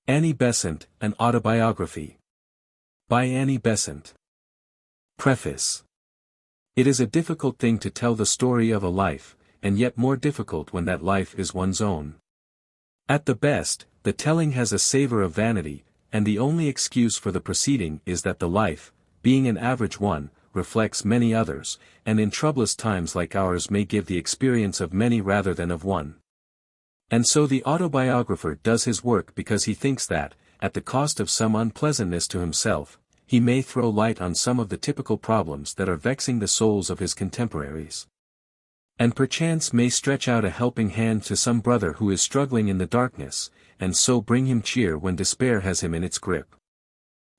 Annie Besant, An Autobiography. By Annie Besant. Preface. It is a difficult thing to tell the story of a life, and yet more difficult when that life is one's own. At the best, the telling has a savor of vanity, and the only excuse for the proceeding is that the life, being an average one, reflects many others, and in troublous times like ours may give the experience of many rather than of one. And so the autobiographer does his work because he thinks that, at the cost of some unpleasantness to himself, he may throw light on some of the typical problems that are vexing the souls of his contemporaries. And perchance may stretch out a helping hand to some brother who is struggling in the darkness, and so bring him cheer when despair has him in its grip.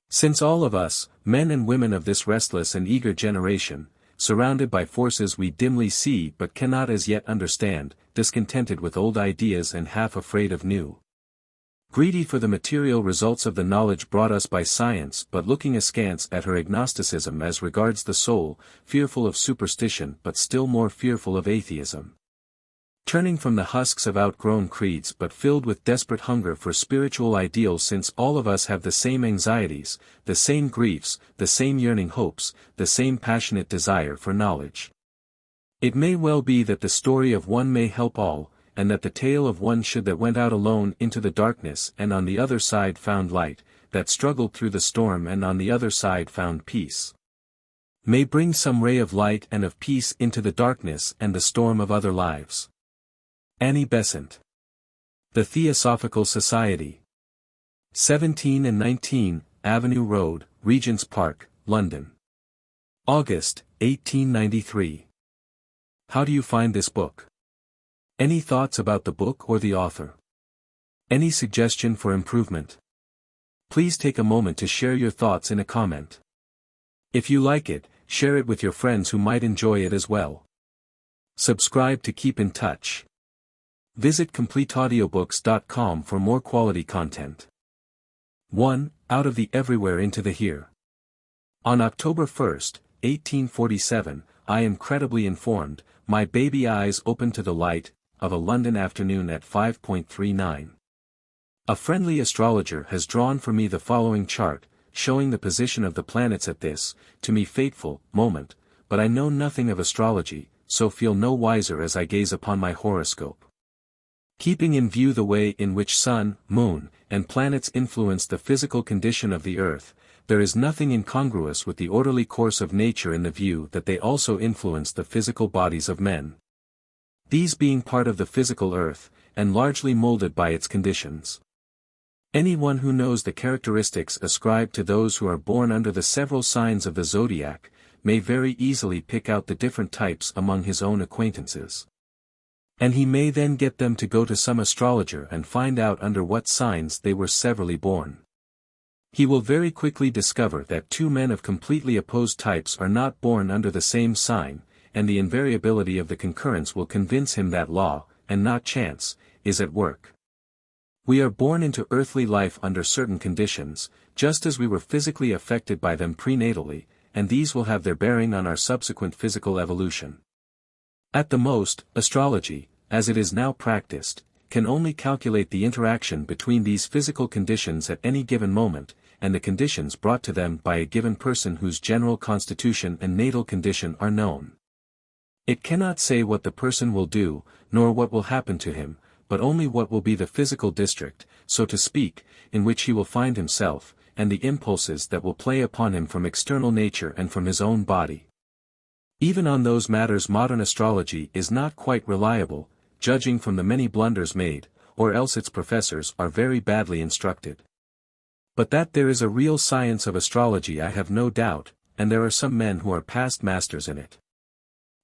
Since all of us, men and women of this restless and eager generation, surrounded by forces we dimly see but cannot as yet understand, discontented with old ideas and half afraid of new, greedy for the material results of the knowledge brought us by science but looking askance at her agnosticism as regards the soul, fearful of superstition but still more fearful of atheism. Turning from the husks of outgrown creeds but filled with desperate hunger for spiritual ideals, since all of us have the same anxieties, the same griefs, the same yearning hopes, the same passionate desire for knowledge. It may well be that the story of one may help all, and that the tale of one should that went out alone into the darkness and on the other side found light, that struggled through the storm and on the other side found peace, may bring some ray of light and of peace into the darkness and the storm of other lives. Annie Besant. The Theosophical Society. 17 and 19, Avenue Road, Regent's Park, London. August, 1893. How do you find this book? Any thoughts about the book or the author? Any suggestion for improvement? Please take a moment to share your thoughts in a comment. If you like it, share it with your friends who might enjoy it as well. Subscribe to keep in touch. Visit CompleteAudiobooks.com for more quality content. 1. Out of the Everywhere into the Here. On October 1, 1847, I am credibly informed, my baby eyes opened to the light of a London afternoon at 5:39. A friendly astrologer has drawn for me the following chart, showing the position of the planets at this, to me fateful, moment, but I know nothing of astrology, so feel no wiser as I gaze upon my horoscope. Keeping in view the way in which sun, moon, and planets influence the physical condition of the earth, there is nothing incongruous with the orderly course of nature in the view that they also influence the physical bodies of men. These being part of the physical earth, and largely molded by its conditions. Anyone who knows the characteristics ascribed to those who are born under the several signs of the zodiac, may very easily pick out the different types among his own acquaintances. And he may then get them to go to some astrologer and find out under what signs they were severally born. He will very quickly discover that two men of completely opposed types are not born under the same sign, and the invariability of the concurrence will convince him that law, and not chance, is at work. We are born into earthly life under certain conditions, just as we were physically affected by them prenatally, and these will have their bearing on our subsequent physical evolution. At the most, astrology, as it is now practiced, can only calculate the interaction between these physical conditions at any given moment, and the conditions brought to them by a given person whose general constitution and natal condition are known. It cannot say what the person will do, nor what will happen to him, but only what will be the physical district, so to speak, in which he will find himself, and the impulses that will play upon him from external nature and from his own body. Even on those matters modern astrology is not quite reliable, judging from the many blunders made, or else its professors are very badly instructed. But that there is a real science of astrology I have no doubt, and there are some men who are past masters in it.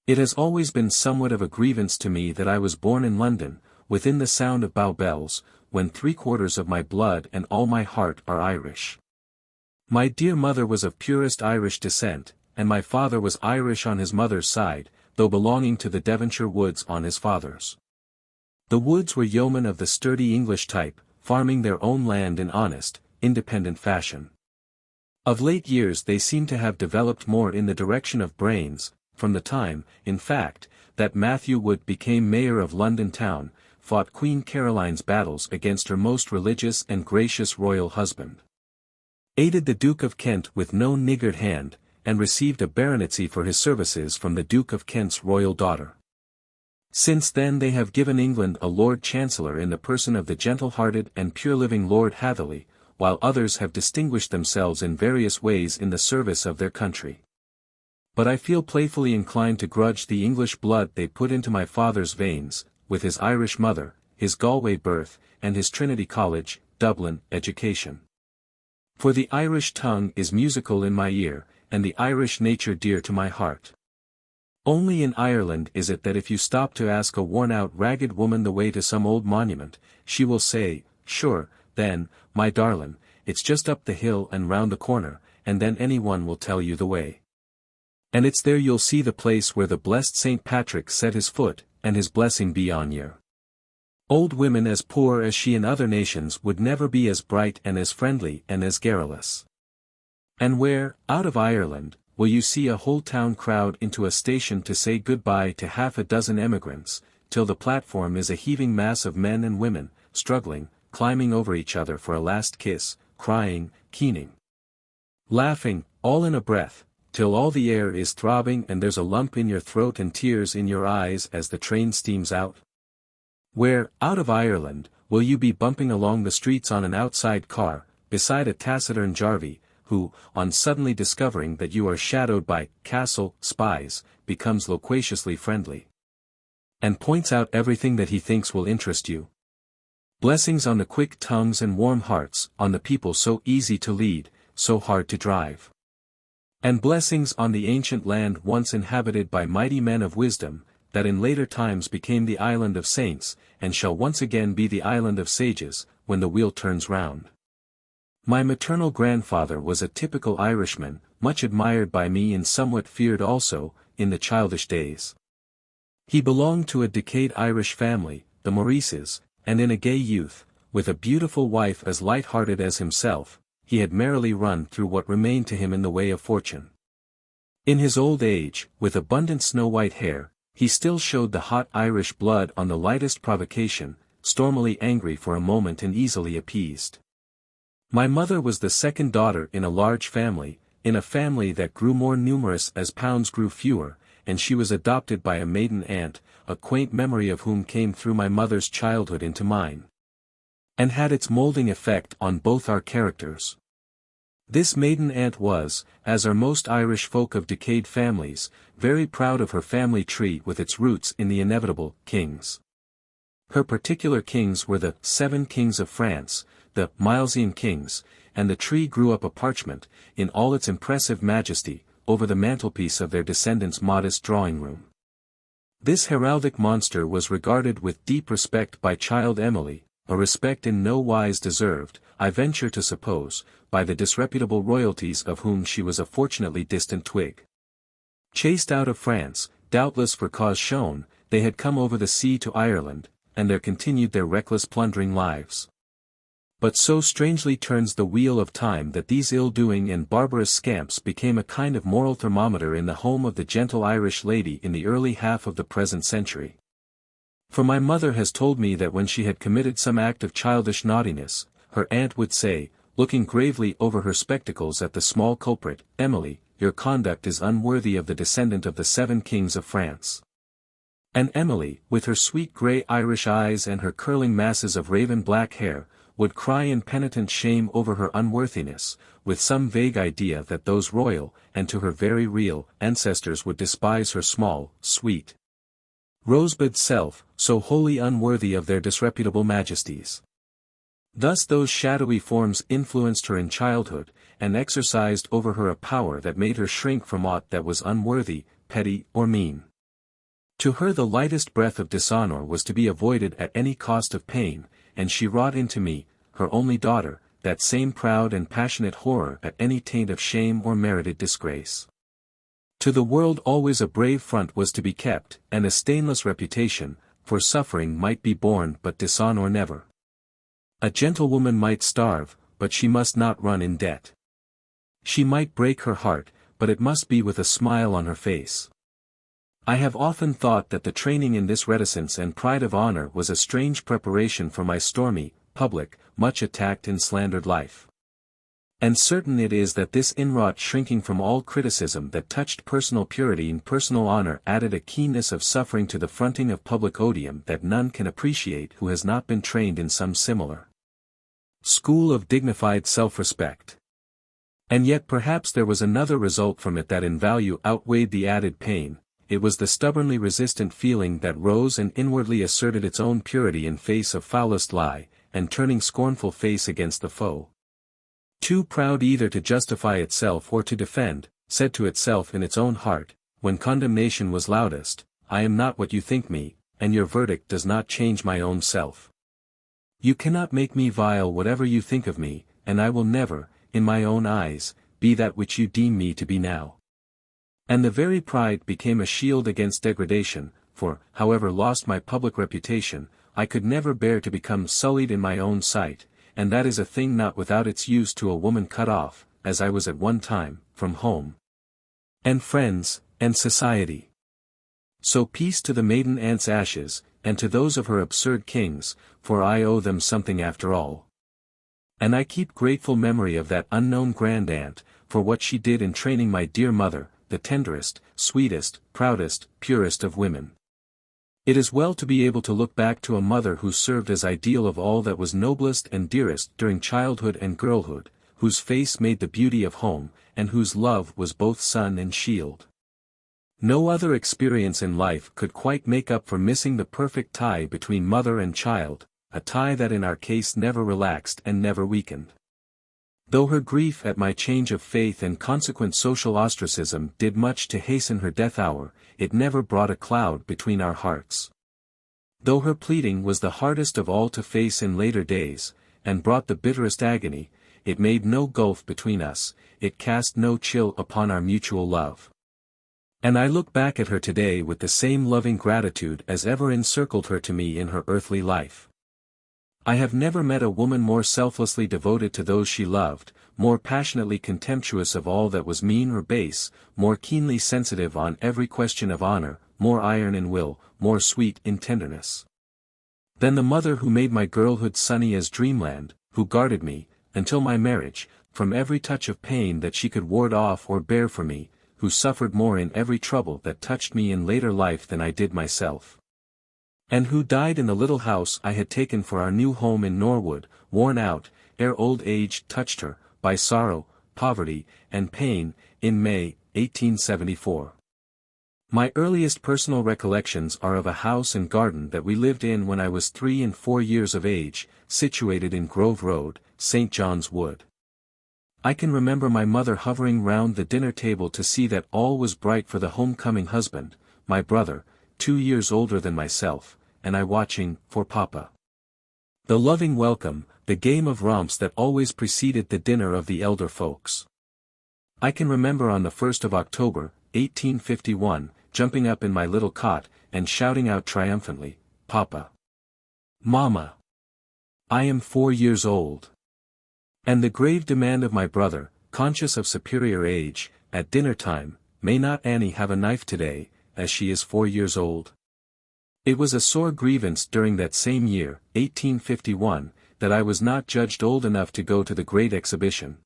It has always been somewhat of a grievance to me that I was born in London, within the sound of Bow Bells, when 3/4 of my blood and all my heart are Irish. My dear mother was of purest Irish descent, and my father was Irish on his mother's side, though belonging to the Devonshire woods on his father's. The Woods were yeomen of the sturdy English type, farming their own land in honest, independent fashion. Of late years they seem to have developed more in the direction of brains, from the time, in fact, that Matthew Wood became mayor of London town, fought Queen Caroline's battles against her most religious and gracious royal husband. Aided the Duke of Kent with no niggard hand, and received a baronetcy for his services from the Duke of Kent's royal daughter. Since then they have given England a Lord Chancellor in the person of the gentle-hearted and pure-living Lord Hatherley, while others have distinguished themselves in various ways in the service of their country. But I feel playfully inclined to grudge the English blood they put into my father's veins, with his Irish mother, his Galway birth, and his Trinity College, Dublin, education. For the Irish tongue is musical in my ear, and the Irish nature dear to my heart. Only in Ireland is it that if you stop to ask a worn-out ragged woman the way to some old monument, she will say, "Sure, then, my darlin', it's just up the hill and round the corner," and then anyone will tell you the way. And it's there you'll see the place where the blessed St. Patrick set his foot, and his blessing be on you. Old women as poor as she in other nations would never be as bright and as friendly and as garrulous. And where, out of Ireland, will you see a whole town crowd into a station to say good-bye to half a dozen emigrants, till the platform is a heaving mass of men and women, struggling, climbing over each other for a last kiss, crying, keening, laughing, all in a breath, till all the air is throbbing and there's a lump in your throat and tears in your eyes as the train steams out? Where, out of Ireland, will you be bumping along the streets on an outside car, beside a taciturn Jarvey, who, on suddenly discovering that you are shadowed by castle spies, becomes loquaciously friendly, and points out everything that he thinks will interest you? Blessings on the quick tongues and warm hearts, on the people so easy to lead, so hard to drive. And blessings on the ancient land once inhabited by mighty men of wisdom, that in later times became the island of saints, and shall once again be the island of sages, when the wheel turns round. My maternal grandfather was a typical Irishman, much admired by me and somewhat feared also, in the childish days. He belonged to a decayed Irish family, the Maurices, and in a gay youth, with a beautiful wife as light-hearted as himself, he had merrily run through what remained to him in the way of fortune. In his old age, with abundant snow-white hair, he still showed the hot Irish blood on the lightest provocation, stormily angry for a moment and easily appeased. My mother was the second daughter in a large family, in a family that grew more numerous as pounds grew fewer, and she was adopted by a maiden aunt, a quaint memory of whom came through my mother's childhood into mine, and had its moulding effect on both our characters. This maiden aunt was, as are most Irish folk of decayed families, very proud of her family tree with its roots in the inevitable kings. Her particular kings were the 7 kings of France, the Milesian kings, and the tree grew up a parchment, in all its impressive majesty, over the mantelpiece of their descendants' modest drawing-room. This heraldic monster was regarded with deep respect by child Emily, a respect in no wise deserved, I venture to suppose, by the disreputable royalties of whom she was a fortunately distant twig. Chased out of France, doubtless for cause shown, they had come over the sea to Ireland, and there continued their reckless plundering lives. But so strangely turns the wheel of time that these ill-doing and barbarous scamps became a kind of moral thermometer in the home of the gentle Irish lady in the early half of the present century. For my mother has told me that when she had committed some act of childish naughtiness, her aunt would say, looking gravely over her spectacles at the small culprit, "Emily, your conduct is unworthy of the descendant of the 7 kings of France." And Emily, with her sweet grey Irish eyes and her curling masses of raven black hair, would cry in penitent shame over her unworthiness, with some vague idea that those royal, and to her very real, ancestors would despise her small, sweet, rosebud self, so wholly unworthy of their disreputable majesties. Thus those shadowy forms influenced her in childhood, and exercised over her a power that made her shrink from aught that was unworthy, petty, or mean. To her the lightest breath of dishonor was to be avoided at any cost of pain, and she wrought into me, her only daughter, that same proud and passionate horror at any taint of shame or merited disgrace. To the world always a brave front was to be kept, and a stainless reputation, for suffering might be borne but dishonor never. A gentlewoman might starve, but she must not run in debt. She might break her heart, but it must be with a smile on her face. I have often thought that the training in this reticence and pride of honor was a strange preparation for my stormy, public, much attacked and slandered life. And certain it is that this inwrought shrinking from all criticism that touched personal purity and personal honor added a keenness of suffering to the fronting of public odium that none can appreciate who has not been trained in some similar school of dignified self-respect. And yet perhaps there was another result from it that in value outweighed the added pain. It was the stubbornly resistant feeling that rose and inwardly asserted its own purity in face of foulest lie, and turning scornful face against the foe. Too proud either to justify itself or to defend, said to itself in its own heart, when condemnation was loudest, I am not what you think me, and your verdict does not change my own self. You cannot make me vile whatever you think of me, and I will never, in my own eyes, be that which you deem me to be now. And the very pride became a shield against degradation, for, however lost my public reputation, I could never bear to become sullied in my own sight, and that is a thing not without its use to a woman cut off, as I was at one time, from home, and friends, and society. So peace to the maiden aunt's ashes, and to those of her absurd kings, for I owe them something after all. And I keep grateful memory of that unknown grand aunt, for what she did in training my dear mother, the tenderest, sweetest, proudest, purest of women. It is well to be able to look back to a mother who served as ideal of all that was noblest and dearest during childhood and girlhood, whose face made the beauty of home, and whose love was both sun and shield. No other experience in life could quite make up for missing the perfect tie between mother and child, a tie that in our case never relaxed and never weakened. Though her grief at my change of faith and consequent social ostracism did much to hasten her death hour, it never brought a cloud between our hearts. Though her pleading was the hardest of all to face in later days, and brought the bitterest agony, it made no gulf between us, it cast no chill upon our mutual love. And I look back at her today with the same loving gratitude as ever encircled her to me in her earthly life. I have never met a woman more selflessly devoted to those she loved, more passionately contemptuous of all that was mean or base, more keenly sensitive on every question of honor, more iron in will, more sweet in tenderness, than the mother who made my girlhood sunny as dreamland, who guarded me, until my marriage, from every touch of pain that she could ward off or bear for me, who suffered more in every trouble that touched me in later life than I did myself, and who died in the little house I had taken for our new home in Norwood, worn out, ere old age touched her, by sorrow, poverty, and pain, in May, 1874. My earliest personal recollections are of a house and garden that we lived in when I was 3 and 4 years of age, situated in Grove Road, St. John's Wood. I can remember my mother hovering round the dinner table to see that all was bright for the homecoming husband, my brother, 2 years older than myself, and I watching, for Papa. The loving welcome, the game of romps that always preceded the dinner of the elder folks. I can remember on the 1st of October, 1851, jumping up in my little cot, and shouting out triumphantly, Papa! Mama! I am 4 years old! And the grave demand of my brother, conscious of superior age, at dinner time, may not Annie have a knife today, as she is 4 years old? It was a sore grievance during that same year, 1851, that I was not judged old enough to go to the great exhibition.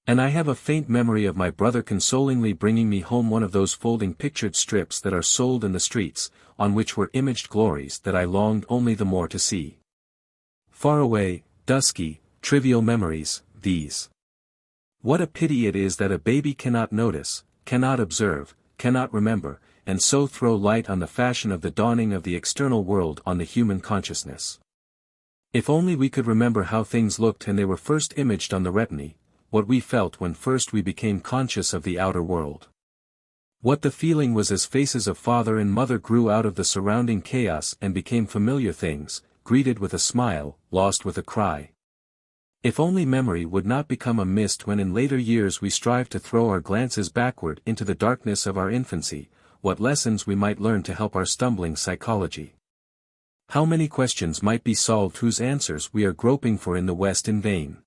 And I have a faint memory of my brother consolingly bringing me home one of those folding pictured strips that are sold in the streets, on which were imaged glories that I longed only the more to see. Far away, dusky, trivial memories, these. What a pity it is that a baby cannot notice, cannot observe, cannot remember, and so throw light on the fashion of the dawning of the external world on the human consciousness. If only we could remember how things looked when they were first imaged on the retina, what we felt when first we became conscious of the outer world. What the feeling was as faces of father and mother grew out of the surrounding chaos and became familiar things, greeted with a smile, lost with a cry. If only memory would not become a mist when in later years we strive to throw our glances backward into the darkness of our infancy, what lessons we might learn to help our stumbling psychology. How many questions might be solved whose answers we are groping for in the West in vain.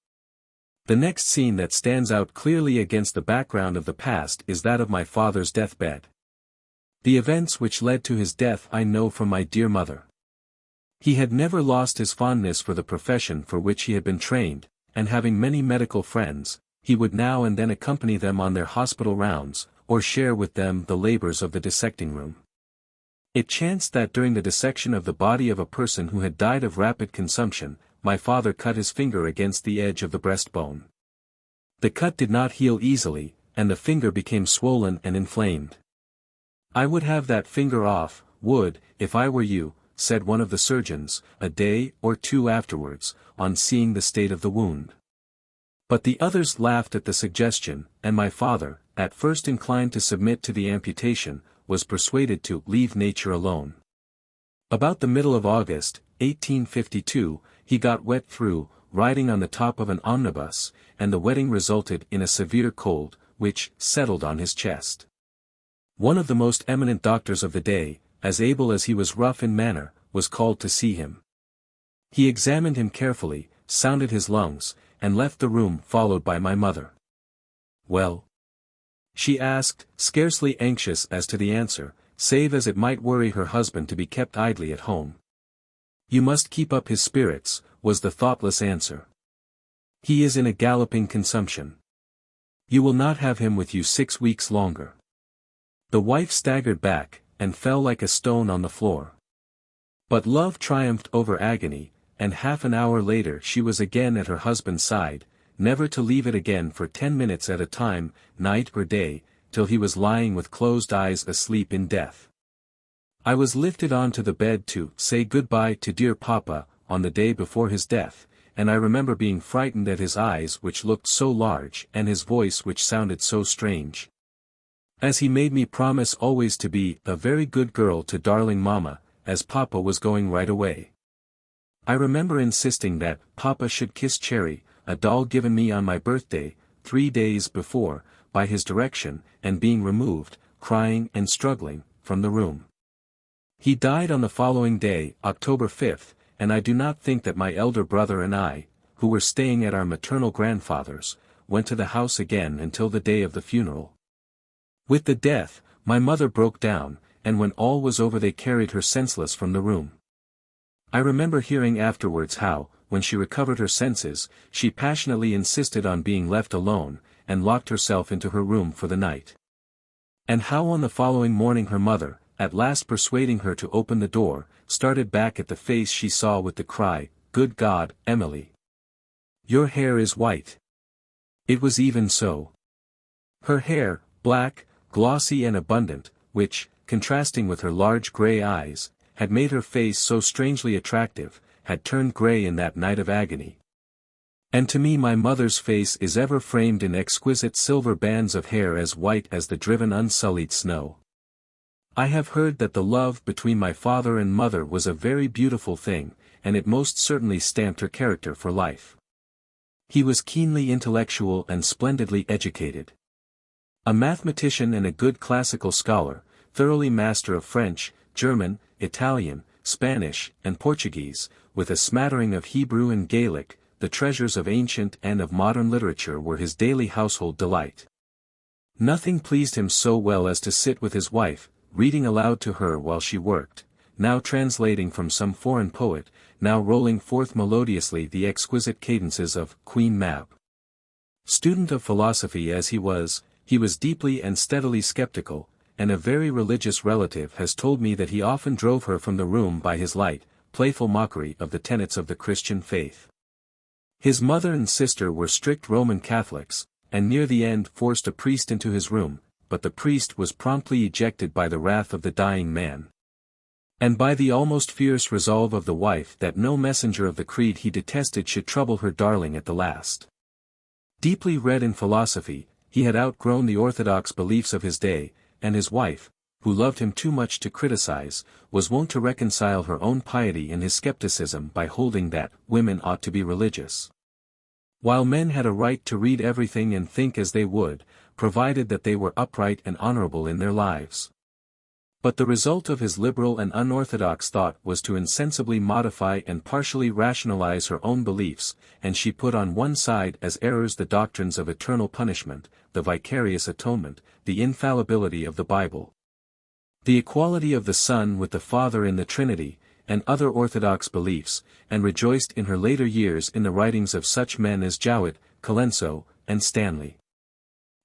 The next scene that stands out clearly against the background of the past is that of my father's deathbed. The events which led to his death I know from my dear mother. He had never lost his fondness for the profession for which he had been trained, and having many medical friends, he would now and then accompany them on their hospital rounds, or share with them the labors of the dissecting room. It chanced that during the dissection of the body of a person who had died of rapid consumption, my father cut his finger against the edge of the breastbone. The cut did not heal easily, and the finger became swollen and inflamed. "I would have that finger off, would, if I were you," said one of the surgeons, a day or two afterwards, on seeing the state of the wound. But the others laughed at the suggestion, and my father, at first inclined to submit to the amputation, was persuaded to leave nature alone. About the middle of August, 1852, he got wet through, riding on the top of an omnibus, and the wetting resulted in a severe cold, which settled on his chest. One of the most eminent doctors of the day, as able as he was rough in manner, was called to see him. He examined him carefully, sounded his lungs, and left the room followed by my mother. "Well?" she asked, scarcely anxious as to the answer, save as it might worry her husband to be kept idly at home. "You must keep up his spirits," was the thoughtless answer. "He is in a galloping consumption. You will not have him with you 6 weeks longer." The wife staggered back, and fell like a stone on the floor. But love triumphed over agony, and half an hour later she was again at her husband's side, never to leave it again for 10 minutes at a time, night or day, till he was lying with closed eyes asleep in death. I was lifted on to the bed to say good-bye to dear Papa, on the day before his death, and I remember being frightened at his eyes which looked so large and his voice which sounded so strange. As he made me promise always to be a very good girl to darling Mamma, as Papa was going right away. I remember insisting that Papa should kiss Cherry, a doll given me on my birthday, 3 days before, by his direction, and being removed, crying and struggling, from the room. He died on the following day, October 5th, and I do not think that my elder brother and I, who were staying at our maternal grandfather's, went to the house again until the day of the funeral. With the death, my mother broke down, and when all was over they carried her senseless from the room. I remember hearing afterwards how, when she recovered her senses, she passionately insisted on being left alone, and locked herself into her room for the night. And how on the following morning her mother, at last persuading her to open the door, started back at the face she saw with the cry, "Good God, Emily! Your hair is white!" It was even so. Her hair, black, glossy and abundant, which, contrasting with her large grey eyes, had made her face so strangely attractive, had turned grey in that night of agony. And to me my mother's face is ever framed in exquisite silver bands of hair as white as the driven unsullied snow. I have heard that the love between my father and mother was a very beautiful thing, and it most certainly stamped her character for life. He was keenly intellectual and splendidly educated. A mathematician and a good classical scholar, thoroughly master of French, German, Italian, Spanish, and Portuguese, with a smattering of Hebrew and Gaelic, the treasures of ancient and of modern literature were his daily household delight. Nothing pleased him so well as to sit with his wife, reading aloud to her while she worked, now translating from some foreign poet, now rolling forth melodiously the exquisite cadences of Queen Mab. Student of philosophy as he was deeply and steadily skeptical, and a very religious relative has told me that he often drove her from the room by his light, playful mockery of the tenets of the Christian faith. His mother and sister were strict Roman Catholics, and near the end forced a priest into his room, but the priest was promptly ejected by the wrath of the dying man, and by the almost fierce resolve of the wife that no messenger of the creed he detested should trouble her darling at the last. Deeply read in philosophy, he had outgrown the orthodox beliefs of his day, and his wife, who loved him too much to criticize, was wont to reconcile her own piety and his skepticism by holding that women ought to be religious, while men had a right to read everything and think as they would, provided that they were upright and honorable in their lives. But the result of his liberal and unorthodox thought was to insensibly modify and partially rationalize her own beliefs, and she put on one side as errors the doctrines of eternal punishment, the vicarious atonement, the infallibility of the Bible. the equality of the Son with the Father in the Trinity, and other orthodox beliefs, and rejoiced in her later years in the writings of such men as Jowett, Colenso, and Stanley.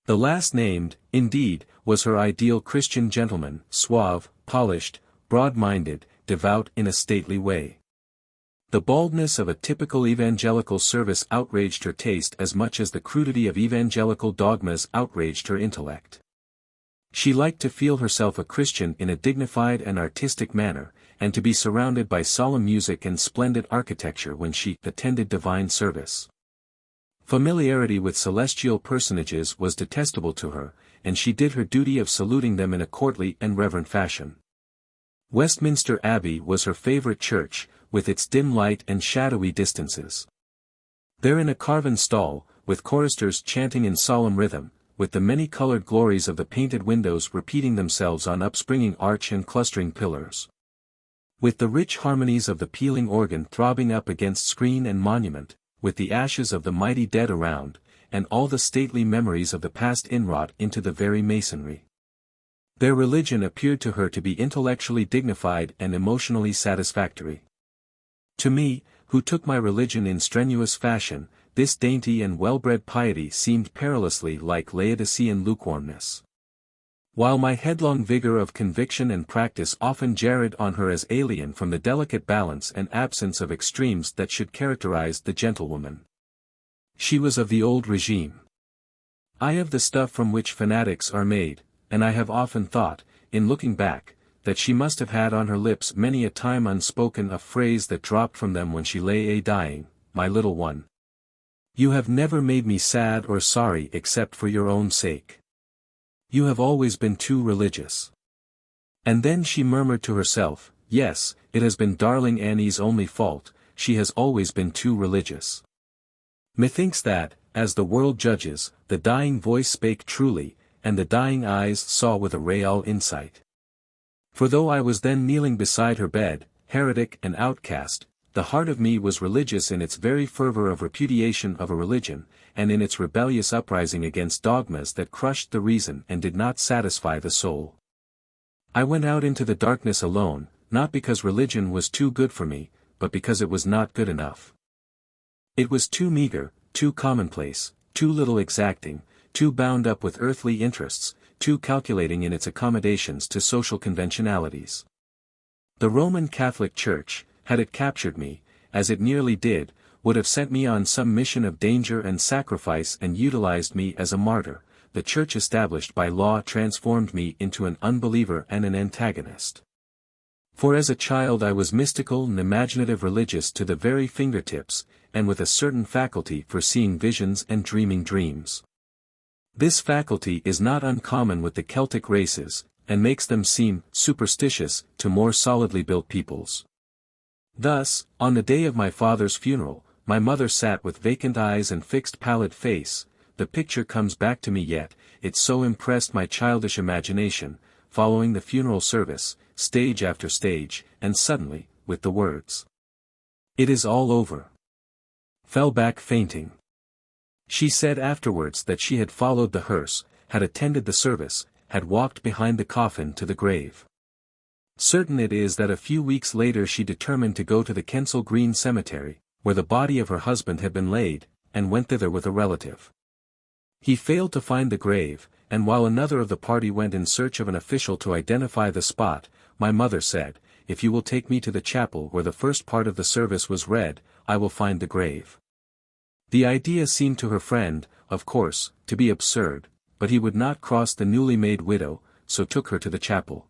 The last named, indeed, was her ideal Christian gentleman, suave, polished, broad-minded, devout in a stately way. The baldness of a typical evangelical service outraged her taste as much as the crudity of evangelical dogmas outraged her intellect. She liked to feel herself a Christian in a dignified and artistic manner, and to be surrounded by solemn music and splendid architecture when she attended divine service. Familiarity with celestial personages was detestable to her, and she did her duty of saluting them in a courtly and reverent fashion. Westminster Abbey was her favorite church, with its dim light and shadowy distances. There in a carven stall, with choristers chanting in solemn rhythm, with the many-colored glories of the painted windows repeating themselves on upspringing arch and clustering pillars. With the rich harmonies of the pealing organ throbbing up against screen and monument, with the ashes of the mighty dead around, and all the stately memories of the past inwrought into the very masonry. Their religion appeared to her to be intellectually dignified and emotionally satisfactory. To me, who took my religion in strenuous fashion, this dainty and well-bred piety seemed perilously like Laodicean lukewarmness. While my headlong vigor of conviction and practice often jarred on her as alien from the delicate balance and absence of extremes that should characterize the gentlewoman. She was of the old regime. I of the stuff from which fanatics are made, and I have often thought, in looking back, that she must have had on her lips many a time unspoken a phrase that dropped from them when she lay a-dying, "My little one. You have never made me sad or sorry except for your own sake. You have always been too religious." And then she murmured to herself, "Yes, it has been darling Annie's only fault, she has always been too religious." Methinks that, as the world judges, the dying voice spake truly, and the dying eyes saw with a real insight. For though I was then kneeling beside her bed, heretic and outcast, the heart of me was religious in its very fervor of repudiation of a religion, and in its rebellious uprising against dogmas that crushed the reason and did not satisfy the soul. I went out into the darkness alone, not because religion was too good for me, but because it was not good enough. It was too meager, too commonplace, too little exacting, too bound up with earthly interests, too calculating in its accommodations to social conventionalities. The Roman Catholic Church, had it captured me, as it nearly did, would have sent me on some mission of danger and sacrifice and utilized me as a martyr. The Church established by law transformed me into an unbeliever and an antagonist. For as a child I was mystical and imaginative religious to the very fingertips, and with a certain faculty for seeing visions and dreaming dreams. This faculty is not uncommon with the Celtic races, and makes them seem superstitious to more solidly built peoples. Thus, on the day of my father's funeral, my mother sat with vacant eyes and fixed pallid face. The picture comes back to me yet, it so impressed my childish imagination, following the funeral service, stage after stage, and suddenly, with the words, "It is all over," fell back fainting. She said afterwards that she had followed the hearse, had attended the service, had walked behind the coffin to the grave. Certain it is that a few weeks later she determined to go to the Kensal Green Cemetery, where the body of her husband had been laid, and went thither with a relative. He failed to find the grave, and while another of the party went in search of an official to identify the spot, my mother said, "If you will take me to the chapel where the first part of the service was read, I will find the grave." The idea seemed to her friend, of course, to be absurd, but he would not cross the newly made widow, so took her to the chapel.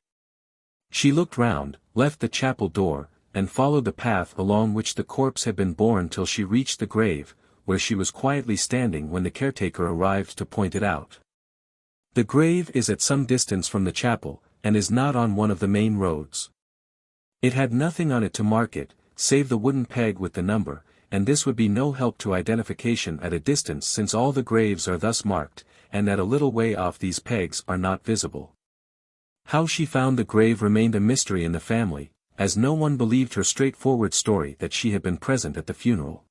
She looked round, left the chapel door, and followed the path along which the corpse had been borne till she reached the grave, where she was quietly standing when the caretaker arrived to point it out. The grave is at some distance from the chapel, and is not on one of the main roads. It had nothing on it to mark it, save the wooden peg with the number, and this would be no help to identification at a distance since all the graves are thus marked, and at a little way off these pegs are not visible. How she found the grave remained a mystery in the family, as no one believed her straightforward story that she had been present at the funeral.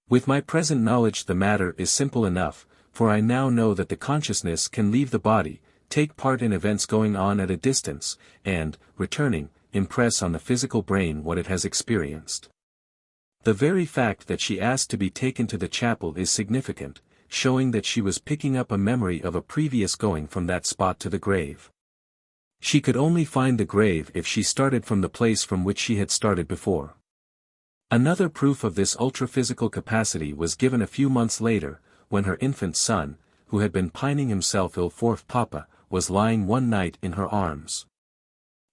With my present knowledge the matter is simple enough, for I now know that the consciousness can leave the body, take part in events going on at a distance, and, returning, impress on the physical brain what it has experienced. The very fact that she asked to be taken to the chapel is significant, showing that she was picking up a memory of a previous going from that spot to the grave. She could only find the grave if she started from the place from which she had started before. Another proof of this ultra-physical capacity was given a few months later, when her infant son, who had been pining himself ill for papa, was lying one night in her arms.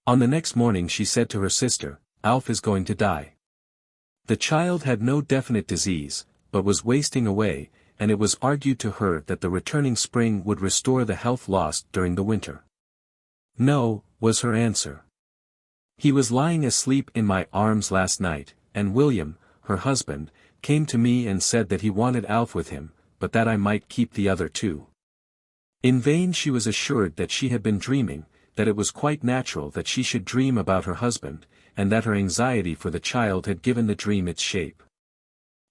On the next morning she said to her sister, "Alf is going to die." The child had no definite disease, but was wasting away, and it was argued to her that the returning spring would restore the health lost during the winter. "No," was her answer. "He was lying asleep in my arms last night, and William, her husband, came to me and said that he wanted Alf with him, but that I might keep the other two." In vain she was assured that she had been dreaming, that it was quite natural that she should dream about her husband, and that her anxiety for the child had given the dream its shape.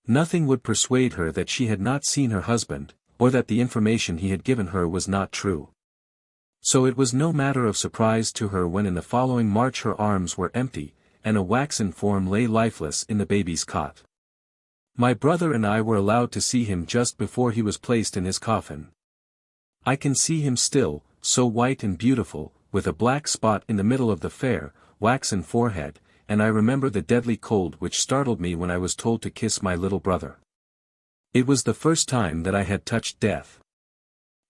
Nothing would persuade her that she had not seen her husband, or that the information he had given her was not true. So it was no matter of surprise to her when in the following March her arms were empty, and a waxen form lay lifeless in the baby's cot. My brother and I were allowed to see him just before he was placed in his coffin. I can see him still, so white and beautiful, with a black spot in the middle of the fair, waxen forehead, and I remember the deadly cold which startled me when I was told to kiss my little brother. It was the first time that I had touched death.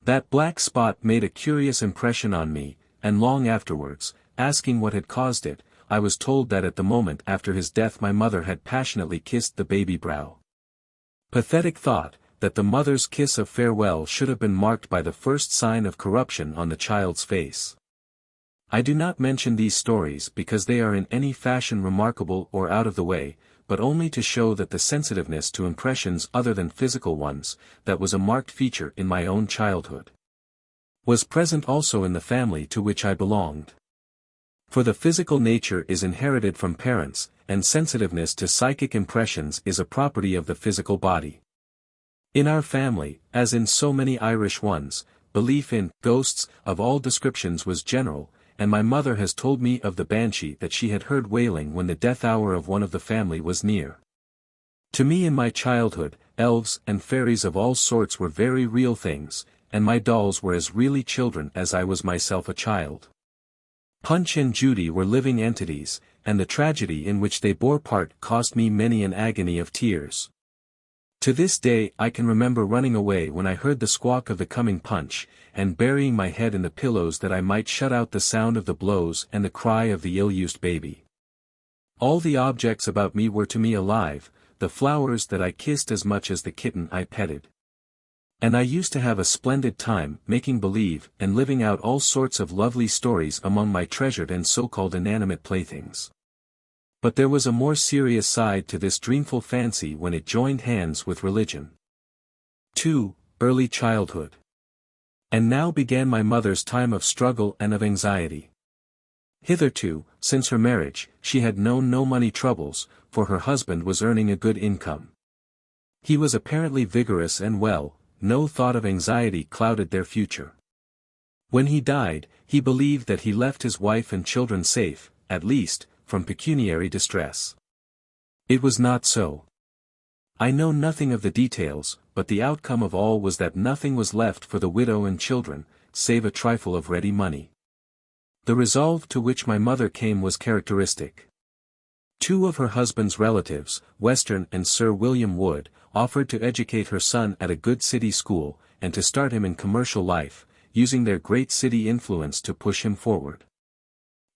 That black spot made a curious impression on me, and long afterwards, asking what had caused it, I was told that at the moment after his death my mother had passionately kissed the baby brow. Pathetic thought, that the mother's kiss of farewell should have been marked by the first sign of corruption on the child's face. I do not mention these stories because they are in any fashion remarkable or out of the way, but only to show that the sensitiveness to impressions other than physical ones, that was a marked feature in my own childhood, was present also in the family to which I belonged. For the physical nature is inherited from parents, and sensitiveness to psychic impressions is a property of the physical body. In our family, as in so many Irish ones, belief in ghosts of all descriptions was general, and my mother has told me of the banshee that she had heard wailing when the death hour of one of the family was near. To me in my childhood, elves and fairies of all sorts were very real things, and my dolls were as really children as I was myself a child. Punch and Judy were living entities, and the tragedy in which they bore part cost me many an agony of tears. To this day I can remember running away when I heard the squawk of the coming Punch, and burying my head in the pillows that I might shut out the sound of the blows and the cry of the ill-used baby. All the objects about me were to me alive, the flowers that I kissed as much as the kitten I petted. And I used to have a splendid time making believe and living out all sorts of lovely stories among my treasured and so-called inanimate playthings. But there was a more serious side to this dreamful fancy when it joined hands with religion. 2. Early childhood. And now began my mother's time of struggle and of anxiety. Hitherto, since her marriage, she had known no money troubles, for her husband was earning a good income. He was apparently vigorous and well, no thought of anxiety clouded their future. When he died, he believed that he left his wife and children safe, at least, from pecuniary distress. It was not so. I know nothing of the details, but the outcome of all was that nothing was left for the widow and children, save a trifle of ready money. The resolve to which my mother came was characteristic. Two of her husband's relatives, Western and Sir William Wood, offered to educate her son at a good city school, and to start him in commercial life, using their great city influence to push him forward.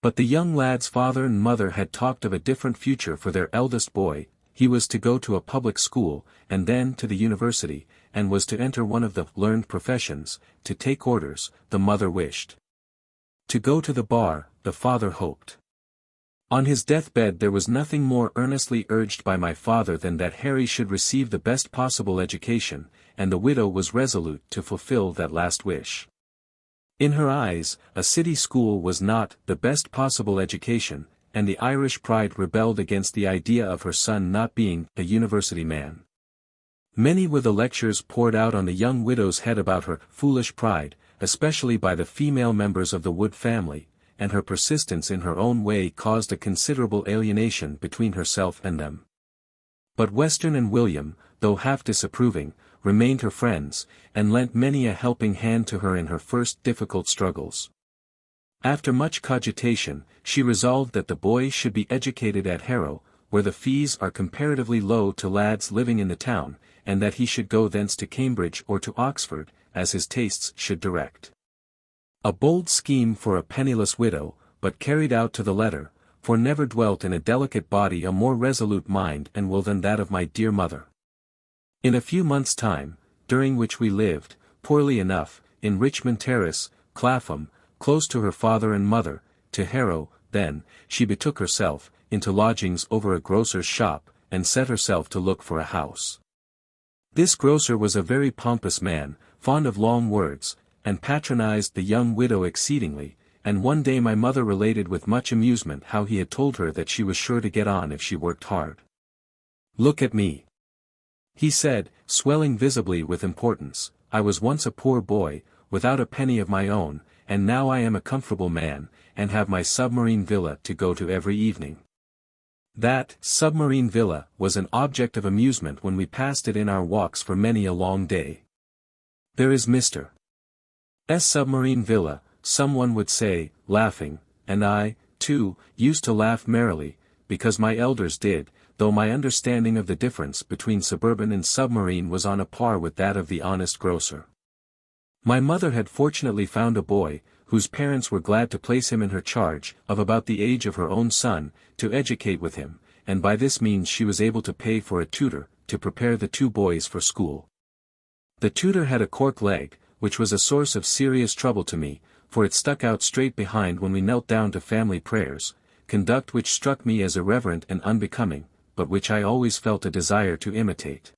But the young lad's father and mother had talked of a different future for their eldest boy. He was to go to a public school, and then to the university, and was to enter one of the learned professions, to take orders, the mother wished. To go to the bar, the father hoped. On his deathbed there was nothing more earnestly urged by my father than that Harry should receive the best possible education, and the widow was resolute to fulfill that last wish. In her eyes, a city school was not the best possible education, and the Irish pride rebelled against the idea of her son not being a university man. Many were the lectures poured out on the young widow's head about her foolish pride, especially by the female members of the Wood family, and her persistence in her own way caused a considerable alienation between herself and them. But Western and William, though half disapproving, remained her friends, and lent many a helping hand to her in her first difficult struggles. After much cogitation, she resolved that the boy should be educated at Harrow, where the fees are comparatively low to lads living in the town, and that he should go thence to Cambridge or to Oxford, as his tastes should direct. A bold scheme for a penniless widow, but carried out to the letter, for never dwelt in a delicate body a more resolute mind and will than that of my dear mother. In a few months' time, during which we lived, poorly enough, in Richmond Terrace, Clapham, close to her father and mother, to Harrow, then, she betook herself, into lodgings over a grocer's shop, and set herself to look for a house. This grocer was a very pompous man, fond of long words, and patronized the young widow exceedingly, and one day my mother related with much amusement how he had told her that she was sure to get on if she worked hard. "Look at me," he said, swelling visibly with importance. "I was once a poor boy, without a penny of my own, and now I am a comfortable man, and have my submarine villa to go to every evening." That submarine villa was an object of amusement when we passed it in our walks for many a long day. "There is Mr. S. submarine villa," someone would say, laughing, and I, too, used to laugh merrily, because my elders did, though my understanding of the difference between suburban and submarine was on a par with that of the honest grocer. My mother had fortunately found a boy, whose parents were glad to place him in her charge, of about the age of her own son, to educate with him, and by this means she was able to pay for a tutor, to prepare the two boys for school. The tutor had a cork leg, which was a source of serious trouble to me, for it stuck out straight behind when we knelt down to family prayers, conduct which struck me as irreverent and unbecoming, but which I always felt a desire to imitate.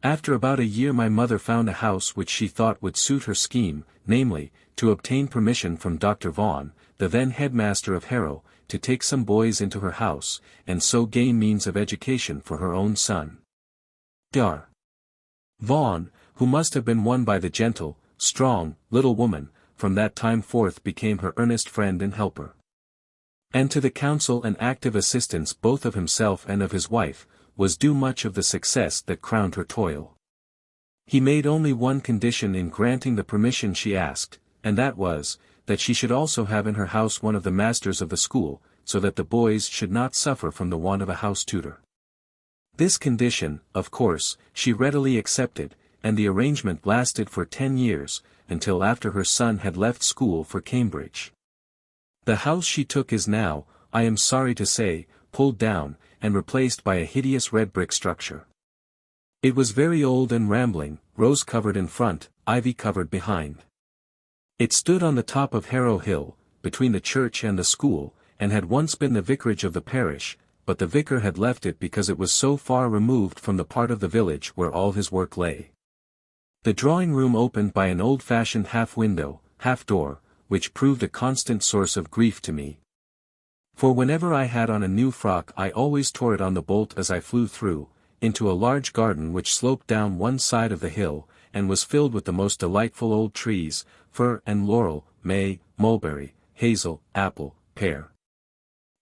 After about a year my mother found a house which she thought would suit her scheme, namely, to obtain permission from Dr. Vaughan, the then headmaster of Harrow, to take some boys into her house, and so gain means of education for her own son. Dr. Vaughan, who must have been won by the gentle, strong, little woman, from that time forth became her earnest friend and helper. And to the counsel and active assistance both of himself and of his wife, was due much of the success that crowned her toil. He made only one condition in granting the permission she asked, and that was, that she should also have in her house one of the masters of the school, so that the boys should not suffer from the want of a house tutor. This condition, of course, she readily accepted, and the arrangement lasted for 10 years, until after her son had left school for Cambridge. The house she took is now, I am sorry to say, pulled down, and replaced by a hideous red brick structure. It was very old and rambling, rose-covered in front, ivy-covered behind. It stood on the top of Harrow Hill, between the church and the school, and had once been the vicarage of the parish, but the vicar had left it because it was so far removed from the part of the village where all his work lay. The drawing-room opened by an old-fashioned half-window, half-door, which proved a constant source of grief to me. For whenever I had on a new frock I always tore it on the bolt as I flew through, into a large garden which sloped down one side of the hill, and was filled with the most delightful old trees, fir and laurel, may, mulberry, hazel, apple, pear,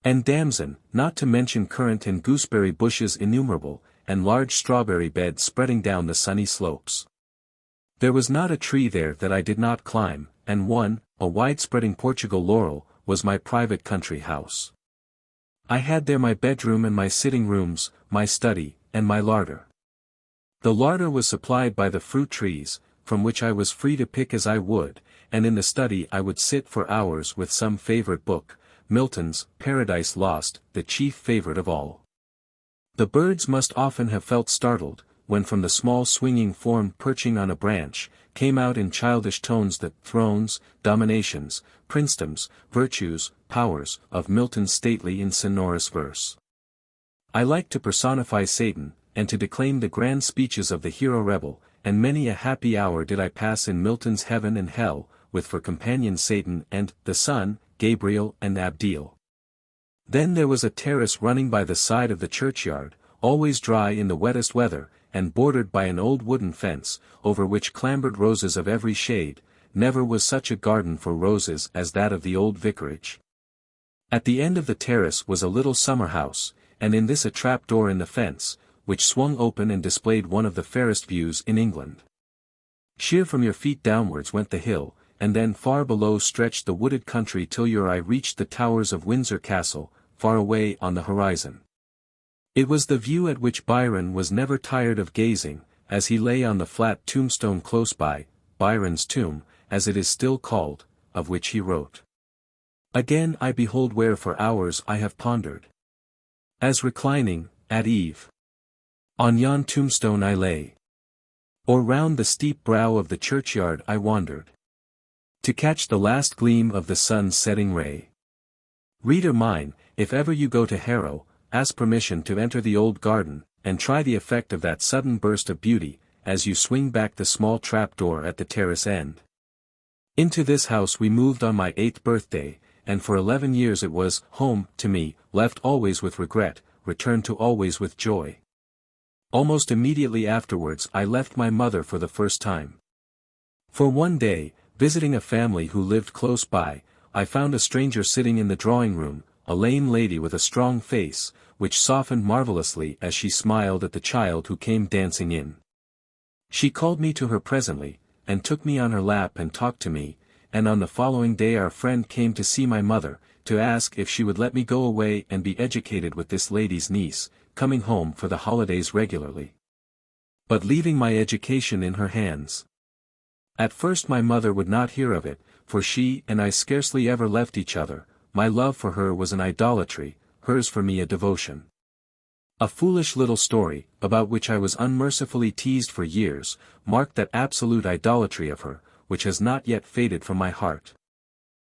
and damson, not to mention currant and gooseberry bushes innumerable, and large strawberry beds spreading down the sunny slopes. There was not a tree there that I did not climb, and one, a wide-spreading Portugal laurel, was my private country house. I had there my bedroom and my sitting rooms, my study, and my larder. The larder was supplied by the fruit trees, from which I was free to pick as I would, and in the study I would sit for hours with some favorite book, Milton's Paradise Lost, the chief favorite of all. The birds must often have felt startled, when from the small swinging form perching on a branch, came out in childish tones the thrones, dominations, princedoms, virtues, powers, of Milton's stately and sonorous verse. I liked to personify Satan, and to declaim the grand speeches of the hero rebel, and many a happy hour did I pass in Milton's heaven and hell, with for companions Satan and the Son, Gabriel and Abdiel. Then there was a terrace running by the side of the churchyard, always dry in the wettest weather, and bordered by an old wooden fence, over which clambered roses of every shade, never was such a garden for roses as that of the old vicarage. At the end of the terrace was a little summer house, and in this a trap-door in the fence, which swung open and displayed one of the fairest views in England. Sheer from your feet downwards went the hill, and then far below stretched the wooded country till your eye reached the towers of Windsor Castle, far away on the horizon. It was the view at which Byron was never tired of gazing, as he lay on the flat tombstone close by, Byron's tomb, as it is still called, of which he wrote. Again I behold where for hours I have pondered. As reclining, at eve, on yon tombstone I lay. Or round the steep brow of the churchyard I wandered, to catch the last gleam of the sun's setting ray. Reader mine, if ever you go to Harrow, ask permission to enter the old garden, and try the effect of that sudden burst of beauty, as you swing back the small trap-door at the terrace end. Into this house we moved on my 8th birthday, and for 11 years it was home to me, left always with regret, returned to always with joy. Almost immediately afterwards I left my mother for the first time. For one day, visiting a family who lived close by, I found a stranger sitting in the drawing-room, a lame lady with a strong face, which softened marvellously as she smiled at the child who came dancing in. She called me to her presently, and took me on her lap and talked to me, and on the following day our friend came to see my mother, to ask if she would let me go away and be educated with this lady's niece, coming home for the holidays regularly, but leaving my education in her hands. At first my mother would not hear of it, for she and I scarcely ever left each other. My love for her was an idolatry, hers for me a devotion. A foolish little story, about which I was unmercifully teased for years, marked that absolute idolatry of her, which has not yet faded from my heart.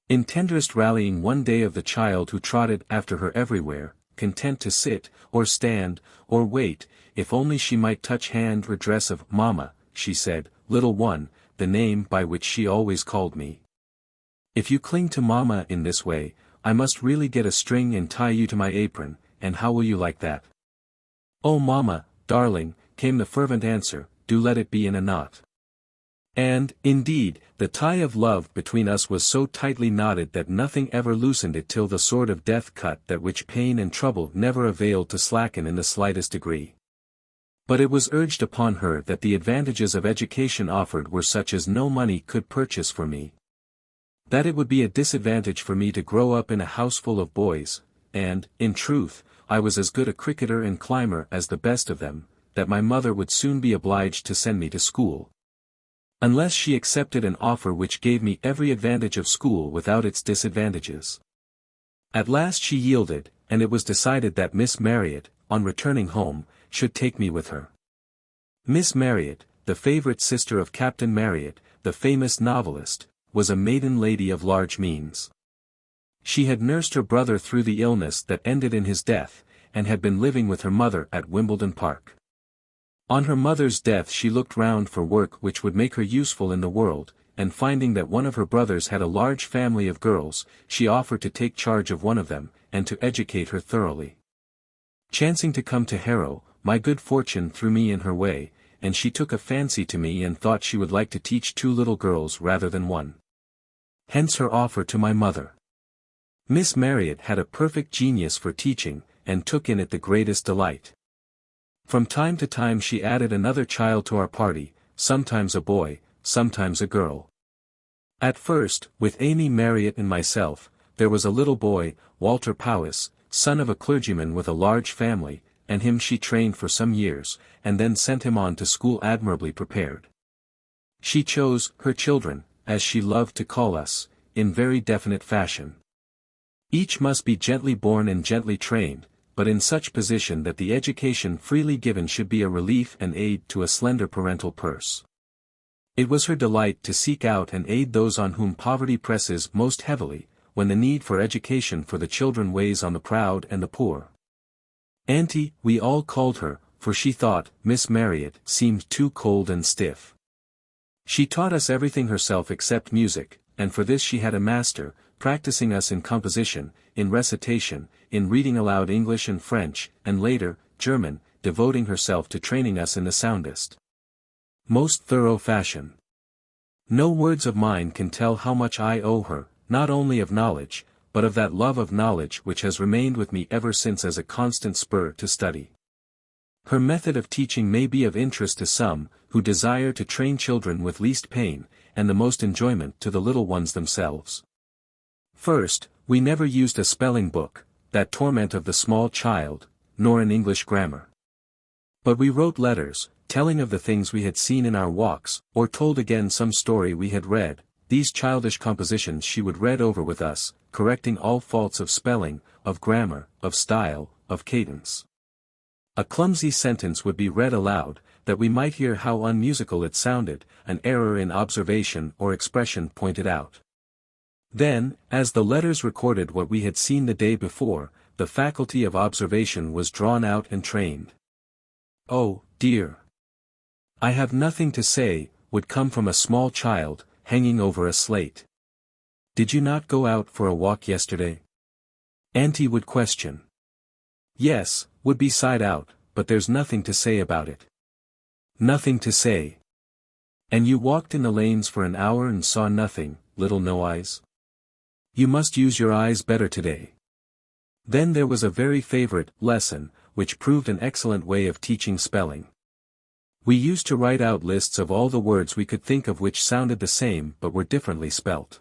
In tenderest rallying one day of the child who trotted after her everywhere, content to sit, or stand, or wait, if only she might touch hand or dress of "Mamma," she said, "Little one," the name by which she always called me. If you cling to Mamma in this way, I must really get a string and tie you to my apron, and how will you like that? "Oh Mamma, darling," came the fervent answer, "do let it be in a knot." And, indeed, the tie of love between us was so tightly knotted that nothing ever loosened it till the sword of death cut that which pain and trouble never availed to slacken in the slightest degree. But it was urged upon her that the advantages of education offered were such as no money could purchase for me. That it would be a disadvantage for me to grow up in a house full of boys, and, in truth, I was as good a cricketer and climber as the best of them, that my mother would soon be obliged to send me to school, unless she accepted an offer which gave me every advantage of school without its disadvantages. At last she yielded, and it was decided that Miss Marriott, on returning home, should take me with her. Miss Marriott, the favourite sister of Captain Marriott, the famous novelist, was a maiden lady of large means. She had nursed her brother through the illness that ended in his death, and had been living with her mother at Wimbledon Park. On her mother's death she looked round for work which would make her useful in the world, and finding that one of her brothers had a large family of girls, she offered to take charge of one of them, and to educate her thoroughly. Chancing to come to Harrow, my good fortune threw me in her way, and she took a fancy to me and thought she would like to teach 2 little girls rather than one. Hence her offer to my mother. Miss Marriott had a perfect genius for teaching, and took in it the greatest delight. From time to time she added another child to our party, sometimes a boy, sometimes a girl. At first, with Amy Marriott and myself, there was a little boy, Walter Powys, son of a clergyman with a large family, and him she trained for some years, and then sent him on to school admirably prepared. She chose her children, as she loved to call us, in very definite fashion. Each must be gently born and gently trained, but in such position that the education freely given should be a relief and aid to a slender parental purse. It was her delight to seek out and aid those on whom poverty presses most heavily, when the need for education for the children weighs on the proud and the poor. Auntie, we all called her, for she thought Miss Marriott seemed too cold and stiff. She taught us everything herself except music, and for this she had a master, practicing us in composition, in recitation, in reading aloud English and French, and later, German, devoting herself to training us in the soundest, most thorough fashion. No words of mine can tell how much I owe her, not only of knowledge, but of that love of knowledge which has remained with me ever since as a constant spur to study. Her method of teaching may be of interest to some, who desire to train children with least pain, and the most enjoyment to the little ones themselves. First, we never used a spelling book, that torment of the small child, nor an English grammar. But we wrote letters, telling of the things we had seen in our walks, or told again some story we had read. These childish compositions she would read over with us, correcting all faults of spelling, of grammar, of style, of cadence. A clumsy sentence would be read aloud, that we might hear how unmusical it sounded, an error in observation or expression pointed out. Then, as the letters recorded what we had seen the day before, the faculty of observation was drawn out and trained. "Oh, dear! I have nothing to say," would come from a small child, hanging over a slate. "Did you not go out for a walk yesterday?" Auntie would question. "Yes," would be sighed out, "but there's nothing to say about it." Nothing to say. "And you walked in the lanes for an hour and saw nothing, little No-Eyes? You must use your eyes better today." Then there was a very favorite lesson, which proved an excellent way of teaching spelling. We used to write out lists of all the words we could think of which sounded the same but were differently spelt.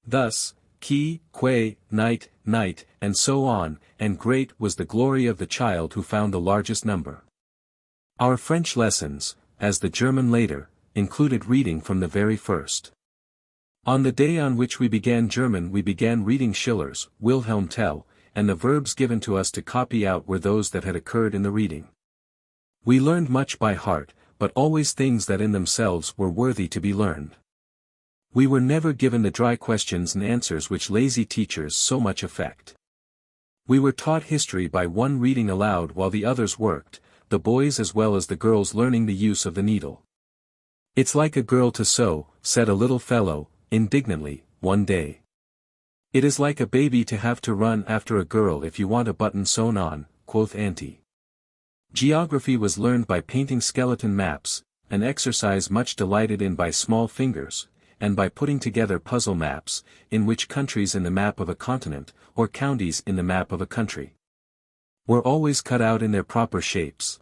Thus, key, quay, night, night, and so on, and great was the glory of the child who found the largest number. Our French lessons, as the German later, included reading from the very first. On the day on which we began German we began reading Schiller's Wilhelm Tell, and the verbs given to us to copy out were those that had occurred in the reading. We learned much by heart, but always things that in themselves were worthy to be learned. We were never given the dry questions and answers which lazy teachers so much affect. We were taught history by one reading aloud while the others worked, the boys as well as the girls learning the use of the needle. "It's like a girl to sew," said a little fellow, indignantly, one day. "It is like a baby to have to run after a girl if you want a button sewn on," quoth Auntie. Geography was learned by painting skeleton maps, an exercise much delighted in by small fingers, and by putting together puzzle maps, in which countries in the map of a continent, or counties in the map of a country, were always cut out in their proper shapes.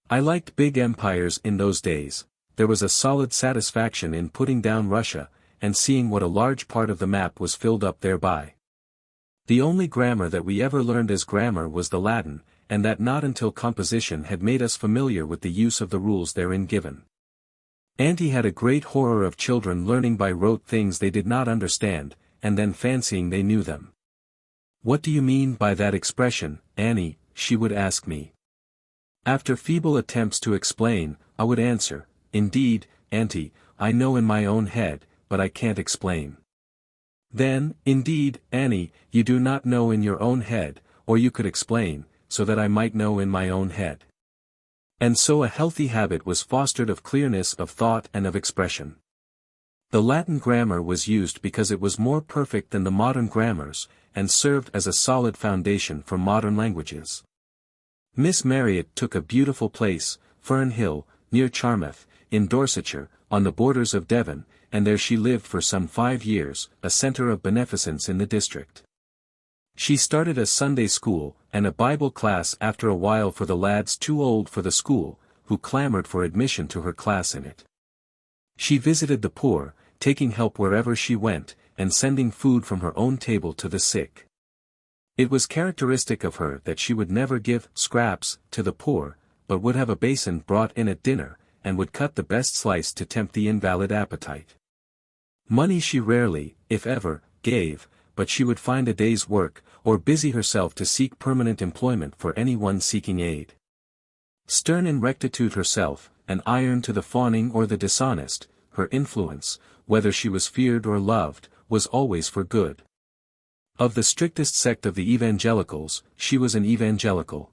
I liked big empires in those days. There was a solid satisfaction in putting down Russia, and seeing what a large part of the map was filled up thereby. The only grammar that we ever learned as grammar was the Latin, and that not until composition had made us familiar with the use of the rules therein given. Auntie had a great horror of children learning by rote things they did not understand, and then fancying they knew them. "What do you mean by that expression, Annie?" she would ask me. After feeble attempts to explain, I would answer, "Indeed, Auntie, I know in my own head, but I can't explain." Then, "Indeed, Annie, you do not know in your own head, or you could explain, so that I might know in my own head." And so a healthy habit was fostered of clearness of thought and of expression. The Latin grammar was used because it was more perfect than the modern grammars, and served as a solid foundation for modern languages. Miss Marriott took a beautiful place, Fern Hill, near Charmouth, in Dorsetshire, on the borders of Devon, and there she lived for some 5 years, a centre of beneficence in the district. She started a Sunday school, and a Bible class after a while for the lads too old for the school, who clamored for admission to her class in it. She visited the poor, taking help wherever she went, and sending food from her own table to the sick. It was characteristic of her that she would never give scraps to the poor, but would have a basin brought in at dinner, and would cut the best slice to tempt the invalid appetite. Money she rarely, if ever, gave, but she would find a day's work, or busy herself to seek permanent employment for any one seeking aid. Stern in rectitude herself, and iron to the fawning or the dishonest, her influence, whether she was feared or loved, was always for good. Of the strictest sect of the evangelicals, she was an evangelical.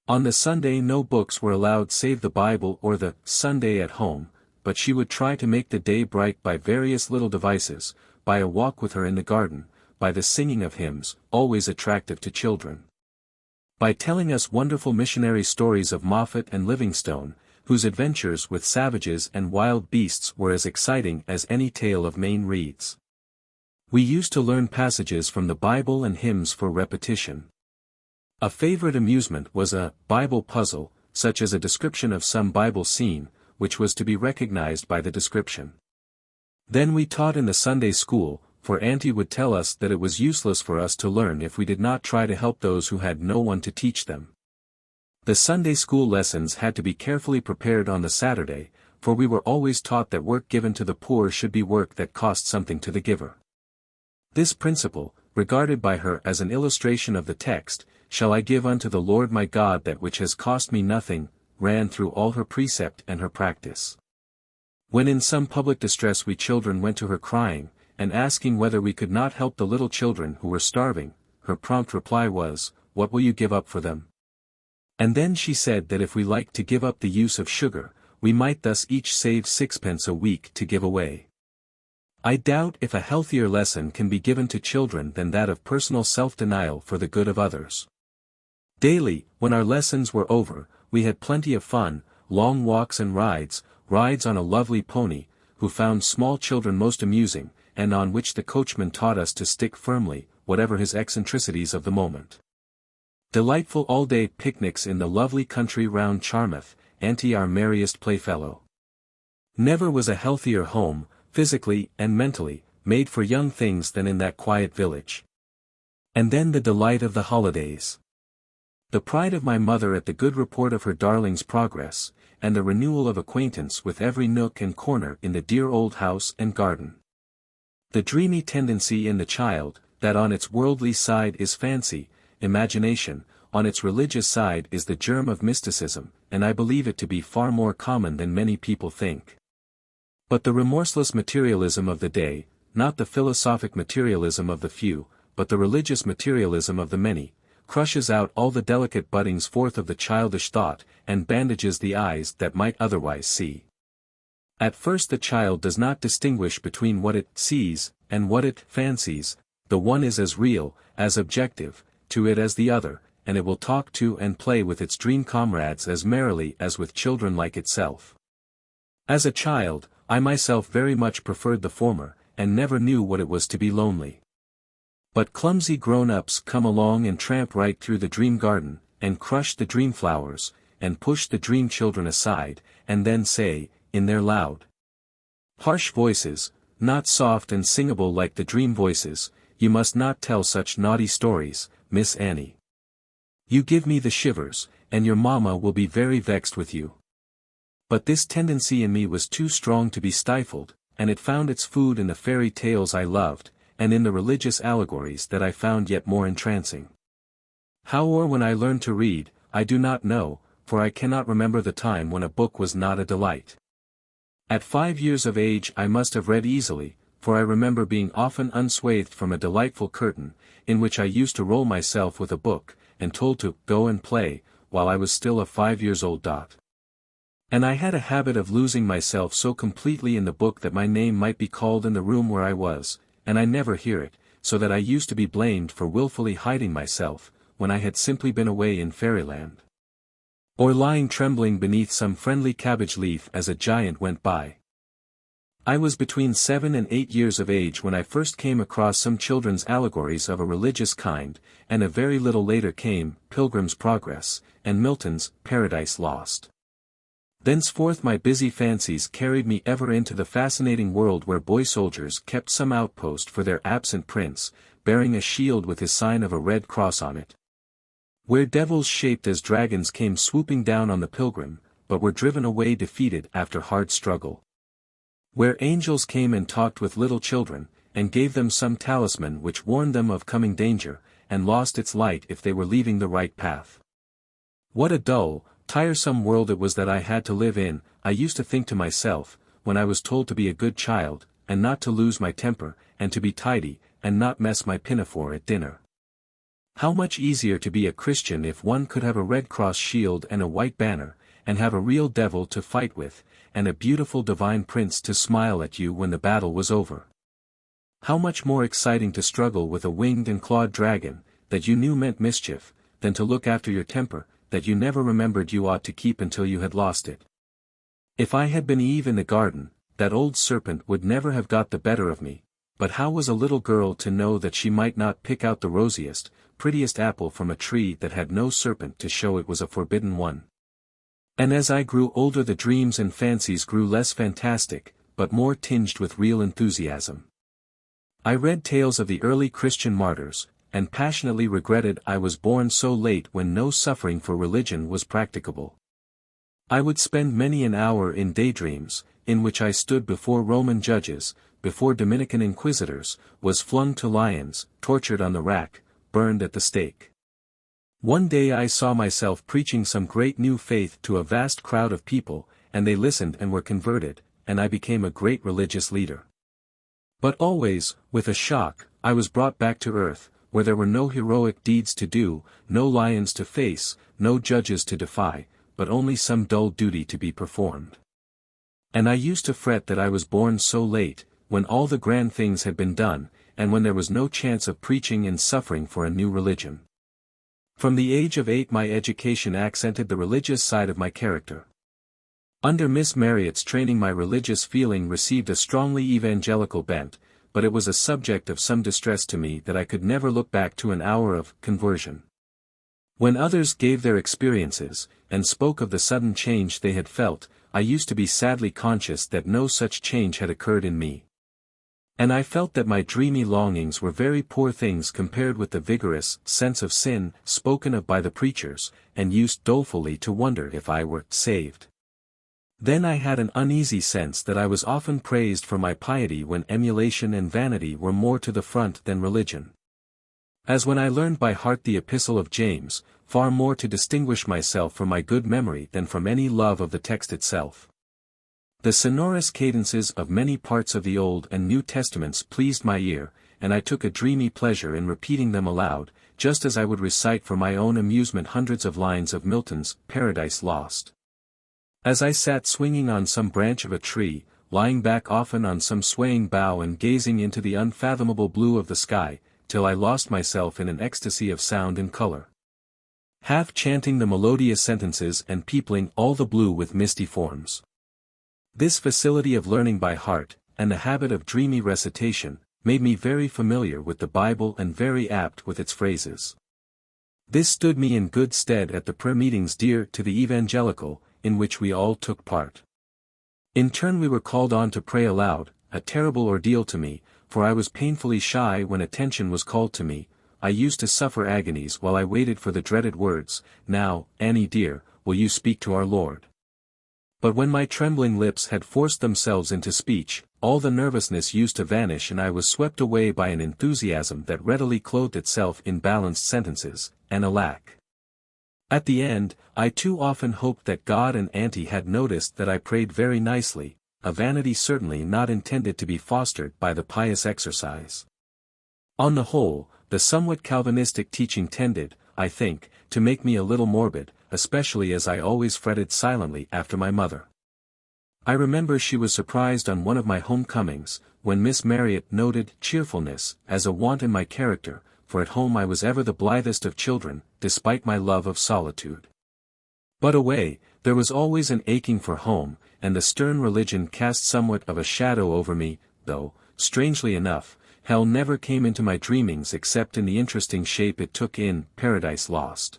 On the Sunday no books were allowed save the Bible or the Sunday at Home, but she would try to make the day bright by various little devices, by a walk with her in the garden, by the singing of hymns, always attractive to children, by telling us wonderful missionary stories of Moffat and Livingstone, whose adventures with savages and wild beasts were as exciting as any tale of Maine reads. We used to learn passages from the Bible and hymns for repetition. A favorite amusement was a Bible puzzle, such as a description of some Bible scene, which was to be recognized by the description. Then we taught in the Sunday school, for Auntie would tell us that it was useless for us to learn if we did not try to help those who had no one to teach them. The Sunday school lessons had to be carefully prepared on the Saturday, for we were always taught that work given to the poor should be work that cost something to the giver. This principle, regarded by her as an illustration of the text, "Shall I give unto the Lord my God that which has cost me nothing," ran through all her precept and her practice. When in some public distress we children went to her crying, and asking whether we could not help the little children who were starving, her prompt reply was, "What will you give up for them?" And then she said that if we liked to give up the use of sugar, we might thus each save 6 pence a week to give away. I doubt if a healthier lesson can be given to children than that of personal self-denial for the good of others. Daily, when our lessons were over, we had plenty of fun, long walks and rides on a lovely pony, who found small children most amusing, and on which the coachman taught us to stick firmly, whatever his eccentricities of the moment. Delightful all-day picnics in the lovely country round Charmouth, Auntie our merriest playfellow. Never was a healthier home, physically and mentally, made for young things than in that quiet village. And then the delight of the holidays. The pride of my mother at the good report of her darling's progress, and the renewal of acquaintance with every nook and corner in the dear old house and garden. The dreamy tendency in the child, that on its worldly side is fancy, imagination, on its religious side is the germ of mysticism, and I believe it to be far more common than many people think. But the remorseless materialism of the day, not the philosophic materialism of the few, but the religious materialism of the many, crushes out all the delicate buddings forth of the childish thought, and bandages the eyes that might otherwise see. At first the child does not distinguish between what it sees, and what it fancies, the one is as real, as objective, to it as the other, and it will talk to and play with its dream comrades as merrily as with children like itself. As a child, I myself very much preferred the former, and never knew what it was to be lonely. But clumsy grown-ups come along and tramp right through the dream garden, and crush the dream flowers, and push the dream children aside, and then say, in their loud, harsh voices, not soft and singable like the dream voices, "You must not tell such naughty stories, Miss Annie. You give me the shivers, and your mamma will be very vexed with you." But this tendency in me was too strong to be stifled, and it found its food in the fairy tales I loved, and in the religious allegories that I found yet more entrancing. How or when I learned to read, I do not know, for I cannot remember the time when a book was not a delight. At 5 years of age I must have read easily, for I remember being often unswathed from a delightful curtain, in which I used to roll myself with a book, and told to go and play, while I was still a 5 years old. And I had a habit of losing myself so completely in the book that my name might be called in the room where I was, and I never hear it, so that I used to be blamed for willfully hiding myself, when I had simply been away in fairyland. Or lying trembling beneath some friendly cabbage leaf as a giant went by. I was between 7 and 8 years of age when I first came across some children's allegories of a religious kind, and a very little later came Pilgrim's Progress, and Milton's Paradise Lost. Thenceforth my busy fancies carried me ever into the fascinating world where boy soldiers kept some outpost for their absent prince, bearing a shield with his sign of a red cross on it. Where devils shaped as dragons came swooping down on the pilgrim, but were driven away defeated after hard struggle. Where angels came and talked with little children, and gave them some talisman which warned them of coming danger, and lost its light if they were leaving the right path. What a dull, tiresome world it was that I had to live in, I used to think to myself, when I was told to be a good child, and not to lose my temper, and to be tidy, and not mess my pinafore at dinner. How much easier to be a Christian if one could have a Red Cross shield and a white banner, and have a real devil to fight with, and a beautiful divine prince to smile at you when the battle was over. How much more exciting to struggle with a winged and clawed dragon, that you knew meant mischief, than to look after your temper, that you never remembered you ought to keep until you had lost it. If I had been Eve in the garden, that old serpent would never have got the better of me, but how was a little girl to know that she might not pick out the rosiest, prettiest apple from a tree that had no serpent to show it was a forbidden one? And as I grew older, the dreams and fancies grew less fantastic, but more tinged with real enthusiasm. I read tales of the early Christian martyrs, and passionately regretted I was born so late when no suffering for religion was practicable. I would spend many an hour in daydreams, in which I stood before Roman judges, before Dominican inquisitors, was flung to lions, tortured on the rack, burned at the stake. One day I saw myself preaching some great new faith to a vast crowd of people, and they listened and were converted, and I became a great religious leader. But always, with a shock, I was brought back to earth, where there were no heroic deeds to do, no lions to face, no judges to defy, but only some dull duty to be performed. And I used to fret that I was born so late, when all the grand things had been done, and when there was no chance of preaching and suffering for a new religion. From the age of 8 my education accented the religious side of my character. Under Miss Marriott's training my religious feeling received a strongly evangelical bent, but it was a subject of some distress to me that I could never look back to an hour of conversion. When others gave their experiences, and spoke of the sudden change they had felt, I used to be sadly conscious that no such change had occurred in me. And I felt that my dreamy longings were very poor things compared with the vigorous sense of sin spoken of by the preachers, and used dolefully to wonder if I were saved. Then I had an uneasy sense that I was often praised for my piety when emulation and vanity were more to the front than religion. As when I learned by heart the Epistle of James, far more to distinguish myself from my good memory than from any love of the text itself. The sonorous cadences of many parts of the Old and New Testaments pleased my ear, and I took a dreamy pleasure in repeating them aloud, just as I would recite for my own amusement hundreds of lines of Milton's Paradise Lost. As I sat swinging on some branch of a tree, lying back often on some swaying bough and gazing into the unfathomable blue of the sky, till I lost myself in an ecstasy of sound and color. Half chanting the melodious sentences and peopling all the blue with misty forms. This facility of learning by heart, and the habit of dreamy recitation, made me very familiar with the Bible and very apt with its phrases. This stood me in good stead at the prayer meetings dear to the evangelical, in which we all took part. In turn we were called on to pray aloud, a terrible ordeal to me, for I was painfully shy when attention was called to me. I used to suffer agonies while I waited for the dreaded words, "Now, Annie dear, will you speak to our Lord?" But when my trembling lips had forced themselves into speech, all the nervousness used to vanish and I was swept away by an enthusiasm that readily clothed itself in balanced sentences, and alack! At the end, I too often hoped that God and Auntie had noticed that I prayed very nicely, a vanity certainly not intended to be fostered by the pious exercise. On the whole, the somewhat Calvinistic teaching tended, I think, to make me a little morbid, especially as I always fretted silently after my mother. I remember she was surprised on one of my homecomings, when Miss Marriott noted cheerfulness as a want in my character, for at home I was ever the blithest of children, despite my love of solitude. But away, there was always an aching for home, and the stern religion cast somewhat of a shadow over me, though, strangely enough, hell never came into my dreamings except in the interesting shape it took in Paradise Lost.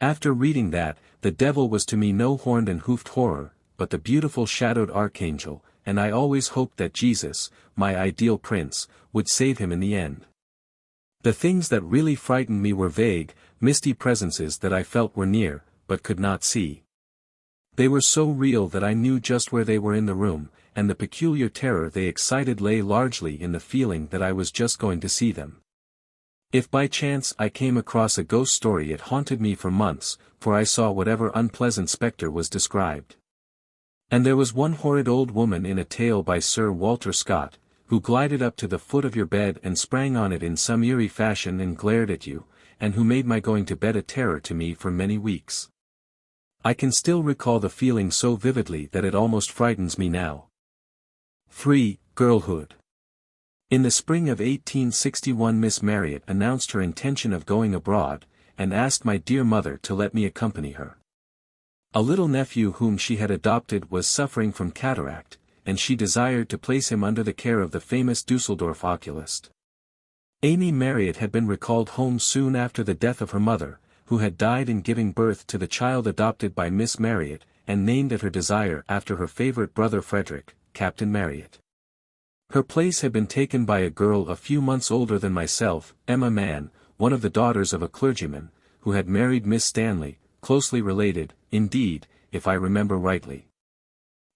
After reading that, the devil was to me no horned and hoofed horror, but the beautiful shadowed archangel, and I always hoped that Jesus, my ideal prince, would save him in the end. The things that really frightened me were vague, misty presences that I felt were near, but could not see. They were so real that I knew just where they were in the room, and the peculiar terror they excited lay largely in the feeling that I was just going to see them. If by chance I came across a ghost story it haunted me for months, for I saw whatever unpleasant spectre was described. And there was one horrid old woman in a tale by Sir Walter Scott, who glided up to the foot of your bed and sprang on it in some eerie fashion and glared at you, and who made my going to bed a terror to me for many weeks. I can still recall the feeling so vividly that it almost frightens me now. 3. Girlhood. In the spring of 1861 Miss Marriott announced her intention of going abroad, and asked my dear mother to let me accompany her. A little nephew whom she had adopted was suffering from cataract, and she desired to place him under the care of the famous Dusseldorf oculist. Amy Marriott had been recalled home soon after the death of her mother, who had died in giving birth to the child adopted by Miss Marriott, and named at her desire after her favorite brother Frederick, Captain Marriott. Her place had been taken by a girl a few months older than myself, Emma Mann, one of the daughters of a clergyman, who had married Miss Stanley, closely related, indeed, if I remember rightly.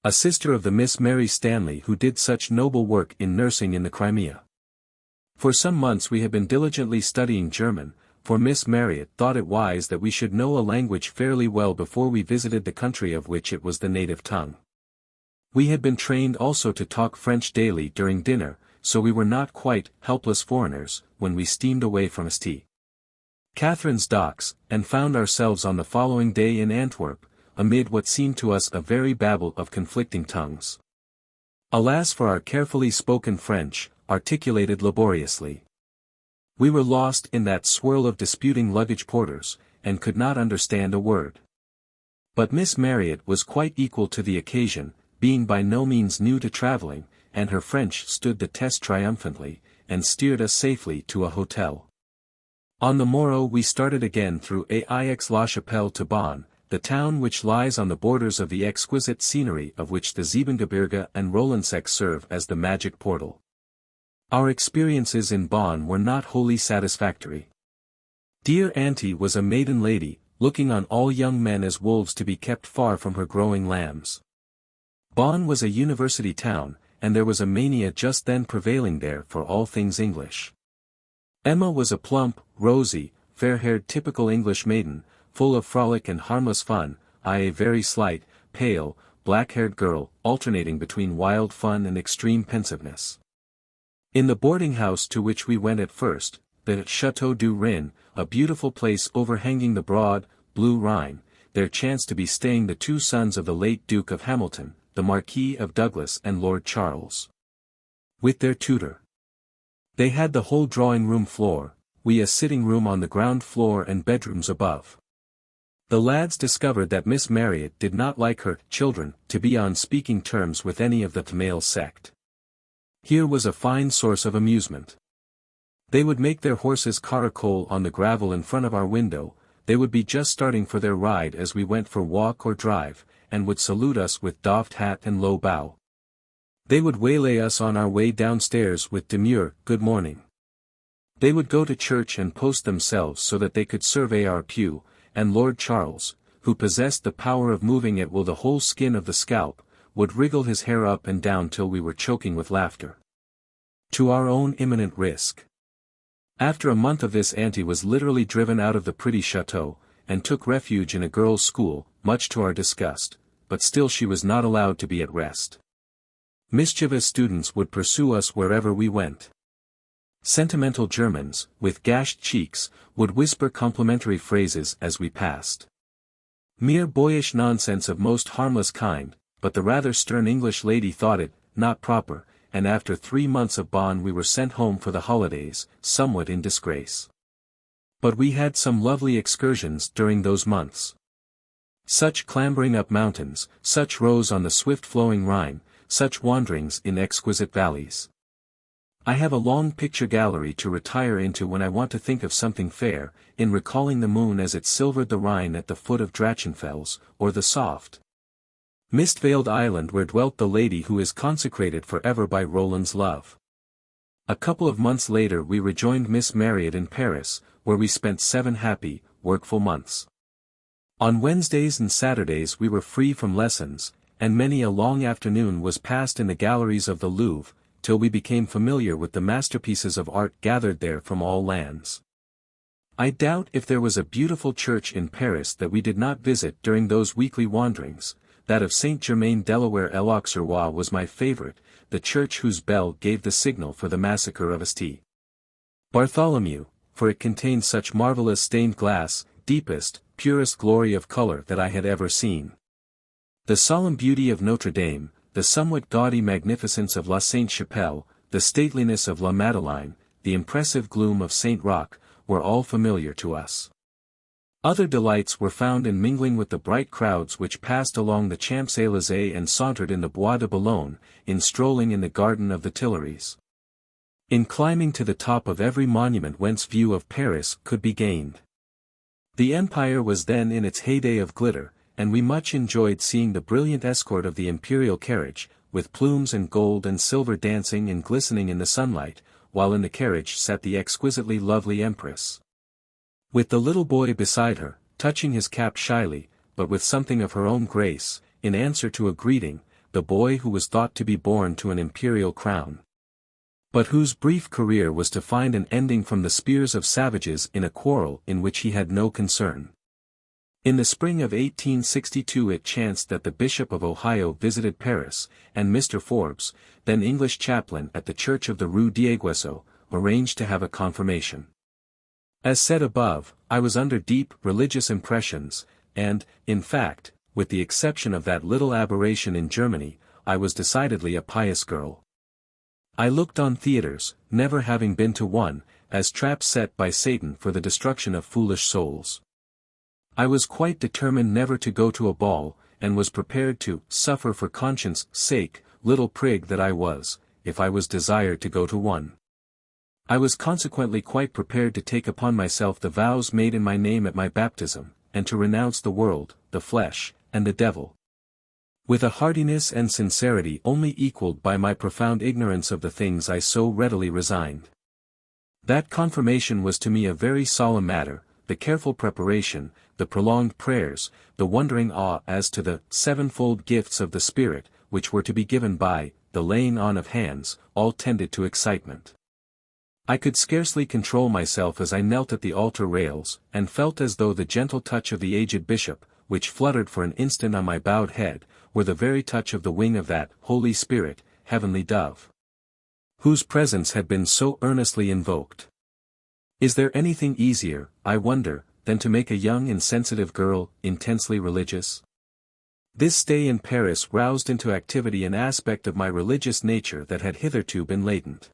A sister of the Miss Mary Stanley who did such noble work in nursing in the Crimea. For some months we had been diligently studying German, for Miss Marriott thought it wise that we should know a language fairly well before we visited the country of which it was the native tongue. We had been trained also to talk French daily during dinner, so we were not quite helpless foreigners when we steamed away from St. Catherine's docks, and found ourselves on the following day in Antwerp, amid what seemed to us a very babel of conflicting tongues. Alas for our carefully spoken French, articulated laboriously. We were lost in that swirl of disputing luggage porters, and could not understand a word. But Miss Marriott was quite equal to the occasion, being by no means new to travelling, and her French stood the test triumphantly, and steered us safely to a hotel. On the morrow we started again through Aix-la-Chapelle to Bonn, the town which lies on the borders of the exquisite scenery of which the Siebengebirge and Rolandseck serve as the magic portal. Our experiences in Bonn were not wholly satisfactory. Dear Auntie was a maiden lady, looking on all young men as wolves to be kept far from her growing lambs. Bonn was a university town, and there was a mania just then prevailing there for all things English. Emma was a plump, rosy, fair-haired typical English maiden, full of frolic and harmless fun, I a very slight, pale, black-haired girl, alternating between wild fun and extreme pensiveness. In the boarding house to which we went at first, the Château du Rhin, a beautiful place overhanging the broad, blue Rhine, there chanced to be staying the two sons of the late Duke of Hamilton, the Marquis of Douglas and Lord Charles. With their tutor. They had the whole drawing-room floor, we a sitting-room on the ground floor and bedrooms above. The lads discovered that Miss Marriott did not like her children to be on speaking terms with any of the male sect. Here was a fine source of amusement. They would make their horses caracole on the gravel in front of our window, they would be just starting for their ride as we went for walk or drive, and would salute us with doffed hat and low bow. They would waylay us on our way downstairs with demure, good morning. They would go to church and post themselves so that they could survey our pew, and Lord Charles, who possessed the power of moving at will the whole skin of the scalp, would wriggle his hair up and down till we were choking with laughter. To our own imminent risk. After a month of this Auntie was literally driven out of the pretty chateau, and took refuge in a girls' school, much to our disgust, but still she was not allowed to be at rest. Mischievous students would pursue us wherever we went. Sentimental Germans, with gashed cheeks, would whisper complimentary phrases as we passed. Mere boyish nonsense of most harmless kind, but the rather stern English lady thought it not proper, and after 3 months of Bonn we were sent home for the holidays, somewhat in disgrace. But we had some lovely excursions during those months. Such clambering up mountains, such rows on the swift-flowing Rhine, such wanderings in exquisite valleys. I have a long picture gallery to retire into when I want to think of something fair, in recalling the moon as it silvered the Rhine at the foot of Drachenfels, or the soft, mist-veiled island where dwelt the lady who is consecrated forever by Roland's love. A couple of months later we rejoined Miss Marriott in Paris, where we spent 7 happy, workful months. On Wednesdays and Saturdays we were free from lessons, and many a long afternoon was passed in the galleries of the Louvre, till we became familiar with the masterpieces of art gathered there from all lands. I doubt if there was a beautiful church in Paris that we did not visit during those weekly wanderings. That of Saint-Germain-Delaware-l'Auxerrois was my favorite, the church whose bell gave the signal for the massacre of St. Bartholomew, for it contained such marvelous stained glass, deepest, purest glory of color that I had ever seen. The solemn beauty of Notre Dame, the somewhat gaudy magnificence of La Sainte-Chapelle, the stateliness of La Madeleine, the impressive gloom of Saint Roch, were all familiar to us. Other delights were found in mingling with the bright crowds which passed along the Champs-Élysées and sauntered in the Bois de Boulogne, in strolling in the garden of the Tuileries. In climbing to the top of every monument whence view of Paris could be gained. The empire was then in its heyday of glitter, and we much enjoyed seeing the brilliant escort of the imperial carriage, with plumes and gold and silver dancing and glistening in the sunlight, while in the carriage sat the exquisitely lovely empress, with the little boy beside her, touching his cap shyly, but with something of her own grace, in answer to a greeting, the boy who was thought to be born to an imperial crown, but whose brief career was to find an ending from the spears of savages in a quarrel in which he had no concern. In the spring of 1862 it chanced that the Bishop of Ohio visited Paris, and Mr. Forbes, then English chaplain at the church of the Rue d'Aiguesseau, arranged to have a confirmation. As said above, I was under deep religious impressions, and, in fact, with the exception of that little aberration in Germany, I was decidedly a pious girl. I looked on theatres, never having been to one, as traps set by Satan for the destruction of foolish souls. I was quite determined never to go to a ball, and was prepared to suffer for conscience' sake, little prig that I was, if I was desired to go to one. I was consequently quite prepared to take upon myself the vows made in my name at my baptism, and to renounce the world, the flesh, and the devil, with a heartiness and sincerity only equalled by my profound ignorance of the things I so readily resigned. That confirmation was to me a very solemn matter, the careful preparation, the prolonged prayers, the wondering awe as to the sevenfold gifts of the Spirit, which were to be given by the laying on of hands, all tended to excitement. I could scarcely control myself as I knelt at the altar rails, and felt as though the gentle touch of the aged bishop, which fluttered for an instant on my bowed head, were the very touch of the wing of that Holy Spirit, heavenly dove, whose presence had been so earnestly invoked. Is there anything easier, I wonder, than to make a young insensitive girl intensely religious? This stay in Paris roused into activity an aspect of my religious nature that had hitherto been latent.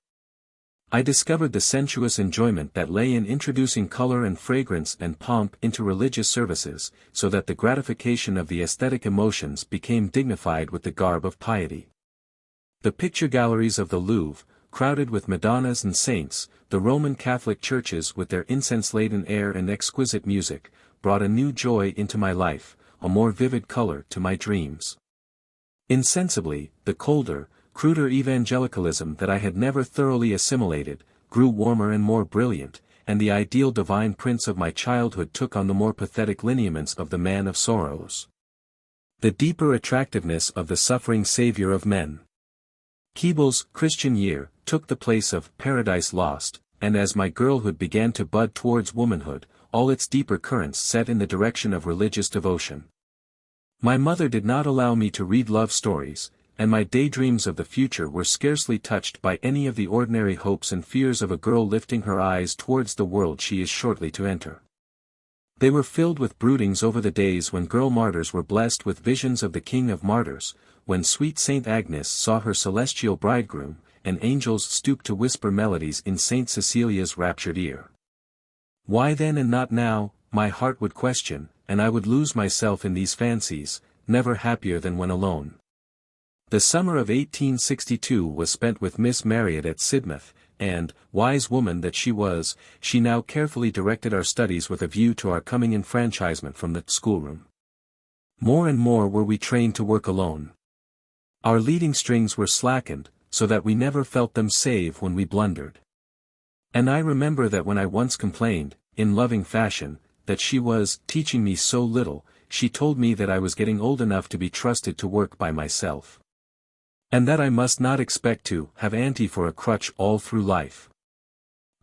I discovered the sensuous enjoyment that lay in introducing color and fragrance and pomp into religious services, so that the gratification of the aesthetic emotions became dignified with the garb of piety. The picture galleries of the Louvre, crowded with Madonnas and saints, the Roman Catholic churches with their incense-laden air and exquisite music, brought a new joy into my life, a more vivid color to my dreams. Insensibly, the colder, cruder evangelicalism that I had never thoroughly assimilated, grew warmer and more brilliant, and the ideal divine prince of my childhood took on the more pathetic lineaments of the man of sorrows, the deeper attractiveness of the suffering Savior of men. Keeble's Christian Year took the place of Paradise Lost, and as my girlhood began to bud towards womanhood, all its deeper currents set in the direction of religious devotion. My mother did not allow me to read love stories, and my daydreams of the future were scarcely touched by any of the ordinary hopes and fears of a girl lifting her eyes towards the world she is shortly to enter. They were filled with broodings over the days when girl martyrs were blessed with visions of the King of Martyrs, when sweet Saint Agnes saw her celestial bridegroom, and angels stooped to whisper melodies in Saint Cecilia's raptured ear. Why then and not now, my heart would question, and I would lose myself in these fancies, never happier than when alone. The summer of 1862 was spent with Miss Marriott at Sidmouth, and, wise woman that she was, she now carefully directed our studies with a view to our coming enfranchisement from the schoolroom. More and more were we trained to work alone. Our leading strings were slackened, so that we never felt them save when we blundered. And I remember that when I once complained, in loving fashion, that she was teaching me so little, she told me that I was getting old enough to be trusted to work by myself, and that I must not expect to have Auntie for a crutch all through life.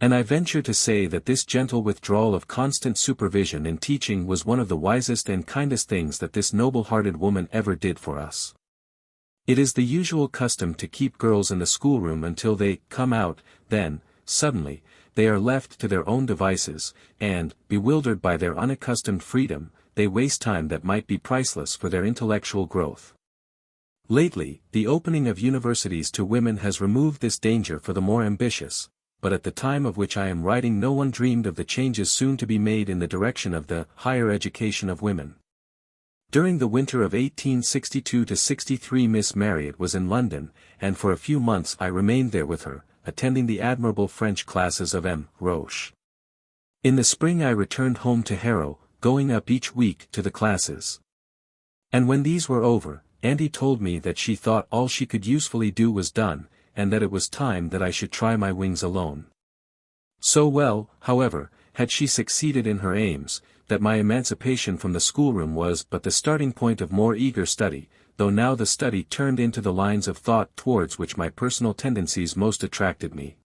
And I venture to say that this gentle withdrawal of constant supervision in teaching was one of the wisest and kindest things that this noble-hearted woman ever did for us. It is the usual custom to keep girls in the schoolroom until they come out, then, suddenly, they are left to their own devices, and, bewildered by their unaccustomed freedom, they waste time that might be priceless for their intellectual growth. Lately, the opening of universities to women has removed this danger for the more ambitious, but at the time of which I am writing no one dreamed of the changes soon to be made in the direction of the higher education of women. During the winter of 1862–63 Miss Marriott was in London, and for a few months I remained there with her, attending the admirable French classes of M. Roche. In the spring I returned home to Harrow, going up each week to the classes. And when these were over, Auntie told me that she thought all she could usefully do was done, and that it was time that I should try my wings alone. So well, however, had she succeeded in her aims, that my emancipation from the schoolroom was but the starting point of more eager study, though now the study turned into the lines of thought towards which my personal tendencies most attracted me.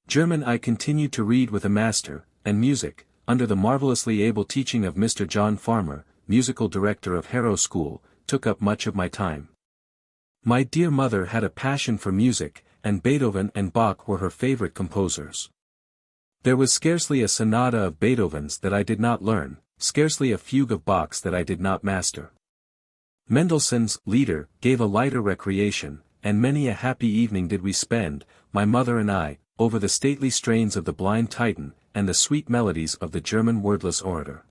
German I continued to read with a master, and music, under the marvellously able teaching of Mr. John Farmer, musical director of Harrow School, took up much of my time. My dear mother had a passion for music, and Beethoven and Bach were her favorite composers. There was scarcely a sonata of Beethoven's that I did not learn, scarcely a fugue of Bach's that I did not master. Mendelssohn's Lieder gave a lighter recreation, and many a happy evening did we spend, my mother and I, over the stately strains of the Blind Titan, and the sweet melodies of the German wordless orator.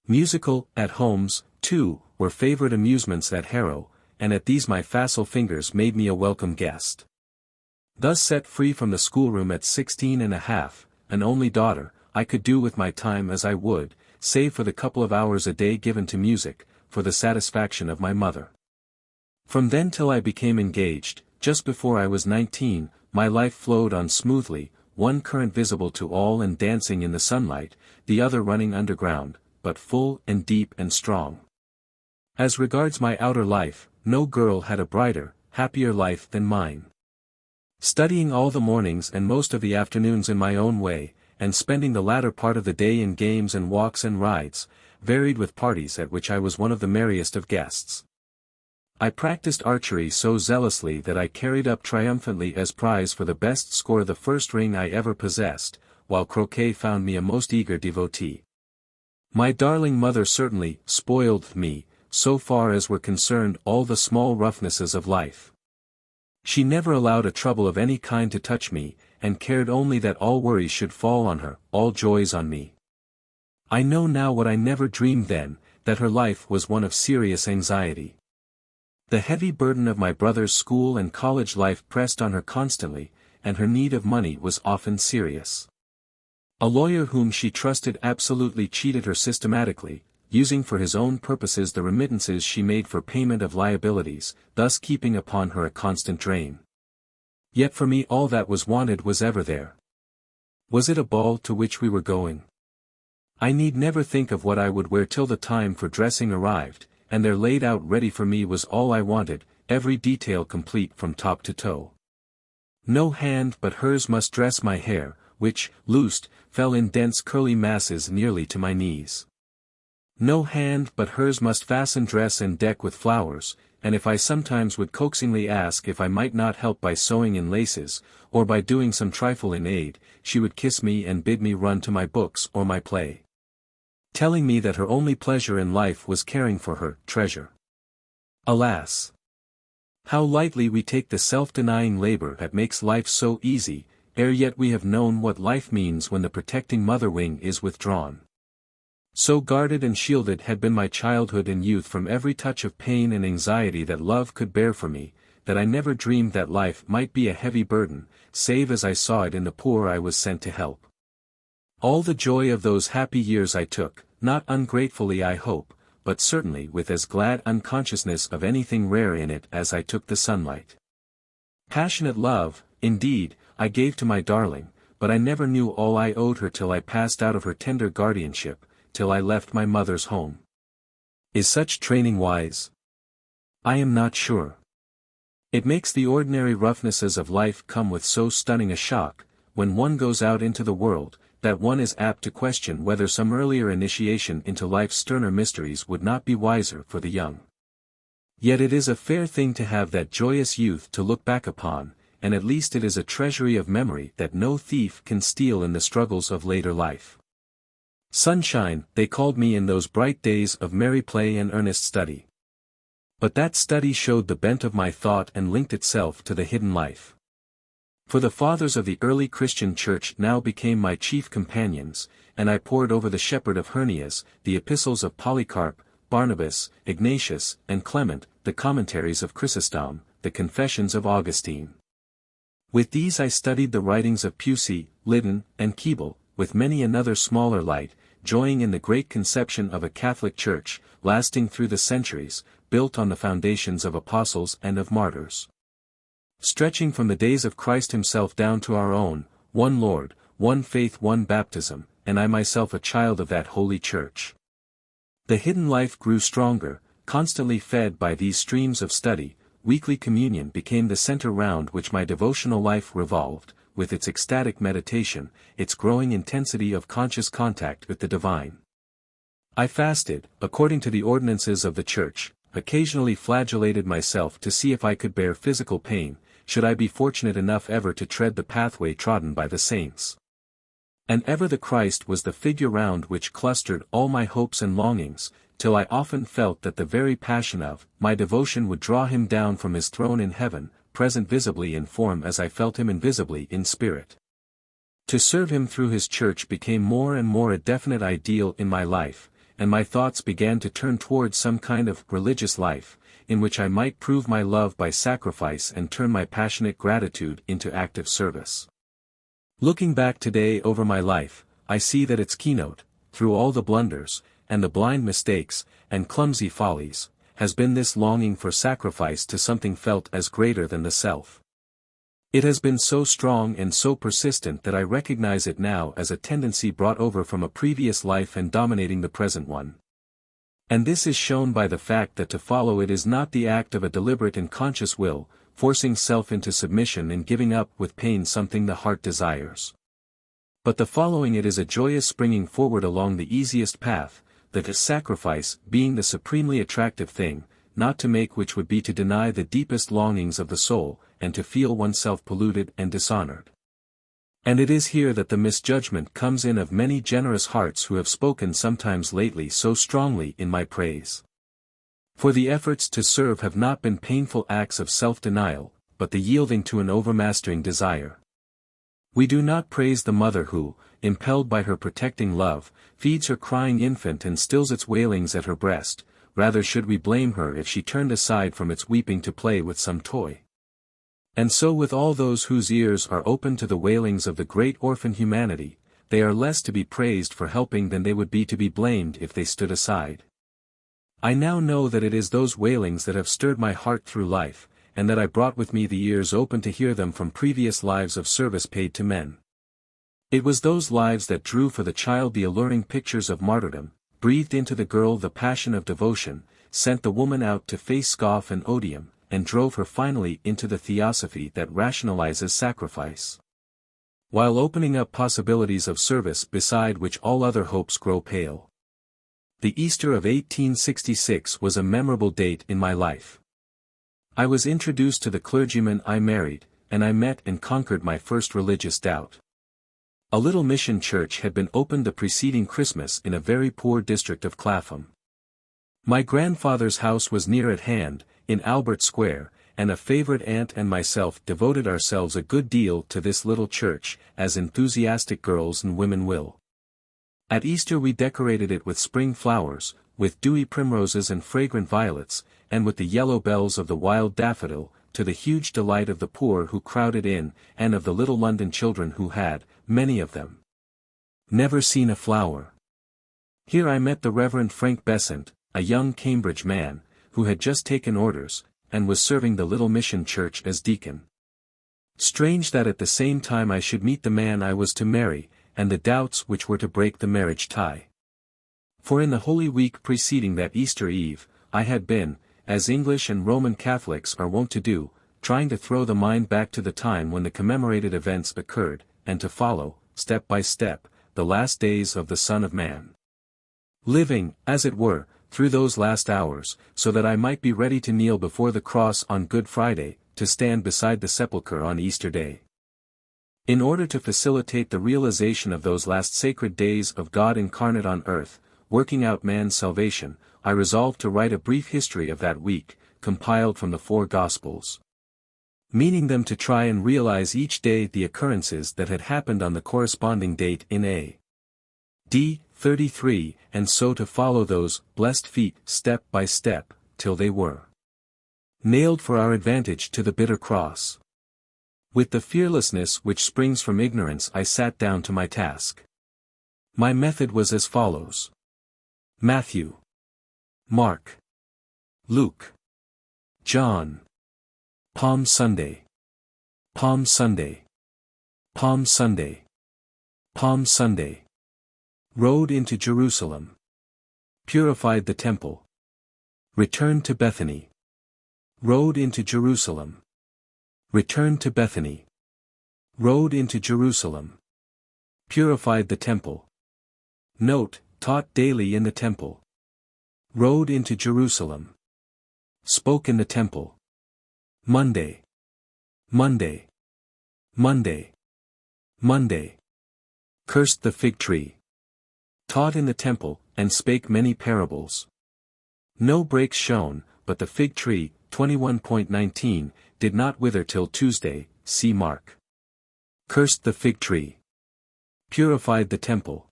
Musical at-homes, too, were favorite amusements at Harrow, and at these my facile fingers made me a welcome guest. Thus set free from the schoolroom at 16½, an only daughter, I could do with my time as I would, save for the couple of hours a day given to music, for the satisfaction of my mother. From then till I became engaged, just before I was 19, my life flowed on smoothly, one current visible to all and dancing in the sunlight, the other running underground, but full and deep and strong. As regards my outer life, no girl had a brighter, happier life than mine. Studying all the mornings and most of the afternoons in my own way, and spending the latter part of the day in games and walks and rides, varied with parties at which I was one of the merriest of guests. I practiced archery so zealously that I carried up triumphantly as prize for the best score the first ring I ever possessed, while croquet found me a most eager devotee. My darling mother certainly spoiled me, so far as were concerned all the small roughnesses of life. She never allowed a trouble of any kind to touch me, and cared only that all worries should fall on her, all joys on me. I know now what I never dreamed then, that her life was one of serious anxiety. The heavy burden of my brother's school and college life pressed on her constantly, and her need of money was often serious. A lawyer whom she trusted absolutely cheated her systematically, using for his own purposes the remittances she made for payment of liabilities, thus keeping upon her a constant drain. Yet for me all that was wanted was ever there. Was it a ball to which we were going? I need never think of what I would wear till the time for dressing arrived, and there laid out ready for me was all I wanted, every detail complete from top to toe. No hand but hers must dress my hair, which, loosed, fell in dense curly masses nearly to my knees. No hand but hers must fasten dress and deck with flowers, and if I sometimes would coaxingly ask if I might not help by sewing in laces, or by doing some trifle in aid, she would kiss me and bid me run to my books or my play, telling me that her only pleasure in life was caring for her treasure. Alas! How lightly we take the self-denying labor that makes life so easy, ere yet we have known what life means when the protecting mother wing is withdrawn. So guarded and shielded had been my childhood and youth from every touch of pain and anxiety that love could bear for me, that I never dreamed that life might be a heavy burden, save as I saw it in the poor I was sent to help. All the joy of those happy years I took, not ungratefully I hope, but certainly with as glad unconsciousness of anything rare in it as I took the sunlight. Passionate love, indeed, I gave to my darling, but I never knew all I owed her till I passed out of her tender guardianship, till I left my mother's home. Is such training wise? I am not sure. It makes the ordinary roughnesses of life come with so stunning a shock, when one goes out into the world, that one is apt to question whether some earlier initiation into life's sterner mysteries would not be wiser for the young. Yet it is a fair thing to have that joyous youth to look back upon, and at least it is a treasury of memory that no thief can steal in the struggles of later life. Sunshine, they called me in those bright days of merry play and earnest study. But that study showed the bent of my thought and linked itself to the hidden life. For the fathers of the early Christian Church now became my chief companions, and I pored over the Shepherd of Hernias, the epistles of Polycarp, Barnabas, Ignatius, and Clement, the commentaries of Chrysostom, the confessions of Augustine. With these I studied the writings of Pusey, Liddon, and Keble, with many another smaller light, joying in the great conception of a Catholic Church, lasting through the centuries, built on the foundations of apostles and of martyrs. Stretching from the days of Christ himself down to our own, one Lord, one faith, one baptism, and I myself a child of that holy Church. The hidden life grew stronger, constantly fed by these streams of study. Weekly communion became the center round which my devotional life revolved, with its ecstatic meditation, its growing intensity of conscious contact with the divine. I fasted, according to the ordinances of the Church, occasionally flagellated myself to see if I could bear physical pain, should I be fortunate enough ever to tread the pathway trodden by the saints. And ever the Christ was the figure round which clustered all my hopes and longings, till I often felt that the very passion of my devotion would draw him down from his throne in heaven, present visibly in form as I felt him invisibly in spirit. To serve him through his Church became more and more a definite ideal in my life, and my thoughts began to turn towards some kind of religious life, in which I might prove my love by sacrifice and turn my passionate gratitude into active service. Looking back today over my life, I see that its keynote, through all the blunders, and the blind mistakes, and clumsy follies, has been this longing for sacrifice to something felt as greater than the self. It has been so strong and so persistent that I recognize it now as a tendency brought over from a previous life and dominating the present one. And this is shown by the fact that to follow it is not the act of a deliberate and conscious will, forcing self into submission and giving up with pain something the heart desires. But the following it is a joyous springing forward along the easiest path, that is sacrifice being the supremely attractive thing, not to make which would be to deny the deepest longings of the soul, and to feel oneself polluted and dishonored. And it is here that the misjudgment comes in of many generous hearts who have spoken sometimes lately so strongly in my praise. For the efforts to serve have not been painful acts of self-denial, but the yielding to an overmastering desire. We do not praise the mother who, impelled by her protecting love, feeds her crying infant and stills its wailings at her breast, rather should we blame her if she turned aside from its weeping to play with some toy. And so with all those whose ears are open to the wailings of the great orphan humanity, they are less to be praised for helping than they would be to be blamed if they stood aside. I now know that it is those wailings that have stirred my heart through life, and that I brought with me the ears open to hear them from previous lives of service paid to men. It was those lives that drew for the child the alluring pictures of martyrdom, breathed into the girl the passion of devotion, sent the woman out to face scoff and odium, and drove her finally into the theosophy that rationalizes sacrifice, while opening up possibilities of service beside which all other hopes grow pale. The Easter of 1866 was a memorable date in my life. I was introduced to the clergyman I married, and I met and conquered my first religious doubt. A little mission church had been opened the preceding Christmas in a very poor district of Clapham. My grandfather's house was near at hand, in Albert Square, and a favorite aunt and myself devoted ourselves a good deal to this little church, as enthusiastic girls and women will. At Easter we decorated it with spring flowers, with dewy primroses and fragrant violets, and with the yellow bells of the wild daffodil, to the huge delight of the poor who crowded in, and of the little London children who had, many of them, never seen a flower. Here I met the Reverend Frank Besant, a young Cambridge man, who had just taken orders, and was serving the little mission church as deacon. Strange that at the same time I should meet the man I was to marry, and the doubts which were to break the marriage tie. For in the Holy Week preceding that Easter Eve, I had been, as English and Roman Catholics are wont to do, trying to throw the mind back to the time when the commemorated events occurred, and to follow, step by step, the last days of the Son of Man. Living, as it were, through those last hours, so that I might be ready to kneel before the cross on Good Friday, to stand beside the sepulchre on Easter Day. In order to facilitate the realization of those last sacred days of God incarnate on earth, working out man's salvation, I resolved to write a brief history of that week, compiled from the four Gospels. meaning them to try and realize each day the occurrences that had happened on the corresponding date in A.D. 33, and so to follow those blessed feet step by step, till they were nailed for our advantage to the bitter cross. With the fearlessness which springs from ignorance I sat down to my task. My method was as follows. Matthew, Mark, Luke, John. Palm Sunday. Palm Sunday. Palm Sunday. Palm Sunday. Rode into Jerusalem. Purified the temple. Returned to Bethany. Rode into Jerusalem. Returned to Bethany. Rode into Jerusalem. Purified the temple. Note, taught daily in the temple. Rode into Jerusalem. Spoke in the temple. Monday. Monday. Monday. Monday. Cursed the fig tree. Taught in the temple, and spake many parables. No breaks shone, but the fig tree, 21.19, did not wither till Tuesday, see Mark. Cursed the fig tree. Purified the temple.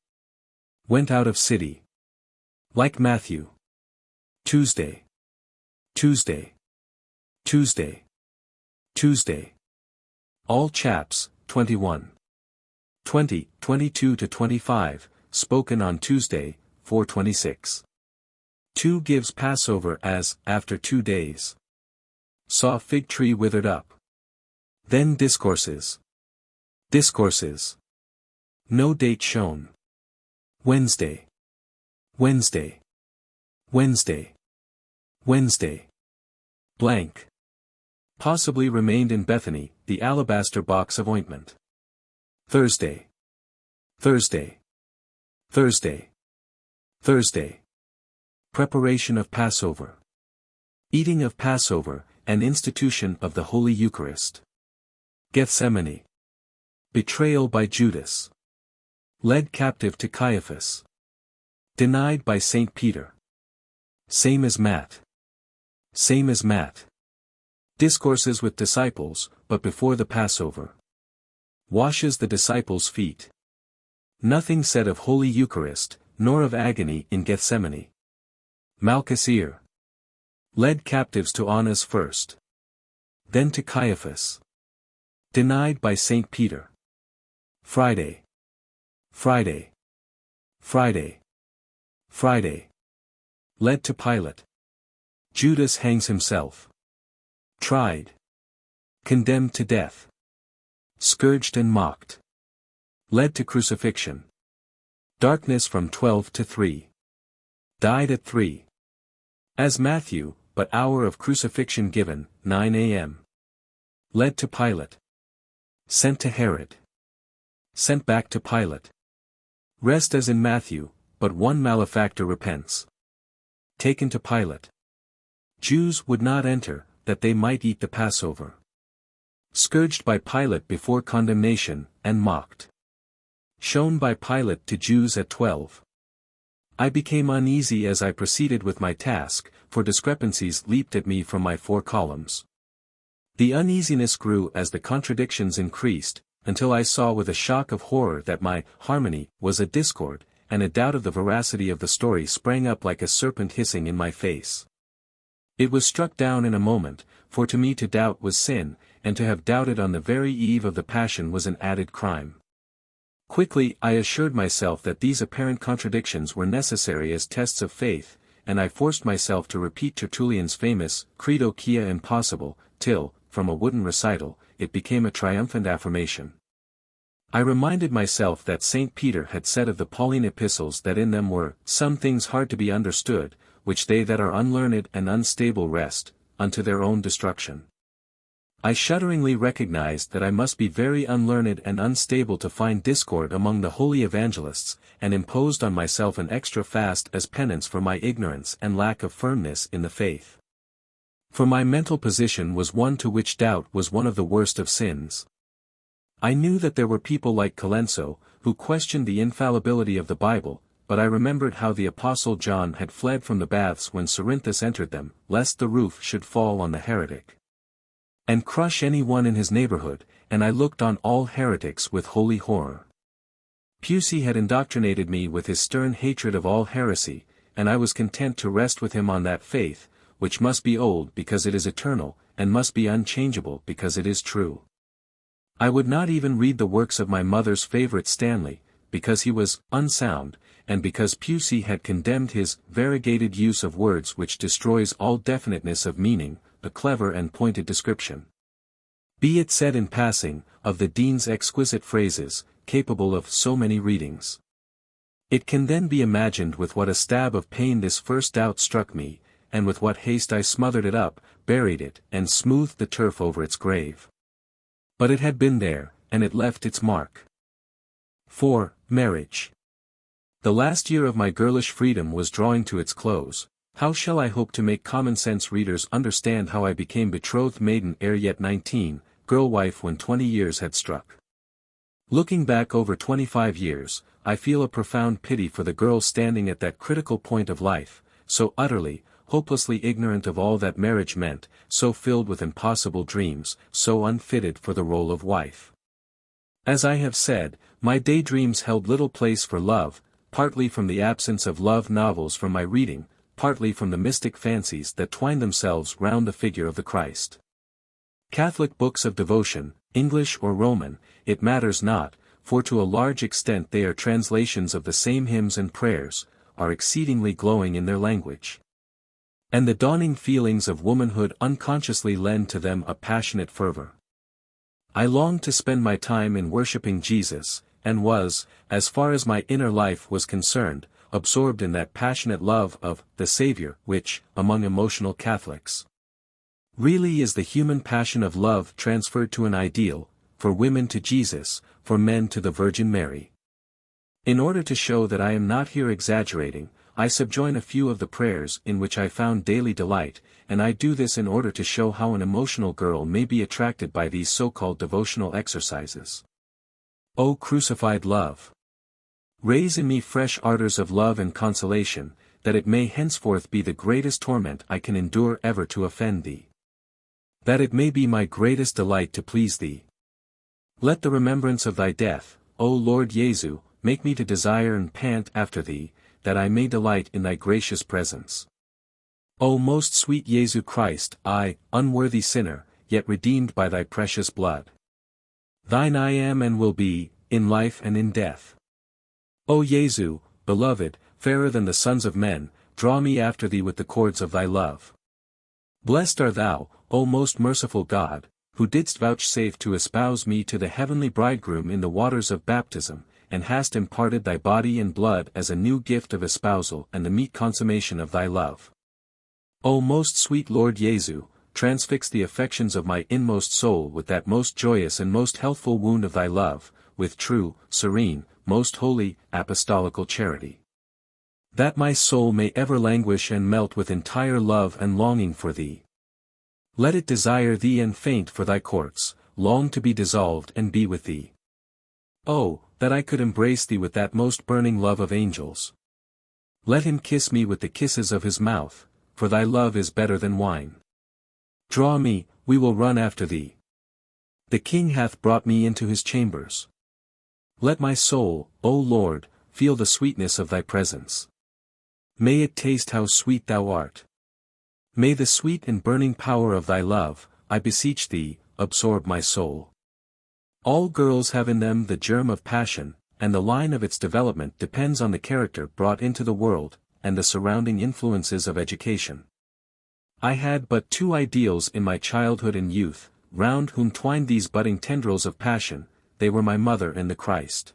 Went out of city. Like Matthew. Tuesday. Tuesday. Tuesday. Tuesday. All chaps, 21. 20, 22 to 25, spoken on Tuesday, 4:26. 2 gives Passover as, after 2 days. Saw fig tree withered up. Then discourses. Discourses. No date shown. Wednesday. Wednesday. Wednesday. Wednesday. Blank. Possibly remained in Bethany, the alabaster box of ointment. Thursday. Thursday. Thursday. Thursday. Preparation of Passover. Eating of Passover, and institution of the Holy Eucharist. Gethsemane. Betrayal by Judas. Led captive to Caiaphas. Denied by St. Peter. Same as Matt. Same as Matt. Discourses with disciples, but before the Passover. Washes the disciples' feet. Nothing said of Holy Eucharist, nor of agony in Gethsemane. Malchus ear. Led captives to Annas first. Then to Caiaphas. Denied by St. Peter. Friday. Friday. Friday. Friday. Led to Pilate. Judas hangs himself. Tried. Condemned to death. Scourged and mocked. Led to crucifixion. Darkness from 12 to 3. Died at 3. As Matthew, but hour of crucifixion given, 9 a.m. Led to Pilate. Sent to Herod. Sent back to Pilate. Rest as in Matthew, but one malefactor repents. Taken to Pilate. Jews would not enter, that they might eat the Passover. Scourged by Pilate before condemnation, and mocked. Shown by Pilate to Jews at 12. I became uneasy as I proceeded with my task, for discrepancies leaped at me from my 4 columns. The uneasiness grew as the contradictions increased, until I saw with a shock of horror that my harmony was a discord, and a doubt of the veracity of the story sprang up like a serpent hissing in my face. It was struck down in a moment, for to me to doubt was sin, and to have doubted on the very eve of the Passion was an added crime. Quickly I assured myself that these apparent contradictions were necessary as tests of faith, and I forced myself to repeat Tertullian's famous Credo quia impossible, till, from a wooden recital, it became a triumphant affirmation. I reminded myself that St. Peter had said of the Pauline epistles that in them were some things hard to be understood, which they that are unlearned and unstable wrest, unto their own destruction. I shudderingly recognized that I must be very unlearned and unstable to find discord among the holy evangelists, and imposed on myself an extra fast as penance for my ignorance and lack of firmness in the faith. For my mental position was one to which doubt was one of the worst of sins. I knew that there were people like Colenso, who questioned the infallibility of the Bible, but I remembered how the Apostle John had fled from the baths when Cerinthus entered them, lest the roof should fall on the heretic. and crush any one in his neighborhood, and I looked on all heretics with holy horror. Pusey had indoctrinated me with his stern hatred of all heresy, and I was content to rest with him on that faith, which must be old because it is eternal, and must be unchangeable because it is true. I would not even read the works of my mother's favorite Stanley, because he was unsound, and because Pusey had condemned his variegated use of words which destroys all definiteness of meaning, a clever and pointed description. Be it said in passing, of the Dean's exquisite phrases, capable of so many readings. It can then be imagined with what a stab of pain this first doubt struck me, and with what haste I smothered it up, buried it, and smoothed the turf over its grave. But it had been there, and it left its mark. 4. Marriage. The last year of my girlish freedom was drawing to its close. How shall I hope to make common-sense readers understand how I became betrothed maiden ere yet 19, girl wife when 20 years had struck? Looking back over 25 years, I feel a profound pity for the girl standing at that critical point of life, so utterly, hopelessly ignorant of all that marriage meant, so filled with impossible dreams, so unfitted for the role of wife. As I have said, my daydreams held little place for love, partly from the absence of love novels from my reading, partly from the mystic fancies that twine themselves round the figure of the Christ. Catholic books of devotion, English or Roman, it matters not, for to a large extent they are translations of the same hymns and prayers, are exceedingly glowing in their language. And the dawning feelings of womanhood unconsciously lend to them a passionate fervor. I longed to spend my time in worshipping Jesus, and was, as far as my inner life was concerned, absorbed in that passionate love of the Saviour which, among emotional Catholics, really is the human passion of love transferred to an ideal, for women to Jesus, for men to the Virgin Mary. In order to show that I am not here exaggerating, I subjoin a few of the prayers in which I found daily delight, and I do this in order to show how an emotional girl may be attracted by these so-called devotional exercises. O crucified love! Raise in me fresh ardors of love and consolation, that it may henceforth be the greatest torment I can endure ever to offend thee. That it may be my greatest delight to please thee. Let the remembrance of thy death, O Lord Jesu, make me to desire and pant after thee, that I may delight in thy gracious presence. O most sweet Jesu Christ, I, unworthy sinner, yet redeemed by thy precious blood. Thine I am and will be, in life and in death. O Jesu, beloved, fairer than the sons of men, draw me after thee with the cords of thy love. Blessed art thou, O most merciful God, who didst vouchsafe to espouse me to the heavenly bridegroom in the waters of baptism, and hast imparted thy body and blood as a new gift of espousal and the meet consummation of thy love. O most sweet Lord Jesu, transfix the affections of my inmost soul with that most joyous and most healthful wound of thy love, with true, serene, most holy, apostolical charity. That my soul may ever languish and melt with entire love and longing for thee. Let it desire thee and faint for thy courts, long to be dissolved and be with thee. Oh, that I could embrace thee with that most burning love of angels. Let him kiss me with the kisses of his mouth, for thy love is better than wine. Draw me, we will run after thee. The King hath brought me into his chambers. Let my soul, O Lord, feel the sweetness of thy presence. May it taste how sweet thou art. May the sweet and burning power of thy love, I beseech thee, absorb my soul. All girls have in them the germ of passion, and the line of its development depends on the character brought into the world, and the surrounding influences of education. I had but two ideals in my childhood and youth, round whom twined these budding tendrils of passion, they were my mother and the Christ.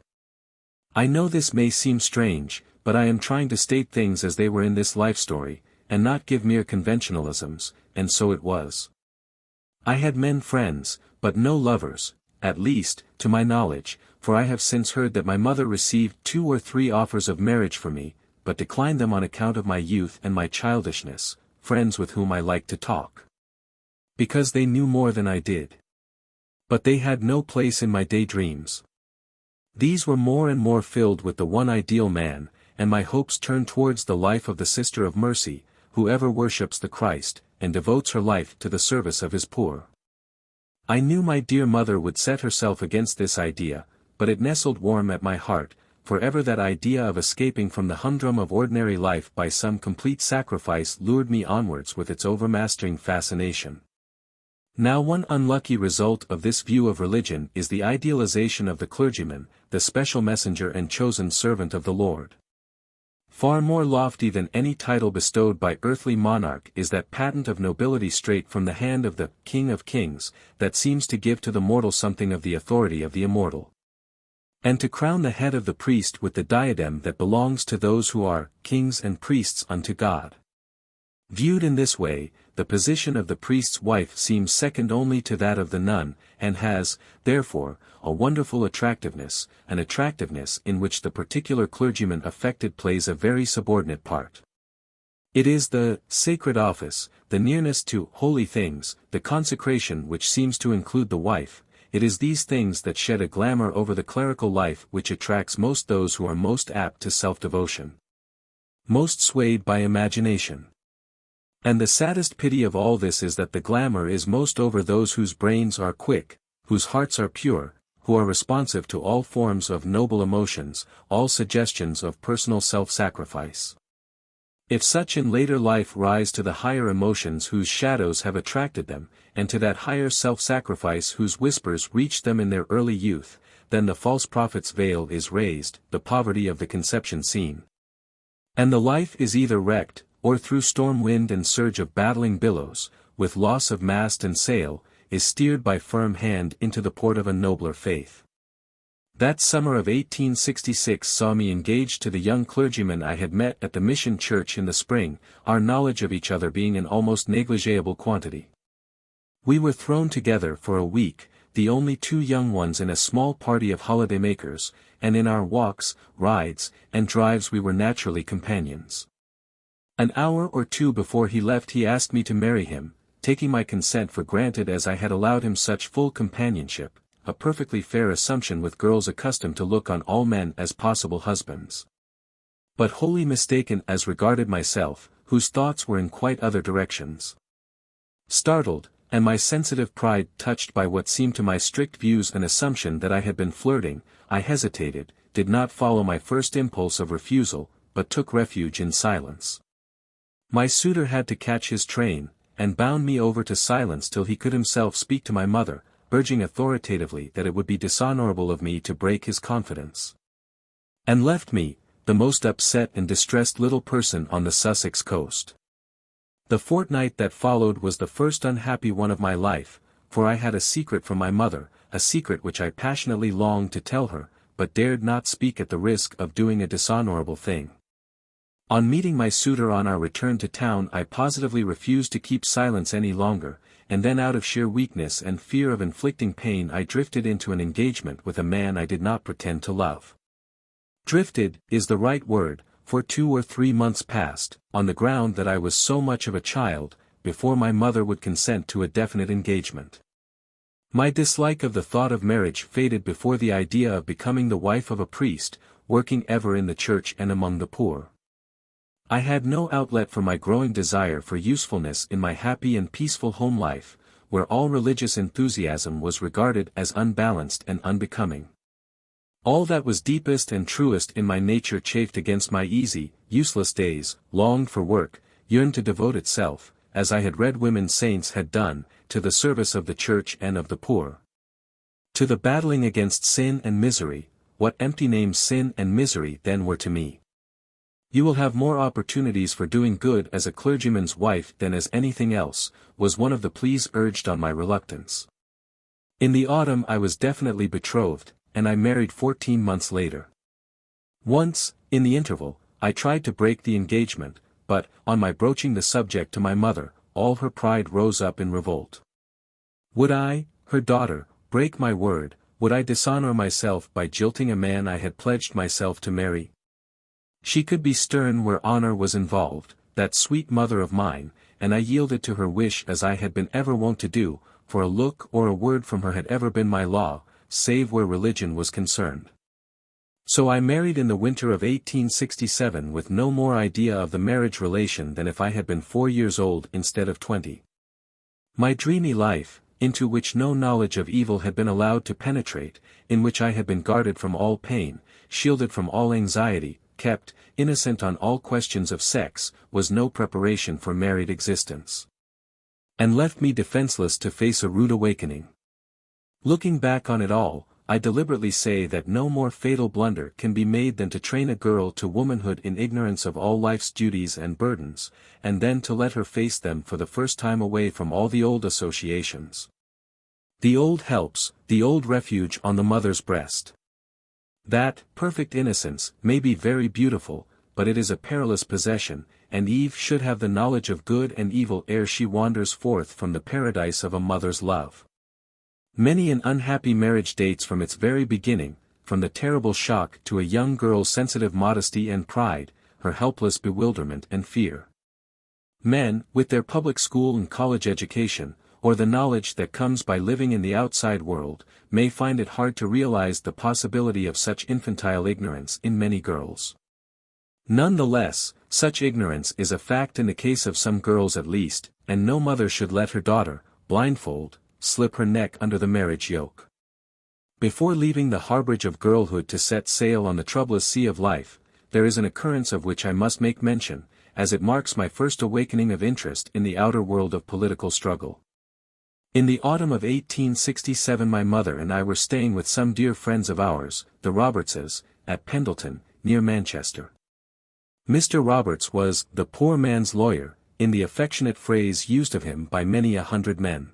I know this may seem strange, but I am trying to state things as they were in this life story, and not give mere conventionalisms, and so it was. I had men friends, but no lovers, at least, to my knowledge, for I have since heard that my mother received 2 or 3 offers of marriage for me, but declined them on account of my youth and my childishness, friends with whom I liked to talk. Because they knew more than I did. But they had no place in my daydreams. These were more and more filled with the one ideal man, and my hopes turned towards the life of the Sister of Mercy, who ever worships the Christ, and devotes her life to the service of his poor. I knew my dear mother would set herself against this idea, but it nestled warm at my heart, for ever that idea of escaping from the humdrum of ordinary life by some complete sacrifice lured me onwards with its overmastering fascination. Now one unlucky result of this view of religion is the idealization of the clergyman, the special messenger and chosen servant of the Lord. Far more lofty than any title bestowed by earthly monarch is that patent of nobility straight from the hand of the King of Kings, that seems to give to the mortal something of the authority of the immortal. And to crown the head of the priest with the diadem that belongs to those who are kings and priests unto God. Viewed in this way, the position of the priest's wife seems second only to that of the nun, and has, therefore, a wonderful attractiveness, an attractiveness in which the particular clergyman affected plays a very subordinate part. It is the sacred office, the nearness to holy things, the consecration which seems to include the wife. It is these things that shed a glamour over the clerical life which attracts most those who are most apt to self-devotion, most swayed by imagination. And the saddest pity of all this is that the glamour is most over those whose brains are quick, whose hearts are pure, who are responsive to all forms of noble emotions, all suggestions of personal self-sacrifice. If such in later life rise to the higher emotions whose shadows have attracted them, and to that higher self-sacrifice whose whispers reached them in their early youth, then the false prophet's veil is raised, the poverty of the conception seen. And the life is either wrecked, or through storm wind and surge of battling billows, with loss of mast and sail, is steered by firm hand into the port of a nobler faith. That summer of 1866 saw me engaged to the young clergyman I had met at the mission church in the spring, our knowledge of each other being an almost negligible quantity. We were thrown together for a week, the only two young ones in a small party of holiday-makers, and in our walks, rides, and drives we were naturally companions. An hour or two before he left he asked me to marry him, taking my consent for granted as I had allowed him such full companionship, a perfectly fair assumption with girls accustomed to look on all men as possible husbands. But wholly mistaken as regarded myself, whose thoughts were in quite other directions. Startled, and my sensitive pride touched by what seemed to my strict views an assumption that I had been flirting, I hesitated, did not follow my first impulse of refusal, but took refuge in silence. My suitor had to catch his train, and bound me over to silence till he could himself speak to my mother, urging authoritatively that it would be dishonorable of me to break his confidence. And left me, the most upset and distressed little person on the Sussex coast. The fortnight that followed was the first unhappy one of my life, for I had a secret from my mother, a secret which I passionately longed to tell her, but dared not speak at the risk of doing a dishonorable thing. On meeting my suitor on our return to town I positively refused to keep silence any longer, and then out of sheer weakness and fear of inflicting pain I drifted into an engagement with a man I did not pretend to love. Drifted, is the right word, for 2 or 3 months past, on the ground that I was so much of a child, before my mother would consent to a definite engagement. My dislike of the thought of marriage faded before the idea of becoming the wife of a priest, working ever in the church and among the poor. I had no outlet for my growing desire for usefulness in my happy and peaceful home life, where all religious enthusiasm was regarded as unbalanced and unbecoming. All that was deepest and truest in my nature chafed against my easy, useless days, longed for work, yearned to devote itself, as I had read women saints had done, to the service of the church and of the poor. To the battling against sin and misery, what empty names sin and misery then were to me. You will have more opportunities for doing good as a clergyman's wife than as anything else, was one of the pleas urged on my reluctance. In the autumn I was definitely betrothed, and I married 14 months later. Once, in the interval, I tried to break the engagement, but, on my broaching the subject to my mother, all her pride rose up in revolt. Would I, her daughter, break my word? Would I dishonor myself by jilting a man I had pledged myself to marry? She could be stern where honor was involved, that sweet mother of mine, and I yielded to her wish as I had been ever wont to do, for a look or a word from her had ever been my law, save where religion was concerned. So I married in the winter of 1867 with no more idea of the marriage relation than if I had been 4 years old instead of 20. My dreamy life, into which no knowledge of evil had been allowed to penetrate, in which I had been guarded from all pain, shielded from all anxiety, kept, innocent on all questions of sex, was no preparation for married existence. And left me defenseless to face a rude awakening. Looking back on it all, I deliberately say that no more fatal blunder can be made than to train a girl to womanhood in ignorance of all life's duties and burdens, and then to let her face them for the first time away from all the old associations. The old helps, the old refuge on the mother's breast. That perfect innocence may be very beautiful, but it is a perilous possession, and Eve should have the knowledge of good and evil ere she wanders forth from the paradise of a mother's love. Many an unhappy marriage dates from its very beginning, from the terrible shock to a young girl's sensitive modesty and pride, her helpless bewilderment and fear. Men, with their public school and college education, or the knowledge that comes by living in the outside world, may find it hard to realize the possibility of such infantile ignorance in many girls. None the less, such ignorance is a fact in the case of some girls at least, and no mother should let her daughter, blindfold, slip her neck under the marriage yoke. Before leaving the harborage of girlhood to set sail on the troublous sea of life, there is an occurrence of which I must make mention, as it marks my first awakening of interest in the outer world of political struggle. In the autumn of 1867 my mother and I were staying with some dear friends of ours, the Robertses, at Pendleton, near Manchester. Mr. Roberts was the poor man's lawyer, in the affectionate phrase used of him by many a hundred men.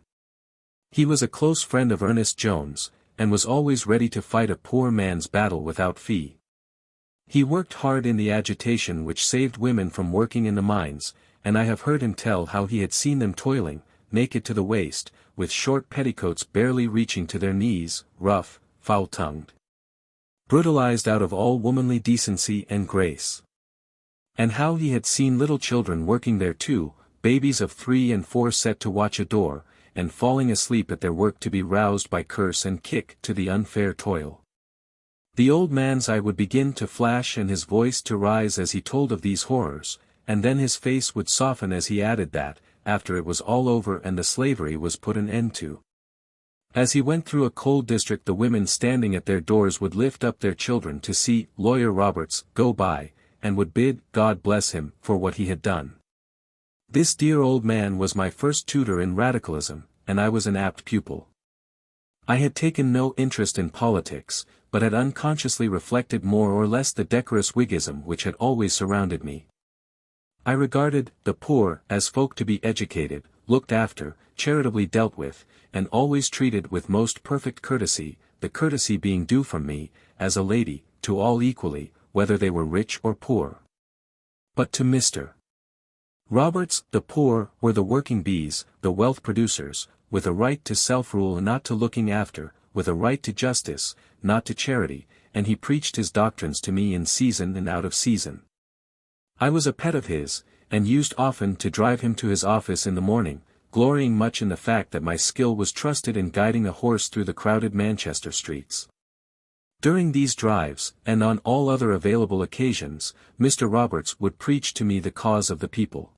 He was a close friend of Ernest Jones, and was always ready to fight a poor man's battle without fee. He worked hard in the agitation which saved women from working in the mines, and I have heard him tell how he had seen them toiling, naked to the waist, with short petticoats barely reaching to their knees, rough, foul-tongued, brutalized out of all womanly decency and grace. And how he had seen little children working there too, babies of 3 and 4 set to watch a door, and falling asleep at their work to be roused by curse and kick to the unfair toil. The old man's eye would begin to flash and his voice to rise as he told of these horrors, and then his face would soften as he added that, after it was all over and the slavery was put an end to. As he went through a coal district the women standing at their doors would lift up their children to see Lawyer Roberts go by, and would bid God bless him for what he had done. This dear old man was my first tutor in radicalism, and I was an apt pupil. I had taken no interest in politics, but had unconsciously reflected more or less the decorous Whiggism which had always surrounded me. I regarded the poor as folk to be educated, looked after, charitably dealt with, and always treated with most perfect courtesy, the courtesy being due from me, as a lady, to all equally, whether they were rich or poor. But to Mr. Roberts, the poor were the working bees, the wealth producers, with a right to self-rule and not to looking after, with a right to justice, not to charity, and he preached his doctrines to me in season and out of season. I was a pet of his, and used often to drive him to his office in the morning, glorying much in the fact that my skill was trusted in guiding a horse through the crowded Manchester streets. During these drives, and on all other available occasions, Mr. Roberts would preach to me the cause of the people.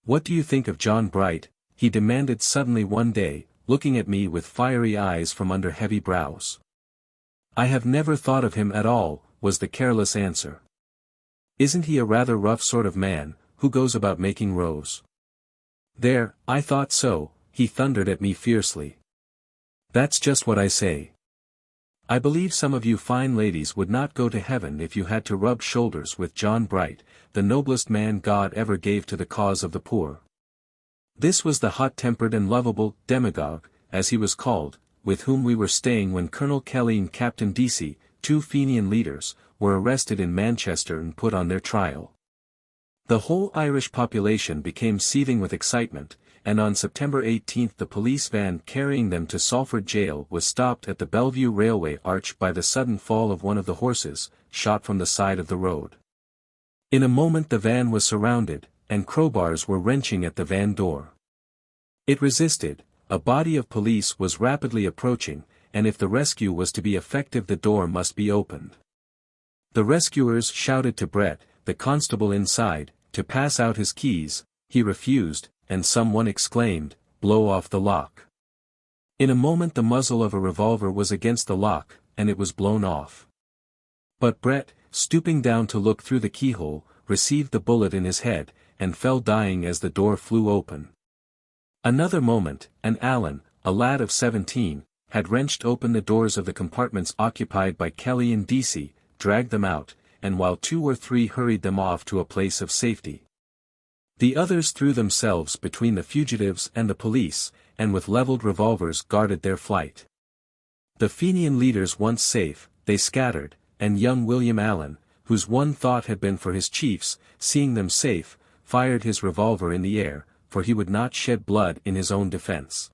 "What do you think of John Bright?" he demanded suddenly one day, looking at me with fiery eyes from under heavy brows. "I have never thought of him at all," was the careless answer. "Isn't he a rather rough sort of man, who goes about making rows?" "There, I thought so," he thundered at me fiercely. "That's just what I say. I believe some of you fine ladies would not go to heaven if you had to rub shoulders with John Bright, the noblest man God ever gave to the cause of the poor." This was the hot-tempered and lovable demagogue, as he was called, with whom we were staying when Colonel Kelly and Captain Deasy, 2 Fenian leaders, were arrested in Manchester and put on their trial. The whole Irish population became seething with excitement, and on September 18 the police van carrying them to Salford jail was stopped at the Bellevue railway arch by the sudden fall of one of the horses, shot from the side of the road. In a moment the van was surrounded, and crowbars were wrenching at the van door. It resisted, a body of police was rapidly approaching, and if the rescue was to be effective the door must be opened. The rescuers shouted to Brett, the constable inside, to pass out his keys. He refused, and someone exclaimed, "Blow off the lock." In a moment the muzzle of a revolver was against the lock, and it was blown off. But Brett, stooping down to look through the keyhole, received the bullet in his head, and fell dying as the door flew open. Another moment, and Allen, a lad of 17, had wrenched open the doors of the compartments occupied by Kelly and Deasy, dragged them out, and while 2 or 3 hurried them off to a place of safety. The others threw themselves between the fugitives and the police, and with leveled revolvers guarded their flight. The Fenian leaders once safe, they scattered, and young William Allen, whose one thought had been for his chiefs, seeing them safe, fired his revolver in the air, for he would not shed blood in his own defense.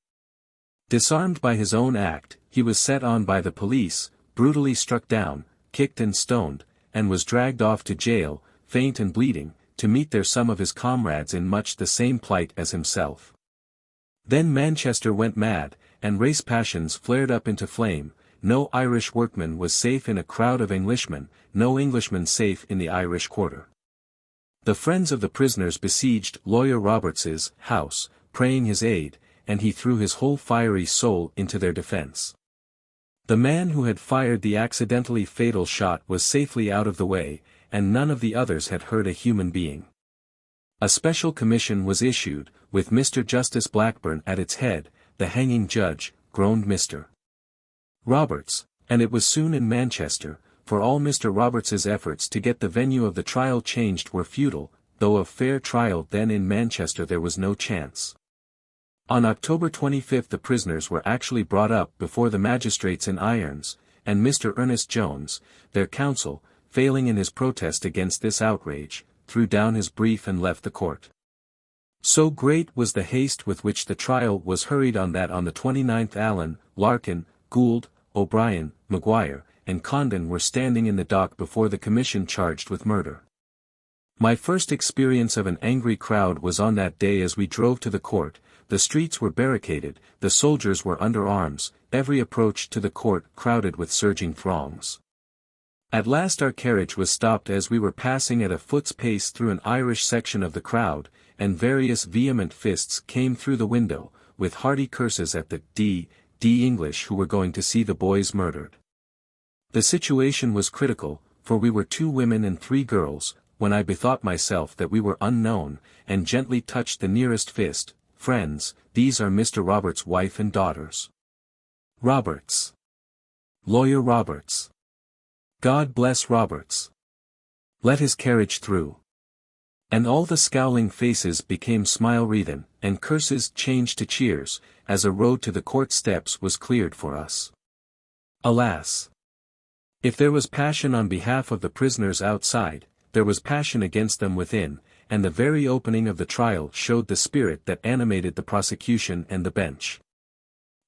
Disarmed by his own act, he was set on by the police, brutally struck down, kicked and stoned, and was dragged off to jail, faint and bleeding, to meet there some of his comrades in much the same plight as himself. Then Manchester went mad, and race passions flared up into flame. No Irish workman was safe in a crowd of Englishmen, no Englishman safe in the Irish quarter. The friends of the prisoners besieged Lawyer Roberts's house, praying his aid, and he threw his whole fiery soul into their defense. The man who had fired the accidentally fatal shot was safely out of the way, and none of the others had hurt a human being. A special commission was issued, with Mr. Justice Blackburn at its head. The hanging judge, groaned Mr. Roberts, and it was soon in Manchester, for all Mr. Roberts's efforts to get the venue of the trial changed were futile, though of fair trial then in Manchester there was no chance. On October 25 the prisoners were actually brought up before the magistrates in irons, and Mr. Ernest Jones, their counsel, failing in his protest against this outrage, threw down his brief and left the court. So great was the haste with which the trial was hurried on that on the 29th Allen, Larkin, Gould, O'Brien, Maguire, and Condon were standing in the dock before the commission charged with murder. My first experience of an angry crowd was on that day as we drove to the court. The streets were barricaded, the soldiers were under arms, every approach to the court crowded with surging throngs. At last our carriage was stopped as we were passing at a foot's pace through an Irish section of the crowd, and various vehement fists came through the window, with hearty curses at the D. English who were going to see the boys murdered. The situation was critical, for we were 2 women and 3 girls, when I bethought myself that we were unknown, and gently touched the nearest fist. Friends, these are Mr. Roberts' wife and daughters. Roberts. Lawyer Roberts. God bless Roberts. Let his carriage through. And all the scowling faces became smile-wreathen, and curses changed to cheers, as a road to the court steps was cleared for us. Alas! If there was passion on behalf of the prisoners outside, there was passion against them within, and the very opening of the trial showed the spirit that animated the prosecution and the bench.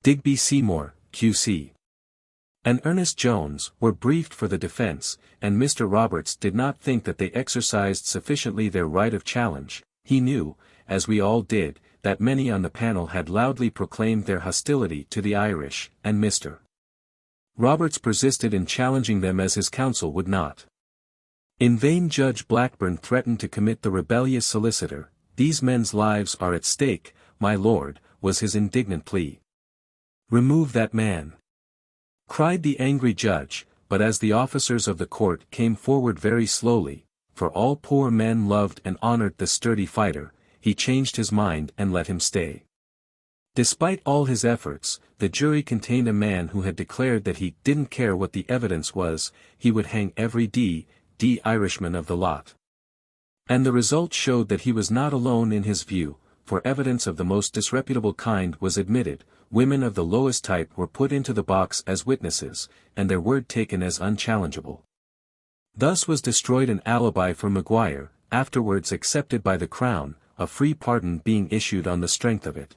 Digby Seymour, Q.C. and Ernest Jones were briefed for the defense, and Mr. Roberts did not think that they exercised sufficiently their right of challenge. He knew, as we all did, that many on the panel had loudly proclaimed their hostility to the Irish, and Mr. Roberts persisted in challenging them as his counsel would not. In vain Judge Blackburn threatened to commit the rebellious solicitor. "These men's lives are at stake, my lord," was his indignant plea. "Remove that man," cried the angry judge, but as the officers of the court came forward very slowly, for all poor men loved and honored the sturdy fighter, he changed his mind and let him stay. Despite all his efforts, the jury contained a man who had declared that he didn't care what the evidence was, he would hang every D. Irishman of the lot. And the result showed that he was not alone in his view, for evidence of the most disreputable kind was admitted. Women of the lowest type were put into the box as witnesses, and their word taken as unchallengeable. Thus was destroyed an alibi for Maguire, afterwards accepted by the Crown, a free pardon being issued on the strength of it.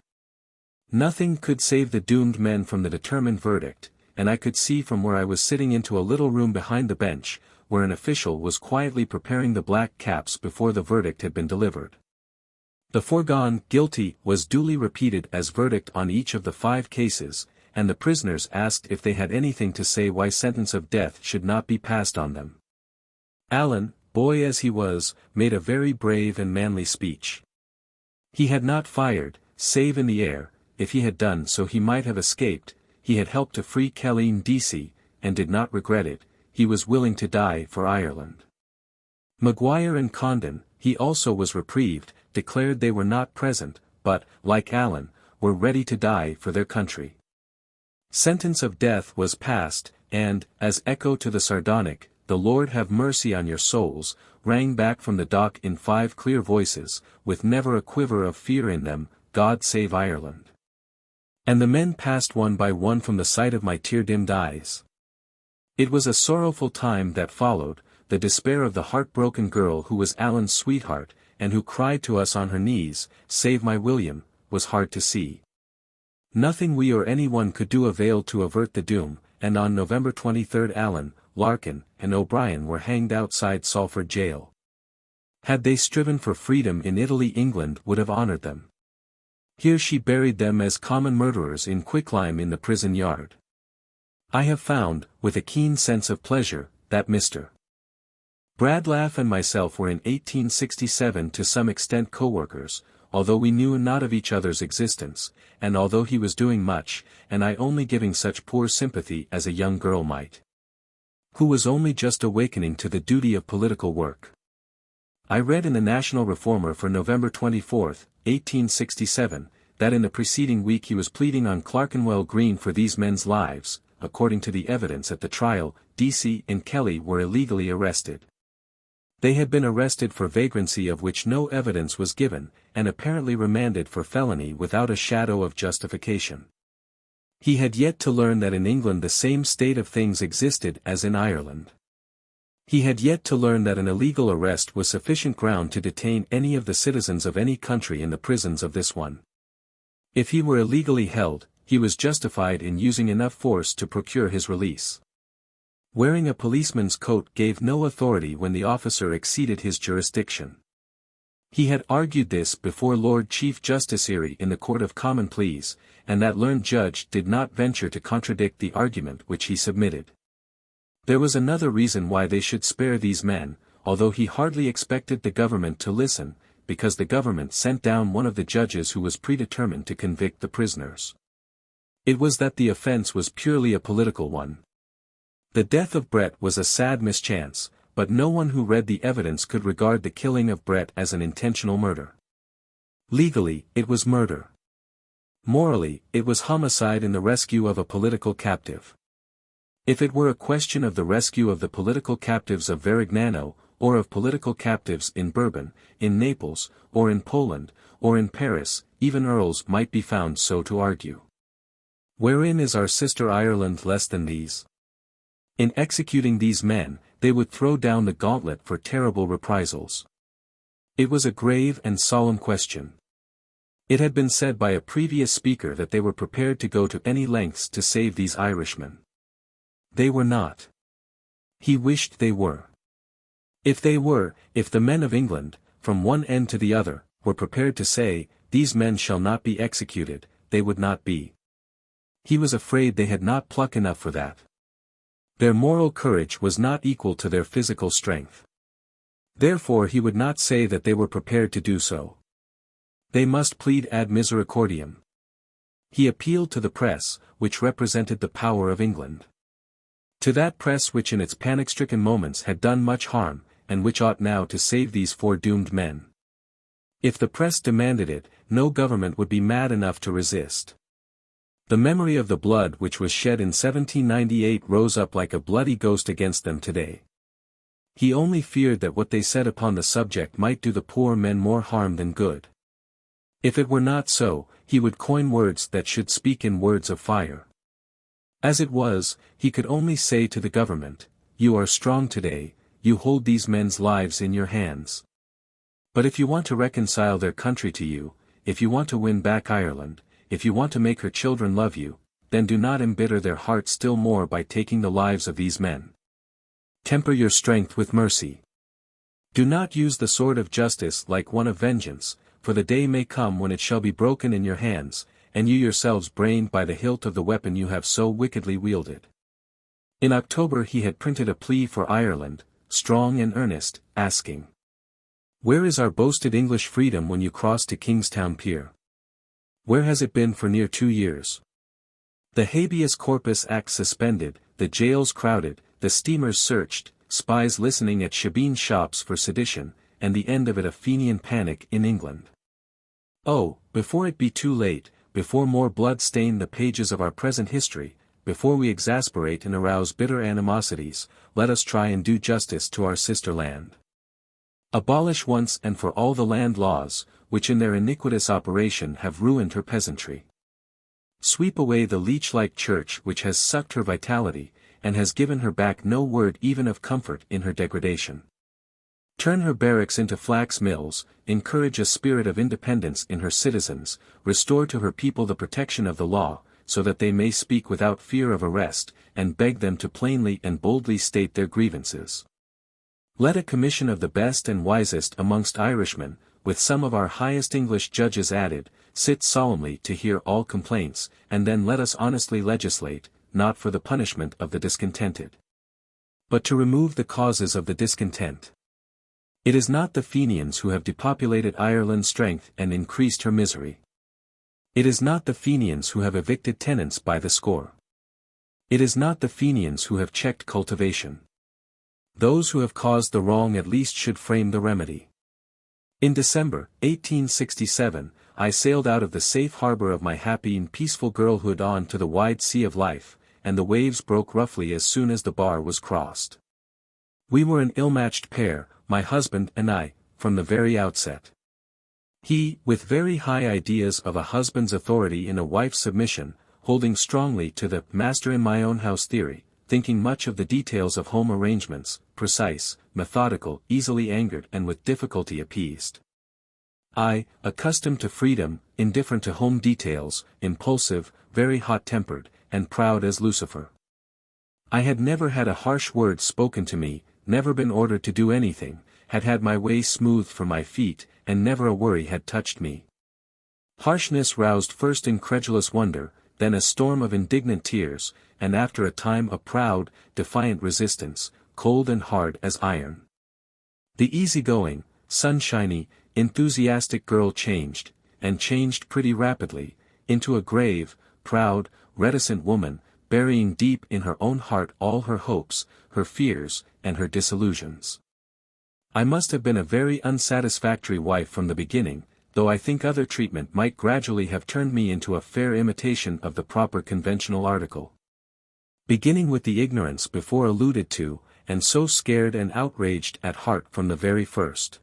Nothing could save the doomed men from the determined verdict, and I could see from where I was sitting into a little room behind the bench, where an official was quietly preparing the black caps before the verdict had been delivered. The foregone "guilty" was duly repeated as verdict on each of the 5 cases, and the prisoners asked if they had anything to say why sentence of death should not be passed on them. Allen, boy as he was, made a very brave and manly speech. He had not fired, save in the air, if he had done so he might have escaped, he had helped to free Knowlton DC, and did not regret it, he was willing to die for Ireland. Maguire and Condon, he also was reprieved, declared they were not present, but, like Allen, were ready to die for their country. Sentence of death was passed, and, as echo to the sardonic, "The Lord have mercy on your souls," rang back from the dock in 5 clear voices, with never a quiver of fear in them, "God save Ireland." And the men passed one by one from the sight of my tear-dimmed eyes. It was a sorrowful time that followed. The despair of the heartbroken girl who was Allen's sweetheart, and who cried to us on her knees, "Save my William," was hard to see. Nothing we or anyone could do availed to avert the doom, and on November 23 Allen, Larkin, and O'Brien were hanged outside Salford jail. Had they striven for freedom in Italy, England would have honored them. Here she buried them as common murderers in quicklime in the prison yard. I have found, with a keen sense of pleasure, that Mr. Bradlaugh and myself were in 1867 to some extent co-workers, although we knew not of each other's existence, and although he was doing much, and I only giving such poor sympathy as a young girl might, who was only just awakening to the duty of political work. I read in the National Reformer for November 24, 1867, that in the preceding week he was pleading on Clerkenwell Green for these men's lives. According to the evidence at the trial, DC and Kelly were illegally arrested. They had been arrested for vagrancy of which no evidence was given, and apparently remanded for felony without a shadow of justification. He had yet to learn that in England the same state of things existed as in Ireland. He had yet to learn that an illegal arrest was sufficient ground to detain any of the citizens of any country in the prisons of this one. If he were illegally held, he was justified in using enough force to procure his release. Wearing a policeman's coat gave no authority when the officer exceeded his jurisdiction. He had argued this before Lord Chief Justiciary in the Court of Common Pleas, and that learned judge did not venture to contradict the argument which he submitted. There was another reason why they should spare these men, although he hardly expected the government to listen, because the government sent down one of the judges who was predetermined to convict the prisoners. It was that the offense was purely a political one. The death of Brett was a sad mischance, but no one who read the evidence could regard the killing of Brett as an intentional murder. Legally, it was murder. Morally, it was homicide in the rescue of a political captive. If it were a question of the rescue of the political captives of Varignano, or of political captives in Bourbon, in Naples, or in Poland, or in Paris, even earls might be found so to argue. Wherein is our sister Ireland less than these? In executing these men, they would throw down the gauntlet for terrible reprisals. It was a grave and solemn question. It had been said by a previous speaker that they were prepared to go to any lengths to save these Irishmen. They were not. He wished they were. If they were, if the men of England, from one end to the other, were prepared to say, "These men shall not be executed," they would not be. He was afraid they had not pluck enough for that. Their moral courage was not equal to their physical strength. Therefore he would not say that they were prepared to do so. They must plead ad misericordiam. He appealed to the press, which represented the power of England. To that press which in its panic-stricken moments had done much harm, and which ought now to save these four doomed men. If the press demanded it, no government would be mad enough to resist. The memory of the blood which was shed in 1798 rose up like a bloody ghost against them today. He only feared that what they said upon the subject might do the poor men more harm than good. If it were not so, he would coin words that should speak in words of fire. As it was, he could only say to the government, "You are strong today, you hold these men's lives in your hands. But if you want to reconcile their country to you, if you want to win back Ireland, if you want to make her children love you, then do not embitter their hearts still more by taking the lives of these men. Temper your strength with mercy. Do not use the sword of justice like one of vengeance, for the day may come when it shall be broken in your hands, and you yourselves brained by the hilt of the weapon you have so wickedly wielded." In October he had printed a plea for Ireland, strong and earnest, asking, "Where is our boasted English freedom when you cross to Kingstown Pier? Where has it been for near 2 years? The habeas corpus act suspended, the jails crowded, the steamers searched, spies listening at shebeen shops for sedition, and the end of it a Fenian panic in England. Oh, before it be too late, before more blood stain the pages of our present history, before we exasperate and arouse bitter animosities, let us try and do justice to our sister land. Abolish once and for all the land laws, which in their iniquitous operation have ruined her peasantry. Sweep away the leech-like church which has sucked her vitality, and has given her back no word even of comfort in her degradation. Turn her barracks into flax mills, encourage a spirit of independence in her citizens, restore to her people the protection of the law, so that they may speak without fear of arrest, and beg them to plainly and boldly state their grievances. Let a commission of the best and wisest amongst Irishmen, with some of our highest English judges added, sit solemnly to hear all complaints, and then let us honestly legislate, not for the punishment of the discontented, but to remove the causes of the discontent. It is not the Fenians who have depopulated Ireland's strength and increased her misery. It is not the Fenians who have evicted tenants by the score. It is not the Fenians who have checked cultivation. Those who have caused the wrong at least should frame the remedy. In December, 1867, I sailed out of the safe harbor of my happy and peaceful girlhood on to the wide sea of life, and the waves broke roughly as soon as the bar was crossed. We were an ill-matched pair, my husband and I, from the very outset. He, with very high ideas of a husband's authority in a wife's submission, holding strongly to the master-in-my-own-house theory, thinking much of the details of home arrangements, precise, methodical, easily angered and with difficulty appeased. I, accustomed to freedom, indifferent to home details, impulsive, very hot-tempered, and proud as Lucifer. I had never had a harsh word spoken to me, never been ordered to do anything, had had my way smoothed for my feet, and never a worry had touched me. Harshness roused first incredulous wonder, then a storm of indignant tears, and after a time a proud, defiant resistance, cold and hard as iron. The easy-going, sunshiny, enthusiastic girl changed, and changed pretty rapidly, into a grave, proud, reticent woman, burying deep in her own heart all her hopes, her fears, and her disillusions. I must have been a very unsatisfactory wife from the beginning, though I think other treatment might gradually have turned me into a fair imitation of the proper conventional article. Beginning with the ignorance before alluded to, and so scared and outraged at heart from the very first.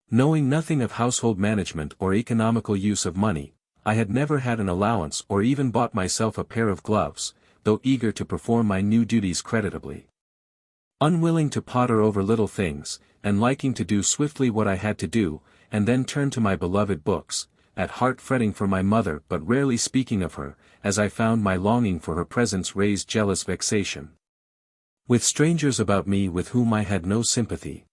Knowing nothing of household management or economical use of money, I had never had an allowance or even bought myself a pair of gloves, though eager to perform my new duties creditably. Unwilling to potter over little things, and liking to do swiftly what I had to do, and then turn to my beloved books, at heart fretting for my mother but rarely speaking of her, as I found my longing for her presence raised jealous vexation. With strangers about me with whom I had no sympathy.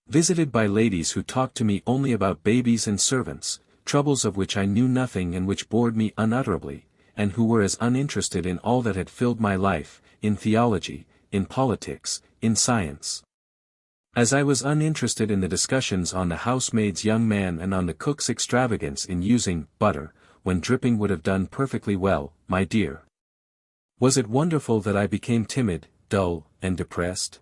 Visited by ladies who talked to me only about babies and servants, troubles of which I knew nothing and which bored me unutterably, and who were as uninterested in all that had filled my life, in theology, in politics, in science, as I was uninterested in the discussions on the housemaid's young man and on the cook's extravagance in using butter, when dripping would have done perfectly well, my dear. Was it wonderful that I became timid, dull, and depressed?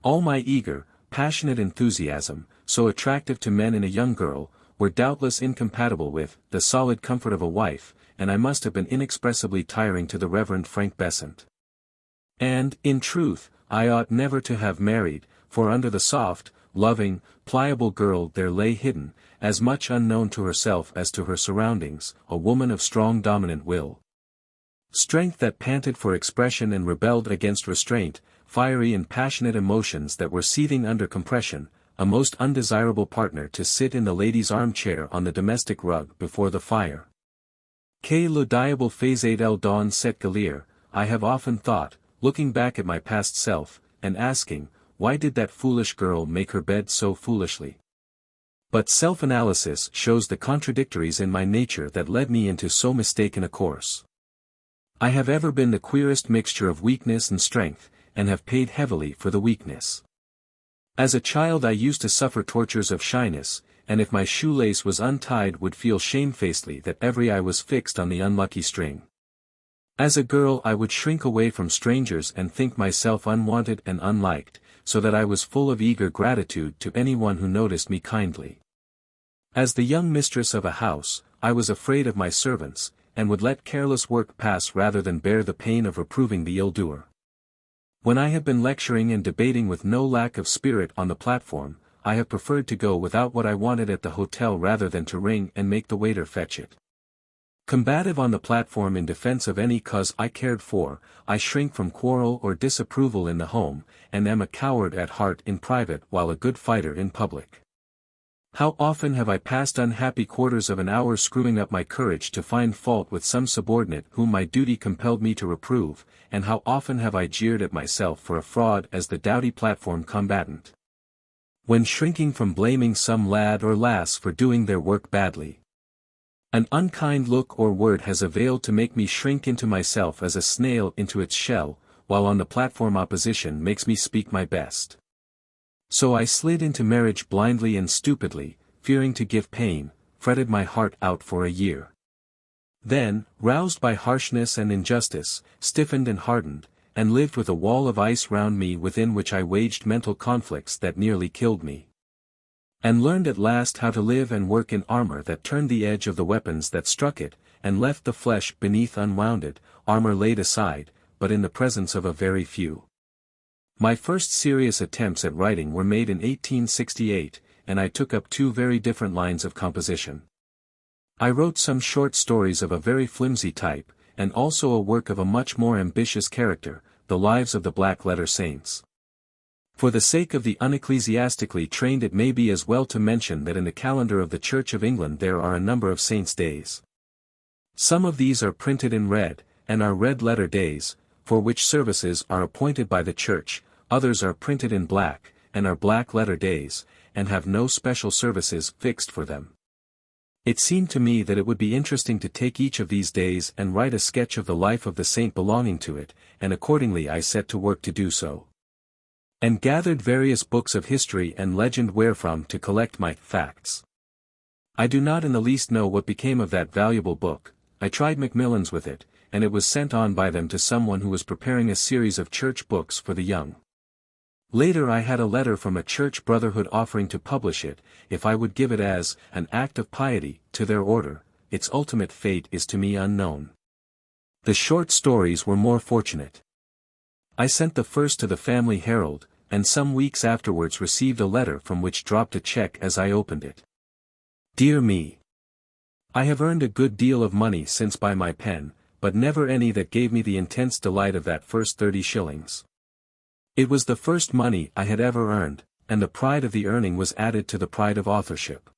All my eager, passionate enthusiasm, so attractive to men in a young girl, were doubtless incompatible with the solid comfort of a wife, and I must have been inexpressibly tiring to the Reverend Frank Besant. And, in truth, I ought never to have married, for under the soft, loving, pliable girl there lay hidden, as much unknown to herself as to her surroundings, a woman of strong dominant will. Strength that panted for expression and rebelled against restraint, fiery and passionate emotions that were seething under compression, a most undesirable partner to sit in the lady's armchair on the domestic rug before the fire. Que le diable faisait elle dans cette galère, I have often thought, looking back at my past self, and asking, why did that foolish girl make her bed so foolishly? But self-analysis shows the contradictories in my nature that led me into so mistaken a course. I have ever been the queerest mixture of weakness and strength, and have paid heavily for the weakness. As a child I used to suffer tortures of shyness, and if my shoelace was untied would feel shamefacedly that every eye was fixed on the unlucky string. As a girl I would shrink away from strangers and think myself unwanted and unliked, so that I was full of eager gratitude to anyone who noticed me kindly. As the young mistress of a house, I was afraid of my servants, and would let careless work pass rather than bear the pain of reproving the ill-doer. When I have been lecturing and debating with no lack of spirit on the platform, I have preferred to go without what I wanted at the hotel rather than to ring and make the waiter fetch it. Combative on the platform in defense of any cause I cared for, I shrink from quarrel or disapproval in the home, and am a coward at heart in private while a good fighter in public. How often have I passed unhappy quarters of an hour screwing up my courage to find fault with some subordinate whom my duty compelled me to reprove, and how often have I jeered at myself for a fraud as the doughty platform combatant. When shrinking from blaming some lad or lass for doing their work badly, an unkind look or word has availed to make me shrink into myself as a snail into its shell, while on the platform opposition makes me speak my best. So I slid into marriage blindly and stupidly, fearing to give pain, fretted my heart out for a year. Then, roused by harshness and injustice, stiffened and hardened, and lived with a wall of ice round me within which I waged mental conflicts that nearly killed me. And learned at last how to live and work in armor that turned the edge of the weapons that struck it, and left the flesh beneath unwounded, armor laid aside, but in the presence of a very few. My first serious attempts at writing were made in 1868, and I took up two very different lines of composition. I wrote some short stories of a very flimsy type, and also a work of a much more ambitious character, The Lives of the Black Letter Saints. For the sake of the unecclesiastically trained it may be as well to mention that in the calendar of the Church of England there are a number of saints' days. Some of these are printed in red, and are red letter days, for which services are appointed by the Church, others are printed in black, and are black letter days, and have no special services fixed for them. It seemed to me that it would be interesting to take each of these days and write a sketch of the life of the saint belonging to it, and accordingly I set to work to do so. And gathered various books of history and legend wherefrom to collect my facts. I do not in the least know what became of that valuable book. I tried Macmillan's with it, and it was sent on by them to someone who was preparing a series of church books for the young. Later I had a letter from a church brotherhood offering to publish it, if I would give it as an act of piety to their order. Its ultimate fate is to me unknown. The short stories were more fortunate. I sent the first to the Family Herald, and some weeks afterwards received a letter from which dropped a check as I opened it. Dear me! I have earned a good deal of money since by my pen, but never any that gave me the intense delight of that first 30 shillings. It was the first money I had ever earned, and the pride of the earning was added to the pride of authorship.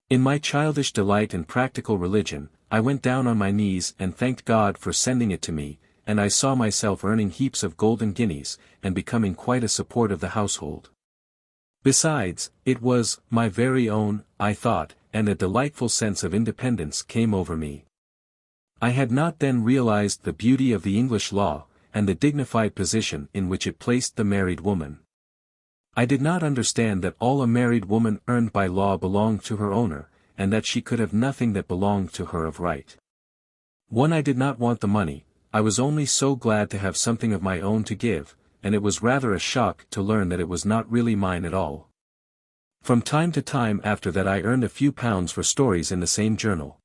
In my childish delight in practical religion, I went down on my knees and thanked God for sending it to me, and I saw myself earning heaps of golden guineas, and becoming quite a support of the household. Besides, it was my very own, I thought, and a delightful sense of independence came over me. I had not then realized the beauty of the English law, and the dignified position in which it placed the married woman. I did not understand that all a married woman earned by law belonged to her owner, and that she could have nothing that belonged to her of right. When I did not want the money, I was only so glad to have something of my own to give, and it was rather a shock to learn that it was not really mine at all. From time to time after that I earned a few pounds for stories in the same journal.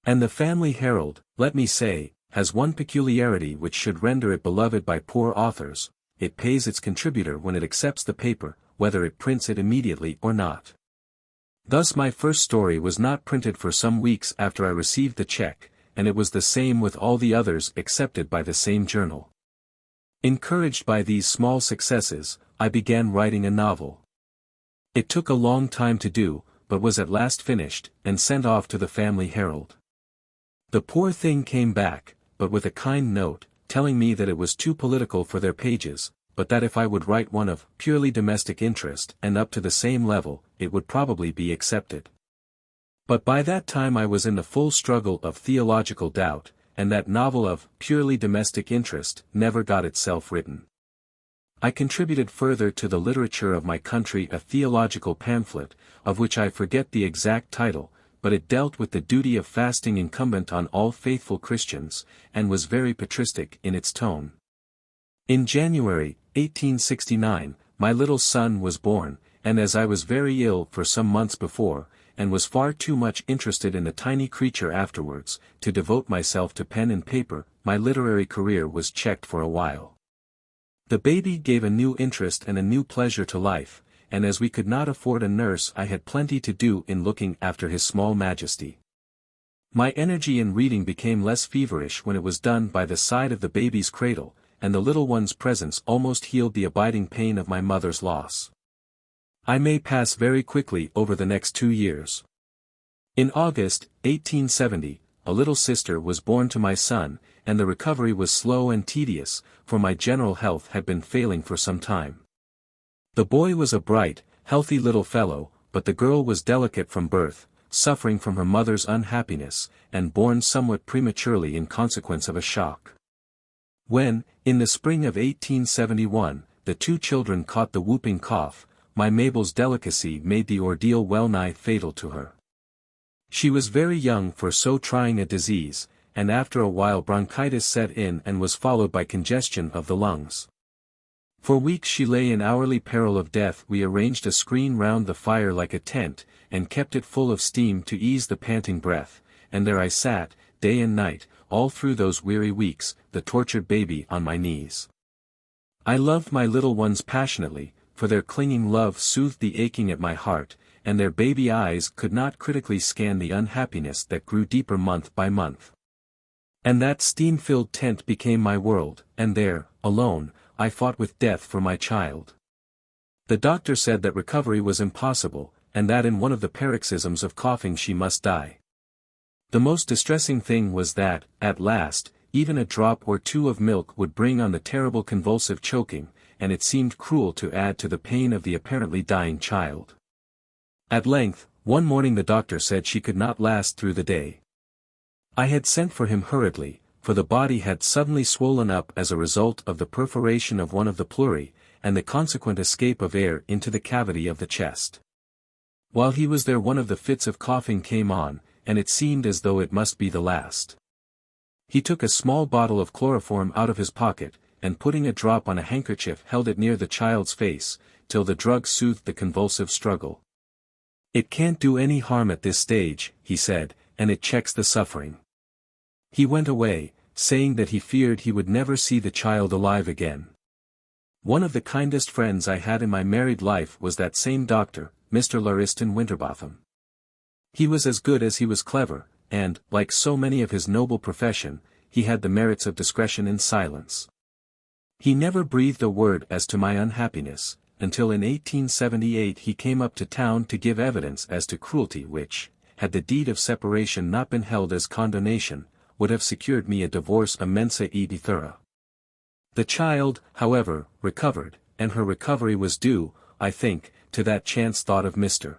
And the Family Herald, let me say, has one peculiarity which should render it beloved by poor authors: it pays its contributor when it accepts the paper, whether it prints it immediately or not. Thus my first story was not printed for some weeks after I received the check, and it was the same with all the others accepted by the same journal. Encouraged by these small successes, I began writing a novel. It took a long time to do, but was at last finished, and sent off to the Family Herald. The poor thing came back, but with a kind note, telling me that it was too political for their pages, but that if I would write one of purely domestic interest and up to the same level, it would probably be accepted. But by that time I was in the full struggle of theological doubt, and that novel of purely domestic interest never got itself written. I contributed further to the literature of my country a theological pamphlet, of which I forget the exact title, but it dealt with the duty of fasting incumbent on all faithful Christians, and was very patristic in its tone. In January, 1869, my little son was born, and as I was very ill for some months before, and was far too much interested in the tiny creature afterwards, to devote myself to pen and paper, my literary career was checked for a while. The baby gave a new interest and a new pleasure to life, and as we could not afford a nurse I had plenty to do in looking after his small majesty. My energy in reading became less feverish when it was done by the side of the baby's cradle, and the little one's presence almost healed the abiding pain of my mother's loss. I may pass very quickly over the next 2 years. In August, 1870, a little sister was born to my son, and the recovery was slow and tedious, for my general health had been failing for some time. The boy was a bright, healthy little fellow, but the girl was delicate from birth, suffering from her mother's unhappiness, and born somewhat prematurely in consequence of a shock. When, in the spring of 1871, the 2 children caught the whooping cough, my Mabel's delicacy made the ordeal well-nigh fatal to her. She was very young for so trying a disease, and after a while bronchitis set in and was followed by congestion of the lungs. For weeks she lay in hourly peril of death. We arranged a screen round the fire like a tent, and kept it full of steam to ease the panting breath, and there I sat, day and night, all through those weary weeks, the tortured baby on my knees. I loved my little ones passionately, for their clinging love soothed the aching at my heart, and their baby eyes could not critically scan the unhappiness that grew deeper month by month. And that steam-filled tent became my world, and there, alone, I fought with death for my child. The doctor said that recovery was impossible, and that in one of the paroxysms of coughing she must die. The most distressing thing was that, at last, even a drop or 2 of milk would bring on the terrible convulsive choking, and it seemed cruel to add to the pain of the apparently dying child. At length, one morning the doctor said she could not last through the day. I had sent for him hurriedly, for the body had suddenly swollen up as a result of the perforation of one of the pleurae, and the consequent escape of air into the cavity of the chest. While he was there one of the fits of coughing came on, and it seemed as though it must be the last. He took a small bottle of chloroform out of his pocket, and putting a drop on a handkerchief held it near the child's face, till the drug soothed the convulsive struggle. "It can't do any harm at this stage," he said, "and it checks the suffering." He went away, saying that he feared he would never see the child alive again. One of the kindest friends I had in my married life was that same doctor, Mr. Lauriston Winterbotham. He was as good as he was clever, and, like so many of his noble profession, he had the merits of discretion and silence. He never breathed a word as to my unhappiness, until in 1878 he came up to town to give evidence as to cruelty which, had the deed of separation not been held as condonation, would have secured me a divorce mensa et thura. The child, however, recovered, and her recovery was due, I think, to that chance thought of Mr.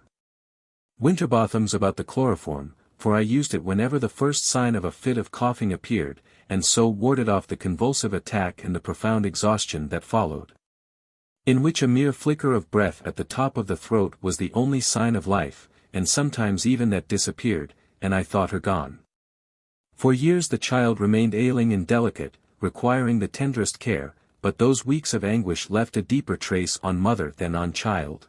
Winterbotham's about the chloroform, for I used it whenever the first sign of a fit of coughing appeared, and so warded off the convulsive attack and the profound exhaustion that followed. In which a mere flicker of breath at the top of the throat was the only sign of life, and sometimes even that disappeared, and I thought her gone. For years the child remained ailing and delicate, requiring the tenderest care, but those weeks of anguish left a deeper trace on mother than on child.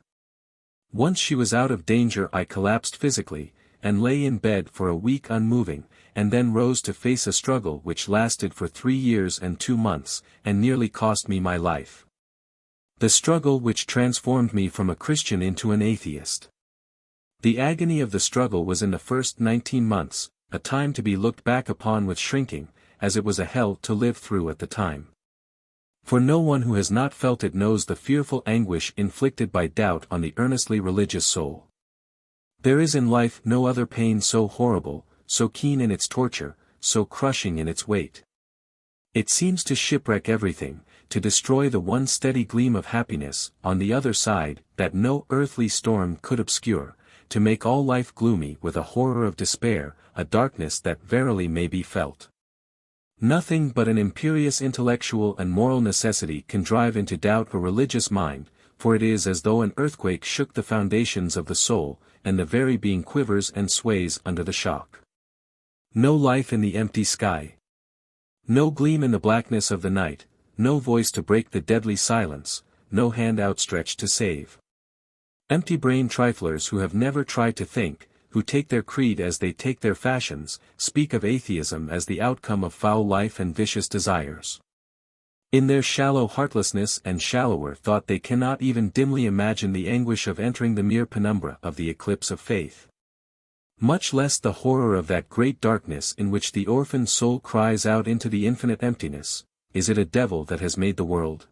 Once she was out of danger I collapsed physically, and lay in bed for a week unmoving, and then rose to face a struggle which lasted for 3 years and 2 months, and nearly cost me my life. The struggle which transformed me from a Christian into an atheist. The agony of the struggle was in the first 19 months, a time to be looked back upon with shrinking, as it was a hell to live through at the time. For no one who has not felt it knows the fearful anguish inflicted by doubt on the earnestly religious soul. There is in life no other pain so horrible, so keen in its torture, so crushing in its weight. It seems to shipwreck everything, to destroy the one steady gleam of happiness, on the other side, that no earthly storm could obscure, to make all life gloomy with a horror of despair, a darkness that verily may be felt. Nothing but an imperious intellectual and moral necessity can drive into doubt a religious mind, for it is as though an earthquake shook the foundations of the soul, and the very being quivers and sways under the shock. No life in the empty sky. No gleam in the blackness of the night, no voice to break the deadly silence, no hand outstretched to save. Empty-brained triflers who have never tried to think, who take their creed as they take their fashions, speak of atheism as the outcome of foul life and vicious desires. In their shallow heartlessness and shallower thought they cannot even dimly imagine the anguish of entering the mere penumbra of the eclipse of faith. Much less the horror of that great darkness in which the orphaned soul cries out into the infinite emptiness, "Is it a devil that has made the world?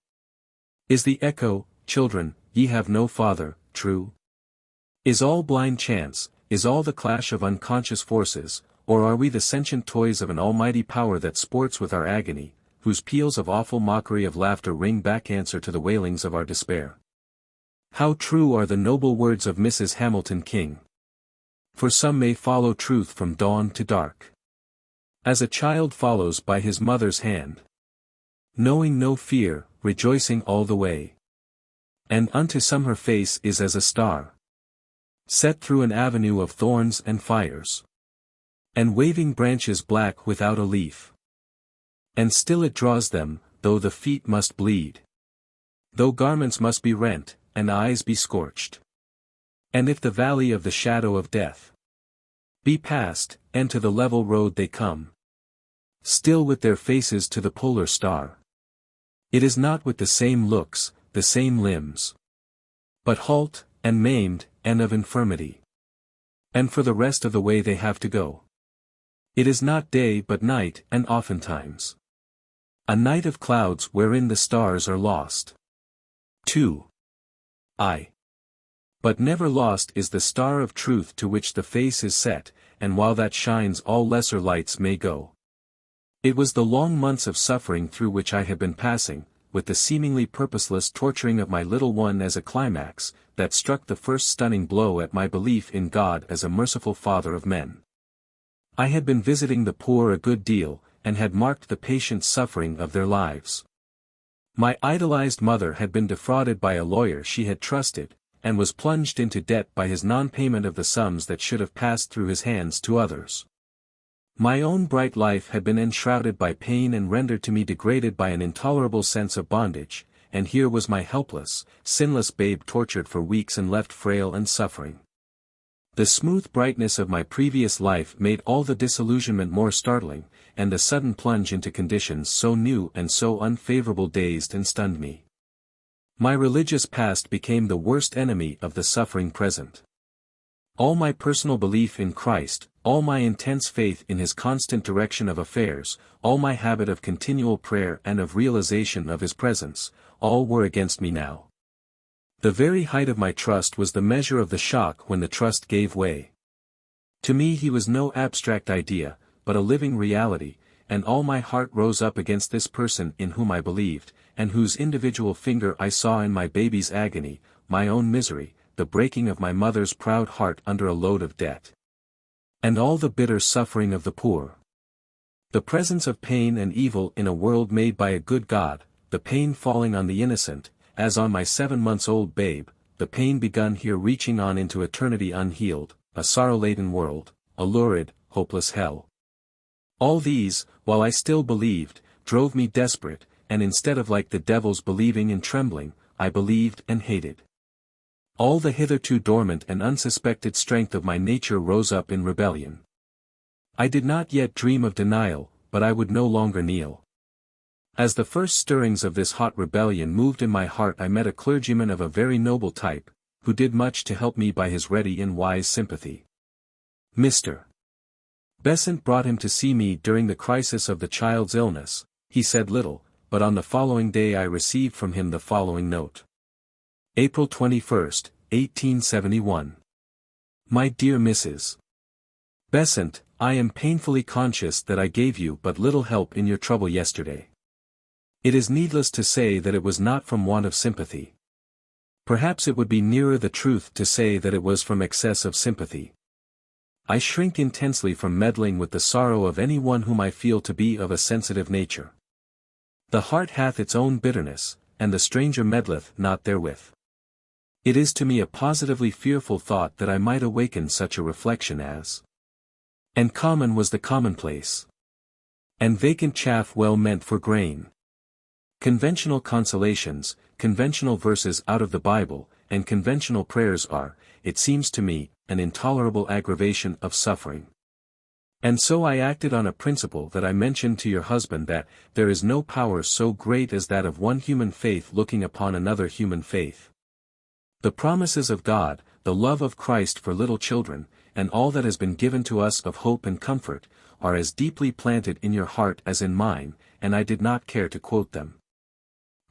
Is the echo, children, ye have no father, true? Is all blind chance, is all the clash of unconscious forces, or are we the sentient toys of an almighty power that sports with our agony, whose peals of awful mockery of laughter ring back answer to the wailings of our despair?" How true are the noble words of Mrs. Hamilton King. For some may follow truth from dawn to dark, as a child follows by his mother's hand, knowing no fear, rejoicing all the way. And unto some her face is as a star, set through an avenue of thorns and fires, and waving branches black without a leaf. And still it draws them, though the feet must bleed, though garments must be rent, and eyes be scorched. And if the valley of the shadow of death be passed, and to the level road they come, still with their faces to the polar star, it is not with the same looks, the same limbs, but halt, and maimed, and of infirmity. And for the rest of the way they have to go, it is not day but night, and oftentimes a night of clouds wherein the stars are lost. 2. But never lost is the star of truth to which the face is set, and while that shines all lesser lights may go. It was the long months of suffering through which I had been passing, with the seemingly purposeless torturing of my little one as a climax, that struck the first stunning blow at my belief in God as a merciful Father of men. I had been visiting the poor a good deal, and had marked the patient suffering of their lives. My idolized mother had been defrauded by a lawyer she had trusted, and was plunged into debt by his non-payment of the sums that should have passed through his hands to others. My own bright life had been enshrouded by pain and rendered to me degraded by an intolerable sense of bondage, and here was my helpless, sinless babe tortured for weeks and left frail and suffering. The smooth brightness of my previous life made all the disillusionment more startling, and the sudden plunge into conditions so new and so unfavorable dazed and stunned me. My religious past became the worst enemy of the suffering present. All my personal belief in Christ, all my intense faith in his constant direction of affairs, all my habit of continual prayer and of realization of his presence, all were against me now. The very height of my trust was the measure of the shock when the trust gave way. To me he was no abstract idea, but a living reality, and all my heart rose up against this person in whom I believed, and whose individual finger I saw in my baby's agony, my own misery, the breaking of my mother's proud heart under a load of debt, and all the bitter suffering of the poor. The presence of pain and evil in a world made by a good God, the pain falling on the innocent, as on my 7-months-old babe, the pain begun here reaching on into eternity unhealed, a sorrow-laden world, a lurid, hopeless hell. All these, while I still believed, drove me desperate, and instead of like the devils believing and trembling, I believed and hated. All the hitherto dormant and unsuspected strength of my nature rose up in rebellion. I did not yet dream of denial, but I would no longer kneel. As the first stirrings of this hot rebellion moved in my heart, I met a clergyman of a very noble type, who did much to help me by his ready and wise sympathy. Mr. Besant brought him to see me during the crisis of the child's illness. He said little, but on the following day I received from him the following note. April 21, 1871. My dear Mrs. Besant, I am painfully conscious that I gave you but little help in your trouble yesterday. It is needless to say that it was not from want of sympathy. Perhaps it would be nearer the truth to say that it was from excess of sympathy. I shrink intensely from meddling with the sorrow of any one whom I feel to be of a sensitive nature. The heart hath its own bitterness, and the stranger meddleth not therewith. It is to me a positively fearful thought that I might awaken such a reflection as, and common was the commonplace, and vacant chaff well meant for grain. Conventional consolations, conventional verses out of the Bible, and conventional prayers are, it seems to me, an intolerable aggravation of suffering. And so I acted on a principle that I mentioned to your husband, that there is no power so great as that of one human faith looking upon another human faith. The promises of God, the love of Christ for little children, and all that has been given to us of hope and comfort, are as deeply planted in your heart as in mine, and I did not care to quote them.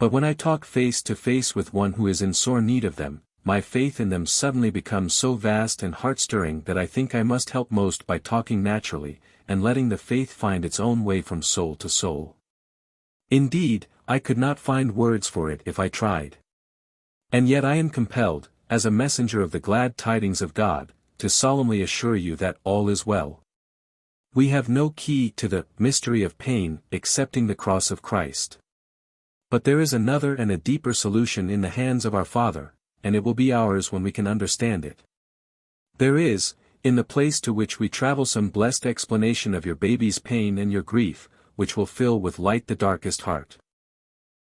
But when I talk face to face with one who is in sore need of them, my faith in them suddenly becomes so vast and heart-stirring that I think I must help most by talking naturally, and letting the faith find its own way from soul to soul. Indeed, I could not find words for it if I tried. And yet I am compelled, as a messenger of the glad tidings of God, to solemnly assure you that all is well. We have no key to the mystery of pain excepting the cross of Christ. But there is another and a deeper solution in the hands of our Father, and it will be ours when we can understand it. There is, in the place to which we travel, some blessed explanation of your baby's pain and your grief, which will fill with light the darkest heart.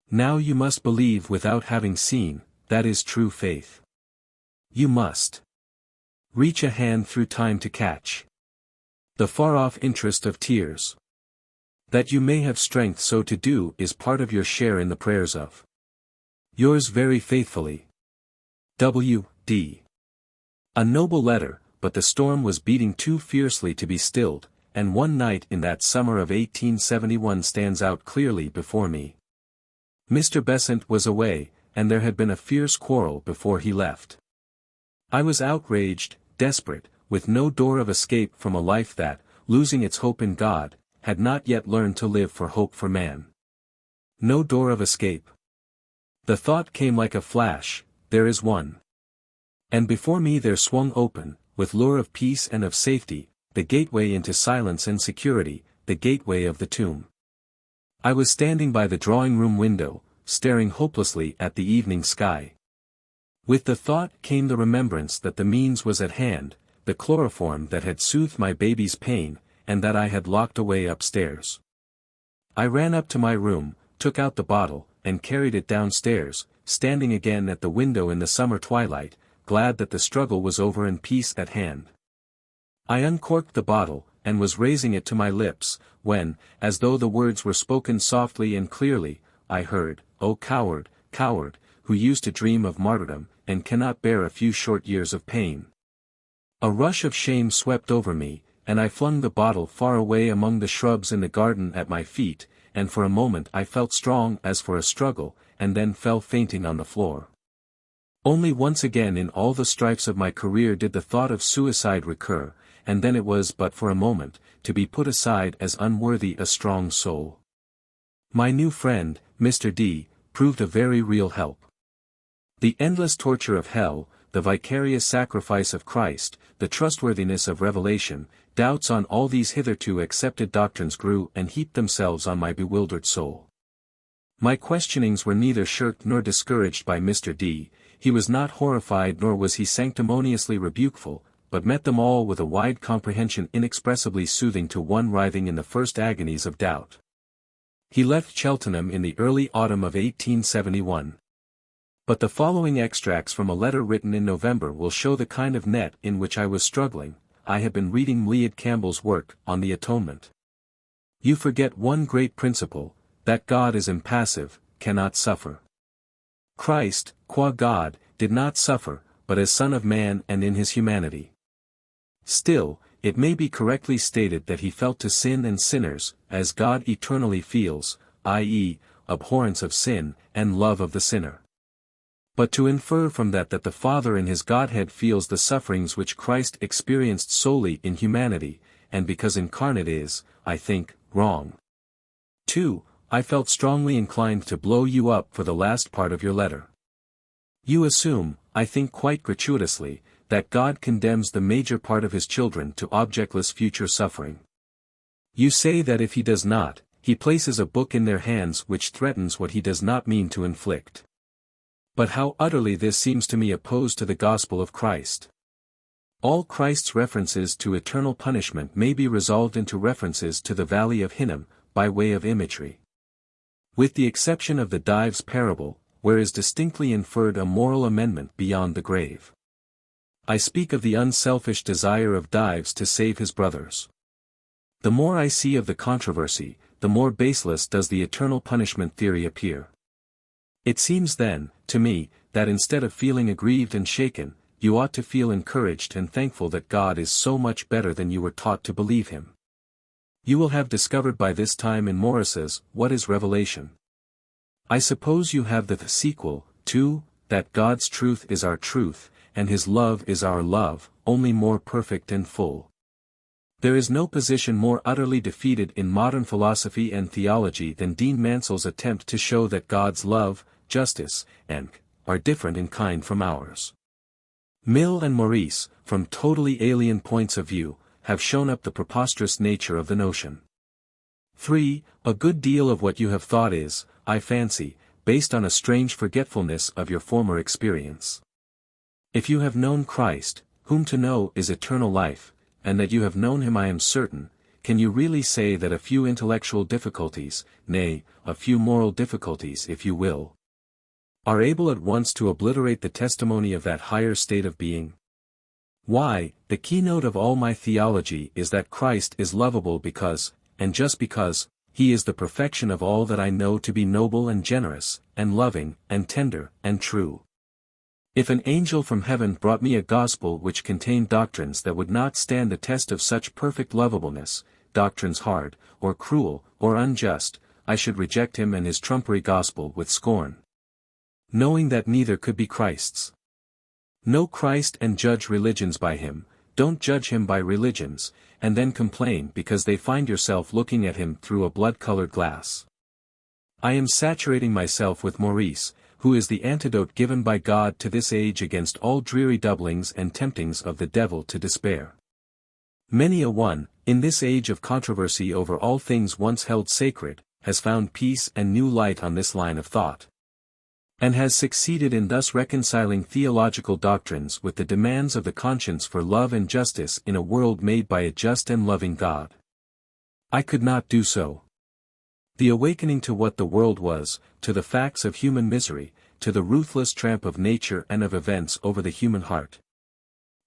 Now you must believe without having seen, that is true faith. You must reach a hand through time to catch the far-off interest of tears. That you may have strength so to do is part of your share in the prayers of yours very faithfully, W. D. A noble letter, but the storm was beating too fiercely to be stilled, and one night in that summer of 1871 stands out clearly before me. Mr. Besant was away, and there had been a fierce quarrel before he left. I was outraged, desperate, with no door of escape from a life that, losing its hope in God, had not yet learned to live for hope for man. No door of escape. The thought came like a flash, there is one. And before me there swung open, with lure of peace and of safety, the gateway into silence and security, the gateway of the tomb. I was standing by the drawing-room window, staring hopelessly at the evening sky. With the thought came the remembrance that the means was at hand, the chloroform that had soothed my baby's pain, and that I had locked away upstairs. I ran up to my room, took out the bottle, and carried it downstairs, standing again at the window in the summer twilight, glad that the struggle was over and peace at hand. I uncorked the bottle, and was raising it to my lips, when, as though the words were spoken softly and clearly, I heard, "O coward, coward, who used to dream of martyrdom, and cannot bear a few short years of pain." A rush of shame swept over me, and I flung the bottle far away among the shrubs in the garden at my feet, and for a moment I felt strong as for a struggle, and then fell fainting on the floor. Only once again in all the strifes of my career did the thought of suicide recur, and then it was but for a moment, to be put aside as unworthy a strong soul. My new friend, Mr. D., proved a very real help. The endless torture of hell, the vicarious sacrifice of Christ, the trustworthiness of revelation, doubts on all these hitherto accepted doctrines grew and heaped themselves on my bewildered soul. My questionings were neither shirked nor discouraged by Mr. D., he was not horrified nor was he sanctimoniously rebukeful, but met them all with a wide comprehension inexpressibly soothing to one writhing in the first agonies of doubt. He left Cheltenham in the early autumn of 1871. But the following extracts from a letter written in November will show the kind of net in which I was struggling. I had been reading Mlead Campbell's work on the Atonement. You forget one great principle, that God is impassive, cannot suffer. Christ, qua God, did not suffer, but as Son of Man and in his humanity. Still, it may be correctly stated that he felt to sin and sinners, as God eternally feels, i.e., abhorrence of sin, and love of the sinner. But to infer from that the Father in his Godhead feels the sufferings which Christ experienced solely in humanity, and because incarnate is, I think, wrong. 2. I felt strongly inclined to blow you up for the last part of your letter. You assume, I think quite gratuitously, that God condemns the major part of his children to objectless future suffering. You say that if he does not, he places a book in their hands which threatens what he does not mean to inflict. But how utterly this seems to me opposed to the gospel of Christ. All Christ's references to eternal punishment may be resolved into references to the valley of Hinnom, by way of imagery. With the exception of the Dives parable, where is distinctly inferred a moral amendment beyond the grave. I speak of the unselfish desire of Dives to save his brothers. The more I see of the controversy, the more baseless does the eternal punishment theory appear. It seems then, to me, that instead of feeling aggrieved and shaken, you ought to feel encouraged and thankful that God is so much better than you were taught to believe him. You will have discovered by this time in Morris's What is Revelation? I suppose you have the sequel, too, that God's truth is our truth, and his love is our love, only more perfect and full. There is no position more utterly defeated in modern philosophy and theology than Dean Mansell's attempt to show that God's love, justice, and are different in kind from ours. Mill and Maurice, from totally alien points of view, have shown up the preposterous nature of the notion. 3. A good deal of what you have thought is, I fancy, based on a strange forgetfulness of your former experience. If you have known Christ, whom to know is eternal life, and that you have known him I am certain, can you really say that a few intellectual difficulties, nay, a few moral difficulties if you will, are able at once to obliterate the testimony of that higher state of being? Why, the keynote of all my theology is that Christ is lovable because, and just because, he is the perfection of all that I know to be noble and generous, and loving, and tender, and true. If an angel from heaven brought me a gospel which contained doctrines that would not stand the test of such perfect lovableness, doctrines hard, or cruel, or unjust, I should reject him and his trumpery gospel with scorn, knowing that neither could be Christ's. Know Christ and judge religions by him, don't judge him by religions, and then complain because they find yourself looking at him through a blood-colored glass. I am saturating myself with Maurice, who is the antidote given by God to this age against all dreary doublings and temptings of the devil to despair. Many a one, in this age of controversy over all things once held sacred, has found peace and new light on this line of thought, and has succeeded in thus reconciling theological doctrines with the demands of the conscience for love and justice in a world made by a just and loving God. I could not do so. The awakening to what the world was, to the facts of human misery, to the ruthless tramp of nature and of events over the human heart,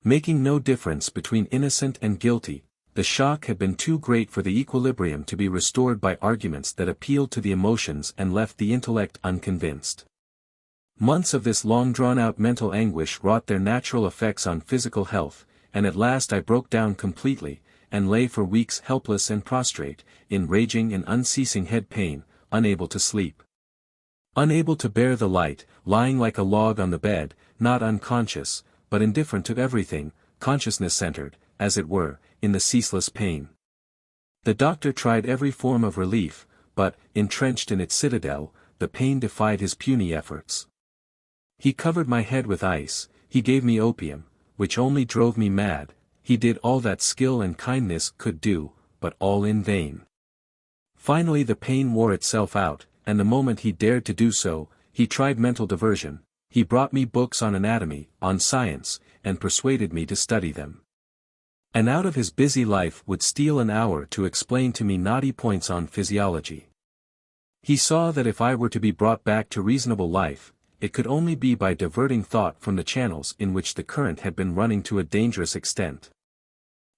making no difference between innocent and guilty, the shock had been too great for the equilibrium to be restored by arguments that appealed to the emotions and left the intellect unconvinced. Months of this long-drawn-out mental anguish wrought their natural effects on physical health, and at last I broke down completely, and lay for weeks helpless and prostrate, in raging and unceasing head pain, unable to sleep, unable to bear the light, lying like a log on the bed, not unconscious, but indifferent to everything, consciousness-centered, as it were, in the ceaseless pain. The doctor tried every form of relief, but, entrenched in its citadel, the pain defied his puny efforts. He covered my head with ice, he gave me opium, which only drove me mad, he did all that skill and kindness could do, but all in vain. Finally the pain wore itself out, and the moment he dared to do so, he tried mental diversion, he brought me books on anatomy, on science, and persuaded me to study them. And out of his busy life would steal an hour to explain to me knotty points on physiology. He saw that if I were to be brought back to reasonable life, it could only be by diverting thought from the channels in which the current had been running to a dangerous extent.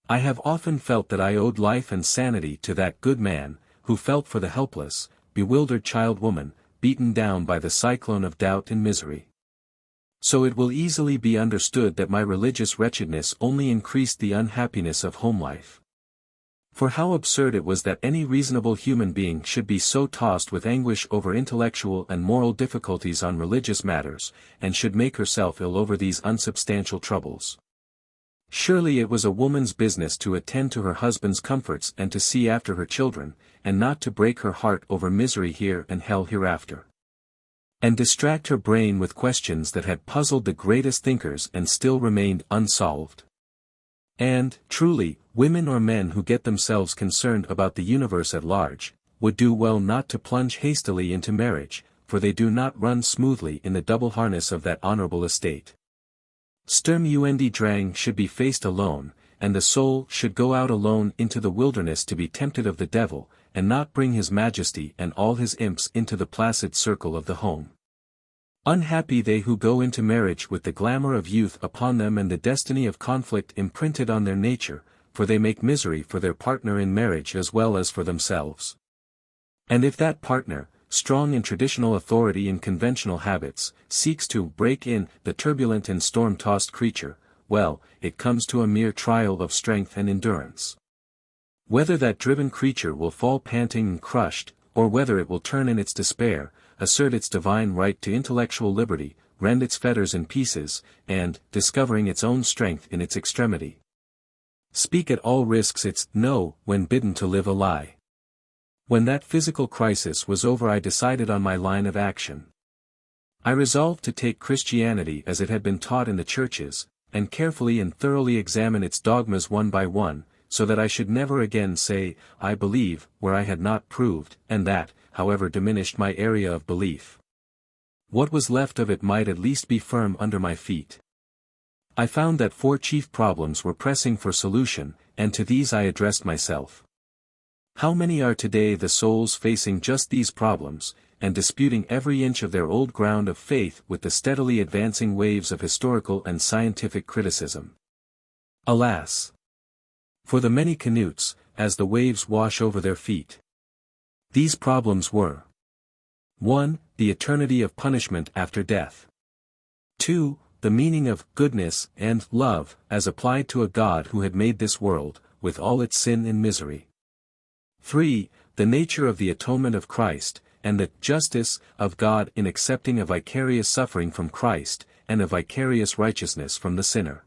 I have often felt that I owed life and sanity to that good man, who felt for the helpless, bewildered child woman, beaten down by the cyclone of doubt and misery. So it will easily be understood that my religious wretchedness only increased the unhappiness of home life. For how absurd it was that any reasonable human being should be so tossed with anguish over intellectual and moral difficulties on religious matters, and should make herself ill over these unsubstantial troubles. Surely it was a woman's business to attend to her husband's comforts and to see after her children, and not to break her heart over misery here and hell hereafter. and distract her brain with questions that had puzzled the greatest thinkers and still remained unsolved. And, truly, women or men who get themselves concerned about the universe at large, would do well not to plunge hastily into marriage, for they do not run smoothly in the double harness of that honorable estate. Sturm und Drang should be faced alone, and the soul should go out alone into the wilderness to be tempted of the devil, and not bring his majesty and all his imps into the placid circle of the home. Unhappy they who go into marriage with the glamour of youth upon them and the destiny of conflict imprinted on their nature, for they make misery for their partner in marriage as well as for themselves. And if that partner, strong in traditional authority and conventional habits, seeks to break in the turbulent and storm-tossed creature, well, it comes to a mere trial of strength and endurance. Whether that driven creature will fall panting and crushed, or whether it will turn in its despair, assert its divine right to intellectual liberty, rend its fetters in pieces, and, discovering its own strength in its extremity, speak at all risks its no when bidden to live a lie. When that physical crisis was over, I decided on my line of action. I resolved to take Christianity as it had been taught in the churches, and carefully and thoroughly examine its dogmas one by one, so that I should never again say, I believe, where I had not proved, and that, however diminished my area of belief, what was left of it might at least be firm under my feet. I found that 4 chief problems were pressing for solution, and to these I addressed myself. How many are today the souls facing just these problems, and disputing every inch of their old ground of faith with the steadily advancing waves of historical and scientific criticism? Alas! For the many Canutes, as the waves wash over their feet. These problems were: 1. The eternity of punishment after death. 2. The meaning of goodness and love as applied to a God who had made this world, with all its sin and misery. 3. The nature of the atonement of Christ, and the justice of God in accepting a vicarious suffering from Christ, and a vicarious righteousness from the sinner.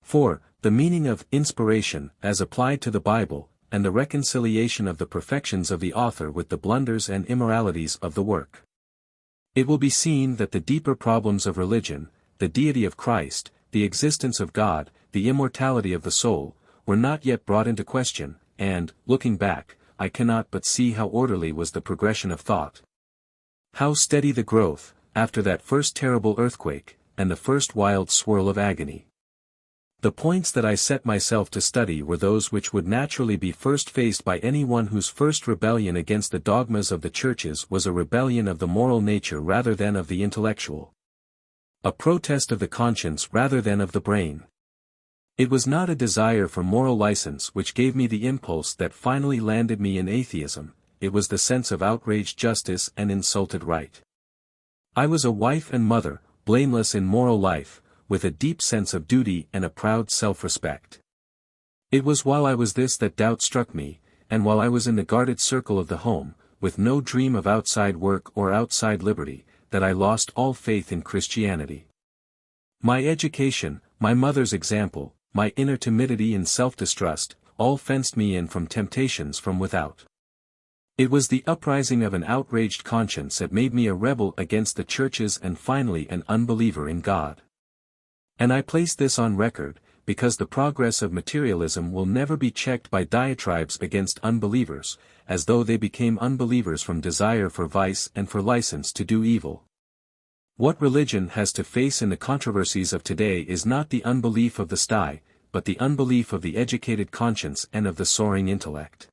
4. The meaning of inspiration as applied to the Bible, and the reconciliation of the perfections of the author with the blunders and immoralities of the work. It will be seen that the deeper problems of religion, the deity of Christ, the existence of God, the immortality of the soul, were not yet brought into question, and, looking back, I cannot but see how orderly was the progression of thought. How steady the growth, after that first terrible earthquake, and the first wild swirl of agony. The points that I set myself to study were those which would naturally be first faced by anyone whose first rebellion against the dogmas of the churches was a rebellion of the moral nature rather than of the intellectual. A protest of the conscience rather than of the brain. It was not a desire for moral license which gave me the impulse that finally landed me in atheism, it was the sense of outraged justice and insulted right. I was a wife and mother, blameless in moral life, with a deep sense of duty and a proud self-respect. It was while I was this that doubt struck me, and while I was in the guarded circle of the home, with no dream of outside work or outside liberty, that I lost all faith in Christianity. My education, my mother's example, my inner timidity and self-distrust, all fenced me in from temptations from without. It was the uprising of an outraged conscience that made me a rebel against the churches and finally an unbeliever in God. And I place this on record, because the progress of materialism will never be checked by diatribes against unbelievers, as though they became unbelievers from desire for vice and for license to do evil. What religion has to face in the controversies of today is not the unbelief of the sty, but the unbelief of the educated conscience and of the soaring intellect.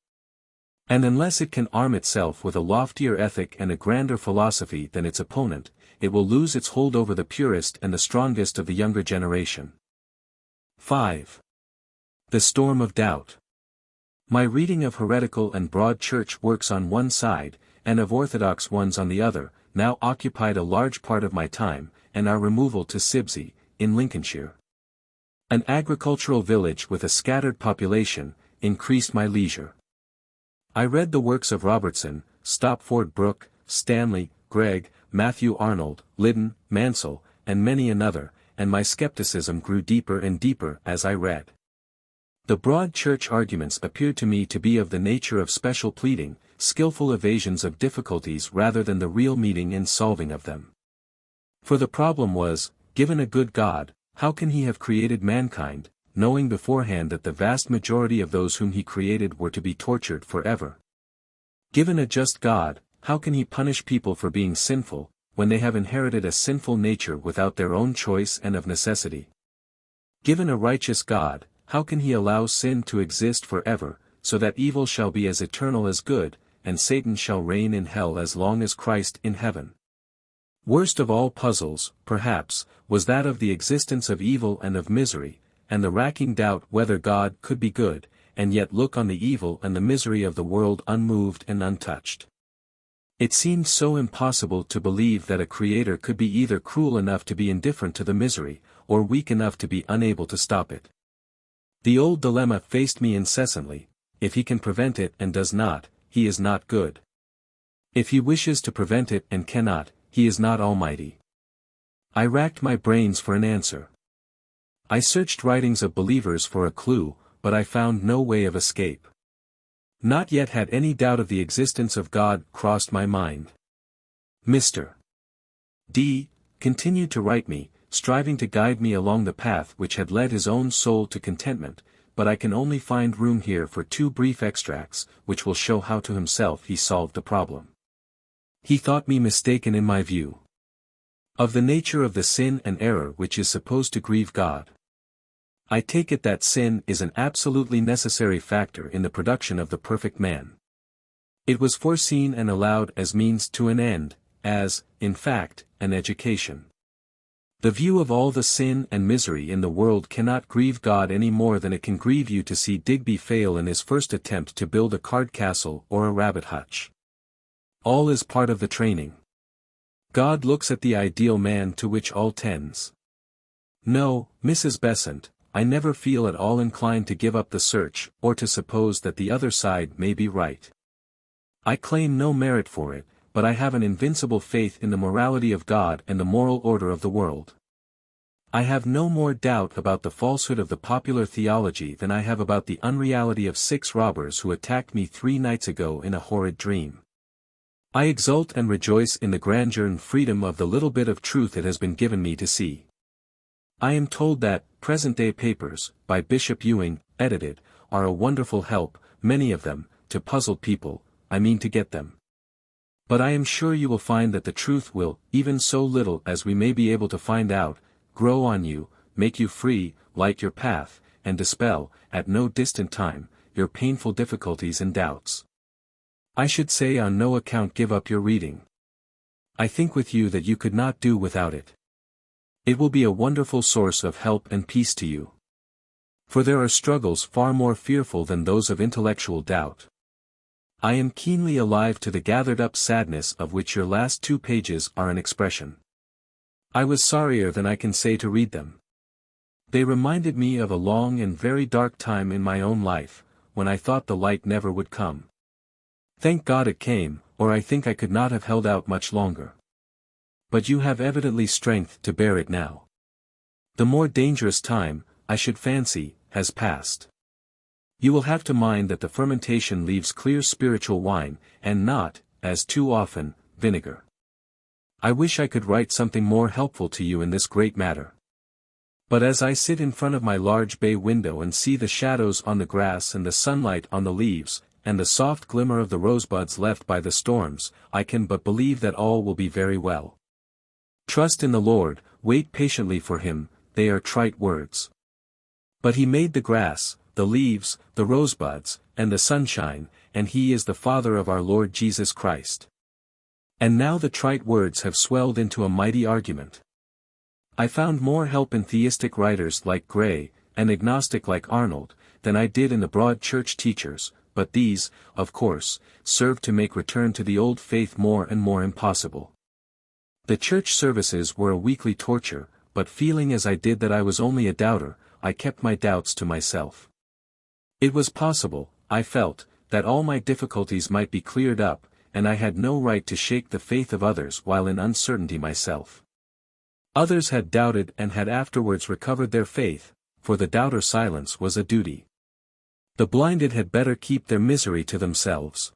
And unless it can arm itself with a loftier ethic and a grander philosophy than its opponent, it will lose its hold over the purest and the strongest of the younger generation. 5. The storm of doubt. My reading of heretical and broad church works on one side, and of orthodox ones on the other, now occupied a large part of my time, and our removal to Sibsey, in Lincolnshire, an agricultural village with a scattered population, increased my leisure. I read the works of Robertson, Stopford Brooke, Stanley, Gregg, Matthew Arnold, Liddon, Mansell, and many another, and my skepticism grew deeper and deeper as I read. The broad church arguments appeared to me to be of the nature of special pleading, skillful evasions of difficulties rather than the real meaning and solving of them. For the problem was, given a good God, how can he have created mankind, knowing beforehand that the vast majority of those whom he created were to be tortured forever? Given a just God, how can he punish people for being sinful, when they have inherited a sinful nature without their own choice and of necessity? Given a righteous God, how can he allow sin to exist forever, so that evil shall be as eternal as good, and Satan shall reign in hell as long as Christ in heaven? Worst of all puzzles, perhaps, was that of the existence of evil and of misery, and the racking doubt whether God could be good, and yet look on the evil and the misery of the world unmoved and untouched. It seemed so impossible to believe that a creator could be either cruel enough to be indifferent to the misery, or weak enough to be unable to stop it. The old dilemma faced me incessantly: if he can prevent it and does not, he is not good. If he wishes to prevent it and cannot, he is not almighty. I racked my brains for an answer. I searched writings of believers for a clue, but I found no way of escape. Not yet had any doubt of the existence of God crossed my mind. Mr. D. continued to write me, striving to guide me along the path which had led his own soul to contentment, but I can only find room here for 2 brief extracts, which will show how to himself he solved the problem. He thought me mistaken in my view of the nature of the sin and error which is supposed to grieve God. I take it that sin is an absolutely necessary factor in the production of the perfect man. It was foreseen and allowed as means to an end, as, in fact, an education. The view of all the sin and misery in the world cannot grieve God any more than it can grieve you to see Digby fail in his first attempt to build a card castle or a rabbit hutch. All is part of the training. God looks at the ideal man to which all tends. No, Mrs. Besant, I never feel at all inclined to give up the search, or to suppose that the other side may be right. I claim no merit for it, but I have an invincible faith in the morality of God and the moral order of the world. I have no more doubt about the falsehood of the popular theology than I have about the unreality of 6 robbers who attacked me 3 nights ago in a horrid dream. I exult and rejoice in the grandeur and freedom of the little bit of truth it has been given me to see. I am told that present-day papers, by Bishop Ewing, edited, are a wonderful help, many of them, to puzzled people. I mean to get them. But I am sure you will find that the truth will, even so little as we may be able to find out, grow on you, make you free, light your path, and dispel, at no distant time, your painful difficulties and doubts. I should say on no account give up your reading. I think with you that you could not do without it. It will be a wonderful source of help and peace to you. For there are struggles far more fearful than those of intellectual doubt. I am keenly alive to the gathered-up sadness of which your last 2 pages are an expression. I was sorrier than I can say to read them. They reminded me of a long and very dark time in my own life, when I thought the light never would come. Thank God it came, or I think I could not have held out much longer. But you have evidently strength to bear it now. The more dangerous time, I should fancy, has passed. You will have to mind that the fermentation leaves clear spiritual wine, and not, as too often, vinegar. I wish I could write something more helpful to you in this great matter. But as I sit in front of my large bay window and see the shadows on the grass and the sunlight on the leaves, and the soft glimmer of the rosebuds left by the storms, I can but believe that all will be very well. Trust in the Lord, wait patiently for him, they are trite words. But he made the grass, the leaves, the rosebuds, and the sunshine, and he is the Father of our Lord Jesus Christ. And now the trite words have swelled into a mighty argument. I found more help in theistic writers like Gray, and agnostic like Arnold, than I did in the broad church teachers, but these, of course, served to make return to the old faith more and more impossible. The church services were a weekly torture, but feeling as I did that I was only a doubter, I kept my doubts to myself. It was possible, I felt, that all my difficulties might be cleared up, and I had no right to shake the faith of others while in uncertainty myself. Others had doubted and had afterwards recovered their faith, for the doubter's silence was a duty. The blinded had better keep their misery to themselves.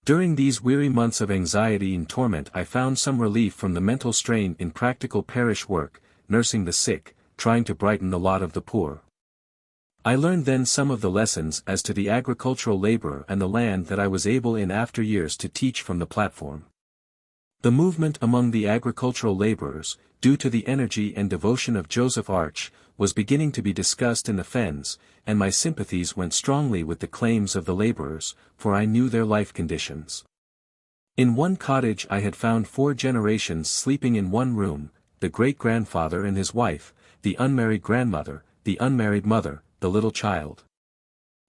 During these weary months of anxiety and torment I found some relief from the mental strain in practical parish work, nursing the sick, trying to brighten the lot of the poor. I learned then some of the lessons as to the agricultural laborer and the land that I was able in after years to teach from the platform. The movement among the agricultural laborers, due to the energy and devotion of Joseph Arch, was beginning to be discussed in the Fens, and my sympathies went strongly with the claims of the laborers, for I knew their life conditions. In one cottage I had found 4 generations sleeping in one room, the great-grandfather and his wife, the unmarried grandmother, the unmarried mother, the little child.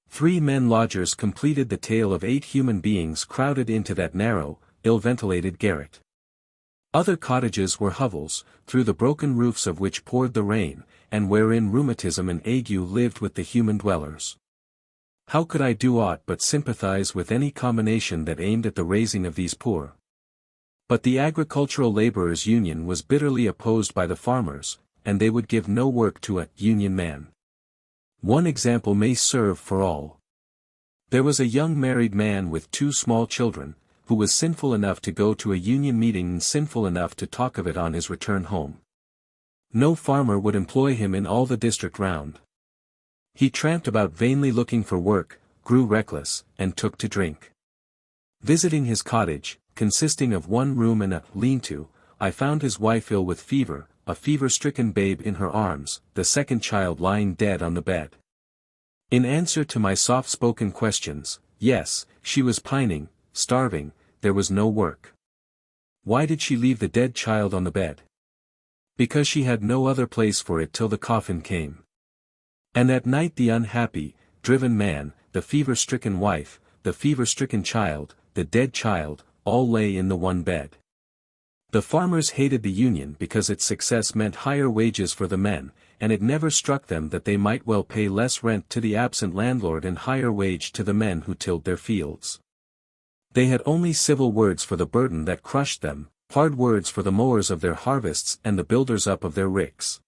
3 men lodgers completed the tale of 8 human beings crowded into that narrow, ill-ventilated garret. Other cottages were hovels, through the broken roofs of which poured the rain, and wherein rheumatism and ague lived with the human dwellers. How could I do aught but sympathize with any combination that aimed at the raising of these poor? But the Agricultural Laborers' Union was bitterly opposed by the farmers, and they would give no work to a union man. One example may serve for all. There was a young married man with 2 small children, who was sinful enough to go to a union meeting and sinful enough to talk of it on his return home. No farmer would employ him in all the district round. He tramped about vainly looking for work, grew reckless, and took to drink. Visiting his cottage, consisting of 1 room and a lean-to, I found his wife ill with fever, a fever-stricken babe in her arms, the second child lying dead on the bed. In answer to my soft-spoken questions, yes, she was pining, starving, there was no work. Why did she leave the dead child on the bed? Because she had no other place for it till the coffin came. And at night the unhappy, driven man, the fever-stricken wife, the fever-stricken child, the dead child, all lay in the one bed. The farmers hated the union because its success meant higher wages for the men, and it never struck them that they might well pay less rent to the absent landlord and higher wage to the men who tilled their fields. They had only civil words for the burden that crushed them, hard words for the mowers of their harvests and the builders up of their ricks.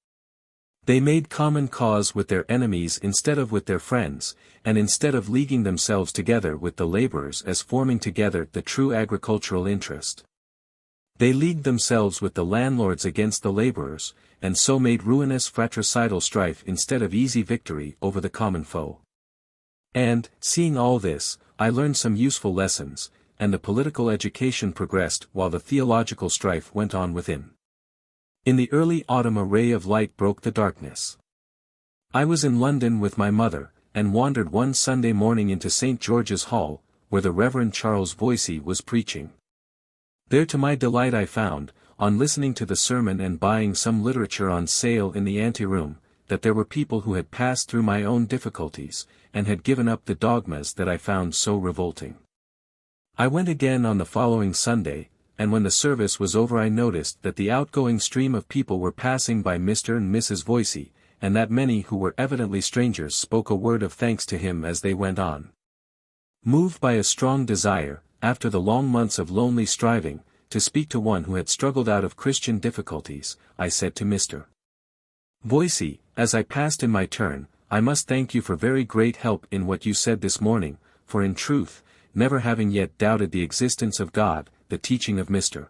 They made common cause with their enemies instead of with their friends, and instead of leaguing themselves together with the laborers as forming together the true agricultural interest. They leagued themselves with the landlords against the laborers, and so made ruinous fratricidal strife instead of easy victory over the common foe. And, seeing all this, I learned some useful lessons, and the political education progressed while the theological strife went on within. In the early autumn a ray of light broke the darkness. I was in London with my mother, and wandered one Sunday morning into St. George's Hall, where the Reverend Charles Voysey was preaching. There to my delight I found, on listening to the sermon and buying some literature on sale in the anteroom, that there were people who had passed through my own difficulties, and had given up the dogmas that I found so revolting. I went again on the following Sunday, and when the service was over I noticed that the outgoing stream of people were passing by Mr. and Mrs. Voysey, and that many who were evidently strangers spoke a word of thanks to him as they went on. Moved by a strong desire, after the long months of lonely striving, to speak to one who had struggled out of Christian difficulties, I said to Mr. Voysey, as I passed in my turn, I must thank you for very great help in what you said this morning, for in truth, never having yet doubted the existence of God, the teaching of Mr.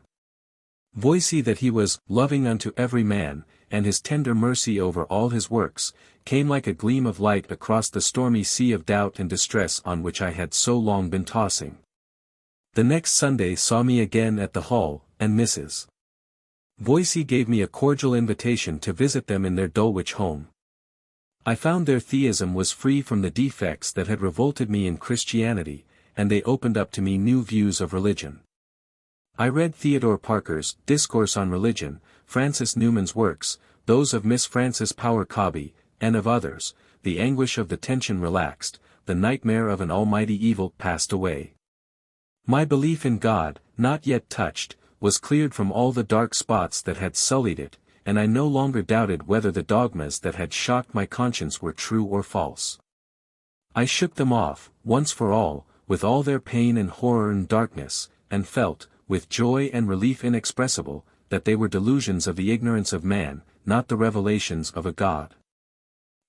Voysey that he was loving unto every man, and his tender mercy over all his works, came like a gleam of light across the stormy sea of doubt and distress on which I had so long been tossing. The next Sunday saw me again at the Hall, and Mrs. Voysey gave me a cordial invitation to visit them in their Dulwich home. I found their theism was free from the defects that had revolted me in Christianity, and they opened up to me new views of religion. I read Theodore Parker's Discourse on Religion, Francis Newman's works, those of Miss Frances Power Cobbe, and of others. The anguish of the tension relaxed, the nightmare of an almighty evil passed away. My belief in God, not yet touched, was cleared from all the dark spots that had sullied it, and I no longer doubted whether the dogmas that had shocked my conscience were true or false. I shook them off, once for all, with all their pain and horror and darkness, and felt, with joy and relief inexpressible, that they were delusions of the ignorance of man, not the revelations of a God.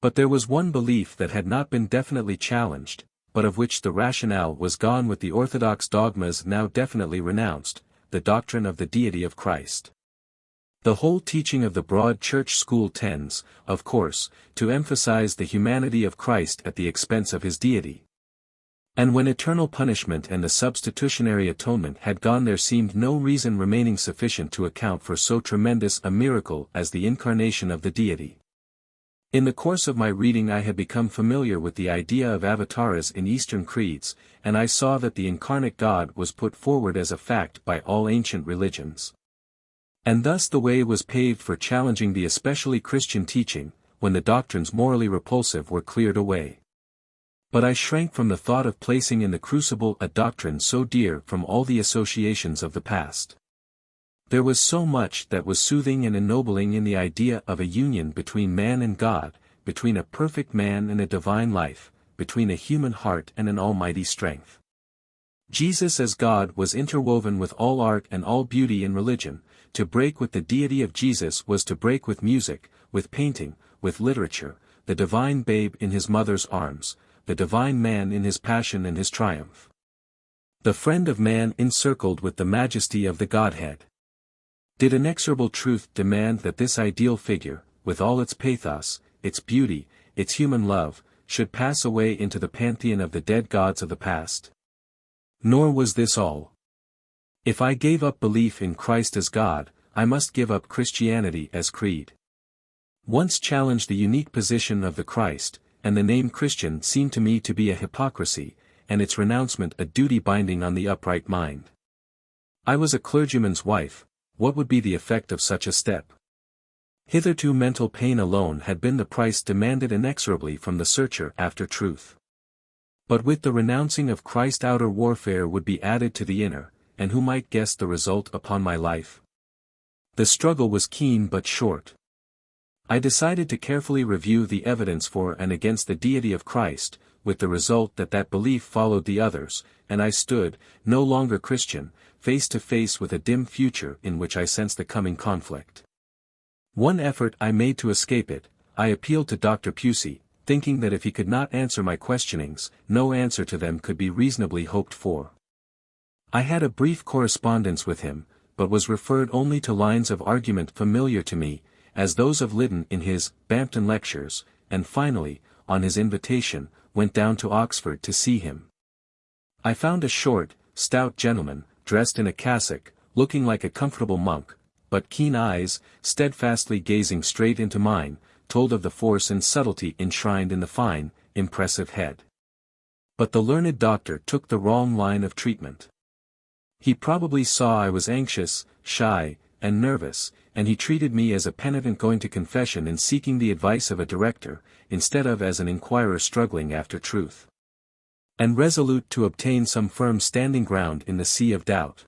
But there was one belief that had not been definitely challenged, but of which the rationale was gone with the orthodox dogmas now definitely renounced, the doctrine of the deity of Christ. The whole teaching of the broad church school tends, of course, to emphasize the humanity of Christ at the expense of his deity. And when eternal punishment and the substitutionary atonement had gone, there seemed no reason remaining sufficient to account for so tremendous a miracle as the incarnation of the deity. In the course of my reading I had become familiar with the idea of avatars in Eastern creeds, and I saw that the incarnate God was put forward as a fact by all ancient religions. And thus the way was paved for challenging the especially Christian teaching, when the doctrines morally repulsive were cleared away. But I shrank from the thought of placing in the crucible a doctrine so dear from all the associations of the past. There was so much that was soothing and ennobling in the idea of a union between man and God, between a perfect man and a divine life, between a human heart and an almighty strength. Jesus as God was interwoven with all art and all beauty in religion. To break with the deity of Jesus was to break with music, with painting, with literature, the divine babe in his mother's arms, the divine man in his passion and his triumph. The friend of man encircled with the majesty of the Godhead. Did inexorable truth demand that this ideal figure, with all its pathos, its beauty, its human love, should pass away into the pantheon of the dead gods of the past? Nor was this all. If I gave up belief in Christ as God, I must give up Christianity as creed. Once challenged the unique position of the Christ, and the name Christian seemed to me to be a hypocrisy, and its renouncement a duty binding on the upright mind. I was a clergyman's wife. What would be the effect of such a step? Hitherto mental pain alone had been the price demanded inexorably from the searcher after truth. But with the renouncing of Christ outer warfare would be added to the inner, and who might guess the result upon my life? The struggle was keen but short. I decided to carefully review the evidence for and against the deity of Christ, with the result that that belief followed the others, and I stood, no longer Christian, face to face with a dim future in which I sensed the coming conflict. One effort I made to escape it, I appealed to Dr. Pusey, thinking that if he could not answer my questionings, no answer to them could be reasonably hoped for. I had a brief correspondence with him, but was referred only to lines of argument familiar to me, as those of Liddon in his Bampton Lectures, and finally, on his invitation, went down to Oxford to see him. I found a short, stout gentleman, dressed in a cassock, looking like a comfortable monk, but keen eyes, steadfastly gazing straight into mine, told of the force and subtlety enshrined in the fine, impressive head. But the learned doctor took the wrong line of treatment. He probably saw I was anxious, shy, and nervous, and he treated me as a penitent going to confession and seeking the advice of a director, instead of as an inquirer struggling after truth, and resolute to obtain some firm standing ground in the sea of doubt.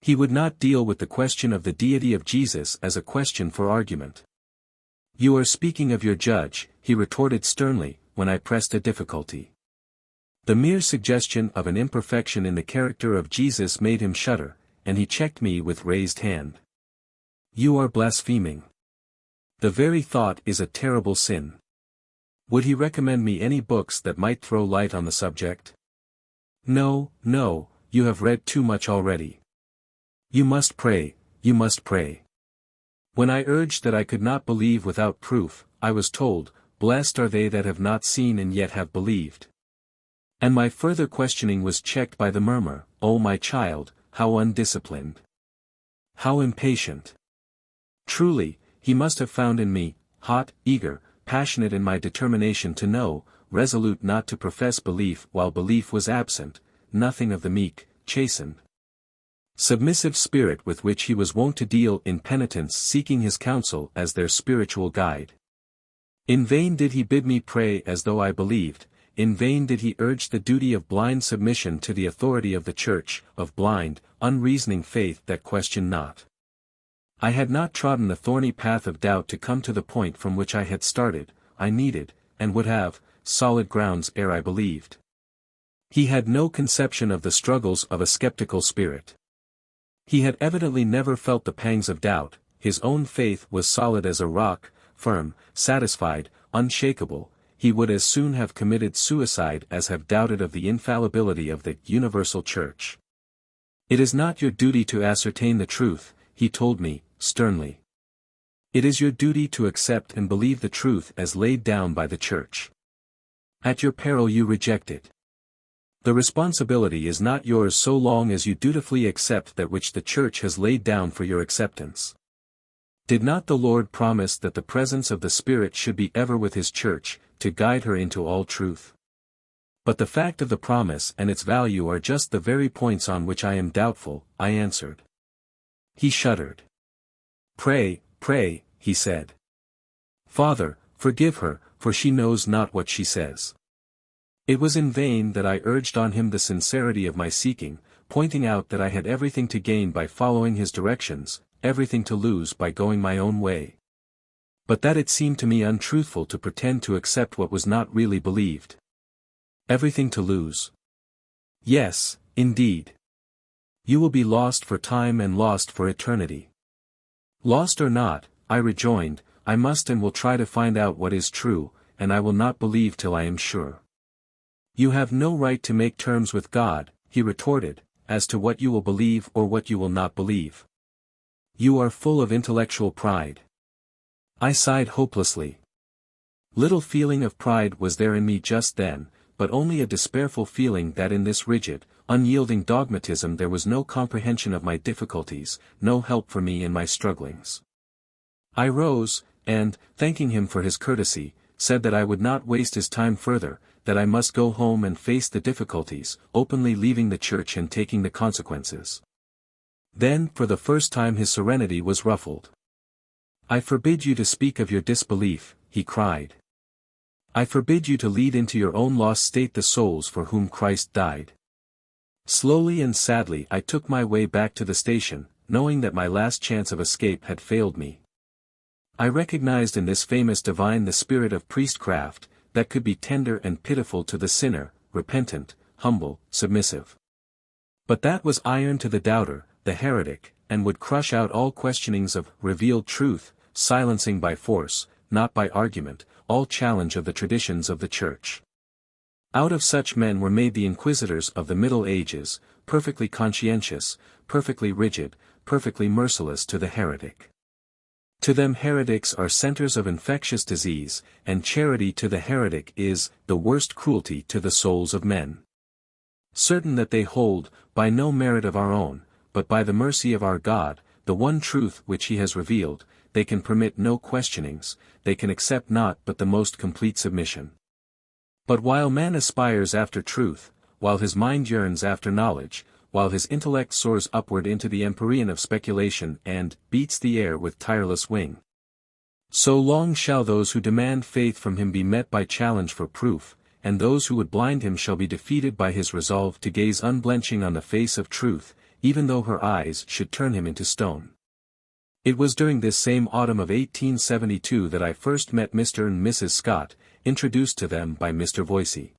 He would not deal with the question of the deity of Jesus as a question for argument. "You are speaking of your judge," he retorted sternly, when I pressed a difficulty. The mere suggestion of an imperfection in the character of Jesus made him shudder, and he checked me with raised hand. "You are blaspheming. The very thought is a terrible sin." Would he recommend me any books that might throw light on the subject? "No, no, you have read too much already. You must pray, you must pray." When I urged that I could not believe without proof, I was told, "Blessed are they that have not seen and yet have believed." And my further questioning was checked by the murmur, "Oh my child, how undisciplined! How impatient!" Truly, he must have found in me, hot, eager, passionate in my determination to know, resolute not to profess belief while belief was absent, nothing of the meek, chastened, submissive spirit with which he was wont to deal in penitents seeking his counsel as their spiritual guide. In vain did he bid me pray as though I believed, in vain did he urge the duty of blind submission to the authority of the Church, of blind, unreasoning faith that questioned not. I had not trodden the thorny path of doubt to come to the point from which I had started. I needed, and would have, solid grounds ere I believed. He had no conception of the struggles of a skeptical spirit. He had evidently never felt the pangs of doubt. His own faith was solid as a rock, firm, satisfied, unshakable, he would as soon have committed suicide as have doubted of the infallibility of the universal church. "It is not your duty to ascertain the truth," he told me, sternly. "It is your duty to accept and believe the truth as laid down by the church. At your peril you reject it. The responsibility is not yours so long as you dutifully accept that which the church has laid down for your acceptance. Did not the Lord promise that the presence of the Spirit should be ever with his church, to guide her into all truth? But the fact of the promise and its value are just the very points on which I am doubtful," I answered. He shuddered. Pray, he said. "Father, forgive her, for she knows not what she says." It was in vain that I urged on him the sincerity of my seeking, pointing out that I had everything to gain by following his directions, everything to lose by going my own way. But that it seemed to me untruthful to pretend to accept what was not really believed. Everything to lose. Yes, indeed. You will be lost for time and lost for eternity. Lost or not, I rejoined, I must and will try to find out what is true, and I will not believe till I am sure. You have no right to make terms with God, he retorted, as to what you will believe or what you will not believe. You are full of intellectual pride. I sighed hopelessly. Little feeling of pride was there in me just then, but only a despairful feeling that in this rigid, unyielding dogmatism there was no comprehension of my difficulties, no help for me in my strugglings. I rose, and, thanking him for his courtesy, said that I would not waste his time further, that I must go home and face the difficulties, openly leaving the church and taking the consequences. Then for the first time his serenity was ruffled. "I forbid you to speak of your disbelief," he cried. "I forbid you to lead into your own lost state the souls for whom Christ died." Slowly and sadly I took my way back to the station, knowing that my last chance of escape had failed me. I recognized in this famous divine the spirit of priestcraft, that could be tender and pitiful to the sinner, repentant, humble, submissive. But that was iron to the doubter, the heretic, and would crush out all questionings of revealed truth, silencing by force, not by argument, all challenge of the traditions of the Church. Out of such men were made the inquisitors of the Middle Ages, perfectly conscientious, perfectly rigid, perfectly merciless to the heretic. To them heretics are centers of infectious disease, and charity to the heretic is the worst cruelty to the souls of men. Certain that they hold, by no merit of our own, but by the mercy of our God, the one truth which he has revealed, they can permit no questionings, they can accept not but the most complete submission. But while man aspires after truth, while his mind yearns after knowledge, while his intellect soars upward into the empyrean of speculation and beats the air with tireless wing, so long shall those who demand faith from him be met by challenge for proof, and those who would blind him shall be defeated by his resolve to gaze unblenching on the face of truth, even though her eyes should turn him into stone. It was during this same autumn of 1872 that I first met Mr. and Mrs. Scott, introduced to them by Mr. Voysey.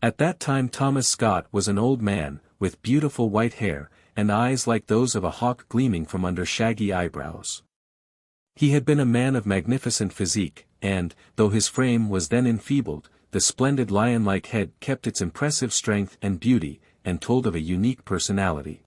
At that time Thomas Scott was an old man, with beautiful white hair, and eyes like those of a hawk gleaming from under shaggy eyebrows. He had been a man of magnificent physique, and, though his frame was then enfeebled, the splendid lion-like head kept its impressive strength and beauty, and told of a unique personality.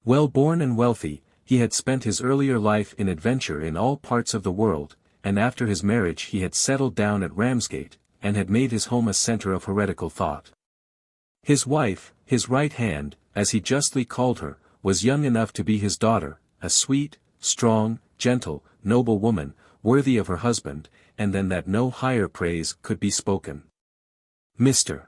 Well-born and wealthy, he had spent his earlier life in adventure in all parts of the world, and after his marriage he had settled down at Ramsgate, and had made his home a center of heretical thought. His wife, his right hand, as he justly called her, was young enough to be his daughter, a sweet, strong, gentle, noble woman, worthy of her husband, and than that no higher praise could be spoken. Mr.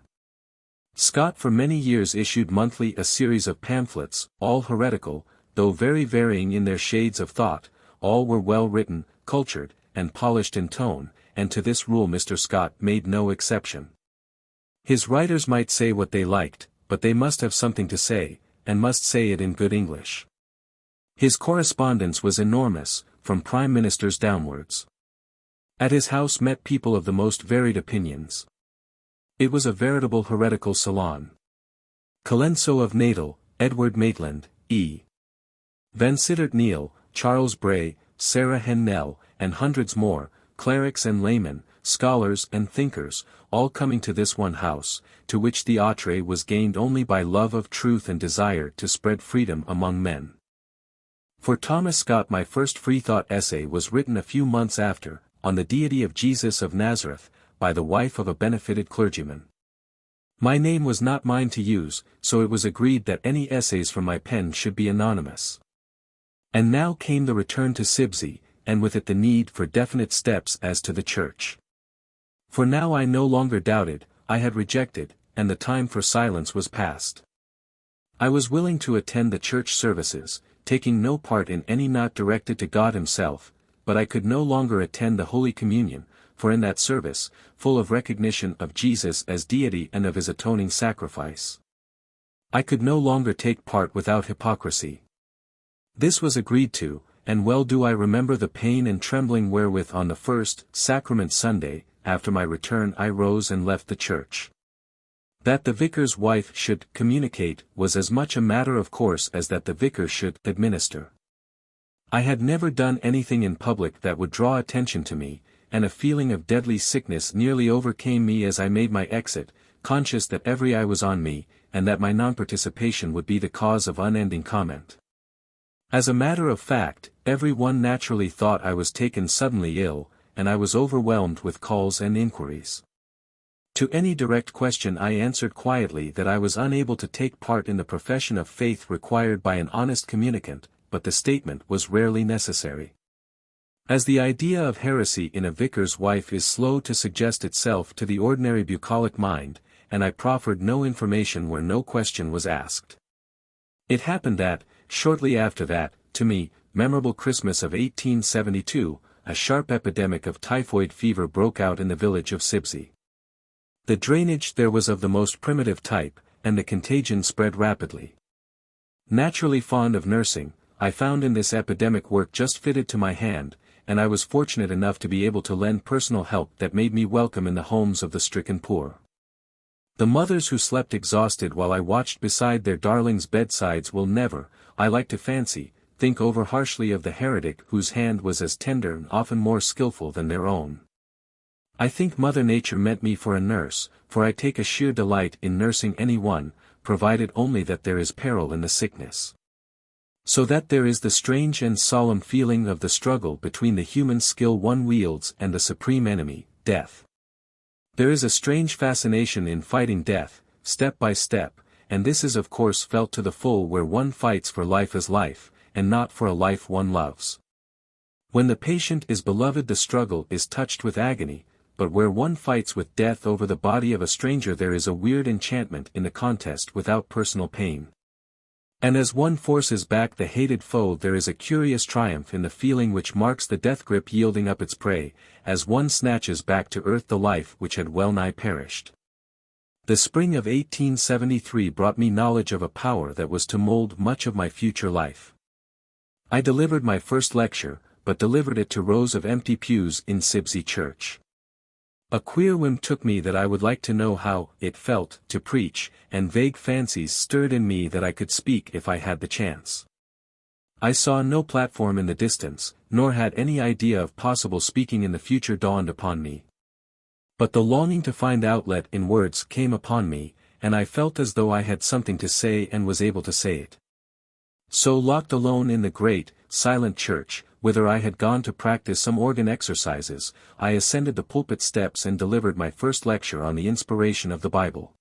Scott for many years issued monthly a series of pamphlets, all heretical, though very varying in their shades of thought. All were well written, cultured, and polished in tone, and to this rule Mr. Scott made no exception. His writers might say what they liked, but they must have something to say, and must say it in good English. His correspondence was enormous, from prime ministers downwards. At his house met people of the most varied opinions. It was a veritable heretical salon. Colenso of Natal, Edward Maitland, E. Vansittart Neale, Charles Bray, Sarah Hennell, and hundreds more, clerics and laymen, scholars and thinkers, all coming to this one house, to which the entree was gained only by love of truth and desire to spread freedom among men. For Thomas Scott my first freethought essay was written a few months after, on the deity of Jesus of Nazareth, by the wife of a benefited clergyman. My name was not mine to use, so it was agreed that any essays from my pen should be anonymous. And now came the return to Sibsey, and with it the need for definite steps as to the church. For now I no longer doubted, I had rejected, and the time for silence was past. I was willing to attend the church services, taking no part in any not directed to God himself, but I could no longer attend the Holy Communion, for in that service, full of recognition of Jesus as deity and of his atoning sacrifice, I could no longer take part without hypocrisy. This was agreed to, and well do I remember the pain and trembling wherewith on the first Sacrament Sunday, after my return I rose and left the church. That the vicar's wife should communicate was as much a matter of course as that the vicar should administer. I had never done anything in public that would draw attention to me, and a feeling of deadly sickness nearly overcame me as I made my exit, conscious that every eye was on me, and that my non-participation would be the cause of unending comment. As a matter of fact, every one naturally thought I was taken suddenly ill, and I was overwhelmed with calls and inquiries. To any direct question I answered quietly that I was unable to take part in the profession of faith required by an honest communicant, but the statement was rarely necessary. As the idea of heresy in a vicar's wife is slow to suggest itself to the ordinary bucolic mind, and I proffered no information where no question was asked. It happened that, shortly after that, to me, memorable Christmas of 1872, a sharp epidemic of typhoid fever broke out in the village of Sibsey. The drainage there was of the most primitive type, and the contagion spread rapidly. Naturally fond of nursing, I found in this epidemic work just fitted to my hand, and I was fortunate enough to be able to lend personal help that made me welcome in the homes of the stricken poor. The mothers who slept exhausted while I watched beside their darlings' bedsides will never, I like to fancy, think over harshly of the heretic whose hand was as tender and often more skillful than their own. I think Mother Nature meant me for a nurse, for I take a sheer delight in nursing any one, provided only that there is peril in the sickness. So that there is the strange and solemn feeling of the struggle between the human skill one wields and the supreme enemy, death. There is a strange fascination in fighting death, step by step, and this is of course felt to the full where one fights for life as life, and not for a life one loves. When the patient is beloved the struggle is touched with agony, but where one fights with death over the body of a stranger there is a weird enchantment in the contest without personal pain. And as one forces back the hated foe there is a curious triumph in the feeling which marks the death grip yielding up its prey, as one snatches back to earth the life which had well nigh perished. The spring of 1873 brought me knowledge of a power that was to mold much of my future life. I delivered my first lecture, but delivered it to rows of empty pews in Sibsey Church. A queer whim took me that I would like to know how it felt to preach, and vague fancies stirred in me that I could speak if I had the chance. I saw no platform in the distance, nor had any idea of possible speaking in the future dawned upon me. But the longing to find outlet in words came upon me, and I felt as though I had something to say and was able to say it. So locked alone in the great, silent church, whither I had gone to practice some organ exercises, I ascended the pulpit steps and delivered my first lecture on the inspiration of the Bible.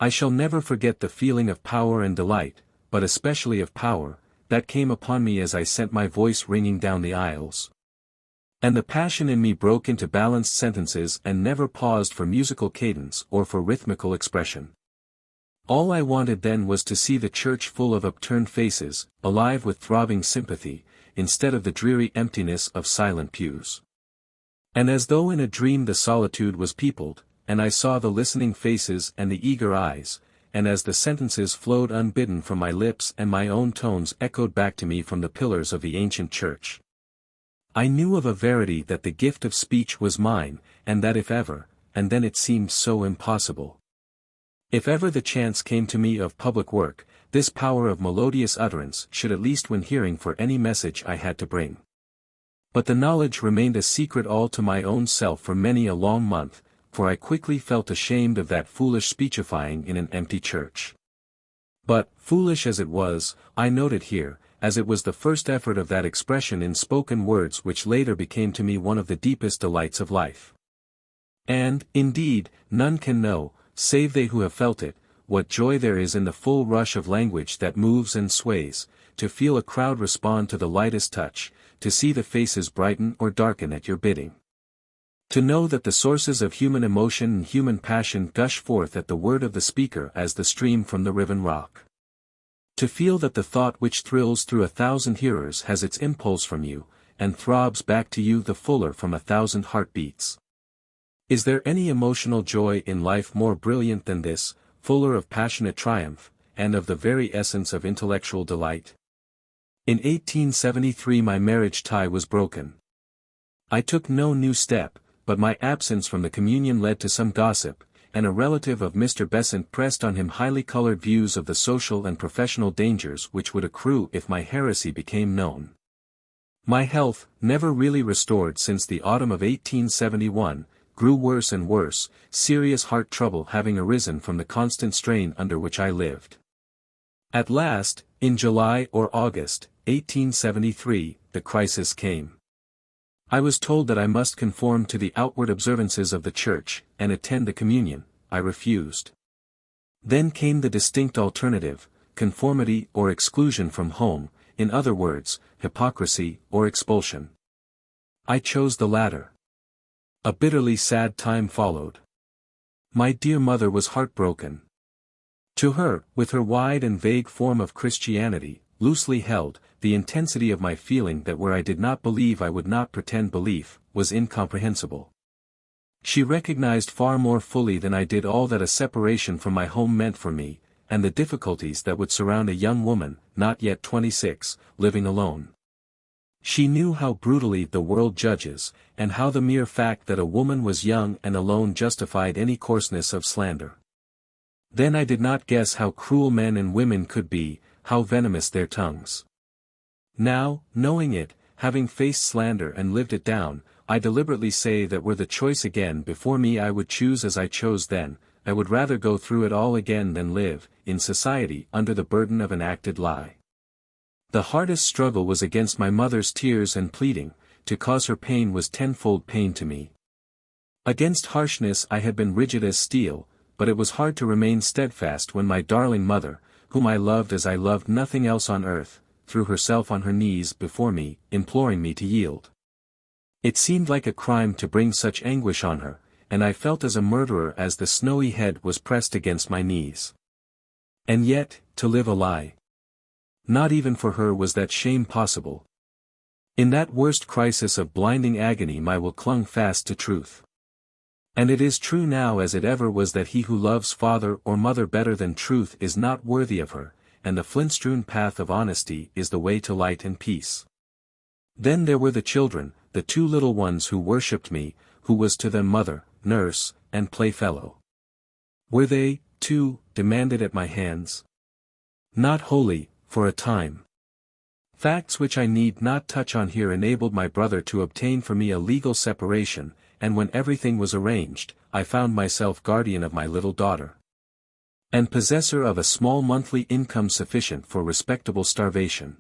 I shall never forget the feeling of power and delight, but especially of power, that came upon me as I sent my voice ringing down the aisles. And the passion in me broke into balanced sentences and never paused for musical cadence or for rhythmical expression. All I wanted then was to see the church full of upturned faces, alive with throbbing sympathy, instead of the dreary emptiness of silent pews. And as though in a dream the solitude was peopled, and I saw the listening faces and the eager eyes, and as the sentences flowed unbidden from my lips and my own tones echoed back to me from the pillars of the ancient church, I knew of a verity that the gift of speech was mine, and that if ever, and then it seemed so impossible. If ever the chance came to me of public work, this power of melodious utterance should at least win hearing for any message I had to bring. But the knowledge remained a secret all to my own self for many a long month, for I quickly felt ashamed of that foolish speechifying in an empty church. But, foolish as it was, I note it here, as it was the first effort of that expression in spoken words which later became to me one of the deepest delights of life. And, indeed, none can know, save they who have felt it, what joy there is in the full rush of language that moves and sways, to feel a crowd respond to the lightest touch, to see the faces brighten or darken at your bidding. To know that the sources of human emotion and human passion gush forth at the word of the speaker as the stream from the riven rock. To feel that the thought which thrills through 1,000 hearers has its impulse from you, and throbs back to you the fuller from 1,000 heartbeats. Is there any emotional joy in life more brilliant than this, fuller of passionate triumph, and of the very essence of intellectual delight? In 1873 my marriage tie was broken. I took no new step, but my absence from the communion led to some gossip, and a relative of Mr. Besant pressed on him highly colored views of the social and professional dangers which would accrue if my heresy became known. My health, never really restored since the autumn of 1871, grew worse and worse, serious heart trouble having arisen from the constant strain under which I lived. At last, in July or August, 1873, the crisis came. I was told that I must conform to the outward observances of the Church, and attend the communion. I refused. Then came the distinct alternative, conformity or exclusion from home, in other words, hypocrisy or expulsion. I chose the latter. A bitterly sad time followed. My dear mother was heartbroken. To her, with her wide and vague form of Christianity, loosely held, the intensity of my feeling that where I did not believe I would not pretend belief, was incomprehensible. She recognized far more fully than I did all that a separation from my home meant for me, and the difficulties that would surround a young woman, not yet 26, living alone. She knew how brutally the world judges, and how the mere fact that a woman was young and alone justified any coarseness of slander. Then I did not guess how cruel men and women could be, how venomous their tongues. Now, knowing it, having faced slander and lived it down, I deliberately say that were the choice again before me I would choose as I chose then. I would rather go through it all again than live, in society, under the burden of an acted lie. The hardest struggle was against my mother's tears and pleading, to cause her pain was tenfold pain to me. Against harshness I had been rigid as steel, but it was hard to remain steadfast when my darling mother, whom I loved as I loved nothing else on earth, threw herself on her knees before me, imploring me to yield. It seemed like a crime to bring such anguish on her, and I felt as a murderer as the snowy head was pressed against my knees. And yet, to live a lie. Not even for her was that shame possible. In that worst crisis of blinding agony my will clung fast to truth. And it is true now as it ever was that he who loves father or mother better than truth is not worthy of her, and the flint-strewn path of honesty is the way to light and peace. Then there were the children, the two little ones who worshipped me, who was to them mother, nurse, and playfellow. Were they, too, demanded at my hands? Not wholly, for a time. Facts which I need not touch on here enabled my brother to obtain for me a legal separation, and when everything was arranged, I found myself guardian of my little daughter. And possessor of a small monthly income sufficient for respectable starvation.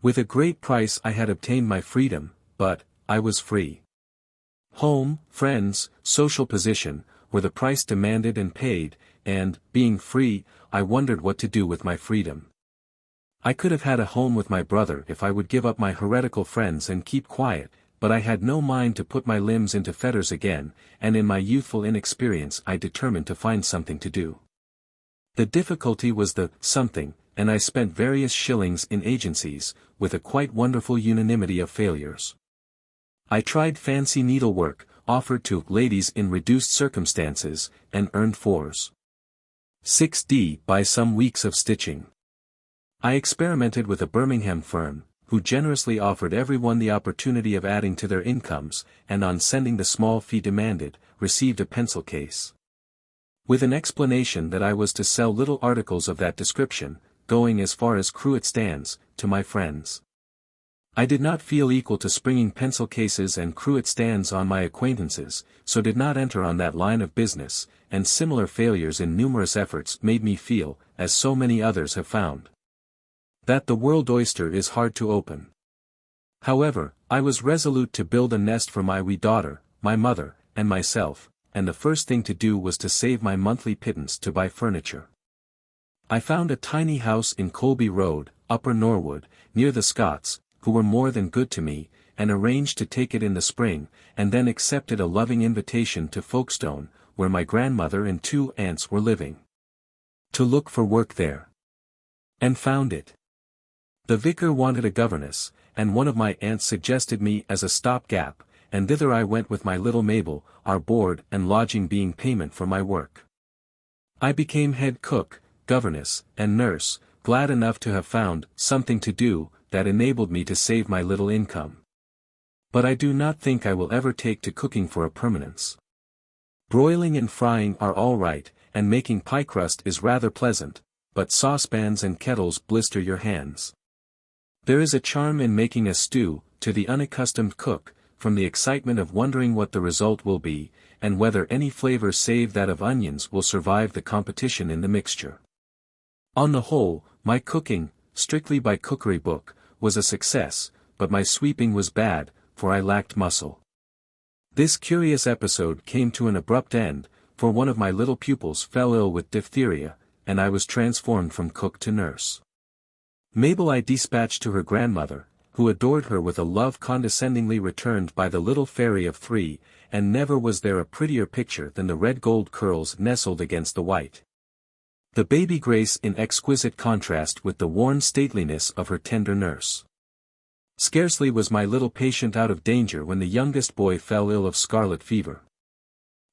With a great price I had obtained my freedom, but, I was free. Home, friends, social position, were the price demanded and paid, and, being free, I wondered what to do with my freedom. I could have had a home with my brother if I would give up my heretical friends and keep quiet, but I had no mind to put my limbs into fetters again, and in my youthful inexperience I determined to find something to do. The difficulty was the something, and I spent various shillings in agencies, with a quite wonderful unanimity of failures. I tried fancy needlework, offered to ladies in reduced circumstances, and earned 4s. by some weeks of stitching. I experimented with a Birmingham firm, who generously offered everyone the opportunity of adding to their incomes, and on sending the small fee demanded, received a pencil case. With an explanation that I was to sell little articles of that description, going as far as cruet stands, to my friends. I did not feel equal to springing pencil cases and cruet stands on my acquaintances, so did not enter on that line of business, and similar failures in numerous efforts made me feel, as so many others have found, that the world oyster is hard to open. However, I was resolute to build a nest for my wee daughter, my mother, and myself, and the first thing to do was to save my monthly pittance to buy furniture. I found a tiny house in Colby Road, Upper Norwood, near the Scots, who were more than good to me, and arranged to take it in the spring, and then accepted a loving invitation to Folkestone, where my grandmother and 2 aunts were living, to look for work there. And found it. The vicar wanted a governess, and one of my aunts suggested me as a stop-gap, and thither I went with my little Mabel, our board and lodging being payment for my work. I became head cook, governess, and nurse, glad enough to have found something to do that enabled me to save my little income. But I do not think I will ever take to cooking for a permanence. Broiling and frying are all right, and making pie crust is rather pleasant, but saucepans and kettles blister your hands. There is a charm in making a stew, to the unaccustomed cook, from the excitement of wondering what the result will be, and whether any flavor save that of onions will survive the competition in the mixture. On the whole, my cooking, strictly by cookery book, was a success, but my sweeping was bad, for I lacked muscle. This curious episode came to an abrupt end, for one of my little pupils fell ill with diphtheria, and I was transformed from cook to nurse. Mabel I dispatched to her grandmother, who adored her with a love condescendingly returned by the little fairy of 3, and never was there a prettier picture than the red gold curls nestled against the white. The baby grace in exquisite contrast with the worn stateliness of her tender nurse. Scarcely was my little patient out of danger when the youngest boy fell ill of scarlet fever.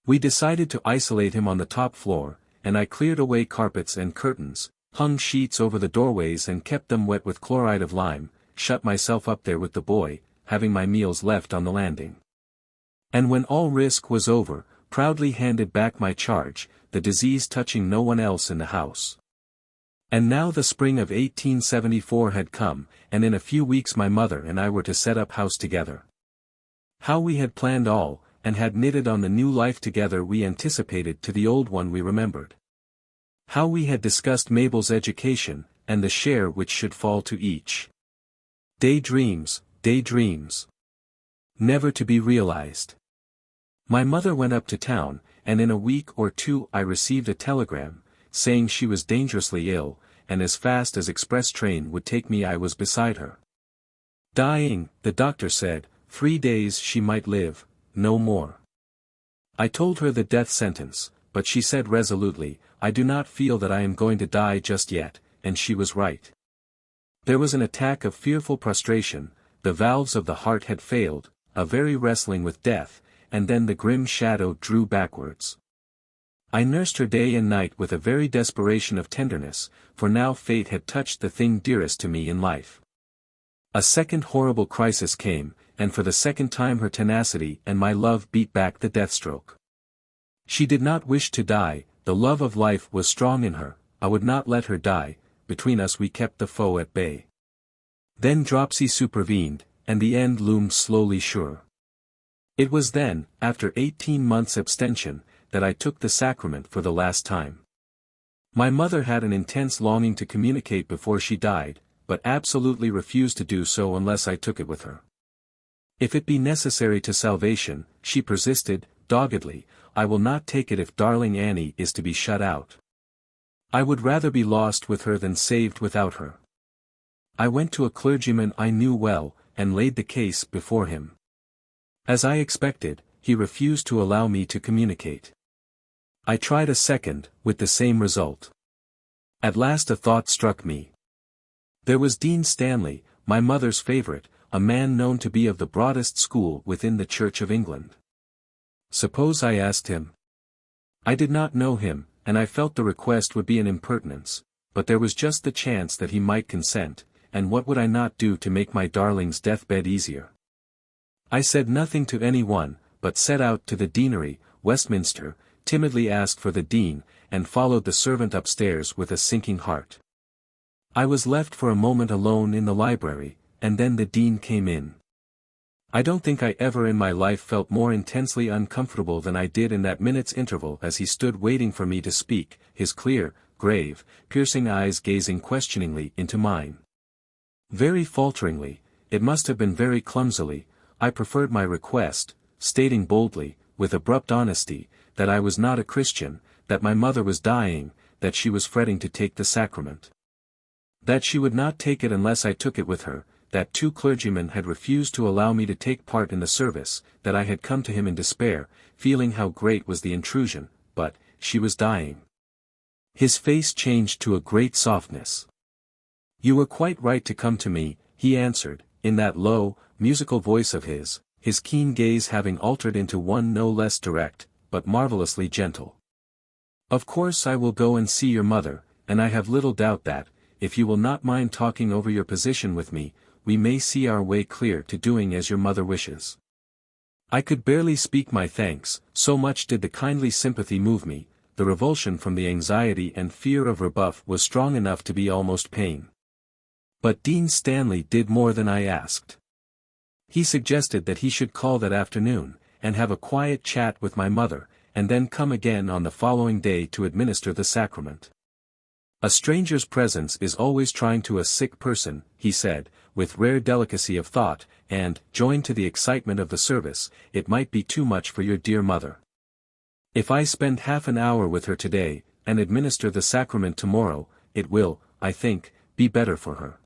We decided to isolate him on the top floor, and I cleared away carpets and curtains, hung sheets over the doorways and kept them wet with chloride of lime, shut myself up there with the boy, having my meals left on the landing. And when all risk was over, proudly handed back my charge, the disease touching no one else in the house. And now the spring of 1874 had come, and in a few weeks my mother and I were to set up house together. How we had planned all, and had knitted on the new life together we anticipated to the old one we remembered. How we had discussed Mabel's education, and the share which should fall to each. Daydreams, daydreams. Never to be realized. My mother went up to town, and in a week or 2 I received a telegram, saying she was dangerously ill, and as fast as express train would take me I was beside her. Dying, the doctor said, 3 days she might live, no more. I told her the death sentence, but she said resolutely, I do not feel that I am going to die just yet, and she was right. There was an attack of fearful prostration, the valves of the heart had failed, a very wrestling with death, and then the grim shadow drew backwards. I nursed her day and night with a very desperation of tenderness, for now fate had touched the thing dearest to me in life. A second horrible crisis came, and for the second time her tenacity and my love beat back the death-stroke. She did not wish to die, the love of life was strong in her, I would not let her die, between us we kept the foe at bay. Then dropsy supervened, and the end loomed slowly sure. It was then, after 18 months' abstention, that I took the sacrament for the last time. My mother had an intense longing to communicate before she died, but absolutely refused to do so unless I took it with her. If it be necessary to salvation, she persisted, doggedly, I will not take it if darling Annie is to be shut out. I would rather be lost with her than saved without her. I went to a clergyman I knew well, and laid the case before him. As I expected, he refused to allow me to communicate. I tried a second, with the same result. At last a thought struck me. There was Dean Stanley, my mother's favourite, a man known to be of the broadest school within the Church of England. Suppose I asked him? I did not know him, and I felt the request would be an impertinence, but there was just the chance that he might consent, and what would I not do to make my darling's deathbed easier? I said nothing to any one, but set out to the deanery, Westminster, timidly asked for the dean, and followed the servant upstairs with a sinking heart. I was left for a moment alone in the library, and then the dean came in. I don't think I ever in my life felt more intensely uncomfortable than I did in that minute's interval as he stood waiting for me to speak, his clear, grave, piercing eyes gazing questioningly into mine. Very falteringly, it must have been very clumsily, I preferred my request, stating boldly, with abrupt honesty, that I was not a Christian, that my mother was dying, that she was fretting to take the sacrament. That she would not take it unless I took it with her, that 2 clergymen had refused to allow me to take part in the service, that I had come to him in despair, feeling how great was the intrusion, but, she was dying. His face changed to a great softness. "You were quite right to come to me," he answered, in that low, musical voice of his keen gaze having altered into one no less direct, but marvelously gentle. "Of course I will go and see your mother, and I have little doubt that, if you will not mind talking over your position with me, we may see our way clear to doing as your mother wishes." I could barely speak my thanks, so much did the kindly sympathy move me. The revulsion from the anxiety and fear of rebuff was strong enough to be almost pain. But Dean Stanley did more than I asked. He suggested that he should call that afternoon, and have a quiet chat with my mother, and then come again on the following day to administer the sacrament. "A stranger's presence is always trying to a sick person," he said, with rare delicacy of thought, "and, joined to the excitement of the service, it might be too much for your dear mother. If I spend half an hour with her today, and administer the sacrament tomorrow, it will, I think, be better for her."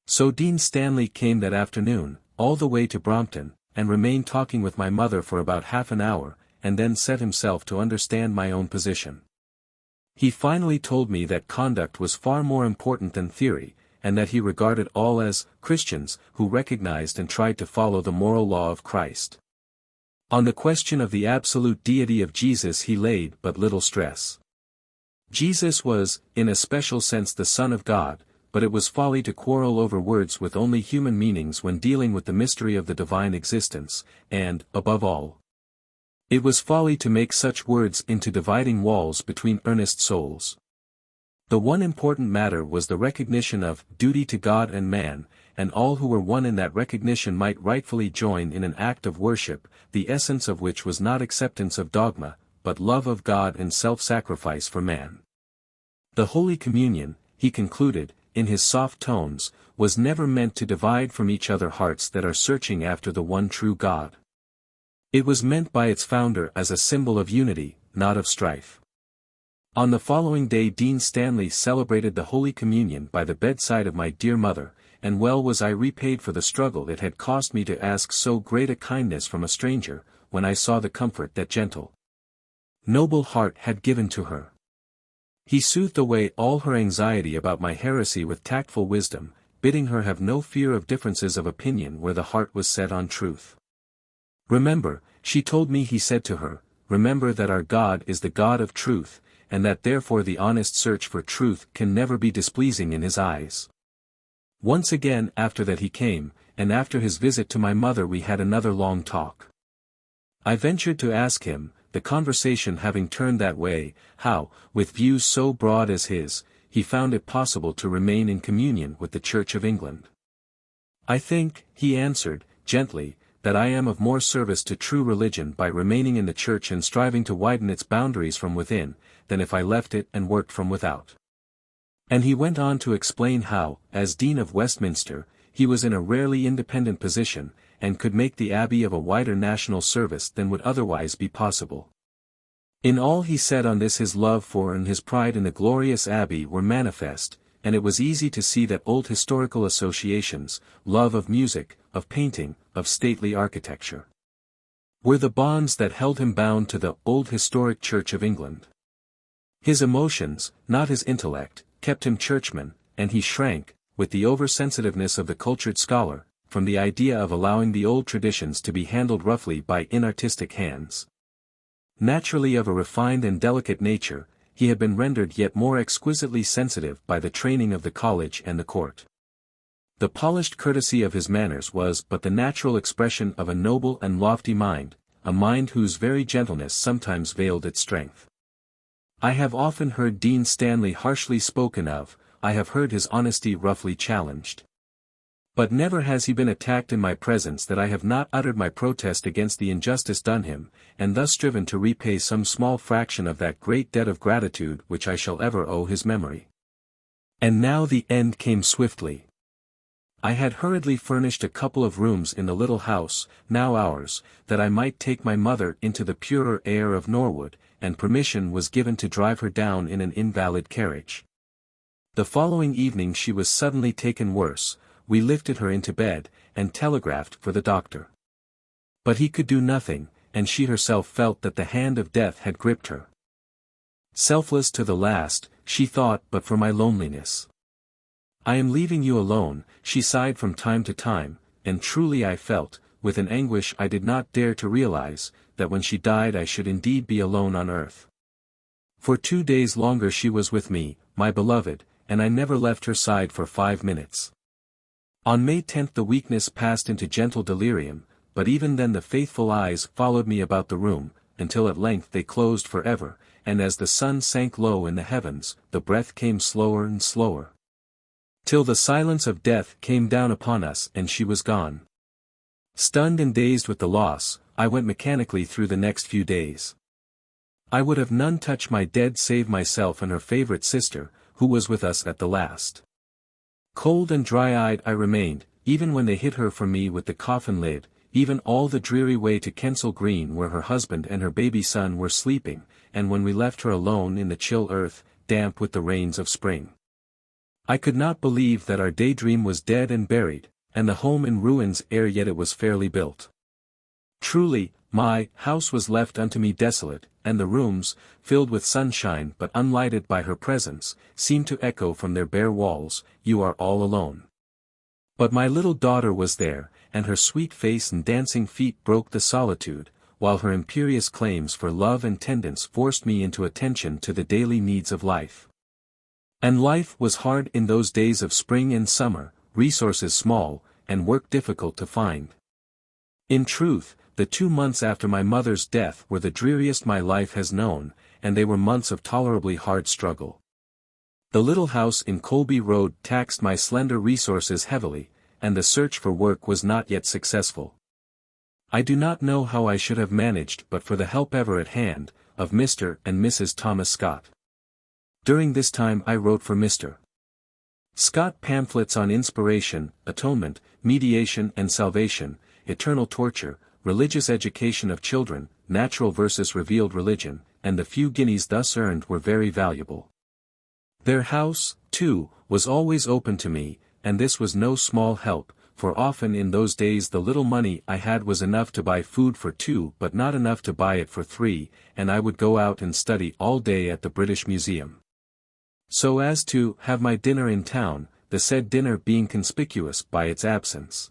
So Dean Stanley came that afternoon, all the way to Brompton, and remained talking with my mother for about half an hour, and then set himself to understand my own position. He finally told me that conduct was far more important than theory, and that he regarded all as Christians who recognized and tried to follow the moral law of Christ. On the question of the absolute deity of Jesus he laid but little stress. Jesus was, in a special sense, the Son of God, but it was folly to quarrel over words with only human meanings when dealing with the mystery of the divine existence, and, above all, it was folly to make such words into dividing walls between earnest souls. The one important matter was the recognition of duty to God and man, and all who were one in that recognition might rightfully join in an act of worship, the essence of which was not acceptance of dogma, but love of God and self-sacrifice for man. The Holy Communion, he concluded, in his soft tones, was never meant to divide from each other hearts that are searching after the one true God. It was meant by its founder as a symbol of unity, not of strife. On the following day Dean Stanley celebrated the Holy Communion by the bedside of my dear mother, and well was I repaid for the struggle it had cost me to ask so great a kindness from a stranger, when I saw the comfort that gentle, noble heart had given to her. He soothed away all her anxiety about my heresy with tactful wisdom, bidding her have no fear of differences of opinion where the heart was set on truth. "Remember," she told me, he said to her, "remember that our God is the God of truth, and that therefore the honest search for truth can never be displeasing in his eyes." Once again after that he came, and after his visit to my mother we had another long talk. I ventured to ask him, the conversation having turned that way, how, with views so broad as his, he found it possible to remain in communion with the Church of England. "I think," he answered, gently, "that I am of more service to true religion by remaining in the Church and striving to widen its boundaries from within, than if I left it and worked from without." And he went on to explain how, as Dean of Westminster, he was in a rarely independent position, and could make the Abbey of a wider national service than would otherwise be possible. In all he said on this his love for and his pride in the glorious Abbey were manifest, and it was easy to see that old historical associations, love of music, of painting, of stately architecture, were the bonds that held him bound to the old historic Church of England. His emotions, not his intellect, kept him churchman, and he shrank, with the over-sensitiveness of the cultured scholar, from the idea of allowing the old traditions to be handled roughly by inartistic hands. Naturally of a refined and delicate nature, he had been rendered yet more exquisitely sensitive by the training of the college and the court. The polished courtesy of his manners was but the natural expression of a noble and lofty mind, a mind whose very gentleness sometimes veiled its strength. I have often heard Dean Stanley harshly spoken of, I have heard his honesty roughly challenged. But never has he been attacked in my presence that I have not uttered my protest against the injustice done him, and thus striven to repay some small fraction of that great debt of gratitude which I shall ever owe his memory. And now the end came swiftly. I had hurriedly furnished a couple of rooms in the little house, now ours, that I might take my mother into the purer air of Norwood, and permission was given to drive her down in an invalid carriage. The following evening she was suddenly taken worse. We lifted her into bed, and telegraphed for the doctor. But he could do nothing, and she herself felt that the hand of death had gripped her. Selfless to the last, she thought but for my loneliness. I am leaving you alone, she sighed from time to time, and truly I felt, with an anguish I did not dare to realize, that when she died I should indeed be alone on earth. For 2 days longer she was with me, my beloved, and I never left her side for 5 minutes. On May 10 the weakness passed into gentle delirium, but even then the faithful eyes followed me about the room, until at length they closed forever, and as the sun sank low in the heavens, the breath came slower and slower. Till the silence of death came down upon us and she was gone. Stunned and dazed with the loss, I went mechanically through the next few days. I would have none touch my dead save myself and her favorite sister, who was with us at the last. Cold and dry-eyed I remained, even when they hid her from me with the coffin lid, even all the dreary way to Kensal Green where her husband and her baby son were sleeping, and when we left her alone in the chill earth, damp with the rains of spring. I could not believe that our daydream was dead and buried, and the home in ruins ere yet it was fairly built. Truly, my house was left unto me desolate, and the rooms, filled with sunshine but unlighted by her presence, seemed to echo from their bare walls, "You are all alone." But my little daughter was there, and her sweet face and dancing feet broke the solitude, while her imperious claims for love and tendance forced me into attention to the daily needs of life. And life was hard in those days of spring and summer, resources small, and work difficult to find. In truth, the 2 months after my mother's death were the dreariest my life has known, and they were months of tolerably hard struggle. The little house in Colby Road taxed my slender resources heavily, and the search for work was not yet successful. I do not know how I should have managed but for the help ever at hand, of Mr. and Mrs. Thomas Scott. During this time I wrote for Mr. Scott pamphlets on inspiration, atonement, mediation and salvation, eternal torture, religious education of children, natural versus revealed religion, and the few guineas thus earned were very valuable. Their house, too, was always open to me, and this was no small help, for often in those days the little money I had was enough to buy food for 2 but not enough to buy it for 3, and I would go out and study all day at the British Museum. So as to have my dinner in town, the said dinner being conspicuous by its absence.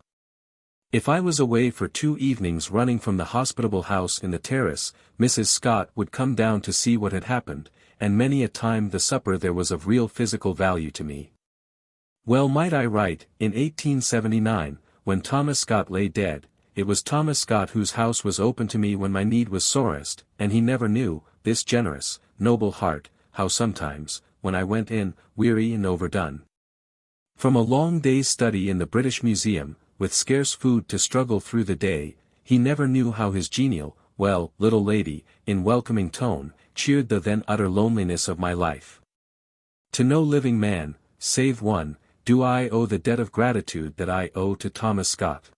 If I was away for 2 evenings running from the hospitable house in the terrace, Mrs. Scott would come down to see what had happened, and many a time the supper there was of real physical value to me. Well might I write, in 1879, when Thomas Scott lay dead, it was Thomas Scott whose house was open to me when my need was sorest, and he never knew, this generous, noble heart, how sometimes, when I went in, weary and overdone, from a long day's study in the British Museum, with scarce food to struggle through the day, he never knew how his genial, "Well, little lady," in welcoming tone, cheered the then utter loneliness of my life. To no living man, save one, do I owe the debt of gratitude that I owe to Thomas Scott.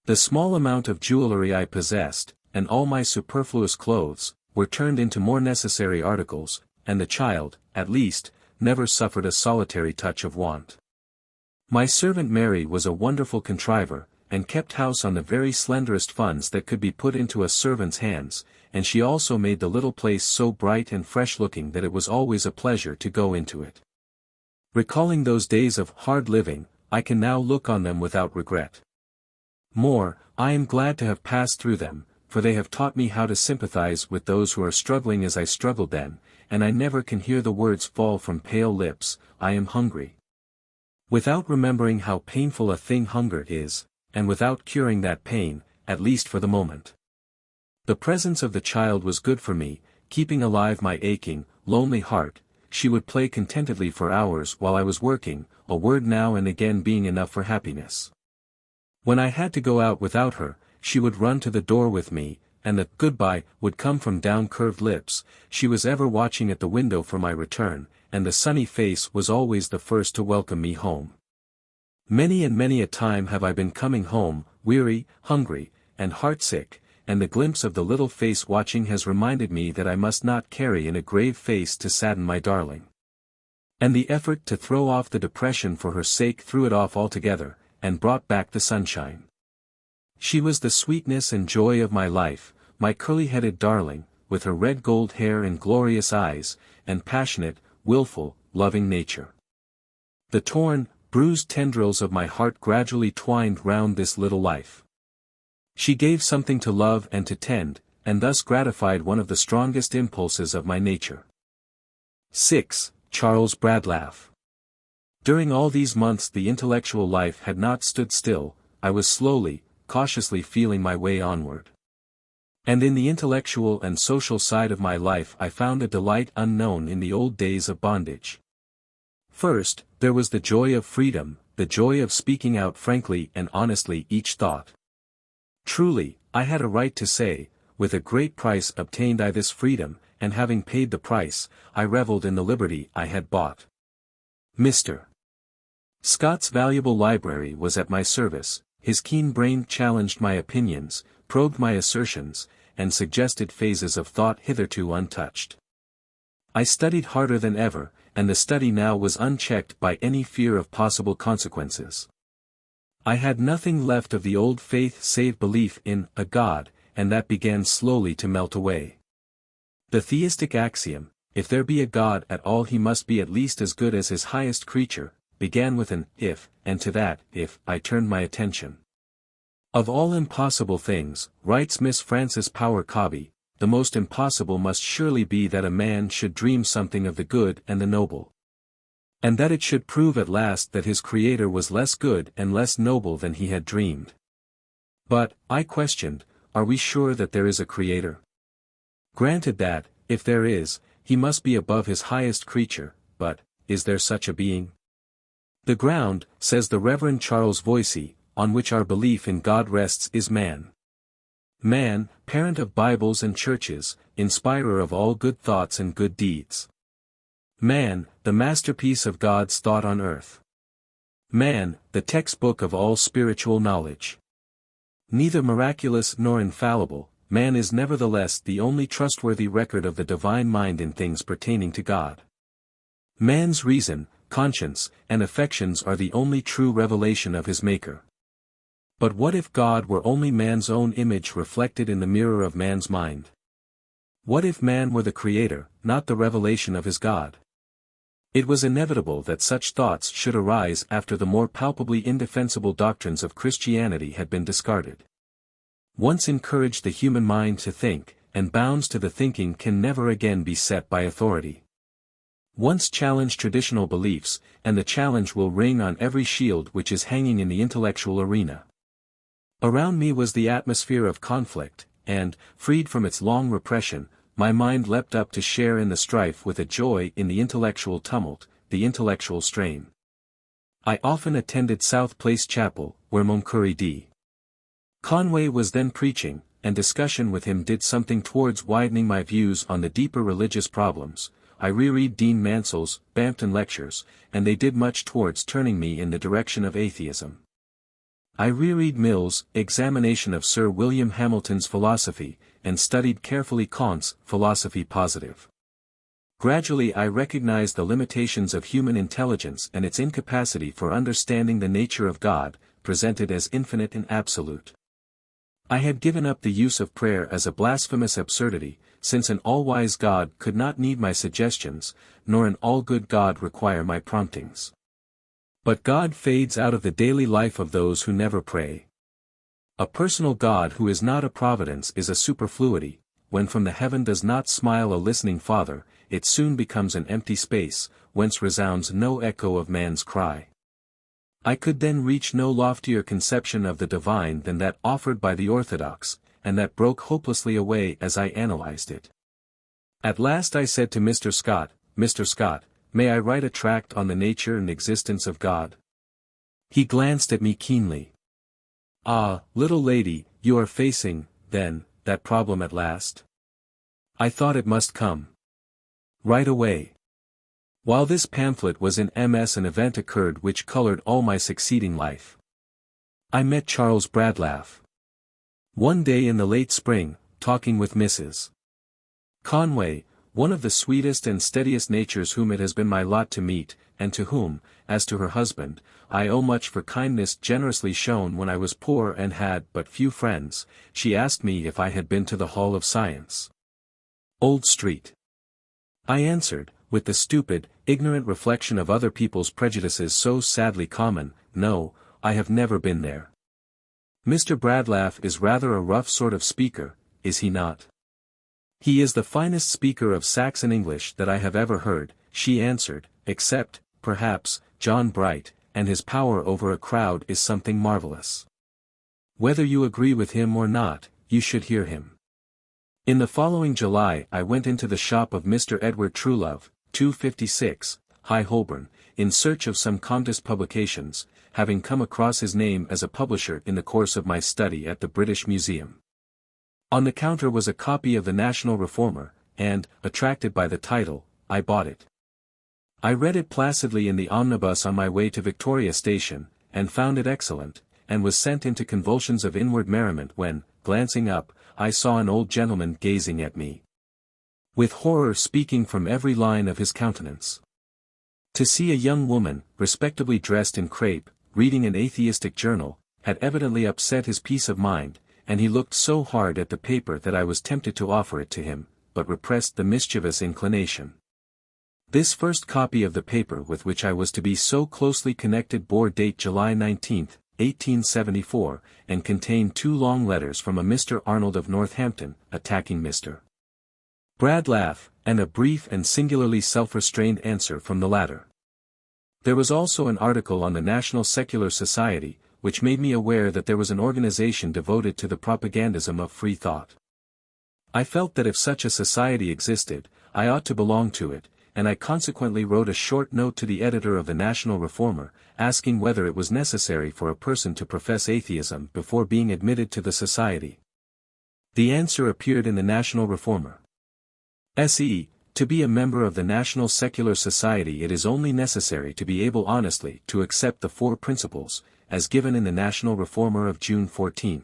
The small amount of jewellery I possessed, and all my superfluous clothes, were turned into more necessary articles, and the child, at least, never suffered a solitary touch of want. My servant Mary was a wonderful contriver, and kept house on the very slenderest funds that could be put into a servant's hands, and she also made the little place so bright and fresh-looking that it was always a pleasure to go into it. Recalling those days of hard living, I can now look on them without regret. More, I am glad to have passed through them, for they have taught me how to sympathize with those who are struggling as I struggled then, and I never can hear the words fall from pale lips, "I am hungry," without remembering how painful a thing hunger is, and without curing that pain, at least for the moment. The presence of the child was good for me, keeping alive my aching, lonely heart, she would play contentedly for hours while I was working, a word now and again being enough for happiness. When I had to go out without her, she would run to the door with me, and the "goodbye" would come from down-curved lips. She was ever watching at the window for my return, and the sunny face was always the first to welcome me home. Many and many a time have I been coming home, weary, hungry, and heartsick, and the glimpse of the little face watching has reminded me that I must not carry in a grave face to sadden my darling. And the effort to throw off the depression for her sake threw it off altogether, and brought back the sunshine. She was the sweetness and joy of my life, my curly-headed darling, with her red gold hair and glorious eyes, and passionate, willful, loving nature. The torn, bruised tendrils of my heart gradually twined round this little life. She gave something to love and to tend, and thus gratified one of the strongest impulses of my nature. 6. Charles Bradlaugh. During all these months the intellectual life had not stood still. I was slowly, cautiously feeling my way onward. And in the intellectual and social side of my life I found a delight unknown in the old days of bondage. First, there was the joy of freedom, the joy of speaking out frankly and honestly each thought. Truly, I had a right to say, with a great price obtained I this freedom, and having paid the price, I revelled in the liberty I had bought. Mr. Scott's valuable library was at my service. His keen brain challenged my opinions, probed my assertions, and suggested phases of thought hitherto untouched. I studied harder than ever, and the study now was unchecked by any fear of possible consequences. I had nothing left of the old faith save belief in a God, and that began slowly to melt away. The theistic axiom, if there be a God at all he must be at least as good as his highest creature, began with an if, and to that if I turned my attention. Of all impossible things, writes Miss Frances Power Cobbe, the most impossible must surely be that a man should dream something of the good and the noble. And that it should prove at last that his Creator was less good and less noble than he had dreamed. But, I questioned, are we sure that there is a Creator? Granted that, if there is, he must be above his highest creature, but, is there such a being? The ground, says the Reverend Charles Voysey, on which our belief in God rests is man. Man, parent of Bibles and churches, inspirer of all good thoughts and good deeds. Man, the masterpiece of God's thought on earth. Man, the textbook of all spiritual knowledge. Neither miraculous nor infallible, man is nevertheless the only trustworthy record of the divine mind in things pertaining to God. Man's reason, conscience, and affections are the only true revelation of his Maker. But what if God were only man's own image reflected in the mirror of man's mind? What if man were the Creator, not the revelation of his God? It was inevitable that such thoughts should arise after the more palpably indefensible doctrines of Christianity had been discarded. Once encourage the human mind to think, and bounds to the thinking can never again be set by authority. Once challenge traditional beliefs, and the challenge will ring on every shield which is hanging in the intellectual arena. Around me was the atmosphere of conflict, and, freed from its long repression, my mind leapt up to share in the strife with a joy in the intellectual tumult, the intellectual strain. I often attended South Place Chapel, where Moncure D. Conway was then preaching, and discussion with him did something towards widening my views on the deeper religious problems. I reread Dean Mansell's Bampton Lectures, and they did much towards turning me in the direction of atheism. I reread Mill's Examination of Sir William Hamilton's Philosophy, and studied carefully Kant's Philosophy Positive. Gradually I recognized the limitations of human intelligence and its incapacity for understanding the nature of God, presented as infinite and absolute. I had given up the use of prayer as a blasphemous absurdity, since an all-wise God could not need my suggestions, nor an all-good God require my promptings. But God fades out of the daily life of those who never pray. A personal God who is not a providence is a superfluity. When from the heaven does not smile a listening Father, it soon becomes an empty space, whence resounds no echo of man's cry. I could then reach no loftier conception of the divine than that offered by the orthodox, and that broke hopelessly away as I analyzed it. At last I said to Mr. Scott, Mr. Scott, may I write a tract on the nature and existence of God?" He glanced at me keenly. "Ah, little lady, you are facing, then, that problem at last?" I thought it must come right away. While this pamphlet was in MS, an event occurred which colored all my succeeding life. I met Charles Bradlaugh one day in the late spring, talking with Mrs. Conway, one of the sweetest and steadiest natures whom it has been my lot to meet, and to whom, as to her husband, I owe much for kindness generously shown when I was poor and had but few friends. She asked me if I had been to the Hall of Science, Old Street. I answered, with the stupid, ignorant reflection of other people's prejudices so sadly common, "No, I have never been there." "Mr. Bradlaugh is rather a rough sort of speaker, is he not?" "He is the finest speaker of Saxon English that I have ever heard," she answered, "except, perhaps, John Bright, and his power over a crowd is something marvelous. Whether you agree with him or not, you should hear him." In the following July I went into the shop of Mr. Edward Truelove, 256, High Holborn, in search of some Comtist publications, having come across his name as a publisher in the course of my study at the British Museum. On the counter was a copy of the National Reformer, and, attracted by the title, I bought it. I read it placidly in the omnibus on my way to Victoria Station, and found it excellent, and was sent into convulsions of inward merriment when, glancing up, I saw an old gentleman gazing at me with horror speaking from every line of his countenance. To see a young woman, respectably dressed in crape, reading an atheistic journal, had evidently upset his peace of mind, and he looked so hard at the paper that I was tempted to offer it to him, but repressed the mischievous inclination. This first copy of the paper with which I was to be so closely connected bore date July 19, 1874, and contained 2 long letters from a Mr. Arnold of Northampton, attacking Mr. Bradlaugh, and a brief and singularly self-restrained answer from the latter. There was also an article on the National Secular Society, which made me aware that there was an organization devoted to the propagandism of free thought. I felt that if such a society existed, I ought to belong to it, and I consequently wrote a short note to the editor of the National Reformer, asking whether it was necessary for a person to profess atheism before being admitted to the society. The answer appeared in the National Reformer. S.E. To be a member of the National Secular Society, it is only necessary to be able honestly to accept the 4 principles, as given in the National Reformer of June 14.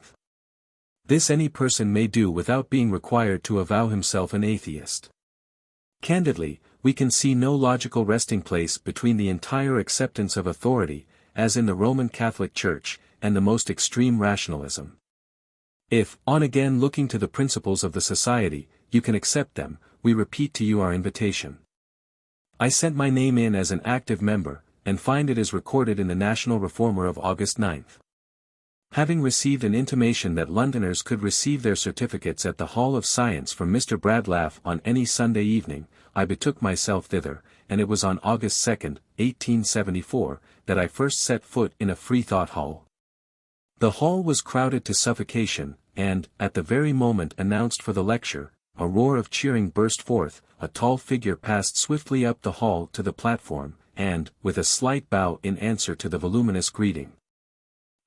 This any person may do without being required to avow himself an atheist. Candidly, we can see no logical resting place between the entire acceptance of authority, as in the Roman Catholic Church, and the most extreme rationalism. If, on again looking to the principles of the society, you can accept them, we repeat to you our invitation. I sent my name in as an active member, and find it is recorded in the National Reformer of August 9. Having received an intimation that Londoners could receive their certificates at the Hall of Science from Mr. Bradlaugh on any Sunday evening, I betook myself thither, and it was on August 2, 1874, that I first set foot in a Freethought hall. The hall was crowded to suffocation, and, at the very moment announced for the lecture, a roar of cheering burst forth, a tall figure passed swiftly up the hall to the platform, and, with a slight bow in answer to the voluminous greeting,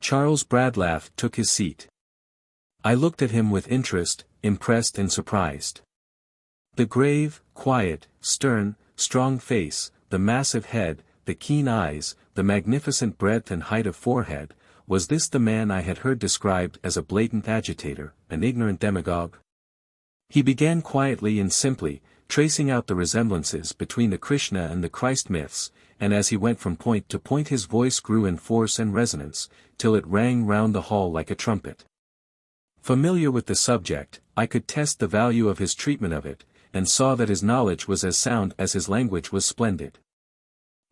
Charles Bradlaugh took his seat. I looked at him with interest, impressed and surprised. The grave, quiet, stern, strong face, the massive head, the keen eyes, the magnificent breadth and height of forehead, was this the man I had heard described as a blatant agitator, an ignorant demagogue? He began quietly and simply, tracing out the resemblances between the Krishna and the Christ myths, and as he went from point to point his voice grew in force and resonance, till it rang round the hall like a trumpet. Familiar with the subject, I could test the value of his treatment of it, and saw that his knowledge was as sound as his language was splendid.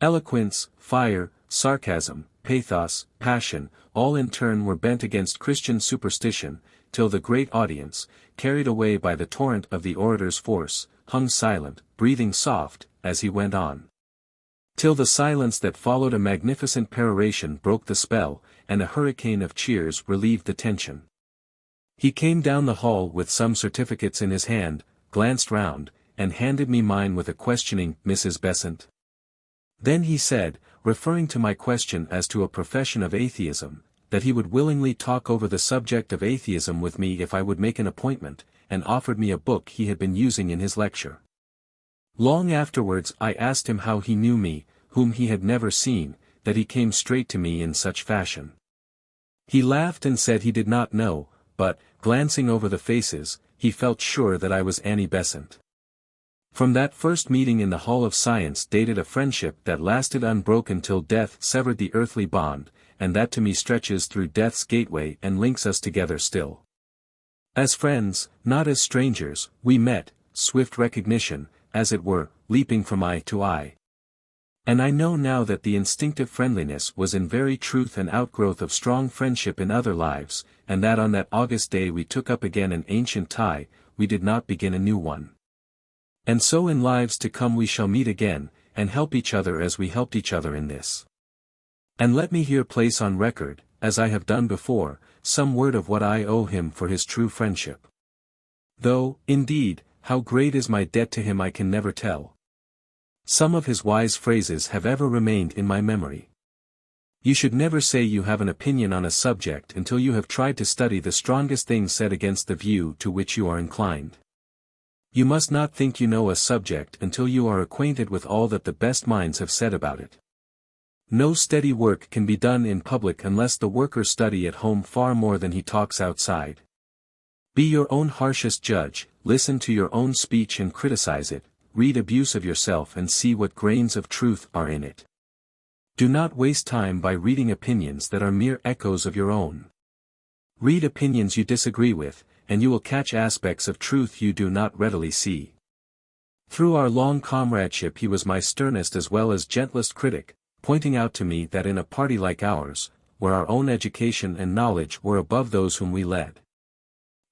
Eloquence, fire, sarcasm, pathos, passion, all in turn were bent against Christian superstition, till the great audience, carried away by the torrent of the orator's force, hung silent, breathing soft, as he went on. Till the silence that followed a magnificent peroration broke the spell, and a hurricane of cheers relieved the tension. He came down the hall with some certificates in his hand, glanced round, and handed me mine with a questioning "Mrs. Besant?" Then he said, referring to my question as to a profession of atheism, that he would willingly talk over the subject of atheism with me if I would make an appointment, and offered me a book he had been using in his lecture. Long afterwards I asked him how he knew me, whom he had never seen, that he came straight to me in such fashion. He laughed and said he did not know, but, glancing over the faces, he felt sure that I was Annie Besant. From that first meeting in the Hall of Science dated a friendship that lasted unbroken till death severed the earthly bond, and that to me stretches through death's gateway and links us together still. As friends, not as strangers, we met, swift recognition, as it were, leaping from eye to eye. And I know now that the instinctive friendliness was in very truth an outgrowth of strong friendship in other lives, and that on that August day we took up again an ancient tie, we did not begin a new one. And so in lives to come we shall meet again, and help each other as we helped each other in this. And let me here place on record, as I have done before, some word of what I owe him for his true friendship. Though, indeed, how great is my debt to him I can never tell. Some of his wise phrases have ever remained in my memory. You should never say you have an opinion on a subject until you have tried to study the strongest things said against the view to which you are inclined. You must not think you know a subject until you are acquainted with all that the best minds have said about it. No steady work can be done in public unless the worker study at home far more than he talks outside. Be your own harshest judge, listen to your own speech and criticize it, read abuse of yourself and see what grains of truth are in it. Do not waste time by reading opinions that are mere echoes of your own. Read opinions you disagree with, and you will catch aspects of truth you do not readily see. Through our long comradeship he was my sternest as well as gentlest critic, pointing out to me that in a party like ours, where our own education and knowledge were above those whom we led,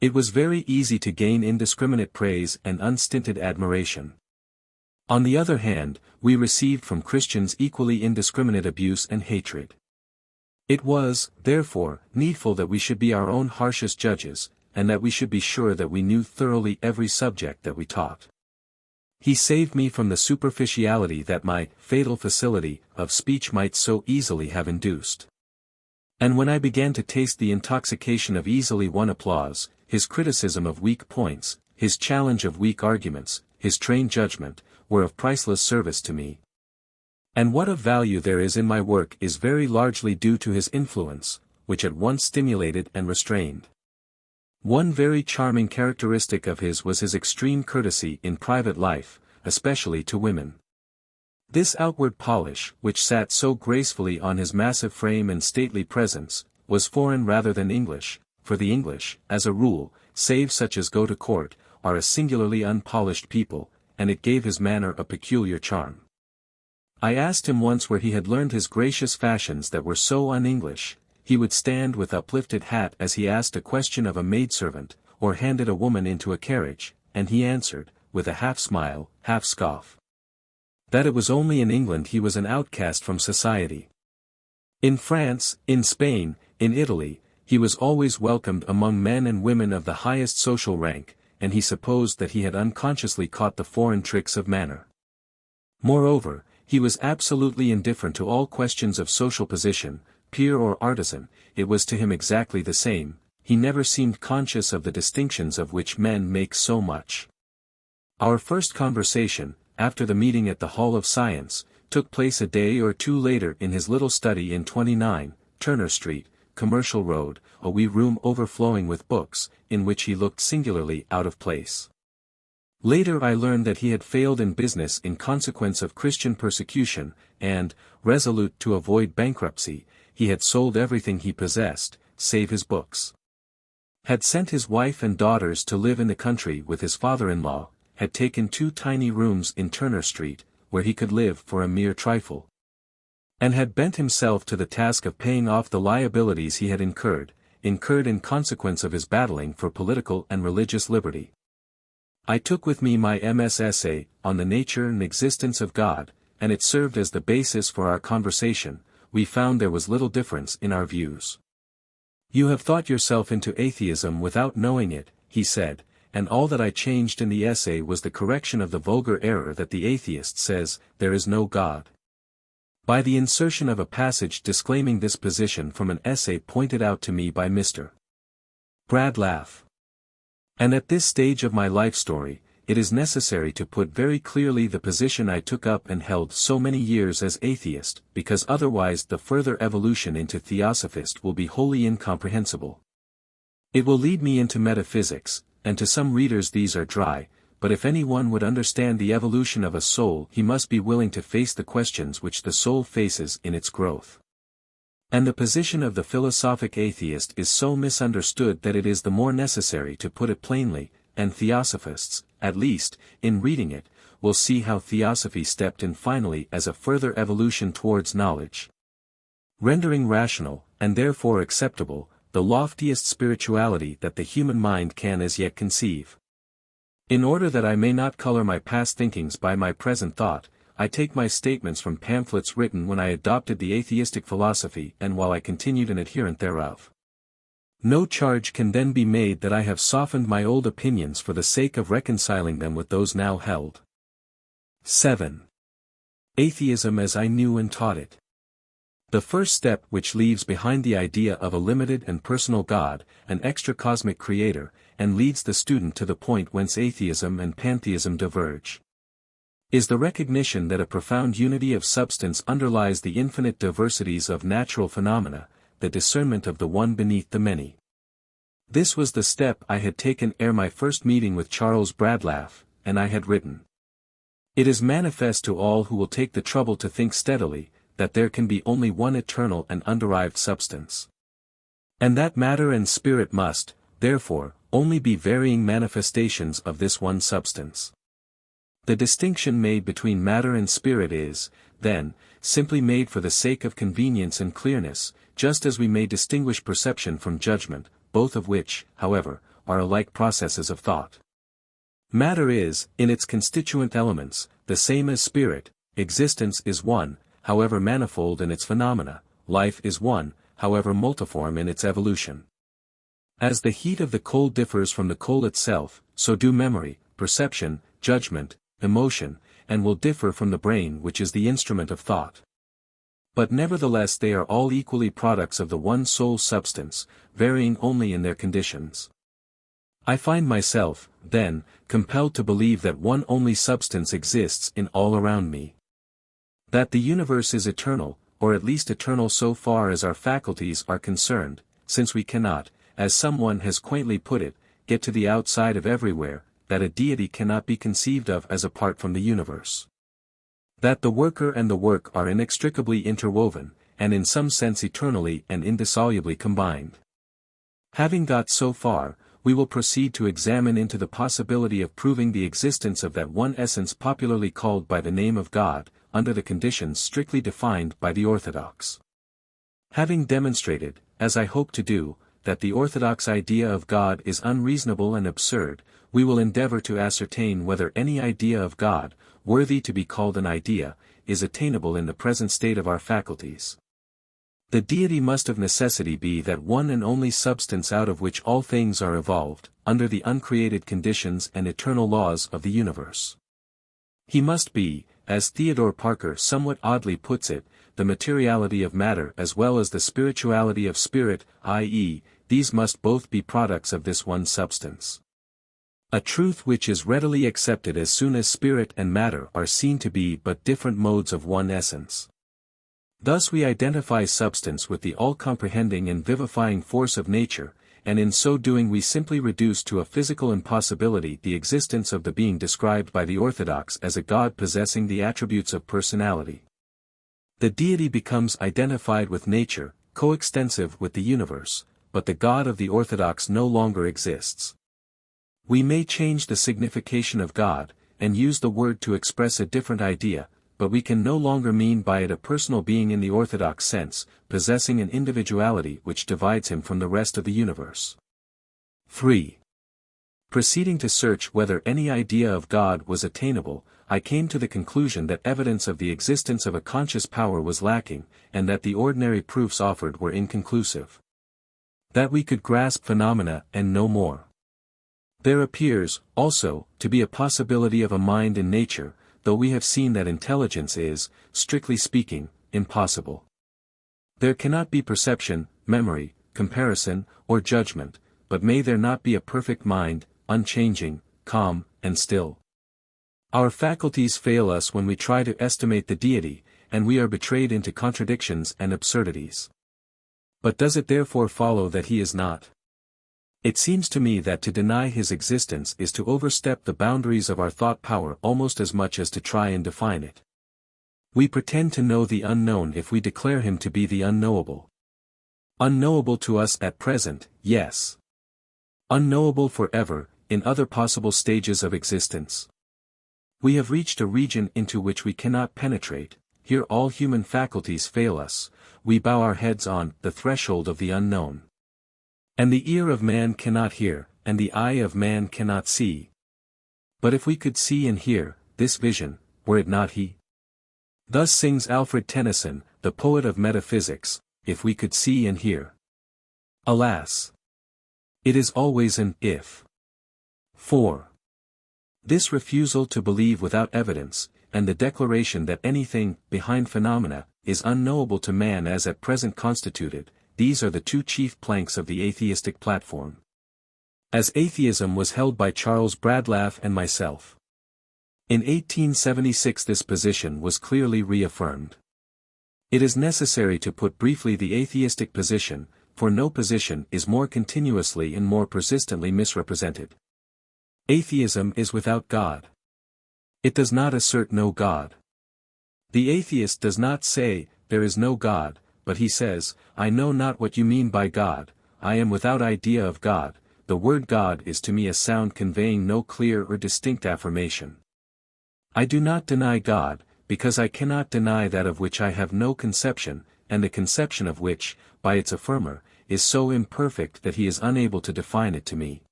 it was very easy to gain indiscriminate praise and unstinted admiration. On the other hand, we received from Christians equally indiscriminate abuse and hatred. It was, therefore, needful that we should be our own harshest judges, and that we should be sure that we knew thoroughly every subject that we taught. He saved me from the superficiality that my fatal facility of speech might so easily have induced. And when I began to taste the intoxication of easily won applause, his criticism of weak points, his challenge of weak arguments, his trained judgment, were of priceless service to me. And what of value there is in my work is very largely due to his influence, which at once stimulated and restrained. One very charming characteristic of his was his extreme courtesy in private life, especially to women. This outward polish, which sat so gracefully on his massive frame and stately presence, was foreign rather than English, for the English, as a rule, save such as go to court, are a singularly unpolished people, and it gave his manner a peculiar charm. I asked him once where he had learned his gracious fashions that were so un-English. He would stand with uplifted hat as he asked a question of a maidservant, or handed a woman into a carriage, and he answered, with a half smile, half scoff, that it was only in England he was an outcast from society. In France, in Spain, in Italy, he was always welcomed among men and women of the highest social rank, and he supposed that he had unconsciously caught the foreign tricks of manner. Moreover, he was absolutely indifferent to all questions of social position, peer or artisan. It was to him exactly the same. He never seemed conscious of the distinctions of which men make so much. Our first conversation, after the meeting at the Hall of Science, took place a day or two later in his little study in 29, Turner Street, Commercial Road, a wee room overflowing with books, in which he looked singularly out of place. Later I learned that he had failed in business in consequence of Christian persecution, and, resolute to avoid bankruptcy, he had sold everything he possessed, save his books. Had sent his wife and daughters to live in the country with his father-in-law, had taken 2 tiny rooms in Turner Street, where he could live for a mere trifle, and had bent himself to the task of paying off the liabilities he had incurred in consequence of his battling for political and religious liberty. I took with me my MS essay on the nature and existence of God, and it served as the basis for our conversation. We found there was little difference in our views. You have thought yourself into atheism without knowing it, he said, and all that I changed in the essay was the correction of the vulgar error that the atheist says, "There is no God," by the insertion of a passage disclaiming this position from an essay pointed out to me by Mr. Bradlaugh. And at this stage of my life story, it is necessary to put very clearly the position I took up and held so many years as atheist, because otherwise the further evolution into theosophist will be wholly incomprehensible. It will lead me into metaphysics, and to some readers these are dry, but if anyone would understand the evolution of a soul he must be willing to face the questions which the soul faces in its growth. And the position of the philosophic atheist is so misunderstood that it is the more necessary to put it plainly, and theosophists, at least, in reading it, will see how theosophy stepped in finally as a further evolution towards knowledge, rendering rational, and therefore acceptable, the loftiest spirituality that the human mind can as yet conceive. In order that I may not color my past thinkings by my present thought, I take my statements from pamphlets written when I adopted the atheistic philosophy and while I continued an adherent thereof. No charge can then be made that I have softened my old opinions for the sake of reconciling them with those now held. 7. Atheism as I knew and taught it. The first step which leaves behind the idea of a limited and personal God, an extra-cosmic creator, and leads the student to the point whence atheism and pantheism diverge, is the recognition that a profound unity of substance underlies the infinite diversities of natural phenomena, the discernment of the one beneath the many. This was the step I had taken ere my first meeting with Charles Bradlaugh, and I had written. It is manifest to all who will take the trouble to think steadily, that there can be only one eternal and underived substance. And that matter and spirit must, therefore, only be varying manifestations of this one substance. The distinction made between matter and spirit is, then, simply made for the sake of convenience and clearness, just as we may distinguish perception from judgment, both of which, however, are alike processes of thought. Matter is, in its constituent elements, the same as spirit, existence is one, however manifold in its phenomena, life is one, however multiform in its evolution. As the heat of the coal differs from the coal itself, so do memory, perception, judgment, emotion, and will differ from the brain which is the instrument of thought. But nevertheless they are all equally products of the one sole substance, varying only in their conditions. I find myself, then, compelled to believe that one only substance exists in all around me. That the universe is eternal, or at least eternal so far as our faculties are concerned, since we cannot, as someone has quaintly put it, get to the outside of everywhere, that a deity cannot be conceived of as apart from the universe. That the worker and the work are inextricably interwoven, and in some sense eternally and indissolubly combined. Having got so far, we will proceed to examine into the possibility of proving the existence of that one essence popularly called by the name of God, under the conditions strictly defined by the orthodox. Having demonstrated, as I hope to do, that the orthodox idea of God is unreasonable and absurd, we will endeavor to ascertain whether any idea of God, worthy to be called an idea, is attainable in the present state of our faculties. The deity must of necessity be that one and only substance out of which all things are evolved, under the uncreated conditions and eternal laws of the universe. He must be, as Theodore Parker somewhat oddly puts it, the materiality of matter as well as the spirituality of spirit, i.e., these must both be products of this one substance. A truth which is readily accepted as soon as spirit and matter are seen to be but different modes of one essence. Thus we identify substance with the all-comprehending and vivifying force of nature, and in so doing we simply reduce to a physical impossibility the existence of the being described by the orthodox as a God possessing the attributes of personality. The deity becomes identified with nature, coextensive with the universe, but the God of the orthodox no longer exists. We may change the signification of God, and use the word to express a different idea, but we can no longer mean by it a personal being in the orthodox sense, possessing an individuality which divides him from the rest of the universe. 3. Proceeding to search whether any idea of God was attainable, I came to the conclusion that evidence of the existence of a conscious power was lacking, and that the ordinary proofs offered were inconclusive. That we could grasp phenomena and no more. There appears, also, to be a possibility of a mind in nature, though we have seen that intelligence is, strictly speaking, impossible. There cannot be perception, memory, comparison, or judgment, but may there not be a perfect mind, unchanging, calm, and still? Our faculties fail us when we try to estimate the deity, and we are betrayed into contradictions and absurdities. But does it therefore follow that he is not? It seems to me that to deny his existence is to overstep the boundaries of our thought power almost as much as to try and define it. We pretend to know the unknown if we declare him to be the unknowable. Unknowable to us at present, yes. Unknowable forever, in other possible stages of existence. We have reached a region into which we cannot penetrate. Here all human faculties fail us, we bow our heads on the threshold of the unknown. And the ear of man cannot hear, and the eye of man cannot see. But if we could see and hear, this vision, were it not he? Thus sings Alfred Tennyson, the poet of metaphysics, if we could see and hear. Alas! It is always an if. 4. This refusal to believe without evidence, and the declaration that anything, behind phenomena, is unknowable to man as at present constituted, these are the two chief planks of the atheistic platform. As atheism was held by Charles Bradlaugh and myself. In 1876 this position was clearly reaffirmed. It is necessary to put briefly the atheistic position, for no position is more continuously and more persistently misrepresented. Atheism is without God. It does not assert no God. The atheist does not say, there is no God, but he says, I know not what you mean by God, I am without idea of God. The word God is to me a sound conveying no clear or distinct affirmation. I do not deny God, because I cannot deny that of which I have no conception, and the conception of which, by its affirmer, is so imperfect that he is unable to define it to me.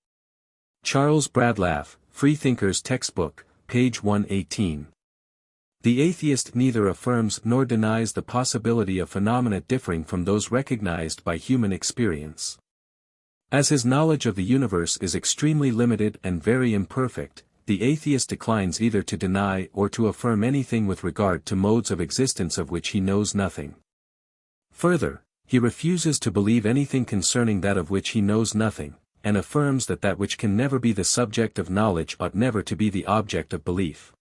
Charles Bradlaugh, Freethinker's Textbook, page 118. The atheist neither affirms nor denies the possibility of phenomena differing from those recognized by human experience. As his knowledge of the universe is extremely limited and very imperfect, the atheist declines either to deny or to affirm anything with regard to modes of existence of which he knows nothing. Further, he refuses to believe anything concerning that of which he knows nothing, and affirms that that which can never be the subject of knowledge ought never to be the object of belief.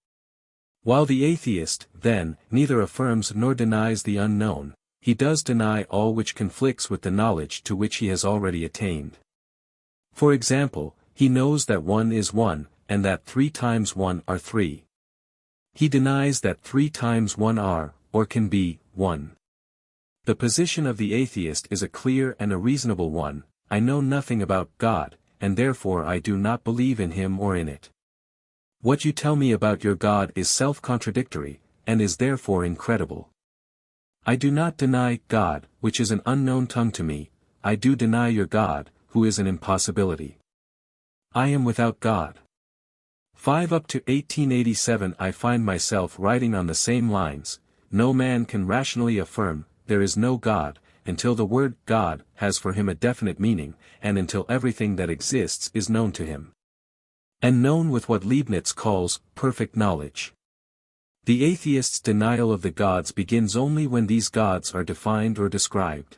While the atheist, then, neither affirms nor denies the unknown, he does deny all which conflicts with the knowledge to which he has already attained. For example, he knows that 1 is 1, and that 3 times 1 are 3. He denies that 3 times 1 are, or can be, 1. The position of the atheist is a clear and a reasonable one. I know nothing about God, and therefore I do not believe in him or in it. What you tell me about your God is self-contradictory, and is therefore incredible. I do not deny God, which is an unknown tongue to me, I do deny your God, who is an impossibility. I am without God. 5 Up to 1887 I find myself writing on the same lines. No man can rationally affirm, there is no God, until the word God has for him a definite meaning, and until everything that exists is known to him. And known with what Leibniz calls perfect knowledge. The atheist's denial of the gods begins only when these gods are defined or described.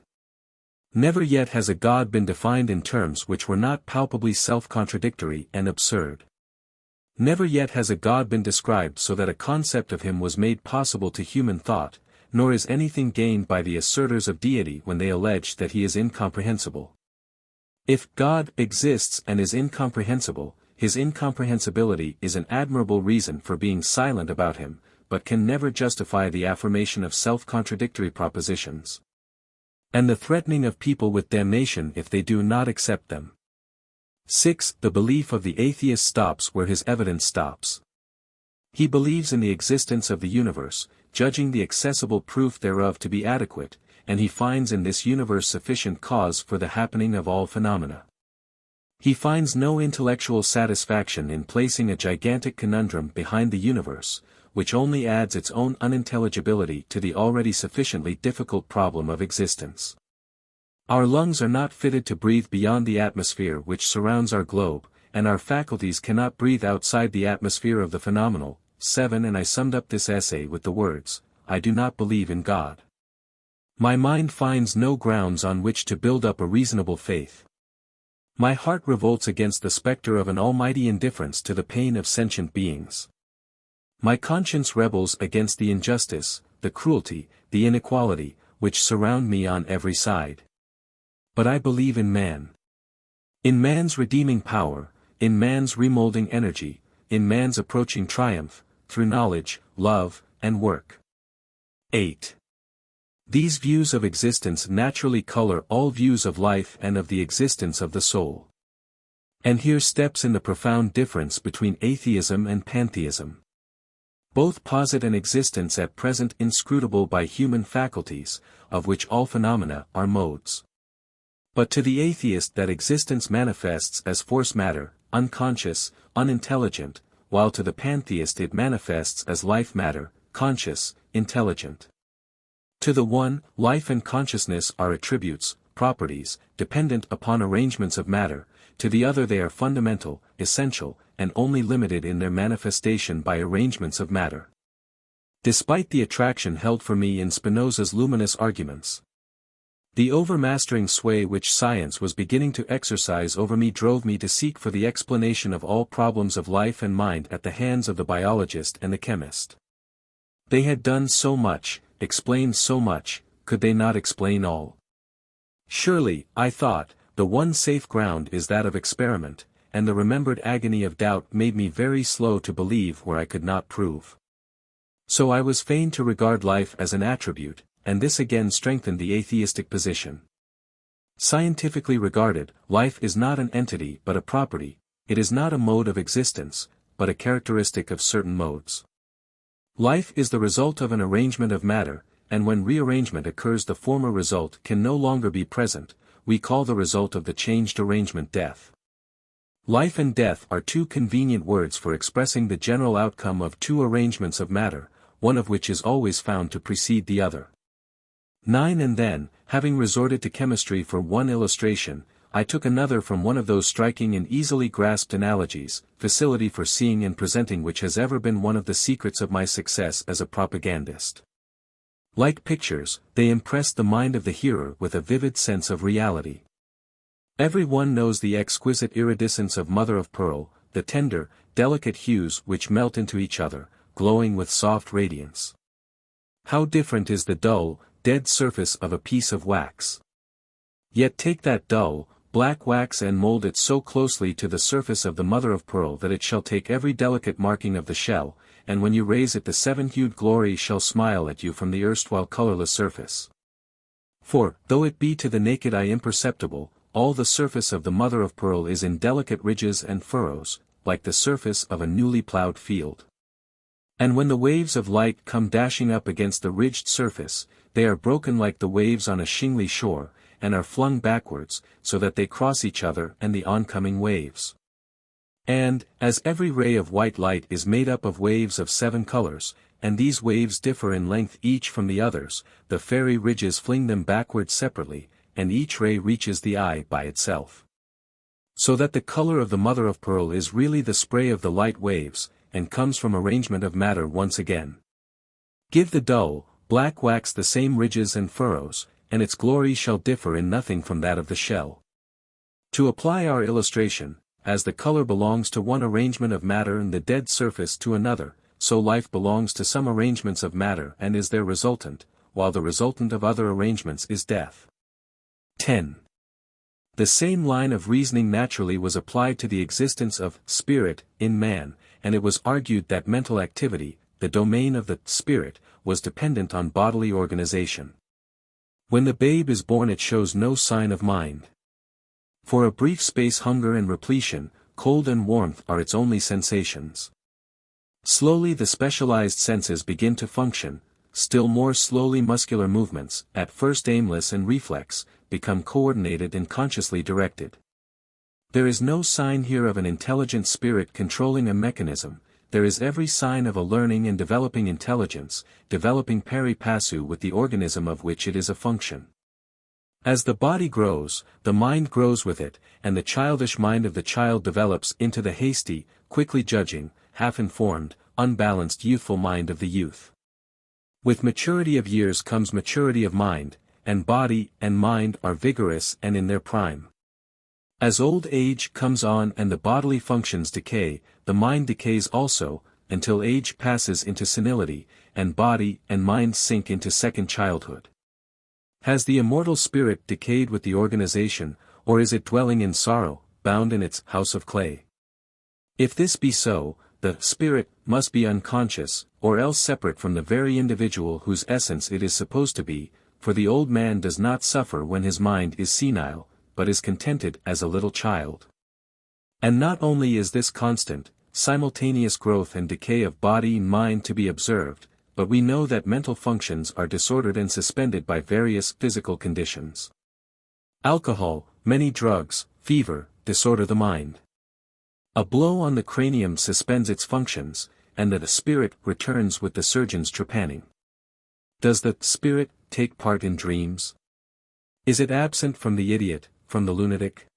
Never yet has a god been defined in terms which were not palpably self-contradictory and absurd. Never yet has a god been described so that a concept of him was made possible to human thought, nor is anything gained by the assertors of deity when they allege that he is incomprehensible. If God exists and is incomprehensible, his incomprehensibility is an admirable reason for being silent about him, but can never justify the affirmation of self-contradictory propositions. And the threatening of people with damnation if they do not accept them. 6. The belief of the atheist stops where his evidence stops. He believes in the existence of the universe, judging the accessible proof thereof to be adequate, and he finds in this universe sufficient cause for the happening of all phenomena. He finds no intellectual satisfaction in placing a gigantic conundrum behind the universe, which only adds its own unintelligibility to the already sufficiently difficult problem of existence. Our lungs are not fitted to breathe beyond the atmosphere which surrounds our globe, and our faculties cannot breathe outside the atmosphere of the phenomenal. 7. And I summed up this essay with the words, I do not believe in God. My mind finds no grounds on which to build up a reasonable faith. My heart revolts against the specter of an almighty indifference to the pain of sentient beings. My conscience rebels against the injustice, the cruelty, the inequality, which surround me on every side. But I believe in man. In man's redeeming power, in man's remolding energy, in man's approaching triumph, through knowledge, love, and work. 8. These views of existence naturally color all views of life and of the existence of the soul. And here steps in the profound difference between atheism and pantheism. Both posit an existence at present inscrutable by human faculties, of which all phenomena are modes. But to the atheist that existence manifests as force matter, unconscious, unintelligent, while to the pantheist it manifests as life matter, conscious, intelligent. To the one, life and consciousness are attributes, properties, dependent upon arrangements of matter, to the other they are fundamental, essential, and only limited in their manifestation by arrangements of matter. Despite the attraction held for me in Spinoza's luminous arguments, the overmastering sway which science was beginning to exercise over me drove me to seek for the explanation of all problems of life and mind at the hands of the biologist and the chemist. They had done so much, explained so much, could they not explain all? Surely, I thought, the one safe ground is that of experiment, and the remembered agony of doubt made me very slow to believe where I could not prove. So I was fain to regard life as an attribute, and this again strengthened the atheistic position. Scientifically regarded, life is not an entity but a property, it is not a mode of existence, but a characteristic of certain modes. Life is the result of an arrangement of matter, and when rearrangement occurs the former result can no longer be present, we call the result of the changed arrangement death. Life and death are two convenient words for expressing the general outcome of two arrangements of matter, one of which is always found to precede the other. 9. And then, having resorted to chemistry for one illustration, I took another from one of those striking and easily grasped analogies, facility for seeing and presenting which has ever been one of the secrets of my success as a propagandist. Like pictures, they impressed the mind of the hearer with a vivid sense of reality. Every one knows the exquisite iridescence of mother of pearl, the tender, delicate hues which melt into each other, glowing with soft radiance. How different is the dull, dead surface of a piece of wax. Yet take that dull, black wax and mold it so closely to the surface of the mother of pearl that it shall take every delicate marking of the shell, and when you raise it the seven-hued glory shall smile at you from the erstwhile colorless surface. For, though it be to the naked eye imperceptible, all the surface of the mother of pearl is in delicate ridges and furrows, like the surface of a newly plowed field. And when the waves of light come dashing up against the ridged surface, they are broken like the waves on a shingly shore, and are flung backwards, so that they cross each other and the oncoming waves. And, as every ray of white light is made up of waves of 7 colors, and these waves differ in length each from the others, the fairy ridges fling them backwards separately, and each ray reaches the eye by itself. So that the color of the mother of pearl is really the spray of the light waves, and comes from arrangement of matter once again. Give the dull, black wax the same ridges and furrows, and its glory shall differ in nothing from that of the shell. To apply our illustration, as the color belongs to one arrangement of matter and the dead surface to another, so life belongs to some arrangements of matter and is their resultant, while the resultant of other arrangements is death. 10. The same line of reasoning naturally was applied to the existence of spirit in man, and it was argued that mental activity, the domain of the spirit, was dependent on bodily organization. When the babe is born it shows no sign of mind. For a brief space hunger and repletion, cold and warmth are its only sensations. Slowly the specialized senses begin to function, still more slowly muscular movements, at first aimless and reflex, become coordinated and consciously directed. There is no sign here of an intelligent spirit controlling a mechanism, there is every sign of a learning and developing intelligence, developing pari passu with the organism of which it is a function. As the body grows, the mind grows with it, and the childish mind of the child develops into the hasty, quickly judging, half-informed, unbalanced youthful mind of the youth. With maturity of years comes maturity of mind, and body and mind are vigorous and in their prime. As old age comes on and the bodily functions decay, the mind decays also, until age passes into senility, and body and mind sink into second childhood. Has the immortal spirit decayed with the organization, or is it dwelling in sorrow, bound in its house of clay? If this be so, the spirit must be unconscious, or else separate from the very individual whose essence it is supposed to be, for the old man does not suffer when his mind is senile, but is contented as a little child. And not only is this constant, simultaneous growth and decay of body and mind to be observed, but we know that mental functions are disordered and suspended by various physical conditions. Alcohol, many drugs, fever, disorder the mind. A blow on the cranium suspends its functions, and the spirit returns with the surgeon's trepanning. Does the spirit take part in dreams? Is it absent from the idiot, from the lunatic?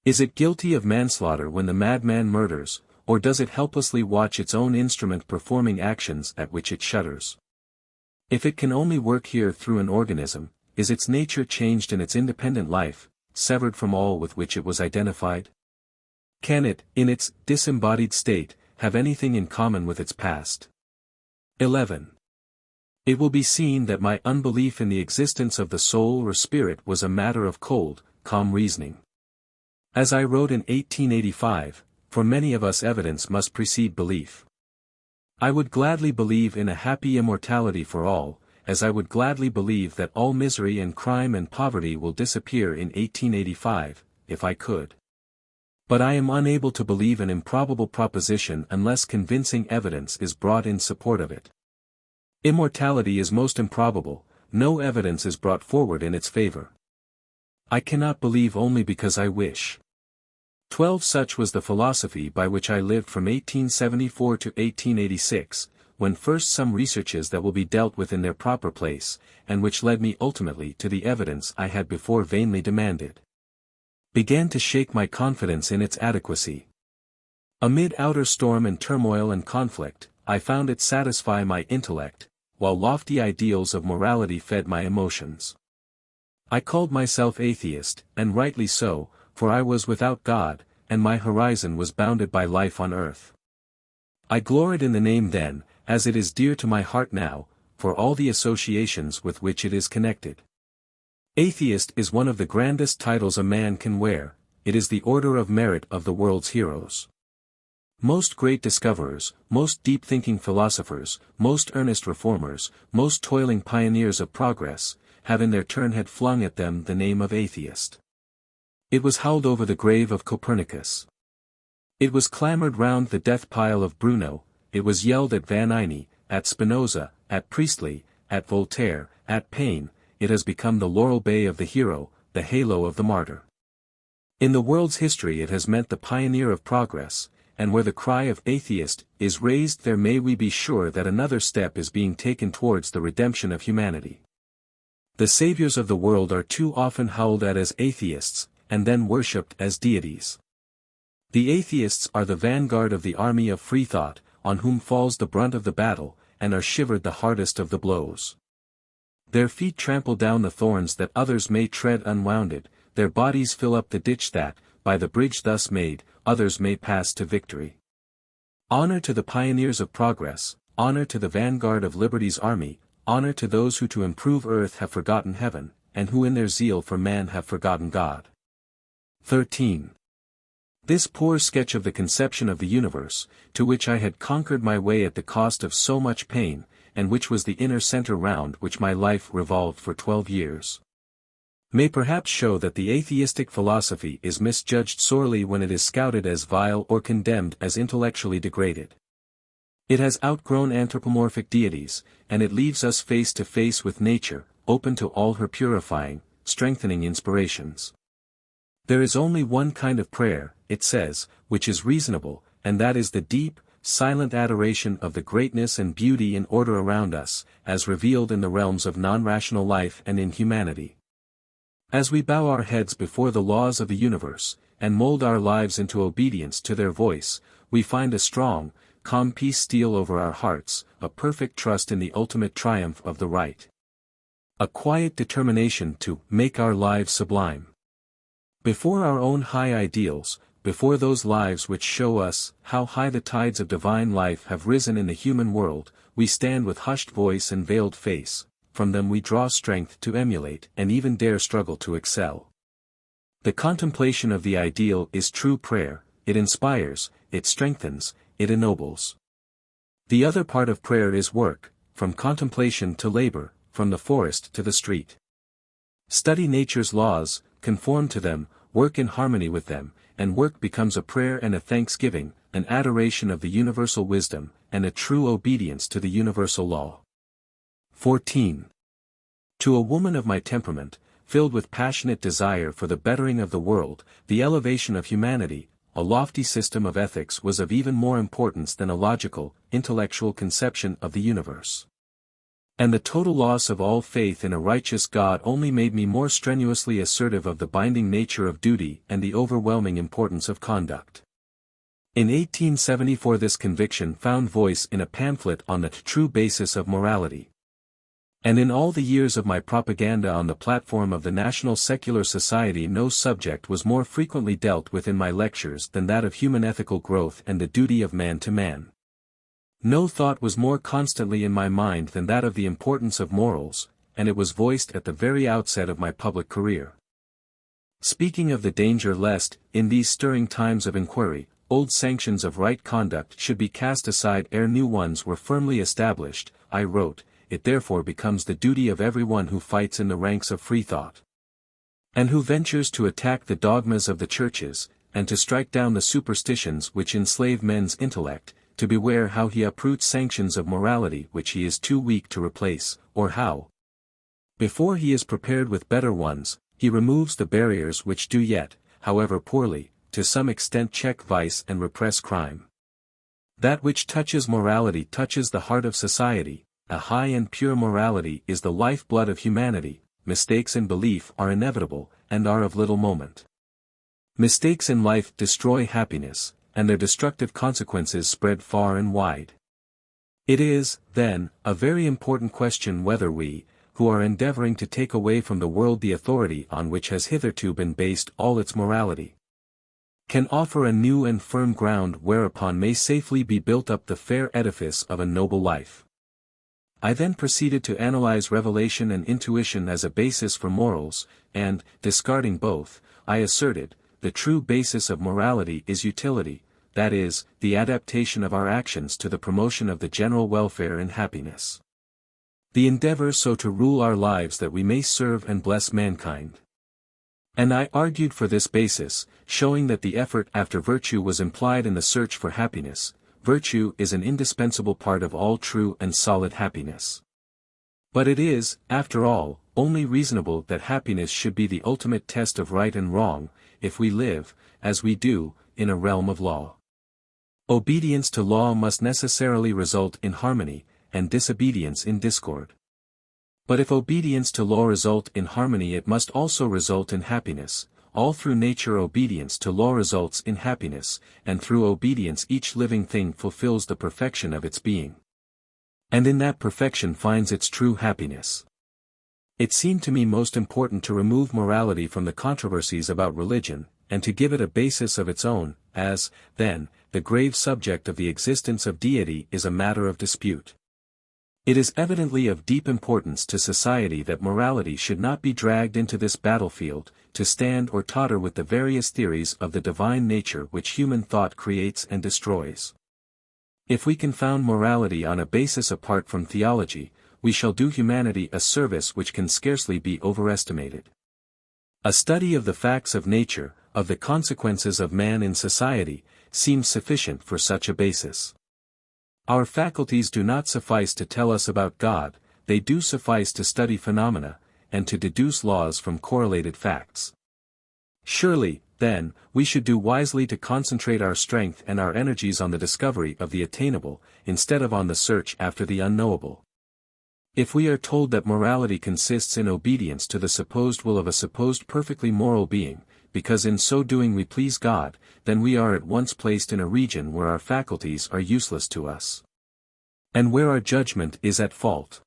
Is it guilty of manslaughter when the madman murders, or does it helplessly watch its own instrument performing actions at which it shudders? If it can only work here through an organism, is its nature changed in its independent life, severed from all with which it was identified? Can it, in its disembodied state, have anything in common with its past? 11. It will be seen that my unbelief in the existence of the soul or spirit was a matter of cold, calm reasoning. As I wrote in 1885, for many of us evidence must precede belief. I would gladly believe in a happy immortality for all, as I would gladly believe that all misery and crime and poverty will disappear in 1885, if I could. But I am unable to believe an improbable proposition unless convincing evidence is brought in support of it. Immortality is most improbable, no evidence is brought forward in its favor. I cannot believe only because I wish. 12. Such was the philosophy by which I lived from 1874 to 1886, when first some researches that will be dealt with in their proper place, and which led me ultimately to the evidence I had before vainly demanded, began to shake my confidence in its adequacy. Amid outer storm and turmoil and conflict, I found it satisfy my intellect, while lofty ideals of morality fed my emotions. I called myself atheist, and rightly so, for I was without God, and my horizon was bounded by life on earth. I gloried in the name then, as it is dear to my heart now, for all the associations with which it is connected. Atheist is one of the grandest titles a man can wear, it is the order of merit of the world's heroes. Most great discoverers, most deep-thinking philosophers, most earnest reformers, most toiling pioneers of progress, have in their turn had flung at them the name of atheist. It was howled over the grave of Copernicus. It was clamored round the death pile of Bruno, it was yelled at Van Eyne, at Spinoza, at Priestley, at Voltaire, at Paine. It has become the laurel bay of the hero, the halo of the martyr. In the world's history it has meant the pioneer of progress, and where the cry of atheist is raised there may we be sure that another step is being taken towards the redemption of humanity. The saviors of the world are too often howled at as atheists, and then worshipped as deities. The atheists are the vanguard of the army of free thought, on whom falls the brunt of the battle, and are shivered the hardest of the blows. Their feet trample down the thorns that others may tread unwounded, their bodies fill up the ditch that, by the bridge thus made, others may pass to victory. Honor to the pioneers of progress, honor to the vanguard of liberty's army, honor to those who to improve earth have forgotten heaven, and who in their zeal for man have forgotten God. 13. This poor sketch of the conception of the universe, to which I had conquered my way at the cost of so much pain, and which was the inner center round which my life revolved for 12 years, may perhaps show that the atheistic philosophy is misjudged sorely when it is scouted as vile or condemned as intellectually degraded. It has outgrown anthropomorphic deities, and it leaves us face to face with nature, open to all her purifying, strengthening inspirations. There is only one kind of prayer, it says, which is reasonable, and that is the deep, silent adoration of the greatness and beauty and order around us, as revealed in the realms of non-rational life and in humanity. As we bow our heads before the laws of the universe, and mold our lives into obedience to their voice, we find a strong, calm peace steal over our hearts, a perfect trust in the ultimate triumph of the right. A quiet determination to make our lives sublime. Before our own high ideals, before those lives which show us how high the tides of divine life have risen in the human world, we stand with hushed voice and veiled face. From them we draw strength to emulate and even dare struggle to excel. The contemplation of the ideal is true prayer. It inspires, it strengthens, it ennobles. The other part of prayer is work, from contemplation to labor, from the forest to the street. Study nature's laws, conform to them, work in harmony with them, and work becomes a prayer and a thanksgiving, an adoration of the universal wisdom, and a true obedience to the universal law. 14. To a woman of my temperament, filled with passionate desire for the bettering of the world, the elevation of humanity, a lofty system of ethics was of even more importance than a logical, intellectual conception of the universe. And the total loss of all faith in a righteous God only made me more strenuously assertive of the binding nature of duty and the overwhelming importance of conduct. In 1874 this conviction found voice in a pamphlet on the true basis of morality. And in all the years of my propaganda on the platform of the National Secular Society no subject was more frequently dealt with in my lectures than that of human ethical growth and the duty of man to man. No thought was more constantly in my mind than that of the importance of morals, and it was voiced at the very outset of my public career. Speaking of the danger lest, in these stirring times of inquiry, old sanctions of right conduct should be cast aside ere new ones were firmly established, I wrote, it therefore becomes the duty of everyone who fights in the ranks of free thought, and who ventures to attack the dogmas of the churches, and to strike down the superstitions which enslave men's intellect, to beware how he uproots sanctions of morality which he is too weak to replace, or how, before he is prepared with better ones, he removes the barriers which do yet, however poorly, to some extent check vice and repress crime. That which touches morality touches the heart of society. A high and pure morality is the lifeblood of humanity. Mistakes in belief are inevitable, and are of little moment. Mistakes in life destroy happiness, and their destructive consequences spread far and wide. It is, then, a very important question whether we, who are endeavoring to take away from the world the authority on which has hitherto been based all its morality, can offer a new and firm ground whereupon may safely be built up the fair edifice of a noble life. I then proceeded to analyze revelation and intuition as a basis for morals, and, discarding both, I asserted, the true basis of morality is utility, that is, the adaptation of our actions to the promotion of the general welfare and happiness. The endeavor so to rule our lives that we may serve and bless mankind. And I argued for this basis, showing that the effort after virtue was implied in the search for happiness. Virtue is an indispensable part of all true and solid happiness. But it is, after all, only reasonable that happiness should be the ultimate test of right and wrong, if we live, as we do, in a realm of law. Obedience to law must necessarily result in harmony, and disobedience in discord. But if obedience to law result in harmony it must also result in happiness. All through nature obedience to law results in happiness, and through obedience each living thing fulfills the perfection of its being. And in that perfection finds its true happiness. It seemed to me most important to remove morality from the controversies about religion, and to give it a basis of its own, as, then, the grave subject of the existence of deity is a matter of dispute. It is evidently of deep importance to society that morality should not be dragged into this battlefield, to stand or totter with the various theories of the divine nature which human thought creates and destroys. If we can found morality on a basis apart from theology, we shall do humanity a service which can scarcely be overestimated. A study of the facts of nature, of the consequences of man in society, seems sufficient for such a basis. Our faculties do not suffice to tell us about God, they do suffice to study phenomena, and to deduce laws from correlated facts. Surely, then, we should do wisely to concentrate our strength and our energies on the discovery of the attainable, instead of on the search after the unknowable. If we are told that morality consists in obedience to the supposed will of a supposed perfectly moral being, because in so doing we please God, then we are at once placed in a region where our faculties are useless to us, and where our judgment is at fault.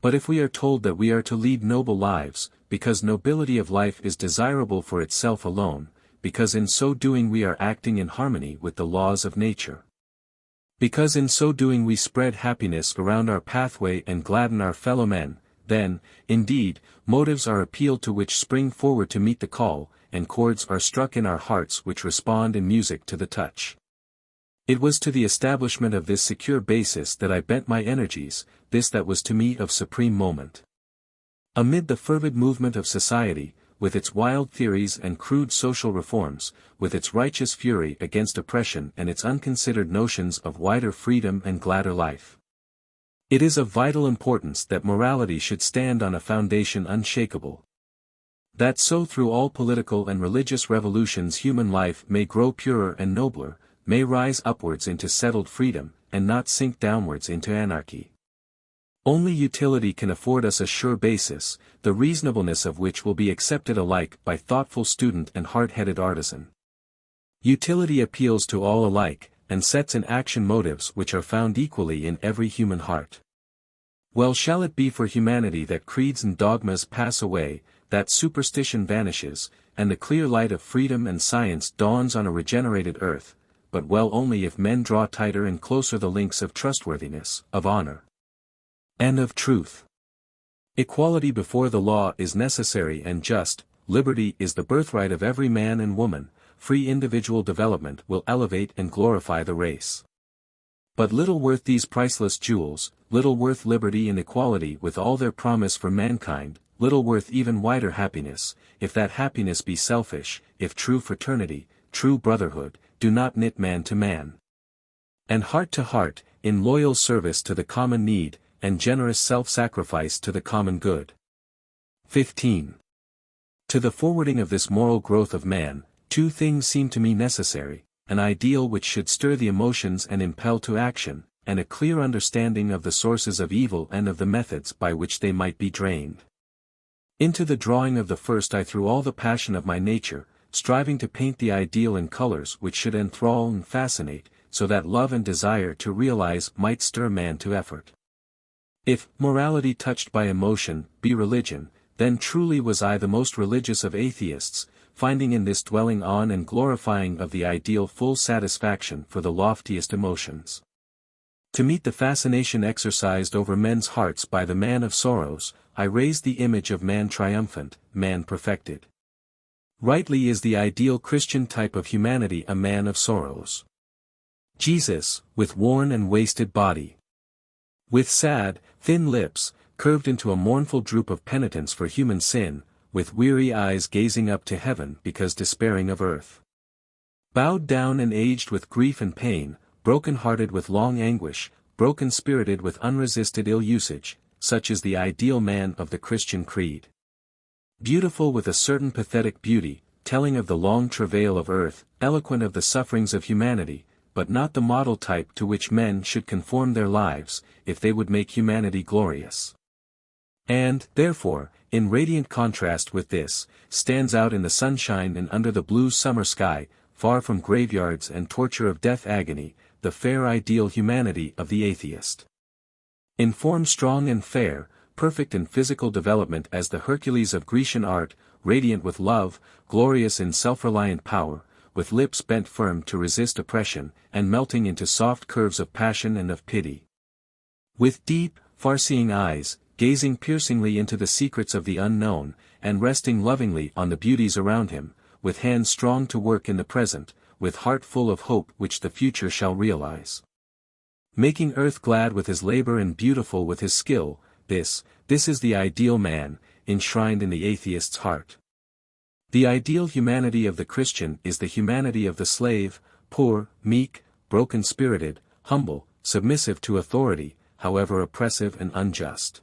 But if we are told that we are to lead noble lives, because nobility of life is desirable for itself alone, because in so doing we are acting in harmony with the laws of nature, because in so doing we spread happiness around our pathway and gladden our fellow men, then, indeed, motives are appealed to which spring forward to meet the call, and chords are struck in our hearts which respond in music to the touch. It was to the establishment of this secure basis that I bent my energies, this that was to me of supreme moment. Amid the fervid movement of society, with its wild theories and crude social reforms, with its righteous fury against oppression and its unconsidered notions of wider freedom and gladder life, it is of vital importance that morality should stand on a foundation unshakable. That so through all political and religious revolutions human life may grow purer and nobler, may rise upwards into settled freedom, and not sink downwards into anarchy. Only utility can afford us a sure basis, the reasonableness of which will be accepted alike by thoughtful student and hard-headed artisan. Utility appeals to all alike, and sets in action motives which are found equally in every human heart. Well shall it be for humanity that creeds and dogmas pass away, that superstition vanishes, and the clear light of freedom and science dawns on a regenerated earth, but well only if men draw tighter and closer the links of trustworthiness, of honor, and of truth. Equality before the law is necessary and just, liberty is the birthright of every man and woman, free individual development will elevate and glorify the race. But little worth these priceless jewels, little worth liberty and equality with all their promise for mankind, little worth even wider happiness, if that happiness be selfish, if true fraternity, true brotherhood, do not knit man to man, and heart to heart, in loyal service to the common need, and generous self-sacrifice to the common good. 15. To the forwarding of this moral growth of man, two things seem to me necessary, an ideal which should stir the emotions and impel to action, and a clear understanding of the sources of evil and of the methods by which they might be drained. Into the drawing of the first I threw all the passion of my nature, striving to paint the ideal in colors which should enthrall and fascinate, so that love and desire to realize might stir man to effort. If morality touched by emotion be religion, then truly was I the most religious of atheists, finding in this dwelling on and glorifying of the ideal full satisfaction for the loftiest emotions. To meet the fascination exercised over men's hearts by the man of sorrows, I raised the image of man triumphant, man perfected. Rightly is the ideal Christian type of humanity a man of sorrows. Jesus, with worn and wasted body, with sad, thin lips, curved into a mournful droop of penitence for human sin, with weary eyes gazing up to heaven because despairing of earth. Bowed down and aged with grief and pain, broken-hearted with long anguish, broken-spirited with unresisted ill-usage, such is the ideal man of the Christian creed. Beautiful with a certain pathetic beauty, telling of the long travail of earth, eloquent of the sufferings of humanity, but not the model type to which men should conform their lives, if they would make humanity glorious. And, therefore, in radiant contrast with this, stands out in the sunshine and under the blue summer sky, far from graveyards and torture of death agony, the fair ideal humanity of the atheist. In form strong and fair, perfect in physical development as the Hercules of Grecian art, radiant with love, glorious in self-reliant power, with lips bent firm to resist oppression, and melting into soft curves of passion and of pity. With deep, far-seeing eyes, gazing piercingly into the secrets of the unknown, and resting lovingly on the beauties around him, with hands strong to work in the present, with heart full of hope which the future shall realize. Making earth glad with his labor and beautiful with his skill, this is the ideal man, enshrined in the atheist's heart. The ideal humanity of the Christian is the humanity of the slave, poor, meek, broken-spirited, humble, submissive to authority, however oppressive and unjust.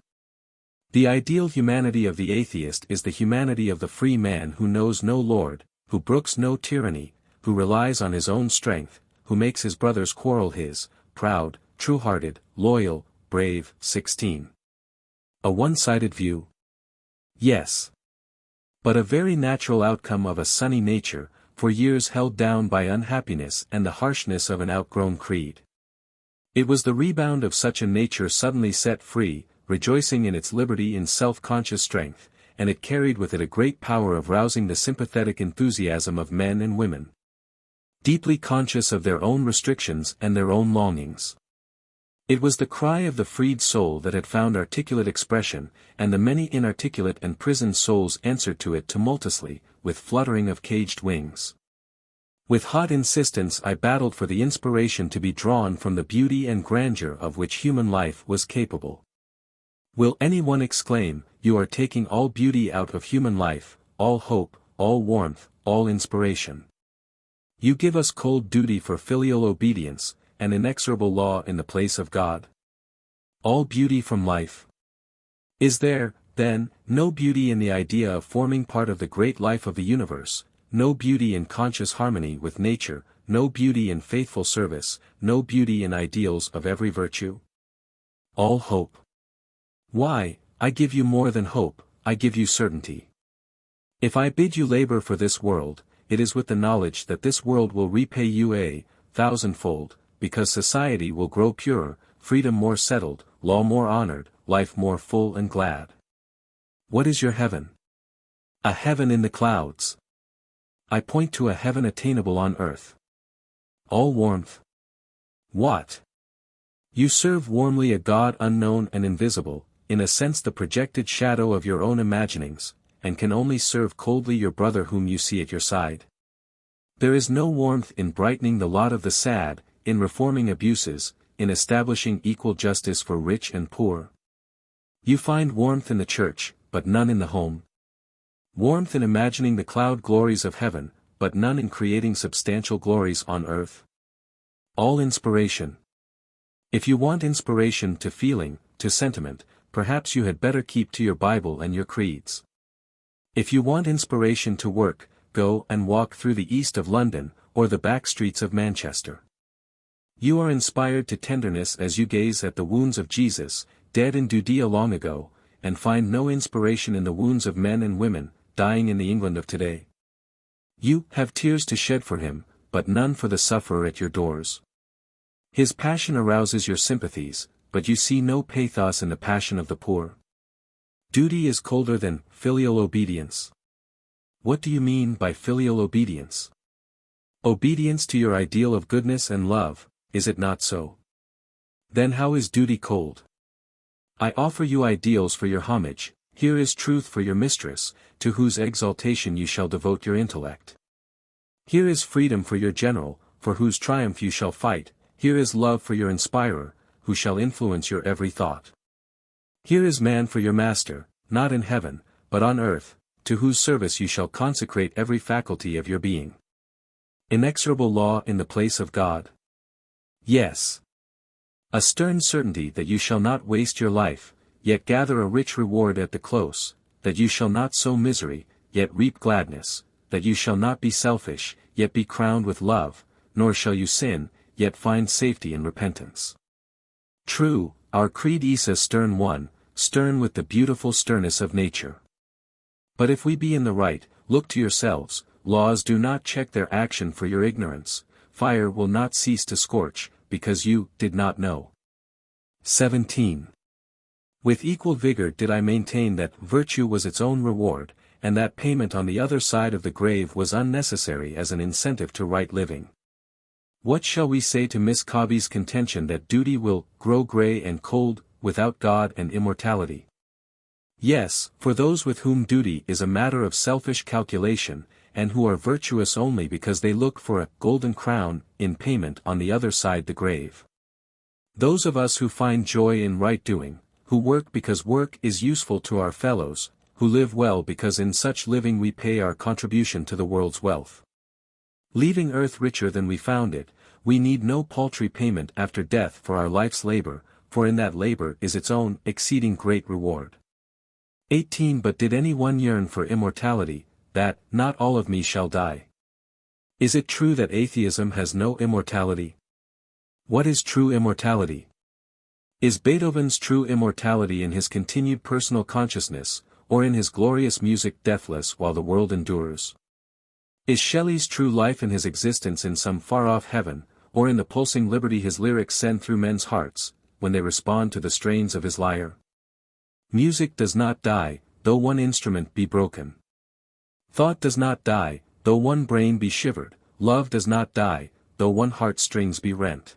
The ideal humanity of the atheist is the humanity of the free man who knows no lord, who brooks no tyranny, who relies on his own strength, who makes his brother's quarrel his, proud, true-hearted, loyal, brave. 16. A one-sided view? Yes. But a very natural outcome of a sunny nature, for years held down by unhappiness and the harshness of an outgrown creed. It was the rebound of such a nature suddenly set free, rejoicing in its liberty in self-conscious strength, and it carried with it a great power of rousing the sympathetic enthusiasm of men and women, deeply conscious of their own restrictions and their own longings. It was the cry of the freed soul that had found articulate expression, and the many inarticulate and prisoned souls answered to it tumultuously, with fluttering of caged wings. With hot insistence I battled for the inspiration to be drawn from the beauty and grandeur of which human life was capable. Will anyone exclaim, "You are taking all beauty out of human life, all hope, all warmth, all inspiration. You give us cold duty for filial obedience, and inexorable law in the place of God? All beauty from life? Is there, then, no beauty in the idea of forming part of the great life of the universe, no beauty in conscious harmony with nature, no beauty in faithful service, no beauty in ideals of every virtue? All hope. Why, I give you more than hope, I give you certainty. If I bid you labor for this world, it is with the knowledge that this world will repay you a thousandfold, because society will grow purer, freedom more settled, law more honored, life more full and glad. What is your heaven? A heaven in the clouds. I point to a heaven attainable on earth. All warmth. What? You serve warmly a God unknown and invisible, in a sense the projected shadow of your own imaginings, and can only serve coldly your brother whom you see at your side. There is no warmth in brightening the lot of the sad, in reforming abuses, in establishing equal justice for rich and poor. You find warmth in the church, but none in the home. Warmth in imagining the cloud glories of heaven, but none in creating substantial glories on earth. All inspiration. If you want inspiration to feeling, to sentiment, perhaps you had better keep to your Bible and your creeds. If you want inspiration to work, go and walk through the east of London, or the back streets of Manchester. You are inspired to tenderness as you gaze at the wounds of Jesus, dead in Judea long ago, and find no inspiration in the wounds of men and women, dying in the England of today. You have tears to shed for him, but none for the sufferer at your doors. His passion arouses your sympathies, but you see no pathos in the passion of the poor. Duty is colder than filial obedience. What do you mean by filial obedience? Obedience to your ideal of goodness and love, is it not so? Then how is duty cold? I offer you ideals for your homage, here is truth for your mistress, to whose exaltation you shall devote your intellect. Here is freedom for your general, for whose triumph you shall fight, here is love for your inspirer, who shall influence your every thought. Here is man for your master, not in heaven, but on earth, to whose service you shall consecrate every faculty of your being. Inexorable law in the place of God. Yes. A stern certainty that you shall not waste your life, yet gather a rich reward at the close, that you shall not sow misery, yet reap gladness, that you shall not be selfish, yet be crowned with love, nor shall you sin, yet find safety in repentance. True, our creed is a stern one, stern with the beautiful sternness of nature. But if we be in the right, look to yourselves, laws do not check their action for your ignorance, fire will not cease to scorch, because you did not know. 17. With equal vigor did I maintain that virtue was its own reward, and that payment on the other side of the grave was unnecessary as an incentive to right living. What shall we say to Miss Cobby's contention that duty will grow grey and cold, without God and immortality? Yes, for those with whom duty is a matter of selfish calculation, and who are virtuous only because they look for a golden crown in payment on the other side the grave. Those of us who find joy in right doing, who work because work is useful to our fellows, who live well because in such living we pay our contribution to the world's wealth. Leaving earth richer than we found it, we need no paltry payment after death for our life's labor, for in that labor is its own exceeding great reward. 18. But did any one yearn for immortality, that not all of me shall die? Is it true that atheism has no immortality? What is true immortality? Is Beethoven's true immortality in his continued personal consciousness, or in his glorious music deathless while the world endures? Is Shelley's true life in his existence in some far-off heaven, or in the pulsing liberty his lyrics send through men's hearts, when they respond to the strains of his lyre? Music does not die, though one instrument be broken. Thought does not die, though one brain be shivered. Love does not die, though one heart's strings be rent.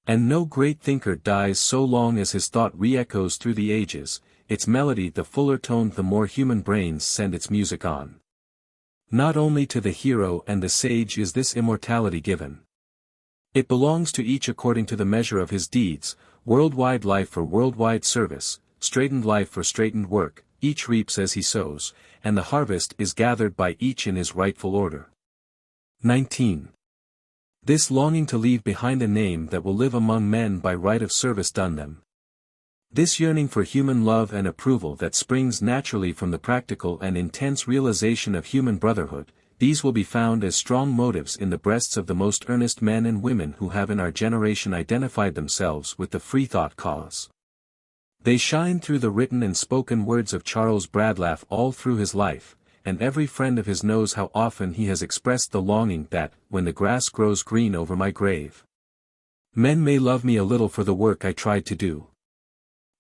And no great thinker dies so long as his thought re-echoes through the ages, its melody the fuller toned the more human brains send its music on. Not only to the hero and the sage is this immortality given. It belongs to each according to the measure of his deeds, worldwide life for worldwide service, straitened life for straitened work, each reaps as he sows, and the harvest is gathered by each in his rightful order. 19. This longing to leave behind a name that will live among men by right of service done them. This yearning for human love and approval that springs naturally from the practical and intense realization of human brotherhood, these will be found as strong motives in the breasts of the most earnest men and women who have in our generation identified themselves with the free-thought cause. They shine through the written and spoken words of Charles Bradlaugh all through his life, and every friend of his knows how often he has expressed the longing that, when the grass grows green over my grave, men may love me a little for the work I tried to do.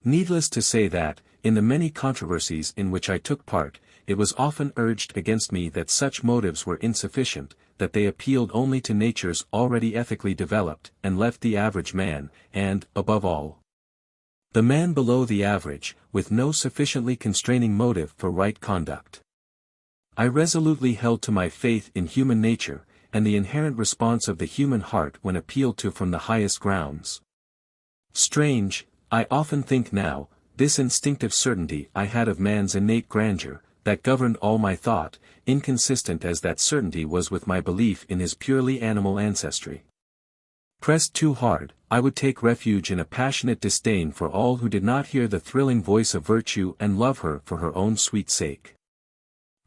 Needless to say that, in the many controversies in which I took part, it was often urged against me that such motives were insufficient, that they appealed only to natures already ethically developed, and left the average man, and, above all, the man below the average, with no sufficiently constraining motive for right conduct. I resolutely held to my faith in human nature, and the inherent response of the human heart when appealed to from the highest grounds. Strange, I often think now, this instinctive certainty I had of man's innate grandeur, that governed all my thought, inconsistent as that certainty was with my belief in his purely animal ancestry. Pressed too hard, I would take refuge in a passionate disdain for all who did not hear the thrilling voice of virtue and love her for her own sweet sake.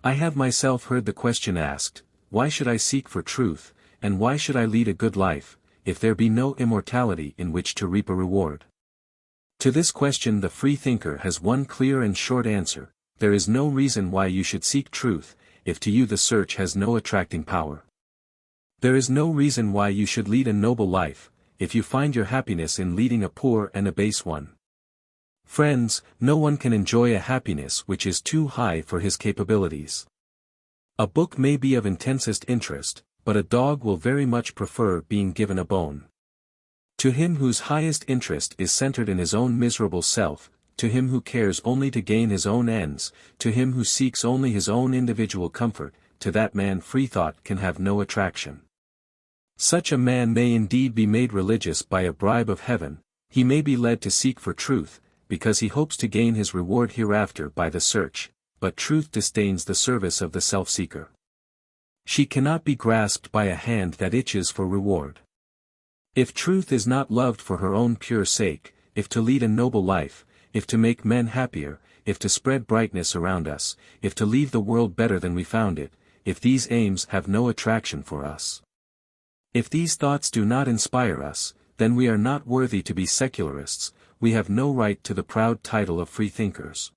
I have myself heard the question asked, why should I seek for truth, and why should I lead a good life, if there be no immortality in which to reap a reward? To this question the free thinker has one clear and short answer: there is no reason why you should seek truth, if to you the search has no attracting power. There is no reason why you should lead a noble life, if you find your happiness in leading a poor and a base one. Friends, no one can enjoy a happiness which is too high for his capabilities. A book may be of intensest interest, but a dog will very much prefer being given a bone. To him whose highest interest is centered in his own miserable self, to him who cares only to gain his own ends, to him who seeks only his own individual comfort, to that man free thought can have no attraction. Such a man may indeed be made religious by a bribe of heaven, he may be led to seek for truth, because he hopes to gain his reward hereafter by the search, but truth disdains the service of the self-seeker. She cannot be grasped by a hand that itches for reward. If truth is not loved for her own pure sake, if to lead a noble life, if to make men happier, if to spread brightness around us, if to leave the world better than we found it, if these aims have no attraction for us, if these thoughts do not inspire us, then we are not worthy to be secularists, we have no right to the proud title of freethinkers.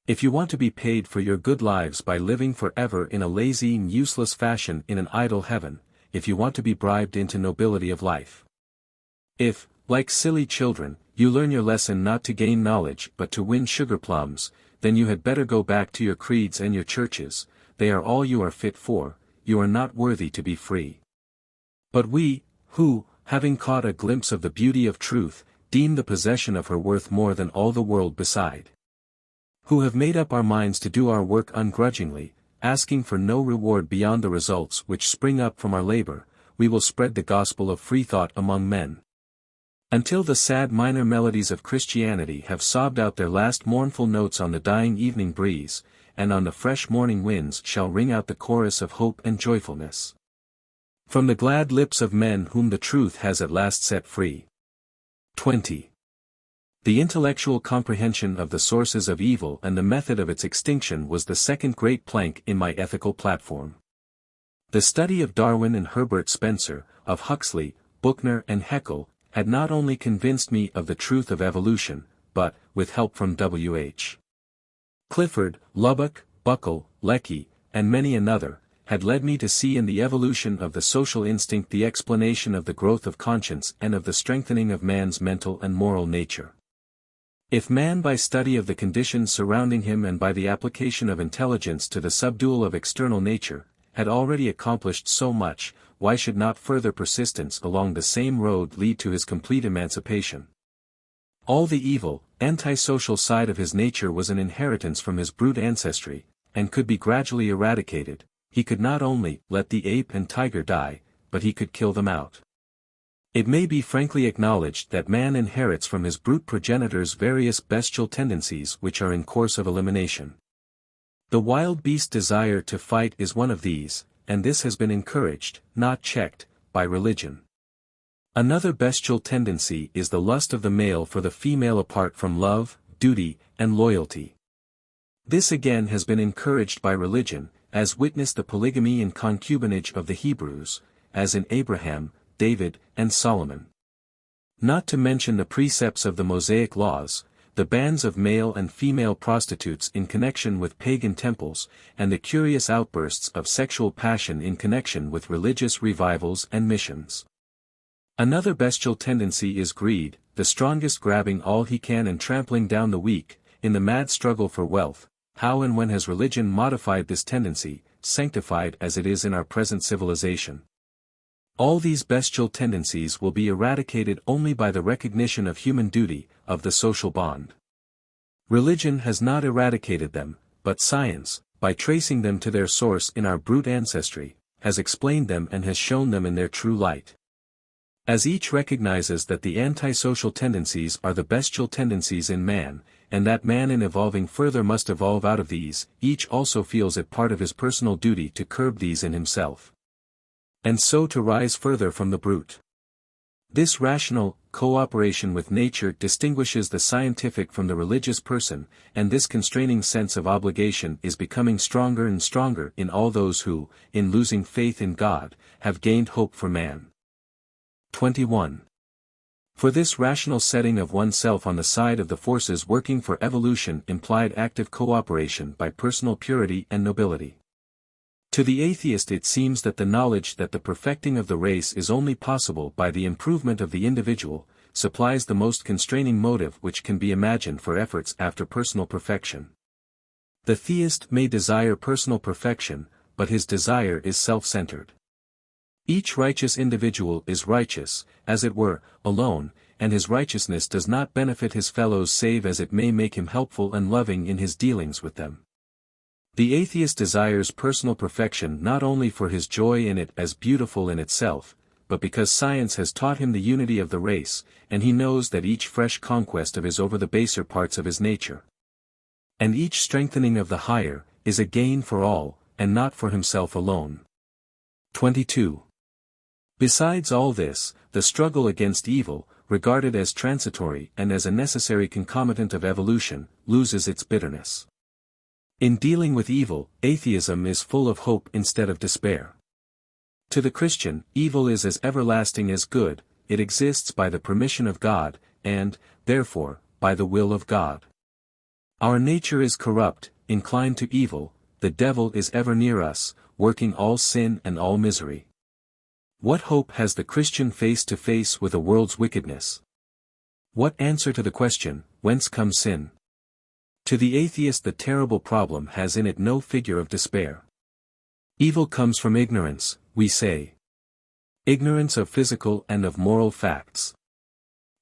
If you want to be paid for your good lives by living forever in a lazy and useless fashion in an idle heaven, if you want to be bribed into nobility of life, if, like silly children, you learn your lesson not to gain knowledge but to win sugar plums, then you had better go back to your creeds and your churches, they are all you are fit for, you are not worthy to be free. But we, who, having caught a glimpse of the beauty of truth, deem the possession of her worth more than all the world beside, who have made up our minds to do our work ungrudgingly, asking for no reward beyond the results which spring up from our labor, we will spread the gospel of free thought among men, until the sad minor melodies of Christianity have sobbed out their last mournful notes on the dying evening breeze, and on the fresh morning winds shall ring out the chorus of hope and joyfulness from the glad lips of men whom the truth has at last set free. 20. The intellectual comprehension of the sources of evil and the method of its extinction was the second great plank in my ethical platform. The study of Darwin and Herbert Spencer, of Huxley, Buchner and Haeckel, had not only convinced me of the truth of evolution, but, with help from W.H. Clifford, Lubbock, Buckle, Lecky, and many another, had led me to see in the evolution of the social instinct the explanation of the growth of conscience and of the strengthening of man's mental and moral nature. If man by study of the conditions surrounding him and by the application of intelligence to the subdual of external nature, had already accomplished so much, why should not further persistence along the same road lead to his complete emancipation? All the evil, antisocial side of his nature was an inheritance from his brute ancestry, and could be gradually eradicated. He could not only let the ape and tiger die, but he could kill them out. It may be frankly acknowledged that man inherits from his brute progenitors various bestial tendencies which are in course of elimination. The wild beast desire to fight is one of these, and this has been encouraged, not checked, by religion. Another bestial tendency is the lust of the male for the female apart from love, duty, and loyalty. This again has been encouraged by religion, as witness the polygamy and concubinage of the Hebrews, as in Abraham, David, and Solomon. Not to mention the precepts of the Mosaic laws, the bans of male and female prostitutes in connection with pagan temples, and the curious outbursts of sexual passion in connection with religious revivals and missions. Another bestial tendency is greed, the strongest grabbing all he can and trampling down the weak, in the mad struggle for wealth. How and when has religion modified this tendency, sanctified as it is in our present civilization? All these bestial tendencies will be eradicated only by the recognition of human duty, of the social bond. Religion has not eradicated them, but science, by tracing them to their source in our brute ancestry, has explained them and has shown them in their true light. As each recognizes that the antisocial tendencies are the bestial tendencies in man, and that man in evolving further must evolve out of these, each also feels it part of his personal duty to curb these in himself, and so to rise further from the brute. This rational cooperation with nature distinguishes the scientific from the religious person, and this constraining sense of obligation is becoming stronger and stronger in all those who, in losing faith in God, have gained hope for man. 21. For this rational setting of oneself on the side of the forces working for evolution implied active cooperation by personal purity and nobility. To the atheist it seems that the knowledge that the perfecting of the race is only possible by the improvement of the individual, supplies the most constraining motive which can be imagined for efforts after personal perfection. The theist may desire personal perfection, but his desire is self-centered. Each righteous individual is righteous, as it were, alone, and his righteousness does not benefit his fellows save as it may make him helpful and loving in his dealings with them. The atheist desires personal perfection not only for his joy in it as beautiful in itself, but because science has taught him the unity of the race, and he knows that each fresh conquest of is over the baser parts of his nature, and each strengthening of the higher, is a gain for all, and not for himself alone. 22. Besides all this, the struggle against evil, regarded as transitory and as a necessary concomitant of evolution, loses its bitterness. In dealing with evil, atheism is full of hope instead of despair. To the Christian, evil is as everlasting as good, it exists by the permission of God, and, therefore, by the will of God. Our nature is corrupt, inclined to evil, the devil is ever near us, working all sin and all misery. What hope has the Christian face to face with a world's wickedness? What answer to the question, whence comes sin? To the atheist the terrible problem has in it no figure of despair. Evil comes from ignorance, we say. Ignorance of physical and of moral facts.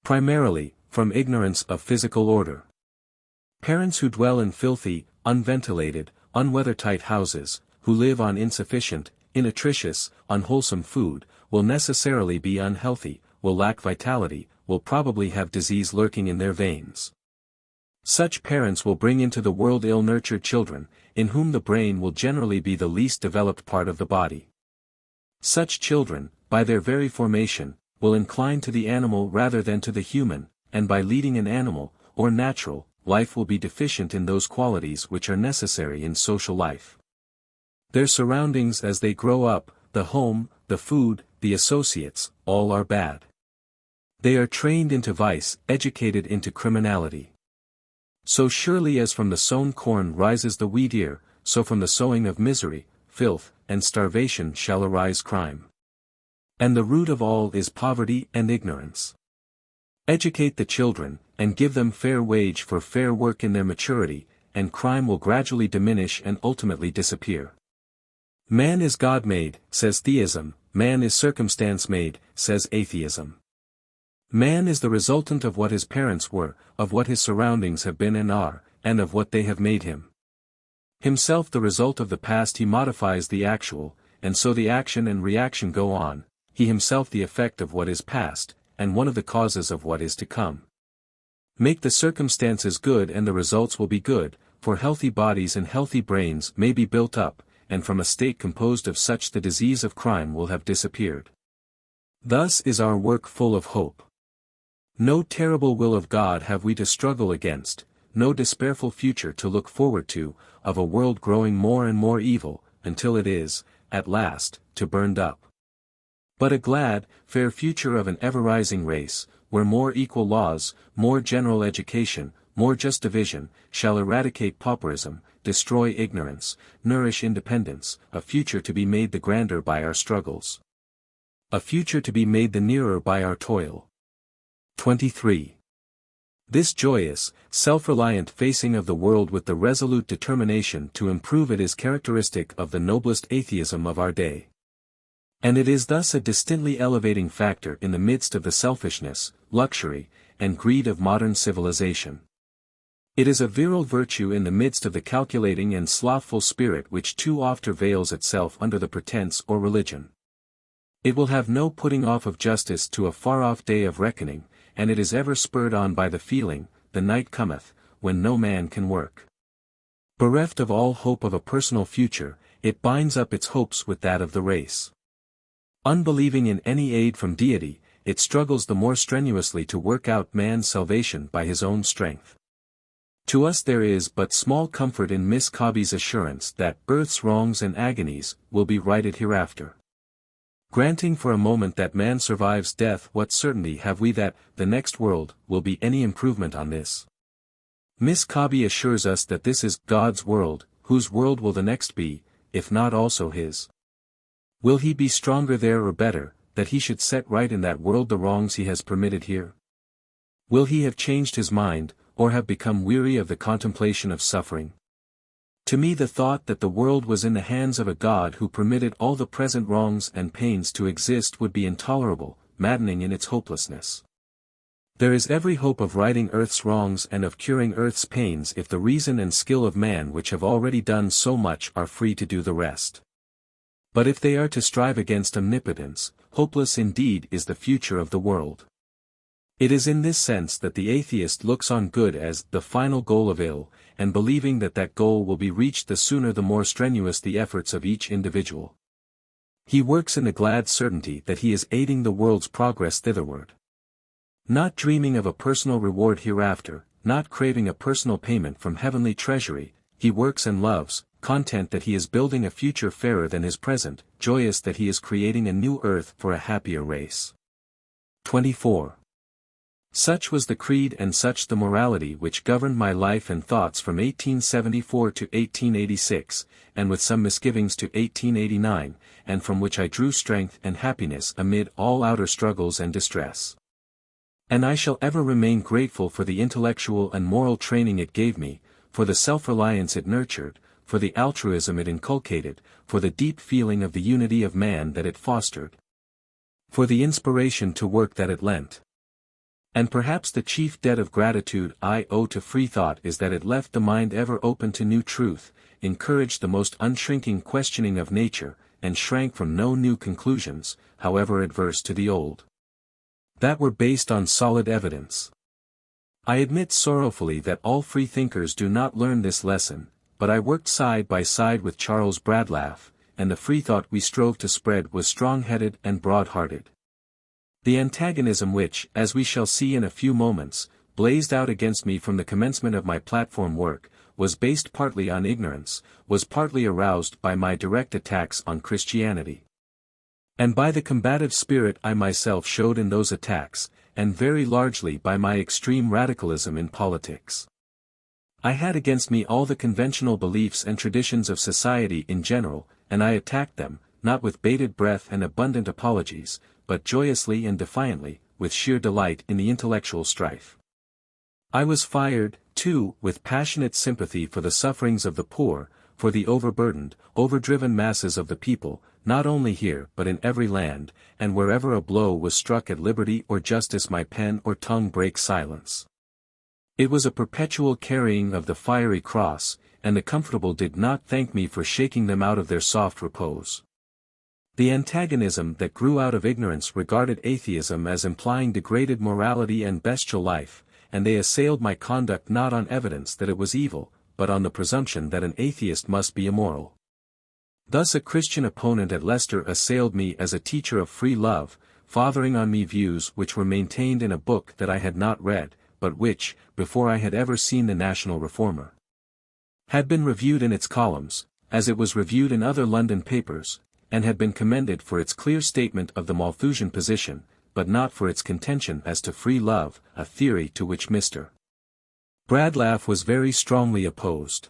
Primarily, from ignorance of physical order. Parents who dwell in filthy, unventilated, unweathertight houses, who live on insufficient, innutritious, unwholesome food, will necessarily be unhealthy, will lack vitality, will probably have disease lurking in their veins. Such parents will bring into the world ill-nurtured children, in whom the brain will generally be the least developed part of the body. Such children, by their very formation, will incline to the animal rather than to the human, and by leading an animal, or natural, life will be deficient in those qualities which are necessary in social life. Their surroundings as they grow up, the home, the food, the associates, all are bad. They are trained into vice, educated into criminality. So surely as from the sown corn rises the wheat ear, so from the sowing of misery, filth, and starvation shall arise crime. And the root of all is poverty and ignorance. Educate the children, and give them fair wage for fair work in their maturity, and crime will gradually diminish and ultimately disappear. Man is God-made, says theism, man is circumstance-made, says atheism. Man is the resultant of what his parents were, of what his surroundings have been and are, and of what they have made him. Himself the result of the past, he modifies the actual, and so the action and reaction go on, he himself the effect of what is past, and one of the causes of what is to come. Make the circumstances good and the results will be good, for healthy bodies and healthy brains may be built up, and from a state composed of such the disease of crime will have disappeared. Thus is our work full of hope. No terrible will of God have we to struggle against, no despairful future to look forward to, of a world growing more and more evil, until it is, at last, to burned up. But a glad, fair future of an ever-rising race, where more equal laws, more general education, more just division, shall eradicate pauperism, destroy ignorance, nourish independence, a future to be made the grander by our struggles. A future to be made the nearer by our toil. 23. This joyous, self-reliant facing of the world with the resolute determination to improve it is characteristic of the noblest atheism of our day. And it is thus a distinctly elevating factor in the midst of the selfishness, luxury, and greed of modern civilization. It is a virile virtue in the midst of the calculating and slothful spirit which too often veils itself under the pretense or religion. It will have no putting off of justice to a far-off day of reckoning, and it is ever spurred on by the feeling, the night cometh, when no man can work. Bereft of all hope of a personal future, it binds up its hopes with that of the race. Unbelieving in any aid from deity, it struggles the more strenuously to work out man's salvation by his own strength. To us there is but small comfort in Miss Cobby's assurance that earth's wrongs and agonies will be righted hereafter. Granting for a moment that man survives death, what certainty have we that the next world will be any improvement on this? Miss Cobby assures us that this is God's world, whose world will the next be, if not also his? Will he be stronger there or better, that he should set right in that world the wrongs he has permitted here? Will he have changed his mind, or have become weary of the contemplation of suffering? To me the thought that the world was in the hands of a God who permitted all the present wrongs and pains to exist would be intolerable, maddening in its hopelessness. There is every hope of righting earth's wrongs and of curing earth's pains if the reason and skill of man which have already done so much are free to do the rest. But if they are to strive against omnipotence, hopeless indeed is the future of the world. It is in this sense that the atheist looks on good as the final goal of ill, and believing that that goal will be reached the sooner the more strenuous the efforts of each individual. He works in the glad certainty that he is aiding the world's progress thitherward. Not dreaming of a personal reward hereafter, not craving a personal payment from heavenly treasury, he works and loves, content that he is building a future fairer than his present, joyous that he is creating a new earth for a happier race. 24. Such was the creed and such the morality which governed my life and thoughts from 1874 to 1886, and with some misgivings to 1889, and from which I drew strength and happiness amid all outer struggles and distress. And I shall ever remain grateful for the intellectual and moral training it gave me, for the self-reliance it nurtured, for the altruism it inculcated, for the deep feeling of the unity of man that it fostered, for the inspiration to work that it lent. And perhaps the chief debt of gratitude I owe to free thought is that it left the mind ever open to new truth, encouraged the most unshrinking questioning of nature, and shrank from no new conclusions, however adverse to the old, that were based on solid evidence. I admit sorrowfully that all free thinkers do not learn this lesson, but I worked side by side with Charles Bradlaugh, and the free thought we strove to spread was strong-headed and broad-hearted. The antagonism which, as we shall see in a few moments, blazed out against me from the commencement of my platform work, was based partly on ignorance, was partly aroused by my direct attacks on Christianity, and by the combative spirit I myself showed in those attacks, and very largely by my extreme radicalism in politics. I had against me all the conventional beliefs and traditions of society in general, and I attacked them, not with bated breath and abundant apologies, but joyously and defiantly, with sheer delight in the intellectual strife. I was fired, too, with passionate sympathy for the sufferings of the poor, for the overburdened, overdriven masses of the people, not only here but in every land, and wherever a blow was struck at liberty or justice my pen or tongue brake silence. It was a perpetual carrying of the fiery cross, and the comfortable did not thank me for shaking them out of their soft repose. The antagonism that grew out of ignorance regarded atheism as implying degraded morality and bestial life, and they assailed my conduct not on evidence that it was evil, but on the presumption that an atheist must be immoral. Thus a Christian opponent at Leicester assailed me as a teacher of free love, fathering on me views which were maintained in a book that I had not read, but which, before I had ever seen the National Reformer, had been reviewed in its columns, as it was reviewed in other London papers, and had been commended for its clear statement of the Malthusian position, but not for its contention as to free love, a theory to which Mr. Bradlaugh was very strongly opposed.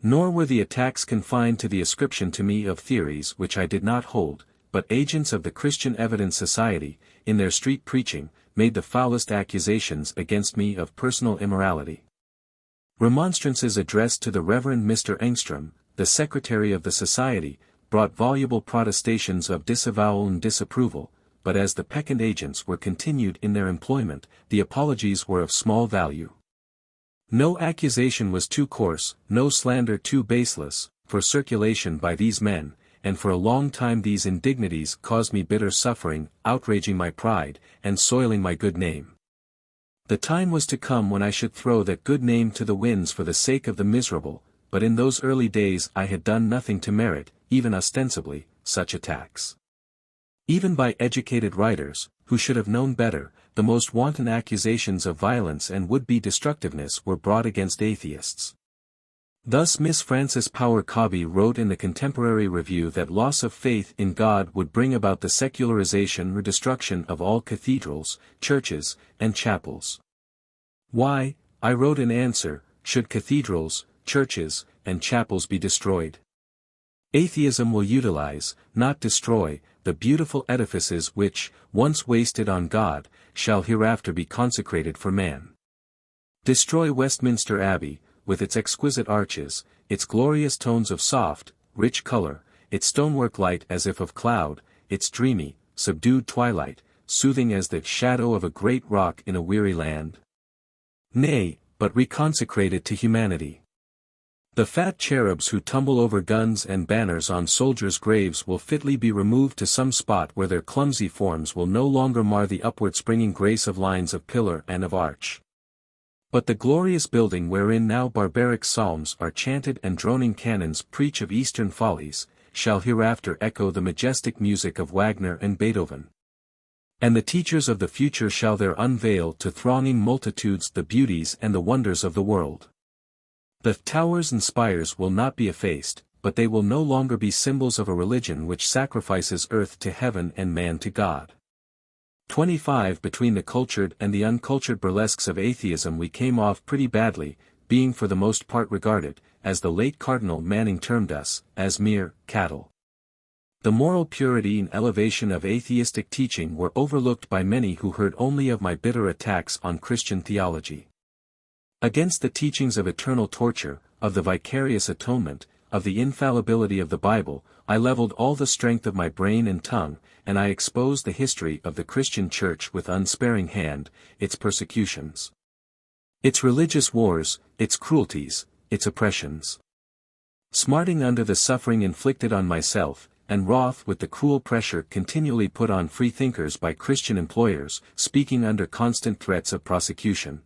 Nor were the attacks confined to the ascription to me of theories which I did not hold, but agents of the Christian Evidence Society, in their street preaching, made the foulest accusations against me of personal immorality. Remonstrances addressed to the Reverend Mr. Engstrom, the secretary of the Society, brought voluble protestations of disavowal and disapproval, but as the peccant agents were continued in their employment, the apologies were of small value. No accusation was too coarse, no slander too baseless, for circulation by these men, and for a long time these indignities caused me bitter suffering, outraging my pride, and soiling my good name. The time was to come when I should throw that good name to the winds for the sake of the miserable, but in those early days I had done nothing to merit, even ostensibly, such attacks. Even by educated writers, who should have known better, the most wanton accusations of violence and would-be destructiveness were brought against atheists. Thus Miss Frances Power Cobbe wrote in the Contemporary Review that loss of faith in God would bring about the secularization or destruction of all cathedrals, churches, and chapels. Why, I wrote in answer, should cathedrals, churches, and chapels be destroyed? Atheism will utilize, not destroy, the beautiful edifices which, once wasted on God, shall hereafter be consecrated for man. Destroy Westminster Abbey, with its exquisite arches, its glorious tones of soft, rich color, its stonework light as if of cloud, its dreamy, subdued twilight, soothing as the shadow of a great rock in a weary land. Nay, but reconsecrate it to humanity. The fat cherubs who tumble over guns and banners on soldiers' graves will fitly be removed to some spot where their clumsy forms will no longer mar the upward springing grace of lines of pillar and of arch. But the glorious building wherein now barbaric psalms are chanted and droning cannons preach of Eastern follies, shall hereafter echo the majestic music of Wagner and Beethoven. And the teachers of the future shall there unveil to thronging multitudes the beauties and the wonders of the world. The towers and spires will not be effaced, but they will no longer be symbols of a religion which sacrifices earth to heaven and man to God. 25 Between the cultured and the uncultured burlesques of atheism we came off pretty badly, being for the most part regarded, as the late Cardinal Manning termed us, as mere cattle. The moral purity and elevation of atheistic teaching were overlooked by many who heard only of my bitter attacks on Christian theology. Against the teachings of eternal torture, of the vicarious atonement, of the infallibility of the Bible, I leveled all the strength of my brain and tongue, and I exposed the history of the Christian Church with unsparing hand, its persecutions, its religious wars, its cruelties, its oppressions. Smarting under the suffering inflicted on myself, and wroth with the cruel pressure continually put on freethinkers by Christian employers, speaking under constant threats of prosecution.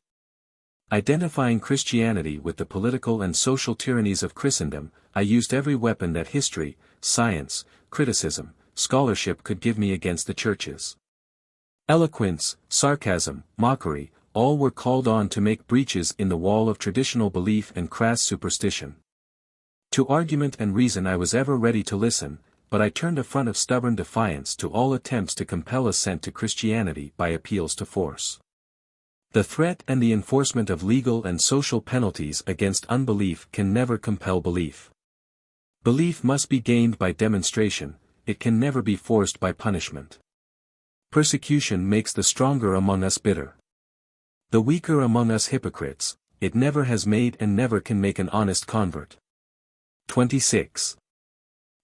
Identifying Christianity with the political and social tyrannies of Christendom, I used every weapon that history, science, criticism, scholarship could give me against the churches. Eloquence, sarcasm, mockery, all were called on to make breaches in the wall of traditional belief and crass superstition. To argument and reason I was ever ready to listen, but I turned a front of stubborn defiance to all attempts to compel assent to Christianity by appeals to force. The threat and the enforcement of legal and social penalties against unbelief can never compel belief. Belief must be gained by demonstration, it can never be forced by punishment. Persecution makes the stronger among us bitter. The weaker among us hypocrites, it never has made and never can make an honest convert. 26.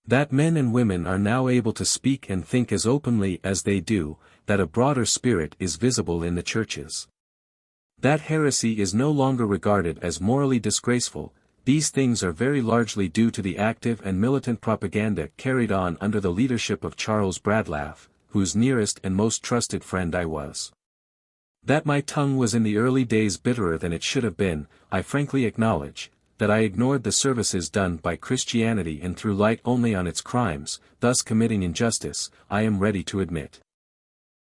That men and women are now able to speak and think as openly as they do, that a broader spirit is visible in the churches. That heresy is no longer regarded as morally disgraceful. These things are very largely due to the active and militant propaganda carried on under the leadership of Charles Bradlaugh, whose nearest and most trusted friend I was. That my tongue was in the early days bitterer than it should have been, I frankly acknowledge. That I ignored the services done by Christianity and threw light only on its crimes, thus committing injustice, I am ready to admit.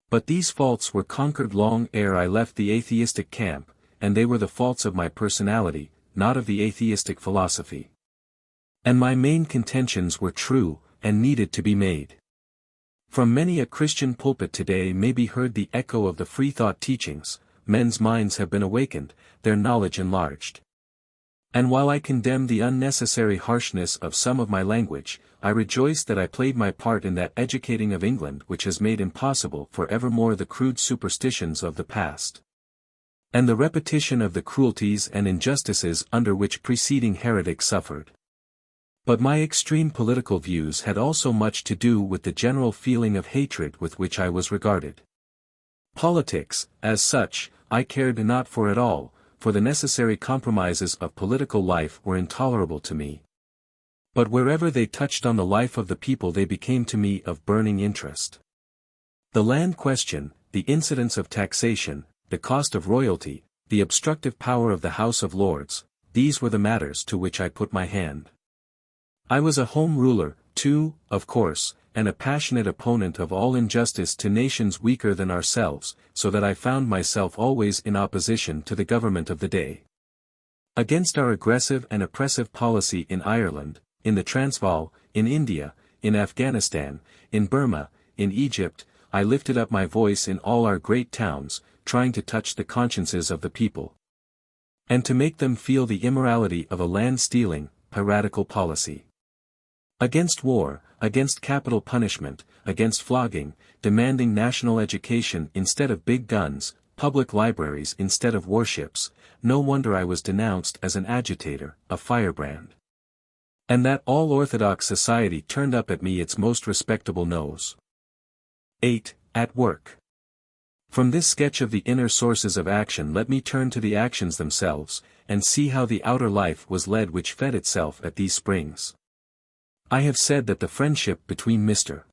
But these faults were conquered long ere I left the atheistic camp, and they were the faults of my personality, not of the atheistic philosophy. And my main contentions were true, and needed to be made. From many a Christian pulpit today may be heard the echo of the freethought teachings. Men's minds have been awakened, their knowledge enlarged. And while I condemn the unnecessary harshness of some of my language, I rejoice that I played my part in that educating of England which has made impossible for evermore the crude superstitions of the past, and the repetition of the cruelties and injustices under which preceding heretics suffered. But my extreme political views had also much to do with the general feeling of hatred with which I was regarded. Politics, as such, I cared not for at all, for the necessary compromises of political life were intolerable to me. But wherever they touched on the life of the people they became to me of burning interest. The land question, the incidence of taxation, the cost of royalty, the obstructive power of the House of Lords, these were the matters to which I put my hand. I was a home ruler, too, of course, and a passionate opponent of all injustice to nations weaker than ourselves, so that I found myself always in opposition to the government of the day. Against our aggressive and oppressive policy in Ireland, in the Transvaal, in India, in Afghanistan, in Burma, in Egypt, I lifted up my voice in all our great towns, trying to touch the consciences of the people, and to make them feel the immorality of a land-stealing, piratical policy. Against war, against capital punishment, against flogging, demanding national education instead of big guns, public libraries instead of warships, no wonder I was denounced as an agitator, a firebrand. And that all orthodox society turned up at me its most respectable nose. 8. At work. From this sketch of the inner sources of action let me turn to the actions themselves, and see how the outer life was led which fed itself at these springs. I have said that the friendship between Mr.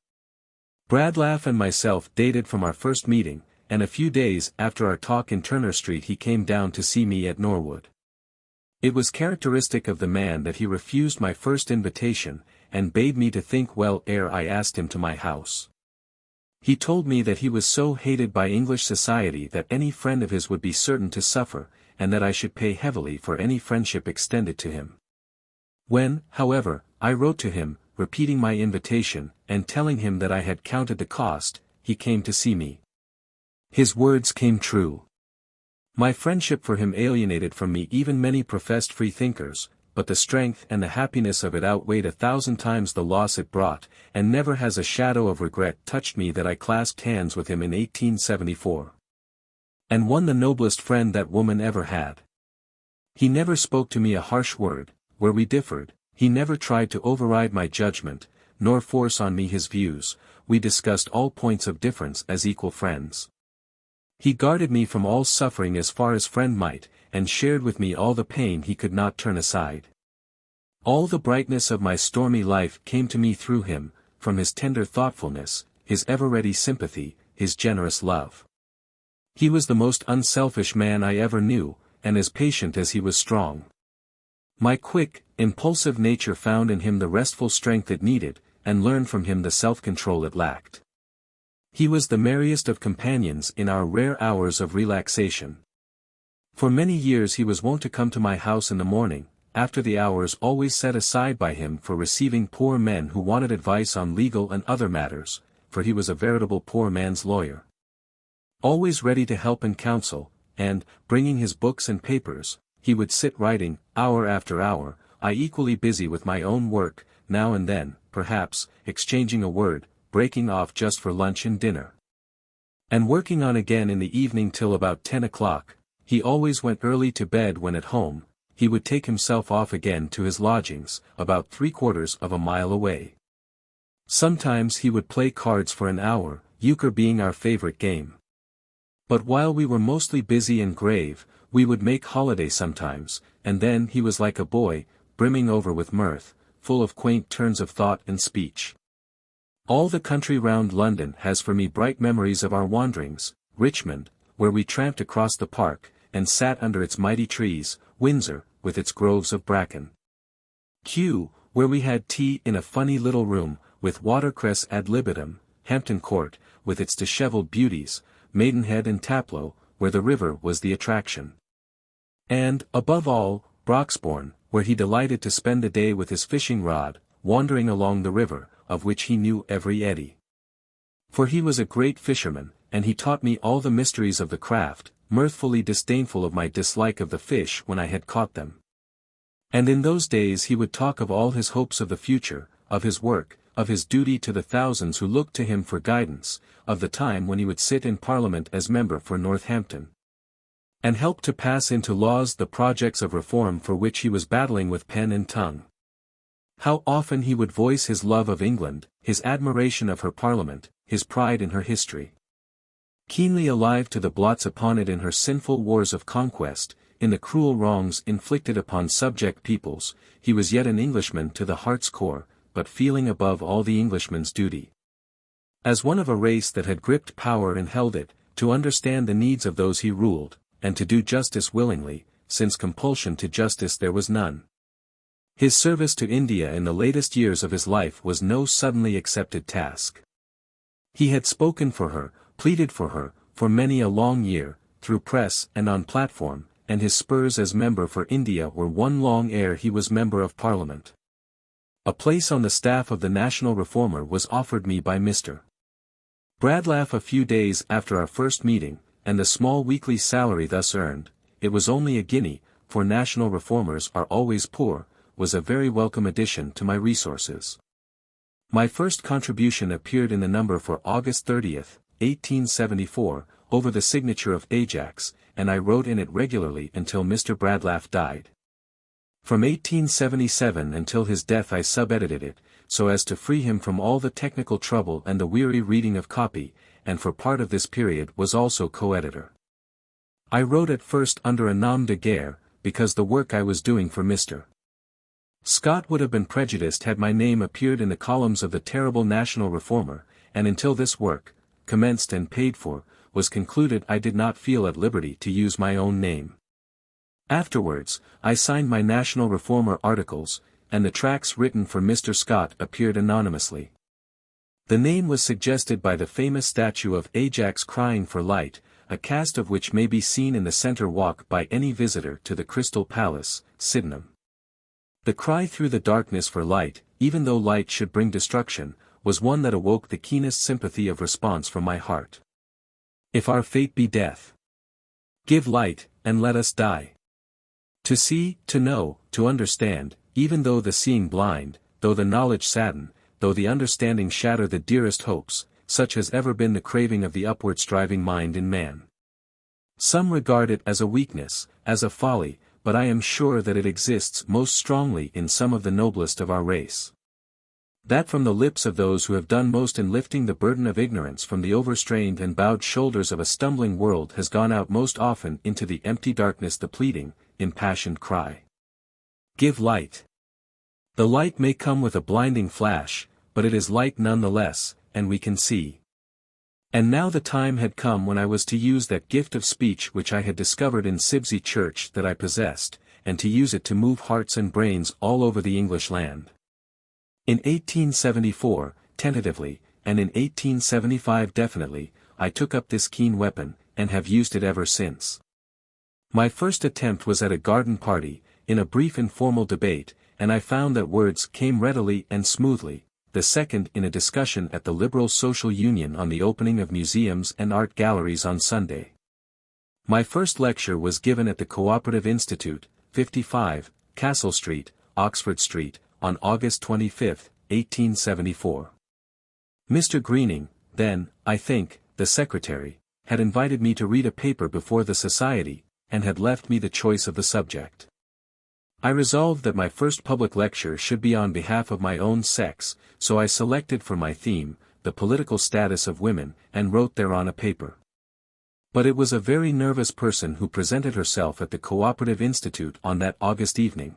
Bradlaugh and myself dated from our first meeting, and a few days after our talk in Turner Street he came down to see me at Norwood. It was characteristic of the man that he refused my first invitation, and bade me to think well ere I asked him to my house. He told me that he was so hated by English society that any friend of his would be certain to suffer, and that I should pay heavily for any friendship extended to him. When, however, I wrote to him, repeating my invitation, and telling him that I had counted the cost, he came to see me. His words came true. My friendship for him alienated from me even many professed freethinkers, but the strength and the happiness of it outweighed 1,000 times the loss it brought, and never has a shadow of regret touched me that I clasped hands with him in 1874. And won the noblest friend that woman ever had. He never spoke to me a harsh word. Where we differed, he never tried to override my judgment, nor force on me his views. We discussed all points of difference as equal friends. He guarded me from all suffering as far as friend might, and shared with me all the pain he could not turn aside. All the brightness of my stormy life came to me through him, from his tender thoughtfulness, his ever-ready sympathy, his generous love. He was the most unselfish man I ever knew, and as patient as he was strong. My quick, impulsive nature found in him the restful strength it needed, and learned from him the self-control it lacked. He was the merriest of companions in our rare hours of relaxation. For many years he was wont to come to my house in the morning, after the hours always set aside by him for receiving poor men who wanted advice on legal and other matters, for he was a veritable poor man's lawyer. Always ready to help and counsel, and, bringing his books and papers, he would sit writing, hour after hour, I equally busy with my own work, now and then, perhaps, exchanging a word, breaking off just for lunch and dinner. And working on again in the evening till about 10 o'clock, he always went early to bed when at home, he would take himself off again to his lodgings, about 3/4 of a mile away. Sometimes he would play cards for an hour, euchre being our favorite game. But while we were mostly busy and grave, we would make holiday sometimes, and then he was like a boy, brimming over with mirth, full of quaint turns of thought and speech. All the country round London has for me bright memories of our wanderings, Richmond, where we tramped across the park, and sat under its mighty trees, Windsor, with its groves of bracken. Kew, where we had tea in a funny little room, with watercress ad libitum, Hampton Court, with its dishevelled beauties, Maidenhead and Taplow, where the river was the attraction. And, above all, Broxbourne, where he delighted to spend the day with his fishing rod, wandering along the river, of which he knew every eddy. For he was a great fisherman, and he taught me all the mysteries of the craft, mirthfully disdainful of my dislike of the fish when I had caught them. And in those days he would talk of all his hopes of the future, of his work, of his duty to the thousands who looked to him for guidance, of the time when he would sit in Parliament as member for Northampton, and help to pass into laws the projects of reform for which he was battling with pen and tongue. How often he would voice his love of England, his admiration of her Parliament, his pride in her history. Keenly alive to the blots upon it in her sinful wars of conquest, in the cruel wrongs inflicted upon subject peoples, he was yet an Englishman to the heart's core, but feeling above all the Englishman's duty, as one of a race that had gripped power and held it, to understand the needs of those he ruled, and to do justice willingly, since compulsion to justice there was none. His service to India in the latest years of his life was no suddenly accepted task. He had spoken for her, pleaded for her, for many a long year, through press and on platform, and his spurs as member for India were won long ere he was member of Parliament. A place on the staff of the National Reformer was offered me by Mr. Bradlaugh a few days after our first meeting, and the small weekly salary thus earned, it was only a guinea, for National Reformers are always poor, was a very welcome addition to my resources. My first contribution appeared in the number for August 30th, 1874, over the signature of Ajax, and I wrote in it regularly until Mr. Bradlaugh died. From 1877 until his death I sub-edited it, so as to free him from all the technical trouble and the weary reading of copy, and for part of this period was also co-editor. I wrote at first under a nom de guerre, because the work I was doing for Mr. Scott would have been prejudiced had my name appeared in the columns of the terrible National Reformer, and until this work, commenced and paid for, was concluded I did not feel at liberty to use my own name. Afterwards, I signed my National Reformer articles, and the tracts written for Mr. Scott appeared anonymously. The name was suggested by the famous statue of Ajax crying for light, a cast of which may be seen in the centre walk by any visitor to the Crystal Palace, Sydenham. The cry through the darkness for light, even though light should bring destruction, was one that awoke the keenest sympathy of response from my heart. If our fate be death, give light, and let us die. To see, to know, to understand, even though the seeing blind, though the knowledge sadden, though the understanding shatter the dearest hopes, such has ever been the craving of the upward striving mind in man. Some regard it as a weakness, as a folly, but I am sure that it exists most strongly in some of the noblest of our race. That from the lips of those who have done most in lifting the burden of ignorance from the overstrained and bowed shoulders of a stumbling world has gone out most often into the empty darkness the pleading, impassioned cry. Give light. The light may come with a blinding flash, but it is light none the less, and we can see. And now the time had come when I was to use that gift of speech which I had discovered in Sibsey Church that I possessed, and to use it to move hearts and brains all over the English land. In 1874, tentatively, and in 1875 definitely, I took up this keen weapon, and have used it ever since. My first attempt was at a garden party, in a brief informal debate, and I found that words came readily and smoothly, the second in a discussion at the Liberal Social Union on the opening of museums and art galleries on Sunday. My first lecture was given at the Cooperative Institute, 55, Castle Street, Oxford Street, on August 25, 1874. Mr. Greening, then, I think, the secretary, had invited me to read a paper before the society, and had left me the choice of the subject. I resolved that my first public lecture should be on behalf of my own sex, so I selected for my theme, the political status of women, and wrote thereon a paper. But it was a very nervous person who presented herself at the Cooperative Institute on that August evening.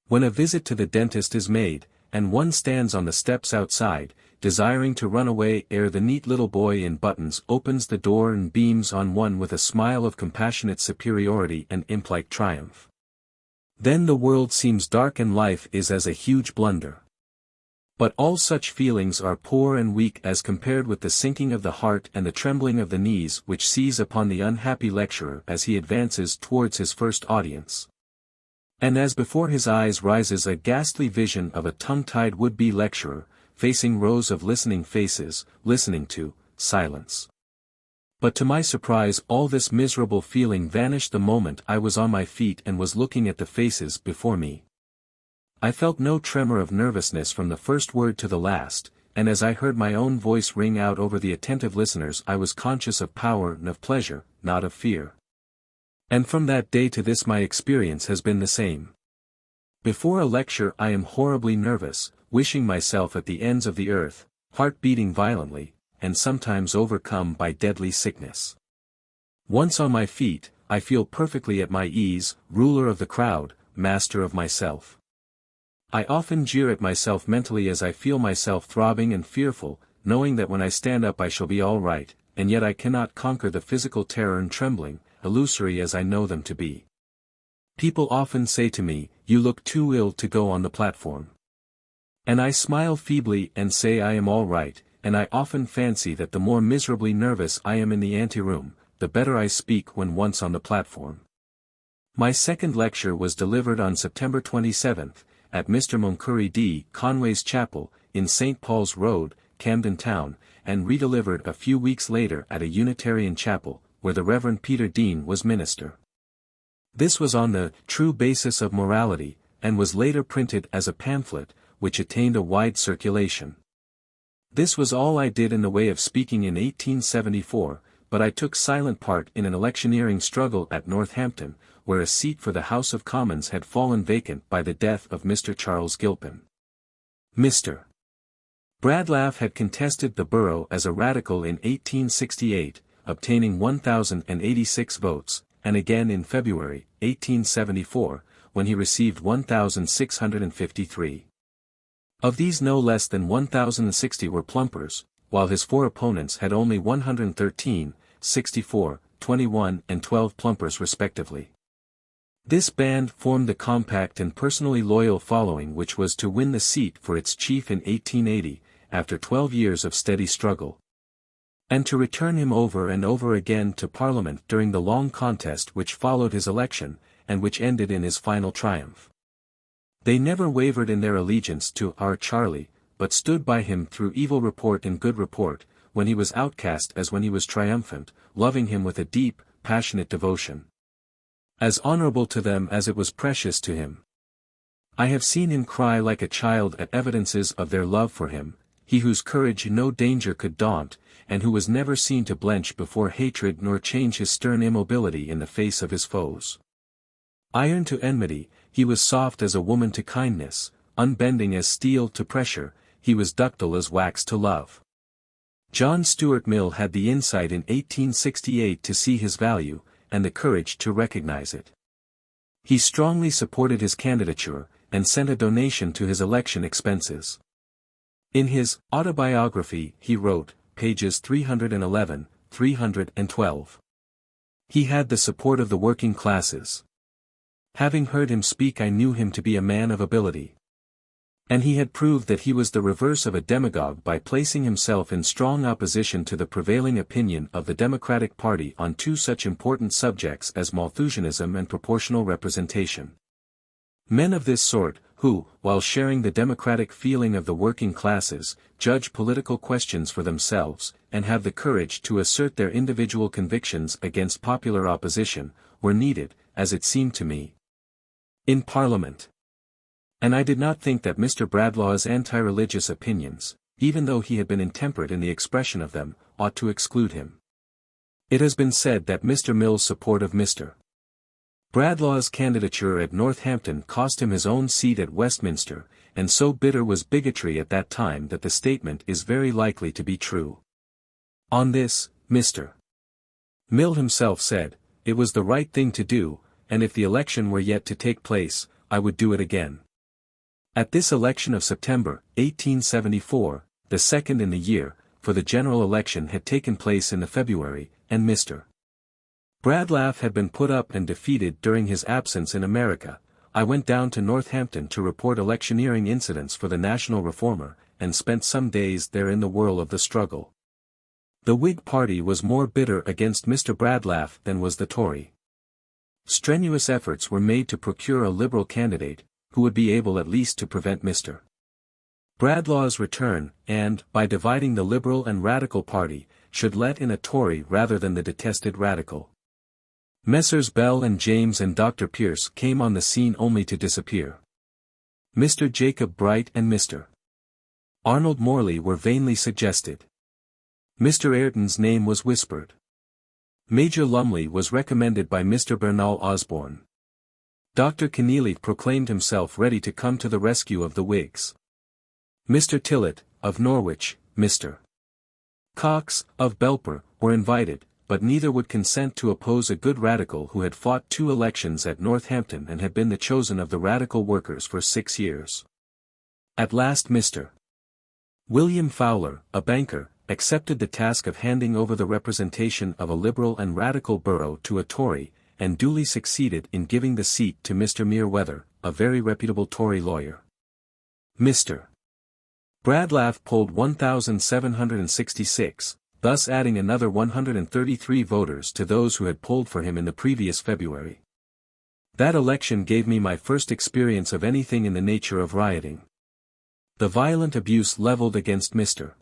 When a visit to the dentist is made, and one stands on the steps outside, desiring to run away ere the neat little boy in buttons opens the door and beams on one with a smile of compassionate superiority and implike triumph. Then the world seems dark and life is as a huge blunder. But all such feelings are poor and weak as compared with the sinking of the heart and the trembling of the knees which seize upon the unhappy lecturer as he advances towards his first audience. And as before his eyes rises a ghastly vision of a tongue-tied would-be lecturer, facing rows of listening faces, listening to silence. But to my surprise all this miserable feeling vanished the moment I was on my feet and was looking at the faces before me. I felt no tremor of nervousness from the first word to the last, and as I heard my own voice ring out over the attentive listeners I was conscious of power and of pleasure, not of fear. And from that day to this my experience has been the same. Before a lecture I am horribly nervous, wishing myself at the ends of the earth, heart beating violently, and sometimes overcome by deadly sickness. Once on my feet, I feel perfectly at my ease, ruler of the crowd, master of myself. I often jeer at myself mentally as I feel myself throbbing and fearful, knowing that when I stand up I shall be all right, and yet I cannot conquer the physical terror and trembling, illusory as I know them to be. People often say to me, "You look too ill to go on the platform." And I smile feebly and say I am all right, and I often fancy that the more miserably nervous I am in the anteroom, the better I speak when once on the platform. My second lecture was delivered on September 27, at Mr. Moncurry D. Conway's chapel, in St. Paul's Road, Camden Town, and redelivered a few weeks later at a Unitarian chapel, where the Reverend Peter Dean was minister. This was on the true basis of morality, and was later printed as a pamphlet, which attained a wide circulation. This was all I did in the way of speaking in 1874, but I took silent part in an electioneering struggle at Northampton, where a seat for the House of Commons had fallen vacant by the death of Mr. Charles Gilpin. Mr. Bradlaugh had contested the borough as a radical in 1868, obtaining 1,086 votes, and again in February, 1874, when he received 1,653. Of these no less than 1,060 were plumpers, while his four opponents had only 113, 64, 21 and 12 plumpers respectively. This band formed the compact and personally loyal following which was to win the seat for its chief in 1880, after 12 years of steady struggle, and to return him over and over again to Parliament during the long contest which followed his election, and which ended in his final triumph. They never wavered in their allegiance to our Charlie, but stood by him through evil report and good report, when he was outcast as when he was triumphant, loving him with a deep, passionate devotion, as honorable to them as it was precious to him. I have seen him cry like a child at evidences of their love for him, he whose courage no danger could daunt, and who was never seen to blench before hatred nor change his stern immobility in the face of his foes. Iron to enmity, he was soft as a woman to kindness, unbending as steel to pressure, he was ductile as wax to love. John Stuart Mill had the insight in 1868 to see his value, and the courage to recognize it. He strongly supported his candidature, and sent a donation to his election expenses. In his Autobiography he wrote, pages 311, 312. He had the support of the working classes. Having heard him speak I knew him to be a man of ability. And he had proved that he was the reverse of a demagogue by placing himself in strong opposition to the prevailing opinion of the Democratic Party on two such important subjects as Malthusianism and proportional representation. Men of this sort, who, while sharing the democratic feeling of the working classes, judge political questions for themselves, and have the courage to assert their individual convictions against popular opposition, were needed, as it seemed to me, in Parliament. And I did not think that Mr. Bradlaugh's anti-religious opinions, even though he had been intemperate in the expression of them, ought to exclude him. It has been said that Mr. Mill's support of Mr. Bradlaugh's candidature at Northampton cost him his own seat at Westminster, and so bitter was bigotry at that time that the statement is very likely to be true. On this, Mr. Mill himself said, "It was the right thing to do, and if the election were yet to take place, I would do it again." At this election of September, 1874, the second in the year, for the general election had taken place in the February, and Mr. Bradlaugh had been put up and defeated during his absence in America, I went down to Northampton to report electioneering incidents for the National Reformer, and spent some days there in the whirl of the struggle. The Whig party was more bitter against Mr. Bradlaugh than was the Tory. Strenuous efforts were made to procure a Liberal candidate, who would be able at least to prevent Mr. Bradlaugh's return, and, by dividing the Liberal and Radical party, should let in a Tory rather than the detested Radical. Messrs. Bell and James and Dr. Pierce came on the scene only to disappear. Mr. Jacob Bright and Mr. Arnold Morley were vainly suggested. Mr. Ayrton's name was whispered. Major Lumley was recommended by Mr. Bernal Osborne. Dr. Kenealy proclaimed himself ready to come to the rescue of the Whigs. Mr. Tillett, of Norwich, Mr. Cox, of Belper, were invited, but neither would consent to oppose a good Radical who had fought 2 elections at Northampton and had been the chosen of the Radical workers for 6 years. At last Mr. William Fowler, a banker, accepted the task of handing over the representation of a Liberal and Radical borough to a Tory, and duly succeeded in giving the seat to Mr. Merewether, a very reputable Tory lawyer. Mr. Bradlaugh polled 1,766, thus adding another 133 voters to those who had polled for him in the previous February. That election gave me my first experience of anything in the nature of rioting. The violent abuse levelled against Mr.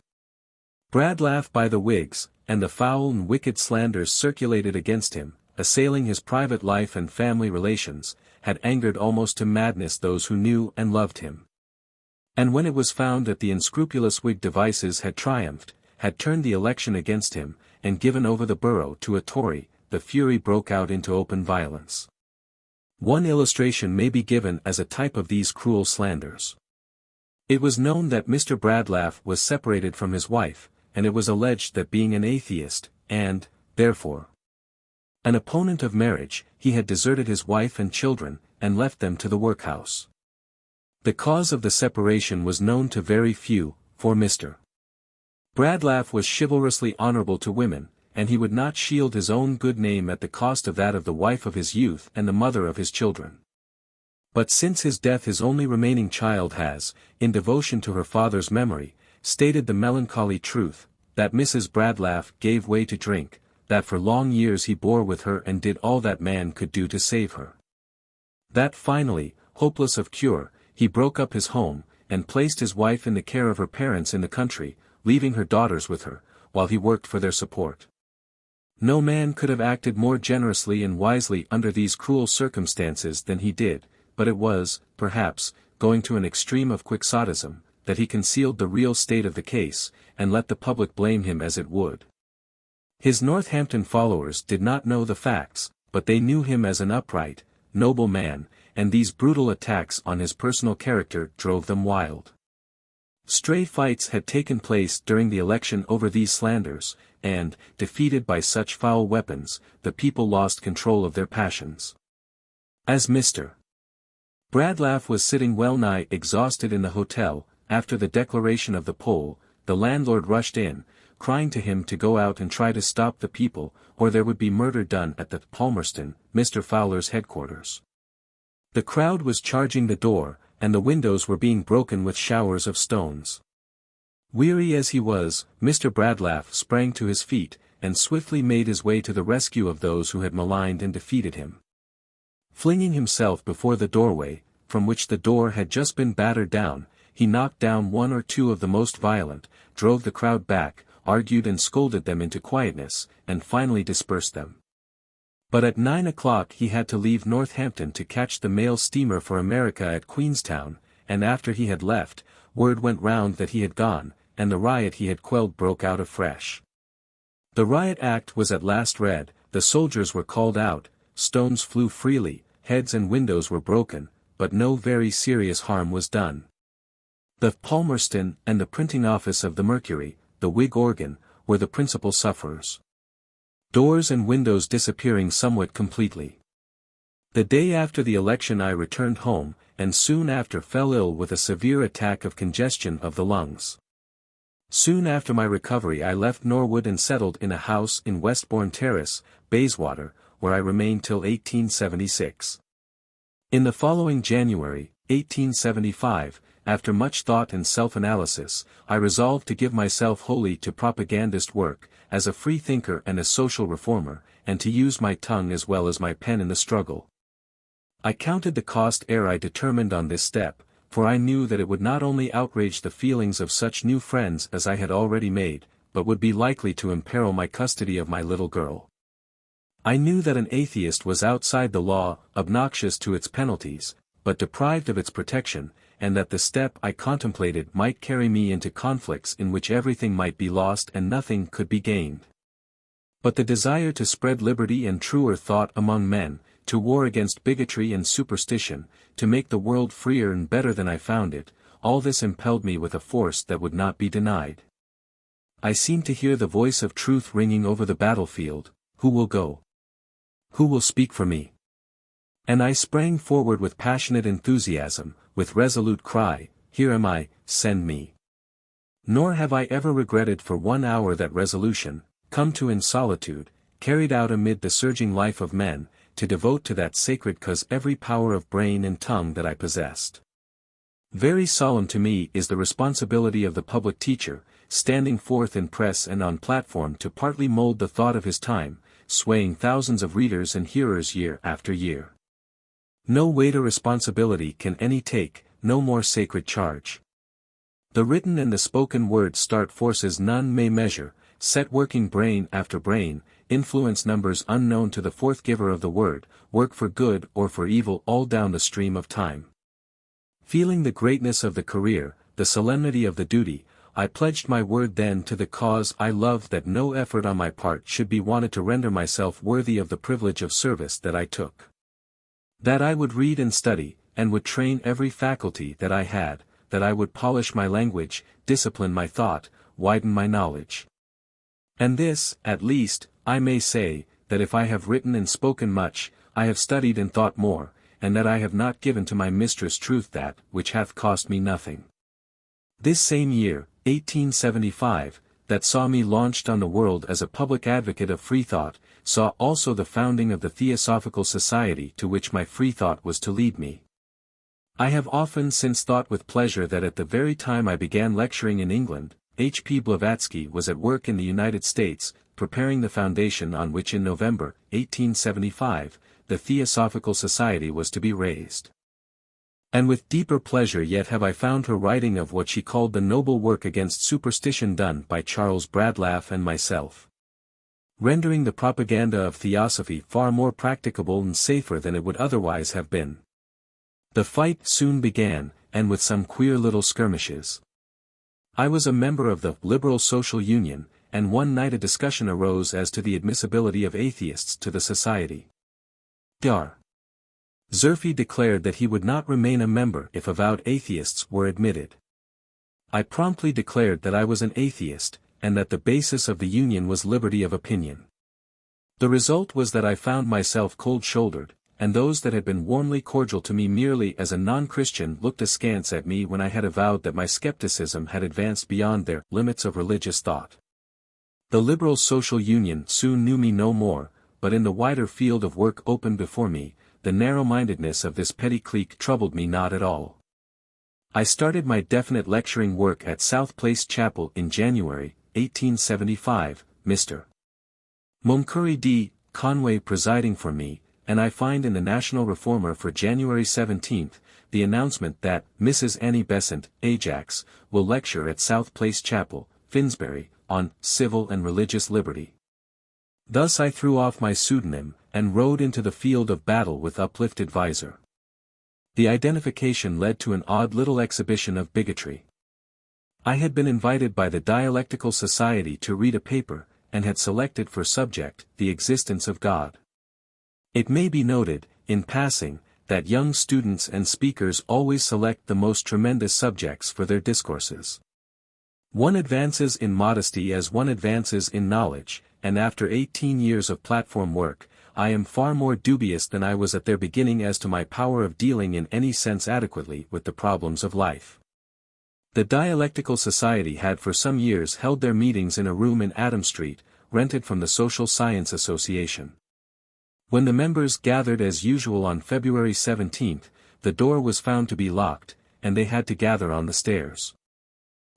Bradlaugh by the Whigs, and the foul and wicked slanders circulated against him, assailing his private life and family relations, had angered almost to madness those who knew and loved him. And when it was found that the unscrupulous Whig devices had triumphed, had turned the election against him, and given over the borough to a Tory, the fury broke out into open violence. One illustration may be given as a type of these cruel slanders. It was known that Mr. Bradlaugh was separated from his wife, and it was alleged that being an atheist, and, therefore, an opponent of marriage, he had deserted his wife and children, and left them to the workhouse. The cause of the separation was known to very few, for Mr. Bradlaugh was chivalrously honourable to women, and he would not shield his own good name at the cost of that of the wife of his youth and the mother of his children. But since his death his only remaining child has, in devotion to her father's memory, stated the melancholy truth, that Mrs. Bradlaugh gave way to drink, that for long years he bore with her and did all that man could do to save her. That finally, hopeless of cure, he broke up his home, and placed his wife in the care of her parents in the country, leaving her daughters with her, while he worked for their support. No man could have acted more generously and wisely under these cruel circumstances than he did, but it was, perhaps, going to an extreme of quixotism, that he concealed the real state of the case, and let the public blame him as it would. His Northampton followers did not know the facts, but they knew him as an upright, noble man, and these brutal attacks on his personal character drove them wild. Stray fights had taken place during the election over these slanders, and, defeated by such foul weapons, the people lost control of their passions. As Mr. Bradlaugh was sitting well-nigh exhausted in the hotel, after the declaration of the poll, the landlord rushed in, crying to him to go out and try to stop the people, or there would be murder done at the Palmerston, Mr. Fowler's headquarters. The crowd was charging the door, and the windows were being broken with showers of stones. Weary as he was, Mr. Bradlaugh sprang to his feet, and swiftly made his way to the rescue of those who had maligned and defeated him. Flinging himself before the doorway, from which the door had just been battered down, he knocked down one or two of the most violent, drove the crowd back, argued and scolded them into quietness, and finally dispersed them. But at 9 o'clock he had to leave Northampton to catch the mail steamer for America at Queenstown, and after he had left, word went round that he had gone, and the riot he had quelled broke out afresh. The Riot Act was at last read, the soldiers were called out, stones flew freely, heads and windows were broken, but no very serious harm was done. The Palmerston and the printing office of the Mercury, the Whig organ, were the principal sufferers. Doors and windows disappearing somewhat completely. The day after the election I returned home, and soon after fell ill with a severe attack of congestion of the lungs. Soon after my recovery I left Norwood and settled in a house in Westbourne Terrace, Bayswater, where I remained till 1876. In the following January, 1875, after much thought and self-analysis, I resolved to give myself wholly to propagandist work, as a free thinker and a social reformer, and to use my tongue as well as my pen in the struggle. I counted the cost ere I determined on this step, for I knew that it would not only outrage the feelings of such new friends as I had already made, but would be likely to imperil my custody of my little girl. I knew that an atheist was outside the law, obnoxious to its penalties, but deprived of its protection, and that the step I contemplated might carry me into conflicts in which everything might be lost and nothing could be gained. But the desire to spread liberty and truer thought among men, to war against bigotry and superstition, to make the world freer and better than I found it, all this impelled me with a force that would not be denied. I seemed to hear the voice of truth ringing over the battlefield, "Who will go? Who will speak for me?" And I sprang forward with passionate enthusiasm, with resolute cry, "Here am I, send me." Nor have I ever regretted for 1 hour that resolution, come to in solitude, carried out amid the surging life of men, to devote to that sacred cause every power of brain and tongue that I possessed. Very solemn to me is the responsibility of the public teacher, standing forth in press and on platform to partly mold the thought of his time, swaying thousands of readers and hearers year after year. No weightier responsibility can any take, no more sacred charge. The written and the spoken word start forces none may measure, set working brain after brain, influence numbers unknown to the fourth giver of the word, work for good or for evil all down the stream of time. Feeling the greatness of the career, the solemnity of the duty, I pledged my word then to the cause I loved that no effort on my part should be wanted to render myself worthy of the privilege of service that I took. That I would read and study, and would train every faculty that I had, that I would polish my language, discipline my thought, widen my knowledge. And this, at least, I may say, that if I have written and spoken much, I have studied and thought more, and that I have not given to my mistress truth that, which hath cost me nothing. This same year, 1875, that saw me launched on the world as a public advocate of free thought, saw also the founding of the Theosophical Society to which my free thought was to lead me. I have often since thought with pleasure that at the very time I began lecturing in England, H. P. Blavatsky was at work in the United States, preparing the foundation on which in November, 1875, the Theosophical Society was to be raised. And with deeper pleasure yet have I found her writing of what she called the noble work against superstition done by Charles Bradlaugh and myself, rendering the propaganda of theosophy far more practicable and safer than it would otherwise have been. The fight soon began, and with some queer little skirmishes. I was a member of the Liberal Social Union, and one night a discussion arose as to the admissibility of atheists to the society. Dr. Zerfy declared that he would not remain a member if avowed atheists were admitted. I promptly declared that I was an atheist, and that the basis of the union was liberty of opinion. The result was that I found myself cold-shouldered, and those that had been warmly cordial to me merely as a non-Christian looked askance at me when I had avowed that my skepticism had advanced beyond their limits of religious thought. The Liberal Social Union soon knew me no more, but in the wider field of work opened before me, the narrow-mindedness of this petty clique troubled me not at all. I started my definite lecturing work at South Place Chapel in January, 1875, Mr. Moncure D. Conway presiding for me, and I find in the National Reformer for January 17, the announcement that Mrs. Annie Besant, Ajax, will lecture at South Place Chapel, Finsbury, on civil and religious liberty. Thus I threw off my pseudonym, and rode into the field of battle with uplifted visor. The identification led to an odd little exhibition of bigotry. I had been invited by the Dialectical Society to read a paper, and had selected for subject, the existence of God. It may be noted, in passing, that young students and speakers always select the most tremendous subjects for their discourses. One advances in modesty as one advances in knowledge, and after 18 years of platform work, I am far more dubious than I was at their beginning as to my power of dealing in any sense adequately with the problems of life. The Dialectical Society had for some years held their meetings in a room in Adam Street, rented from the Social Science Association. When the members gathered as usual on February 17, the door was found to be locked, and they had to gather on the stairs.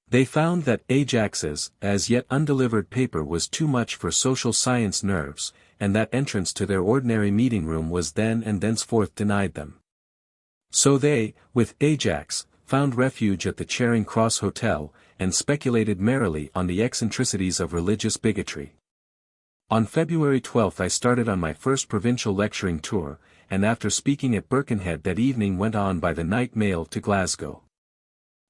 They found that Ajax's as yet undelivered paper was too much for social science nerves, and that entrance to their ordinary meeting room was then and thenceforth denied them. So they, with Ajax, found refuge at the Charing Cross Hotel, and speculated merrily on the eccentricities of religious bigotry. On February 12 I started on my first provincial lecturing tour, and after speaking at Birkenhead that evening went on by the night mail to Glasgow.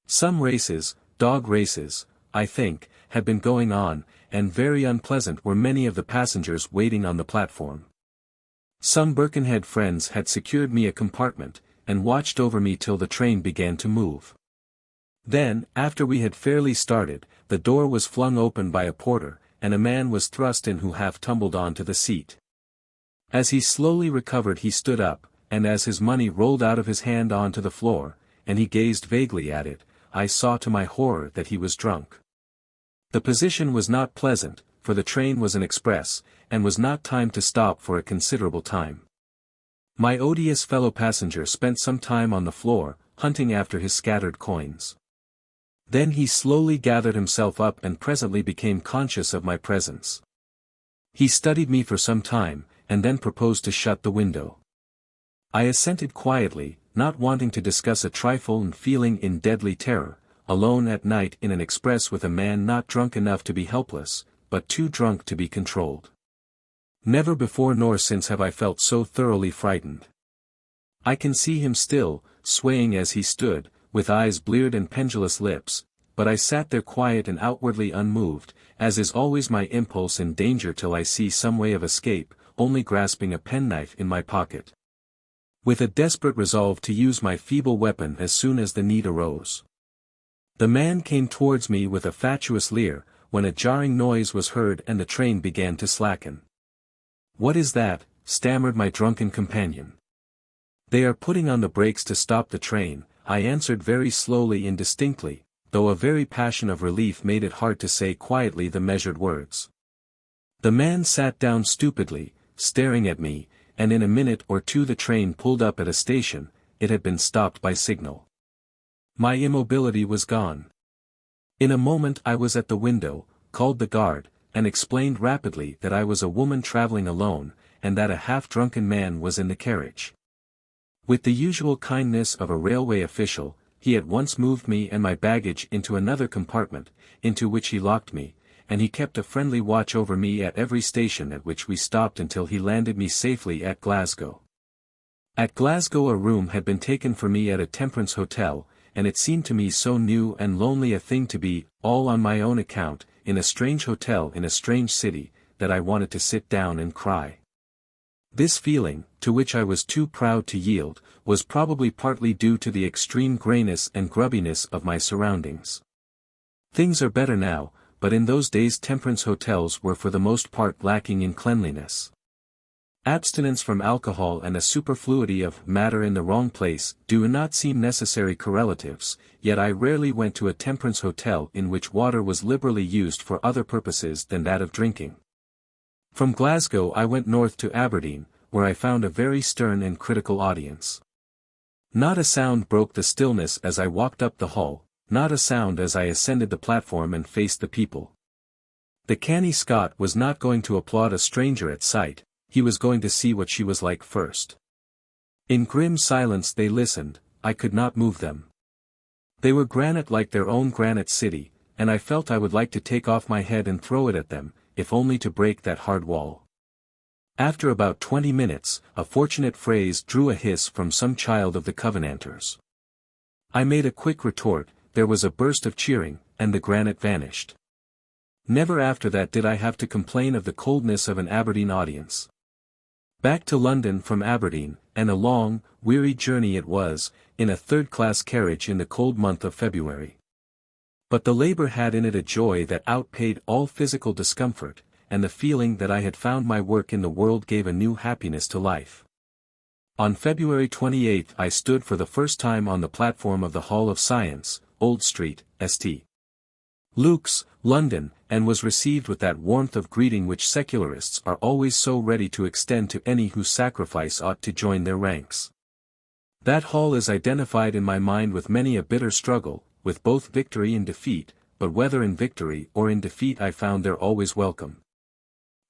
Some races, dog races, I think, had been going on, and very unpleasant were many of the passengers waiting on the platform. Some Birkenhead friends had secured me a compartment, and watched over me till the train began to move. Then, after we had fairly started, the door was flung open by a porter, and a man was thrust in who half tumbled onto the seat. As he slowly recovered he stood up, and as his money rolled out of his hand onto the floor, and he gazed vaguely at it, I saw to my horror that he was drunk. The position was not pleasant, for the train was an express, and was not timed to stop for a considerable time. My odious fellow passenger spent some time on the floor, hunting after his scattered coins. Then he slowly gathered himself up and presently became conscious of my presence. He studied me for some time, and then proposed to shut the window. I assented quietly, not wanting to discuss a trifle and feeling in deadly terror, alone at night in an express with a man not drunk enough to be helpless, but too drunk to be controlled. Never before nor since have I felt so thoroughly frightened. I can see him still, swaying as he stood, with eyes bleared and pendulous lips, but I sat there quiet and outwardly unmoved, as is always my impulse in danger till I see some way of escape, only grasping a penknife in my pocket, with a desperate resolve to use my feeble weapon as soon as the need arose. The man came towards me with a fatuous leer, when a jarring noise was heard and the train began to slacken. "What is that?" stammered my drunken companion. "They are putting on the brakes to stop the train," I answered very slowly and distinctly, though a very passion of relief made it hard to say quietly the measured words. The man sat down stupidly, staring at me, and in a minute or two the train pulled up at a station. It had been stopped by signal. My immobility was gone. In a moment I was at the window, called the guard, and explained rapidly that I was a woman traveling alone, and that a half-drunken man was in the carriage. With the usual kindness of a railway official, he at once moved me and my baggage into another compartment, into which he locked me, and he kept a friendly watch over me at every station at which we stopped until he landed me safely at Glasgow. At Glasgow a room had been taken for me at a temperance hotel, and it seemed to me so new and lonely a thing to be, all on my own account, in a strange hotel in a strange city, that I wanted to sit down and cry. This feeling, to which I was too proud to yield, was probably partly due to the extreme grayness and grubbiness of my surroundings. Things are better now, but in those days temperance hotels were for the most part lacking in cleanliness. Abstinence from alcohol and a superfluity of matter in the wrong place do not seem necessary correlatives, yet I rarely went to a temperance hotel in which water was liberally used for other purposes than that of drinking. From Glasgow I went north to Aberdeen, where I found a very stern and critical audience. Not a sound broke the stillness as I walked up the hall, not a sound as I ascended the platform and faced the people. The canny Scot was not going to applaud a stranger at sight, he was going to see what she was like first. In grim silence they listened, I could not move them. They were granite like their own granite city, and I felt I would like to take off my head and throw it at them, if only to break that hard wall. After about 20 minutes, a fortunate phrase drew a hiss from some child of the Covenanters. I made a quick retort, there was a burst of cheering, and the granite vanished. Never after that did I have to complain of the coldness of an Aberdeen audience. Back to London from Aberdeen, and a long, weary journey it was, in a third-class carriage in the cold month of February. But the labor had in it a joy that outpaid all physical discomfort, and the feeling that I had found my work in the world gave a new happiness to life. On February 28 I stood for the first time on the platform of the Hall of Science, Old Street, St. Luke's, London, and was received with that warmth of greeting which secularists are always so ready to extend to any whose sacrifice ought to join their ranks. That hall is identified in my mind with many a bitter struggle, with both victory and defeat, but whether in victory or in defeat I found there always welcome.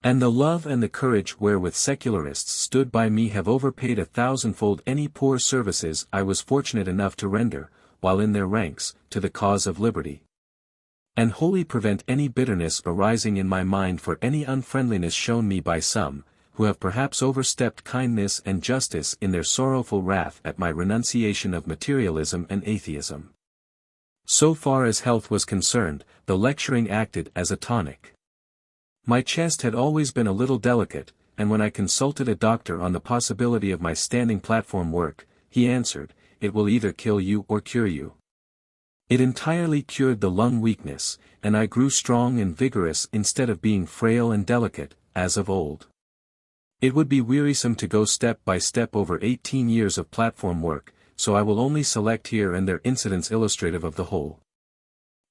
And the love and the courage wherewith secularists stood by me have overpaid 1,000-fold any poor services I was fortunate enough to render, while in their ranks, to the cause of liberty. And wholly prevent any bitterness arising in my mind for any unfriendliness shown me by some, who have perhaps overstepped kindness and justice in their sorrowful wrath at my renunciation of materialism and atheism. So far as health was concerned, the lecturing acted as a tonic. My chest had always been a little delicate, and when I consulted a doctor on the possibility of my standing platform work, he answered, "It will either kill you or cure you." It entirely cured the lung weakness, and I grew strong and vigorous instead of being frail and delicate, as of old. It would be wearisome to go step by step over 18 years of platform work, so I will only select here and there incidents illustrative of the whole.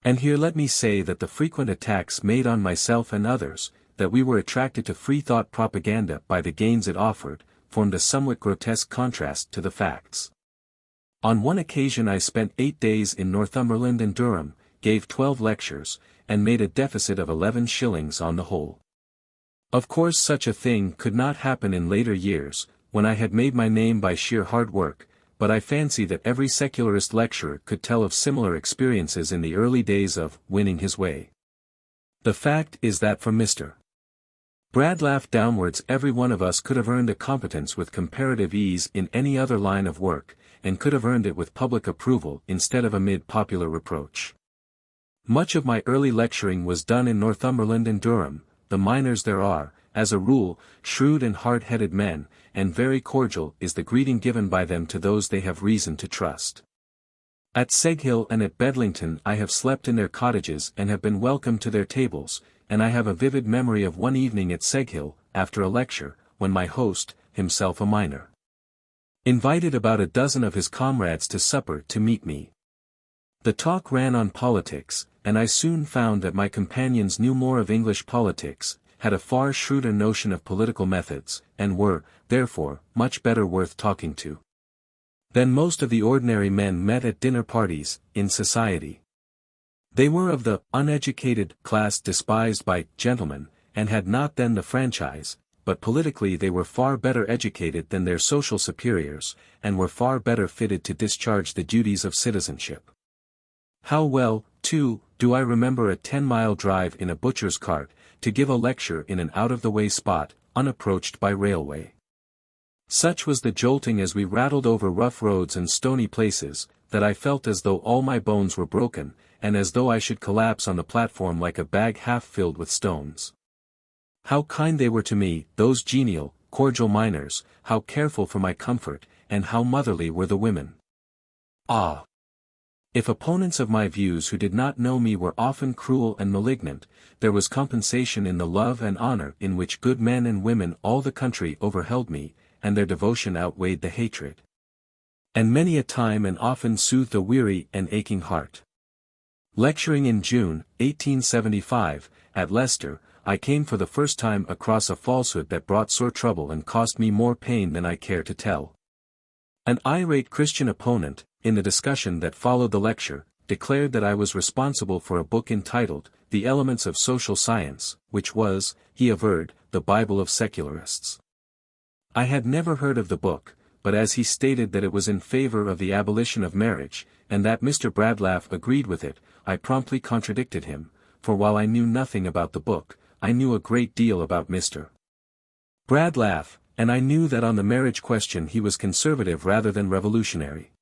And here let me say that the frequent attacks made on myself and others, that we were attracted to free thought propaganda by the gains it offered, formed a somewhat grotesque contrast to the facts. On one occasion I spent 8 days in Northumberland and Durham, gave 12 lectures, and made a deficit of 11 shillings on the whole. Of course such a thing could not happen in later years, when I had made my name by sheer hard work, but I fancy that every secularist lecturer could tell of similar experiences in the early days of winning his way. The fact is that from Mr. Bradlaugh downwards every one of us could have earned a competence with comparative ease in any other line of work, and could have earned it with public approval instead of amid popular reproach. Much of my early lecturing was done in Northumberland and Durham. The miners there are, as a rule, shrewd and hard-headed men, and very cordial is the greeting given by them to those they have reason to trust. At Seghill and at Bedlington I have slept in their cottages and have been welcomed to their tables, and I have a vivid memory of one evening at Seghill, after a lecture, when my host, himself a miner, invited about a dozen of his comrades to supper to meet me. The talk ran on politics, and I soon found that my companions knew more of English politics, had a far shrewder notion of political methods, and were, therefore, much better worth talking to than most of the ordinary men met at dinner parties, in society. They were of the uneducated class despised by gentlemen, and had not then the franchise, but politically they were far better educated than their social superiors, and were far better fitted to discharge the duties of citizenship. How well, too, do I remember a 10-mile drive in a butcher's cart, to give a lecture in an out-of-the-way spot, unapproached by railway. Such was the jolting as we rattled over rough roads and stony places, that I felt as though all my bones were broken, and as though I should collapse on the platform like a bag half filled with stones. How kind they were to me, those genial, cordial miners, how careful for my comfort, and how motherly were the women. Ah! If opponents of my views who did not know me were often cruel and malignant, there was compensation in the love and honor in which good men and women all the country over held me, and their devotion outweighed the hatred. And many a time and often soothed a weary and aching heart. Lecturing in June, 1875, at Leicester, I came for the first time across a falsehood that brought sore trouble and cost me more pain than I care to tell. An irate Christian opponent, in the discussion that followed the lecture, declared that I was responsible for a book entitled, The Elements of Social Science, which was, he averred, the Bible of secularists. I had never heard of the book, but as he stated that it was in favor of the abolition of marriage, and that Mr. Bradlaugh agreed with it, I promptly contradicted him, for while I knew nothing about the book, I knew a great deal about Mr. Bradlaugh, and I knew that on the marriage question he was conservative rather than revolutionary.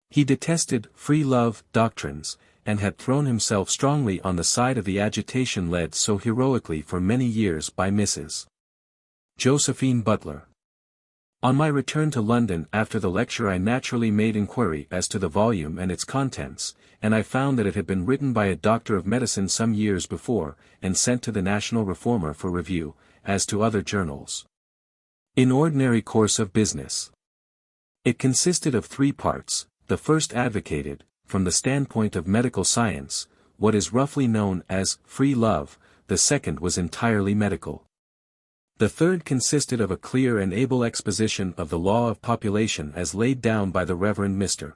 He detested free love doctrines, and had thrown himself strongly on the side of the agitation led so heroically for many years by Mrs. Josephine Butler. On my return to London after the lecture I naturally made inquiry as to the volume and its contents, and I found that it had been written by a doctor of medicine some years before, and sent to the National Reformer for review, as to other journals. In ordinary course of business. It consisted of 3 parts. The first advocated, from the standpoint of medical science, what is roughly known as free love, the second was entirely medical. The third consisted of a clear and able exposition of the law of population as laid down by the Reverend Mr.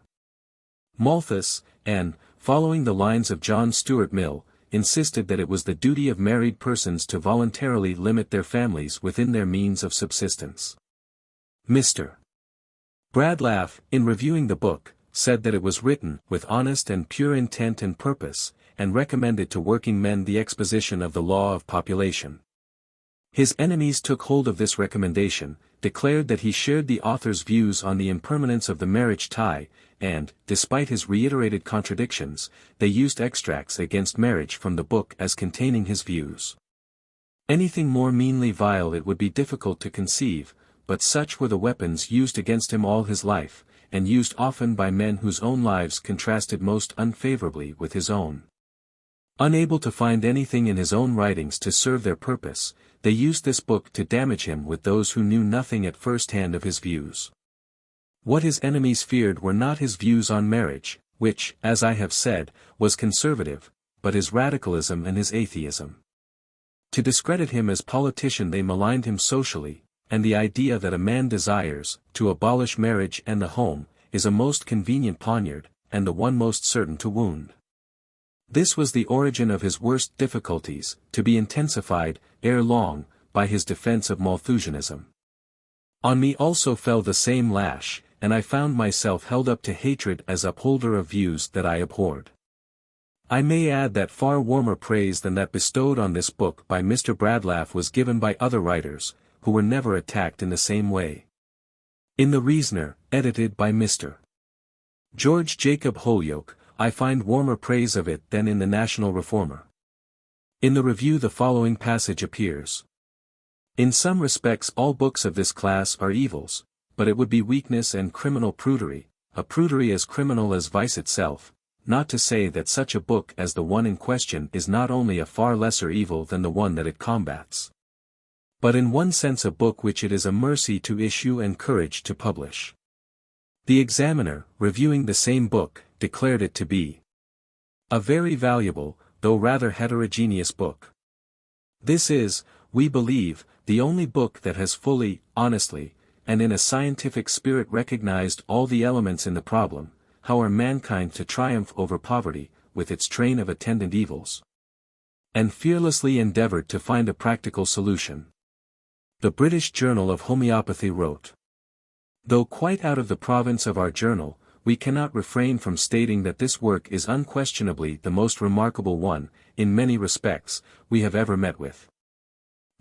Malthus, and, following the lines of John Stuart Mill, insisted that it was the duty of married persons to voluntarily limit their families within their means of subsistence. Mr. Bradlaugh, in reviewing the book, said that it was written with honest and pure intent and purpose, and recommended to working men the exposition of the law of population. His enemies took hold of this recommendation, declared that he shared the author's views on the impermanence of the marriage tie, and, despite his reiterated contradictions, they used extracts against marriage from the book as containing his views. Anything more meanly vile it would be difficult to conceive, but such were the weapons used against him all his life, and used often by men whose own lives contrasted most unfavorably with his own. Unable to find anything in his own writings to serve their purpose, they used this book to damage him with those who knew nothing at first hand of his views. What his enemies feared were not his views on marriage, which, as I have said, was conservative, but his radicalism and his atheism. To discredit him as politician they maligned him socially, and the idea that a man desires, to abolish marriage and the home, is a most convenient poniard, and the one most certain to wound. This was the origin of his worst difficulties, to be intensified, ere long, by his defense of Malthusianism. On me also fell the same lash, and I found myself held up to hatred as upholder of views that I abhorred. I may add that far warmer praise than that bestowed on this book by Mr. Bradlaugh was given by other writers, who were never attacked in the same way. In The Reasoner, edited by Mr. George Jacob Holyoke, I find warmer praise of it than in the National Reformer. In the review the following passage appears. In some respects all books of this class are evils, but it would be weakness and criminal prudery, a prudery as criminal as vice itself, not to say that such a book as the one in question is not only a far lesser evil than the one that it combats, but in one sense a book which it is a mercy to issue and courage to publish. The Examiner, reviewing the same book, declared it to be a very valuable, though rather heterogeneous book. This is, we believe, the only book that has fully, honestly, and in a scientific spirit recognized all the elements in the problem, how are mankind to triumph over poverty, with its train of attendant evils, and fearlessly endeavored to find a practical solution. The British Journal of Homeopathy wrote. Though quite out of the province of our journal, we cannot refrain from stating that this work is unquestionably the most remarkable one, in many respects, we have ever met with.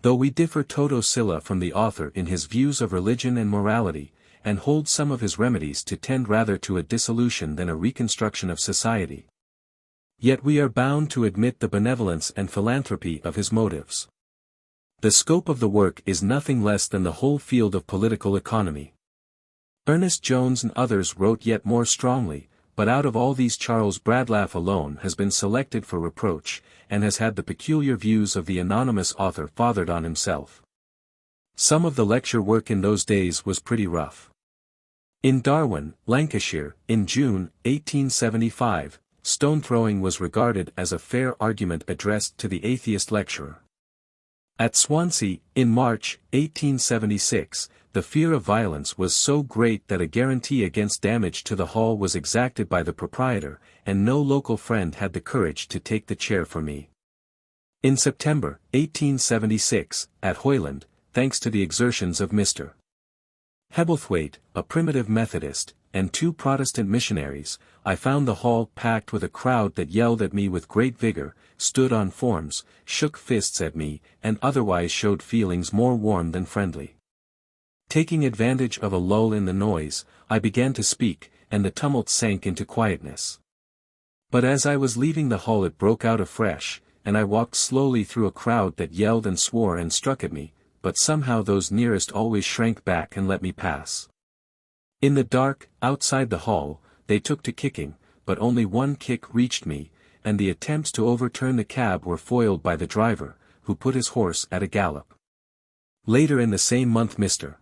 Though we differ toto silla from the author in his views of religion and morality, and hold some of his remedies to tend rather to a dissolution than a reconstruction of society, yet we are bound to admit the benevolence and philanthropy of his motives. The scope of the work is nothing less than the whole field of political economy. Ernest Jones and others wrote yet more strongly, but out of all these Charles Bradlaugh alone has been selected for reproach, and has had the peculiar views of the anonymous author fathered on himself. Some of the lecture work in those days was pretty rough. In Darwin, Lancashire, in June, 1875, stone-throwing was regarded as a fair argument addressed to the atheist lecturer. At Swansea, in March, 1876, the fear of violence was so great that a guarantee against damage to the hall was exacted by the proprietor, and no local friend had the courage to take the chair for me. In September, 1876, at Hoyland, thanks to the exertions of Mr. Hebblethwaite, a primitive Methodist, and 2 Protestant missionaries, I found the hall packed with a crowd that yelled at me with great vigor, stood on forms, shook fists at me, and otherwise showed feelings more warm than friendly. Taking advantage of a lull in the noise, I began to speak, and the tumult sank into quietness. But as I was leaving the hall it broke out afresh, and I walked slowly through a crowd that yelled and swore and struck at me, but somehow those nearest always shrank back and let me pass. In the dark, outside the hall, they took to kicking, but only one kick reached me, and the attempts to overturn the cab were foiled by the driver, who put his horse at a gallop. Later in the same month Mr.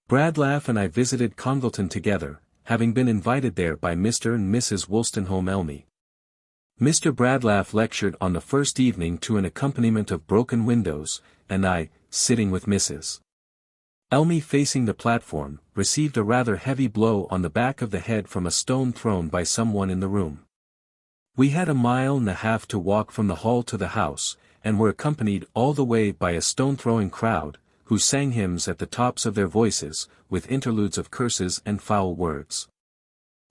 Bradlaugh and I visited Congleton together, having been invited there by Mr. and Mrs. Wolstenholme Elmy. Mr. Bradlaugh lectured on the first evening to an accompaniment of broken windows, and I, sitting with Mrs. Elmy facing the platform, received a rather heavy blow on the back of the head from a stone thrown by someone in the room. We had 1.5 miles to walk from the hall to the house, and were accompanied all the way by a stone-throwing crowd, who sang hymns at the tops of their voices, with interludes of curses and foul words.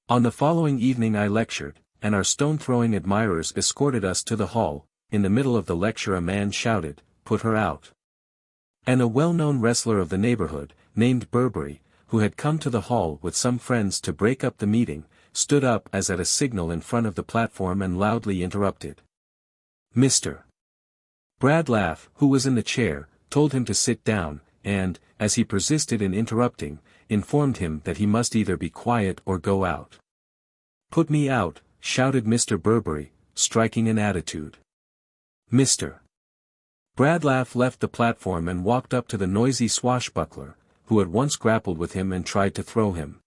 On the following evening I lectured, and our stone-throwing admirers escorted us to the hall. In the middle of the lecture a man shouted, "Put her out." And a well-known wrestler of the neighborhood, named Burberry, who had come to the hall with some friends to break up the meeting, stood up as at a signal in front of the platform and loudly interrupted. Mr. Bradlaugh, who was in the chair, told him to sit down, and, as he persisted in interrupting, informed him that he must either be quiet or go out. "Put me out," shouted Mr. Burberry, striking an attitude. Mr. Bradlaugh left the platform and walked up to the noisy swashbuckler, who at once grappled with him and tried to throw him.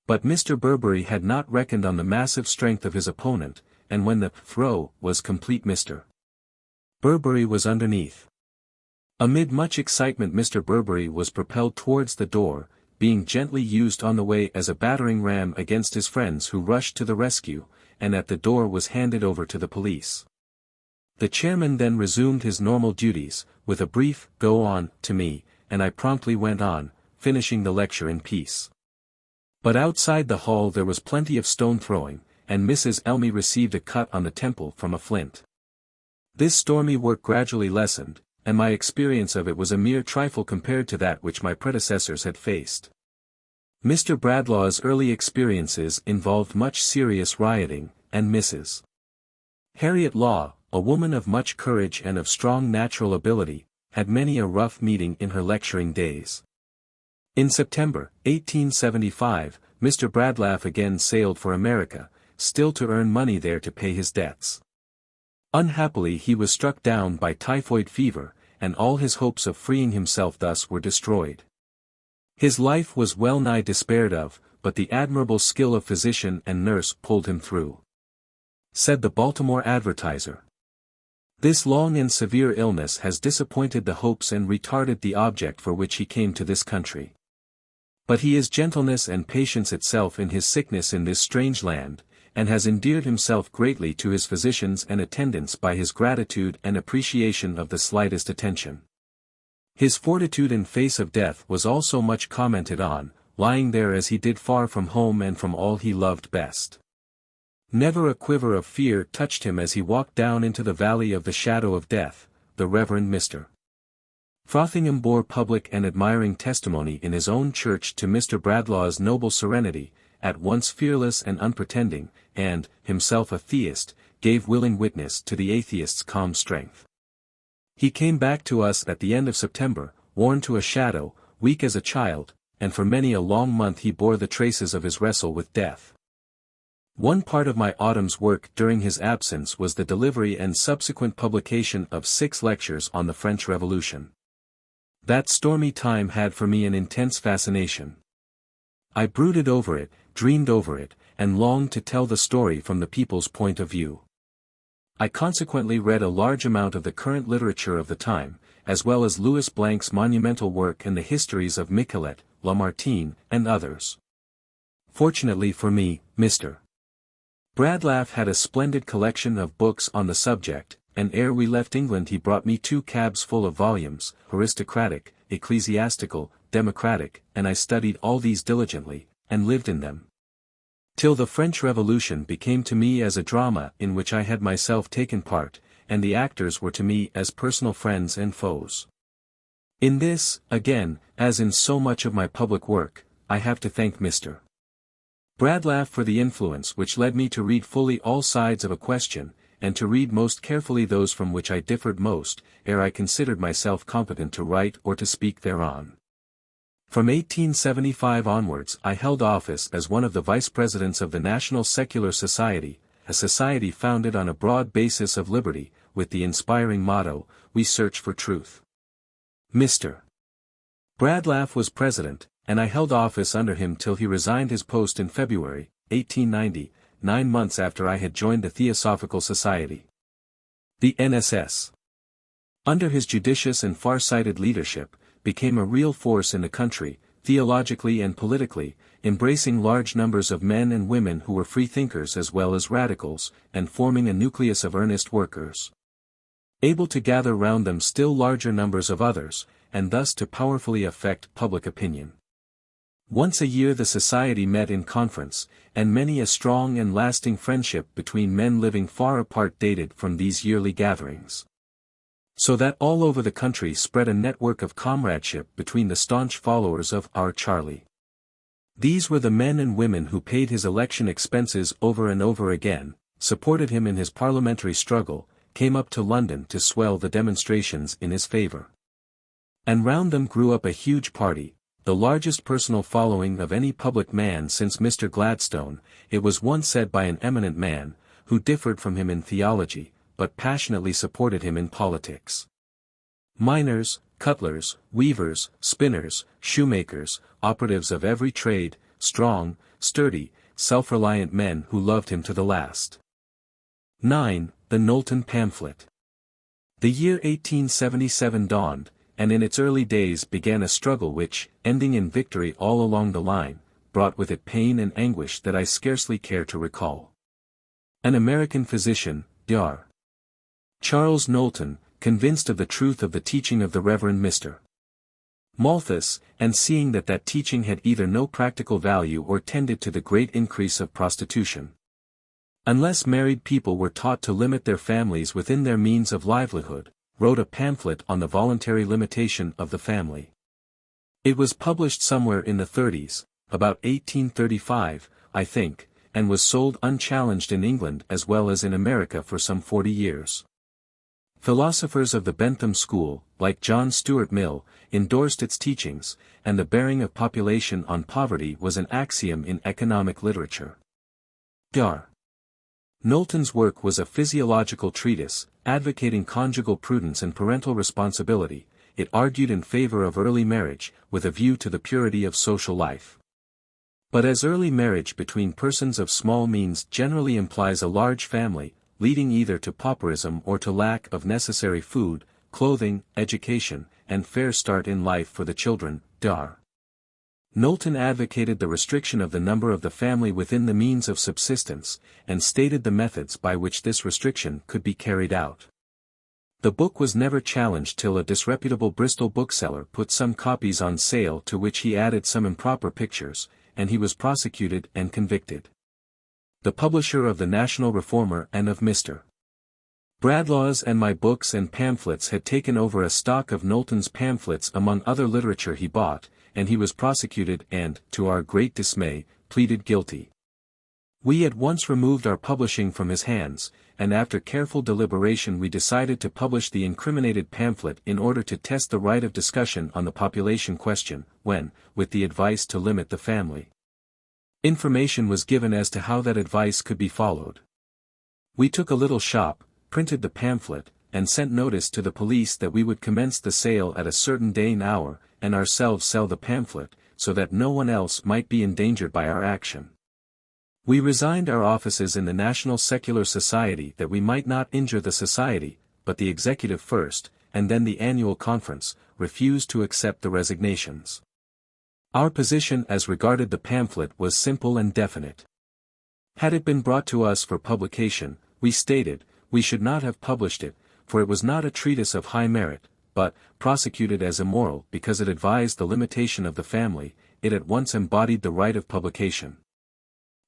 But Mr. Burberry had not reckoned on the massive strength of his opponent, and when the throw was complete Mr. Burberry was underneath. Amid much excitement Mr. Burberry was propelled towards the door, being gently used on the way as a battering ram against his friends who rushed to the rescue, and at the door was handed over to the police. The chairman then resumed his normal duties, with a brief "go on" to me, and I promptly went on, finishing the lecture in peace. But outside the hall there was plenty of stone throwing, and Mrs. Elmy received a cut on the temple from a flint. This stormy work gradually lessened, and my experience of it was a mere trifle compared to that which my predecessors had faced. Mr. Bradlaugh's early experiences involved much serious rioting, and Mrs. Harriet Law, a woman of much courage and of strong natural ability, had many a rough meeting in her lecturing days. In September, 1875, Mr. Bradlaugh again sailed for America, still to earn money there to pay his debts. Unhappily he was struck down by typhoid fever, and all his hopes of freeing himself thus were destroyed. His life was well nigh despaired of, but the admirable skill of physician and nurse pulled him through. Said the Baltimore Advertiser. This long and severe illness has disappointed the hopes and retarded the object for which he came to this country. But he is gentleness and patience itself in his sickness in this strange land, and has endeared himself greatly to his physicians and attendants by his gratitude and appreciation of the slightest attention. His fortitude in face of death was also much commented on, lying there as he did far from home and from all he loved best. Never a quiver of fear touched him as he walked down into the valley of the shadow of death. The Reverend Mr. Frothingham bore public and admiring testimony in his own church to Mr. Bradlaugh's noble serenity, at once fearless and unpretending, and, himself a theist, gave willing witness to the atheist's calm strength. He came back to us at the end of September, worn to a shadow, weak as a child, and for many a long month he bore the traces of his wrestle with death. One part of my autumn's work during his absence was the delivery and subsequent publication of 6 lectures on the French Revolution. That stormy time had for me an intense fascination. I brooded over it, dreamed over it, and longed to tell the story from the people's point of view. I consequently read a large amount of the current literature of the time, as well as Louis Blanc's monumental work and the histories of Michelet, Lamartine, and others. Fortunately for me, Mr. Bradlaugh had a splendid collection of books on the subject, and ere we left England he brought me 2 cabs full of volumes, aristocratic, ecclesiastical, democratic, and I studied all these diligently, and lived in them. Till the French Revolution became to me as a drama in which I had myself taken part, and the actors were to me as personal friends and foes. In this, again, as in so much of my public work, I have to thank Mr. Bradlaugh for the influence which led me to read fully all sides of a question, and to read most carefully those from which I differed most, ere I considered myself competent to write or to speak thereon. From 1875 onwards I held office as one of the vice-presidents of the National Secular Society, a society founded on a broad basis of liberty, with the inspiring motto, "We search for truth." Mr. Bradlaugh was president, and I held office under him till he resigned his post in February, 1890, 9 months after I had joined the Theosophical Society. The NSS, under his judicious and far-sighted leadership, became a real force in the country, theologically and politically, embracing large numbers of men and women who were freethinkers as well as radicals, and forming a nucleus of earnest workers, able to gather round them still larger numbers of others, and thus to powerfully affect public opinion. Once a year the society met in conference, and many a strong and lasting friendship between men living far apart dated from these yearly gatherings. So that all over the country spread a network of comradeship between the staunch followers of our Charlie. These were the men and women who paid his election expenses over and over again, supported him in his parliamentary struggle, came up to London to swell the demonstrations in his favour. And round them grew up a huge party, the largest personal following of any public man since Mr. Gladstone. It was once said by an eminent man, who differed from him in theology, but passionately supported him in politics. Miners, cutlers, weavers, spinners, shoemakers, operatives of every trade, strong, sturdy, self-reliant men who loved him to the last. 9. The Knowlton Pamphlet. The year 1877 dawned, and in its early days began a struggle which, ending in victory all along the line, brought with it pain and anguish that I scarcely care to recall. An American physician, Dr. Charles Knowlton, convinced of the truth of the teaching of the Reverend Mr. Malthus, and seeing that that teaching had either no practical value or tended to the great increase of prostitution, unless married people were taught to limit their families within their means of livelihood, wrote a pamphlet on the voluntary limitation of the family. It was published somewhere in the 30s, about 1835, I think, and was sold unchallenged in England as well as in America for some 40 years. Philosophers of the Bentham school, like John Stuart Mill, endorsed its teachings, and the bearing of population on poverty was an axiom in economic literature. Dr. Knowlton's work was a physiological treatise, advocating conjugal prudence and parental responsibility. It argued in favor of early marriage, with a view to the purity of social life. But as early marriage between persons of small means generally implies a large family, leading either to pauperism or to lack of necessary food, clothing, education, and fair start in life for the children, Dr. Knowlton advocated the restriction of the number of the family within the means of subsistence, and stated the methods by which this restriction could be carried out. The book was never challenged till a disreputable Bristol bookseller put some copies on sale to which he added some improper pictures, and he was prosecuted and convicted. The publisher of the National Reformer and of Mr. Bradlaugh's and my books and pamphlets had taken over a stock of Knowlton's pamphlets among other literature he bought, and he was prosecuted and, to our great dismay, pleaded guilty. We at once removed our publishing from his hands, and after careful deliberation we decided to publish the incriminated pamphlet in order to test the right of discussion on the population question, when, with the advice to limit the family, information was given as to how that advice could be followed. We took a little shop, printed the pamphlet, and sent notice to the police that we would commence the sale at a certain day and hour, and ourselves sell the pamphlet, so that no one else might be endangered by our action. We resigned our offices in the National Secular Society that we might not injure the society, but the executive first, and then the annual conference, refused to accept the resignations. Our position as regarded the pamphlet was simple and definite. Had it been brought to us for publication, we stated, we should not have published it, for it was not a treatise of high merit, but, prosecuted as immoral because it advised the limitation of the family, it at once embodied the right of publication.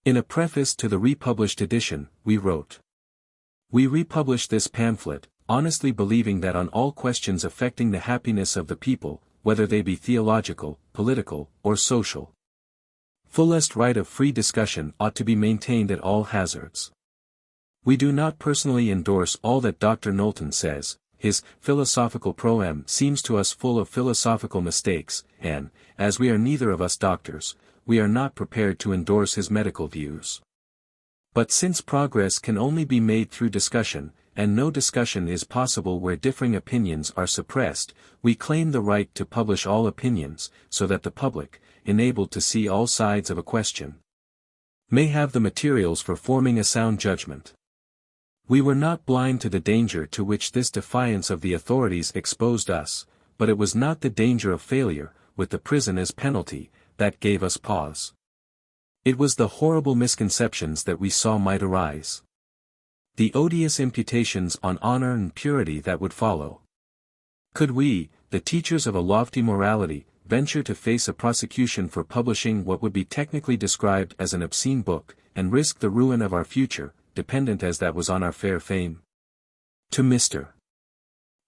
In a preface to the republished edition, we wrote, "We republish this pamphlet, honestly believing that on all questions affecting the happiness of the people, whether they be theological, political, or social, fullest right of free discussion ought to be maintained at all hazards. We do not personally endorse all that Dr. Knowlton says. His philosophical proem seems to us full of philosophical mistakes, and, as we are neither of us doctors, we are not prepared to endorse his medical views. But since progress can only be made through discussion, and no discussion is possible where differing opinions are suppressed, we claim the right to publish all opinions, so that the public, enabled to see all sides of a question, may have the materials for forming a sound judgment. We were not blind to the danger to which this defiance of the authorities exposed us, but it was not the danger of failure, with the prison as penalty, that gave us pause. It was the horrible misconceptions that we saw might arise. The odious imputations on honor and purity that would follow. Could we, the teachers of a lofty morality, venture to face a prosecution for publishing what would be technically described as an obscene book, and risk the ruin of our future, dependent as that was on our fair fame? To Mr.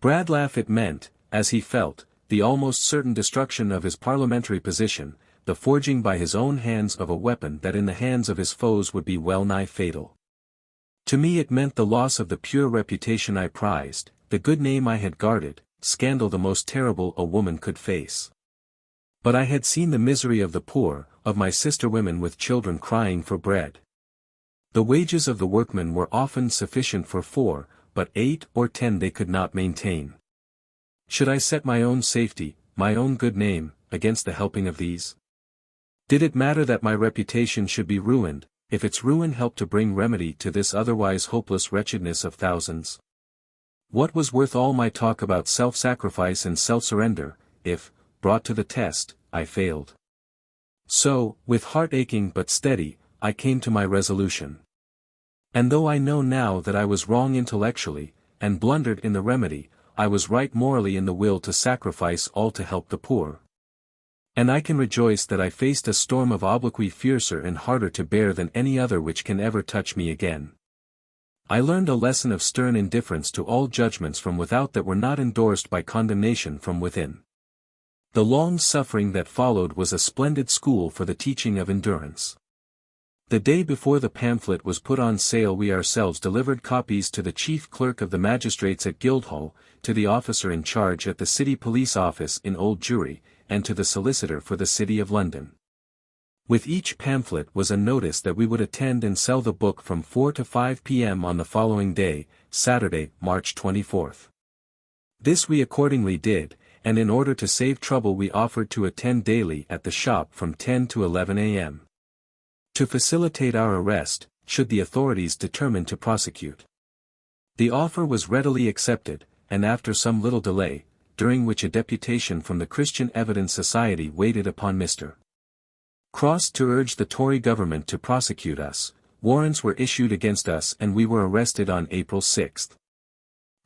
Bradlaugh it meant, as he felt, the almost certain destruction of his parliamentary position, the forging by his own hands of a weapon that in the hands of his foes would be well-nigh fatal. To me it meant the loss of the pure reputation I prized, the good name I had guarded, scandal the most terrible a woman could face. But I had seen the misery of the poor, of my sister women with children crying for bread. The wages of the workmen were often sufficient for 4, but 8 or 10 they could not maintain. Should I set my own safety, my own good name, against the helping of these? Did it matter that my reputation should be ruined, if its ruin helped to bring remedy to this otherwise hopeless wretchedness of thousands? What was worth all my talk about self-sacrifice and self-surrender, if, brought to the test, I failed? So, with heart aching but steady, I came to my resolution. And though I know now that I was wrong intellectually, and blundered in the remedy, I was right morally in the will to sacrifice all to help the poor. And I can rejoice that I faced a storm of obloquy fiercer and harder to bear than any other which can ever touch me again. I learned a lesson of stern indifference to all judgments from without that were not endorsed by condemnation from within. The long suffering that followed was a splendid school for the teaching of endurance. The day before the pamphlet was put on sale we ourselves delivered copies to the chief clerk of the magistrates at Guildhall, to the officer in charge at the City Police Office in Old Jewry, and to the solicitor for the City of London. With each pamphlet was a notice that we would attend and sell the book from 4 to 5 p.m. on the following day, Saturday, March 24th. This we accordingly did, and in order to save trouble we offered to attend daily at the shop from 10 to 11 a.m. to facilitate our arrest, should the authorities determine to prosecute. The offer was readily accepted, and after some little delay, during which a deputation from the Christian Evidence Society waited upon Mr. Cross to urge the Tory government to prosecute us, warrants were issued against us and we were arrested on April 6.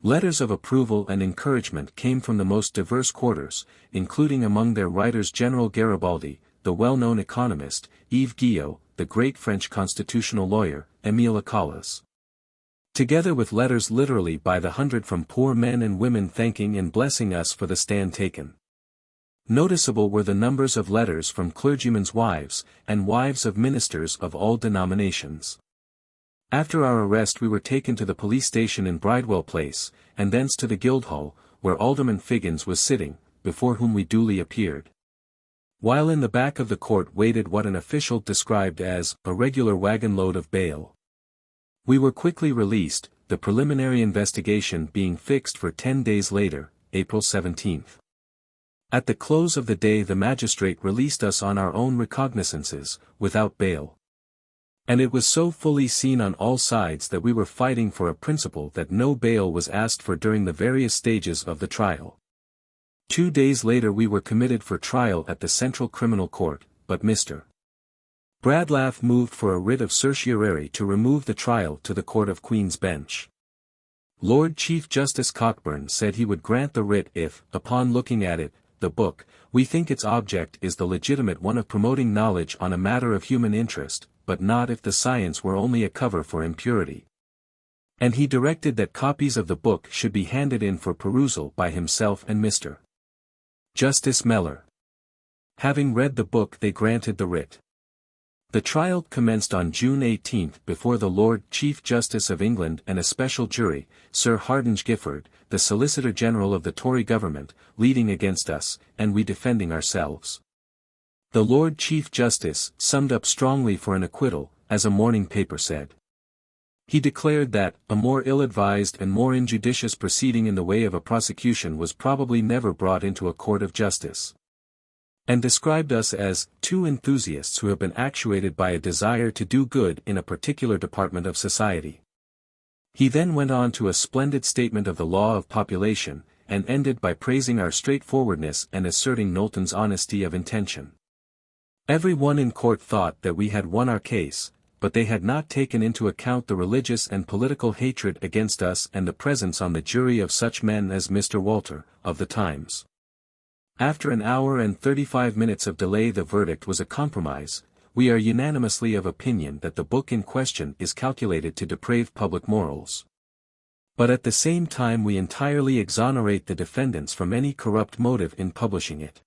Letters of approval and encouragement came from the most diverse quarters, including among their writers General Garibaldi, the well-known economist, Yves Guillot, the great French constitutional lawyer, Émile Acaulas. Together with letters literally by the hundred from poor men and women thanking and blessing us for the stand taken. Noticeable were the numbers of letters from clergymen's wives, and wives of ministers of all denominations. After our arrest we were taken to the police station in Bridewell Place, and thence to the Guildhall, where Alderman Figgins was sitting, before whom we duly appeared. While in the back of the court waited what an official described as a regular wagon-load of bail. We were quickly released, the preliminary investigation being fixed for 10 days later, April 17. At the close of the day the magistrate released us on our own recognizances, without bail. And it was so fully seen on all sides that we were fighting for a principle that no bail was asked for during the various stages of the trial. 2 days later we were committed for trial at the Central Criminal Court, but Mr. Bradlaugh moved for a writ of certiorari to remove the trial to the Court of Queen's Bench. Lord Chief Justice Cockburn said he would grant the writ if, upon looking at it, the book, we think its object is the legitimate one of promoting knowledge on a matter of human interest, but not if the science were only a cover for impurity. And he directed that copies of the book should be handed in for perusal by himself and Mr. Justice Mellor. Having read the book, they granted the writ. The trial commenced on June 18 before the Lord Chief Justice of England and a special jury, Sir Hardinge Giffard, the Solicitor General of the Tory government, leading against us, and we defending ourselves. The Lord Chief Justice summed up strongly for an acquittal, as a morning paper said. He declared that a more ill-advised and more injudicious proceeding in the way of a prosecution was probably never brought into a court of justice, and described us as two enthusiasts who have been actuated by a desire to do good in a particular department of society. He then went on to a splendid statement of the law of population, and ended by praising our straightforwardness and asserting Knowlton's honesty of intention. Every one in court thought that we had won our case, but they had not taken into account the religious and political hatred against us and the presence on the jury of such men as Mr. Walter, of the Times. After an hour and 35 minutes of delay, the verdict was a compromise. We are unanimously of opinion that the book in question is calculated to deprave public morals. But at the same time we entirely exonerate the defendants from any corrupt motive in publishing it.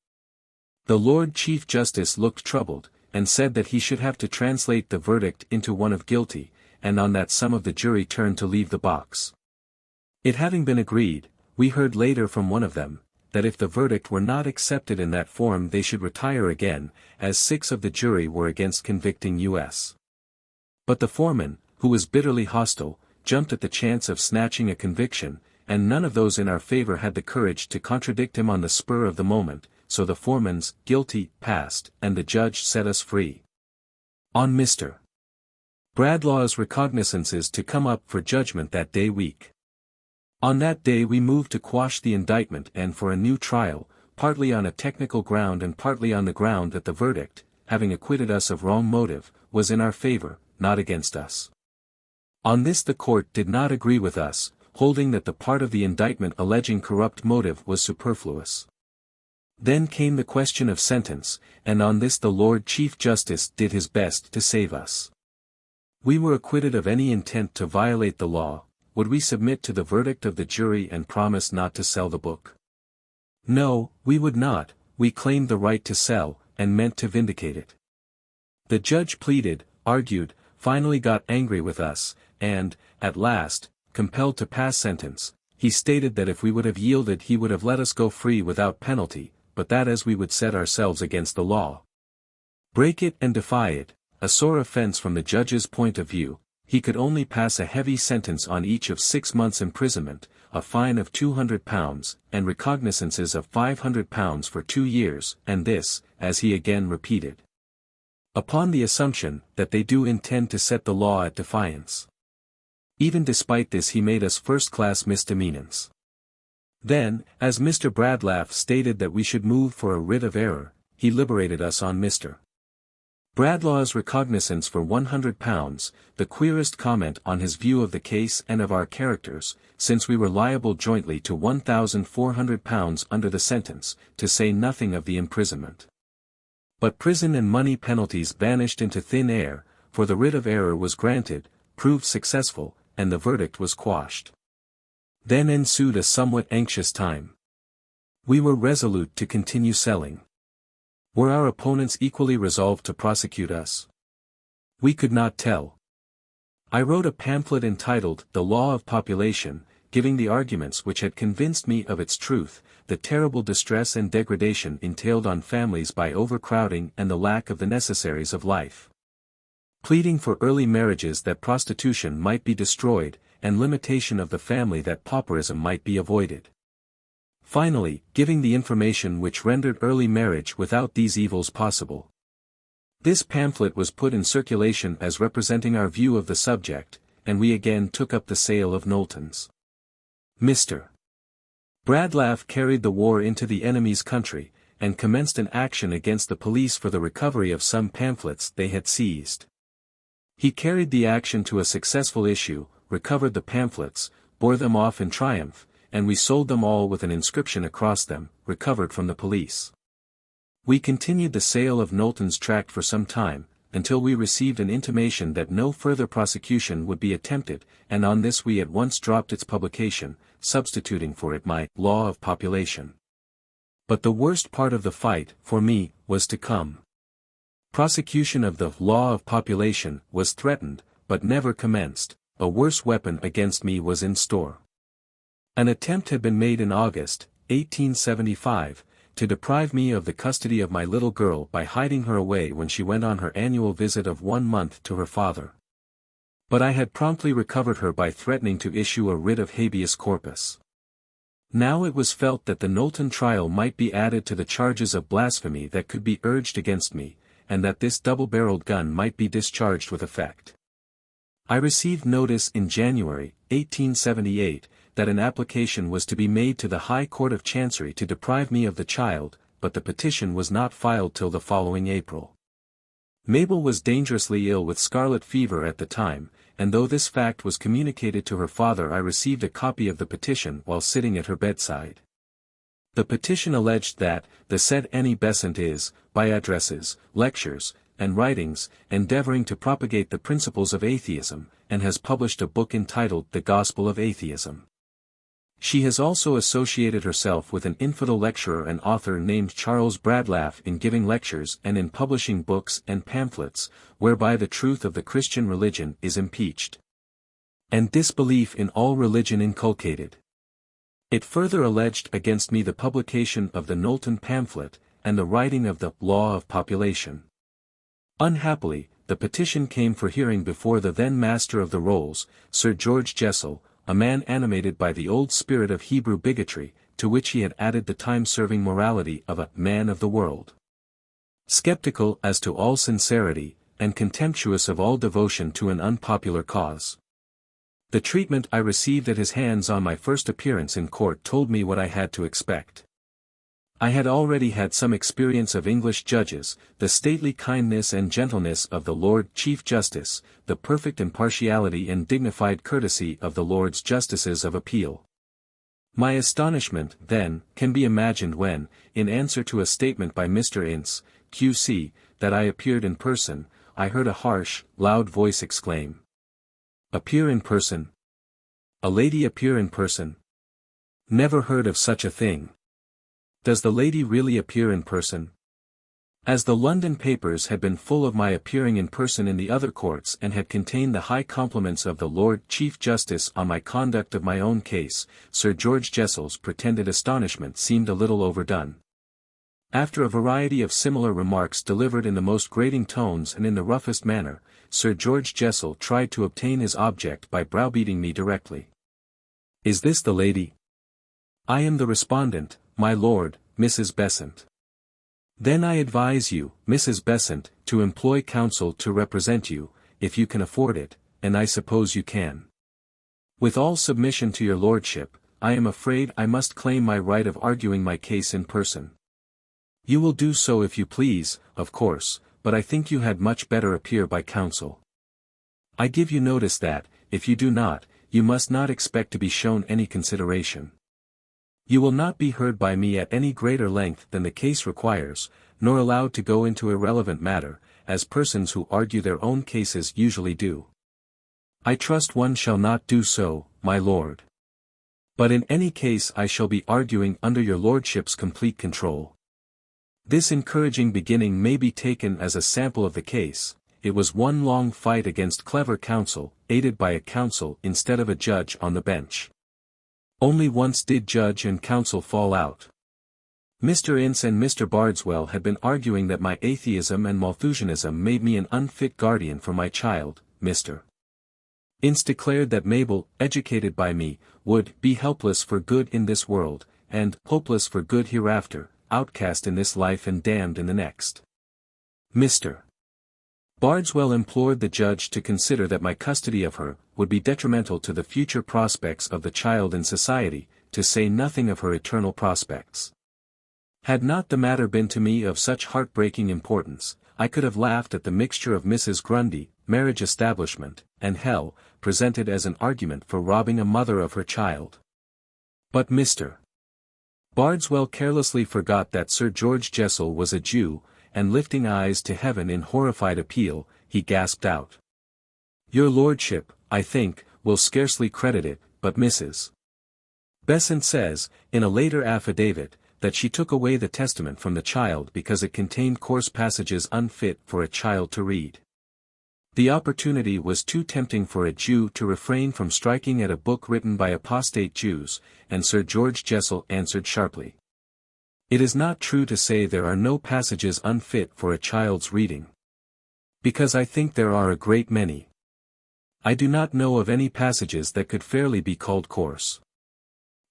The Lord Chief Justice looked troubled, and said that he should have to translate the verdict into one of guilty, and on that some of the jury turned to leave the box. It having been agreed, we heard later from one of them, that if the verdict were not accepted in that form they should retire again, as 6 of the jury were against convicting us. But the foreman, who was bitterly hostile, jumped at the chance of snatching a conviction, and none of those in our favor had the courage to contradict him on the spur of the moment, so the foreman's guilty passed, and the judge set us free. On Mr. Bradlaugh's recognizances to come up for judgment that day week. On that day we moved to quash the indictment and for a new trial, partly on a technical ground and partly on the ground that the verdict, having acquitted us of wrong motive, was in our favor, not against us. On this the court did not agree with us, holding that the part of the indictment alleging corrupt motive was superfluous. Then came the question of sentence, and on this the Lord Chief Justice did his best to save us. We were acquitted of any intent to violate the law. Would we submit to the verdict of the jury and promise not to sell the book? No, we would not. We claimed the right to sell, and meant to vindicate it. The judge pleaded, argued, finally got angry with us, and, at last, compelled to pass sentence. He stated that if we would have yielded he would have let us go free without penalty, but that as we would set ourselves against the law, break it and defy it, a sore offense from the judge's point of view, he could only pass a heavy sentence on each of 6 months' imprisonment, a fine of £200, and recognizances of £500 for 2 years, and this, as he again repeated, upon the assumption that they do intend to set the law at defiance. Even despite this he made us first-class misdemeanants. Then, as Mr. Bradlaugh stated that we should move for a writ of error, he liberated us on Mr. Bradlaugh's recognizance for £100, the queerest comment on his view of the case and of our characters, since we were liable jointly to £1,400 under the sentence, to say nothing of the imprisonment. But prison and money penalties vanished into thin air, for the writ of error was granted, proved successful, and the verdict was quashed. Then ensued a somewhat anxious time. We were resolute to continue selling. Were our opponents equally resolved to prosecute us? We could not tell. I wrote a pamphlet entitled The Law of Population, giving the arguments which had convinced me of its truth, the terrible distress and degradation entailed on families by overcrowding and the lack of the necessaries of life. Pleading for early marriages that prostitution might be destroyed, and limitation of the family that pauperism might be avoided. Finally, giving the information which rendered early marriage without these evils possible. This pamphlet was put in circulation as representing our view of the subject, and we again took up the sale of Knowlton's. Mr. Bradlaugh carried the war into the enemy's country, and commenced an action against the police for the recovery of some pamphlets they had seized. He carried the action to a successful issue, recovered the pamphlets, bore them off in triumph, and we sold them all with an inscription across them, recovered from the police. We continued the sale of Knowlton's tract for some time, until we received an intimation that no further prosecution would be attempted, and on this we at once dropped its publication, substituting for it my Law of Population. But the worst part of the fight, for me, was to come. Prosecution of the Law of Population was threatened, but never commenced. A worse weapon against me was in store. An attempt had been made in August, 1875, to deprive me of the custody of my little girl by hiding her away when she went on her annual visit of 1 month to her father. But I had promptly recovered her by threatening to issue a writ of habeas corpus. Now it was felt that the Knowlton trial might be added to the charges of blasphemy that could be urged against me, and that this double-barreled gun might be discharged with effect. I received notice in January, 1878, that an application was to be made to the High Court of Chancery to deprive me of the child, but the petition was not filed till the following April. Mabel was dangerously ill with scarlet fever at the time, and though this fact was communicated to her father, I received a copy of the petition while sitting at her bedside. The petition alleged that the said Annie Besant is, by addresses, lectures, and writings, endeavoring to propagate the principles of atheism, and has published a book entitled The Gospel of Atheism. She has also associated herself with an infidel lecturer and author named Charles Bradlaugh in giving lectures and in publishing books and pamphlets, whereby the truth of the Christian religion is impeached, and disbelief in all religion inculcated. It further alleged against me the publication of the Knowlton Pamphlet, and the writing of the Law of Population. Unhappily, the petition came for hearing before the then Master of the Rolls, Sir George Jessel, a man animated by the old spirit of Hebrew bigotry, to which he had added the time-serving morality of a man of the world. Skeptical as to all sincerity, and contemptuous of all devotion to an unpopular cause. The treatment I received at his hands on my first appearance in court told me what I had to expect. I had already had some experience of English judges, the stately kindness and gentleness of the Lord Chief Justice, the perfect impartiality and dignified courtesy of the Lords Justices of Appeal. My astonishment, then, can be imagined when, in answer to a statement by Mr. Ince, Q.C., that I appeared in person, I heard a harsh, loud voice exclaim, "Appear in person? A lady appear in person? Never heard of such a thing. Does the lady really appear in person?" As the London papers had been full of my appearing in person in the other courts and had contained the high compliments of the Lord Chief Justice on my conduct of my own case, Sir George Jessel's pretended astonishment seemed a little overdone. After a variety of similar remarks delivered in the most grating tones and in the roughest manner, Sir George Jessel tried to obtain his object by browbeating me directly. "Is this the lady?" "I am the respondent, my lord, Mrs. Besant." "Then I advise you, Mrs. Besant, to employ counsel to represent you, if you can afford it, and I suppose you can. With all submission to your lordship, I am afraid I must claim my right of arguing my case in person. You will do so if you please, of course, but I think you had much better appear by counsel. I give you notice that, if you do not, you must not expect to be shown any consideration. You will not be heard by me at any greater length than the case requires, nor allowed to go into irrelevant matter, as persons who argue their own cases usually do. I trust one shall not do so, my lord. But in any case I shall be arguing under your lordship's complete control." This encouraging beginning may be taken as a sample of the case. It was one long fight against clever counsel, aided by a counsel instead of a judge on the bench. Only once did judge and counsel fall out. Mr. Ince and Mr. Bardwell had been arguing that my atheism and Malthusianism made me an unfit guardian for my child. Mr. Ince declared that Mabel, educated by me, would be helpless for good in this world, and hopeless for good hereafter, outcast in this life and damned in the next. Mr. Bardwell implored the judge to consider that my custody of her would be detrimental to the future prospects of the child in society, to say nothing of her eternal prospects. Had not the matter been to me of such heartbreaking importance, I could have laughed at the mixture of Mrs. Grundy, marriage establishment, and hell, presented as an argument for robbing a mother of her child. But Mr. Bardwell carelessly forgot that Sir George Jessel was a Jew, and lifting eyes to heaven in horrified appeal, he gasped out. "Your lordship, I think, will scarcely credit it, but Mrs. Besant says, in a later affidavit, that she took away the testament from the child because it contained coarse passages unfit for a child to read. The opportunity was too tempting for a Jew to refrain from striking at a book written by apostate Jews, and Sir George Jessel answered sharply. It is not true to say there are no passages unfit for a child's reading. Because I think there are a great many. I do not know of any passages that could fairly be called coarse.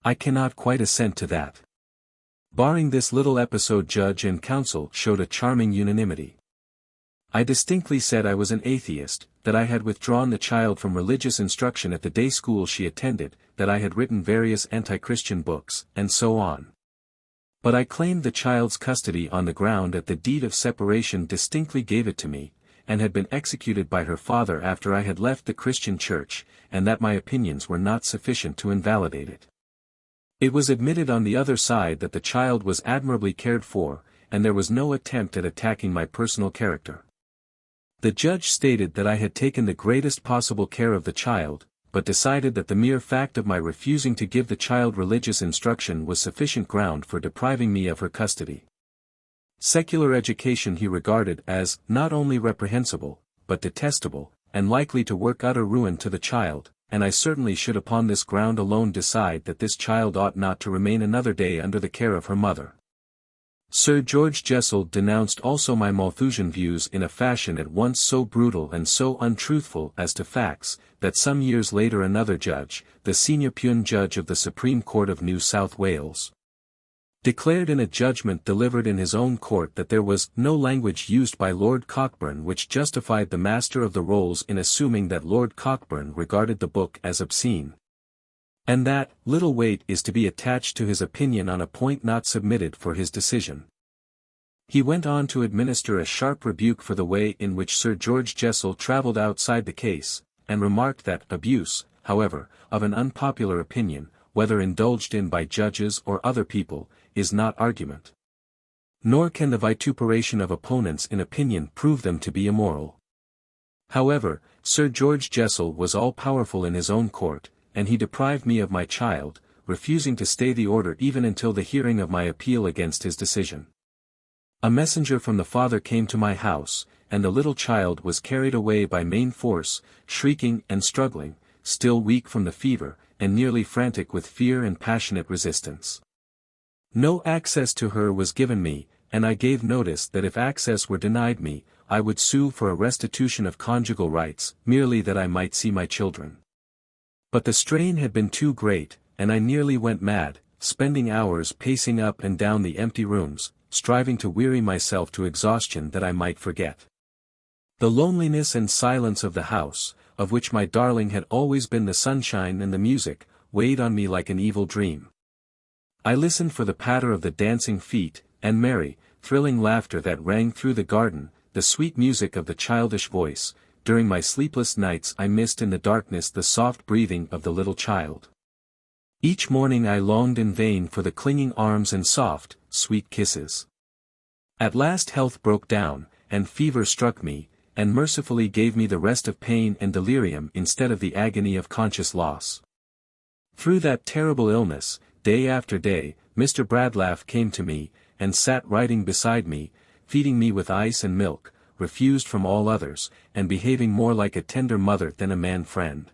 I cannot quite assent to that." Barring this little episode, judge and counsel showed a charming unanimity. I distinctly said I was an atheist, that I had withdrawn the child from religious instruction at the day school she attended, that I had written various anti-Christian books, and so on. But I claimed the child's custody on the ground that the deed of separation distinctly gave it to me, and had been executed by her father after I had left the Christian church, and that my opinions were not sufficient to invalidate it. It was admitted on the other side that the child was admirably cared for, and there was no attempt at attacking my personal character. The judge stated that I had taken the greatest possible care of the child, but decided that the mere fact of my refusing to give the child religious instruction was sufficient ground for depriving me of her custody. Secular education he regarded as not only reprehensible, but detestable, and likely to work utter ruin to the child, and I certainly should upon this ground alone decide that this child ought not to remain another day under the care of her mother. Sir George Jessel denounced also my Malthusian views in a fashion at once so brutal and so untruthful as to facts, that some years later another judge, the senior Pune judge of the Supreme Court of New South Wales, declared in a judgment delivered in his own court that there was no language used by Lord Cockburn which justified the Master of the Rolls in assuming that Lord Cockburn regarded the book as obscene, and that little weight is to be attached to his opinion on a point not submitted for his decision. He went on to administer a sharp rebuke for the way in which Sir George Jessel travelled outside the case, and remarked that abuse, however, of an unpopular opinion, whether indulged in by judges or other people, is not argument. Nor can the vituperation of opponents in opinion prove them to be immoral. However, Sir George Jessel was all-powerful in his own court, and he deprived me of my child, refusing to stay the order even until the hearing of my appeal against his decision. A messenger from the father came to my house, and the little child was carried away by main force, shrieking and struggling, still weak from the fever, and nearly frantic with fear and passionate resistance. No access to her was given me, and I gave notice that if access were denied me, I would sue for a restitution of conjugal rights, merely that I might see my children. But the strain had been too great, and I nearly went mad, spending hours pacing up and down the empty rooms, striving to weary myself to exhaustion that I might forget the loneliness and silence of the house, of which my darling had always been the sunshine, and the music, weighed on me like an evil dream. I listened for the patter of the dancing feet, and merry, thrilling laughter that rang through the garden, the sweet music of the childish voice. During my sleepless nights I missed in the darkness the soft breathing of the little child. Each morning I longed in vain for the clinging arms and soft, sweet kisses. At last health broke down, and fever struck me, and mercifully gave me the rest of pain and delirium instead of the agony of conscious loss. Through that terrible illness, day after day, Mr. Bradlaugh came to me, and sat writing beside me, feeding me with ice and milk, refused from all others, and behaving more like a tender mother than a man friend.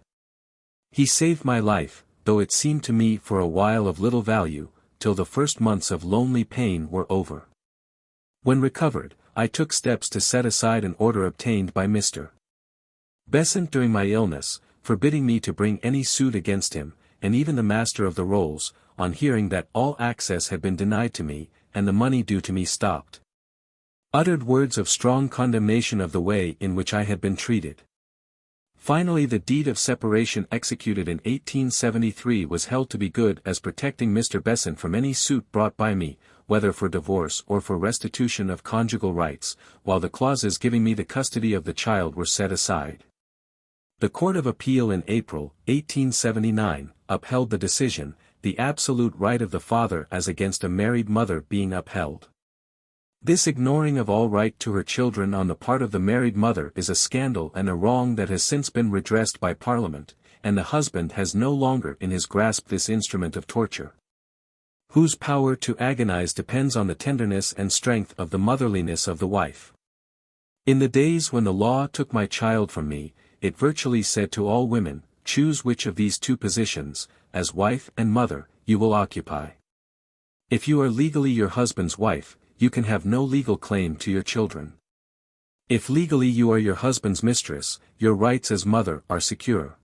He saved my life, though it seemed to me for a while of little value, till the first months of lonely pain were over. When recovered, I took steps to set aside an order obtained by Mr. Besant during my illness, forbidding me to bring any suit against him, and even the Master of the Rolls, on hearing that all access had been denied to me, and the money due to me stopped, uttered words of strong condemnation of the way in which I had been treated. Finally, the deed of separation executed in 1873 was held to be good as protecting Mr. Besant from any suit brought by me, whether for divorce or for restitution of conjugal rights, while the clauses giving me the custody of the child were set aside. The Court of Appeal in April, 1879, upheld the decision, the absolute right of the father as against a married mother being upheld. This ignoring of all right to her children on the part of the married mother is a scandal and a wrong that has since been redressed by Parliament, and the husband has no longer in his grasp this instrument of torture, whose power to agonize depends on the tenderness and strength of the motherliness of the wife. In the days when the law took my child from me, it virtually said to all women, choose which of these two positions, as wife and mother, you will occupy. If you are legally your husband's wife, you can have no legal claim to your children. If legally you are your husband's mistress, your rights as mother are secure.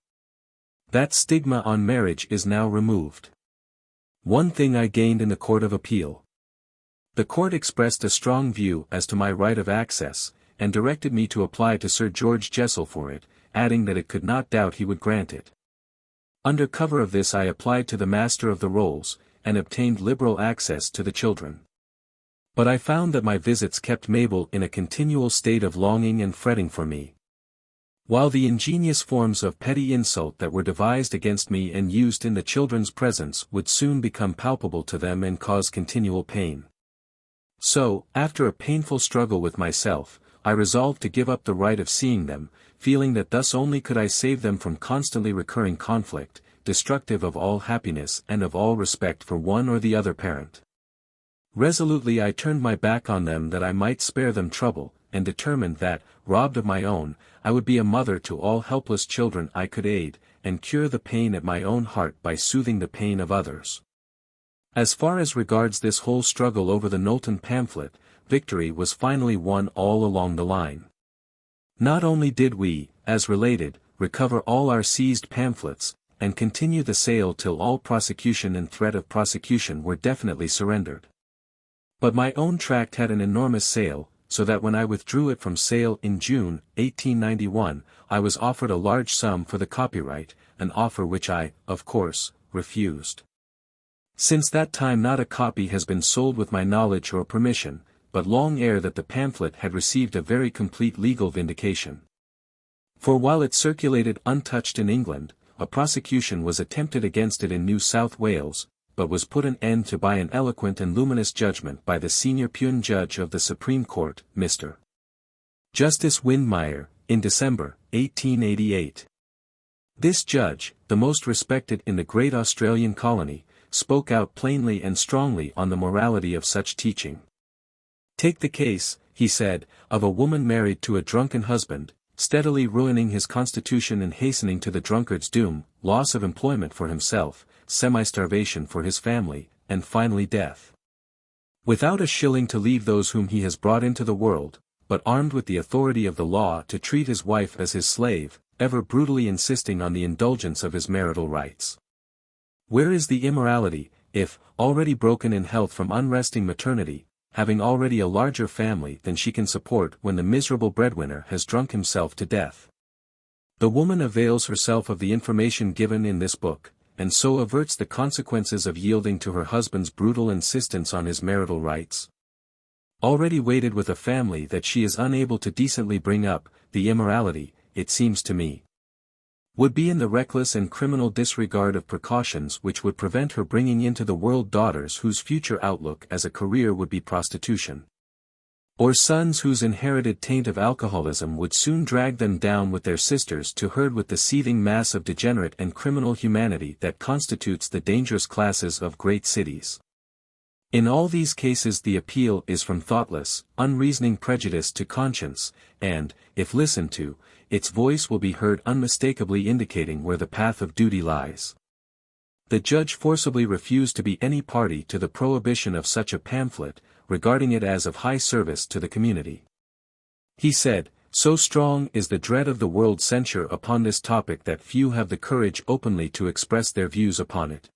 That stigma on marriage is now removed. One thing I gained in the Court of Appeal. The court expressed a strong view as to my right of access, and directed me to apply to Sir George Jessel for it, adding that it could not doubt he would grant it. Under cover of this I applied to the Master of the Rolls, and obtained liberal access to the children. But I found that my visits kept Mabel in a continual state of longing and fretting for me, while the ingenious forms of petty insult that were devised against me and used in the children's presence would soon become palpable to them and cause continual pain. So, after a painful struggle with myself, I resolved to give up the right of seeing them, feeling that thus only could I save them from constantly recurring conflict, destructive of all happiness and of all respect for one or the other parent. Resolutely I turned my back on them that I might spare them trouble, and determined that, robbed of my own, I would be a mother to all helpless children I could aid, and cure the pain at my own heart by soothing the pain of others. As far as regards this whole struggle over the Knowlton Pamphlet, victory was finally won all along the line. Not only did we, as related, recover all our seized pamphlets, and continue the sale till all prosecution and threat of prosecution were definitely surrendered, but my own tract had an enormous sale, so that when I withdrew it from sale in June, 1891, I was offered a large sum for the copyright, an offer which I, of course, refused. Since that time not a copy has been sold with my knowledge or permission, but long ere that the pamphlet had received a very complete legal vindication. For while it circulated untouched in England, a prosecution was attempted against it in New South Wales, but was put an end to by an eloquent and luminous judgment by the senior Pune Judge of the Supreme Court, Mr. Justice Windmeyer, in December, 1888. This judge, the most respected in the great Australian colony, spoke out plainly and strongly on the morality of such teaching. Take the case, he said, of a woman married to a drunken husband, steadily ruining his constitution and hastening to the drunkard's doom, loss of employment for himself, semi-starvation for his family, and finally death. Without a shilling to leave those whom he has brought into the world, but armed with the authority of the law to treat his wife as his slave, ever brutally insisting on the indulgence of his marital rights. Where is the immorality, if, already broken in health from unresting maternity, having already a larger family than she can support when the miserable breadwinner has drunk himself to death? The woman avails herself of the information given in this book, and so averts the consequences of yielding to her husband's brutal insistence on his marital rights. Already weighted with a family that she is unable to decently bring up, the immorality, it seems to me, would be in the reckless and criminal disregard of precautions which would prevent her bringing into the world daughters whose future outlook as a career would be prostitution, or sons whose inherited taint of alcoholism would soon drag them down with their sisters to herd with the seething mass of degenerate and criminal humanity that constitutes the dangerous classes of great cities. In all these cases the appeal is from thoughtless, unreasoning prejudice to conscience, and, if listened to, its voice will be heard unmistakably indicating where the path of duty lies. The judge forcibly refused to be any party to the prohibition of such a pamphlet, regarding it as of high service to the community. He said, "So strong is the dread of the world's censure upon this topic that few have the courage openly to express their views upon it.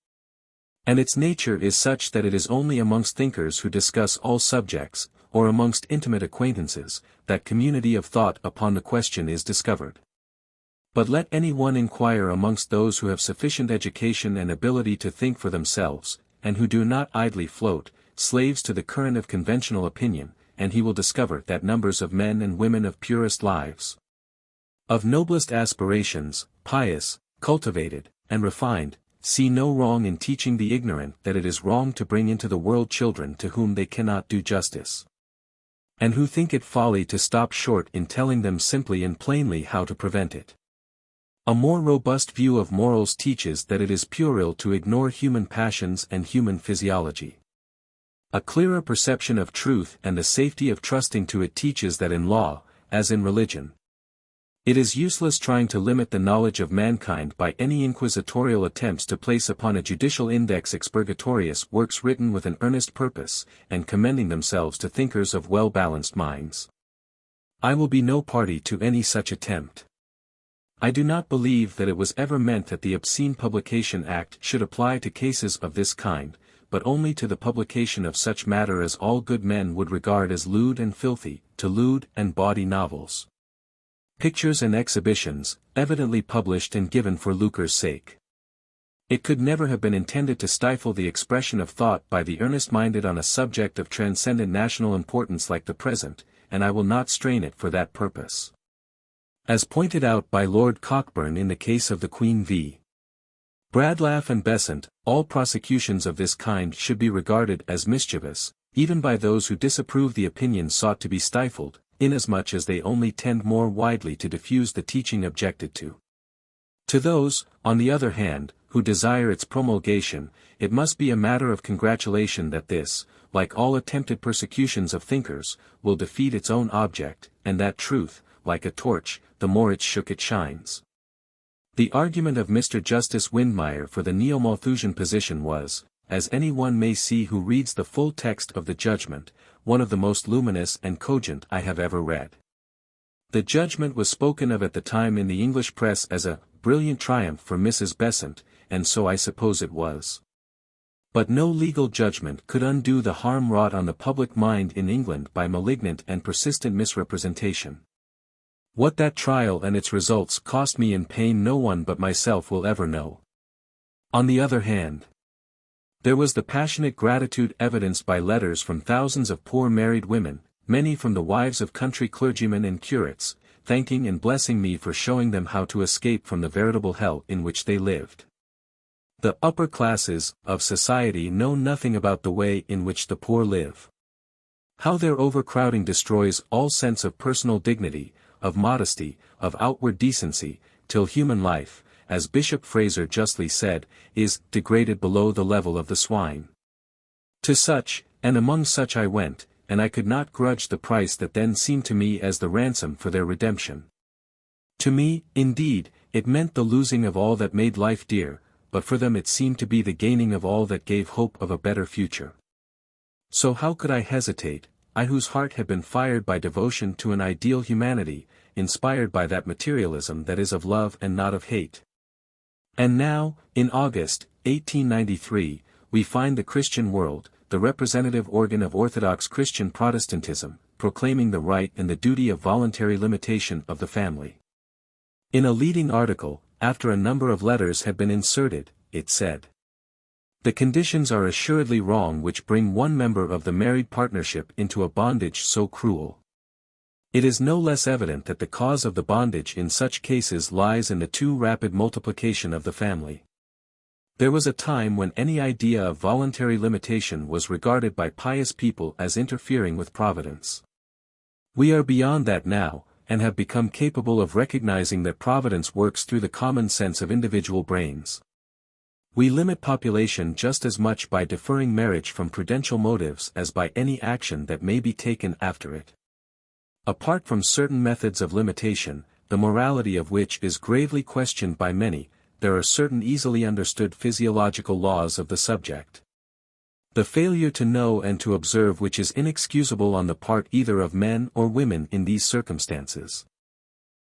And its nature is such that it is only amongst thinkers who discuss all subjects, or amongst intimate acquaintances, that community of thought upon the question is discovered. But let any one inquire amongst those who have sufficient education and ability to think for themselves, and who do not idly float, slaves to the current of conventional opinion, and he will discover that numbers of men and women of purest lives, of noblest aspirations, pious, cultivated, and refined, see no wrong in teaching the ignorant that it is wrong to bring into the world children to whom they cannot do justice, and who think it folly to stop short in telling them simply and plainly how to prevent it. A more robust view of morals teaches that it is puerile to ignore human passions and human physiology. A clearer perception of truth and the safety of trusting to it teaches that in law, as in religion, it is useless trying to limit the knowledge of mankind by any inquisitorial attempts to place upon a judicial index expurgatorius works written with an earnest purpose, and commending themselves to thinkers of well-balanced minds. I will be no party to any such attempt. I do not believe that it was ever meant that the Obscene Publication Act should apply to cases of this kind, but only to the publication of such matter as all good men would regard as lewd and filthy, to lewd and bawdy novels, pictures and exhibitions, evidently published and given for lucre's sake. It could never have been intended to stifle the expression of thought by the earnest-minded on a subject of transcendent national importance like the present, and I will not strain it for that purpose. As pointed out by Lord Cockburn in the case of the Queen v. Bradlaugh and Besant, all prosecutions of this kind should be regarded as mischievous, even by those who disapprove the opinion sought to be stifled, inasmuch as they only tend more widely to diffuse the teaching objected to. To those, on the other hand, who desire its promulgation, it must be a matter of congratulation that this, like all attempted persecutions of thinkers, will defeat its own object, and that truth, like a torch, the more it's shook it shines. The argument of Mr. Justice Windmeyer for the Neo-Malthusian position was, as any one may see who reads the full text of the judgment, one of the most luminous and cogent I have ever read. The judgment was spoken of at the time in the English press as a brilliant triumph for Mrs. Besant, and so I suppose it was. But no legal judgment could undo the harm wrought on the public mind in England by malignant and persistent misrepresentation. What that trial and its results cost me in pain no one but myself will ever know. On the other hand, there was the passionate gratitude evidenced by letters from thousands of poor married women, many from the wives of country clergymen and curates, thanking and blessing me for showing them how to escape from the veritable hell in which they lived. The upper classes of society know nothing about the way in which the poor live. How their overcrowding destroys all sense of personal dignity, of modesty, of outward decency, till human life, as Bishop Fraser justly said, is degraded below the level of the swine. To such, and among such I went, and I could not grudge the price that then seemed to me as the ransom for their redemption. To me, indeed, it meant the losing of all that made life dear, but for them it seemed to be the gaining of all that gave hope of a better future. So how could I hesitate, I whose heart had been fired by devotion to an ideal humanity, inspired by that materialism that is of love and not of hate? And now, in August, 1893, we find the Christian world, the representative organ of Orthodox Christian Protestantism, proclaiming the right and the duty of voluntary limitation of the family. In a leading article, after a number of letters had been inserted, it said, "The conditions are assuredly wrong which bring one member of the married partnership into a bondage so cruel. It is no less evident that the cause of the bondage in such cases lies in the too rapid multiplication of the family. There was a time when any idea of voluntary limitation was regarded by pious people as interfering with Providence. We are beyond that now, and have become capable of recognizing that Providence works through the common sense of individual brains. We limit population just as much by deferring marriage from prudential motives as by any action that may be taken after it. Apart from certain methods of limitation, the morality of which is gravely questioned by many, there are certain easily understood physiological laws of the subject. The failure to know and to observe which is inexcusable on the part either of men or women in these circumstances.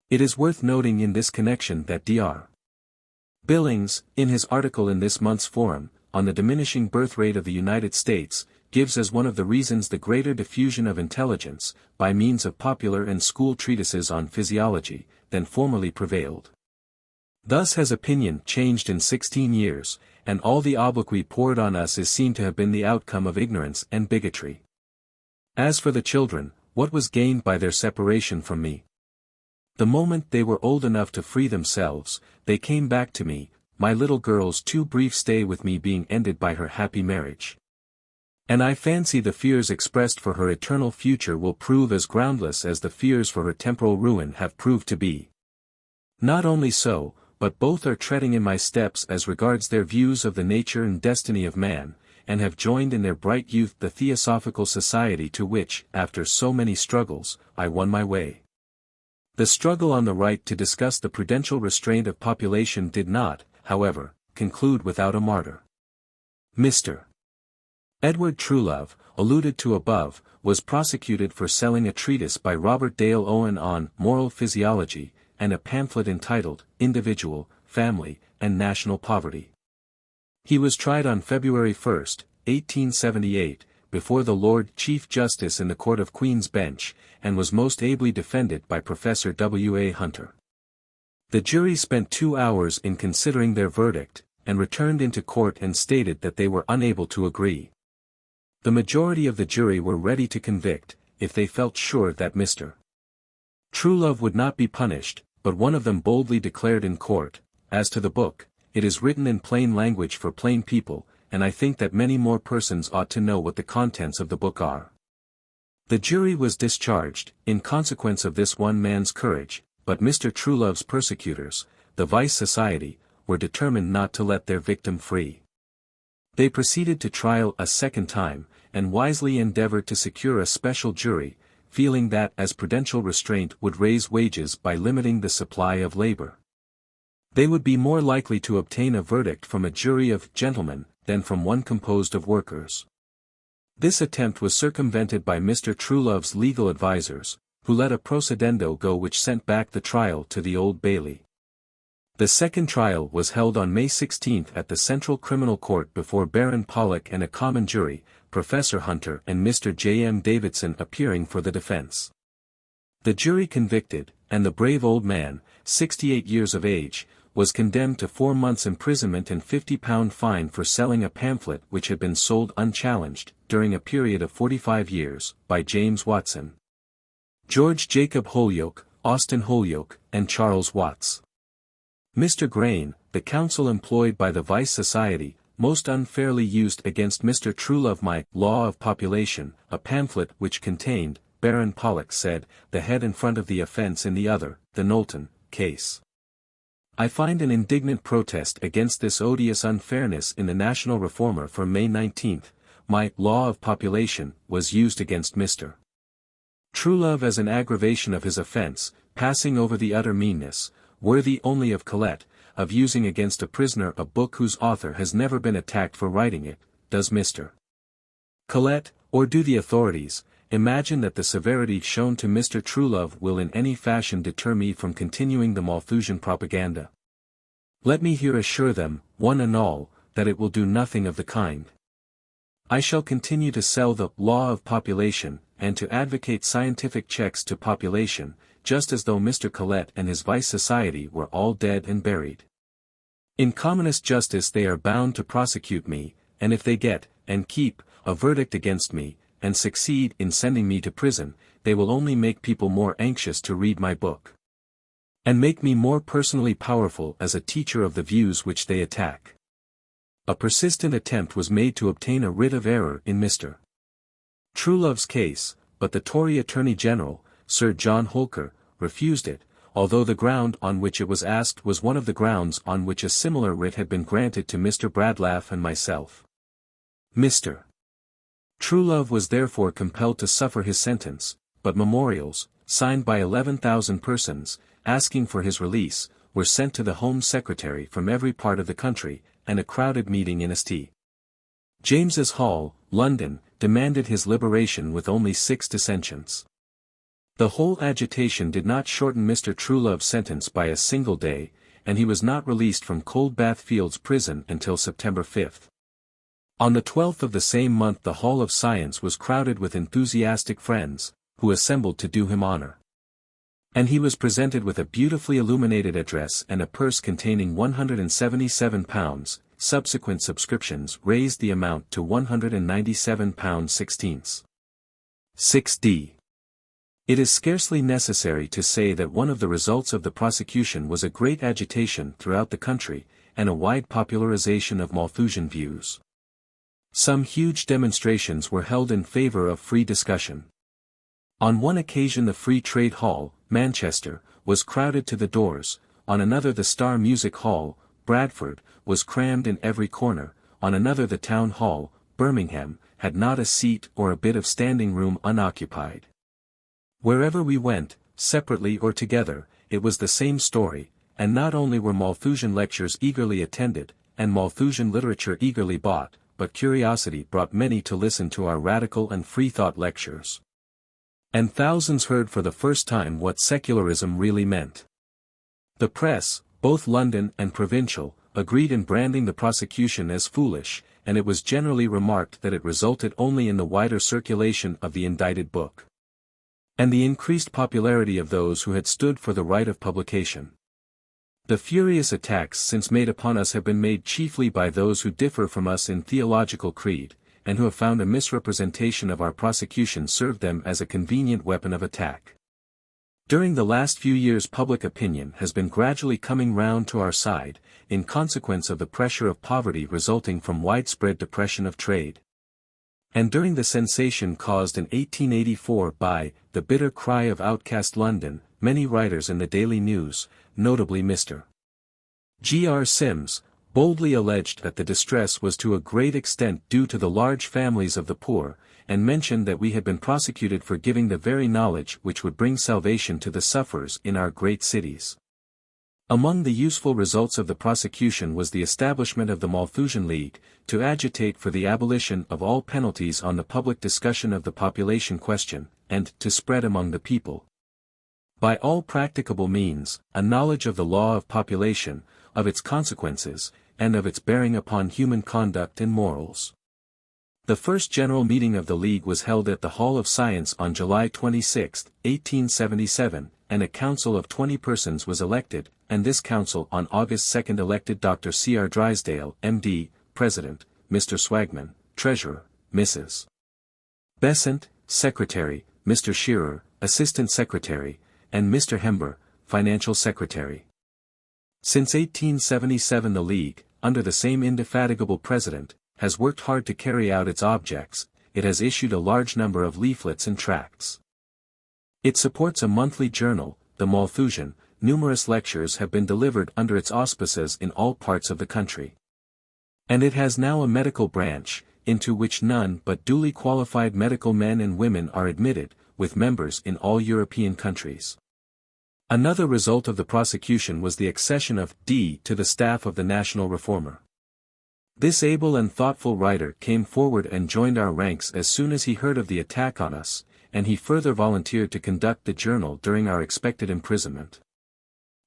It is worth noting in this connection that Dr. Billings, in his article in this month's Forum, on the diminishing birth rate of the United States, gives as one of the reasons the greater diffusion of intelligence, by means of popular and school treatises on physiology, than formerly prevailed. Thus has opinion changed in 16 years, and all the obloquy poured on us is seen to have been the outcome of ignorance and bigotry. As for the children, what was gained by their separation from me? The moment they were old enough to free themselves, they came back to me, my little girl's too brief stay with me being ended by her happy marriage. And I fancy the fears expressed for her eternal future will prove as groundless as the fears for her temporal ruin have proved to be. Not only so, but both are treading in my steps as regards their views of the nature and destiny of man, and have joined in their bright youth the Theosophical Society to which, after so many struggles, I won my way. The struggle on the right to discuss the prudential restraint of population did not, however, conclude without a martyr. Mr. Edward Truelove, alluded to above, was prosecuted for selling a treatise by Robert Dale Owen on Moral Physiology, and a pamphlet entitled Individual, Family, and National Poverty. He was tried on February 1, 1878, before the Lord Chief Justice in the Court of Queen's Bench, and was most ably defended by Professor W. A. Hunter. The jury spent 2 hours in considering their verdict, and returned into court and stated that they were unable to agree. The majority of the jury were ready to convict, if they felt sure that Mr. Truelove would not be punished, but one of them boldly declared in court, "As to the book, it is written in plain language for plain people, and I think that many more persons ought to know what the contents of the book are." The jury was discharged, in consequence of this one man's courage, but Mr. Truelove's persecutors, the Vice Society, were determined not to let their victim free. They proceeded to trial a second time, and wisely endeavored to secure a special jury, feeling that as prudential restraint would raise wages by limiting the supply of labor, they would be more likely to obtain a verdict from a jury of gentlemen, than from one composed of workers. This attempt was circumvented by Mr. Truelove's legal advisers, who let a procedendo go which sent back the trial to the Old Bailey. The second trial was held on May 16 at the Central Criminal Court before Baron Pollock and a common jury, Professor Hunter and Mr. J. M. Davidson appearing for the defense. The jury convicted, and the brave old man, 68 years of age, was condemned to 4 months' imprisonment and £50 fine for selling a pamphlet which had been sold unchallenged, during a period of 45 years, by James Watson, George Jacob Holyoke, Austin Holyoke, and Charles Watts. Mr. Grain, the counsel employed by the Vice Society, most unfairly used against Mr. Truelove my Law of Population, a pamphlet which contained, Baron Pollock said, the head and front of the offence in the other, the Knowlton, case. I find an indignant protest against this odious unfairness in the National Reformer for May 19, my Law of Population was used against Mr. Truelove as an aggravation of his offence, passing over the utter meanness, worthy only of Colette, of using against a prisoner a book whose author has never been attacked for writing it. Does Mr. Colette, or do the authorities, imagine that the severity shown to Mr. Truelove will in any fashion deter me from continuing the Malthusian propaganda? Let me here assure them, one and all, that it will do nothing of the kind. I shall continue to sell the Law of Population, and to advocate scientific checks to population, just as though Mr. Colette and his Vice Society were all dead and buried. In commonest justice they are bound to prosecute me, and if they get, and keep, a verdict against me, and succeed in sending me to prison, they will only make people more anxious to read my book, and make me more personally powerful as a teacher of the views which they attack. A persistent attempt was made to obtain a writ of error in Mr. Truelove's case, but the Tory Attorney General, Sir John Holker, refused it, although the ground on which it was asked was one of the grounds on which a similar writ had been granted to Mr. Bradlaugh and myself. Mr. Truelove was therefore compelled to suffer his sentence, but memorials, signed by 11,000 persons, asking for his release, were sent to the Home Secretary from every part of the country, and a crowded meeting in St. James's Hall, London, demanded his liberation with only 6 dissentients. The whole agitation did not shorten Mr. Truelove's sentence by a single day, and he was not released from Coldbath Fields Prison until September 5. On the 12th of the same month the Hall of Science was crowded with enthusiastic friends, who assembled to do him honor. And he was presented with a beautifully illuminated address and a purse containing £177. Subsequent subscriptions raised the amount to £197 16. 6d. It is scarcely necessary to say that one of the results of the prosecution was a great agitation throughout the country, and a wide popularization of Malthusian views. Some huge demonstrations were held in favour of free discussion. On one occasion the Free Trade Hall, Manchester, was crowded to the doors, on another the Star Music Hall, Bradford, was crammed in every corner, on another the Town Hall, Birmingham, had not a seat or a bit of standing room unoccupied. Wherever we went, separately or together, it was the same story, and not only were Malthusian lectures eagerly attended, and Malthusian literature eagerly bought, but curiosity brought many to listen to our radical and free-thought lectures. And thousands heard for the first time what secularism really meant. The press, both London and provincial, agreed in branding the prosecution as foolish, and it was generally remarked that it resulted only in the wider circulation of the indicted book, and the increased popularity of those who had stood for the right of publication. The furious attacks since made upon us have been made chiefly by those who differ from us in theological creed, and who have found a misrepresentation of our prosecution served them as a convenient weapon of attack. During the last few years public opinion has been gradually coming round to our side, in consequence of the pressure of poverty resulting from widespread depression of trade. And during the sensation caused in 1884 by the bitter cry of outcast London, many writers in the Daily News, notably Mr. G.R. Sims, boldly alleged that the distress was to a great extent due to the large families of the poor, and mentioned that we had been prosecuted for giving the very knowledge which would bring salvation to the sufferers in our great cities. Among the useful results of the prosecution was the establishment of the Malthusian League, to agitate for the abolition of all penalties on the public discussion of the population question, and to spread among the people, by all practicable means, a knowledge of the law of population, of its consequences, and of its bearing upon human conduct and morals. The first general meeting of the League was held at the Hall of Science on July 26, 1877, and a council of 20 persons was elected, and this council on August 2 elected Dr. C. R. Drysdale, M.D., President, Mr. Swagman, Treasurer, Mrs. Besant, Secretary, Mr. Shearer, Assistant Secretary, and Mr. Hember, Financial Secretary. Since 1877 the League, under the same indefatigable president, has worked hard to carry out its objects. It has issued a large number of leaflets and tracts. It supports a monthly journal, the Malthusian. Numerous lectures have been delivered under its auspices in all parts of the country. And it has now a medical branch, into which none but duly qualified medical men and women are admitted, with members in all European countries. Another result of the prosecution was the accession of D. to the staff of the National Reformer. This able and thoughtful writer came forward and joined our ranks as soon as he heard of the attack on us, and he further volunteered to conduct the journal during our expected imprisonment.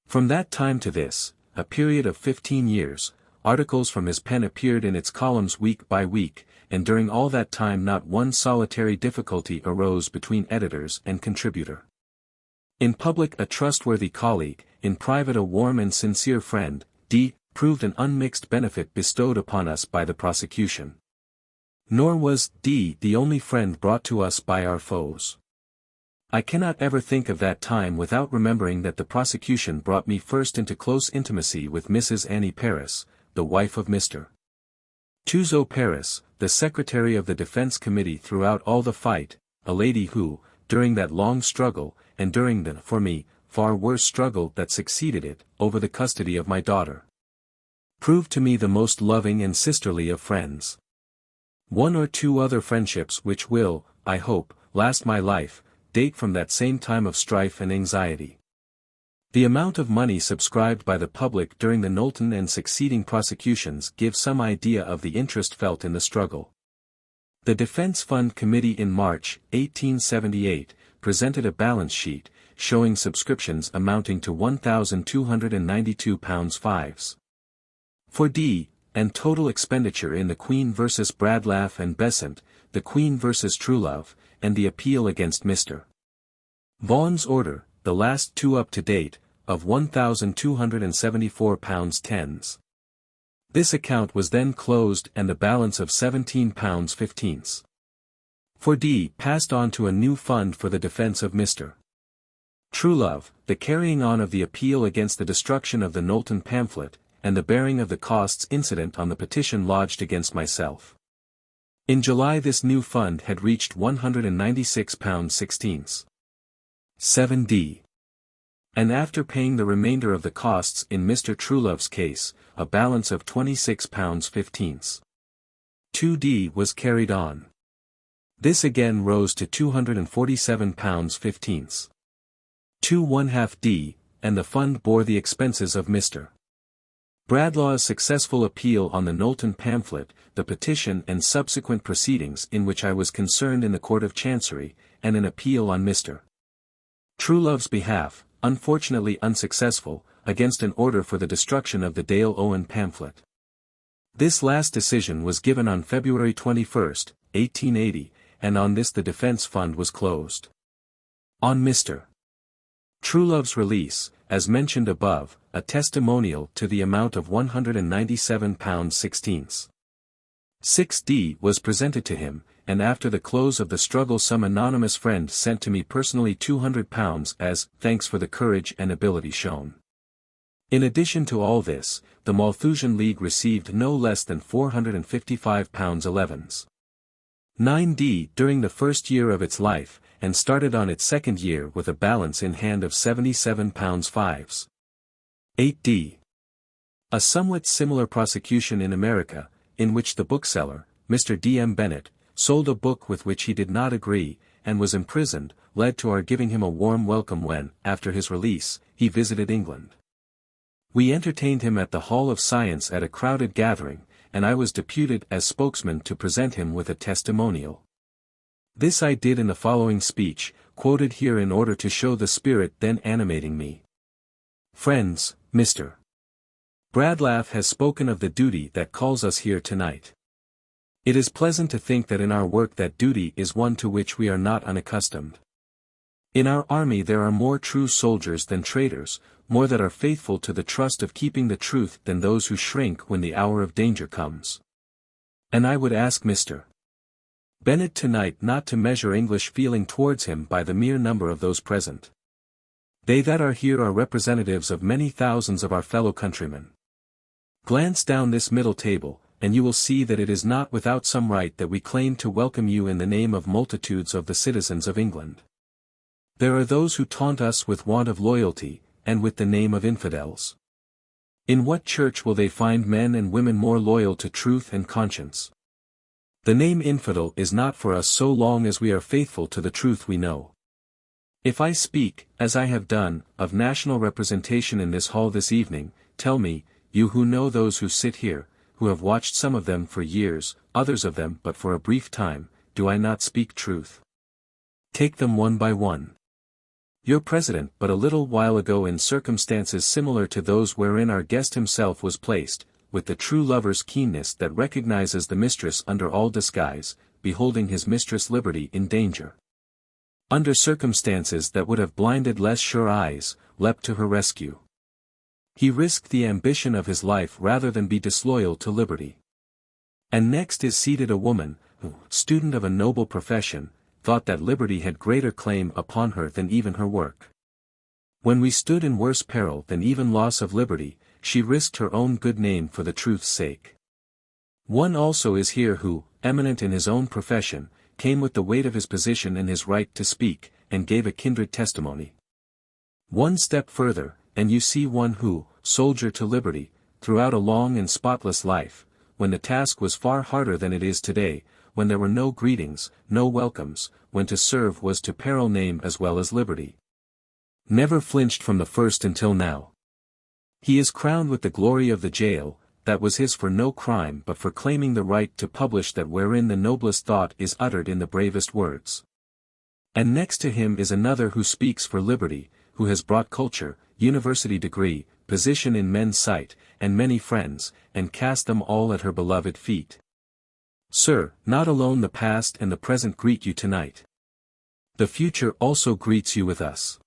From that time to this, a period of 15 years, articles from his pen appeared in its columns week by week, and during all that time not one solitary difficulty arose between editors and contributor. In public a trustworthy colleague, in private a warm and sincere friend, D. proved an unmixed benefit bestowed upon us by the prosecution. Nor was D. the only friend brought to us by our foes. I cannot ever think of that time without remembering that the prosecution brought me first into close intimacy with Mrs. Annie Paris, the wife of Mr. Tuzo Paris, the secretary of the Defense Committee throughout all the fight, a lady who, during that long struggle, and during the, for me, far worse struggle that succeeded it, over the custody of my daughter, proved to me the most loving and sisterly of friends. One or two other friendships which will, I hope, last my life, date from that same time of strife and anxiety. The amount of money subscribed by the public during the Knowlton and succeeding prosecutions gives some idea of the interest felt in the struggle. The Defense Fund Committee in March, 1878, presented a balance sheet, showing subscriptions amounting to £1,292 for D, and total expenditure in the Queen vs. Bradlaugh and Besant, the Queen vs. Truelove, and the appeal against Mr. Vaughan's order, the last two up to date, of £1,274 tens. This account was then closed and the balance of £17 15s. For D passed on to a new fund for the defence of Mr. Truelove, the carrying on of the appeal against the destruction of the Knowlton Pamphlet, and the bearing of the costs incident on the petition lodged against myself. In July this new fund had reached £196 16s. 7d. And after paying the remainder of the costs in Mr. Truelove's case, a balance of £26 15s. 2d was carried on. This again rose to £247 15s. 2 1/2d, and the fund bore the expenses of Mr. Bradlaugh's successful appeal on the Knowlton Pamphlet, the petition and subsequent proceedings in which I was concerned in the Court of Chancery, and an appeal on Mr. Truelove's behalf, unfortunately unsuccessful, against an order for the destruction of the Dale Owen pamphlet. This last decision was given on February 21, 1880, and on this the defence fund was closed. On Mr. Truelove's release, as mentioned above, a testimonial to the amount of £197 16s. 6d was presented to him, and after the close of the struggle some anonymous friend sent to me personally £200 as thanks for the courage and ability shown. In addition to all this, the Malthusian League received no less than £455 11s. 9d during the first year of its life, and started on its second year with a balance in hand of £77 5s. 8d. A somewhat similar prosecution in America, in which the bookseller, Mr. D. M. Bennett, sold a book with which he did not agree, and was imprisoned, led to our giving him a warm welcome when, after his release, he visited England. We entertained him at the Hall of Science at a crowded gathering, and I was deputed as spokesman to present him with a testimonial. This I did in the following speech, quoted here in order to show the spirit then animating me. Friends, Mr. Bradlaugh has spoken of the duty that calls us here tonight. It is pleasant to think that in our work that duty is one to which we are not unaccustomed. In our army there are more true soldiers than traitors, more that are faithful to the trust of keeping the truth than those who shrink when the hour of danger comes. And I would ask Mr. Bennett tonight not to measure English feeling towards him by the mere number of those present. They that are here are representatives of many thousands of our fellow countrymen. Glance down this middle table, and you will see that it is not without some right that we claim to welcome you in the name of multitudes of the citizens of England. There are those who taunt us with want of loyalty, and with the name of infidels. In what church will they find men and women more loyal to truth and conscience? The name infidel is not for us so long as we are faithful to the truth we know. If I speak, as I have done, of national representation in this hall this evening, tell me, you who know those who sit here, who have watched some of them for years, others of them but for a brief time, do I not speak truth? Take them one by one. Your president but a little while ago in circumstances similar to those wherein our guest himself was placed, with the true lover's keenness that recognizes the mistress under all disguise, beholding his mistress liberty in danger. Under circumstances that would have blinded less sure eyes, leapt to her rescue. He risked the ambition of his life rather than be disloyal to liberty. And next is seated a woman, who, student of a noble profession, thought that liberty had greater claim upon her than even her work. When we stood in worse peril than even loss of liberty, she risked her own good name for the truth's sake. One also is here who, eminent in his own profession, came with the weight of his position and his right to speak, and gave a kindred testimony. One step further, and you see one who, soldier to liberty, throughout a long and spotless life, when the task was far harder than it is today, when there were no greetings, no welcomes, when to serve was to peril name as well as liberty. Never flinched from the first until now. He is crowned with the glory of the jail, that was his for no crime but for claiming the right to publish that wherein the noblest thought is uttered in the bravest words. And next to him is another who speaks for liberty, who has brought culture, university degree, position in men's sight, and many friends, and cast them all at her beloved feet. Sir, not alone the past and the present greet you tonight. The future also greets you with us.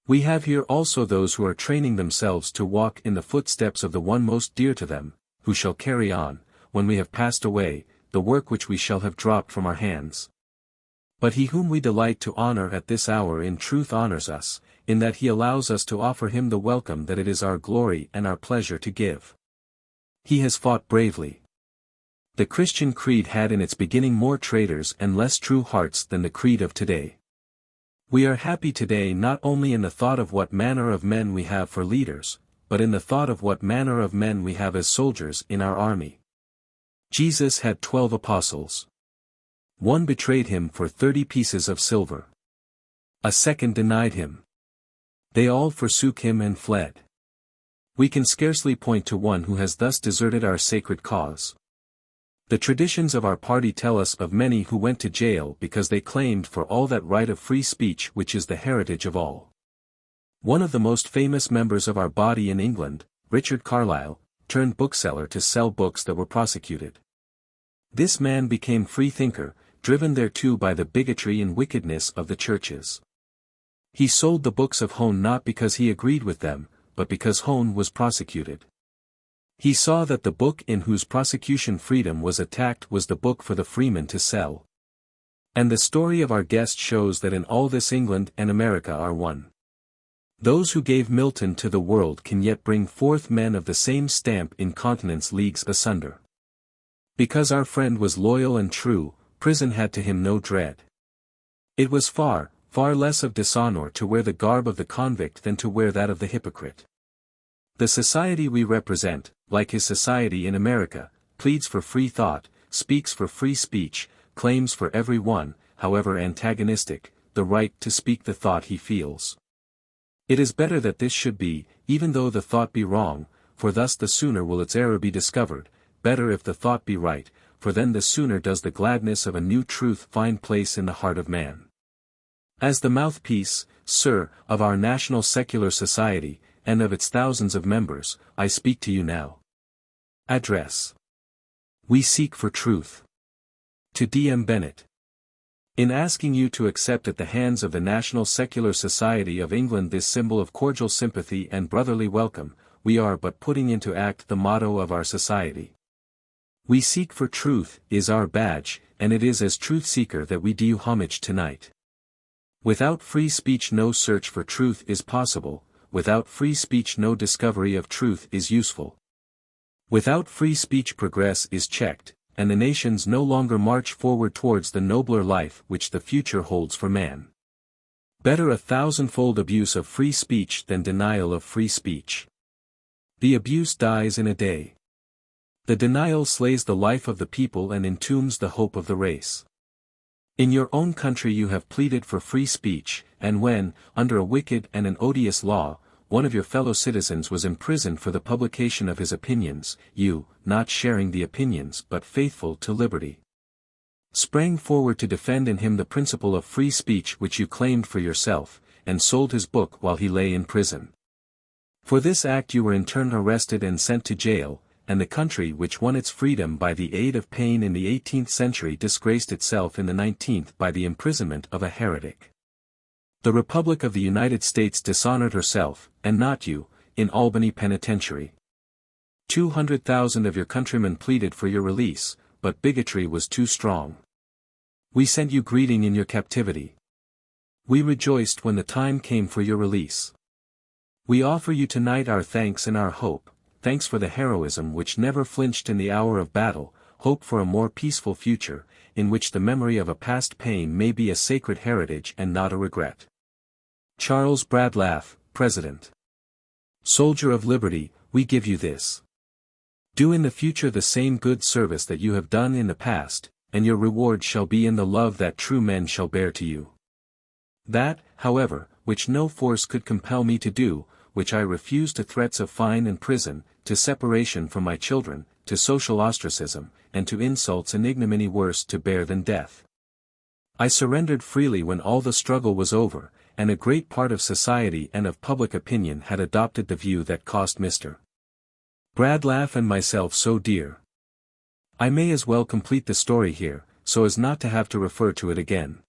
We have here also those who are training themselves to walk in the footsteps of the one most dear to them, who shall carry on, when we have passed away, the work which we shall have dropped from our hands. But he whom we delight to honor at this hour in truth honors us, in that he allows us to offer him the welcome that it is our glory and our pleasure to give. He has fought bravely. The Christian creed had in its beginning more traitors and less true hearts than the creed of today. We are happy today not only in the thought of what manner of men we have for leaders, but in the thought of what manner of men we have as soldiers in our army. Jesus had 12 apostles. One betrayed him for 30 pieces of silver. A second denied him. They all forsook him and fled. We can scarcely point to one who has thus deserted our sacred cause. The traditions of our party tell us of many who went to jail because they claimed for all that right of free speech which is the heritage of all. One of the most famous members of our body in England, Richard Carlile, turned bookseller to sell books that were prosecuted. This man became freethinker, driven thereto by the bigotry and wickedness of the churches. He sold the books of Hone not because he agreed with them, but because Hone was prosecuted. He saw that the book in whose prosecution freedom was attacked was the book for the freeman to sell. And the story of our guest shows that in all this England and America are one. Those who gave Milton to the world can yet bring forth men of the same stamp in continents leagues asunder. Because our friend was loyal and true, prison had to him no dread. It was far, far less of dishonor to wear the garb of the convict than to wear that of the hypocrite. The society we represent, like his society in America, pleads for free thought, speaks for free speech, claims for every one, however antagonistic, the right to speak the thought he feels. It is better that this should be, even though the thought be wrong, for thus the sooner will its error be discovered, better if the thought be right, for then the sooner does the gladness of a new truth find place in the heart of man. As the mouthpiece, sir, of our national secular society, and of its thousands of members, I speak to you now. Address. We seek for truth. To D.M. Bennett. In asking you to accept at the hands of the National Secular Society of England this symbol of cordial sympathy and brotherly welcome, we are but putting into act the motto of our society. We seek for truth is our badge, and it is as truth-seeker that we do you homage tonight. Without free speech no search for truth is possible, without free speech no discovery of truth is useful. Without free speech progress is checked, and the nations no longer march forward towards the nobler life which the future holds for man. Better a thousandfold abuse of free speech than denial of free speech. The abuse dies in a day. The denial slays the life of the people and entombs the hope of the race. In your own country you have pleaded for free speech, and when, under a wicked and an odious law, one of your fellow citizens was imprisoned for the publication of his opinions, you, not sharing the opinions but faithful to liberty, sprang forward to defend in him the principle of free speech which you claimed for yourself, and sold his book while he lay in prison. For this act you were in turn arrested and sent to jail, and the country which won its freedom by the aid of pain in the 18th century disgraced itself in the 19th by the imprisonment of a heretic. The Republic of the United States dishonored herself, and not you, in Albany Penitentiary. 200,000 of your countrymen pleaded for your release, but bigotry was too strong. We sent you greeting in your captivity. We rejoiced when the time came for your release. We offer you tonight our thanks and our hope, thanks for the heroism which never flinched in the hour of battle, hope for a more peaceful future, in which the memory of a past pain may be a sacred heritage and not a regret. Charles Bradlaugh, President. Soldier of Liberty, we give you this. Do in the future the same good service that you have done in the past, and your reward shall be in the love that true men shall bear to you. That, however, which no force could compel me to do, which I refuse to threats of fine and prison, to separation from my children, to social ostracism, and to insults and ignominy worse to bear than death. I surrendered freely when all the struggle was over, and a great part of society and of public opinion had adopted the view that cost Mr. Bradlaugh and myself so dear. I may as well complete the story here, so as not to have to refer to it again.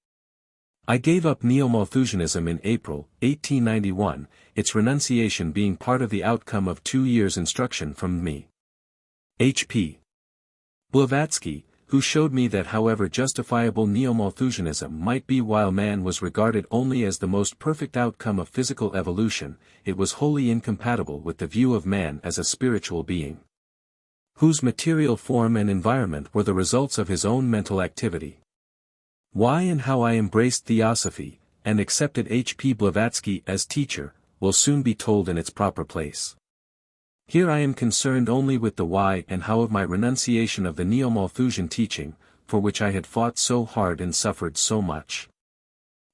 I gave up Neo-Malthusianism in April, 1891, its renunciation being part of the outcome of 2 years' instruction from me. H.P. Blavatsky, who showed me that however justifiable Neo-Malthusianism might be while man was regarded only as the most perfect outcome of physical evolution, it was wholly incompatible with the view of man as a spiritual being, whose material form and environment were the results of his own mental activity. Why and how I embraced theosophy, and accepted H.P. Blavatsky as teacher, will soon be told in its proper place. Here I am concerned only with the why and how of my renunciation of the Neo-Malthusian teaching, for which I had fought so hard and suffered so much.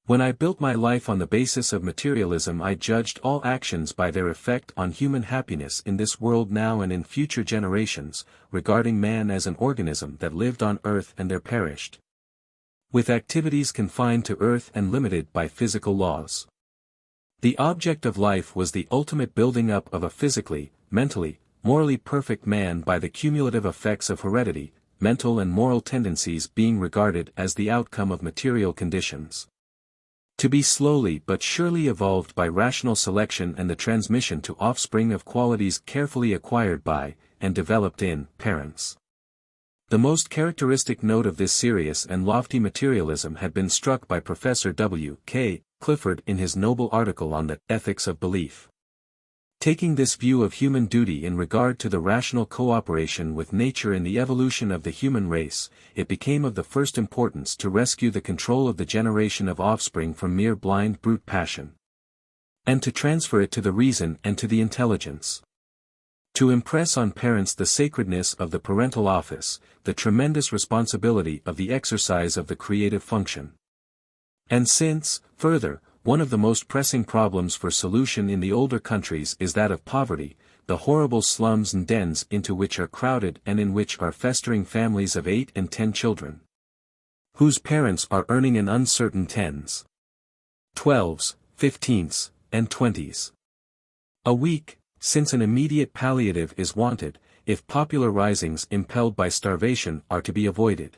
When I built my life on the basis of materialism, I judged all actions by their effect on human happiness in this world now and in future generations, regarding man as an organism that lived on earth and there perished, with activities confined to earth and limited by physical laws. The object of life was the ultimate building up of a physically, mentally, morally perfect man by the cumulative effects of heredity, mental and moral tendencies being regarded as the outcome of material conditions, to be slowly but surely evolved by rational selection and the transmission to offspring of qualities carefully acquired by, and developed in, parents. The most characteristic note of this serious and lofty materialism had been struck by Professor W. K. Clifford in his noble article on the Ethics of Belief. Taking this view of human duty in regard to the rational cooperation with nature in the evolution of the human race, it became of the first importance to rescue the control of the generation of offspring from mere blind brute passion, and to transfer it to the reason and to the intelligence. To impress on parents the sacredness of the parental office, the tremendous responsibility of the exercise of the creative function. And since, further, one of the most pressing problems for solution in the older countries is that of poverty, the horrible slums and dens into which are crowded and in which are festering families of 8 and 10 children, whose parents are earning in uncertain 10s, 12s, 15s, and 20s a week, since an immediate palliative is wanted, if popular risings impelled by starvation are to be avoided.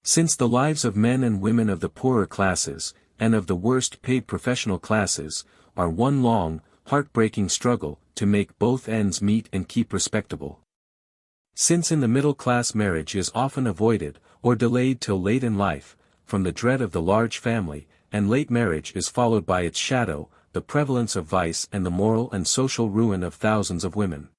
Since the lives of men and women of the poorer classes, and of the worst-paid professional classes, are one long, heart-breaking struggle to make both ends meet and keep respectable. Since in the middle-class marriage is often avoided, or delayed till late in life, from the dread of the large family, and late marriage is followed by its shadow, the prevalence of vice and the moral and social ruin of thousands of women.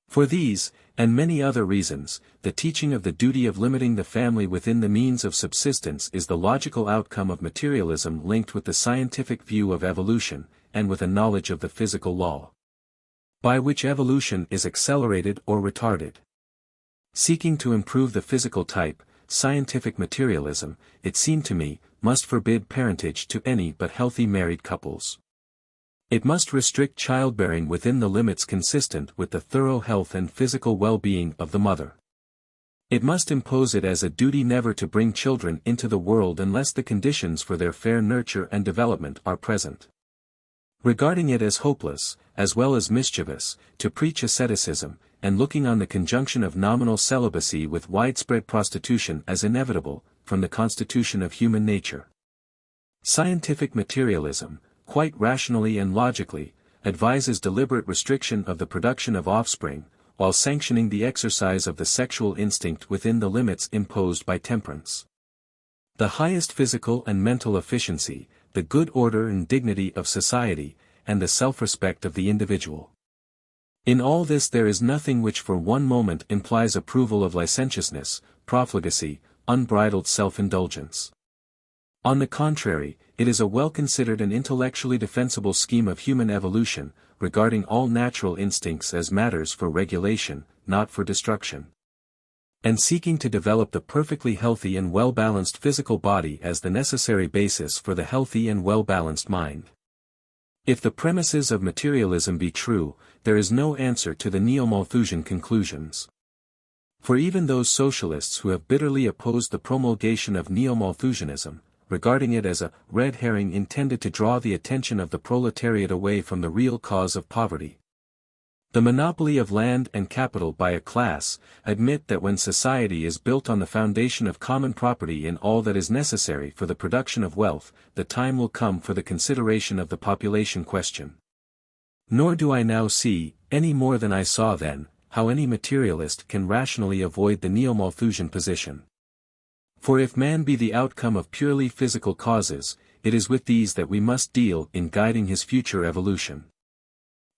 For these, and many other reasons, the teaching of the duty of limiting the family within the means of subsistence is the logical outcome of materialism linked with the scientific view of evolution, and with a knowledge of the physical law, by which evolution is accelerated or retarded. Seeking to improve the physical type, scientific materialism, it seemed to me, must forbid parentage to any but healthy married couples. It must restrict childbearing within the limits consistent with the thorough health and physical well-being of the mother. It must impose it as a duty never to bring children into the world unless the conditions for their fair nurture and development are present. Regarding it as hopeless, as well as mischievous, to preach asceticism, and looking on the conjunction of nominal celibacy with widespread prostitution as inevitable, from the constitution of human nature. Scientific materialism, quite rationally and logically, advises deliberate restriction of the production of offspring, while sanctioning the exercise of the sexual instinct within the limits imposed by temperance. The highest physical and mental efficiency, the good order and dignity of society, and the self-respect of the individual. In all this there is nothing which for one moment implies approval of licentiousness, profligacy, unbridled self-indulgence. On the contrary, it is a well-considered and intellectually defensible scheme of human evolution, regarding all natural instincts as matters for regulation, not for destruction, and seeking to develop the perfectly healthy and well-balanced physical body as the necessary basis for the healthy and well-balanced mind. If the premises of materialism be true, there is no answer to the Neo-Malthusian conclusions. For even those socialists who have bitterly opposed the promulgation of Neo-Malthusianism, regarding it as a red herring intended to draw the attention of the proletariat away from the real cause of poverty, The monopoly of land and capital by a class, admit that when society is built on the foundation of common property in all that is necessary for the production of wealth, the time will come for the consideration of the population question. Nor do I now see, any more than I saw then, how any materialist can rationally avoid the neo-Malthusian position. For if man be the outcome of purely physical causes, it is with these that we must deal in guiding his future evolution.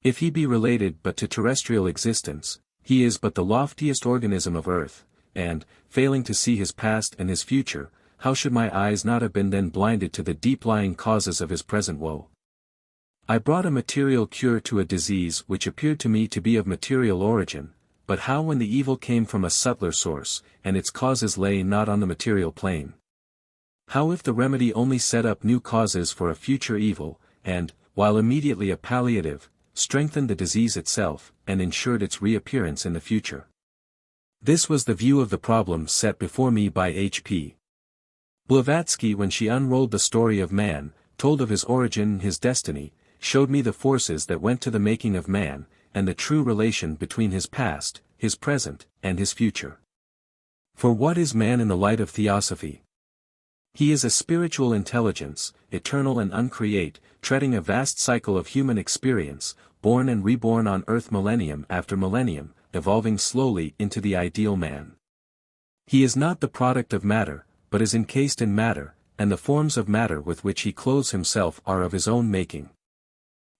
If he be related but to terrestrial existence, he is but the loftiest organism of earth, and, failing to see his past and his future, how should my eyes not have been then blinded to the deep-lying causes of his present woe? I brought a material cure to a disease which appeared to me to be of material origin, but how when the evil came from a subtler source, and its causes lay not on the material plane? How if the remedy only set up new causes for a future evil, and, while immediately a palliative, strengthened the disease itself, and ensured its reappearance in the future? This was the view of the problem set before me by H.P. Blavatsky when she unrolled the story of man, told of his origin and his destiny, showed me the forces that went to the making of man, and the true relation between his past, his present, and his future. For what is man in the light of theosophy? He is a spiritual intelligence, eternal and uncreate, treading a vast cycle of human experience, born and reborn on earth millennium after millennium, evolving slowly into the ideal man. He is not the product of matter, but is encased in matter, and the forms of matter with which he clothes himself are of his own making.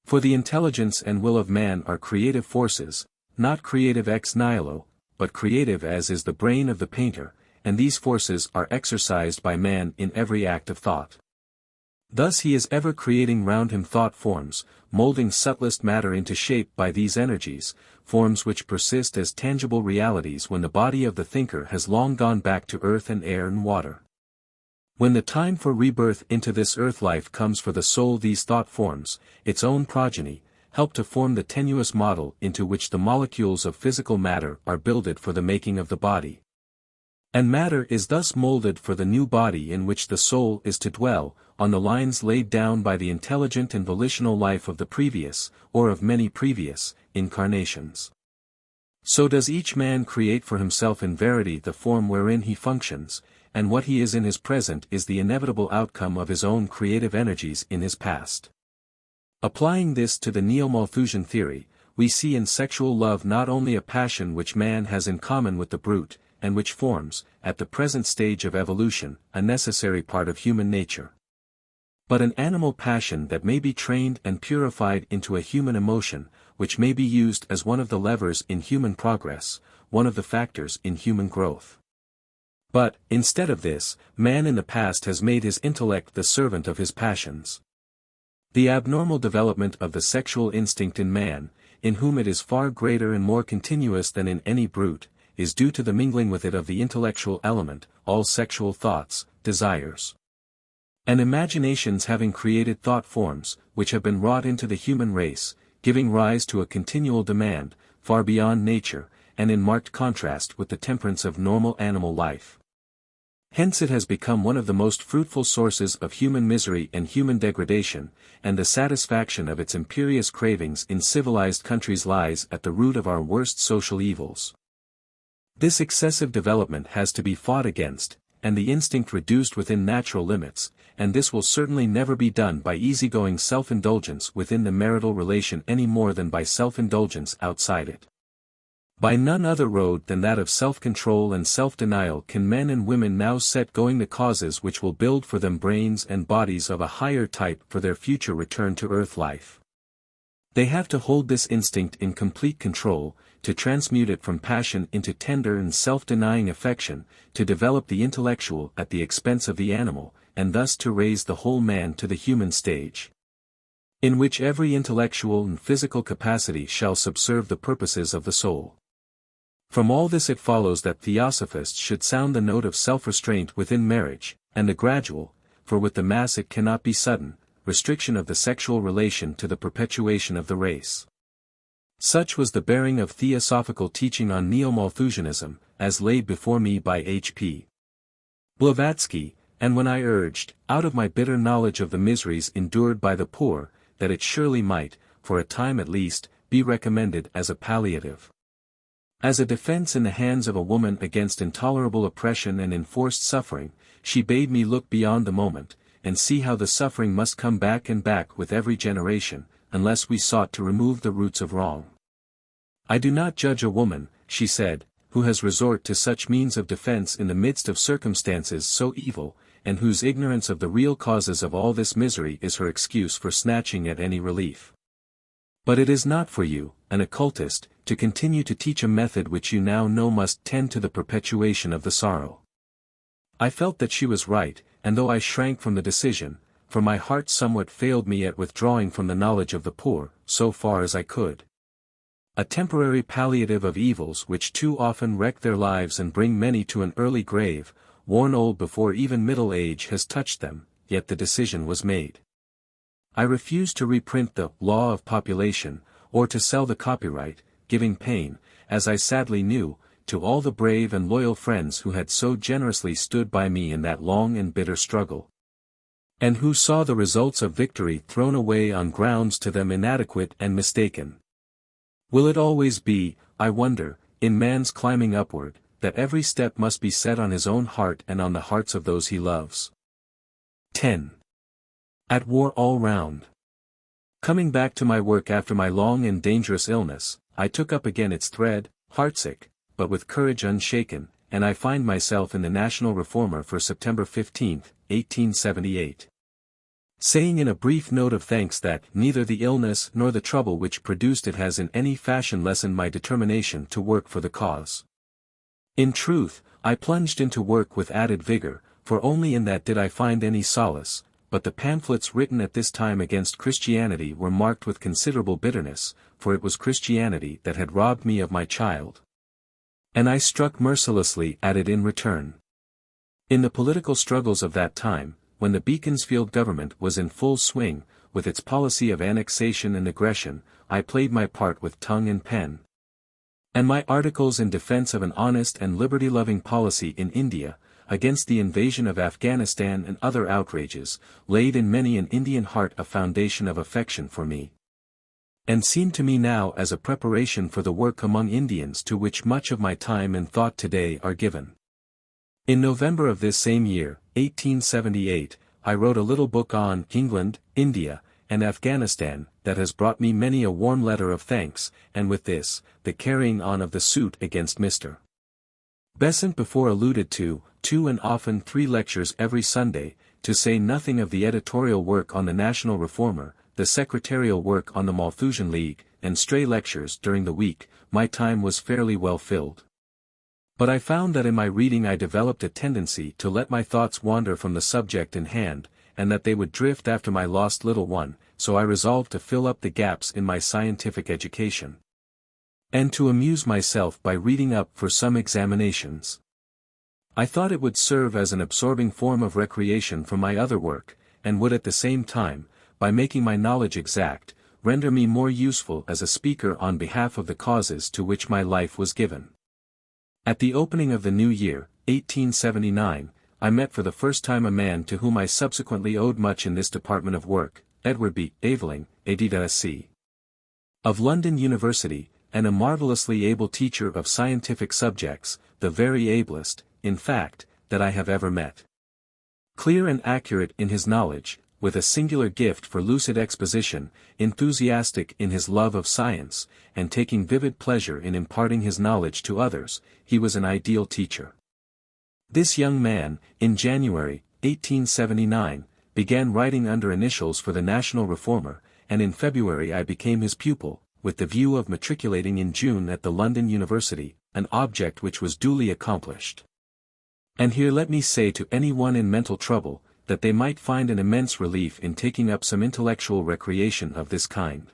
For the intelligence and will of man are creative forces, not creative ex nihilo, but creative as is the brain of the painter, and these forces are exercised by man in every act of thought. Thus he is ever creating round him thought forms, molding subtlest matter into shape by these energies, forms which persist as tangible realities when the body of the thinker has long gone back to earth and air and water. When the time for rebirth into this earth life comes for the soul, these thought forms, its own progeny, help to form the tenuous model into which the molecules of physical matter are builded for the making of the body. And matter is thus molded for the new body in which the soul is to dwell, on the lines laid down by the intelligent and volitional life of the previous, or of many previous, incarnations. So does each man create for himself in verity the form wherein he functions, and what he is in his present is the inevitable outcome of his own creative energies in his past. Applying this to the neo-Malthusian theory, we see in sexual love not only a passion which man has in common with the brute, and which forms, at the present stage of evolution, a necessary part of human nature, but an animal passion that may be trained and purified into a human emotion, which may be used as one of the levers in human progress, one of the factors in human growth. But, instead of this, man in the past has made his intellect the servant of his passions. The abnormal development of the sexual instinct in man, in whom it is far greater and more continuous than in any brute, is due to the mingling with it of the intellectual element, all sexual thoughts, desires, and imaginations having created thought forms, which have been wrought into the human race, giving rise to a continual demand, far beyond nature, and in marked contrast with the temperance of normal animal life. Hence it has become one of the most fruitful sources of human misery and human degradation, and the satisfaction of its imperious cravings in civilized countries lies at the root of our worst social evils. This excessive development has to be fought against, and the instinct reduced within natural limits, and this will certainly never be done by easygoing self-indulgence within the marital relation any more than by self-indulgence outside it. By none other road than that of self-control and self-denial can men and women now set going the causes which will build for them brains and bodies of a higher type for their future return to earth life. They have to hold this instinct in complete control, to transmute it from passion into tender and self-denying affection, to develop the intellectual at the expense of the animal, and thus to raise the whole man to the human stage, in which every intellectual and physical capacity shall subserve the purposes of the soul. From all this it follows that theosophists should sound the note of self-restraint within marriage, and the gradual, for with the mass it cannot be sudden, restriction of the sexual relation to the perpetuation of the race. Such was the bearing of theosophical teaching on neo-Malthusianism, as laid before me by H.P. Blavatsky, and when I urged, out of my bitter knowledge of the miseries endured by the poor, that it surely might, for a time at least, be recommended as a palliative. As a defense in the hands of a woman against intolerable oppression and enforced suffering, she bade me look beyond the moment, and see how the suffering must come back and back with every generation, unless we sought to remove the roots of wrong. I do not judge a woman, she said, who has resort to such means of defense in the midst of circumstances so evil, and whose ignorance of the real causes of all this misery is her excuse for snatching at any relief. But it is not for you, an occultist, to continue to teach a method which you now know must tend to the perpetuation of the sorrow. I felt that she was right, and though I shrank from the decision, for my heart somewhat failed me at withdrawing from the knowledge of the poor, so far as I could. A temporary palliative of evils which too often wreck their lives and bring many to an early grave, worn old before even middle age has touched them, yet the decision was made. I refused to reprint the Law of Population, or to sell the copyright, giving pain, as I sadly knew, to all the brave and loyal friends who had so generously stood by me in that long and bitter struggle, and who saw the results of victory thrown away on grounds to them inadequate and mistaken. Will it always be, I wonder, in man's climbing upward, that every step must be set on his own heart and on the hearts of those he loves? 10. At war all round. Coming back to my work after my long and dangerous illness, I took up again its thread, heartsick, but with courage unshaken, and I find myself in the National Reformer for September 15, 1878. Saying in a brief note of thanks that neither the illness nor the trouble which produced it has in any fashion lessened my determination to work for the cause. In truth, I plunged into work with added vigor, for only in that did I find any solace, but the pamphlets written at this time against Christianity were marked with considerable bitterness, for it was Christianity that had robbed me of my child. And I struck mercilessly at it in return. In the political struggles of that time, when the Beaconsfield government was in full swing, with its policy of annexation and aggression, I played my part with tongue and pen. And my articles in defense of an honest and liberty-loving policy in India, against the invasion of Afghanistan and other outrages, laid in many an Indian heart a foundation of affection for me, and seem to me now as a preparation for the work among Indians to which much of my time and thought today are given. In November of this same year, 1878, I wrote a little book on England, India, and Afghanistan, that has brought me many a warm letter of thanks, and with this, the carrying on of the suit against Mr. Besant before alluded to, 2 and often 3 lectures every Sunday, to say nothing of the editorial work on the National Reformer, the secretarial work on the Malthusian League, and stray lectures during the week. My time was fairly well filled. But I found that in my reading I developed a tendency to let my thoughts wander from the subject in hand, and that they would drift after my lost little one, so I resolved to fill up the gaps in my scientific education, and to amuse myself by reading up for some examinations. I thought it would serve as an absorbing form of recreation from my other work, and would at the same time, by making my knowledge exact, render me more useful as a speaker on behalf of the causes to which my life was given. At the opening of the new year, 1879, I met for the first time a man to whom I subsequently owed much in this department of work, Edward B. Aveling, A.D.Sc. of London University, and a marvellously able teacher of scientific subjects, the very ablest, in fact, that I have ever met. Clear and accurate in his knowledge, with a singular gift for lucid exposition, enthusiastic in his love of science, and taking vivid pleasure in imparting his knowledge to others, he was an ideal teacher. This young man, in January, 1879, began writing under initials for the National Reformer, and in February I became his pupil, with the view of matriculating in June at the London University, an object which was duly accomplished. And here let me say to any one in mental trouble, that they might find an immense relief in taking up some intellectual recreation of this kind.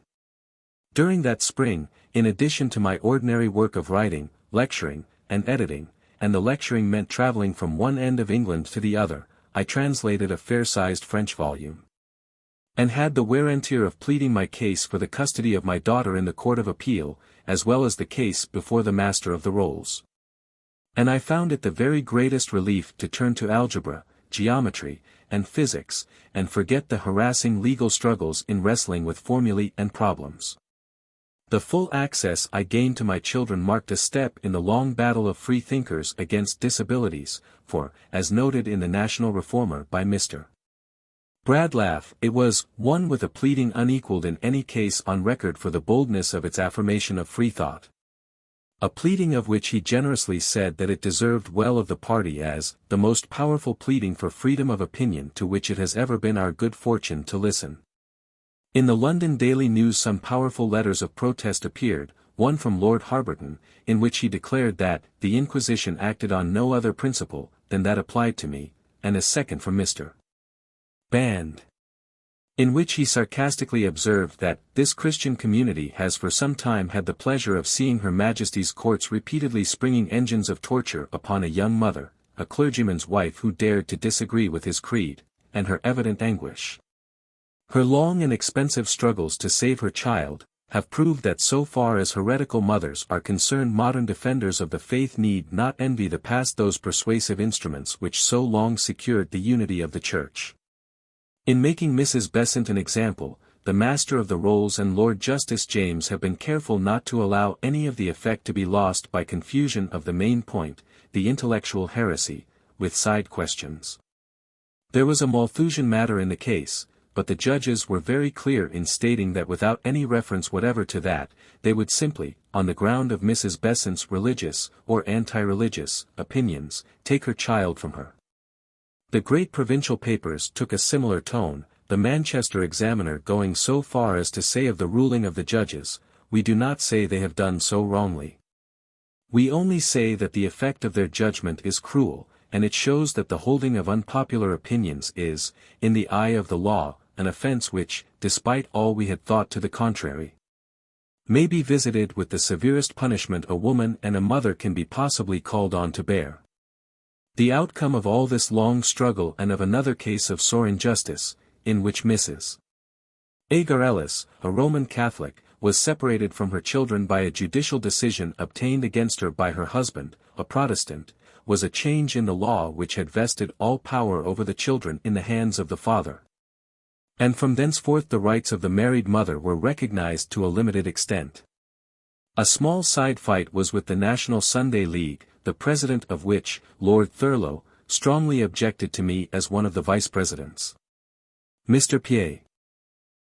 During that spring, in addition to my ordinary work of writing, lecturing, and editing, and the lecturing meant traveling from one end of England to the other, I translated a fair-sized French volume, and had the wear-and-tear of pleading my case for the custody of my daughter in the Court of Appeal, as well as the case before the Master of the Rolls. And I found it the very greatest relief to turn to algebra, geometry, and physics, and forget the harassing legal struggles in wrestling with formulae and problems. The full access I gained to my children marked a step in the long battle of free thinkers against disabilities, for, as noted in the National Reformer by Mr. Bradlaugh, it was one with a pleading unequalled in any case on record for the boldness of its affirmation of free thought. A pleading of which he generously said that it deserved well of the party as the most powerful pleading for freedom of opinion to which it has ever been our good fortune to listen. In the London Daily News some powerful letters of protest appeared, one from Lord Harberton, in which he declared that the Inquisition acted on no other principle than that applied to me, and a second from Mr. Band, in which he sarcastically observed that this Christian community has for some time had the pleasure of seeing Her Majesty's courts repeatedly springing engines of torture upon a young mother, a clergyman's wife who dared to disagree with his creed, and her evident anguish. Her long and expensive struggles to save her child, have proved that so far as heretical mothers are concerned modern defenders of the faith need not envy the past those persuasive instruments which so long secured the unity of the Church. In making Mrs. Besant an example, the Master of the Rolls and Lord Justice James have been careful not to allow any of the effect to be lost by confusion of the main point, the intellectual heresy, with side questions. There was a Malthusian matter in the case, but the judges were very clear in stating that without any reference whatever to that, they would simply, on the ground of Mrs. Besant's religious, or anti-religious, opinions, take her child from her. The great provincial papers took a similar tone, the Manchester Examiner going so far as to say of the ruling of the judges, "We do not say they have done so wrongly. We only say that the effect of their judgment is cruel, and it shows that the holding of unpopular opinions is, in the eye of the law, an offence which, despite all we had thought to the contrary, may be visited with the severest punishment a woman and a mother can be possibly called on to bear." The outcome of all this long struggle and of another case of sore injustice, in which Mrs. Agar Ellis, a Roman Catholic, was separated from her children by a judicial decision obtained against her by her husband, a Protestant, was a change in the law which had vested all power over the children in the hands of the father. And from thenceforth the rights of the married mother were recognized to a limited extent. A small side fight was with the National Sunday League, the president of which, Lord Thurlow, strongly objected to me as one of the vice-presidents. Mr. P.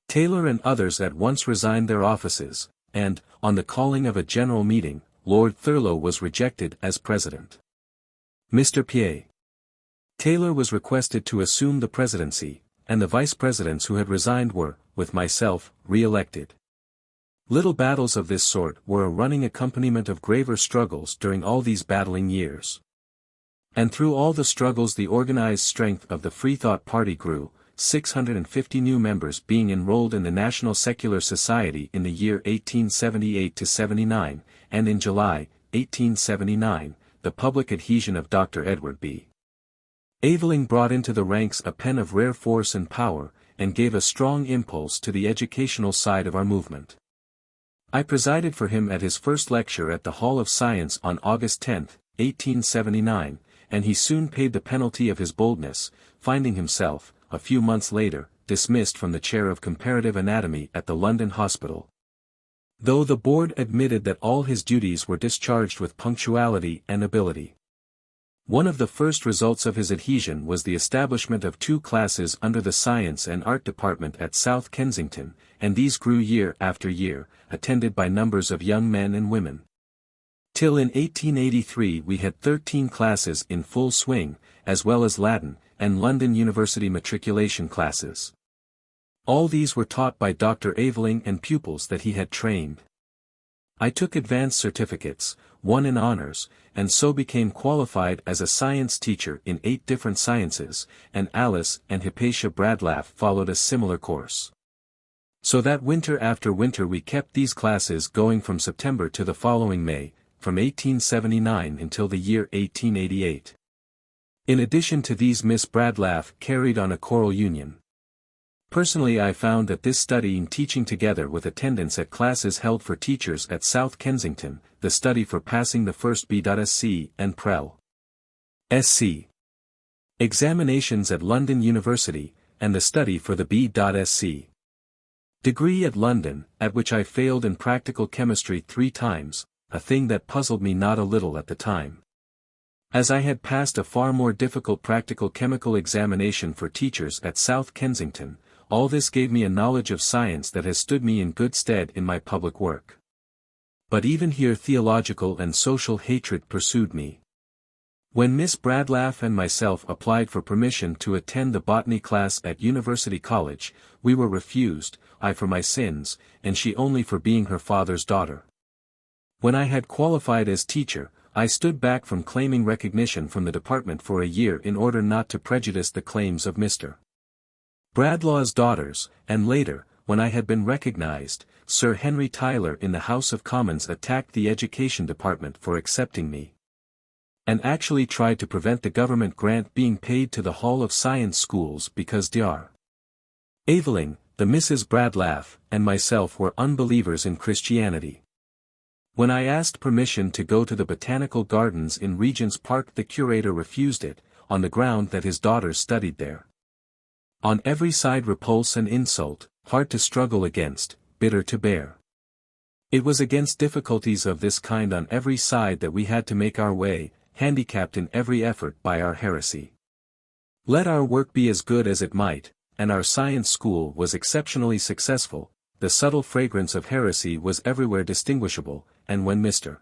Taylor and others at once resigned their offices, and, on the calling of a general meeting, Lord Thurlow was rejected as president. Mr. P. Taylor was requested to assume the presidency, and the vice-presidents who had resigned were, with myself, re-elected. Little battles of this sort were a running accompaniment of graver struggles during all these battling years. And through all the struggles the organized strength of the Freethought Party grew, 650 new members being enrolled in the National Secular Society in the year 1878-79, and in July, 1879, the public adhesion of Dr. Edward B. Aveling brought into the ranks a pen of rare force and power, and gave a strong impulse to the educational side of our movement. I presided for him at his first lecture at the Hall of Science on August 10, 1879, and he soon paid the penalty of his boldness, finding himself, a few months later, dismissed from the chair of comparative anatomy at the London Hospital. Though the board admitted that all his duties were discharged with punctuality and ability. One of the first results of his adhesion was the establishment of 2 classes under the Science and Art Department at South Kensington, and these grew year after year, attended by numbers of young men and women. Till in 1883 we had 13 classes in full swing, as well as Latin, and London University matriculation classes. All these were taught by Dr. Aveling and pupils that he had trained. I took advanced certificates, won in honors, and so became qualified as a science teacher in 8 different sciences, and Alice and Hypatia Bradlaugh followed a similar course. So that winter after winter we kept these classes going from September to the following May, from 1879 until the year 1888. In addition to these Miss Bradlaugh carried on a choral union. Personally I found that this studying teaching together with attendance at classes held for teachers at South Kensington, the study for passing the first B.Sc. and Prel. Sc. examinations at London University, and the study for the B.Sc. Degree at London, at which I failed in practical chemistry 3 times, a thing that puzzled me not a little at the time. As I had passed a far more difficult practical chemical examination for teachers at South Kensington, all this gave me a knowledge of science that has stood me in good stead in my public work. But even here theological and social hatred pursued me. When Miss Bradlaugh and myself applied for permission to attend the botany class at University College, we were refused, I for my sins, and she only for being her father's daughter. When I had qualified as teacher, I stood back from claiming recognition from the department for a year in order not to prejudice the claims of Mr. Bradlaugh's daughters, and later, when I had been recognized, Sir Henry Tyler in the House of Commons attacked the Education Department for accepting me, and actually tried to prevent the government grant being paid to the Hall of Science schools because Dr. Aveling, the Mrs. Bradlaugh, and myself were unbelievers in Christianity. When I asked permission to go to the botanical gardens in Regent's Park, the curator refused it, on the ground that his daughters studied there. On every side repulse and insult, hard to struggle against, bitter to bear. It was against difficulties of this kind on every side that we had to make our way, handicapped in every effort by our heresy. Let our work be as good as it might, and our science school was exceptionally successful, the subtle fragrance of heresy was everywhere distinguishable, and when Mr.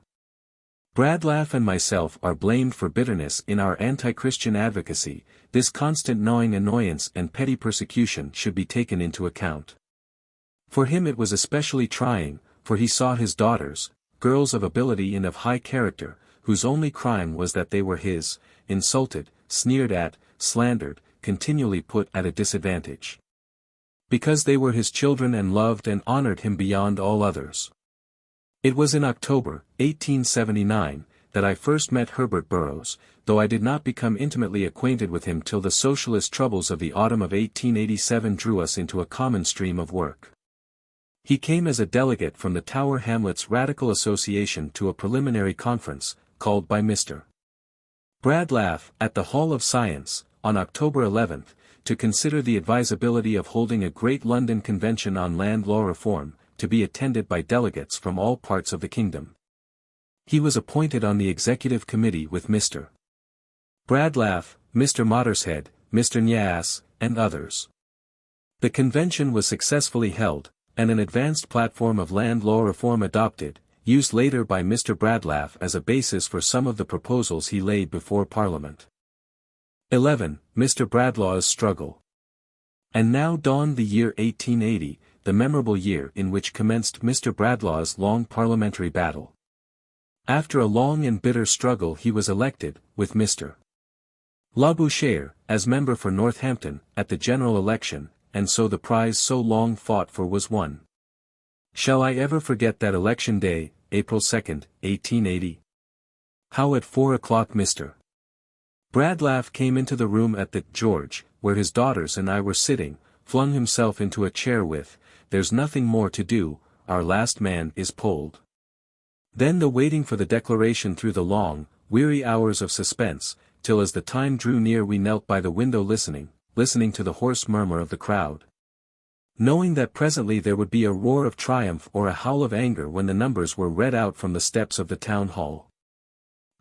Bradlaugh and myself are blamed for bitterness in our anti-Christian advocacy, this constant gnawing annoyance and petty persecution should be taken into account. For him it was especially trying, for he saw his daughters, girls of ability and of high character, whose only crime was that they were his, insulted, sneered at, slandered, continually put at a disadvantage. Because they were his children and loved and honored him beyond all others. It was in October, 1879, that I first met Herbert Burroughs, though I did not become intimately acquainted with him till the socialist troubles of the autumn of 1887 drew us into a common stream of work. He came as a delegate from the Tower Hamlets Radical Association to a preliminary conference, called by Mr. Bradlaugh, at the Hall of Science, on October 11, to consider the advisability of holding a great London convention on land law reform, to be attended by delegates from all parts of the kingdom. He was appointed on the executive committee with Mr. Bradlaugh, Mr. Mottershead, Mr. Nyass, and others. The convention was successfully held, and an advanced platform of land law reform adopted, used later by Mr. Bradlaugh as a basis for some of the proposals he laid before Parliament. 11. Mr. Bradlaugh's struggle. And now dawned the year 1880, the memorable year in which commenced Mr. Bradlaugh's long parliamentary battle. After a long and bitter struggle he was elected, with Mr. Labouchere, as member for Northampton, at the general election, and so the prize so long fought for was won. Shall I ever forget that election day, April 2, 1880? How at 4 o'clock Mr. Bradlaugh came into the room at the George, where his daughters and I were sitting, flung himself into a chair with, "There's nothing more to do, our last man is polled." Then the waiting for the declaration through the long, weary hours of suspense, till as the time drew near we knelt by the window listening to the hoarse murmur of the crowd. Knowing that presently there would be a roar of triumph or a howl of anger when the numbers were read out from the steps of the town hall.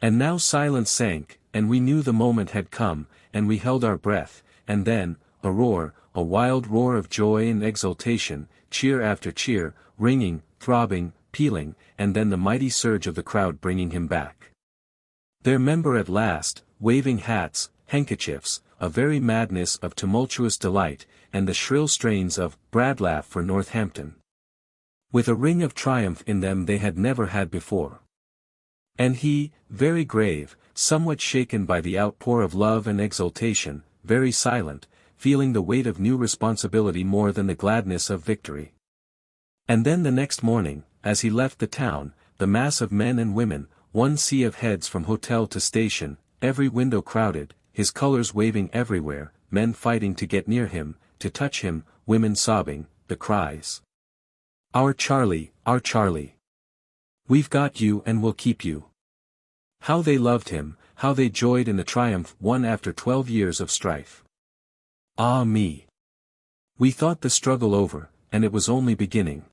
And now silence sank, and we knew the moment had come, and we held our breath, and then, a roar, a wild roar of joy and exultation, cheer after cheer, ringing, throbbing, pealing, and then the mighty surge of the crowd bringing him back. Their member at last, waving hats, handkerchiefs, a very madness of tumultuous delight, and the shrill strains of Bradlaugh for Northampton, with a ring of triumph in them they had never had before. And he, very grave, somewhat shaken by the outpour of love and exultation, very silent, feeling the weight of new responsibility more than the gladness of victory. And then the next morning, as he left the town, the mass of men and women, one sea of heads from hotel to station, every window crowded, his colors waving everywhere, men fighting to get near him, to touch him, women sobbing, the cries, "Our Charlie, our Charlie! We've got you and we'll keep you." How they loved him, how they joyed in the triumph won after 12 years of strife. Ah me! We thought the struggle over, and it was only beginning.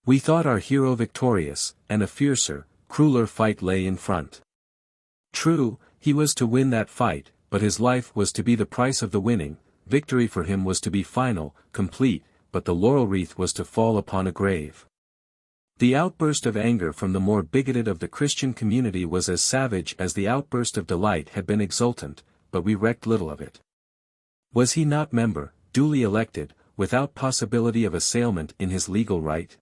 We thought our hero victorious, and a fiercer, crueler fight lay in front. True, he was to win that fight, but his life was to be the price of the winning. Victory for him was to be final, complete, but the laurel wreath was to fall upon a grave. The outburst of anger from the more bigoted of the Christian community was as savage as the outburst of delight had been exultant, but we recked little of it. Was he not member, duly elected, without possibility of assailment in his legal right?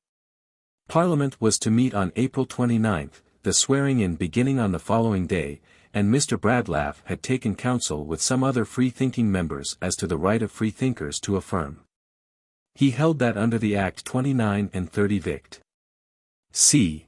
Parliament was to meet on April 29, the swearing-in beginning on the following day, and Mr. Bradlaugh had taken counsel with some other free-thinking members as to the right of freethinkers to affirm. He held that under the Act 29 and 30 Vict. c.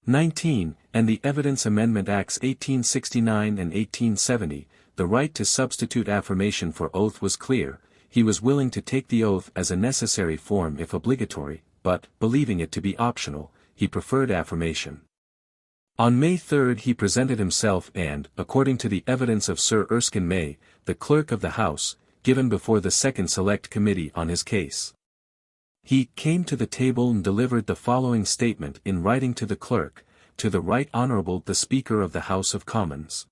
19, and the Evidence Amendment Acts 1869 and 1870, the right to substitute affirmation for oath was clear. He was willing to take the oath as a necessary form if obligatory, but, believing it to be optional, he preferred affirmation. On May 3 he presented himself and, according to the evidence of Sir Erskine May, the Clerk of the House, given before the Second Select Committee on his case. He came to the table and delivered the following statement in writing to the Clerk, to the Right Honourable the Speaker of the House of Commons.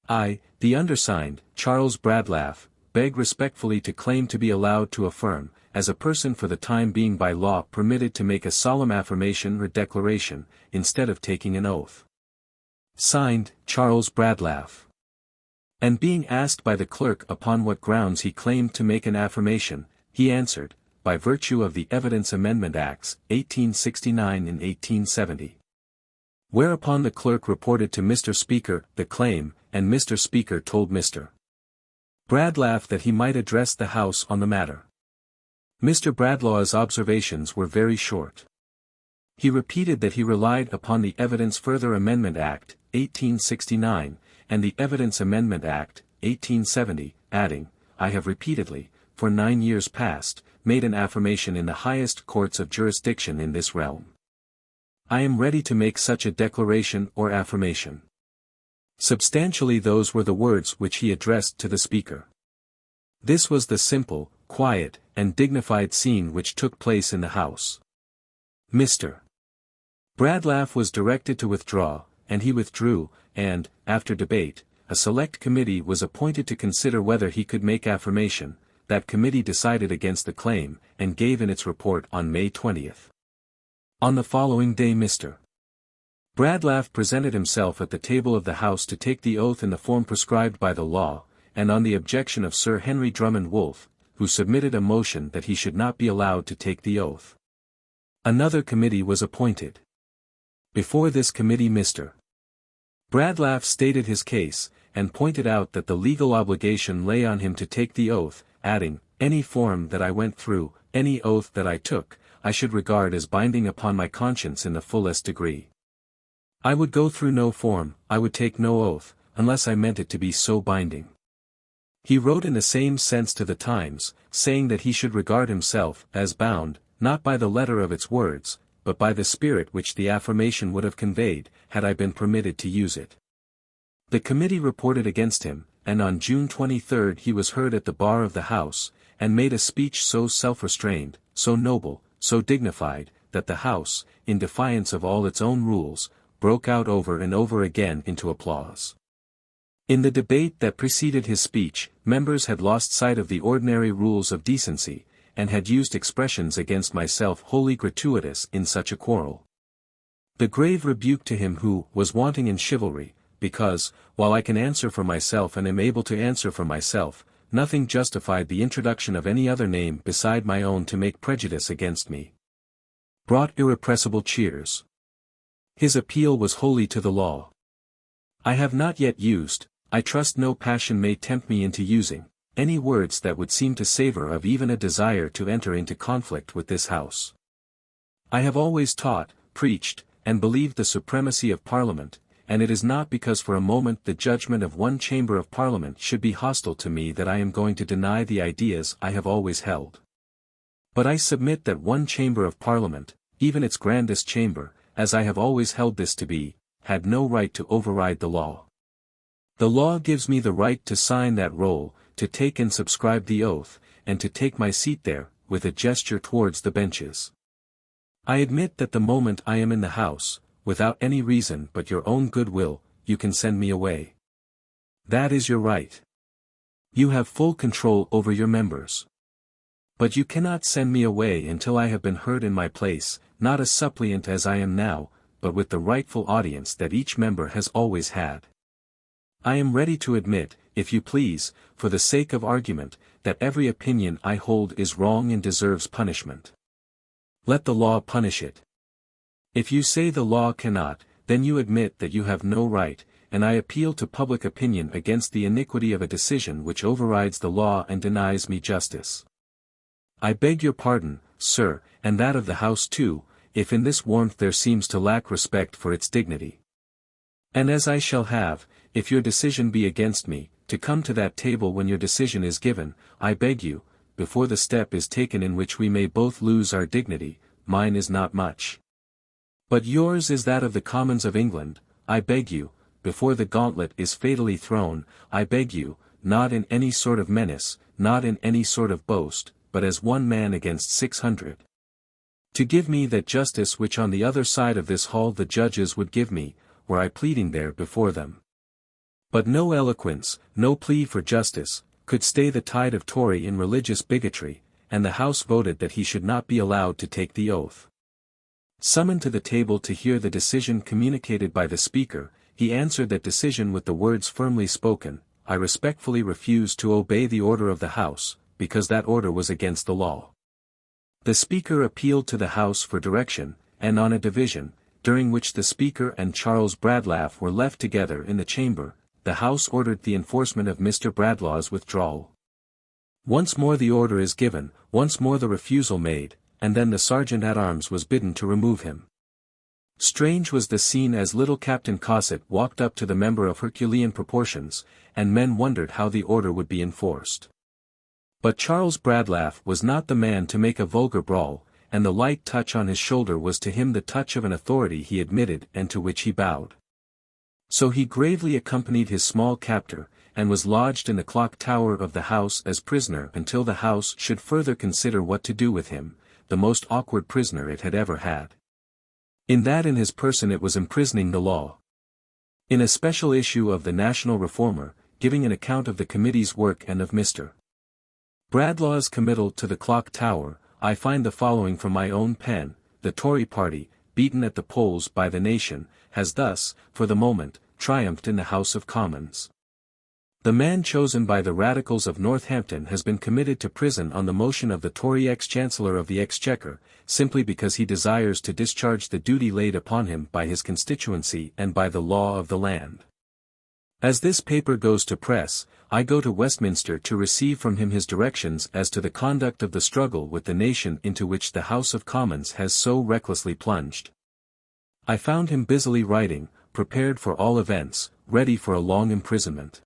I, the undersigned, Charles Bradlaugh, beg respectfully to claim to be allowed to affirm, as a person for the time being by law permitted to make a solemn affirmation or declaration, instead of taking an oath. Signed, Charles Bradlaugh. And being asked by the clerk upon what grounds he claimed to make an affirmation, he answered, by virtue of the Evidence Amendment Acts, 1869 and 1870. Whereupon the clerk reported to Mr. Speaker the claim, and Mr. Speaker told Mr. Bradlaugh that he might address the House on the matter. Mr. Bradlaugh's observations were very short. He repeated that he relied upon the Evidence Further Amendment Act, 1869, and the Evidence Amendment Act, 1870, adding, I have repeatedly, for 9 years past, made an affirmation in the highest courts of jurisdiction in this realm. I am ready to make such a declaration or affirmation. Substantially those were the words which he addressed to the Speaker. This was the simple, quiet, and dignified scene which took place in the House. Mr. Bradlaugh was directed to withdraw, and he withdrew, and, after debate, a select committee was appointed to consider whether he could make affirmation. That committee decided against the claim, and gave in its report on May 20. On the following day Mr. Bradlaugh presented himself at the table of the House to take the oath in the form prescribed by the law, and on the objection of Sir Henry Drummond Wolff, who submitted a motion that he should not be allowed to take the oath. Another committee was appointed. Before this committee Mr. Bradlaugh stated his case, and pointed out that the legal obligation lay on him to take the oath, adding, any form that I went through, any oath that I took, I should regard as binding upon my conscience in the fullest degree. I would go through no form, I would take no oath, unless I meant it to be so binding. He wrote in the same sense to the Times, saying that he should regard himself as bound, not by the letter of its words, but by the spirit which the affirmation would have conveyed, had I been permitted to use it. The committee reported against him, and on June 23 he was heard at the bar of the House, and made a speech so self-restrained, so noble, so dignified, that the House, in defiance of all its own rules, broke out over and over again into applause. In the debate that preceded his speech, members had lost sight of the ordinary rules of decency, and had used expressions against myself wholly gratuitous in such a quarrel. The grave rebuke to him who was wanting in chivalry, because, while I can answer for myself and am able to answer for myself, nothing justified the introduction of any other name beside my own to make prejudice against me, brought irrepressible cheers. His appeal was wholly to the law. I have not yet used, I trust no passion may tempt me into using, any words that would seem to savour of even a desire to enter into conflict with this House. I have always taught, preached, and believed the supremacy of Parliament, and it is not because for a moment the judgment of one chamber of Parliament should be hostile to me that I am going to deny the ideas I have always held. But I submit that one chamber of Parliament, even its grandest chamber, as I have always held this to be, had no right to override the law. The law gives me the right to sign that roll, to take and subscribe the oath, and to take my seat there, with a gesture towards the benches. I admit that the moment I am in the House, without any reason but your own goodwill, you can send me away. That is your right. You have full control over your members. But you cannot send me away until I have been heard in my place, not a suppliant as I am now, but with the rightful audience that each member has always had. I am ready to admit, if you please, for the sake of argument, that every opinion I hold is wrong and deserves punishment. Let the law punish it. If you say the law cannot, then you admit that you have no right, and I appeal to public opinion against the iniquity of a decision which overrides the law and denies me justice. I beg your pardon, sir, and that of the House too, if in this warmth there seems to lack respect for its dignity. And as I shall have, if your decision be against me, to come to that table when your decision is given, I beg you, before the step is taken in which we may both lose our dignity, mine is not much. But yours is that of the Commons of England, I beg you, before the gauntlet is fatally thrown, I beg you, not in any sort of menace, not in any sort of boast, but as one man against 600. To give me that justice which on the other side of this hall the judges would give me, were I pleading there before them. But no eloquence, no plea for justice, could stay the tide of Tory in religious bigotry, and the House voted that he should not be allowed to take the oath. Summoned to the table to hear the decision communicated by the Speaker, he answered that decision with the words firmly spoken, I respectfully refuse to obey the order of the House, because that order was against the law. The Speaker appealed to the House for direction, and on a division, during which the Speaker and Charles Bradlaugh were left together in the chamber, the House ordered the enforcement of Mr. Bradlaugh's withdrawal. Once more the order is given, once more the refusal made, and then the Sergeant-at-Arms was bidden to remove him. Strange was the scene as little Captain Cosset walked up to the member of Herculean proportions, and men wondered how the order would be enforced. But Charles Bradlaugh was not the man to make a vulgar brawl, and the light touch on his shoulder was to him the touch of an authority he admitted and to which he bowed. So he gravely accompanied his small captor, and was lodged in the clock tower of the House as prisoner until the House should further consider what to do with him, the most awkward prisoner it had ever had. In that in his person it was imprisoning the law. In a special issue of the National Reformer, giving an account of the committee's work and of Mr. Bradlaugh's committal to the clock tower, I find the following from my own pen: the Tory party, beaten at the polls by the nation, has thus, for the moment, triumphed in the House of Commons. The man chosen by the Radicals of Northampton has been committed to prison on the motion of the Tory ex-Chancellor of the Exchequer, simply because he desires to discharge the duty laid upon him by his constituency and by the law of the land. As this paper goes to press, I go to Westminster to receive from him his directions as to the conduct of the struggle with the nation into which the House of Commons has so recklessly plunged. I found him busily writing, prepared for all events, ready for a long imprisonment.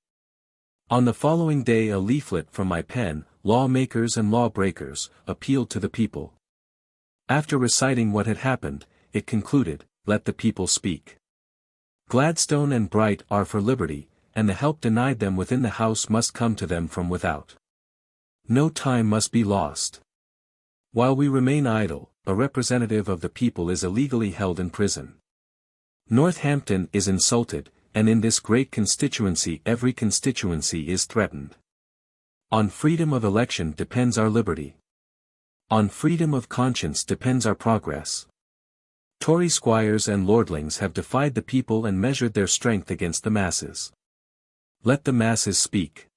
On the following day a leaflet from my pen, Lawmakers and Lawbreakers, appealed to the people. After reciting what had happened, it concluded, Let the people speak. Gladstone and Bright are for liberty, and the help denied them within the House must come to them from without. No time must be lost. While we remain idle, a representative of the people is illegally held in prison. Northampton is insulted, and in this great constituency every constituency is threatened. On freedom of election depends our liberty. On freedom of conscience depends our progress. Tory squires and lordlings have defied the people and measured their strength against the masses. Let the masses speak.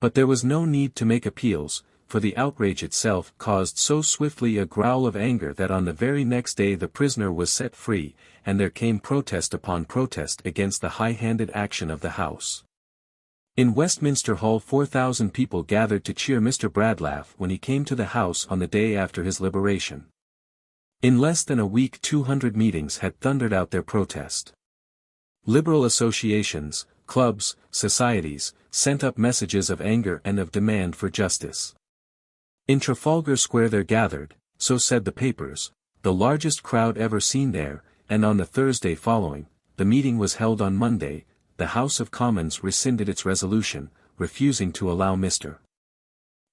But there was no need to make appeals, for the outrage itself caused so swiftly a growl of anger that on the very next day the prisoner was set free, and there came protest upon protest against the high-handed action of the House. In Westminster Hall 4,000 people gathered to cheer Mr. Bradlaugh when he came to the House on the day after his liberation. In less than a week 200 meetings had thundered out their protest. Liberal associations, clubs, societies, sent up messages of anger and of demand for justice. In Trafalgar Square there gathered, so said the papers, the largest crowd ever seen there, and on the Thursday following, the meeting was held on Monday, the House of Commons rescinded its resolution, refusing to allow Mr.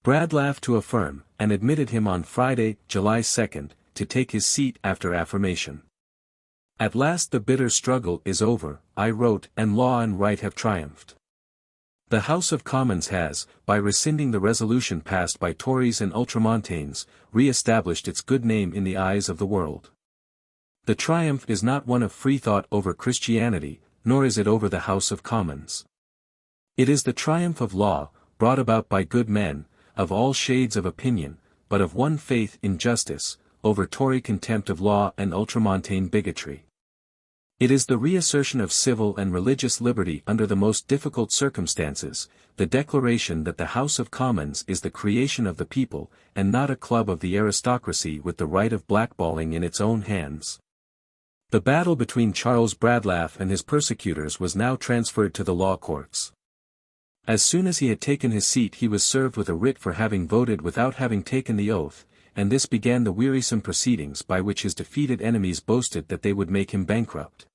Bradlaugh to affirm, and admitted him on Friday, July 2, to take his seat after affirmation. At last the bitter struggle is over, I wrote, and law and right have triumphed. The House of Commons has, by rescinding the resolution passed by Tories and Ultramontanes, re-established its good name in the eyes of the world. The triumph is not one of free thought over Christianity, nor is it over the House of Commons. It is the triumph of law, brought about by good men, of all shades of opinion, but of one faith in justice, over Tory contempt of law and Ultramontane bigotry. It is the reassertion of civil and religious liberty under the most difficult circumstances, the declaration that the House of Commons is the creation of the people, and not a club of the aristocracy with the right of blackballing in its own hands. The battle between Charles Bradlaugh and his persecutors was now transferred to the law courts. As soon as he had taken his seat he was served with a writ for having voted without having taken the oath, and this began the wearisome proceedings by which his defeated enemies boasted that they would make him bankrupt,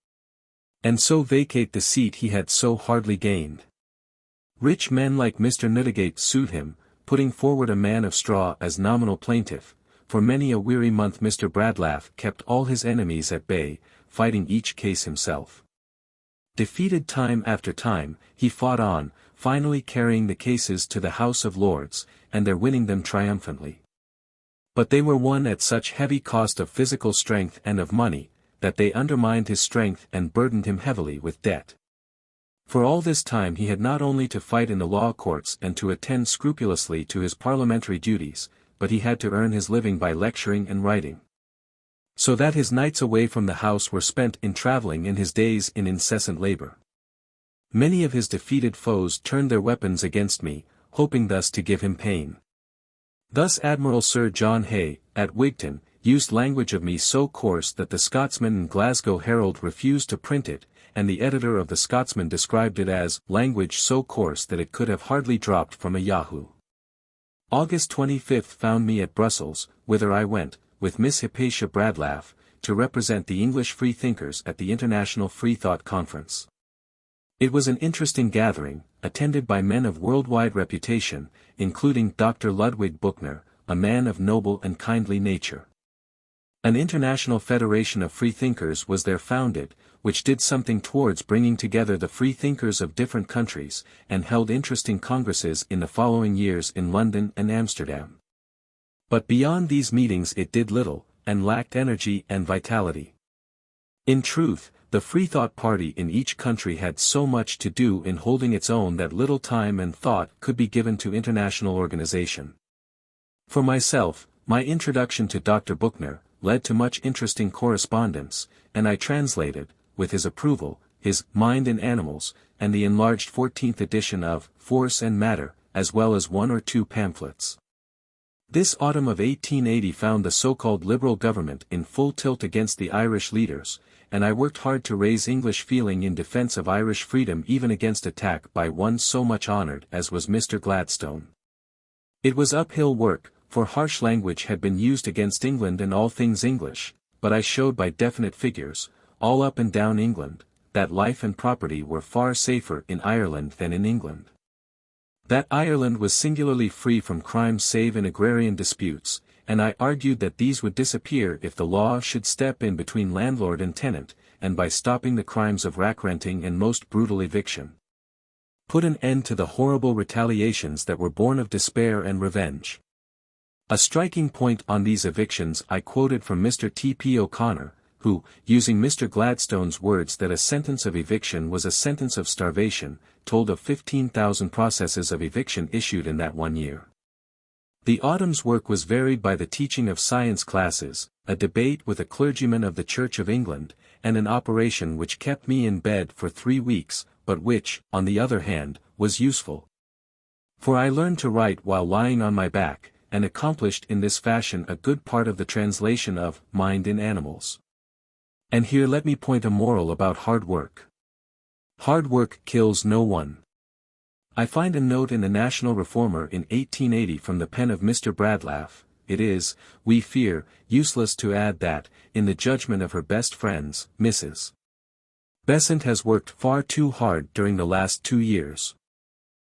and so vacate the seat he had so hardly gained. Rich men like Mr. Newdigate sued him, putting forward a man of straw as nominal plaintiff. For many a weary month Mr. Bradlaugh kept all his enemies at bay, fighting each case himself. Defeated time after time, he fought on, finally carrying the cases to the House of Lords, and there winning them triumphantly. But they were won at such heavy cost of physical strength and of money, that they undermined his strength and burdened him heavily with debt. For all this time he had not only to fight in the law courts and to attend scrupulously to his parliamentary duties, but he had to earn his living by lecturing and writing. So that his nights away from the house were spent in travelling and his days in incessant labour. Many of his defeated foes turned their weapons against me, hoping thus to give him pain. Thus Admiral Sir John Hay, at Wigton, used language of me so coarse that the Scotsman and Glasgow Herald refused to print it, and the editor of the Scotsman described it as language so coarse that it could have hardly dropped from a Yahoo. August 25 found me at Brussels, whither I went, with Miss Hypatia Bradlaugh, to represent the English freethinkers at the International Freethought Conference. It was an interesting gathering, attended by men of worldwide reputation, including Dr. Ludwig Buchner, a man of noble and kindly nature. An international federation of freethinkers was there founded, which did something towards bringing together the freethinkers of different countries, and held interesting congresses in the following years in London and Amsterdam. But beyond these meetings it did little, and lacked energy and vitality. In truth, the Freethought party in each country had so much to do in holding its own that little time and thought could be given to international organization. For myself, my introduction to Dr. Buchner led to much interesting correspondence, and I translated, with his approval, his Mind in Animals, and the enlarged 14th edition of Force and Matter, as well as one or two pamphlets. This autumn of 1880 found the so-called Liberal government in full tilt against the Irish leaders, and I worked hard to raise English feeling in defence of Irish freedom even against attack by one so much honoured as was Mr. Gladstone. It was uphill work, for harsh language had been used against England and all things English, but I showed by definite figures, all up and down England, that life and property were far safer in Ireland than in England. That Ireland was singularly free from crime save in agrarian disputes, and I argued that these would disappear if the law should step in between landlord and tenant, and by stopping the crimes of rack-renting and most brutal eviction, put an end to the horrible retaliations that were born of despair and revenge. A striking point on these evictions I quoted from Mr. T. P. O'Connor, who, using Mr. Gladstone's words that a sentence of eviction was a sentence of starvation, told of 15,000 processes of eviction issued in that 1 year. The autumn's work was varied by the teaching of science classes, a debate with a clergyman of the Church of England, and an operation which kept me in bed for 3 weeks, but which, on the other hand, was useful. For I learned to write while lying on my back, and accomplished in this fashion a good part of the translation of Mind in Animals. And here let me point a moral about hard work. Hard work kills no one. I find a note in the National Reformer in 1880 from the pen of Mr. Bradlaugh. It is, we fear, useless to add that, in the judgment of her best friends, Mrs. Besant has worked far too hard during the last 2 years.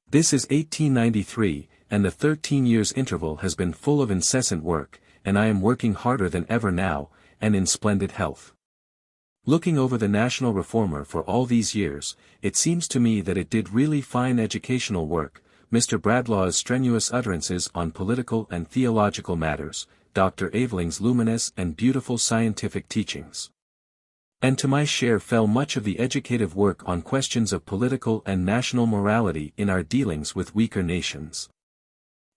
This is 1893, and the 13 years interval has been full of incessant work, and I am working harder than ever now, and in splendid health. Looking over the National Reformer for all these years, it seems to me that it did really fine educational work, Mr. Bradlaugh's strenuous utterances on political and theological matters, Dr. Aveling's luminous and beautiful scientific teachings. And to my share fell much of the educative work on questions of political and national morality in our dealings with weaker nations.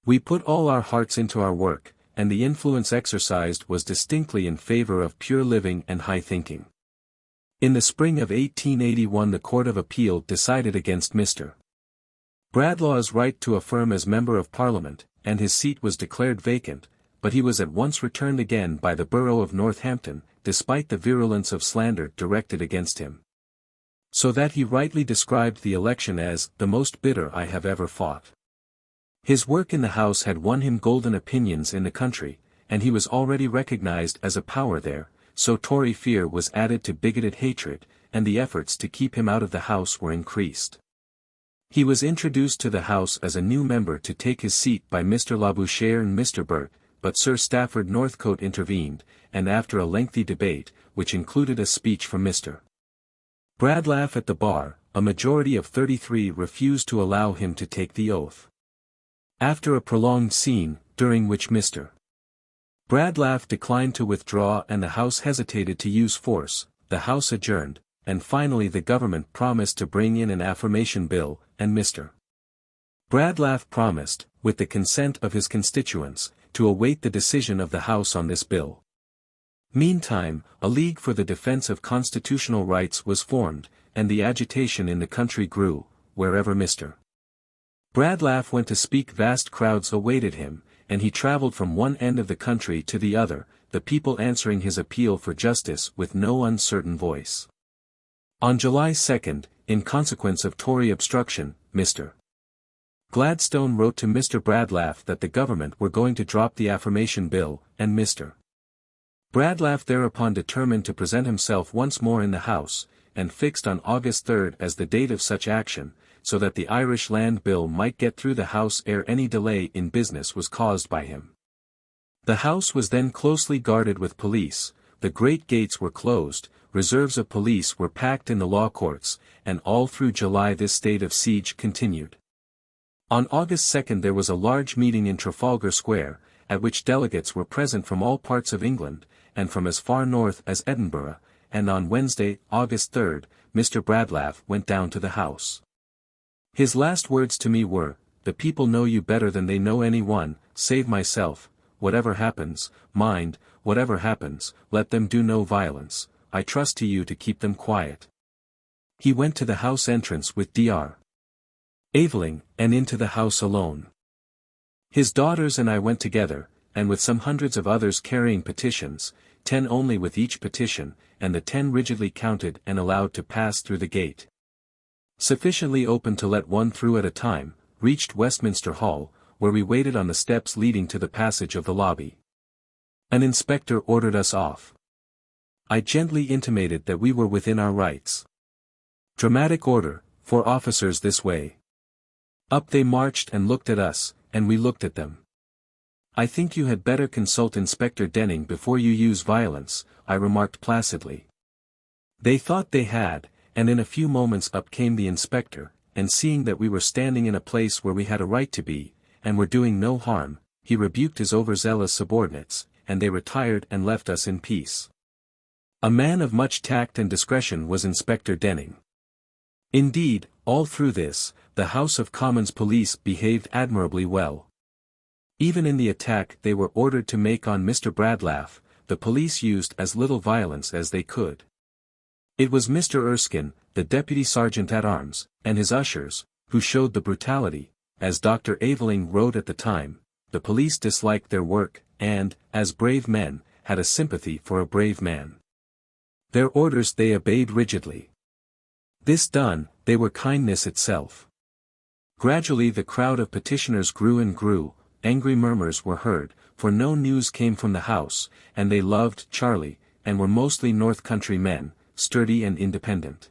We put all our hearts into our work, and the influence exercised was distinctly in favor of pure living and high thinking. In the spring of 1881 the Court of Appeal decided against Mr. Bradlaugh's right to affirm as Member of Parliament, and his seat was declared vacant, but he was at once returned again by the borough of Northampton, despite the virulence of slander directed against him. So that he rightly described the election as the most bitter I have ever fought. His work in the House had won him golden opinions in the country, and he was already recognized as a power there, so Tory fear was added to bigoted hatred, and the efforts to keep him out of the House were increased. He was introduced to the House as a new member to take his seat by Mr. Labouchere and Mr. Burt, but Sir Stafford Northcote intervened, and after a lengthy debate, which included a speech from Mr. Bradlaugh at the bar, a majority of 33 refused to allow him to take the oath. After a prolonged scene, during which Mr. Bradlaugh declined to withdraw and the House hesitated to use force, the House adjourned, and finally the government promised to bring in an affirmation bill, and Mr. Bradlaugh promised, with the consent of his constituents, to await the decision of the House on this bill. Meantime, a League for the Defence of Constitutional Rights was formed, and the agitation in the country grew. Wherever Mr. Bradlaugh went to speak vast crowds awaited him, and he travelled from one end of the country to the other, the people answering his appeal for justice with no uncertain voice. On July 2, in consequence of Tory obstruction, Mr. Gladstone wrote to Mr. Bradlaugh that the government were going to drop the affirmation bill, and Mr. Bradlaugh thereupon determined to present himself once more in the House, and fixed on August 3 as the date of such action, so that the Irish Land Bill might get through the House ere any delay in business was caused by him. The House was then closely guarded with police, the great gates were closed, reserves of police were packed in the law courts, and all through July this state of siege continued. On August 2 there was a large meeting in Trafalgar Square, at which delegates were present from all parts of England, and from as far north as Edinburgh, and on Wednesday, August 3, Mr. Bradlaugh went down to the House. His last words to me were, "The people know you better than they know any one, save myself, whatever happens, mind, whatever happens, let them do no violence, I trust to you to keep them quiet." He went to the House entrance with Dr. Aveling, and into the House alone. His daughters and I went together, and with some hundreds of others carrying petitions, 10 only with each petition, and the 10 rigidly counted and allowed to pass through the gate, sufficiently open to let one through at a time, reached Westminster Hall, where we waited on the steps leading to the passage of the lobby. An inspector ordered us off. I gently intimated that we were within our rights. Dramatic order, 4 officers this way. Up they marched and looked at us, and we looked at them. "I think you had better consult Inspector Denning before you use violence," I remarked placidly. They thought they had, and in a few moments up came the inspector, and seeing that we were standing in a place where we had a right to be, and were doing no harm, he rebuked his overzealous subordinates, and they retired and left us in peace. A man of much tact and discretion was Inspector Denning. Indeed, all through this, the House of Commons police behaved admirably well. Even in the attack they were ordered to make on Mr. Bradlaugh, the police used as little violence as they could. It was Mr. Erskine, the Deputy Sergeant-at-Arms, and his ushers, who showed the brutality. As Dr. Aveling wrote at the time, the police disliked their work, and, as brave men, had a sympathy for a brave man. Their orders they obeyed rigidly. This done, they were kindness itself. Gradually the crowd of petitioners grew and grew, angry murmurs were heard, for no news came from the House, and they loved Charlie, and were mostly North Country men, sturdy and independent.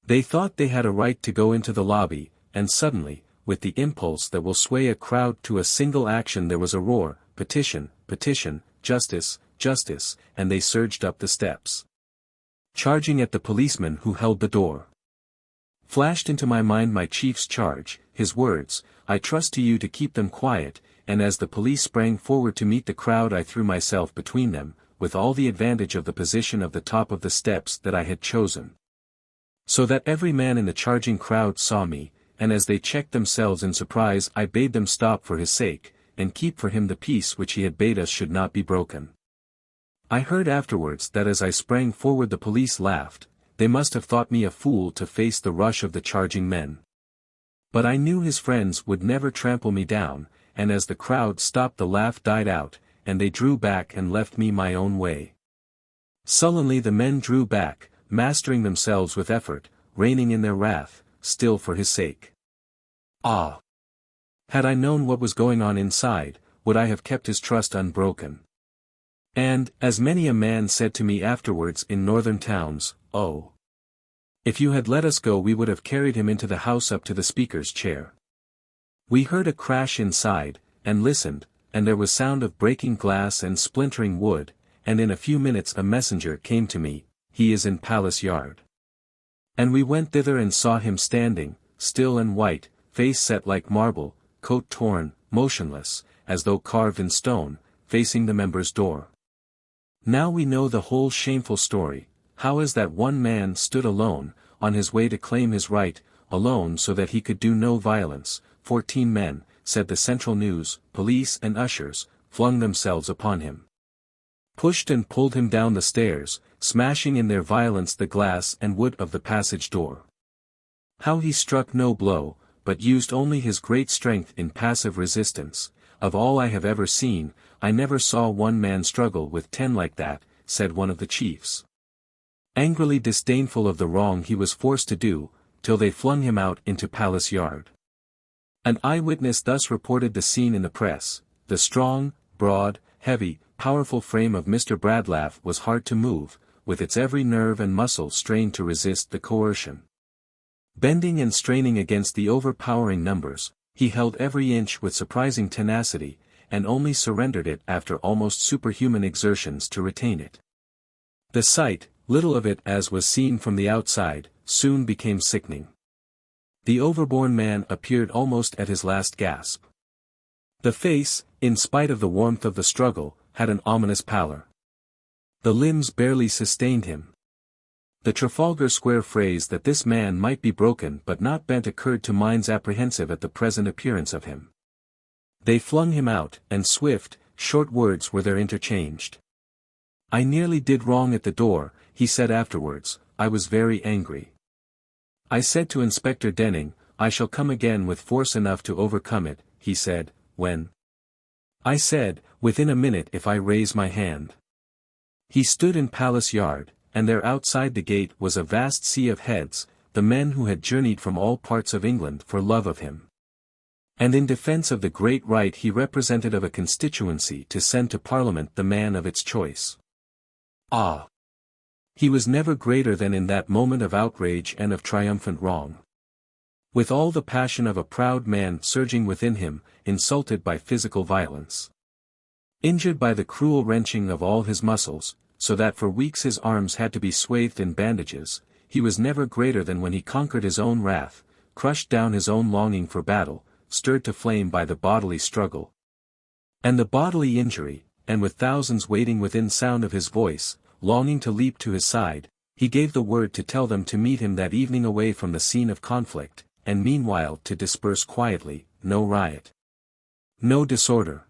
They thought they had a right to go into the lobby, and suddenly, with the impulse that will sway a crowd to a single action. There was a roar, petition, petition, justice, justice, and they surged up the steps, charging at the policeman who held the door. Flashed into my mind my chief's charge, his words, "I trust to you to keep them quiet," and as the police sprang forward to meet the crowd I threw myself between them, with all the advantage of the position of the top of the steps that I had chosen, so that every man in the charging crowd saw me, and as they checked themselves in surprise I bade them stop for his sake, and keep for him the peace which he had bade us should not be broken. I heard afterwards that as I sprang forward the police laughed. They must have thought me a fool to face the rush of the charging men. But I knew his friends would never trample me down, and as the crowd stopped the laugh died out, and they drew back and left me my own way. Sullenly the men drew back, mastering themselves with effort, reining in their wrath, still for his sake. Ah! Had I known what was going on inside, would I have kept his trust unbroken? And, as many a man said to me afterwards in northern towns, "Oh! If you had let us go we would have carried him into the house up to the speaker's chair." We heard a crash inside, and listened, and there was sound of breaking glass and splintering wood, and in a few minutes a messenger came to me, "He is in Palace Yard." And we went thither and saw him standing, still and white, face set like marble, coat torn, motionless, as though carved in stone, facing the members' door. Now we know the whole shameful story, how as that one man stood alone, on his way to claim his right, alone so that he could do no violence. 14 men, said the Central News, police and ushers, flung themselves upon him, pushed and pulled him down the stairs, smashing in their violence the glass and wood of the passage door. How he struck no blow, but used only his great strength in passive resistance. Of all I have ever seen, I never saw one man struggle with 10 like that, said one of the chiefs, angrily disdainful of the wrong he was forced to do, till they flung him out into Palace Yard. An eyewitness thus reported the scene in the press: "The strong, broad, heavy, powerful frame of Mr. Bradlaugh was hard to move, with its every nerve and muscle strained to resist the coercion. Bending and straining against the overpowering numbers, he held every inch with surprising tenacity, and only surrendered it after almost superhuman exertions to retain it. The sight, little of it as was seen from the outside, soon became sickening. The overborne man appeared almost at his last gasp. The face, in spite of the warmth of the struggle, had an ominous pallor. The limbs barely sustained him. The Trafalgar Square phrase that this man might be broken but not bent occurred to minds apprehensive at the present appearance of him. They flung him out, and swift, short words were there interchanged. "I nearly did wrong at the door," he said afterwards. "I was very angry. I said to Inspector Denning, 'I shall come again with force enough to overcome it,' he said, when I said, 'Within a minute if I raise my hand.' He stood in Palace Yard, and there outside the gate was a vast sea of heads, the men who had journeyed from all parts of England for love of him. And in defence of the great right he represented of a constituency to send to Parliament the man of its choice. Ah! He was never greater than in that moment of outrage and of triumphant wrong. With all the passion of a proud man surging within him, insulted by physical violence, injured by the cruel wrenching of all his muscles, so that for weeks his arms had to be swathed in bandages, he was never greater than when he conquered his own wrath, crushed down his own longing for battle, stirred to flame by the bodily struggle and the bodily injury, and with thousands waiting within sound of his voice, longing to leap to his side, he gave the word to tell them to meet him that evening away from the scene of conflict, and meanwhile to disperse quietly, no riot, no disorder.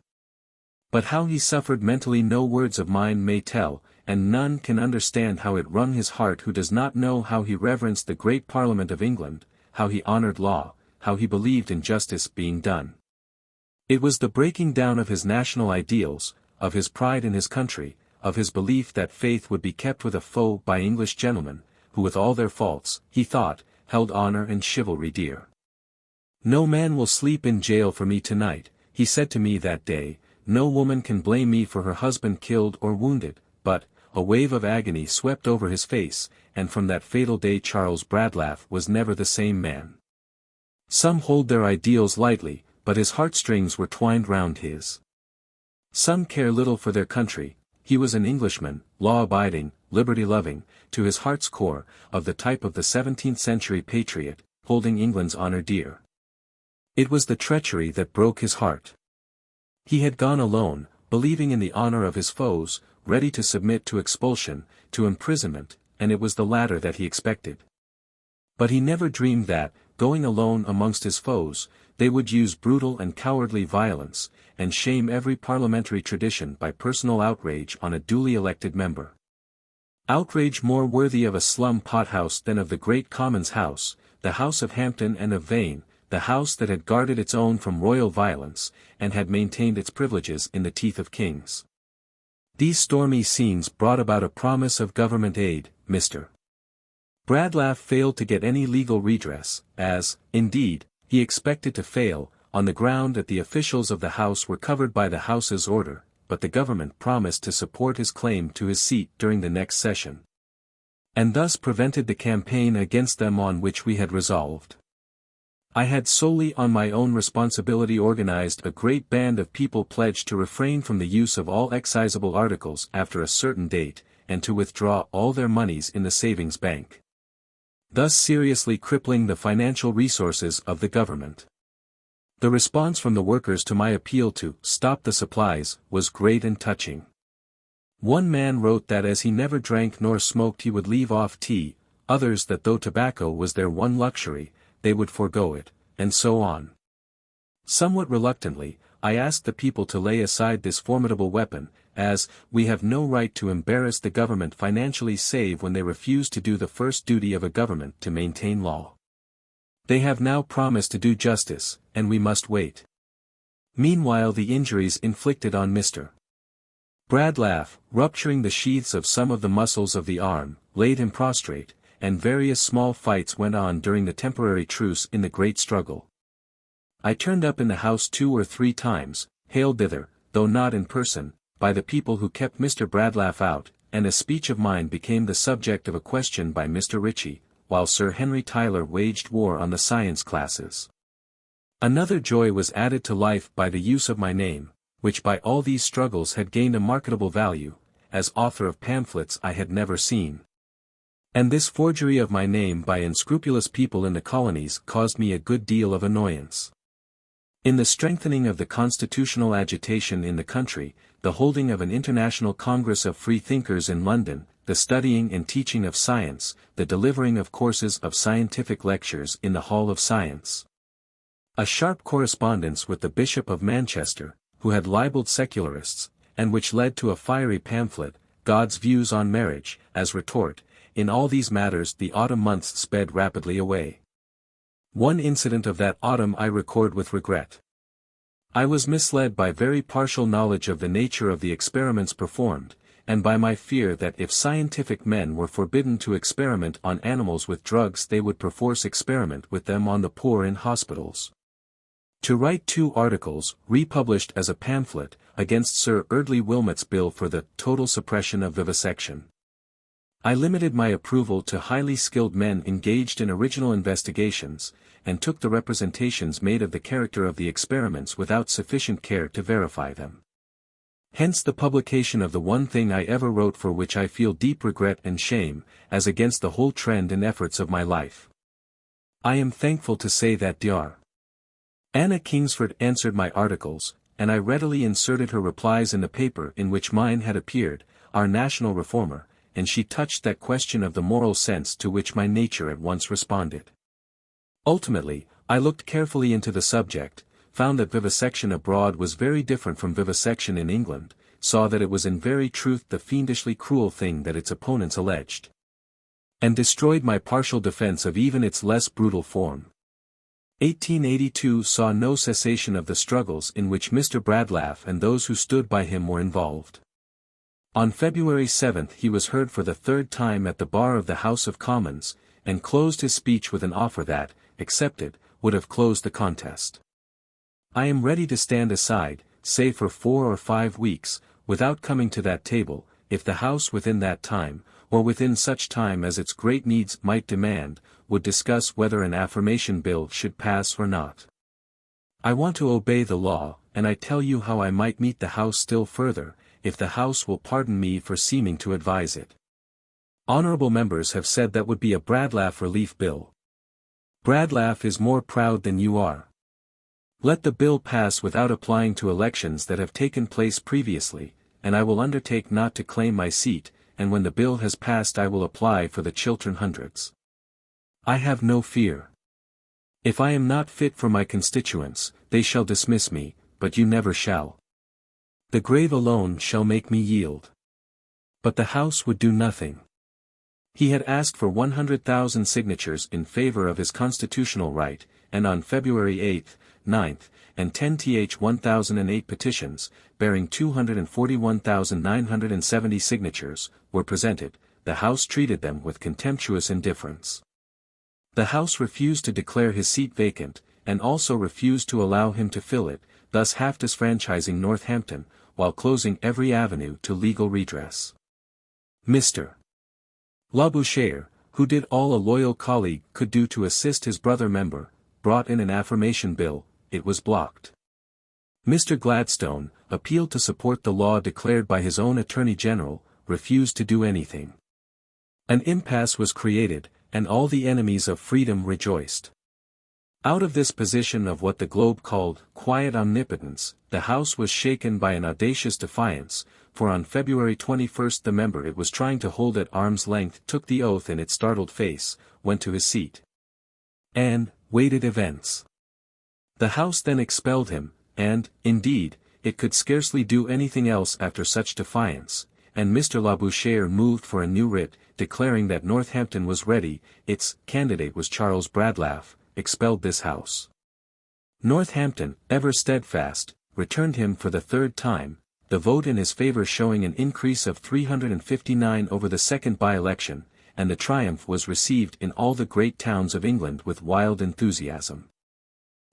But how he suffered mentally no words of mine may tell, and none can understand how it wrung his heart who does not know how he reverenced the great Parliament of England, how he honoured law, how he believed in justice being done. It was the breaking down of his national ideals, of his pride in his country, of his belief that faith would be kept with a foe by English gentlemen, who with all their faults, he thought, held honour and chivalry dear. "No man will sleep in jail for me tonight," he said to me that day. "No woman can blame me for her husband killed or wounded," but, a wave of agony swept over his face, and from that fatal day Charles Bradlaugh was never the same man. Some hold their ideals lightly, but his heartstrings were twined round his. Some care little for their country. He was an Englishman, law-abiding, liberty-loving, to his heart's core, of the type of the 17th-century patriot, holding England's honour dear. It was the treachery that broke his heart. He had gone alone, believing in the honour of his foes, ready to submit to expulsion, to imprisonment, and it was the latter that he expected. But he never dreamed that, going alone amongst his foes, they would use brutal and cowardly violence, and shame every parliamentary tradition by personal outrage on a duly elected member. Outrage more worthy of a slum pothouse than of the great Commons House, the House of Hampden and of Vane, the house that had guarded its own from royal violence, and had maintained its privileges in the teeth of kings. These stormy scenes brought about a promise of government aid. Mr. Bradlaugh failed to get any legal redress, as, indeed, he expected to fail, on the ground that the officials of the House were covered by the House's order, but the government promised to support his claim to his seat during the next session, and thus prevented the campaign against them on which we had resolved. I had solely on my own responsibility organized a great band of people pledged to refrain from the use of all excisable articles after a certain date, and to withdraw all their moneys in the savings bank, thus seriously crippling the financial resources of the government. The response from the workers to my appeal to stop the supplies was great and touching. One man wrote that as he never drank nor smoked he would leave off tea, others that though tobacco was their one luxury, they would forego it, and so on. Somewhat reluctantly, I asked the people to lay aside this formidable weapon, as, we have no right to embarrass the government financially save when they refuse to do the first duty of a government to maintain law. They have now promised to do justice, and we must wait. Meanwhile the injuries inflicted on Mr. Bradlaugh, rupturing the sheaths of some of the muscles of the arm, laid him prostrate, and various small fights went on during the temporary truce in the great struggle. I turned up in the House 2 or 3 times, hailed thither, though not in person, by the people who kept Mr. Bradlaugh out, and a speech of mine became the subject of a question by Mr. Ritchie, while Sir Henry Tyler waged war on the science classes. Another joy was added to life by the use of my name, which by all these struggles had gained a marketable value, as author of pamphlets I had never seen. And this forgery of my name by unscrupulous people in the colonies caused me a good deal of annoyance. In the strengthening of the constitutional agitation in the country, the holding of an international congress of free thinkers in London, the studying and teaching of science, the delivering of courses of scientific lectures in the Hall of Science. A sharp correspondence with the Bishop of Manchester, who had libelled secularists, and which led to a fiery pamphlet, God's Views on Marriage, as retort. In all these matters the autumn months sped rapidly away. One incident of that autumn I record with regret. I was misled by very partial knowledge of the nature of the experiments performed, and by my fear that if scientific men were forbidden to experiment on animals with drugs they would perforce experiment with them on the poor in hospitals. To write 2 articles, republished as a pamphlet, against Sir Eardley Wilmot's bill for the total suppression of vivisection. I limited my approval to highly skilled men engaged in original investigations, and took the representations made of the character of the experiments without sufficient care to verify them. Hence the publication of the one thing I ever wrote for which I feel deep regret and shame, as against the whole trend and efforts of my life. I am thankful to say that Dr. Anna Kingsford answered my articles, and I readily inserted her replies in the paper in which mine had appeared, Our National Reformer, and she touched that question of the moral sense to which my nature at once responded. Ultimately, I looked carefully into the subject, found that vivisection abroad was very different from vivisection in England, saw that it was in very truth the fiendishly cruel thing that its opponents alleged, and destroyed my partial defense of even its less brutal form. 1882 saw no cessation of the struggles in which Mr. Bradlaugh and those who stood by him were involved. On February 7 he was heard for the 3rd time at the bar of the House of Commons, and closed his speech with an offer that, accepted, would have closed the contest. I am ready to stand aside, say for 4 or 5 weeks, without coming to that table, if the House within that time, or within such time as its great needs might demand, would discuss whether an affirmation bill should pass or not. I want to obey the law, and I tell you how I might meet the House still further, if the House will pardon me for seeming to advise it. Honorable members have said that would be a Bradlaugh relief bill. Bradlaugh is more proud than you are. Let the bill pass without applying to elections that have taken place previously, and I will undertake not to claim my seat, and when the bill has passed I will apply for the Chiltern Hundreds. I have no fear. If I am not fit for my constituents, they shall dismiss me, but you never shall. The grave alone shall make me yield. But the House would do nothing. He had asked for 100,000 signatures in favor of his constitutional right, and on February 8, 9th, and 10th 1008 petitions, bearing 241,970 signatures, were presented. The House treated them with contemptuous indifference. The House refused to declare his seat vacant, and also refused to allow him to fill it, thus half disfranchising Northampton, while closing every avenue to legal redress. Mr. Labouchere, who did all a loyal colleague could do to assist his brother member, brought in an affirmation bill. It was blocked. Mr. Gladstone, appealed to support the law declared by his own Attorney General, refused to do anything. An impasse was created, and all the enemies of freedom rejoiced. Out of this position of what the Globe called quiet omnipotence, the House was shaken by an audacious defiance, for on February 21 the member it was trying to hold at arm's length took the oath in its startled face, went to his seat, and waited events. The House then expelled him, and, indeed, it could scarcely do anything else after such defiance, and Mr. Labouchere moved for a new writ, declaring that Northampton was ready. Its candidate was Charles Bradlaugh, expelled this House. Northampton, ever steadfast, returned him for the third time, the vote in his favour showing an increase of 359 over the second by-election, and the triumph was received in all the great towns of England with wild enthusiasm.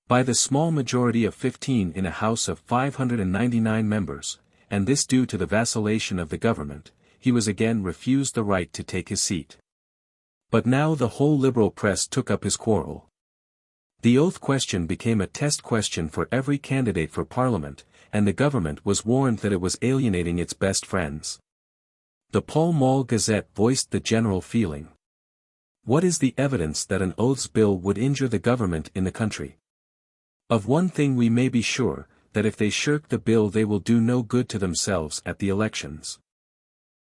By the small majority of 15 in a House of 599 members, and this due to the vacillation of the government, he was again refused the right to take his seat. But now the whole Liberal press took up his quarrel. The oath question became a test question for every candidate for Parliament, and the government was warned that it was alienating its best friends. The Pall Mall Gazette voiced the general feeling. What is the evidence that an oaths bill would injure the government in the country? Of one thing we may be sure, that if they shirk the bill they will do no good to themselves at the elections.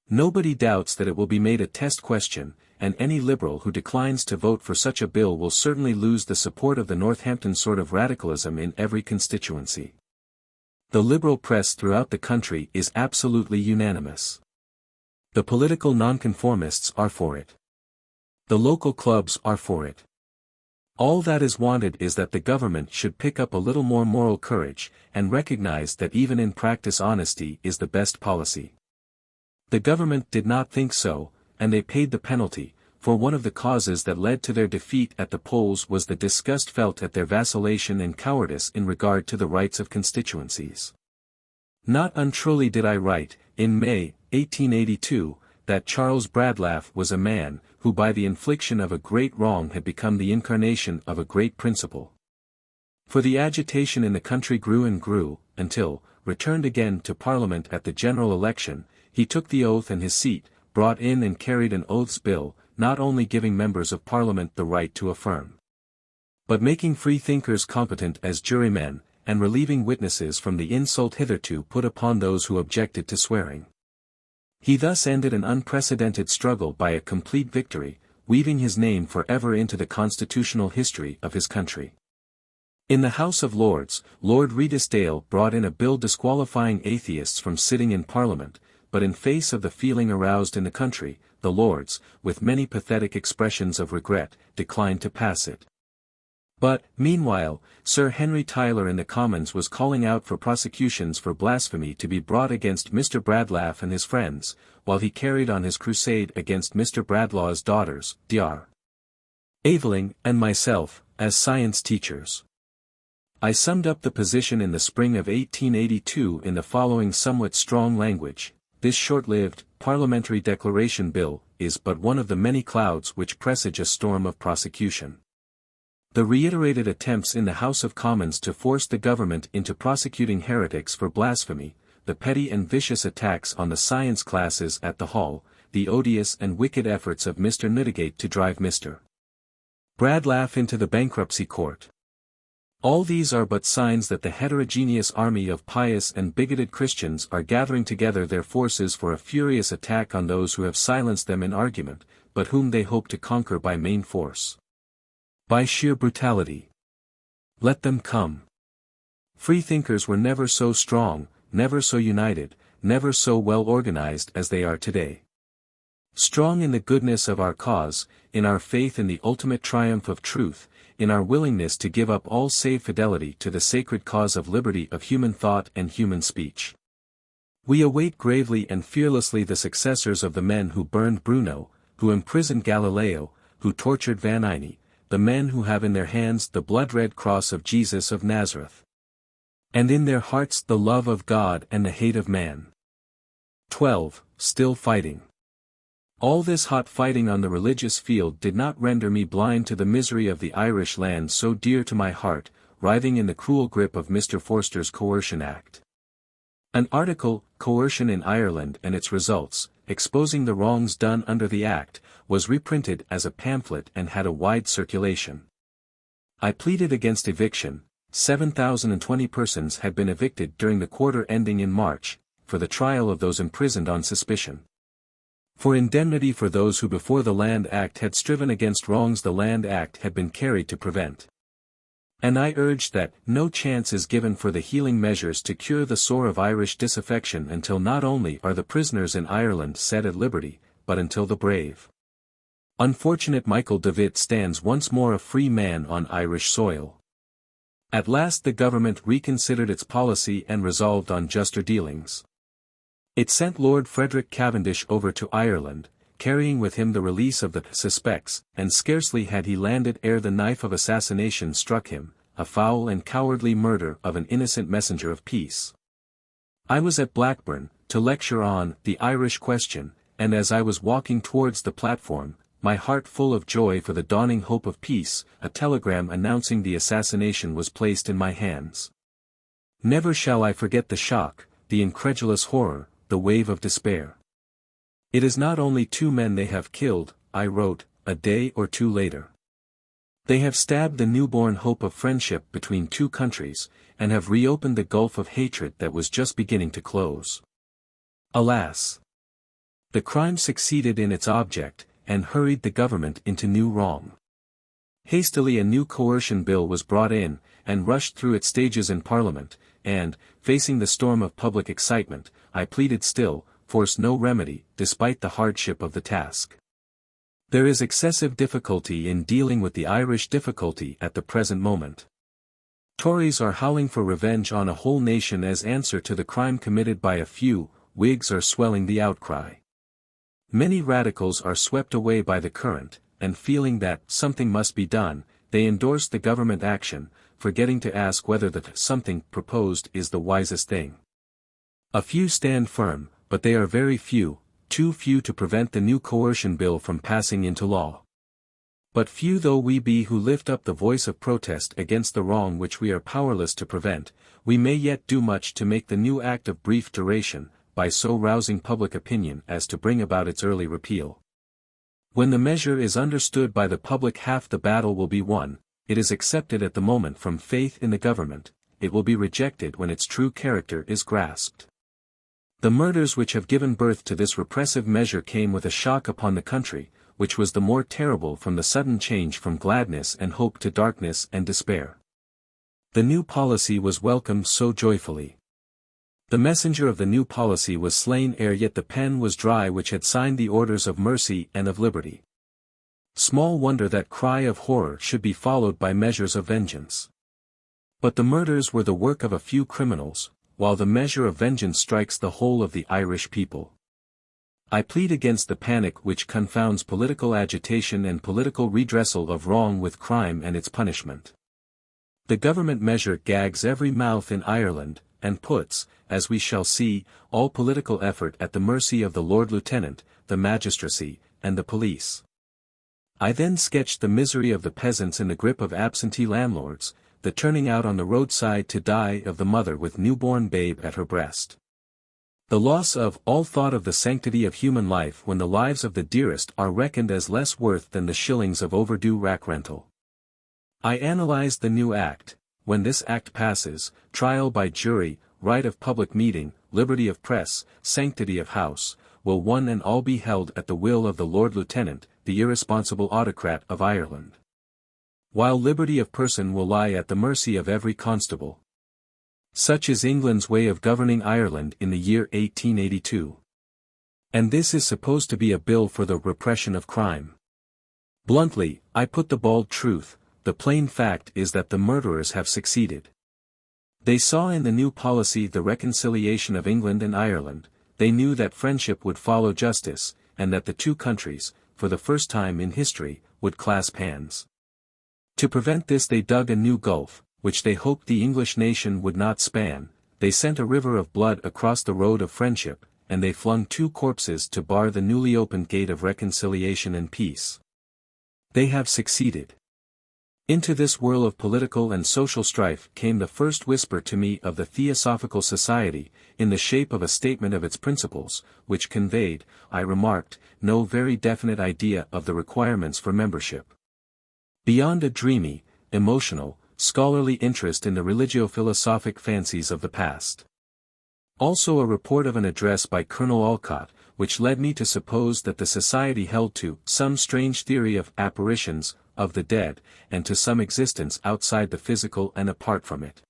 Nobody doubts that it will be made a test question, and any Liberal who declines to vote for such a bill will certainly lose the support of the Northampton sort of radicalism in every constituency. The Liberal press throughout the country is absolutely unanimous. The political nonconformists are for it. The local clubs are for it. All that is wanted is that the government should pick up a little more moral courage, and recognize that even in practice honesty is the best policy. The government did not think so, and they paid the penalty, for one of the causes that led to their defeat at the polls was the disgust felt at their vacillation and cowardice in regard to the rights of constituencies. Not untruly did I write, in May, 1882, that Charles Bradlaugh was a man, who by the infliction of a great wrong had become the incarnation of a great principle. For the agitation in the country grew and grew, until, returned again to Parliament at the general election, he took the oath and his seat, brought in and carried an oaths bill, not only giving members of Parliament the right to affirm, but making freethinkers competent as jurymen, and relieving witnesses from the insult hitherto put upon those who objected to swearing. He thus ended an unprecedented struggle by a complete victory, weaving his name forever into the constitutional history of his country. In the House of Lords, Lord Redesdale brought in a bill disqualifying atheists from sitting in Parliament, but in face of the feeling aroused in the country, the Lords, with many pathetic expressions of regret, declined to pass it. But, meanwhile, Sir Henry Tyler in the Commons was calling out for prosecutions for blasphemy to be brought against Mr. Bradlaugh and his friends, while he carried on his crusade against Mr. Bradlaugh's daughters, Dr. Aveling, and myself, as science teachers. I summed up the position in the spring of 1882 in the following somewhat strong language: this short-lived, parliamentary declaration bill, is but one of the many clouds which presage a storm of prosecution. The reiterated attempts in the House of Commons to force the government into prosecuting heretics for blasphemy, the petty and vicious attacks on the science classes at the Hall, the odious and wicked efforts of Mr. Newdigate to drive Mr. Bradlaugh into the bankruptcy court. All these are but signs that the heterogeneous army of pious and bigoted Christians are gathering together their forces for a furious attack on those who have silenced them in argument, but whom they hope to conquer by main force. By sheer brutality. Let them come. Freethinkers were never so strong, never so united, never so well organized as they are today. Strong in the goodness of our cause, in our faith in the ultimate triumph of truth, in our willingness to give up all save fidelity to the sacred cause of liberty of human thought and human speech. We await gravely and fearlessly the successors of the men who burned Bruno, who imprisoned Galileo, who tortured Van Eyne, the men who have in their hands the blood-red cross of Jesus of Nazareth. And in their hearts the love of God and the hate of man. 12. Still fighting. All this hot fighting on the religious field did not render me blind to the misery of the Irish land so dear to my heart, writhing in the cruel grip of Mr. Forster's Coercion Act. An article, Coercion in Ireland and its Results, exposing the wrongs done under the Act, was reprinted as a pamphlet and had a wide circulation. I pleaded against eviction. 7,020 persons had been evicted during the quarter ending in March, for the trial of those imprisoned on suspicion. For indemnity for those who before the Land Act had striven against wrongs the Land Act had been carried to prevent. And I urged that no chance is given for the healing measures to cure the sore of Irish disaffection until not only are the prisoners in Ireland set at liberty, but until the brave, unfortunate Michael Davitt stands once more a free man on Irish soil. At last the government reconsidered its policy and resolved on juster dealings. It sent Lord Frederick Cavendish over to Ireland, carrying with him the release of the suspects, and scarcely had he landed ere the knife of assassination struck him, a foul and cowardly murder of an innocent messenger of peace. I was at Blackburn, to lecture on the Irish question, and as I was walking towards the platform, my heart full of joy for the dawning hope of peace, a telegram announcing the assassination was placed in my hands. Never shall I forget the shock, the incredulous horror, the wave of despair. It is not only 2 men they have killed, I wrote, a day or 2 later. They have stabbed the newborn hope of friendship between 2 countries, and have reopened the gulf of hatred that was just beginning to close. Alas! The crime succeeded in its object, and hurried the government into new wrong. Hastily a new coercion bill was brought in, and rushed through its stages in Parliament, and, facing the storm of public excitement, I pleaded still, forced no remedy, despite the hardship of the task. There is excessive difficulty in dealing with the Irish difficulty at the present moment. Tories are howling for revenge on a whole nation as answer to the crime committed by a few, Whigs are swelling the outcry. Many radicals are swept away by the current, and feeling that something must be done, they endorse the government action, forgetting to ask whether the something proposed is the wisest thing. A few stand firm, but they are very few, too few to prevent the new coercion bill from passing into law. But few though we be who lift up the voice of protest against the wrong which we are powerless to prevent, we may yet do much to make the new act of brief duration, by so rousing public opinion as to bring about its early repeal. When the measure is understood by the public, half the battle will be won. It is accepted at the moment from faith in the government, it will be rejected when its true character is grasped. The murders which have given birth to this repressive measure came with a shock upon the country, which was the more terrible from the sudden change from gladness and hope to darkness and despair. The new policy was welcomed so joyfully. The messenger of the new policy was slain ere yet the pen was dry which had signed the orders of mercy and of liberty. Small wonder that cry of horror should be followed by measures of vengeance. But the murders were the work of a few criminals, while the measure of vengeance strikes the whole of the Irish people. I plead against the panic which confounds political agitation and political redressal of wrong with crime and its punishment. The government measure gags every mouth in Ireland, and puts, as we shall see, all political effort at the mercy of the Lord Lieutenant, the magistracy, and the police. I then sketched the misery of the peasants in the grip of absentee landlords, the turning out on the roadside to die of the mother with newborn babe at her breast. The loss of all thought of the sanctity of human life when the lives of the dearest are reckoned as less worth than the shillings of overdue rack rental. I analyzed the new act. When this act passes, trial by jury, right of public meeting, liberty of press, sanctity of house, will one and all be held at the will of the Lord Lieutenant, the irresponsible autocrat of Ireland. While liberty of person will lie at the mercy of every constable. Such is England's way of governing Ireland in the year 1882. And this is supposed to be a bill for the repression of crime. Bluntly, I put the bald truth, the plain fact is that the murderers have succeeded. They saw in the new policy the reconciliation of England and Ireland, they knew that friendship would follow justice, and that the two countries, for the first time in history, would clasp hands. To prevent this they dug a new gulf, which they hoped the English nation would not span, they sent a river of blood across the road of friendship, and they flung two corpses to bar the newly opened gate of reconciliation and peace. They have succeeded. Into this whirl of political and social strife came the first whisper to me of the Theosophical Society, in the shape of a statement of its principles, which conveyed, I remarked, no very definite idea of the requirements for membership. Beyond a dreamy, emotional, scholarly interest in the religio-philosophic fancies of the past. Also a report of an address by Colonel Olcott, which led me to suppose that the society held to some strange theory of apparitions, of the dead, and to some existence outside the physical and apart from it.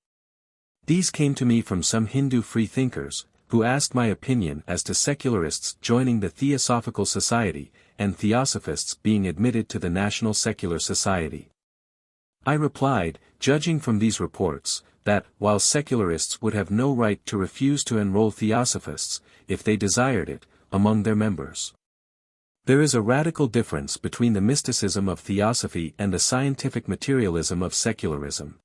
These came to me from some Hindu freethinkers, who asked my opinion as to secularists joining the Theosophical Society, and theosophists being admitted to the National Secular Society. I replied, judging from these reports, that, while secularists would have no right to refuse to enroll theosophists, if they desired it, among their members. There is a radical difference between the mysticism of theosophy and the scientific materialism of secularism.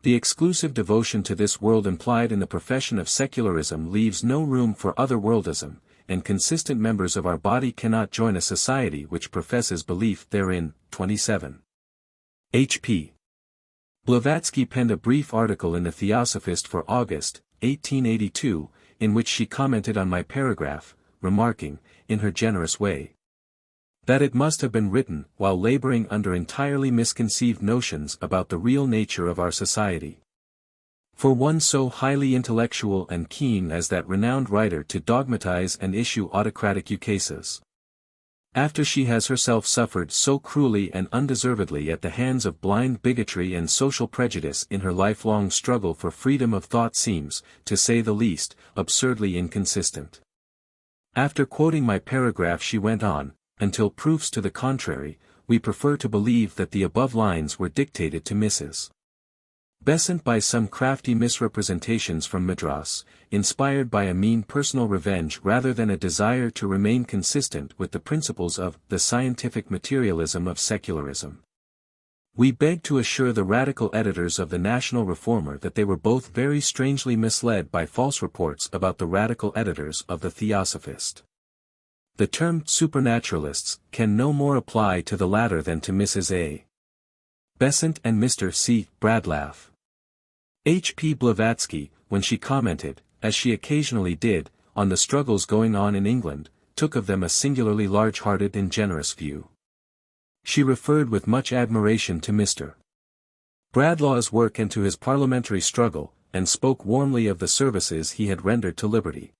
The exclusive devotion to this world implied in the profession of secularism leaves no room for otherworldism, and consistent members of our body cannot join a society which professes belief therein. 27. H.P. Blavatsky penned a brief article in the Theosophist for August, 1882, in which she commented on my paragraph, remarking, in her generous way, that it must have been written while laboring under entirely misconceived notions about the real nature of our society. For one so highly intellectual and keen as that renowned writer to dogmatize and issue autocratic ukases. After she has herself suffered so cruelly and undeservedly at the hands of blind bigotry and social prejudice in her lifelong struggle for freedom of thought seems, to say the least, absurdly inconsistent. After quoting my paragraph she went on, until proofs to the contrary, we prefer to believe that the above lines were dictated to Mrs. Besant by some crafty misrepresentations from Madras, inspired by a mean personal revenge rather than a desire to remain consistent with the principles of the scientific materialism of secularism. We beg to assure the radical editors of the National Reformer that they were both very strangely misled by false reports about the radical editors of the Theosophist. The term supernaturalists can no more apply to the latter than to Mrs. A. Besant and Mr. C. Bradlaugh. H.P. Blavatsky, when she commented, as she occasionally did, on the struggles going on in England, took of them a singularly large-hearted and generous view. She referred with much admiration to Mr. Bradlaugh's work and to his parliamentary struggle, and spoke warmly of the services he had rendered to liberty.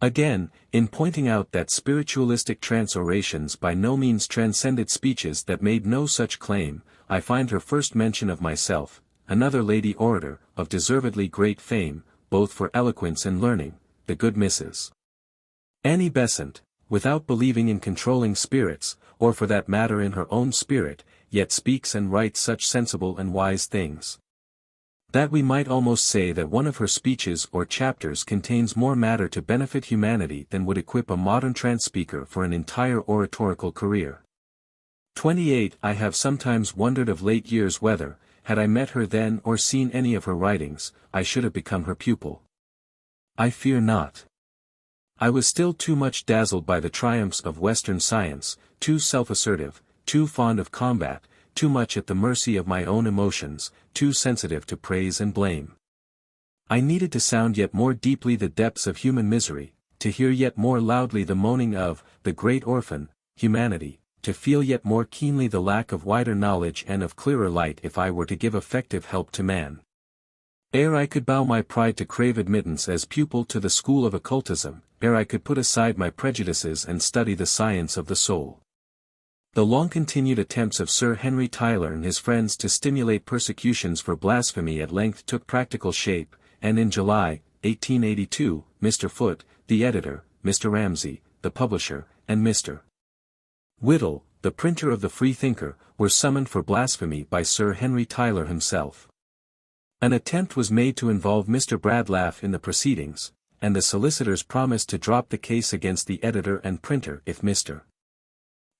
Again, in pointing out that spiritualistic trance orations by no means transcended speeches that made no such claim, I find her first mention of myself, another lady orator, of deservedly great fame, both for eloquence and learning, the good Mrs. Annie Besant, without believing in controlling spirits, or for that matter in her own spirit, yet speaks and writes such sensible and wise things, that we might almost say that one of her speeches or chapters contains more matter to benefit humanity than would equip a modern trance speaker for an entire oratorical career. 28. I have sometimes wondered of late years whether, had I met her then or seen any of her writings, I should have become her pupil. I fear not. I was still too much dazzled by the triumphs of Western science, too self-assertive, too fond of combat, too much at the mercy of my own emotions, too sensitive to praise and blame. I needed to sound yet more deeply the depths of human misery, to hear yet more loudly the moaning of the great orphan, humanity, to feel yet more keenly the lack of wider knowledge and of clearer light if I were to give effective help to man. Ere I could bow my pride to crave admittance as pupil to the school of occultism, ere I could put aside my prejudices and study the science of the soul. The long-continued attempts of Sir Henry Tyler and his friends to stimulate persecutions for blasphemy at length took practical shape, and in July, 1882, Mr. Foote, the editor, Mr. Ramsay, the publisher, and Mr. Whittle, the printer of the Freethinker, were summoned for blasphemy by Sir Henry Tyler himself. An attempt was made to involve Mr. Bradlaugh in the proceedings, and the solicitors promised to drop the case against the editor and printer if Mr.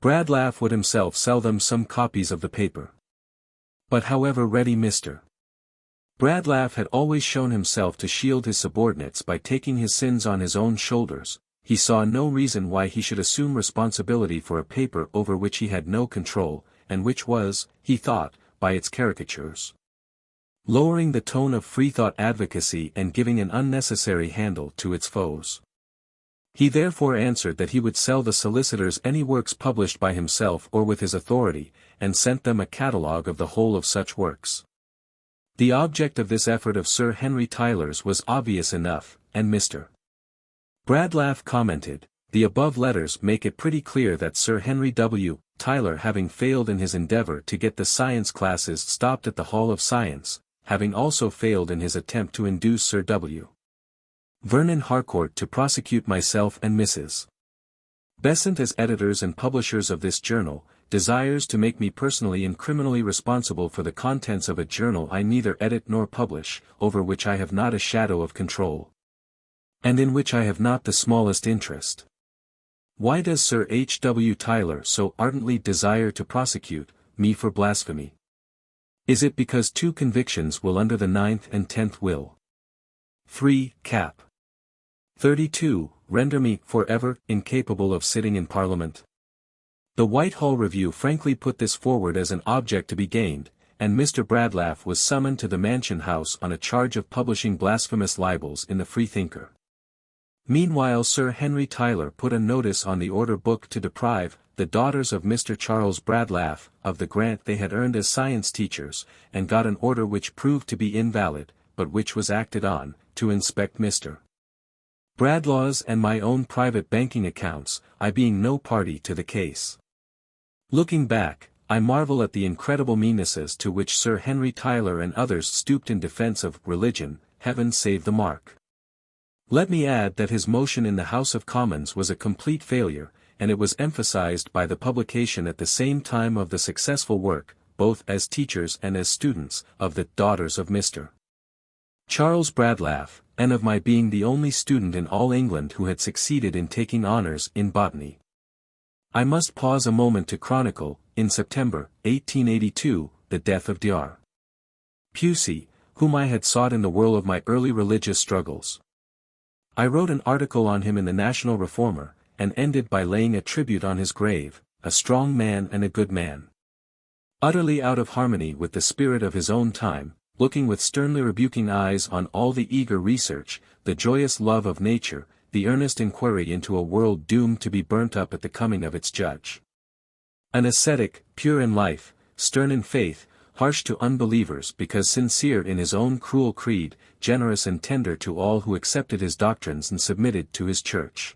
Bradlaugh would himself sell them some copies of the paper. But however ready Mr. Bradlaugh had always shown himself to shield his subordinates by taking his sins on his own shoulders, he saw no reason why he should assume responsibility for a paper over which he had no control, and which was, he thought, by its caricatures, lowering the tone of freethought advocacy and giving an unnecessary handle to its foes. He therefore answered that he would sell the solicitors any works published by himself or with his authority, and sent them a catalogue of the whole of such works. The object of this effort of Sir Henry Tyler's was obvious enough, and Mr. Bradlaugh commented, "The above letters make it pretty clear that Sir Henry W. Tyler, having failed in his endeavour to get the science classes stopped at the Hall of Science, having also failed in his attempt to induce Sir W. Vernon Harcourt to prosecute myself and Mrs. Besant as editors and publishers of this journal, desires to make me personally and criminally responsible for the contents of a journal I neither edit nor publish, over which I have not a shadow of control, and in which I have not the smallest interest. Why does Sir H. W. Tyler so ardently desire to prosecute me for blasphemy? Is it because 2 convictions will under the 9th and 10th will 3 cap. 32, render me forever incapable of sitting in Parliament? The Whitehall Review frankly put this forward as an object to be gained, and Mr. Bradlaugh was summoned to the Mansion House on a charge of publishing blasphemous libels in the Freethinker. Meanwhile Sir Henry Tyler put a notice on the order book to deprive the daughters of Mr. Charles Bradlaugh of the grant they had earned as science teachers, and got an order which proved to be invalid, but which was acted on, to inspect Mr. Bradlaugh's and my own private banking accounts, I being no party to the case. Looking back, I marvel at the incredible meannesses to which Sir Henry Tyler and others stooped in defence of religion, heaven save the mark. Let me add that his motion in the House of Commons was a complete failure, and it was emphasized by the publication at the same time of the successful work, both as teachers and as students, of the Daughters of Mr. Charles Bradlaugh, and of my being the only student in all England who had succeeded in taking honours in botany. I must pause a moment to chronicle, in September, 1882, the death of Dr. Pusey, whom I had sought in the whirl of my early religious struggles. I wrote an article on him in the National Reformer, and ended by laying a tribute on his grave, a strong man and a good man. Utterly out of harmony with the spirit of his own time, looking with sternly rebuking eyes on all the eager research, the joyous love of nature, the earnest inquiry into a world doomed to be burnt up at the coming of its judge. An ascetic, pure in life, stern in faith, harsh to unbelievers because sincere in his own cruel creed, generous and tender to all who accepted his doctrines and submitted to his church.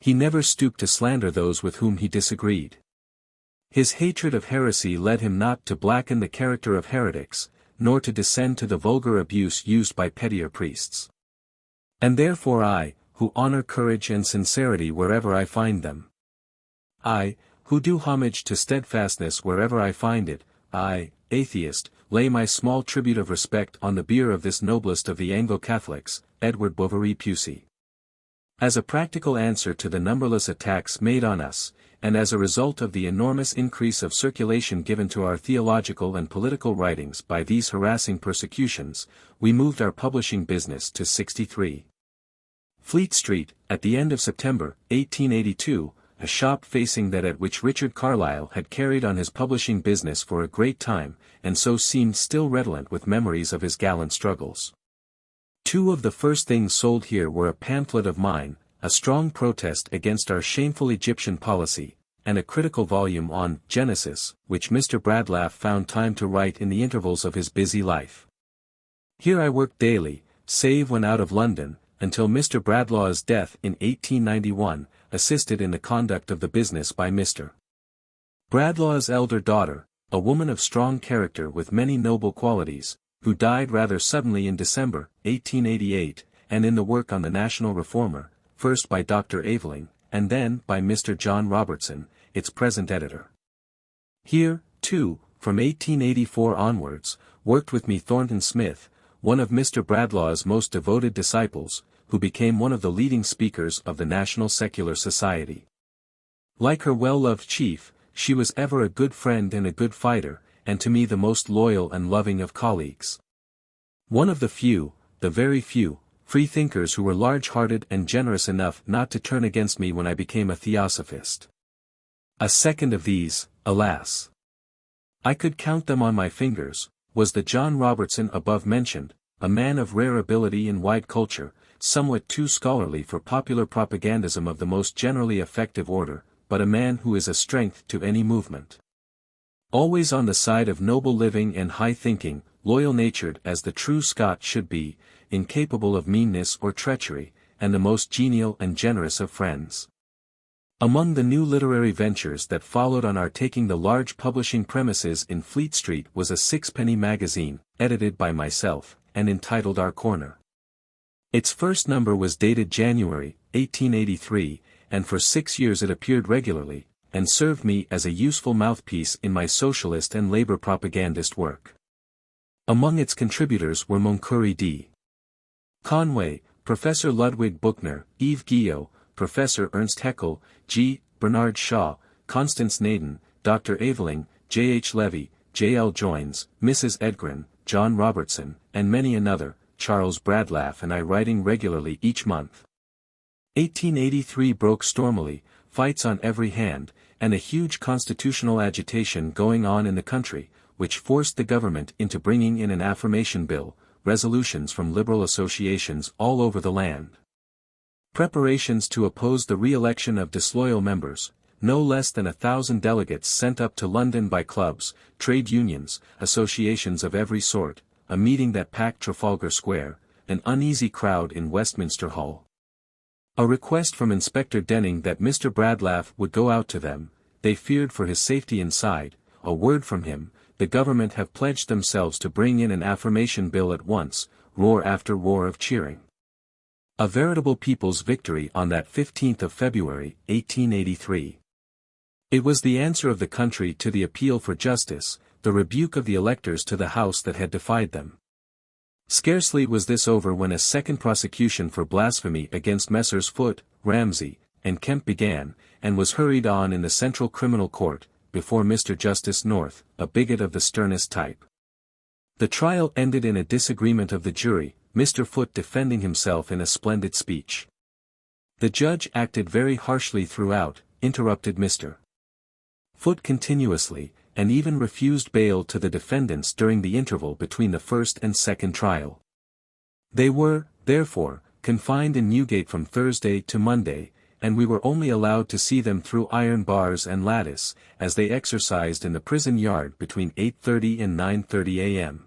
He never stooped to slander those with whom he disagreed. His hatred of heresy led him not to blacken the character of heretics, nor to descend to the vulgar abuse used by pettier priests. And therefore I, who honor courage and sincerity wherever I find them, I, who do homage to steadfastness wherever I find it, I, atheist, lay my small tribute of respect on the bier of this noblest of the Anglo-Catholics, Edward Bovary Pusey. As a practical answer to the numberless attacks made on us, and as a result of the enormous increase of circulation given to our theological and political writings by these harassing persecutions, we moved our publishing business to 63 Fleet Street, at the end of September, 1882, a shop facing that at which Richard Carlile had carried on his publishing business for a great time, and so seemed still redolent with memories of his gallant struggles. Two of the first things sold here were a pamphlet of mine, a strong protest against our shameful Egyptian policy, and a critical volume on Genesis, which Mr. Bradlaugh found time to write in the intervals of his busy life. Here I worked daily, save when out of London, until Mr. Bradlaugh's death in 1891, assisted in the conduct of the business by Mr. Bradlaugh's elder daughter, a woman of strong character with many noble qualities, who died rather suddenly in December, 1888, and in the work on the National Reformer, first by Dr. Aveling, and then by Mr. John Robertson, its present editor. Here, too, from 1884 onwards, worked with me Thornton Smith, one of Mr. Bradlaugh's most devoted disciples, who became one of the leading speakers of the National Secular Society. Like her well-loved chief, she was ever a good friend and a good fighter, and to me the most loyal and loving of colleagues. One of the few, the very few, freethinkers who were large-hearted and generous enough not to turn against me when I became a theosophist. A second of these, alas! I could count them on my fingers, was the John Robertson above mentioned, a man of rare ability and wide culture, somewhat too scholarly for popular propagandism of the most generally effective order, but a man who is a strength to any movement. Always on the side of noble living and high thinking, loyal-natured as the true Scot should be, incapable of meanness or treachery, and the most genial and generous of friends. Among the new literary ventures that followed on our taking the large publishing premises in Fleet Street was a sixpenny magazine, edited by myself, and entitled Our Corner. Its first number was dated January, 1883, and for 6 years it appeared regularly, and served me as a useful mouthpiece in my socialist and labor propagandist work. Among its contributors were Moncure D. Conway, Professor Ludwig Buchner, Yves Guillot, Professor Ernst Haeckel, G. Bernard Shaw, Constance Naden, Dr. Aveling, J. H. Levy, J. L. Joines, Mrs. Edgren, John Robertson, and many another, Charles Bradlaugh and I writing regularly each month. 1883 broke stormily, fights on every hand, and a huge constitutional agitation going on in the country, which forced the government into bringing in an affirmation bill, resolutions from liberal associations all over the land. Preparations to oppose the re-election of disloyal members, no less than 1,000 delegates sent up to London by clubs, trade unions, associations of every sort, a meeting that packed Trafalgar Square, an uneasy crowd in Westminster Hall. A request from Inspector Denning that Mr. Bradlaugh would go out to them, they feared for his safety inside, a word from him, the government have pledged themselves to bring in an affirmation bill at once, roar after roar of cheering. A veritable people's victory on that 15th of February, 1883. It was the answer of the country to the appeal for justice, the rebuke of the electors to the House that had defied them. Scarcely was this over when a second prosecution for blasphemy against Messrs. Foote, Ramsay, and Kemp began, and was hurried on in the Central Criminal Court, before Mr. Justice North, a bigot of the sternest type. The trial ended in a disagreement of the jury, Mr. Foote defending himself in a splendid speech. The judge acted very harshly throughout, interrupted Mr. Foote continuously, and even refused bail to the defendants during the interval between the first and second trial. They were, therefore, confined in Newgate from Thursday to Monday, and we were only allowed to see them through iron bars and lattice, as they exercised in the prison yard between 8:30 and 9:30 a.m.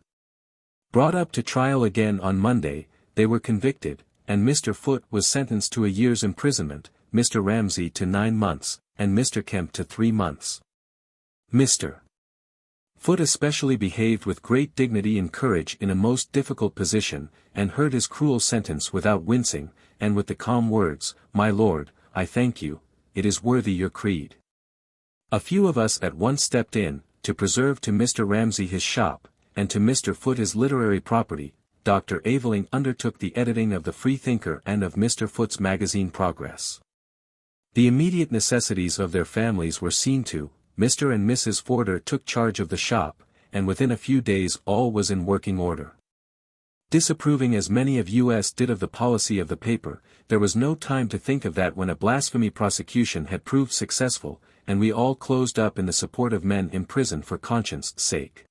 Brought up to trial again on Monday, they were convicted, and Mr. Foote was sentenced to a year's imprisonment, Mr. Ramsay to 9 months, and Mr. Kemp to 3 months. Mr. Foote especially behaved with great dignity and courage in a most difficult position, and heard his cruel sentence without wincing, and with the calm words, "My lord, I thank you, it is worthy your creed." A few of us at once stepped in, to preserve to Mr. Ramsay his shop, and to Mr. Foote his literary property. Dr. Aveling undertook the editing of the Freethinker and of Mr. Foote's magazine Progress. The immediate necessities of their families were seen to, Mr. and Mrs. Forder took charge of the shop, and within a few days all was in working order. Disapproving as many of us did of the policy of the paper, there was no time to think of that when a blasphemy prosecution had proved successful, and we all closed up in the support of men imprisoned for conscience' sake.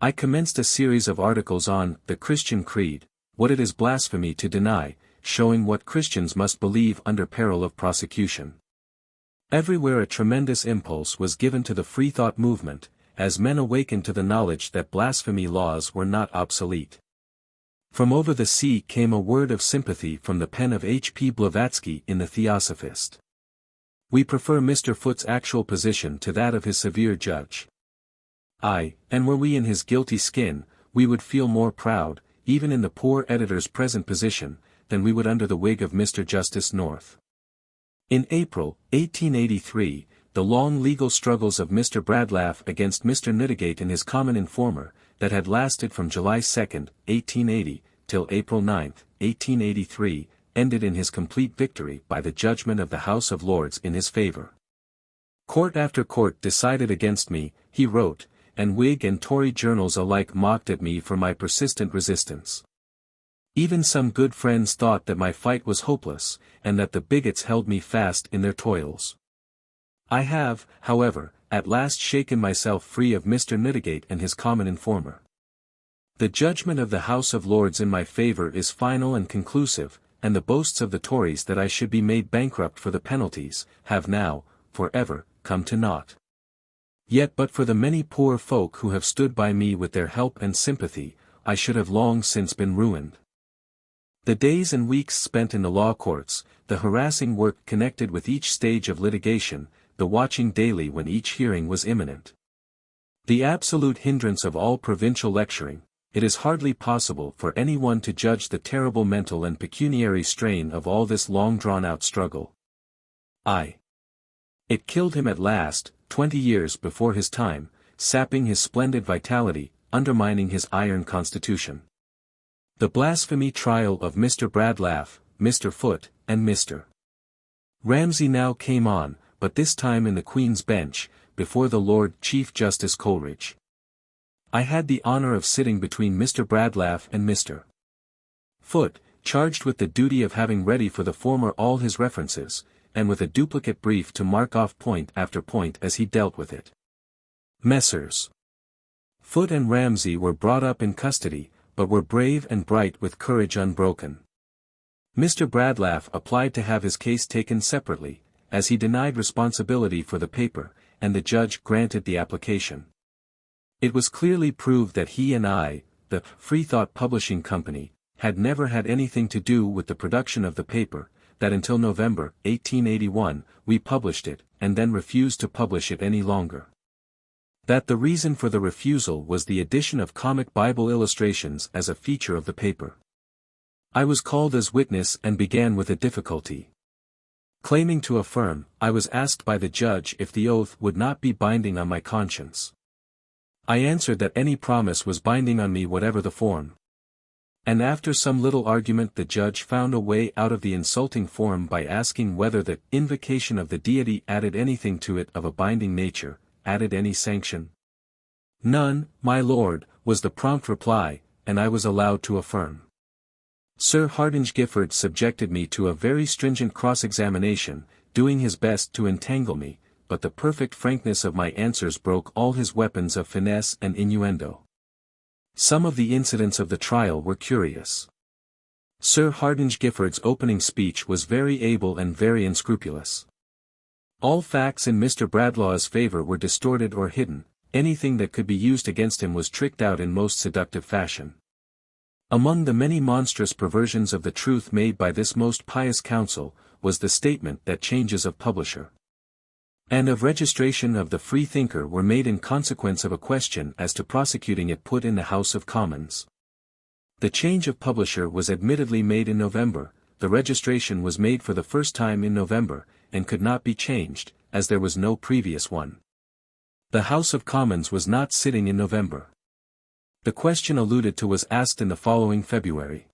I commenced a series of articles on the Christian Creed, what it is blasphemy to deny, showing what Christians must believe under peril of prosecution. Everywhere a tremendous impulse was given to the freethought movement, as men awakened to the knowledge that blasphemy laws were not obsolete. From over the sea came a word of sympathy from the pen of H.P. Blavatsky in the Theosophist. We prefer Mr. Foote's actual position to that of his severe judge. And were we in his guilty skin, we would feel more proud, even in the poor editor's present position, than we would under the wig of Mr. Justice North. In April, 1883, the long legal struggles of Mr. Bradlaugh against Mr. Newdigate and his common informer, that had lasted from July 2, 1880, till April 9, 1883, ended in his complete victory by the judgment of the House of Lords in his favor. Court after court decided against me, he wrote, and Whig and Tory journals alike mocked at me for my persistent resistance. Even some good friends thought that my fight was hopeless, and that the bigots held me fast in their toils. I have, however, at last shaken myself free of Mr. Newdigate and his common informer. The judgment of the House of Lords in my favor is final and conclusive, and the boasts of the Tories that I should be made bankrupt for the penalties, have now, for ever, come to naught. Yet but for the many poor folk who have stood by me with their help and sympathy, I should have long since been ruined. The days and weeks spent in the law courts, the harassing work connected with each stage of litigation, the watching daily when each hearing was imminent. The absolute hindrance of all provincial lecturing, it is hardly possible for anyone to judge the terrible mental and pecuniary strain of all this long drawn-out struggle. It killed him at last, 20 years before his time, sapping his splendid vitality, undermining his iron constitution. The blasphemy trial of Mr. Bradlaugh, Mr. Foote, and Mr. Ramsay now came on, but this time in the Queen's Bench, before the Lord Chief Justice Coleridge. I had the honour of sitting between Mr. Bradlaugh and Mr. Foote, charged with the duty of having ready for the former all his references, and with a duplicate brief to mark off point after point as he dealt with it. Messrs. Foote and Ramsay were brought up in custody, but were brave and bright with courage unbroken. Mr. Bradlaugh applied to have his case taken separately, as he denied responsibility for the paper, and the judge granted the application. It was clearly proved that he and I, the Freethought Publishing Company, had never had anything to do with the production of the paper, that until November, 1881, we published it, and then refused to publish it any longer. That the reason for the refusal was the addition of comic Bible illustrations as a feature of the paper. I was called as witness and began with a difficulty. Claiming to affirm, I was asked by the judge if the oath would not be binding on my conscience. I answered that any promise was binding on me whatever the form. And after some little argument the judge found a way out of the insulting form by asking whether the invocation of the deity added anything to it of a binding nature, added any sanction. None, my lord, was the prompt reply, and I was allowed to affirm. Sir Hardinge Gifford subjected me to a very stringent cross-examination, doing his best to entangle me, but the perfect frankness of my answers broke all his weapons of finesse and innuendo. Some of the incidents of the trial were curious. Sir Hardinge Gifford's opening speech was very able and very unscrupulous. All facts in Mr. Bradlaugh's favour were distorted or hidden, anything that could be used against him was tricked out in most seductive fashion. Among the many monstrous perversions of the truth made by this most pious counsel, was the statement that changes of publisher and of registration of the Freethinker were made in consequence of a question as to prosecuting it put in the House of Commons. The change of publisher was admittedly made in November, the registration was made for the first time in November, and could not be changed, as there was no previous one. The House of Commons was not sitting in November. The question alluded to was asked in the following February.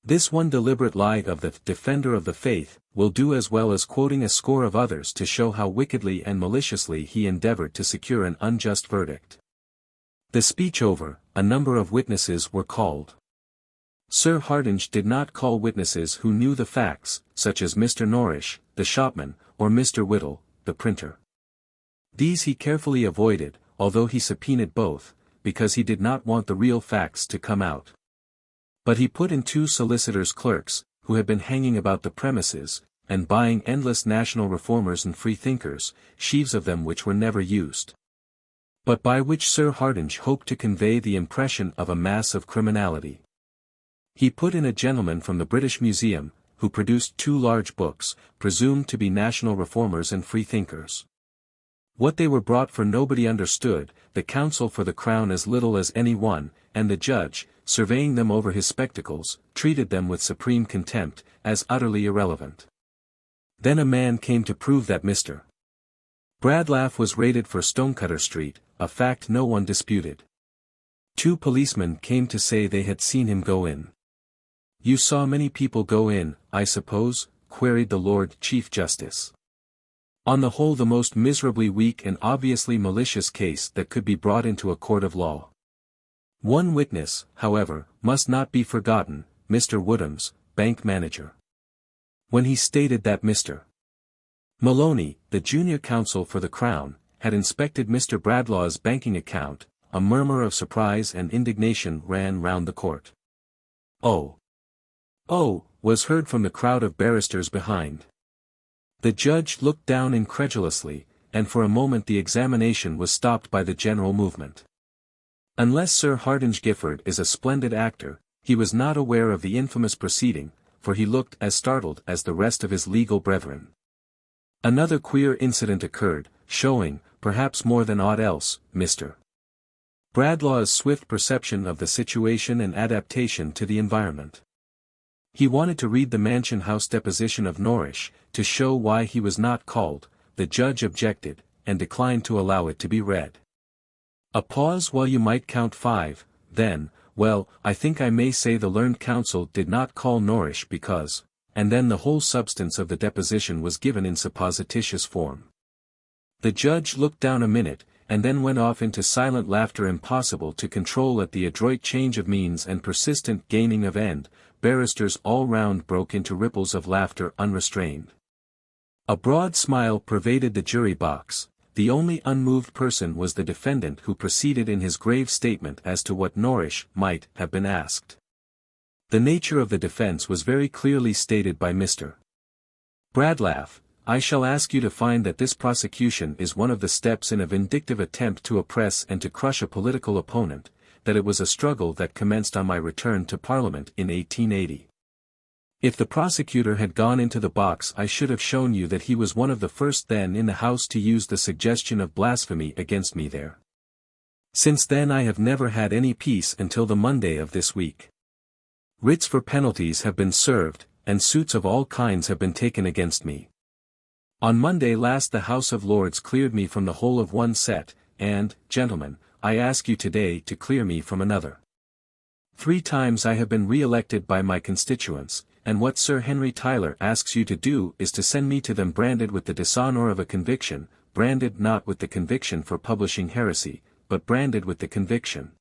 This one deliberate lie of the defender of the faith will do as well as quoting a score of others to show how wickedly and maliciously he endeavored to secure an unjust verdict. The speech over, a number of witnesses were called. Sir Hardinge did not call witnesses who knew the facts, such as Mr. Norrish, the shopman, or Mr. Whittle, the printer. These he carefully avoided, although he subpoenaed both, because he did not want the real facts to come out. But he put in 2 solicitors' clerks, who had been hanging about the premises, and buying endless national reformers and freethinkers, sheaves of them which were never used, but by which Sir Hardinge hoped to convey the impression of a mass of criminality. He put in a gentleman from the British Museum, who produced 2 large books, presumed to be national reformers and freethinkers. What they were brought for nobody understood, the counsel for the Crown as little as any one, and the judge, surveying them over his spectacles, treated them with supreme contempt, as utterly irrelevant. Then a man came to prove that Mr. Bradlaugh was raided for Stonecutter Street, a fact no one disputed. 2 policemen came to say they had seen him go in. "You saw many people go in, I suppose?" queried the Lord Chief Justice. On the whole the most miserably weak and obviously malicious case that could be brought into a court of law. One witness, however, must not be forgotten, Mr. Woodhams, bank manager. When he stated that Mr. Maloney, the junior counsel for the Crown, had inspected Mr. Bradlaugh's banking account, a murmur of surprise and indignation ran round the court. "Oh! Oh!" was heard from the crowd of barristers behind. The judge looked down incredulously, and for a moment the examination was stopped by the general movement. Unless Sir Hardinge Giffard is a splendid actor, he was not aware of the infamous proceeding, for he looked as startled as the rest of his legal brethren. Another queer incident occurred, showing, perhaps more than aught else, Mr. Bradlaugh's swift perception of the situation and adaptation to the environment. He wanted to read the Mansion House deposition of Norrish, to show why he was not called. The judge objected, and declined to allow it to be read. A pause while you might count 5, then, "Well, I think I may say the learned counsel did not call Norrish because," and then the whole substance of the deposition was given in supposititious form. The judge looked down a minute, and then went off into silent laughter impossible to control at the adroit change of means and persistent gaining of end. Barristers all round broke into ripples of laughter unrestrained. A broad smile pervaded the jury box. The only unmoved person was the defendant, who proceeded in his grave statement as to what Norrish might have been asked. The nature of the defense was very clearly stated by Mr. Bradlaugh. "I shall ask you to find that this prosecution is one of the steps in a vindictive attempt to oppress and to crush a political opponent, that it was a struggle that commenced on my return to Parliament in 1880. If the prosecutor had gone into the box I should have shown you that he was one of the first then in the House to use the suggestion of blasphemy against me there. Since then I have never had any peace until the Monday of this week. Writs for penalties have been served, and suits of all kinds have been taken against me. On Monday last the House of Lords cleared me from the whole of one set, and, gentlemen, I ask you today to clear me from another. 3 times I have been re-elected by my constituents, and what Sir Henry Tyler asks you to do is to send me to them branded with the dishonour of a conviction, branded not with the conviction for publishing heresy, but branded with the conviction,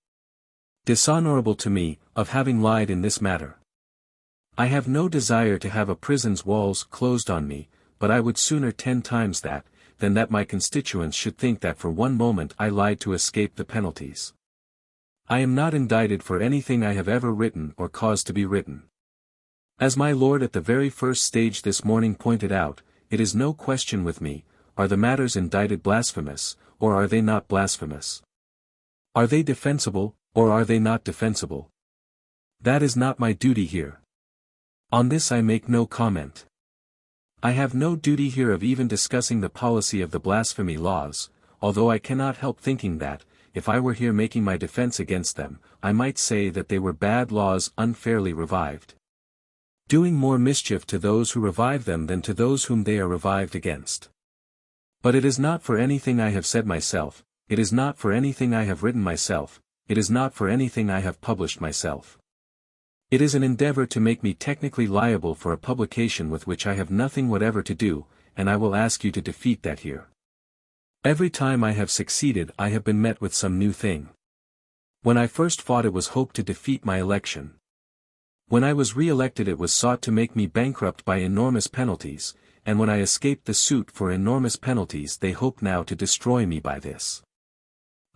dishonourable to me, of having lied in this matter. I have no desire to have a prison's walls closed on me, but I would sooner 10 times that, than that my constituents should think that for one moment I lied to escape the penalties. I am not indicted for anything I have ever written or caused to be written. As my lord at the very first stage this morning pointed out, it is no question with me, are the matters indicted blasphemous, or are they not blasphemous? Are they defensible, or are they not defensible? That is not my duty here. On this I make no comment. I have no duty here of even discussing the policy of the blasphemy laws, although I cannot help thinking that, if I were here making my defense against them, I might say that they were bad laws unfairly revived, doing more mischief to those who revive them than to those whom they are revived against. But it is not for anything I have said myself, it is not for anything I have written myself, it is not for anything I have published myself. It is an endeavor to make me technically liable for a publication with which I have nothing whatever to do, and I will ask you to defeat that here. Every time I have succeeded I have been met with some new thing. When I first fought it was hoped to defeat my election. When I was re-elected it was sought to make me bankrupt by enormous penalties, and when I escaped the suit for enormous penalties they hope now to destroy me by this.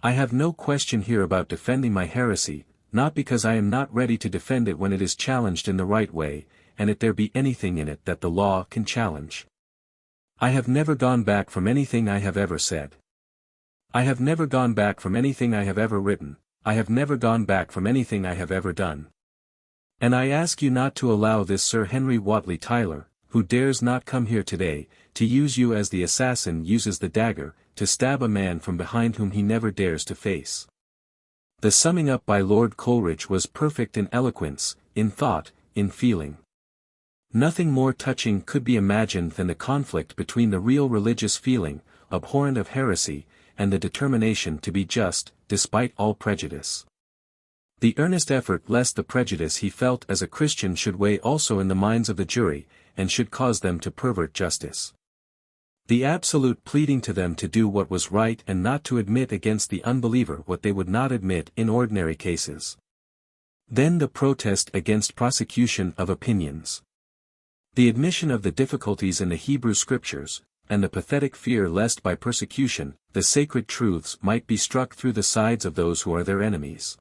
I have no question here about defending my heresy, not because I am not ready to defend it when it is challenged in the right way, and if there be anything in it that the law can challenge. I have never gone back from anything I have ever said. I have never gone back from anything I have ever written, I have never gone back from anything I have ever done. And I ask you not to allow this Sir Henry Whatley Tyler, who dares not come here today, to use you as the assassin uses the dagger, to stab a man from behind whom he never dares to face. The summing up by Lord Coleridge was perfect in eloquence, in thought, in feeling. Nothing more touching could be imagined than the conflict between the real religious feeling, abhorrent of heresy, and the determination to be just, despite all prejudice. The earnest effort lest the prejudice he felt as a Christian should weigh also in the minds of the jury, and should cause them to pervert justice. The absolute pleading to them to do what was right and not to admit against the unbeliever what they would not admit in ordinary cases. Then the protest against prosecution of opinions. The admission of the difficulties in the Hebrew Scriptures, and the pathetic fear lest by persecution, the sacred truths might be struck through the sides of those who are their enemies.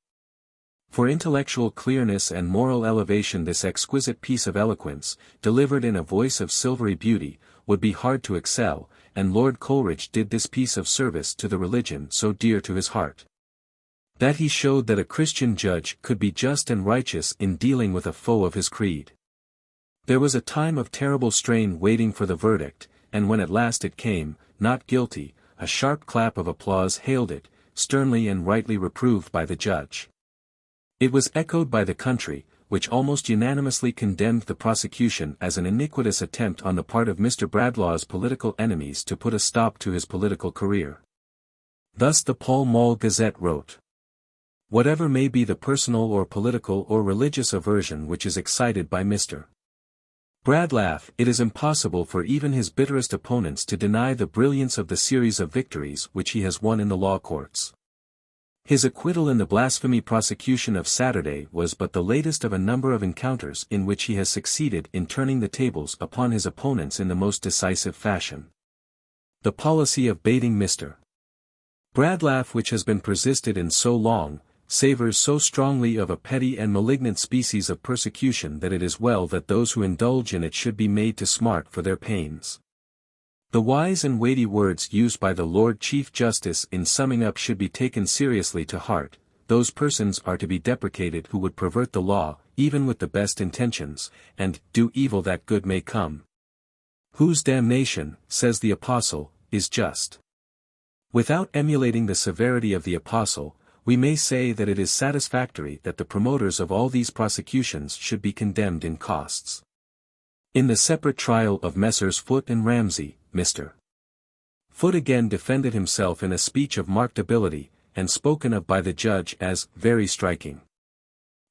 For intellectual clearness and moral elevation this exquisite piece of eloquence, delivered in a voice of silvery beauty, would be hard to excel, and Lord Coleridge did this piece of service to the religion so dear to his heart. That he showed that a Christian judge could be just and righteous in dealing with a foe of his creed. There was a time of terrible strain waiting for the verdict, and when at last it came, not guilty, a sharp clap of applause hailed it, sternly and rightly reproved by the judge. It was echoed by the country, which almost unanimously condemned the prosecution as an iniquitous attempt on the part of Mr. Bradlaugh's political enemies to put a stop to his political career. Thus the Pall Mall Gazette wrote. Whatever may be the personal or political or religious aversion which is excited by Mr. Bradlaugh, it is impossible for even his bitterest opponents to deny the brilliance of the series of victories which he has won in the law courts. His acquittal in the blasphemy prosecution of Saturday was but the latest of a number of encounters in which he has succeeded in turning the tables upon his opponents in the most decisive fashion. The policy of baiting Mr. Bradlaugh which has been persisted in so long, savours so strongly of a petty and malignant species of persecution that it is well that those who indulge in it should be made to smart for their pains. The wise and weighty words used by the Lord Chief Justice in summing up should be taken seriously to heart. Those persons are to be deprecated who would pervert the law, even with the best intentions, and do evil that good may come. Whose damnation, says the Apostle, is just. Without emulating the severity of the Apostle, we may say that it is satisfactory that the promoters of all these prosecutions should be condemned in costs. In the separate trial of Messrs. Foote and Ramsay, Mr. Foote again defended himself in a speech of marked ability, and spoken of by the judge as very striking.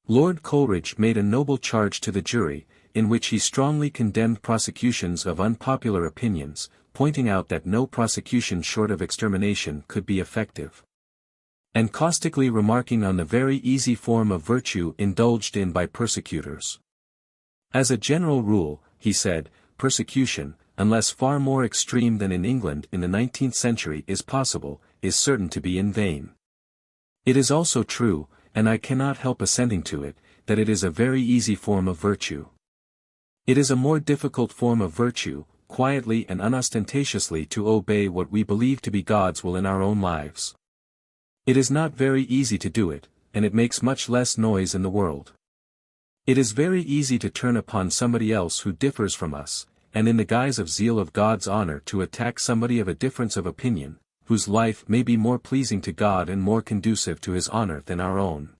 Lord Coleridge made a noble charge to the jury, in which he strongly condemned prosecutions of unpopular opinions, pointing out that no prosecution short of extermination could be effective. And caustically remarking on the very easy form of virtue indulged in by persecutors. As a general rule, he said, persecution, unless far more extreme than in England in the 19th century is possible, is certain to be in vain. It is also true, and I cannot help assenting to it, that it is a very easy form of virtue. It is a more difficult form of virtue, quietly and unostentatiously to obey what we believe to be God's will in our own lives. It is not very easy to do it, and it makes much less noise in the world. It is very easy to turn upon somebody else who differs from us, and in the guise of zeal of God's honor to attack somebody of a difference of opinion, whose life may be more pleasing to God and more conducive to his honor than our own.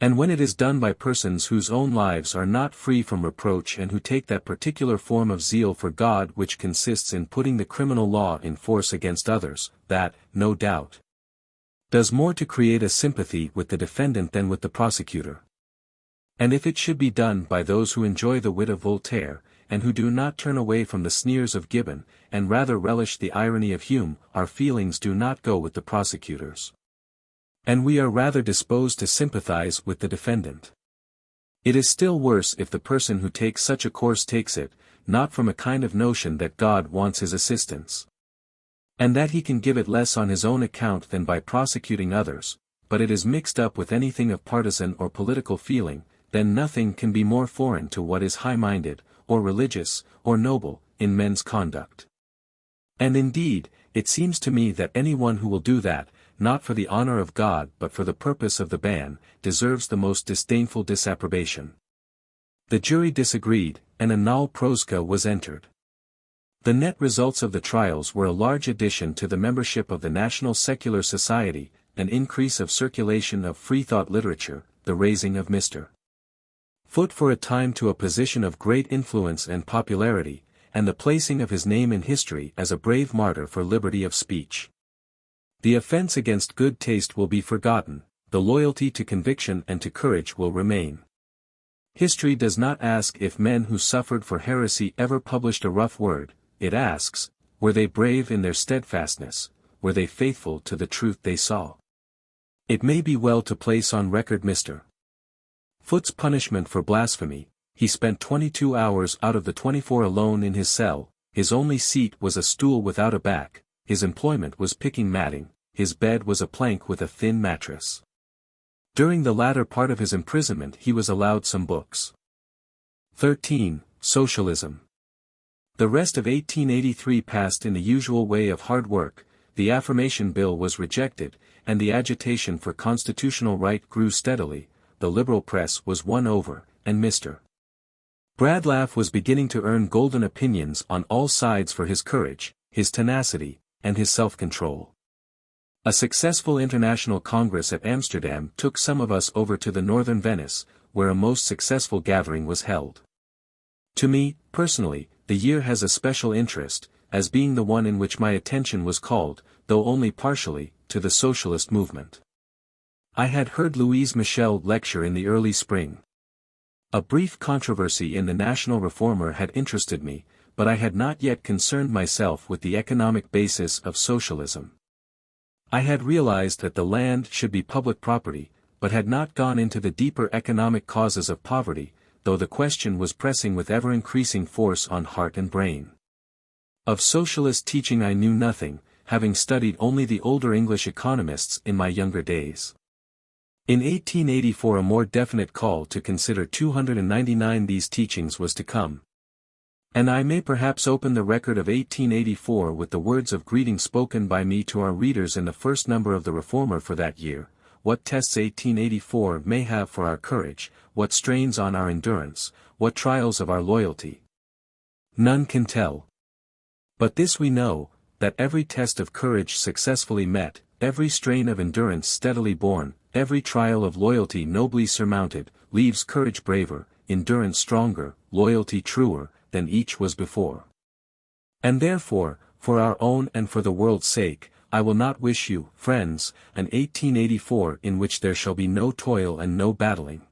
And when it is done by persons whose own lives are not free from reproach and who take that particular form of zeal for God which consists in putting the criminal law in force against others, that, no doubt, does more to create a sympathy with the defendant than with the prosecutor. And if it should be done by those who enjoy the wit of Voltaire, and who do not turn away from the sneers of Gibbon, and rather relish the irony of Hume, our feelings do not go with the prosecutors. And we are rather disposed to sympathize with the defendant. It is still worse if the person who takes such a course takes it, not from a kind of notion that God wants his assistance, and that he can give it less on his own account than by prosecuting others, but it is mixed up with anything of partisan or political feeling, then nothing can be more foreign to what is high-minded, or religious, or noble, in men's conduct. And indeed, it seems to me that anyone who will do that, not for the honor of God but for the purpose of the ban, deserves the most disdainful disapprobation. The jury disagreed, and a null proska was entered. The net results of the trials were a large addition to the membership of the National Secular Society, an increase of circulation of freethought literature, the raising of Mr. Foote for a time to a position of great influence and popularity, and the placing of his name in history as a brave martyr for liberty of speech. The offense against good taste will be forgotten, the loyalty to conviction and to courage will remain. History does not ask if men who suffered for heresy ever published a rough word, it asks, were they brave in their steadfastness, were they faithful to the truth they saw? It may be well to place on record Mr. Foote's punishment for blasphemy. He spent 22 hours out of the 24 alone in his cell, his only seat was a stool without a back, his employment was picking matting, his bed was a plank with a thin mattress. During the latter part of his imprisonment he was allowed some books. 13. Socialism. The rest of 1883 passed in the usual way of hard work, the Affirmation Bill was rejected, and the agitation for constitutional right grew steadily, the liberal press was won over, and Mr. Bradlaugh was beginning to earn golden opinions on all sides for his courage, his tenacity, and his self-control. A successful international congress at Amsterdam took some of us over to the northern Venice, where a most successful gathering was held. To me, personally, the year has a special interest, as being the one in which my attention was called, though only partially, to the socialist movement. I had heard Louise Michel lecture in the early spring. A brief controversy in the National Reformer had interested me, but I had not yet concerned myself with the economic basis of socialism. I had realized that the land should be public property, but had not gone into the deeper economic causes of poverty, though the question was pressing with ever-increasing force on heart and brain. Of socialist teaching I knew nothing, having studied only the older English economists in my younger days. In 1884 a more definite call to consider 299 these teachings was to come. And I may perhaps open the record of 1884 with the words of greeting spoken by me to our readers in the first number of the Reformer for that year: what tests 1884 may have for our courage, what strains on our endurance, what trials of our loyalty. None can tell. But this we know, that every test of courage successfully met, every strain of endurance steadily borne, every trial of loyalty nobly surmounted, leaves courage braver, endurance stronger, loyalty truer, than each was before. And therefore, for our own and for the world's sake, I will not wish you, friends, an 1884 in which there shall be no toil and no battling.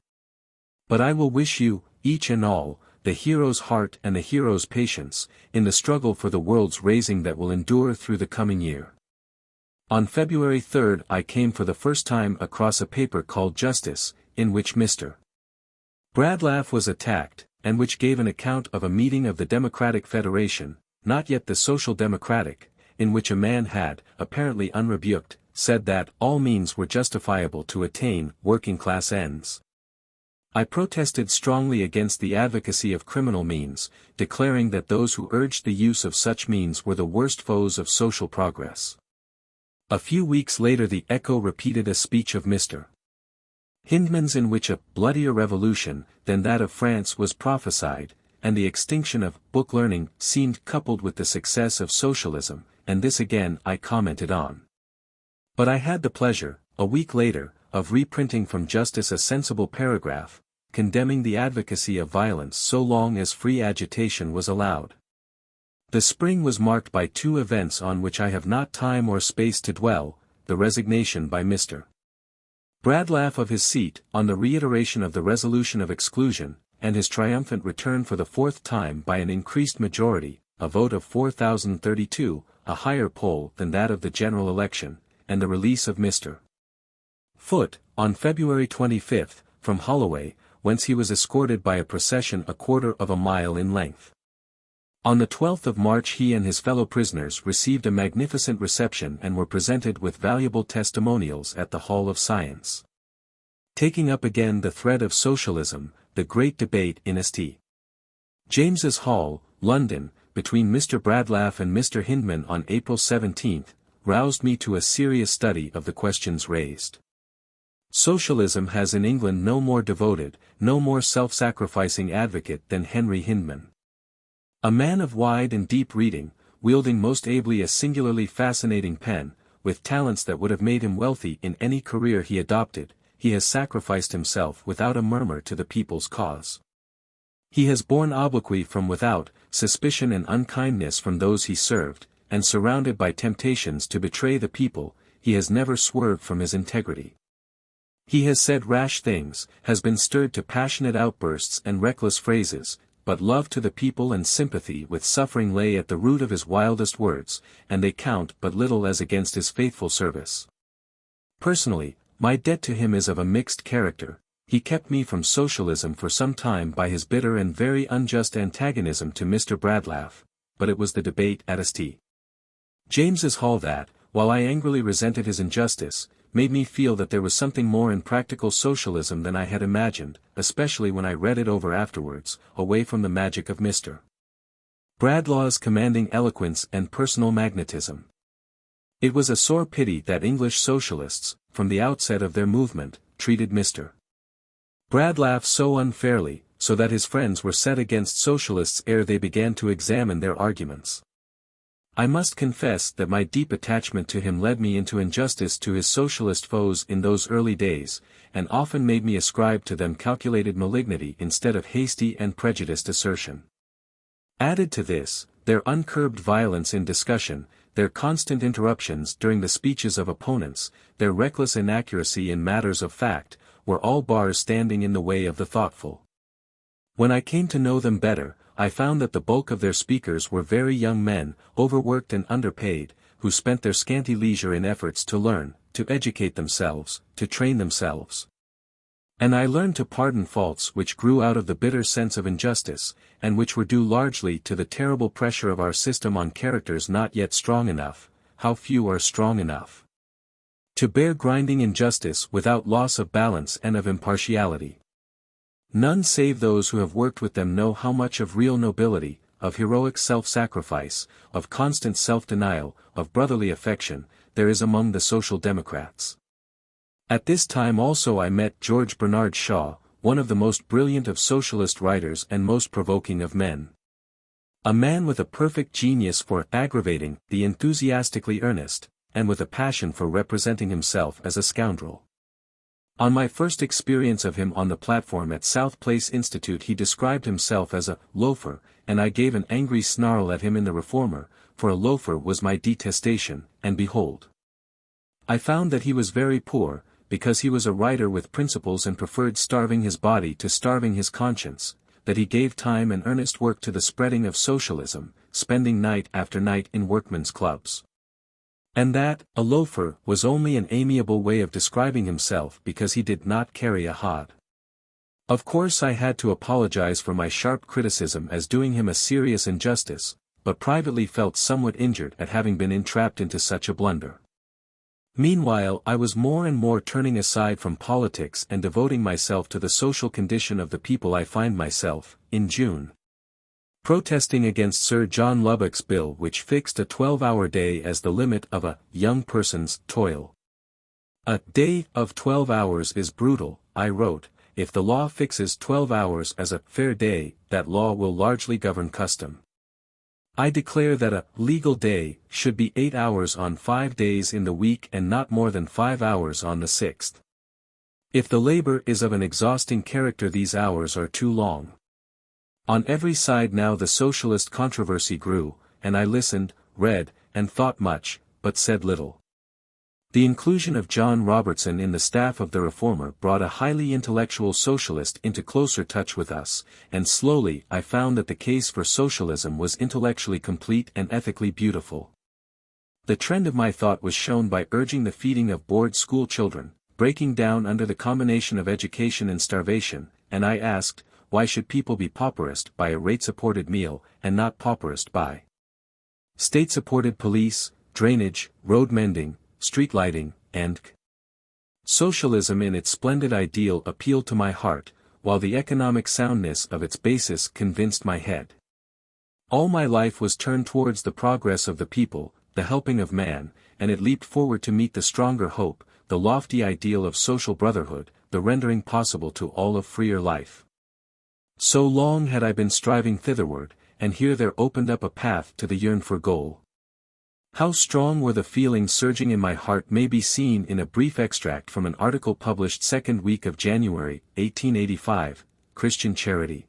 But I will wish you, each and all, the hero's heart and the hero's patience, in the struggle for the world's raising that will endure through the coming year. On February 3 I came for the first time across a paper called Justice, in which Mr. Bradlaugh was attacked, and which gave an account of a meeting of the Democratic Federation, not yet the Social Democratic, in which a man had, apparently unrebuked, said that all means were justifiable to attain working-class ends. I protested strongly against the advocacy of criminal means, declaring that those who urged the use of such means were the worst foes of social progress. A few weeks later the Echo repeated a speech of Mr. Hindman's in which a bloodier revolution than that of France was prophesied, and the extinction of book learning seemed coupled with the success of socialism, and this again I commented on. But I had the pleasure, a week later, of reprinting from Justice a sensible paragraph, condemning the advocacy of violence so long as free agitation was allowed. The spring was marked by two events on which I have not time or space to dwell: the resignation by Mr. Bradlaugh of his seat, on the reiteration of the resolution of exclusion, and his triumphant return for the fourth time by an increased majority, a vote of 4,032, a higher poll than that of the general election, and the release of Mr. Foote, on February 25, from Holloway, whence he was escorted by a procession a quarter of a mile in length. On the 12th of March he and his fellow prisoners received a magnificent reception and were presented with valuable testimonials at the Hall of Science. Taking up again the thread of socialism, the great debate in St. James's Hall, London, between Mr. Bradlaugh and Mr. Hindman on April 17, roused me to a serious study of the questions raised. Socialism has in England no more devoted, no more self-sacrificing advocate than Henry Hindman. A man of wide and deep reading, wielding most ably a singularly fascinating pen, with talents that would have made him wealthy in any career he adopted, he has sacrificed himself without a murmur to the people's cause. He has borne obloquy from without, suspicion and unkindness from those he served, and surrounded by temptations to betray the people, he has never swerved from his integrity. He has said rash things, has been stirred to passionate outbursts and reckless phrases, but love to the people and sympathy with suffering lay at the root of his wildest words, and they count but little as against his faithful service. Personally, my debt to him is of a mixed character. He kept me from socialism for some time by his bitter and very unjust antagonism to Mr. Bradlaugh, but it was the debate at St. James's Hall that, while I angrily resented his injustice, made me feel that there was something more in practical socialism than I had imagined, especially when I read it over afterwards, away from the magic of Mr. Bradlaugh's commanding eloquence and personal magnetism. It was a sore pity that English socialists, from the outset of their movement, treated Mr. Bradlaugh so unfairly, so that his friends were set against socialists ere they began to examine their arguments. I must confess that my deep attachment to him led me into injustice to his socialist foes in those early days, and often made me ascribe to them calculated malignity instead of hasty and prejudiced assertion. Added to this, their uncurbed violence in discussion, their constant interruptions during the speeches of opponents, their reckless inaccuracy in matters of fact, were all bars standing in the way of the thoughtful. When I came to know them better, I found that the bulk of their speakers were very young men, overworked and underpaid, who spent their scanty leisure in efforts to learn, to educate themselves, to train themselves. And I learned to pardon faults which grew out of the bitter sense of injustice, and which were due largely to the terrible pressure of our system on characters not yet strong enough, how few are strong enough, to bear grinding injustice without loss of balance and of impartiality. None save those who have worked with them know how much of real nobility, of heroic self-sacrifice, of constant self-denial, of brotherly affection, there is among the Social Democrats. At this time also I met George Bernard Shaw, one of the most brilliant of socialist writers and most provoking of men. A man with a perfect genius for aggravating the enthusiastically earnest, and with a passion for representing himself as a scoundrel. On my first experience of him on the platform at South Place Institute he described himself as a loafer, and I gave an angry snarl at him in the Reformer, for a loafer was my detestation, and behold. I found that he was very poor, because he was a writer with principles and preferred starving his body to starving his conscience, that he gave time and earnest work to the spreading of socialism, spending night after night in workmen's clubs. And that, a loafer, was only an amiable way of describing himself because he did not carry a hod. Of course I had to apologize for my sharp criticism as doing him a serious injustice, but privately felt somewhat injured at having been entrapped into such a blunder. Meanwhile I was more and more turning aside from politics and devoting myself to the social condition of the people. I find myself, in June, protesting against Sir John Lubbock's bill which fixed a 12-hour day as the limit of a young person's toil. A day of 12 hours is brutal, I wrote. If the law fixes 12 hours as a fair day, that law will largely govern custom. I declare that a legal day should be 8 hours on 5 days in the week and not more than 5 hours on the 6th. If the labor is of an exhausting character, these hours are too long. On every side now the socialist controversy grew, and I listened, read, and thought much, but said little. The inclusion of John Robertson in the staff of the Reformer brought a highly intellectual socialist into closer touch with us, and slowly I found that the case for socialism was intellectually complete and ethically beautiful. The trend of my thought was shown by urging the feeding of board school children, breaking down under the combination of education and starvation, and I asked, why should people be pauperized by a rate-supported meal, and not pauperized by state-supported police, drainage, road mending, street lighting, and socialism in its splendid ideal appealed to my heart, while the economic soundness of its basis convinced my head. All my life was turned towards the progress of the people, the helping of man, and it leaped forward to meet the stronger hope, the lofty ideal of social brotherhood, the rendering possible to all of freer life. So long had I been striving thitherward, and here there opened up a path to the yearned-for goal. How strong were the feelings surging in my heart may be seen in a brief extract from an article published second week of January, 1885, Christian Charity.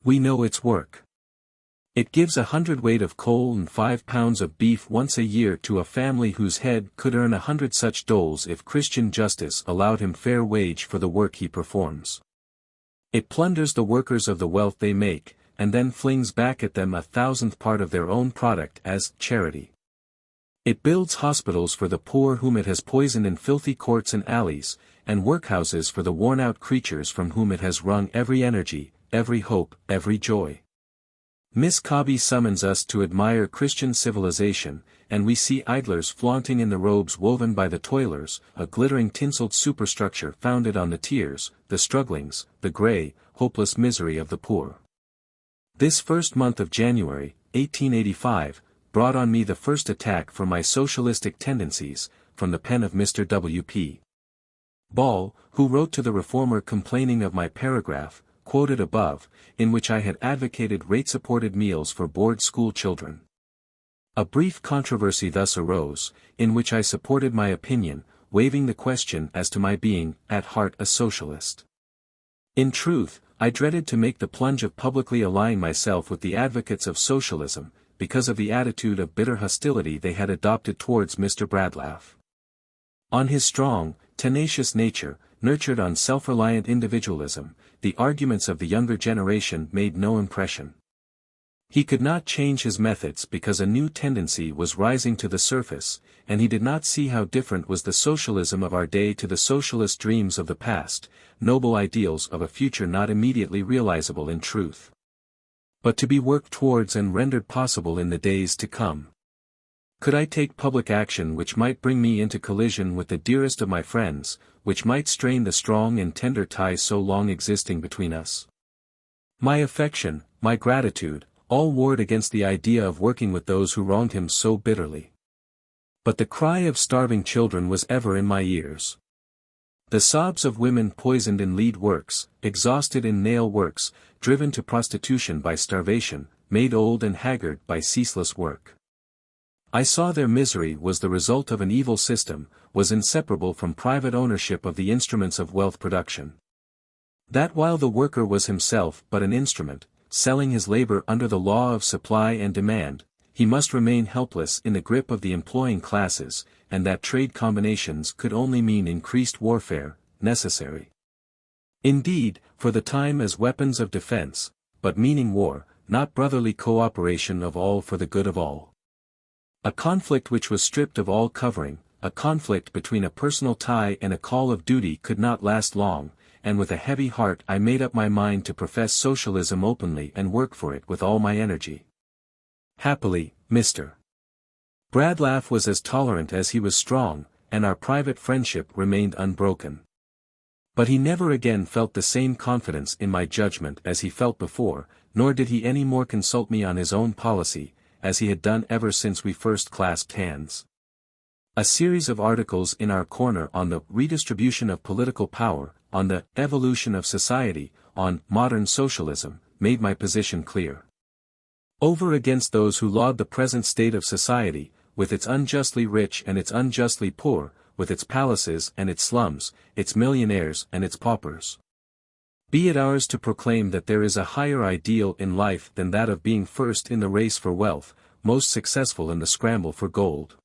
We know its work. It gives 100 weight of coal and 5 pounds of beef once a year to a family whose head could earn 100 such doles if Christian justice allowed him fair wage for the work he performs. It plunders the workers of the wealth they make, and then flings back at them 1,000th part of their own product as charity. It builds hospitals for the poor whom it has poisoned in filthy courts and alleys, and workhouses for the worn-out creatures from whom it has wrung every energy, every hope, every joy. Miss Cobby summons us to admire Christian civilization, and we see idlers flaunting in the robes woven by the toilers, a glittering tinselled superstructure founded on the tears, the strugglings, the grey, hopeless misery of the poor. This first month of January, 1885, brought on me the first attack from my socialistic tendencies, from the pen of Mr. W.P. Ball, who wrote to the Reformer complaining of my paragraph, quoted above, in which I had advocated rate-supported meals for board school children. A brief controversy thus arose, in which I supported my opinion, waiving the question as to my being, at heart, a socialist. In truth, I dreaded to make the plunge of publicly allying myself with the advocates of socialism, because of the attitude of bitter hostility they had adopted towards Mr. Bradlaugh. On his strong, tenacious nature, nurtured on self-reliant individualism, the arguments of the younger generation made no impression. He could not change his methods because a new tendency was rising to the surface, and he did not see how different was the socialism of our day to the socialist dreams of the past, noble ideals of a future not immediately realizable in truth, but to be worked towards and rendered possible in the days to come. Could I take public action which might bring me into collision with the dearest of my friends, which might strain the strong and tender ties so long existing between us? My affection, my gratitude, all warred against the idea of working with those who wronged him so bitterly. But the cry of starving children was ever in my ears. The sobs of women poisoned in lead works, exhausted in nail works, driven to prostitution by starvation, made old and haggard by ceaseless work. I saw their misery was the result of an evil system, was inseparable from private ownership of the instruments of wealth production. That while the worker was himself but an instrument, selling his labor under the law of supply and demand, he must remain helpless in the grip of the employing classes, and that trade combinations could only mean increased warfare, necessary indeed, for the time as weapons of defense, but meaning war, not brotherly cooperation of all for the good of all. A conflict which was stripped of all covering, a conflict between a personal tie and a call of duty could not last long, and with a heavy heart I made up my mind to profess socialism openly and work for it with all my energy. Happily, Mr. Bradlaugh was as tolerant as he was strong, and our private friendship remained unbroken. But he never again felt the same confidence in my judgment as he felt before, nor did he any more consult me on his own policy, as he had done ever since we first clasped hands. A series of articles in our corner on the redistribution of political power, on the evolution of society, on modern socialism, made my position clear. Over against those who laud the present state of society, with its unjustly rich and its unjustly poor, with its palaces and its slums, its millionaires and its paupers. Be it ours to proclaim that there is a higher ideal in life than that of being first in the race for wealth, most successful in the scramble for gold.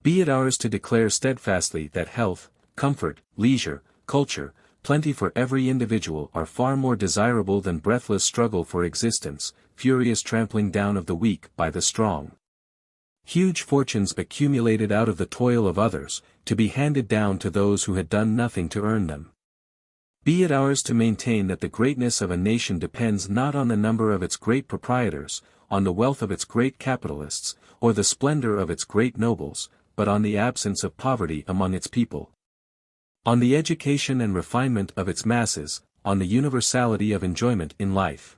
Be it ours to declare steadfastly that health, comfort, leisure, culture, plenty for every individual are far more desirable than breathless struggle for existence, furious trampling down of the weak by the strong. Huge fortunes accumulated out of the toil of others, to be handed down to those who had done nothing to earn them. Be it ours to maintain that the greatness of a nation depends not on the number of its great proprietors, on the wealth of its great capitalists, or the splendor of its great nobles, but on the absence of poverty among its people. On the education and refinement of its masses, on the universality of enjoyment in life.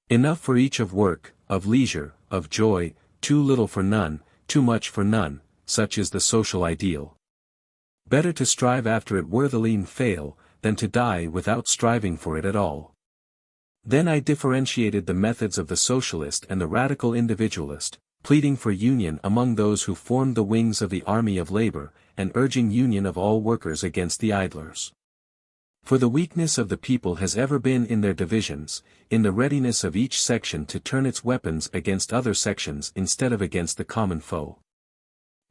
Enough for each of work, of leisure, of joy, too little for none, too much for none, such is the social ideal. Better to strive after it worthily and fail, than to die without striving for it at all. Then I differentiated the methods of the socialist and the radical individualist, pleading for union among those who formed the wings of the army of labor, and urging union of all workers against the idlers. For the weakness of the people has ever been in their divisions, in the readiness of each section to turn its weapons against other sections instead of against the common foe.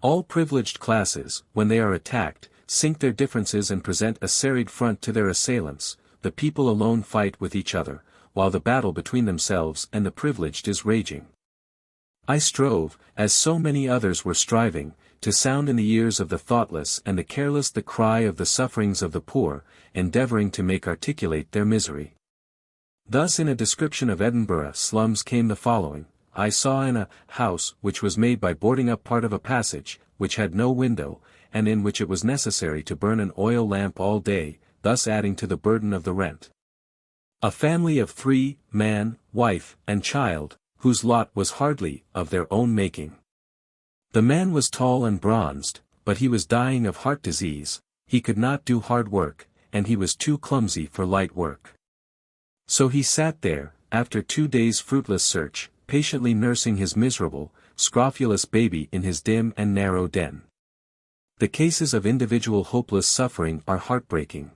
All privileged classes, when they are attacked, sink their differences and present a serried front to their assailants. The people alone fight with each other, while the battle between themselves and the privileged is raging. I strove, as so many others were striving, to sound in the ears of the thoughtless and the careless the cry of the sufferings of the poor, endeavoring to make articulate their misery. Thus in a description of Edinburgh slums came the following: I saw in a house which was made by boarding up part of a passage, which had no window, and in which it was necessary to burn an oil lamp all day, thus adding to the burden of the rent. A family of 3, man, wife, and child, whose lot was hardly of their own making. The man was tall and bronzed, but he was dying of heart disease, he could not do hard work, and he was too clumsy for light work. So he sat there, after 2 days' fruitless search, patiently nursing his miserable, scrofulous baby in his dim and narrow den. The cases of individual hopeless suffering are heartbreaking.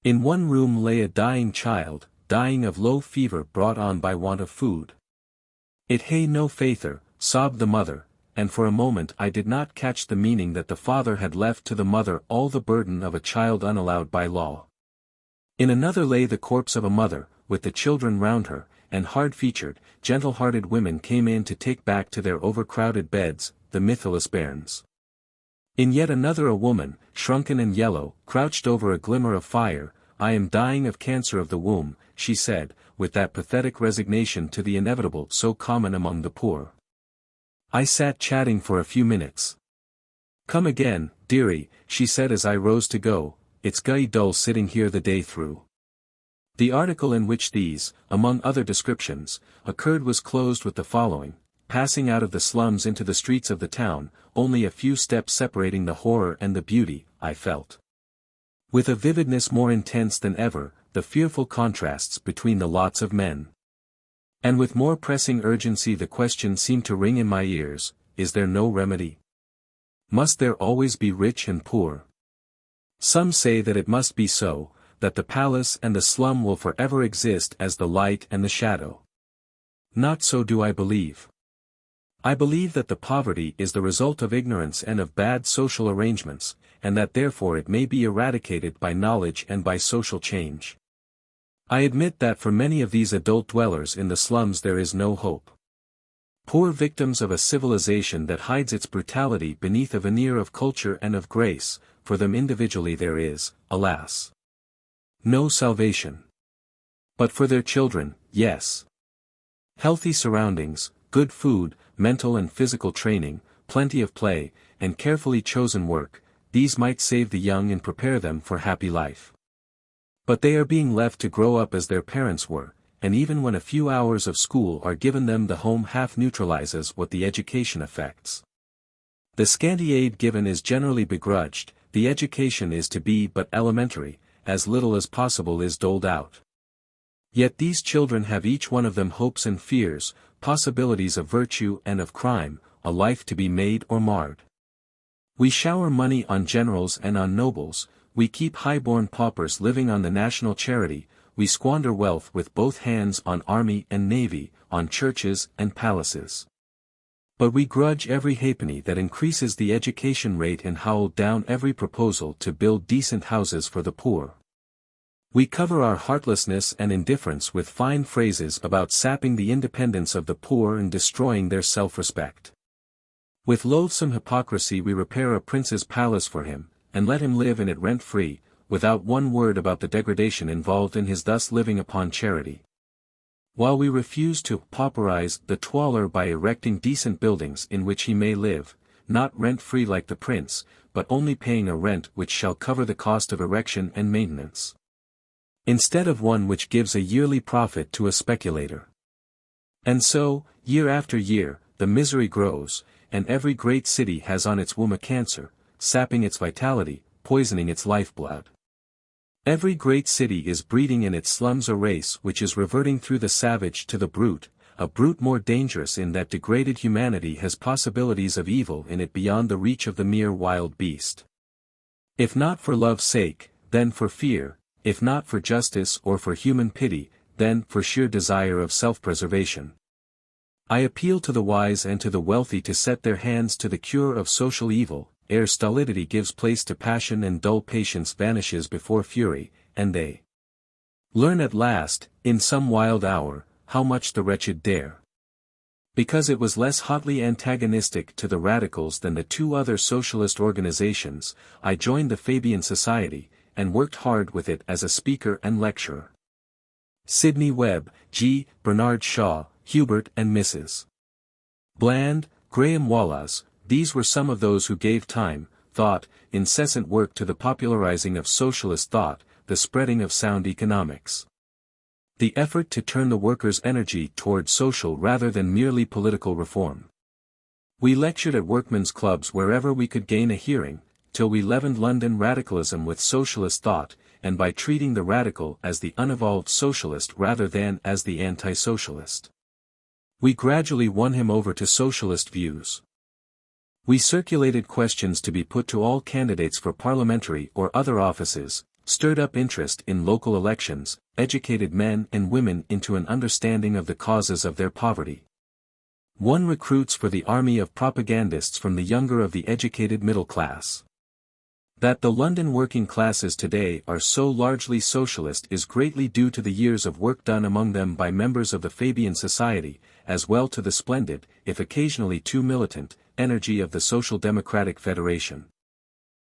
In one room lay a dying child, dying of low fever brought on by want of food. "It hae no faither," sobbed the mother, and for a moment I did not catch the meaning that the father had left to the mother all the burden of a child unallowed by law. In another lay the corpse of a mother, with the children round her, and hard-featured, gentle-hearted women came in to take back to their overcrowded beds, the mitherless bairns. In yet another a woman, shrunken and yellow, crouched over a glimmer of fire. "I am dying of cancer of the womb," she said, with that pathetic resignation to the inevitable so common among the poor. I sat chatting for a few minutes. "Come again, dearie," she said as I rose to go, "it's gey dull sitting here the day through." The article in which these, among other descriptions, occurred was closed with the following: "Passing out of the slums into the streets of the town, only a few steps separating the horror and the beauty, I felt with a vividness more intense than ever, the fearful contrasts between the lots of men. And with more pressing urgency the question seemed to ring in my ears, is there no remedy? Must there always be rich and poor? Some say that it must be so, that the palace and the slum will forever exist as the light and the shadow. Not so do I believe. I believe that the poverty is the result of ignorance and of bad social arrangements, and that therefore it may be eradicated by knowledge and by social change. I admit that for many of these adult dwellers in the slums there is no hope. Poor victims of a civilization that hides its brutality beneath a veneer of culture and of grace, for them individually there is, alas, no salvation. But for their children, yes. Healthy surroundings, good food, mental and physical training, plenty of play, and carefully chosen work, these might save the young and prepare them for happy life. But they are being left to grow up as their parents were, and even when a few hours of school are given them the home half neutralizes what the education affects. The scanty aid given is generally begrudged, the education is to be but elementary, as little as possible is doled out. Yet these children have each one of them hopes and fears, possibilities of virtue and of crime, a life to be made or marred. We shower money on generals and on nobles, we keep high-born paupers living on the national charity, we squander wealth with both hands on army and navy, on churches and palaces. But we grudge every halfpenny that increases the education rate and howl down every proposal to build decent houses for the poor. We cover our heartlessness and indifference with fine phrases about sapping the independence of the poor and destroying their self-respect. With loathsome hypocrisy we repair a prince's palace for him, and let him live in it rent-free, without one word about the degradation involved in his thus living upon charity. While we refuse to pauperize the toiler by erecting decent buildings in which he may live, not rent-free like the prince, but only paying a rent which shall cover the cost of erection and maintenance, instead of one which gives a yearly profit to a speculator. And so, year after year, the misery grows, and every great city has on its womb a cancer, sapping its vitality, poisoning its lifeblood. Every great city is breeding in its slums a race which is reverting through the savage to the brute, a brute more dangerous in that degraded humanity has possibilities of evil in it beyond the reach of the mere wild beast. If not for love's sake, then for fear, if not for justice or for human pity, then for sheer desire of self-preservation. I appeal to the wise and to the wealthy to set their hands to the cure of social evil, ere stolidity gives place to passion and dull patience vanishes before fury, and they learn at last, in some wild hour, how much the wretched dare. Because it was less hotly antagonistic to the radicals than the two other socialist organizations, I joined the Fabian Society, and worked hard with it as a speaker and lecturer. Sidney Webb, G. Bernard Shaw, Hubert and Mrs. Bland, Graham Wallace, these were some of those who gave time, thought, incessant work to the popularizing of socialist thought, the spreading of sound economics. The effort to turn the workers' energy toward social rather than merely political reform. We lectured at workmen's clubs wherever we could gain a hearing, till we leavened London radicalism with socialist thought, and by treating the radical as the unevolved socialist rather than as the anti-socialist, we gradually won him over to socialist views. We circulated questions to be put to all candidates for parliamentary or other offices, stirred up interest in local elections, educated men and women into an understanding of the causes of their poverty. Won recruits for the army of propagandists from the younger of the educated middle class. That the London working classes today are so largely socialist is greatly due to the years of work done among them by members of the Fabian Society, as well to the splendid, if occasionally too militant, energy of the Social Democratic Federation.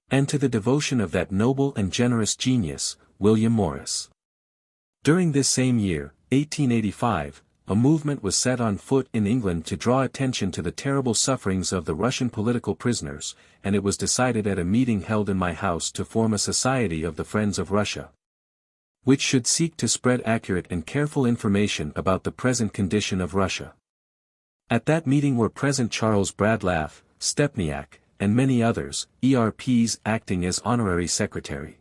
And to the devotion of that noble and generous genius, William Morris. During this same year, 1885, a movement was set on foot in England to draw attention to the terrible sufferings of the Russian political prisoners, and it was decided at a meeting held in my house to form a Society of the Friends of Russia, which should seek to spread accurate and careful information about the present condition of Russia. At that meeting were present Charles Bradlaugh, Stepniak, and many others, ERPs acting as honorary secretary.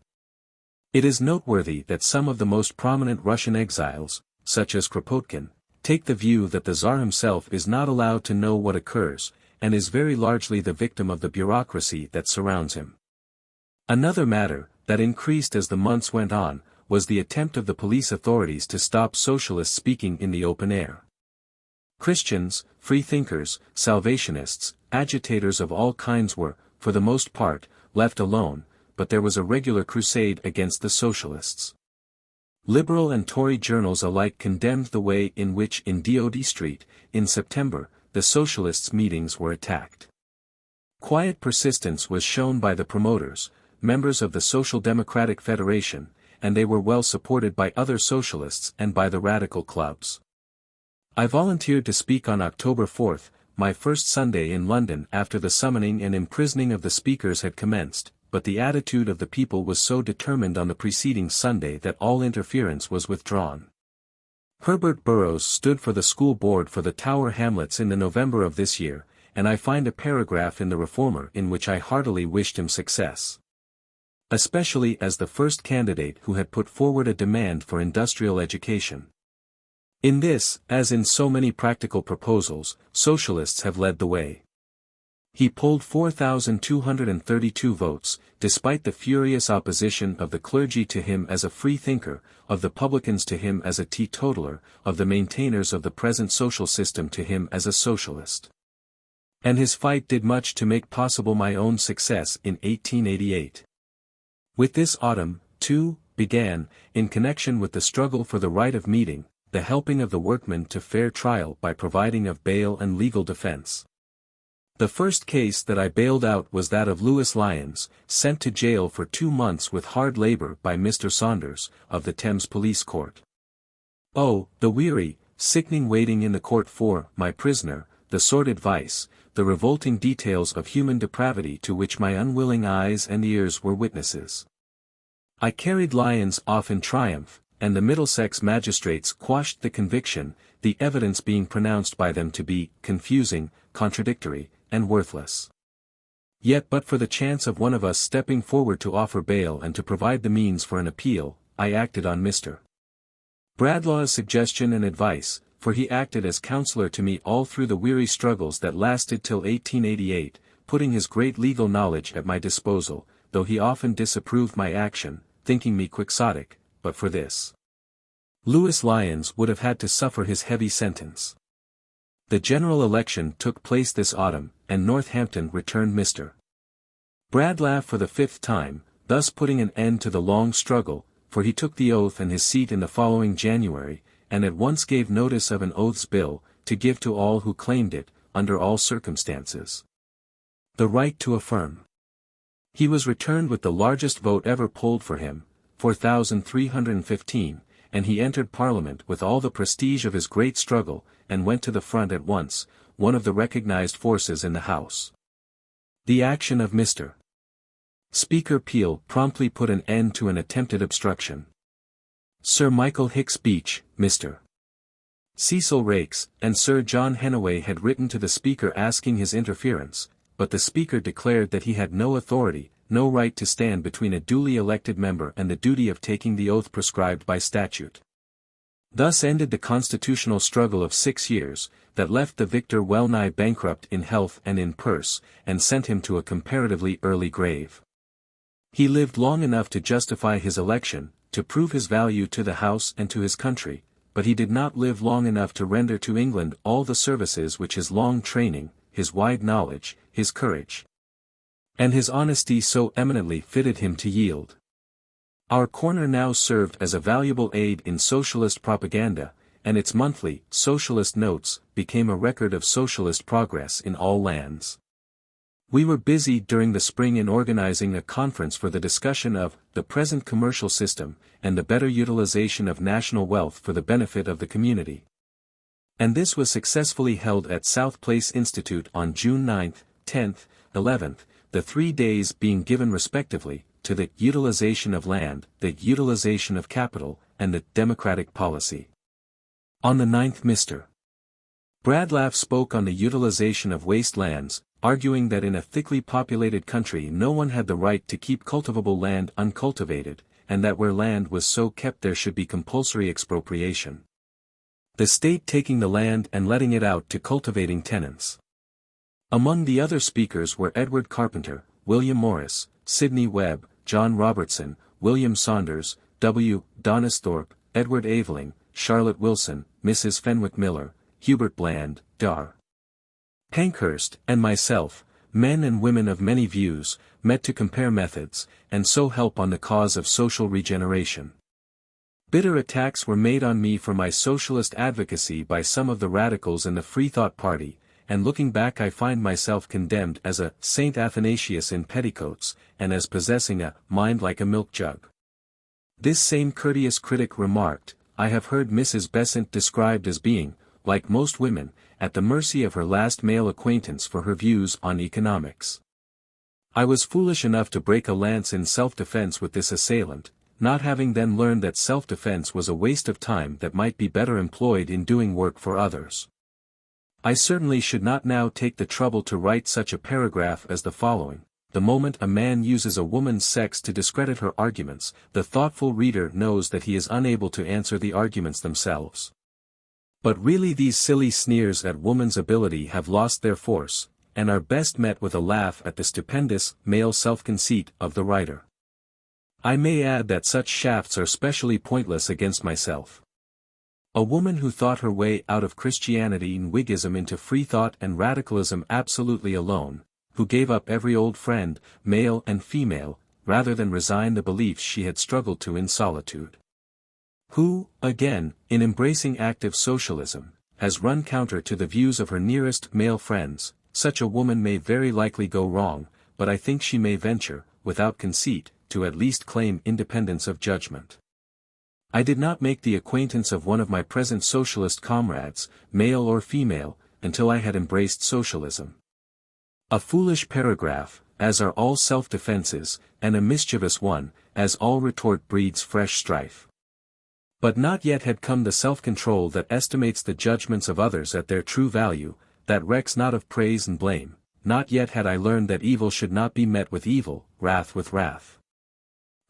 It is noteworthy that some of the most prominent Russian exiles, such as Kropotkin, take the view that the Tsar himself is not allowed to know what occurs, and is very largely the victim of the bureaucracy that surrounds him. Another matter, that increased as the months went on, was the attempt of the police authorities to stop socialists speaking in the open air. Christians, freethinkers, Salvationists, agitators of all kinds were, for the most part, left alone, but there was a regular crusade against the socialists. Liberal and Tory journals alike condemned the way in which in Deodie Street, in September, the socialists' meetings were attacked. Quiet persistence was shown by the promoters, members of the Social Democratic Federation, and they were well supported by other socialists and by the radical clubs. I volunteered to speak on October 4, my first Sunday in London after the summoning and imprisoning of the speakers had commenced, but the attitude of the people was so determined on the preceding Sunday that all interference was withdrawn. Herbert Burrows stood for the school board for the Tower Hamlets in the November of this year, and I find a paragraph in the Reformer in which I heartily wished him success. Especially as the first candidate who had put forward a demand for industrial education. In this, as in so many practical proposals, socialists have led the way. He polled 4,232 votes, despite the furious opposition of the clergy to him as a free thinker, of the publicans to him as a teetotaler, of the maintainers of the present social system to him as a socialist. And his fight did much to make possible my own success in 1888. With this autumn, too, began, in connection with the struggle for the right of meeting, the helping of the workmen to fair trial by providing of bail and legal defense. The first case that I bailed out was that of Lewis Lyons, sent to jail for 2 months with hard labor by Mr. Saunders, of the Thames Police Court. Oh, the weary, sickening waiting in the court for my prisoner, the sordid vice, the revolting details of human depravity to which my unwilling eyes and ears were witnesses. I carried Lyons off in triumph, and the Middlesex magistrates quashed the conviction, the evidence being pronounced by them to be confusing, contradictory, and worthless. Yet but for the chance of one of us stepping forward to offer bail and to provide the means for an appeal, I acted on Mr. Bradlaugh's suggestion and advice, for he acted as counselor to me all through the weary struggles that lasted till 1888, putting his great legal knowledge at my disposal, though he often disapproved my action, thinking me quixotic, but for this, Lewis Lyons would have had to suffer his heavy sentence. The general election took place this autumn, and Northampton returned Mr. Bradlaugh for the 5th time, thus putting an end to the long struggle, for he took the oath and his seat in the following January, and at once gave notice of an oaths bill, to give to all who claimed it, under all circumstances, the right to affirm. He was returned with the largest vote ever polled for him, 4,315, and he entered Parliament with all the prestige of his great struggle, and went to the front at once, one of the recognized forces in the House. The action of Mr. Speaker Peel promptly put an end to an attempted obstruction. Sir Michael Hicks Beach, Mr. Cecil Raikes, and Sir John Hennaway had written to the Speaker asking his interference, but the Speaker declared that he had no authority, no right to stand between a duly elected member and the duty of taking the oath prescribed by statute. Thus ended the constitutional struggle of 6 years, that left the victor well nigh bankrupt in health and in purse, and sent him to a comparatively early grave. He lived long enough to justify his election, to prove his value to the House and to his country, but he did not live long enough to render to England all the services which his long training, his wide knowledge, his courage, and his honesty so eminently fitted him to yield. Our corner now served as a valuable aid in socialist propaganda, and its monthly Socialist Notes became a record of socialist progress in all lands. We were busy during the spring in organizing a conference for the discussion of the present commercial system, and the better utilization of national wealth for the benefit of the community. And this was successfully held at South Place Institute on June 9th, 10th, 11th, the 3 days being given respectively, to the utilization of land, the utilization of capital, and the democratic policy. On the 9th Mr. Bradlaugh spoke on the utilization of waste lands, arguing that in a thickly populated country no one had the right to keep cultivable land uncultivated, and that where land was so kept there should be compulsory expropriation, the state taking the land and letting it out to cultivating tenants. Among the other speakers were Edward Carpenter, William Morris, Sidney Webb, John Robertson, William Saunders, W. Donisthorpe, Edward Aveling, Charlotte Wilson, Mrs. Fenwick Miller, Hubert Bland, Dar. Pankhurst, and myself, men and women of many views, met to compare methods, and so help on the cause of social regeneration. Bitter attacks were made on me for my socialist advocacy by some of the radicals in the Freethought Party, and looking back I find myself condemned as a Saint Athanasius in petticoats, and as possessing a mind like a milk jug. This same courteous critic remarked, I have heard Mrs. Besant described as being, like most women, at the mercy of her last male acquaintance for her views on economics. I was foolish enough to break a lance in self-defense with this assailant, not having then learned that self-defense was a waste of time that might be better employed in doing work for others. I certainly should not now take the trouble to write such a paragraph as the following. The moment a man uses a woman's sex to discredit her arguments, the thoughtful reader knows that he is unable to answer the arguments themselves. But really these silly sneers at woman's ability have lost their force, and are best met with a laugh at the stupendous, male self-conceit of the writer. I may add that such shafts are specially pointless against myself. A woman who thought her way out of Christianity and Whiggism into free thought and radicalism absolutely alone, who gave up every old friend, male and female, rather than resign the beliefs she had struggled to in solitude. Who, again, in embracing active socialism, has run counter to the views of her nearest male friends. Such a woman may very likely go wrong, but I think she may venture, without conceit, to at least claim independence of judgment. I did not make the acquaintance of one of my present socialist comrades, male or female, until I had embraced socialism. A foolish paragraph, as are all self-defenses, and a mischievous one, as all retort breeds fresh strife. But not yet had come the self-control that estimates the judgments of others at their true value, that recks not of praise and blame. Not yet had I learned that evil should not be met with evil, wrath with wrath.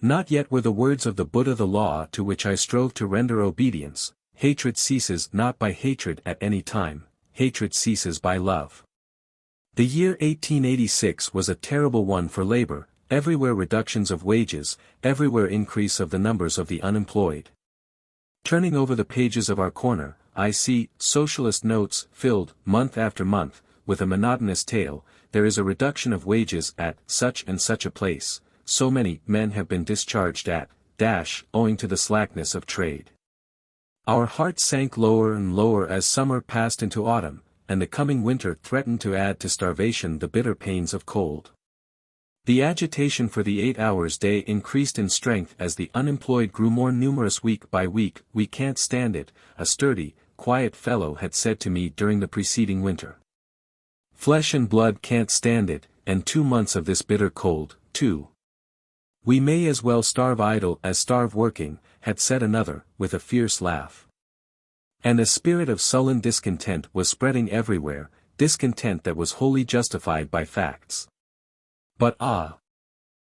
Not yet were the words of the Buddha the law to which I strove to render obedience. Hatred ceases not by hatred at any time, hatred ceases by love. The year 1886 was a terrible one for labor, everywhere reductions of wages, everywhere increase of the numbers of the unemployed. Turning over the pages of our corner, I see socialist notes filled, month after month, with a monotonous tale. There is a reduction of wages at such and such a place. So many men have been discharged at owing to the slackness of trade. Our hearts sank lower and lower as summer passed into autumn, and the coming winter threatened to add to starvation the bitter pains of cold. The agitation for the 8 hours day increased in strength as the unemployed grew more numerous week by week. We can't stand it, a sturdy, quiet fellow had said to me during the preceding winter. Flesh and blood can't stand it, and 2 months of this bitter cold, too. We may as well starve idle as starve working, had said another, with a fierce laugh. And a spirit of sullen discontent was spreading everywhere, discontent that was wholly justified by facts. But ah!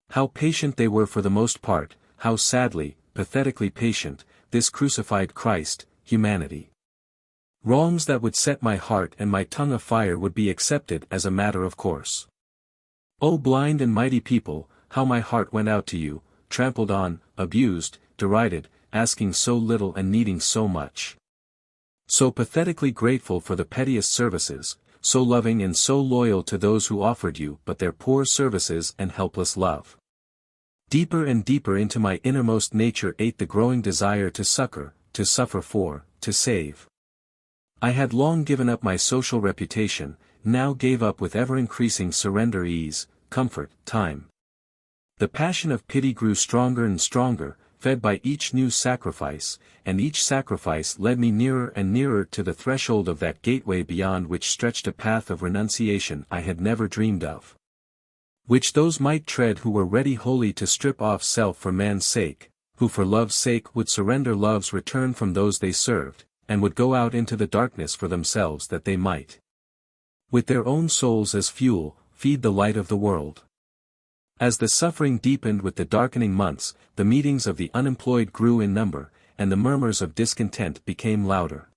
How patient they were for the most part, how sadly, pathetically patient, this crucified Christ, humanity. Wrongs that would set my heart and my tongue afire would be accepted as a matter of course. O blind and mighty people, how my heart went out to you, trampled on, abused, derided, asking so little and needing so much. So pathetically grateful for the pettiest services, so loving and so loyal to those who offered you but their poor services and helpless love. Deeper and deeper into my innermost nature ate the growing desire to succor, to suffer for, to save. I had long given up my social reputation, now gave up with ever-increasing surrender ease, comfort, time. The passion of pity grew stronger and stronger, fed by each new sacrifice, and each sacrifice led me nearer and nearer to the threshold of that gateway beyond which stretched a path of renunciation I had never dreamed of. Which those might tread who were ready wholly to strip off self for man's sake, who for love's sake would surrender love's return from those they served, and would go out into the darkness for themselves that they might, with their own souls as fuel, feed the light of the world. As the suffering deepened with the darkening months, the meetings of the unemployed grew in number, and the murmurs of discontent became louder.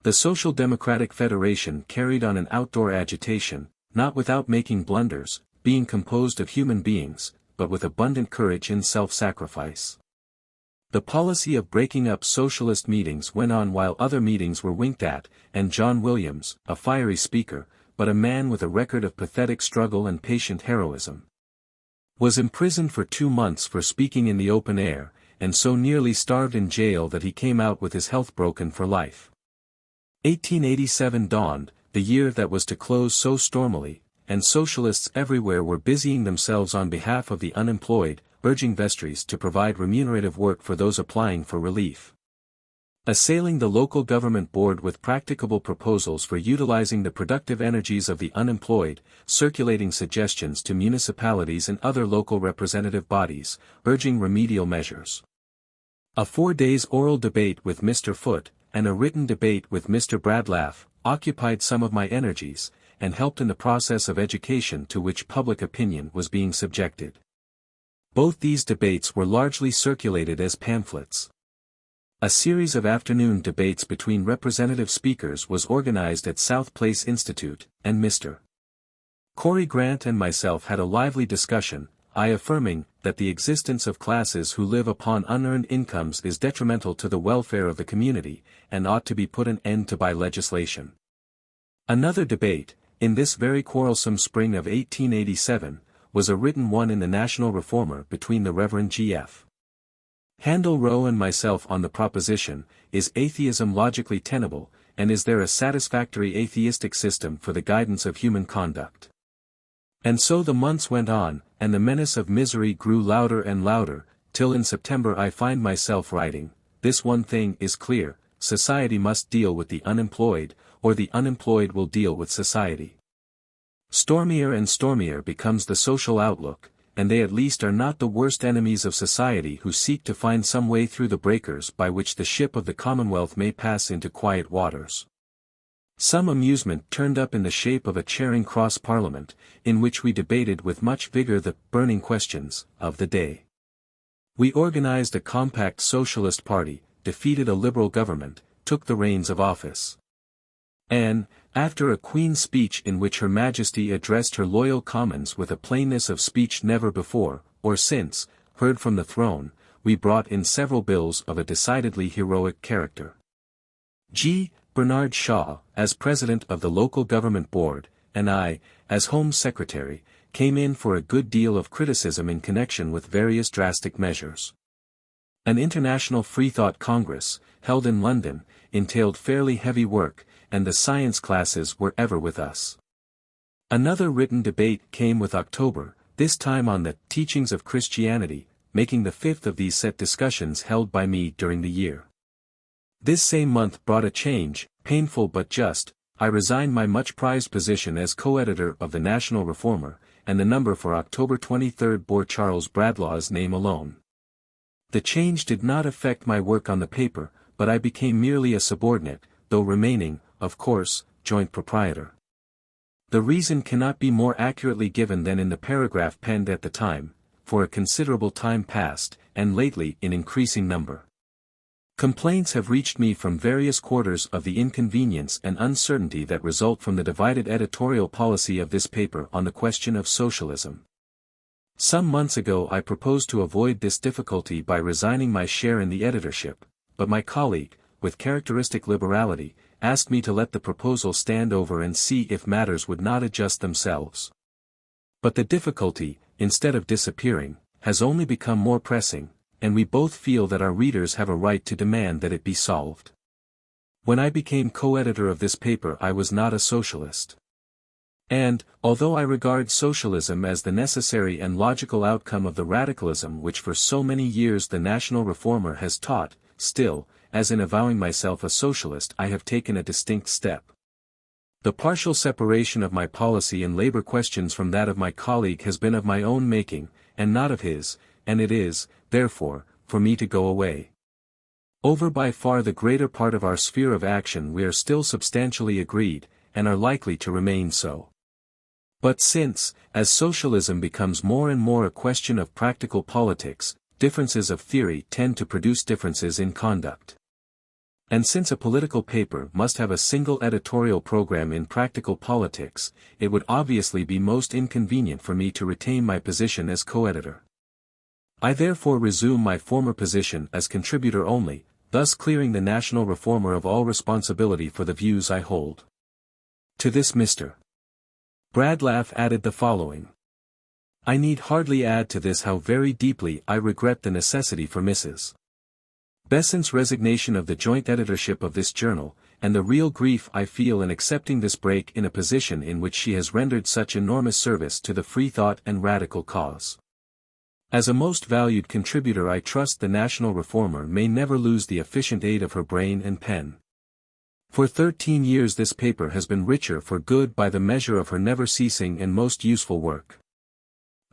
The Social Democratic Federation carried on an outdoor agitation, not without making blunders, being composed of human beings, but with abundant courage and self-sacrifice. The policy of breaking up socialist meetings went on while other meetings were winked at, and John Williams, a fiery speaker, but a man with a record of pathetic struggle and patient heroism, was imprisoned for 2 months for speaking in the open air, and so nearly starved in jail that he came out with his health broken for life. 1887 dawned, the year that was to close so stormily, and socialists everywhere were busying themselves on behalf of the unemployed, urging vestries to provide remunerative work for those applying for relief. Assailing the local government board with practicable proposals for utilizing the productive energies of the unemployed, circulating suggestions to municipalities and other local representative bodies, urging remedial measures. A 4 days oral debate with Mr. Foote, and a written debate with Mr. Bradlaugh, occupied some of my energies, and helped in the process of education to which public opinion was being subjected. Both these debates were largely circulated as pamphlets. A series of afternoon debates between representative speakers was organized at South Place Institute, and Mr. Corey Grant and myself had a lively discussion. I affirming, that the existence of classes who live upon unearned incomes is detrimental to the welfare of the community, and ought to be put an end to by legislation. Another debate, in this very quarrelsome spring of 1887, was a written one in the National Reformer between the Rev. G.F. Handel Rowe and myself on the proposition, is atheism logically tenable, and is there a satisfactory atheistic system for the guidance of human conduct? And so the months went on, and the menace of misery grew louder and louder, till in September I find myself writing, "This one thing is clear, society must deal with the unemployed, or the unemployed will deal with society." Stormier and stormier becomes the social outlook, and they at least are not the worst enemies of society who seek to find some way through the breakers by which the ship of the Commonwealth may pass into quiet waters. Some amusement turned up in the shape of a Charing Cross Parliament, in which we debated with much vigor the burning questions of the day. We organized a compact socialist party, defeated a liberal government, took the reins of office. And, after a Queen's speech in which Her Majesty addressed her loyal Commons with a plainness of speech never before, or since, heard from the throne, we brought in several bills of a decidedly heroic character. G. Bernard Shaw, as President of the Local Government Board, and I, as Home Secretary, came in for a good deal of criticism in connection with various drastic measures. An International Freethought Congress, held in London, entailed fairly heavy work, and the science classes were ever with us. Another written debate came with October, this time on the teachings of Christianity, making the fifth of these set discussions held by me during the year. This same month brought a change, painful but just. I resigned my much prized position as co-editor of the National Reformer, and the number for October 23 bore Charles Bradlaugh's name alone. The change did not affect my work on the paper, but I became merely a subordinate, though remaining, of course, joint proprietor. The reason cannot be more accurately given than in the paragraph penned at the time, for a considerable time past, and lately in increasing number. Complaints have reached me from various quarters of the inconvenience and uncertainty that result from the divided editorial policy of this paper on the question of socialism. Some months ago I proposed to avoid this difficulty by resigning my share in the editorship, but my colleague, with characteristic liberality, asked me to let the proposal stand over and see if matters would not adjust themselves. But the difficulty, instead of disappearing, has only become more pressing, and we both feel that our readers have a right to demand that it be solved. When I became co-editor of this paper I was not a socialist. And, although I regard socialism as the necessary and logical outcome of the radicalism which for so many years the National Reformer has taught, still, as in avowing myself a socialist I have taken a distinct step. The partial separation of my policy in labor questions from that of my colleague has been of my own making, and not of his, and it is, therefore, for me to go away. Over by far the greater part of our sphere of action we are still substantially agreed, and are likely to remain so. But since, as socialism becomes more and more a question of practical politics, differences of theory tend to produce differences in conduct. And since a political paper must have a single editorial program in practical politics, it would obviously be most inconvenient for me to retain my position as co-editor. I therefore resume my former position as contributor only, thus clearing the National Reformer of all responsibility for the views I hold. To this Mr. Bradlaugh added the following. I need hardly add to this how very deeply I regret the necessity for Mrs. Besant's resignation of the joint editorship of this journal, and the real grief I feel in accepting this break in a position in which she has rendered such enormous service to the freethought and radical cause. As a most valued contributor I trust the National Reformer may never lose the efficient aid of her brain and pen. For 13 years this paper has been richer for good by the measure of her never-ceasing and most useful work.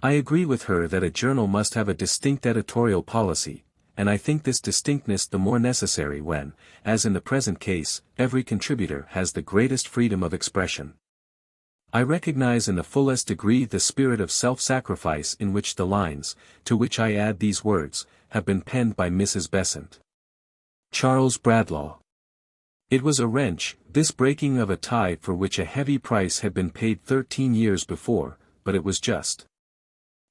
I agree with her that a journal must have a distinct editorial policy, and I think this distinctness the more necessary when, as in the present case, every contributor has the greatest freedom of expression. I recognize in the fullest degree the spirit of self-sacrifice in which the lines, to which I add these words, have been penned by Mrs. Besant. Charles Bradlaugh. It was a wrench, this breaking of a tie for which a heavy price had been paid 13 years before, but it was just.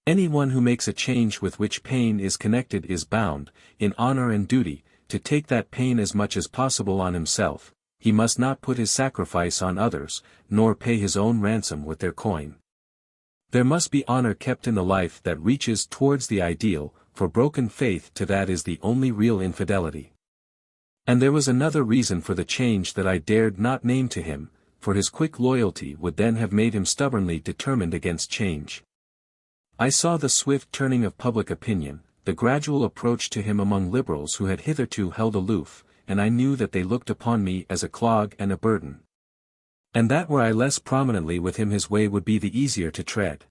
Anyone who makes a change with which pain is connected is bound, in honor and duty, to take that pain as much as possible on himself. He must not put his sacrifice on others, nor pay his own ransom with their coin. There must be honor kept in the life that reaches towards the ideal, for broken faith to that is the only real infidelity. And there was another reason for the change that I dared not name to him, for his quick loyalty would then have made him stubbornly determined against change. I saw the swift turning of public opinion, the gradual approach to him among liberals who had hitherto held aloof, and I knew that they looked upon me as a clog and a burden. And that were I less prominently with him his way would be the easier to tread.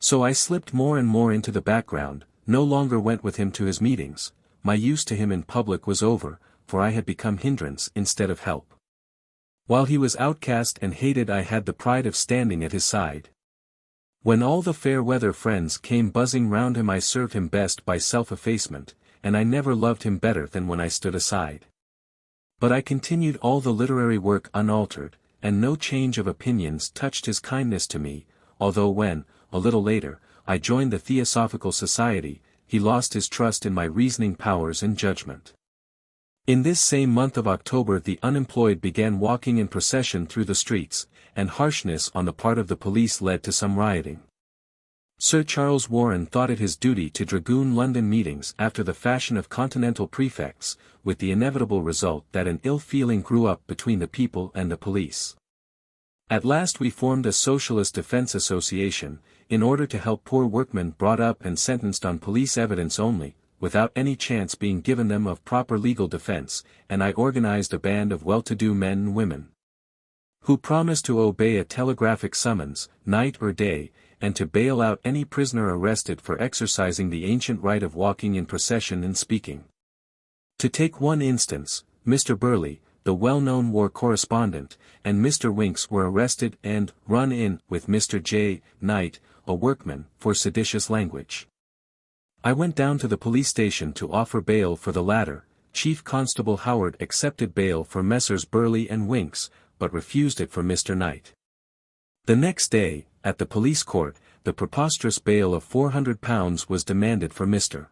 So I slipped more and more into the background, no longer went with him to his meetings. My use to him in public was over, for I had become hindrance instead of help. While he was outcast and hated, I had the pride of standing at his side. When all the fair-weather friends came buzzing round him, I served him best by self-effacement, and I never loved him better than when I stood aside. But I continued all the literary work unaltered, and no change of opinions touched his kindness to me, although when, a little later, I joined the Theosophical Society, he lost his trust in my reasoning powers and judgment. In this same month of October the unemployed began walking in procession through the streets, and harshness on the part of the police led to some rioting. Sir Charles Warren thought it his duty to dragoon London meetings after the fashion of continental prefects, with the inevitable result that an ill feeling grew up between the people and the police. At last we formed a Socialist Defence Association, in order to help poor workmen brought up and sentenced on police evidence only, without any chance being given them of proper legal defence, and I organised a band of well-to-do men and women, who promised to obey a telegraphic summons, night or day, and to bail out any prisoner arrested for exercising the ancient right of walking in procession and speaking. To take one instance, Mr. Burley, the well-known war correspondent, and Mr. Winks were arrested and run in with Mr. J. Knight, a workman, for seditious language. I went down to the police station to offer bail for the latter. Chief Constable Howard accepted bail for Messrs. Burley and Winks, but refused it for Mr. Knight. The next day, at the police court, the preposterous bail of £400 was demanded for Mr.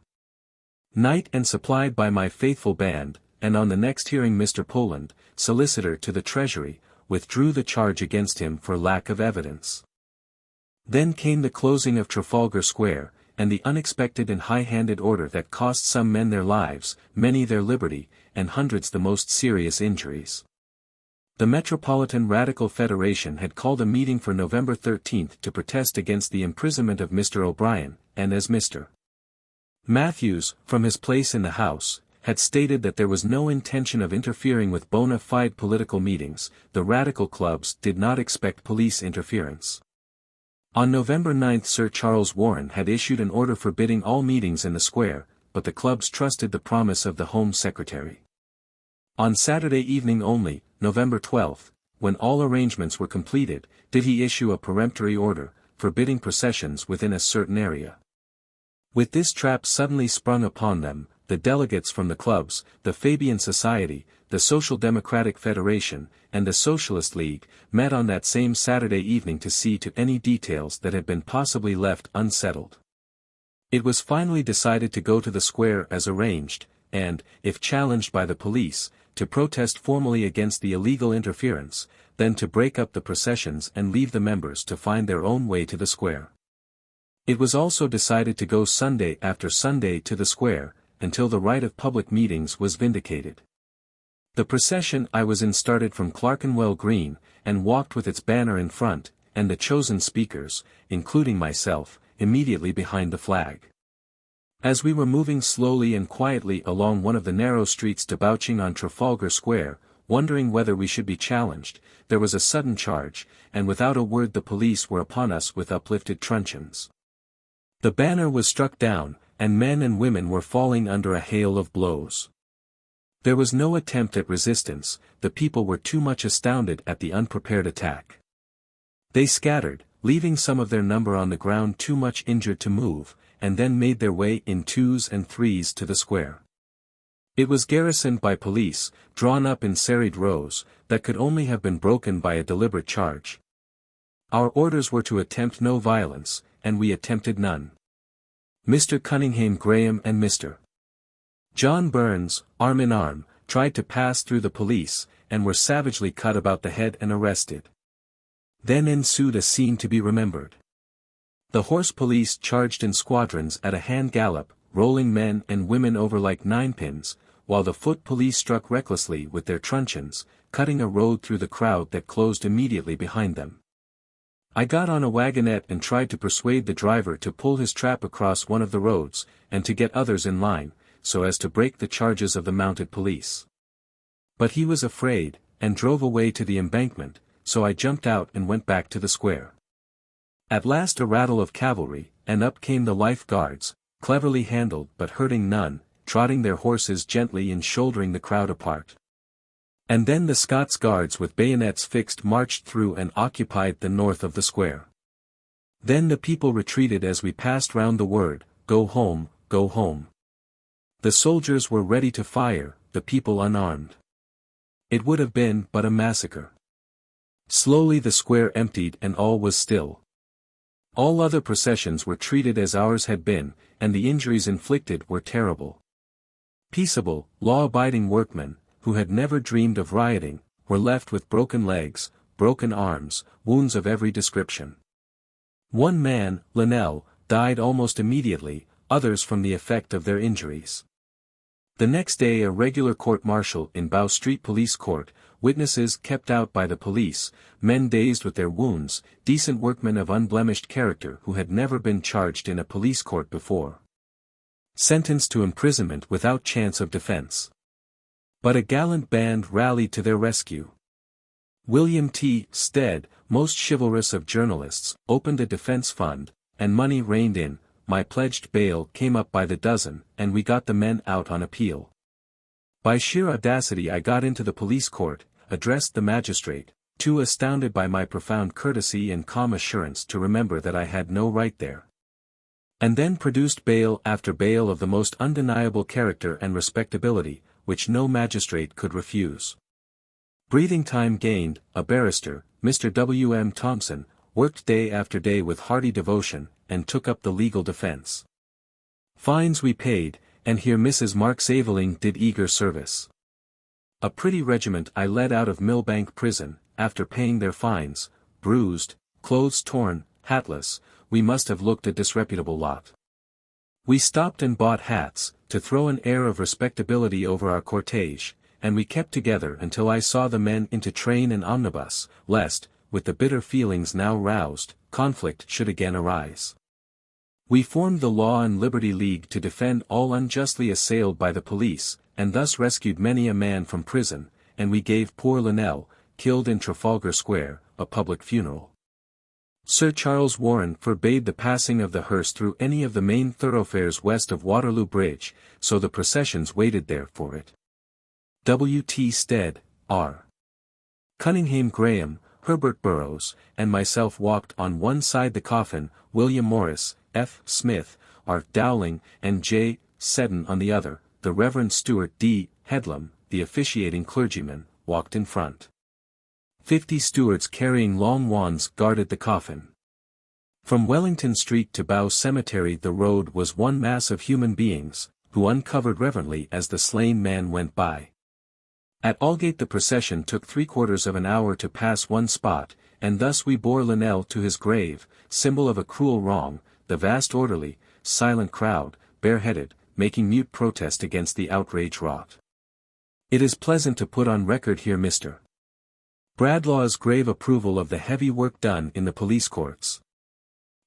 Knight and supplied by my faithful band, and on the next hearing Mr. Poland, solicitor to the Treasury, withdrew the charge against him for lack of evidence. Then came the closing of Trafalgar Square, and the unexpected and high-handed order that cost some men their lives, many their liberty, and hundreds the most serious injuries. The Metropolitan Radical Federation had called a meeting for November 13 to protest against the imprisonment of Mr. O'Brien, and as Mr. Matthews, from his place in the House, had stated that there was no intention of interfering with bona fide political meetings, the Radical clubs did not expect police interference. On November 9 Sir Charles Warren had issued an order forbidding all meetings in the square, but the clubs trusted the promise of the Home Secretary. On Saturday evening only, November 12, when all arrangements were completed, did he issue a peremptory order, forbidding processions within a certain area. With this trap suddenly sprung upon them, the delegates from the clubs, the Fabian Society, the Social Democratic Federation, and the Socialist League, met on that same Saturday evening to see to any details that had been possibly left unsettled. It was finally decided to go to the square as arranged, and, if challenged by the police, to protest formally against the illegal interference, then to break up the processions and leave the members to find their own way to the square. It was also decided to go Sunday after Sunday to the square, until the right of public meetings was vindicated. The procession I was in started from Clerkenwell Green, and walked with its banner in front, and the chosen speakers, including myself, immediately behind the flag. As we were moving slowly and quietly along one of the narrow streets debouching on Trafalgar Square, wondering whether we should be challenged, there was a sudden charge, and without a word the police were upon us with uplifted truncheons. The banner was struck down, and men and women were falling under a hail of blows. There was no attempt at resistance, the people were too much astounded at the unprepared attack. They scattered, leaving some of their number on the ground too much injured to move, and then made their way in twos and threes to the square. It was garrisoned by police, drawn up in serried rows, that could only have been broken by a deliberate charge. Our orders were to attempt no violence, and we attempted none. Mr. Cunninghame Graham and Mr. John Burns, arm in arm, tried to pass through the police, and were savagely cut about the head and arrested. Then ensued a scene to be remembered. The horse police charged in squadrons at a hand gallop, rolling men and women over like ninepins, while the foot police struck recklessly with their truncheons, cutting a road through the crowd that closed immediately behind them. I got on a wagonette and tried to persuade the driver to pull his trap across one of the roads, and to get others in line, so as to break the charges of the mounted police. But he was afraid, and drove away to the embankment, so I jumped out and went back to the square. At last a rattle of cavalry, and up came the Life Guards, cleverly handled but hurting none, trotting their horses gently and shouldering the crowd apart. And then the Scots Guards with bayonets fixed marched through and occupied the north of the square. Then the people retreated as we passed round the word, "Go home, go home." The soldiers were ready to fire, the people unarmed. It would have been but a massacre. Slowly the square emptied and all was still. All other processions were treated as ours had been, and the injuries inflicted were terrible. Peaceable, law-abiding workmen, who had never dreamed of rioting, were left with broken legs, broken arms, wounds of every description. One man, Linnell, died almost immediately, others from the effect of their injuries. The next day a regular court-martial in Bow Street Police Court, witnesses kept out by the police, men dazed with their wounds, decent workmen of unblemished character who had never been charged in a police court before. Sentenced to imprisonment without chance of defense. But a gallant band rallied to their rescue. William T. Stead, most chivalrous of journalists, opened a defense fund, and money rained in. My pledged bail came up by the dozen, and we got the men out on appeal. By sheer audacity I got into the police court, addressed the magistrate, too astounded by my profound courtesy and calm assurance to remember that I had no right there. And then produced bail after bail of the most undeniable character and respectability, which no magistrate could refuse. Breathing time gained, a barrister, Mr. W. M. Thompson, worked day after day with hearty devotion, and took up the legal defense. Fines we paid, and here Mrs. Mark Saveling did eager service. A pretty regiment I led out of Millbank prison, after paying their fines, bruised, clothes torn, hatless, we must have looked a disreputable lot. We stopped and bought hats, to throw an air of respectability over our cortege, and we kept together until I saw the men into train and omnibus, lest, with the bitter feelings now roused, conflict should again arise. We formed the Law and Liberty League to defend all unjustly assailed by the police, and thus rescued many a man from prison, and we gave poor Linnell, killed in Trafalgar Square, a public funeral. Sir Charles Warren forbade the passing of the hearse through any of the main thoroughfares west of Waterloo Bridge, so the processions waited there for it. W. T. Stead, R. Cunninghame Graham, Herbert Burrows, and myself walked on one side the coffin, William Morris, F. Smith, R. Dowling, and J. Seddon on the other. The Reverend Stuart D. Headlam, the officiating clergyman, walked in front. 50 stewards carrying long wands guarded the coffin. From Wellington Street to Bow Cemetery the road was one mass of human beings, who uncovered reverently as the slain man went by. At Aldgate the procession took 3/4 of an hour to pass one spot, and thus we bore Linnell to his grave, symbol of a cruel wrong, the vast orderly, silent crowd, bareheaded, making mute protest against the outrage wrought. It is pleasant to put on record here Mr. Bradlaugh's grave approval of the heavy work done in the police courts.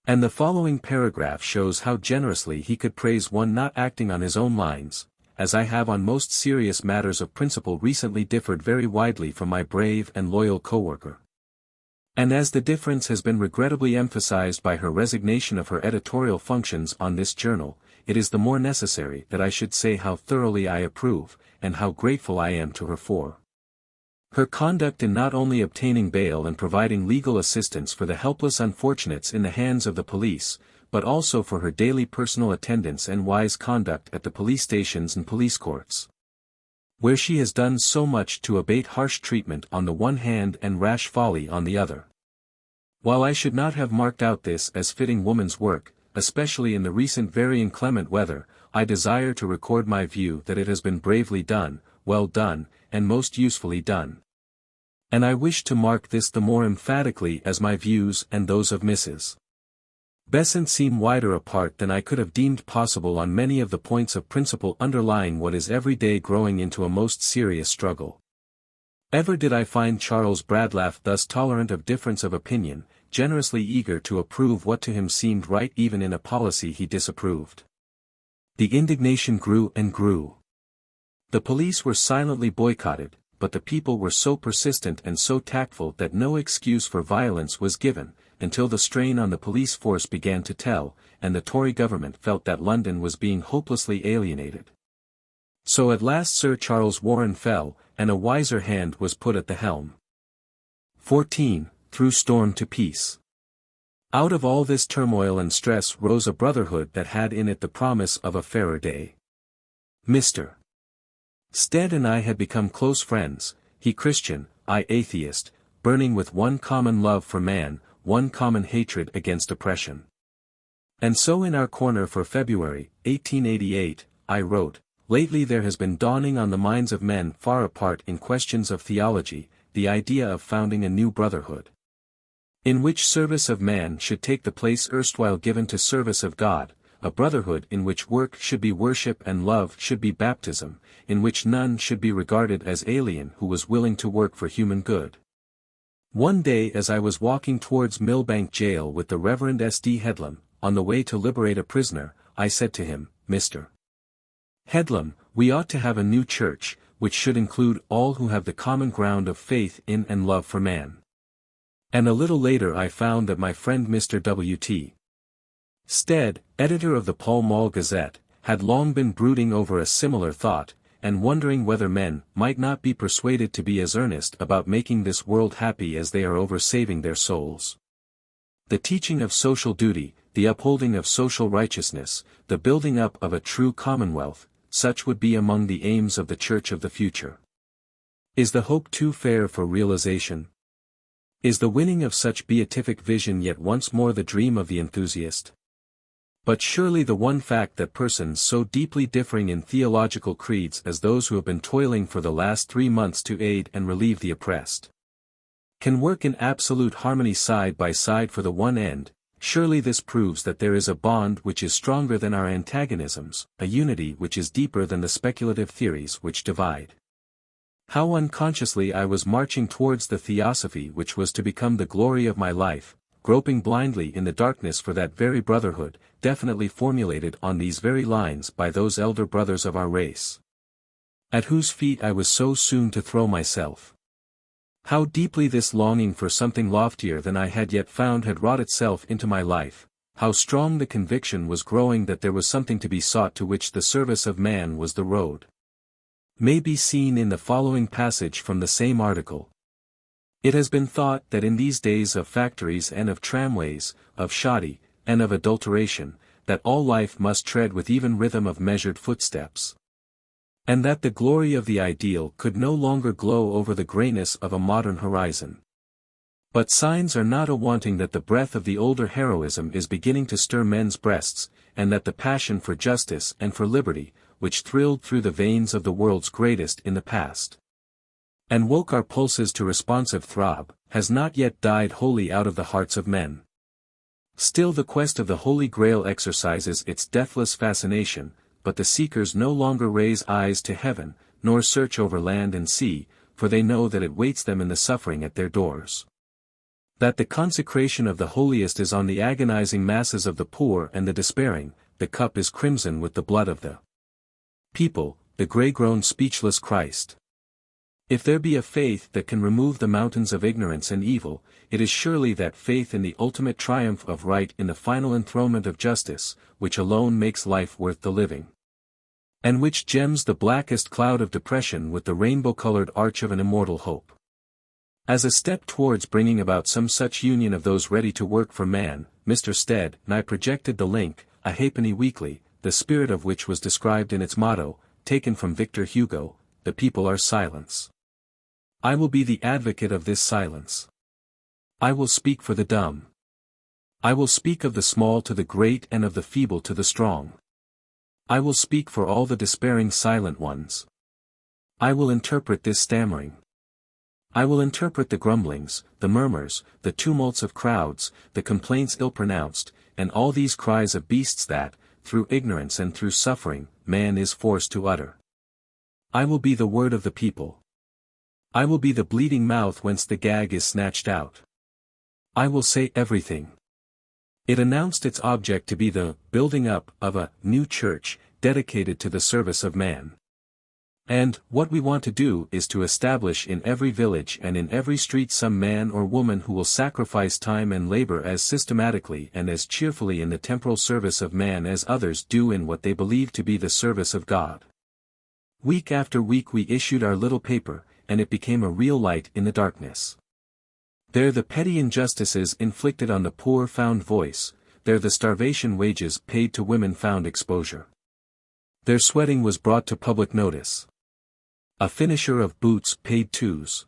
And the following paragraph shows how generously he could praise one not acting on his own lines, as I have on most serious matters of principle recently differed very widely from my brave and loyal co-worker. And as the difference has been regrettably emphasized by her resignation of her editorial functions on this journal, it is the more necessary that I should say how thoroughly I approve, and how grateful I am to her for her conduct in not only obtaining bail and providing legal assistance for the helpless unfortunates in the hands of the police, but also for her daily personal attendance and wise conduct at the police stations and police courts, where she has done so much to abate harsh treatment on the one hand and rash folly on the other. While I should not have marked out this as fitting woman's work, especially in the recent very inclement weather, I desire to record my view that it has been bravely done, well done, and most usefully done. And I wish to mark this the more emphatically as my views and those of Mrs. Besant seem wider apart than I could have deemed possible on many of the points of principle underlying what is every day growing into a most serious struggle. Ever did I find Charles Bradlaugh thus tolerant of difference of opinion, generously eager to approve what to him seemed right even in a policy he disapproved. The indignation grew and grew. The police were silently boycotted, but the people were so persistent and so tactful that no excuse for violence was given, until the strain on the police force began to tell, and the Tory government felt that London was being hopelessly alienated. So at last Sir Charles Warren fell, and a wiser hand was put at the helm. 14. Through storm to peace. Out of all this turmoil and stress rose a brotherhood that had in it the promise of a fairer day. Mr. Stead and I had become close friends, he Christian, I atheist, burning with one common love for man, one common hatred against oppression. And so in our corner for February, 1888, I wrote, "Lately there has been dawning on the minds of men far apart in questions of theology, the idea of founding a new brotherhood, in which service of man should take the place erstwhile given to service of God, a brotherhood in which work should be worship and love should be baptism, in which none should be regarded as alien who was willing to work for human good." One day as I was walking towards Millbank Jail with the Reverend S.D. Headlam, on the way to liberate a prisoner, I said to him, "Mr. Headlam, we ought to have a new church, which should include all who have the common ground of faith in and love for man." And a little later I found that my friend Mr. W.T. Stead, editor of the Pall Mall Gazette, had long been brooding over a similar thought, and wondering whether men might not be persuaded to be as earnest about making this world happy as they are over saving their souls. The teaching of social duty, the upholding of social righteousness, the building up of a true commonwealth, such would be among the aims of the Church of the future. Is the hope too fair for realization? Is the winning of such beatific vision yet once more the dream of the enthusiast? But surely the one fact that persons so deeply differing in theological creeds as those who have been toiling for the last 3 months to aid and relieve the oppressed, can work in absolute harmony side by side for the one end, surely this proves that there is a bond which is stronger than our antagonisms, a unity which is deeper than the speculative theories which divide. How unconsciously I was marching towards the theosophy which was to become the glory of my life, groping blindly in the darkness for that very brotherhood, definitely formulated on these very lines by those elder brothers of our race, at whose feet I was so soon to throw myself. How deeply this longing for something loftier than I had yet found had wrought itself into my life, how strong the conviction was growing that there was something to be sought to which the service of man was the road, may be seen in the following passage from the same article. It has been thought that in these days of factories and of tramways, of shoddy, and of adulteration, that all life must tread with even rhythm of measured footsteps, and that the glory of the ideal could no longer glow over the grayness of a modern horizon. But signs are not a-wanting that the breath of the older heroism is beginning to stir men's breasts, and that the passion for justice and for liberty, which thrilled through the veins of the world's greatest in the past, and woke our pulses to responsive throb, has not yet died wholly out of the hearts of men. Still the quest of the Holy Grail exercises its deathless fascination, but the seekers no longer raise eyes to heaven, nor search over land and sea, for they know that it waits them in the suffering at their doors. That the consecration of the holiest is on the agonizing masses of the poor and the despairing, the cup is crimson with the blood of the people, the grey-grown speechless Christ. If there be a faith that can remove the mountains of ignorance and evil, it is surely that faith in the ultimate triumph of right in the final enthronement of justice, which alone makes life worth the living, and which gems the blackest cloud of depression with the rainbow-colored arch of an immortal hope. As a step towards bringing about some such union of those ready to work for man, Mr. Stead and I projected the link, a halfpenny weekly, the spirit of which was described in its motto, taken from Victor Hugo, "The people are silence. I will be the advocate of this silence." I will speak for the dumb. I will speak of the small to the great and of the feeble to the strong. I will speak for all the despairing silent ones. I will interpret this stammering. I will interpret the grumblings, the murmurs, the tumults of crowds, the complaints ill-pronounced, and all these cries of beasts that, through ignorance and through suffering, man is forced to utter. I will be the word of the people. I will be the bleeding mouth whence the gag is snatched out. I will say everything. It announced its object to be the building up of a new church, dedicated to the service of man. And, what we want to do is to establish in every village and in every street some man or woman who will sacrifice time and labor as systematically and as cheerfully in the temporal service of man as others do in what they believe to be the service of God. Week after week we issued our little paper, and it became a real light in the darkness. There the petty injustices inflicted on the poor found voice, there the starvation wages paid to women found exposure. Their sweating was brought to public notice. A finisher of boots paid 2s.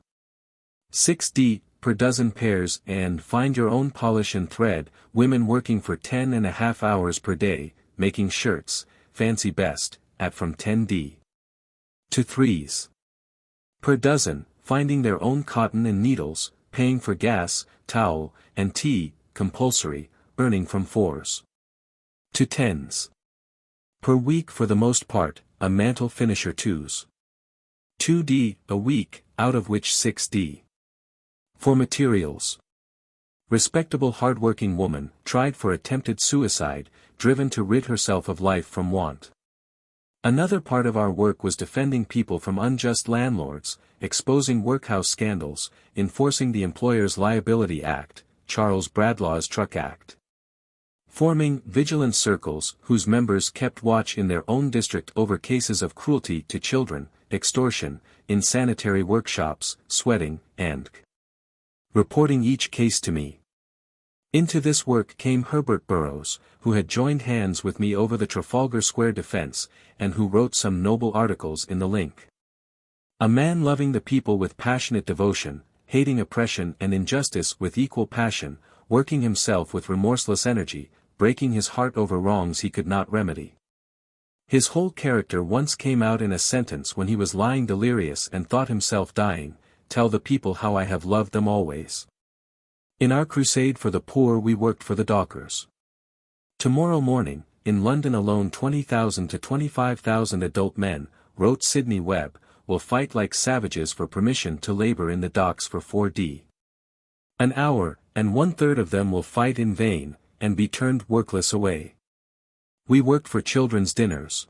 per dozen pairs and find your own polish and thread, women working for 10.5 hours per day, making shirts, fancy best, at from 10d. to 3s. per dozen, finding their own cotton and needles, paying for gas, towel, and tea, compulsory, earning from 4s. to 10s. per week for the most part, a mantle finisher 2s. 2d a week, out of which 6d. for materials. Respectable hard-working woman, tried for attempted suicide, driven to rid herself of life from want. Another part of our work was defending people from unjust landlords, exposing workhouse scandals, enforcing the Employers' Liability Act, Charles Bradlaugh's Truck Act. Forming vigilance circles whose members kept watch in their own district over cases of cruelty to children, extortion, insanitary workshops, sweating, and reporting each case to me. Into this work came Herbert Burrows, who had joined hands with me over the Trafalgar Square defense, and who wrote some noble articles in the Link. A man loving the people with passionate devotion, hating oppression and injustice with equal passion, working himself with remorseless energy, breaking his heart over wrongs he could not remedy. His whole character once came out in a sentence when he was lying delirious and thought himself dying, "Tell the people how I have loved them always." In our crusade for the poor we worked for the dockers. Tomorrow morning, in London alone 20,000 to 25,000 adult men, wrote Sidney Webb, will fight like savages for permission to labor in the docks for 4d. an hour, and 1/3 of them will fight in vain, and be turned workless away. We worked for children's dinners.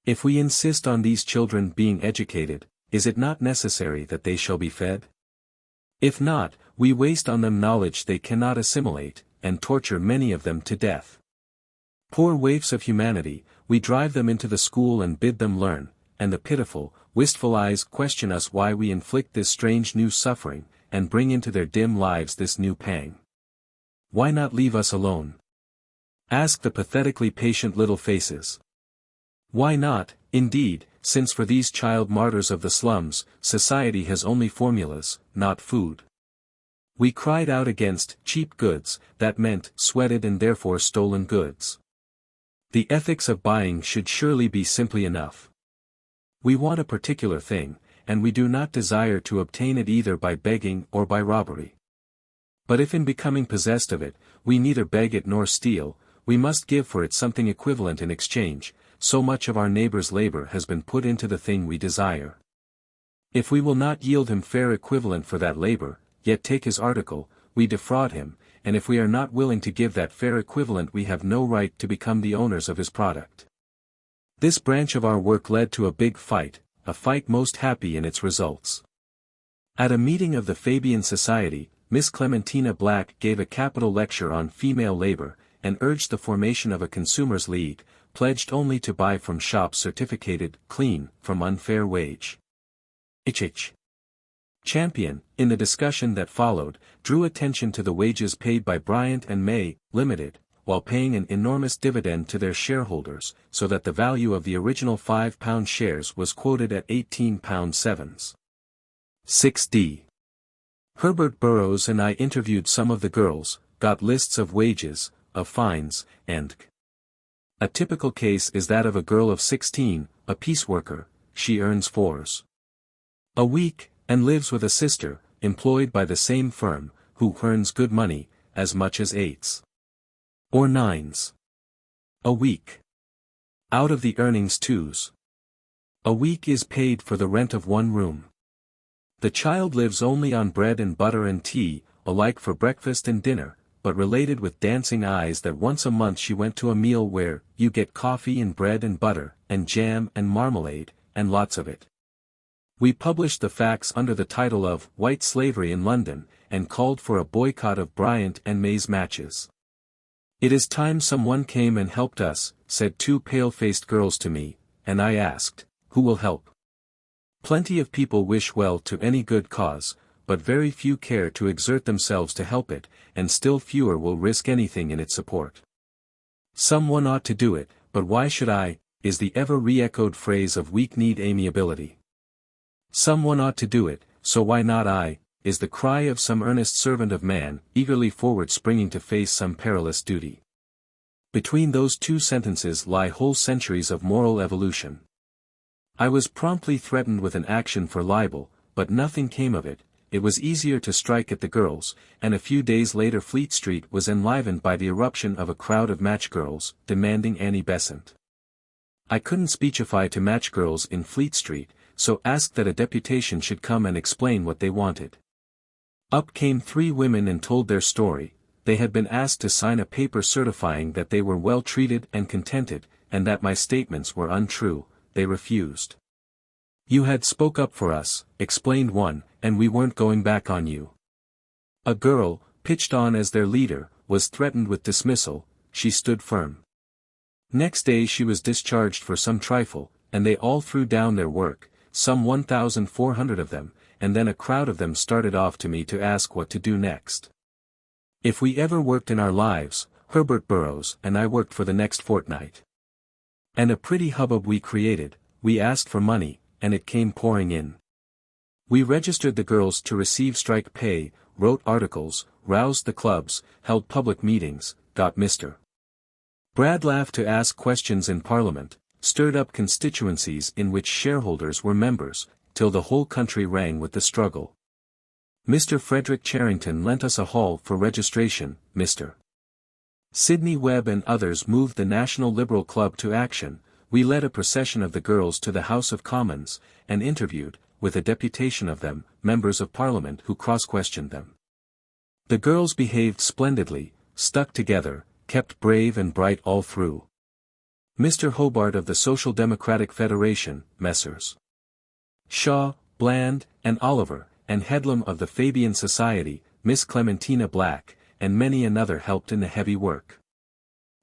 If we insist on these children being educated, is it not necessary that they shall be fed? If not, we waste on them knowledge they cannot assimilate, and torture many of them to death. Poor waifs of humanity, we drive them into the school and bid them learn, and the pitiful, wistful eyes question us why we inflict this strange new suffering, and bring into their dim lives this new pang. Why not leave us alone? Ask the pathetically patient little faces. Why not, indeed, since for these child martyrs of the slums, society has only formulas, not food. We cried out against cheap goods, that meant sweated and therefore stolen goods. The ethics of buying should surely be simply enough. We want a particular thing, and we do not desire to obtain it either by begging or by robbery. But if in becoming possessed of it, we neither beg it nor steal, we must give for it something equivalent in exchange, so much of our neighbor's labor has been put into the thing we desire. If we will not yield him fair equivalent for that labor, yet take his article, we defraud him, and if we are not willing to give that fair equivalent we have no right to become the owners of his product. This branch of our work led to a big fight, a fight most happy in its results. At a meeting of the Fabian Society, Miss Clementina Black gave a capital lecture on female labor, and urged the formation of a consumers' league, pledged only to buy from shops certificated clean from unfair wage. H.H. Champion, in the discussion that followed, drew attention to the wages paid by Bryant and May, Limited, while paying an enormous dividend to their shareholders, so that the value of the original £5 shares was quoted at £18.7. 6d. Herbert Burrows and I interviewed some of the girls, got lists of wages, of fines, and a typical case is that of a girl of 16, a pieceworker. She earns fours a week, and lives with a sister, employed by the same firm, who earns good money, as much as 8s or 9s a week. Out of the earnings 2s a week is paid for the rent of one room. The child lives only on bread and butter and tea, alike for breakfast and dinner, but related with dancing eyes that once a month she went to a meal where you get coffee and bread and butter, and jam and marmalade, and lots of it. We published the facts under the title of White Slavery in London, and called for a boycott of Bryant and May's matches. "It is time someone came and helped us," said two pale-faced girls to me, and I asked, "Who will help?" Plenty of people wish well to any good cause, but very few care to exert themselves to help it, and still fewer will risk anything in its support. "Someone ought to do it, but why should I?" is the ever re-echoed phrase of weak-kneed amiability. "Someone ought to do it, so why not I?" is the cry of some earnest servant of man, eagerly forward springing to face some perilous duty. Between those two sentences lie whole centuries of moral evolution. I was promptly threatened with an action for libel, but nothing came of it. It was easier to strike at the girls, and a few days later Fleet Street was enlivened by the eruption of a crowd of match girls, demanding Annie Besant. I couldn't speechify to match girls in Fleet Street, so asked that a deputation should come and explain what they wanted. Up came 3 women and told their story. They had been asked to sign a paper certifying that they were well treated and contented, and that my statements were untrue. They refused. "You had spoke up for us," explained one, "and we weren't going back on you." A girl, pitched on as their leader, was threatened with dismissal. She stood firm. Next day she was discharged for some trifle, and they all threw down their work, some 1,400 of them, and then a crowd of them started off to me to ask what to do next. If we ever worked in our lives, Herbert Burrows and I worked for the next fortnight. And a pretty hubbub we created. We asked for money, and it came pouring in. We registered the girls to receive strike pay, wrote articles, roused the clubs, held public meetings, got Mr. Bradlaugh to ask questions in Parliament, stirred up constituencies in which shareholders were members, till the whole country rang with the struggle. Mr. Frederick Charrington lent us a hall for registration, Mr. Sidney Webb and others moved the National Liberal Club to action. We led a procession of the girls to the House of Commons, and interviewed, with a deputation of them, members of Parliament who cross-questioned them. The girls behaved splendidly, stuck together, kept brave and bright all through. Mr. Hobart of the Social Democratic Federation, Messrs. Shaw, Bland, and Oliver, and Headlam of the Fabian Society, Miss Clementina Black, and many another helped in the heavy work.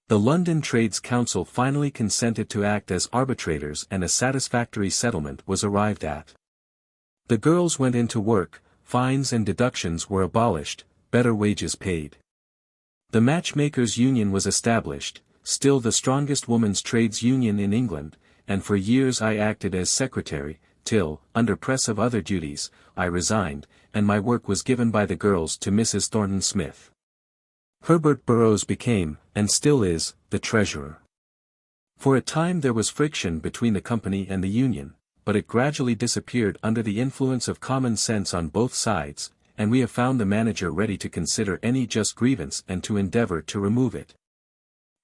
The London Trades Council finally consented to act as arbitrators and a satisfactory settlement was arrived at. The girls went into work, fines and deductions were abolished, better wages paid. The Matchmakers' Union was established, still the strongest women's trades union in England, and for years I acted as secretary, till, under press of other duties, I resigned, and my work was given by the girls to Mrs. Thornton Smith. Herbert Burrows became, and still is, the treasurer. For a time there was friction between the company and the union, but it gradually disappeared under the influence of common sense on both sides, and we have found the manager ready to consider any just grievance and to endeavor to remove it.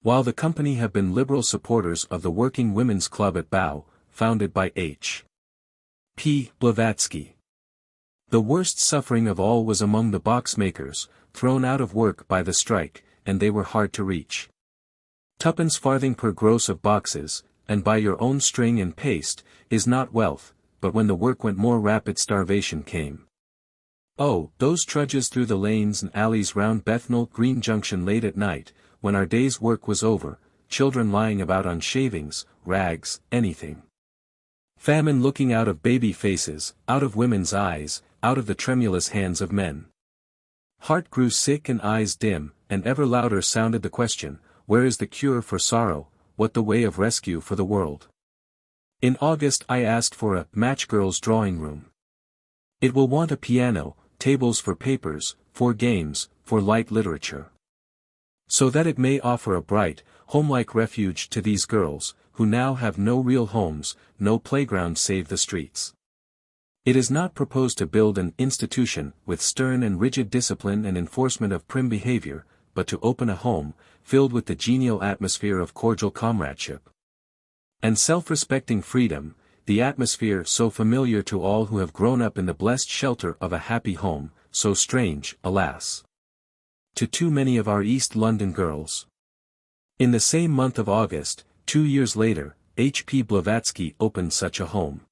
While the company have been liberal supporters of the Working Women's Club at Bow, founded by H. P. Blavatsky. The worst suffering of all was among the box makers, thrown out of work by the strike, and they were hard to reach. 2 farthing per gross of boxes, and by your own string and paste, is not wealth, but when the work went more rapid starvation came. Oh, those trudges through the lanes and alleys round Bethnal Green Junction late at night, when our day's work was over, children lying about on shavings, rags, anything. Famine looking out of baby faces, out of women's eyes, out of the tremulous hands of men. Heart grew sick and eyes dim, and ever louder sounded the question, where is the cure for sorrow, what the way of rescue for the world? In August I asked for a match girl's drawing room. It will want a piano, tables for papers, for games, for light literature. So that it may offer a bright, homelike refuge to these girls, who now have no real homes, no playground save the streets. It is not proposed to build an institution with stern and rigid discipline and enforcement of prim behavior, but to open a home, filled with the genial atmosphere of cordial comradeship and self-respecting freedom, the atmosphere so familiar to all who have grown up in the blessed shelter of a happy home, so strange, alas, to too many of our East London girls. In the same month of August, 2 years later, H.P. Blavatsky opened such a home.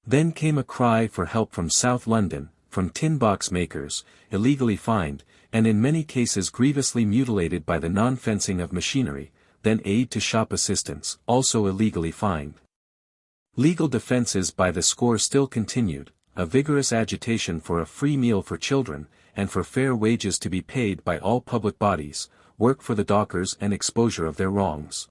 Then came a cry for help from South London, from tin box makers, illegally fined, and in many cases grievously mutilated by the non-fencing of machinery, then aid to shop assistants, also illegally fined. Legal defences by the score still continued, a vigorous agitation for a free meal for children, and for fair wages to be paid by all public bodies, work for the dockers and exposure of their wrongs.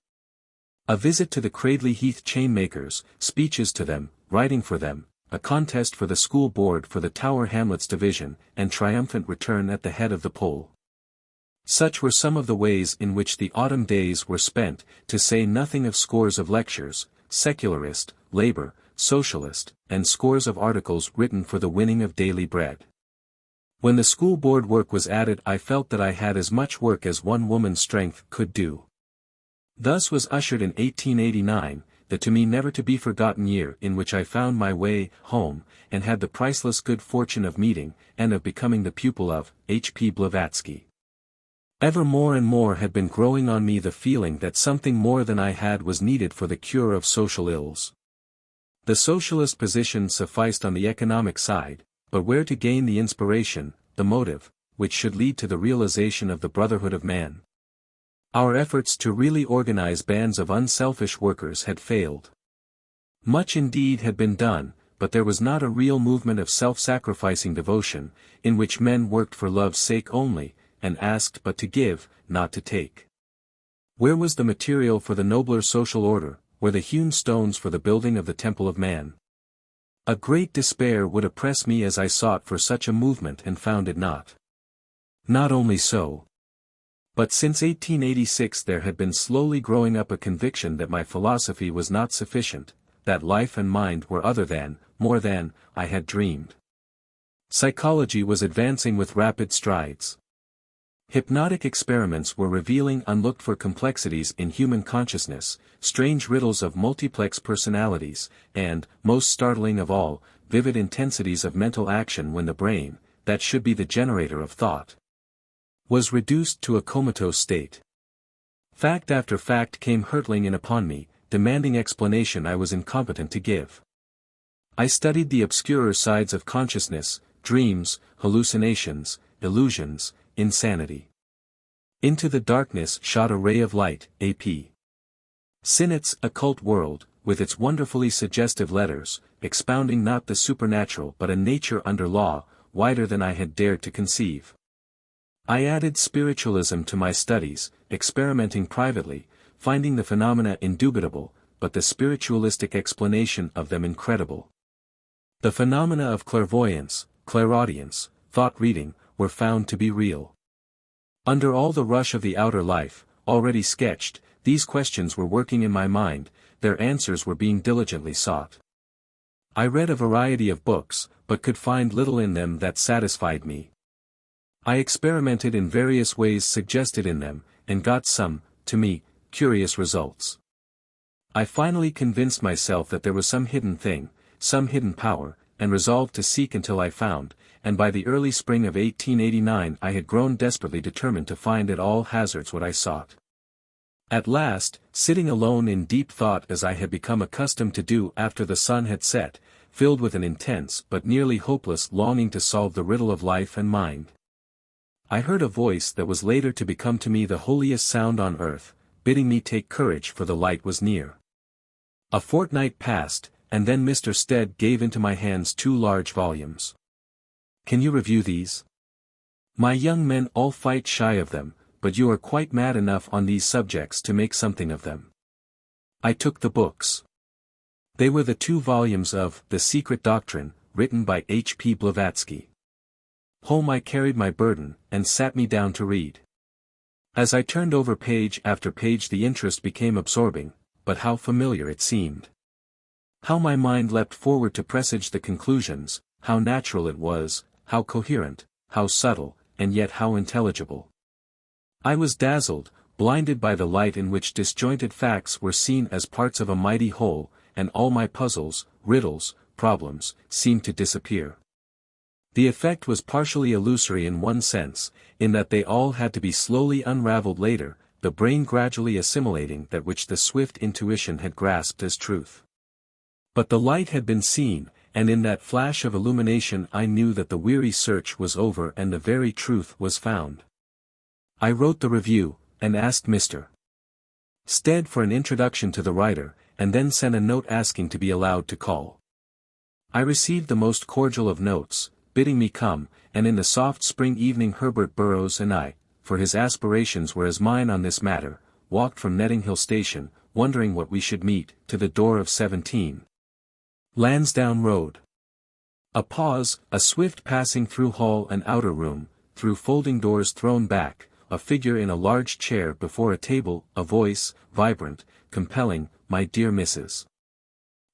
A visit to the Cradley Heath chainmakers, speeches to them, writing for them, a contest for the school board for the Tower Hamlets division, and triumphant return at the head of the poll. Such were some of the ways in which the autumn days were spent, to say nothing of scores of lectures, secularist, labor, socialist, and scores of articles written for the winning of daily bread. When the school board work was added, I felt that I had as much work as one woman's strength could do. Thus was ushered in 1889, the to me never to be forgotten year in which I found my way home, and had the priceless good fortune of meeting, and of becoming the pupil of, H.P. Blavatsky. Ever more and more had been growing on me the feeling that something more than I had was needed for the cure of social ills. The socialist position sufficed on the economic side, but where to gain the inspiration, the motive, which should lead to the realization of the brotherhood of man? Our efforts to really organize bands of unselfish workers had failed. Much indeed had been done, but there was not a real movement of self-sacrificing devotion, in which men worked for love's sake only, and asked but to give, not to take. Where was the material for the nobler social order, where the hewn stones for the building of the temple of man? A great despair would oppress me as I sought for such a movement and found it not. Not only so, but since 1886 there had been slowly growing up a conviction that my philosophy was not sufficient, that life and mind were other than, more than, I had dreamed. Psychology was advancing with rapid strides. Hypnotic experiments were revealing unlooked-for complexities in human consciousness, strange riddles of multiplex personalities, and, most startling of all, vivid intensities of mental action when the brain, that should be the generator of thought, was reduced to a comatose state. Fact after fact came hurtling in upon me, demanding explanation I was incompetent to give. I studied the obscurer sides of consciousness, dreams, hallucinations, illusions, insanity. Into the darkness shot a ray of light, A.P. Sinnett's occult world, with its wonderfully suggestive letters, expounding not the supernatural but a nature under law, wider than I had dared to conceive. I added spiritualism to my studies, experimenting privately, finding the phenomena indubitable, but the spiritualistic explanation of them incredible. The phenomena of clairvoyance, clairaudience, thought-reading, were found to be real. Under all the rush of the outer life, already sketched, these questions were working in my mind, their answers were being diligently sought. I read a variety of books, but could find little in them that satisfied me. I experimented in various ways suggested in them, and got some, to me, curious results. I finally convinced myself that there was some hidden thing, some hidden power, and resolved to seek until I found, and by the early spring of 1889 I had grown desperately determined to find at all hazards what I sought. At last, sitting alone in deep thought as I had become accustomed to do after the sun had set, filled with an intense but nearly hopeless longing to solve the riddle of life and mind, I heard a voice that was later to become to me the holiest sound on earth, bidding me take courage for the light was near. A fortnight passed, and then Mr. Stead gave into my hands 2 large volumes. Can you review these? My young men all fight shy of them, but you are quite mad enough on these subjects to make something of them. I took the books. They were the 2 volumes of The Secret Doctrine, written by H.P. Blavatsky. Home I carried my burden, and sat me down to read. As I turned over page after page the interest became absorbing, but how familiar it seemed. How my mind leapt forward to presage the conclusions, how natural it was, how coherent, how subtle, and yet how intelligible. I was dazzled, blinded by the light in which disjointed facts were seen as parts of a mighty whole, and all my puzzles, riddles, problems, seemed to disappear. The effect was partially illusory in one sense, in that they all had to be slowly unraveled later, the brain gradually assimilating that which the swift intuition had grasped as truth. But the light had been seen, and in that flash of illumination I knew that the weary search was over and the very truth was found. I wrote the review, and asked Mr. Stead for an introduction to the writer, and then sent a note asking to be allowed to call. I received the most cordial of notes, bidding me come, and in the soft spring evening Herbert Burrows and I, for his aspirations were as mine on this matter, walked from Nettinghill Station, wondering what we should meet, to the door of 17. Lansdowne Road. A pause, a swift passing through hall and outer room, through folding doors thrown back, a figure in a large chair before a table, a voice, vibrant, compelling, "My dear Mrs.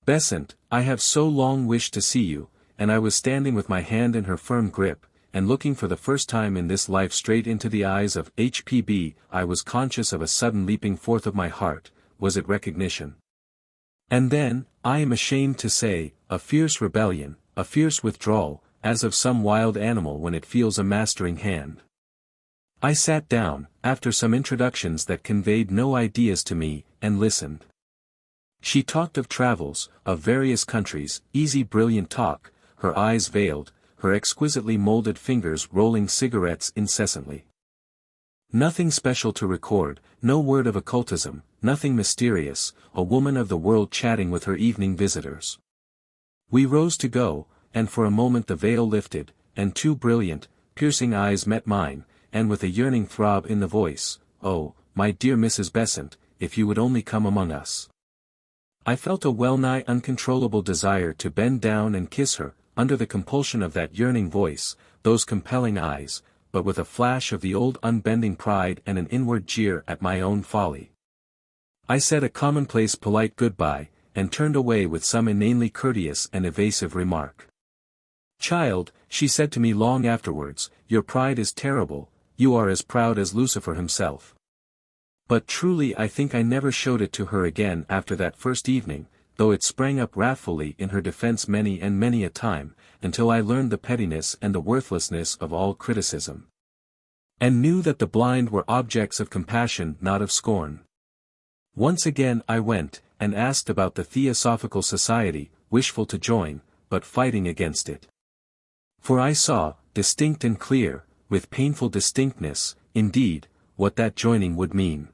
Besant, I have so long wished to see you," and I was standing with my hand in her firm grip, and looking for the first time in this life straight into the eyes of H.P.B. I was conscious of a sudden leaping forth of my heart. Was it recognition? And then, I am ashamed to say, a fierce rebellion, a fierce withdrawal, as of some wild animal when it feels a mastering hand. I sat down, after some introductions that conveyed no ideas to me, and listened. She talked of travels, of various countries, easy brilliant talk, her eyes veiled, her exquisitely molded fingers rolling cigarettes incessantly. Nothing special to record, no word of occultism, nothing mysterious, a woman of the world chatting with her evening visitors. We rose to go, and for a moment the veil lifted, and two brilliant, piercing eyes met mine, and with a yearning throb in the voice, "Oh, my dear Mrs. Besant, if you would only come among us." I felt a well-nigh uncontrollable desire to bend down and kiss her, under the compulsion of that yearning voice, those compelling eyes, but with a flash of the old unbending pride and an inward jeer at my own folly. I said a commonplace polite goodbye, and turned away with some inanely courteous and evasive remark. "Child," she said to me long afterwards, "your pride is terrible, you are as proud as Lucifer himself." But truly I think I never showed it to her again after that first evening, though it sprang up wrathfully in her defense many and many a time, until I learned the pettiness and the worthlessness of all criticism. And knew that the blind were objects of compassion not of scorn. Once again I went, and asked about the Theosophical Society, wishful to join, but fighting against it. For I saw, distinct and clear, with painful distinctness, indeed, what that joining would mean.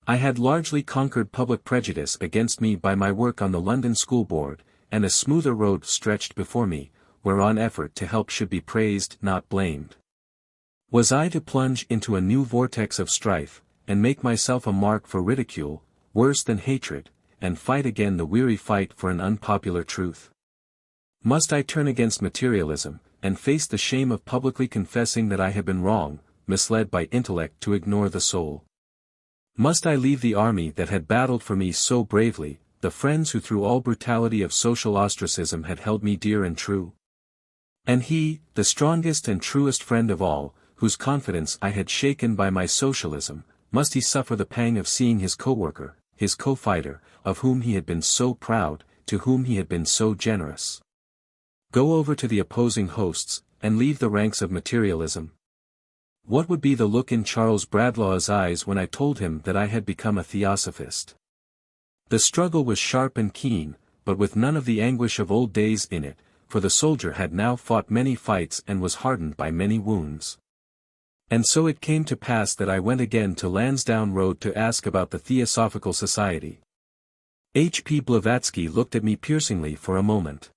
I had largely conquered public prejudice against me by my work on the London School Board, and a smoother road stretched before me, whereon effort to help should be praised not blamed. Was I to plunge into a new vortex of strife, and make myself a mark for ridicule, worse than hatred, and fight again the weary fight for an unpopular truth? Must I turn against materialism, and face the shame of publicly confessing that I had been wrong, misled by intellect to ignore the soul? Must I leave the army that had battled for me so bravely, the friends who through all brutality of social ostracism had held me dear and true? And he, the strongest and truest friend of all, whose confidence I had shaken by my socialism, must he suffer the pang of seeing his co-worker, his co-fighter, of whom he had been so proud, to whom he had been so generous, go over to the opposing hosts, and leave the ranks of materialism? What would be the look in Charles Bradlaugh's eyes when I told him that I had become a theosophist? The struggle was sharp and keen, but with none of the anguish of old days in it, for the soldier had now fought many fights and was hardened by many wounds. And so it came to pass that I went again to Lansdowne Road to ask about the Theosophical Society. H.P. Blavatsky looked at me piercingly for a moment.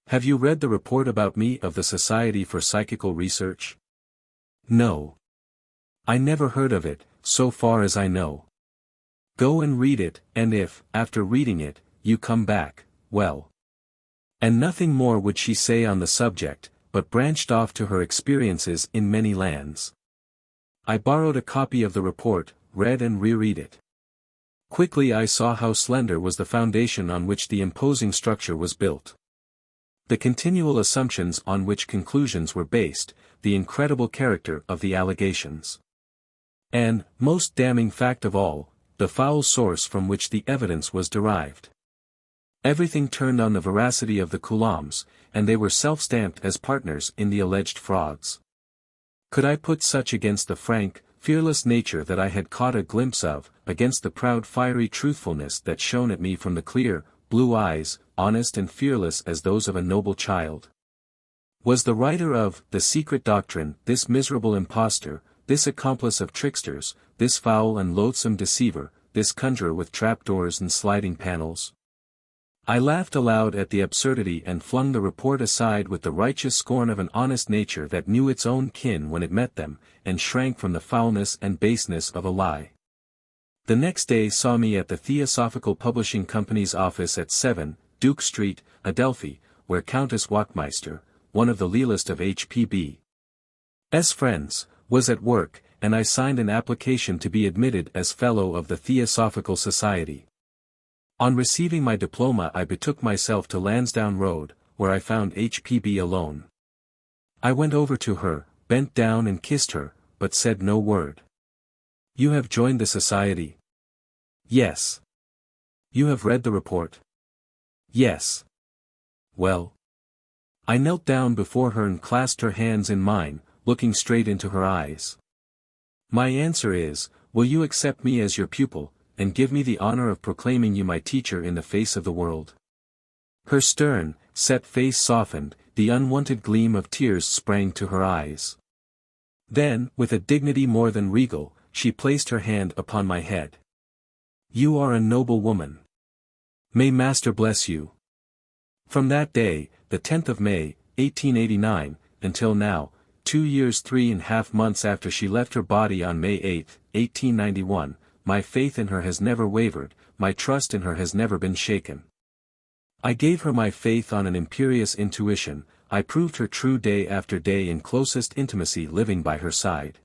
"Have you read the report about me of the Society for Psychical Research?" "No. I never heard of it, so far as I know." "Go and read it, and if, after reading it, you come back, well." And nothing more would she say on the subject, but branched off to her experiences in many lands. I borrowed a copy of the report, read and reread it. Quickly I saw how slender was the foundation on which the imposing structure was built. The continual assumptions on which conclusions were based, the incredible character of the allegations. And, most damning fact of all, the foul source from which the evidence was derived. Everything turned on the veracity of the Coulombs, and they were self-stamped as partners in the alleged frauds. Could I put such against the frank, fearless nature that I had caught a glimpse of, against the proud fiery truthfulness that shone at me from the clear, blue eyes, honest and fearless as those of a noble child? Was the writer of The Secret Doctrine, this miserable impostor, this accomplice of tricksters, this foul and loathsome deceiver, this conjurer with trapdoors and sliding panels? I laughed aloud at the absurdity and flung the report aside with the righteous scorn of an honest nature that knew its own kin when it met them, and shrank from the foulness and baseness of a lie. The next day saw me at the Theosophical Publishing Company's office at 7, Duke Street, Adelphi, where Countess Wachtmeister, one of the lealest of H.P.B.'s friends, was at work, and I signed an application to be admitted as Fellow of the Theosophical Society. On receiving my diploma I betook myself to Lansdowne Road, where I found H.P.B. alone. I went over to her, bent down and kissed her, but said no word. "You have joined the society?" "Yes." "You have read the report?" "Yes." "Well?" I knelt down before her and clasped her hands in mine, looking straight into her eyes. "My answer is, will you accept me as your pupil, and give me the honor of proclaiming you my teacher in the face of the world?" Her stern, set face softened, the unwonted gleam of tears sprang to her eyes. Then, with a dignity more than regal, she placed her hand upon my head. "You are a noble woman. May Master bless you." From that day, the 10th of May, 1889, until now, 2 years 3½ months after she left her body on May 8, 1891, my faith in her has never wavered, my trust in her has never been shaken. I gave her my faith on an imperious intuition, I proved her true day after day in closest intimacy living by her side.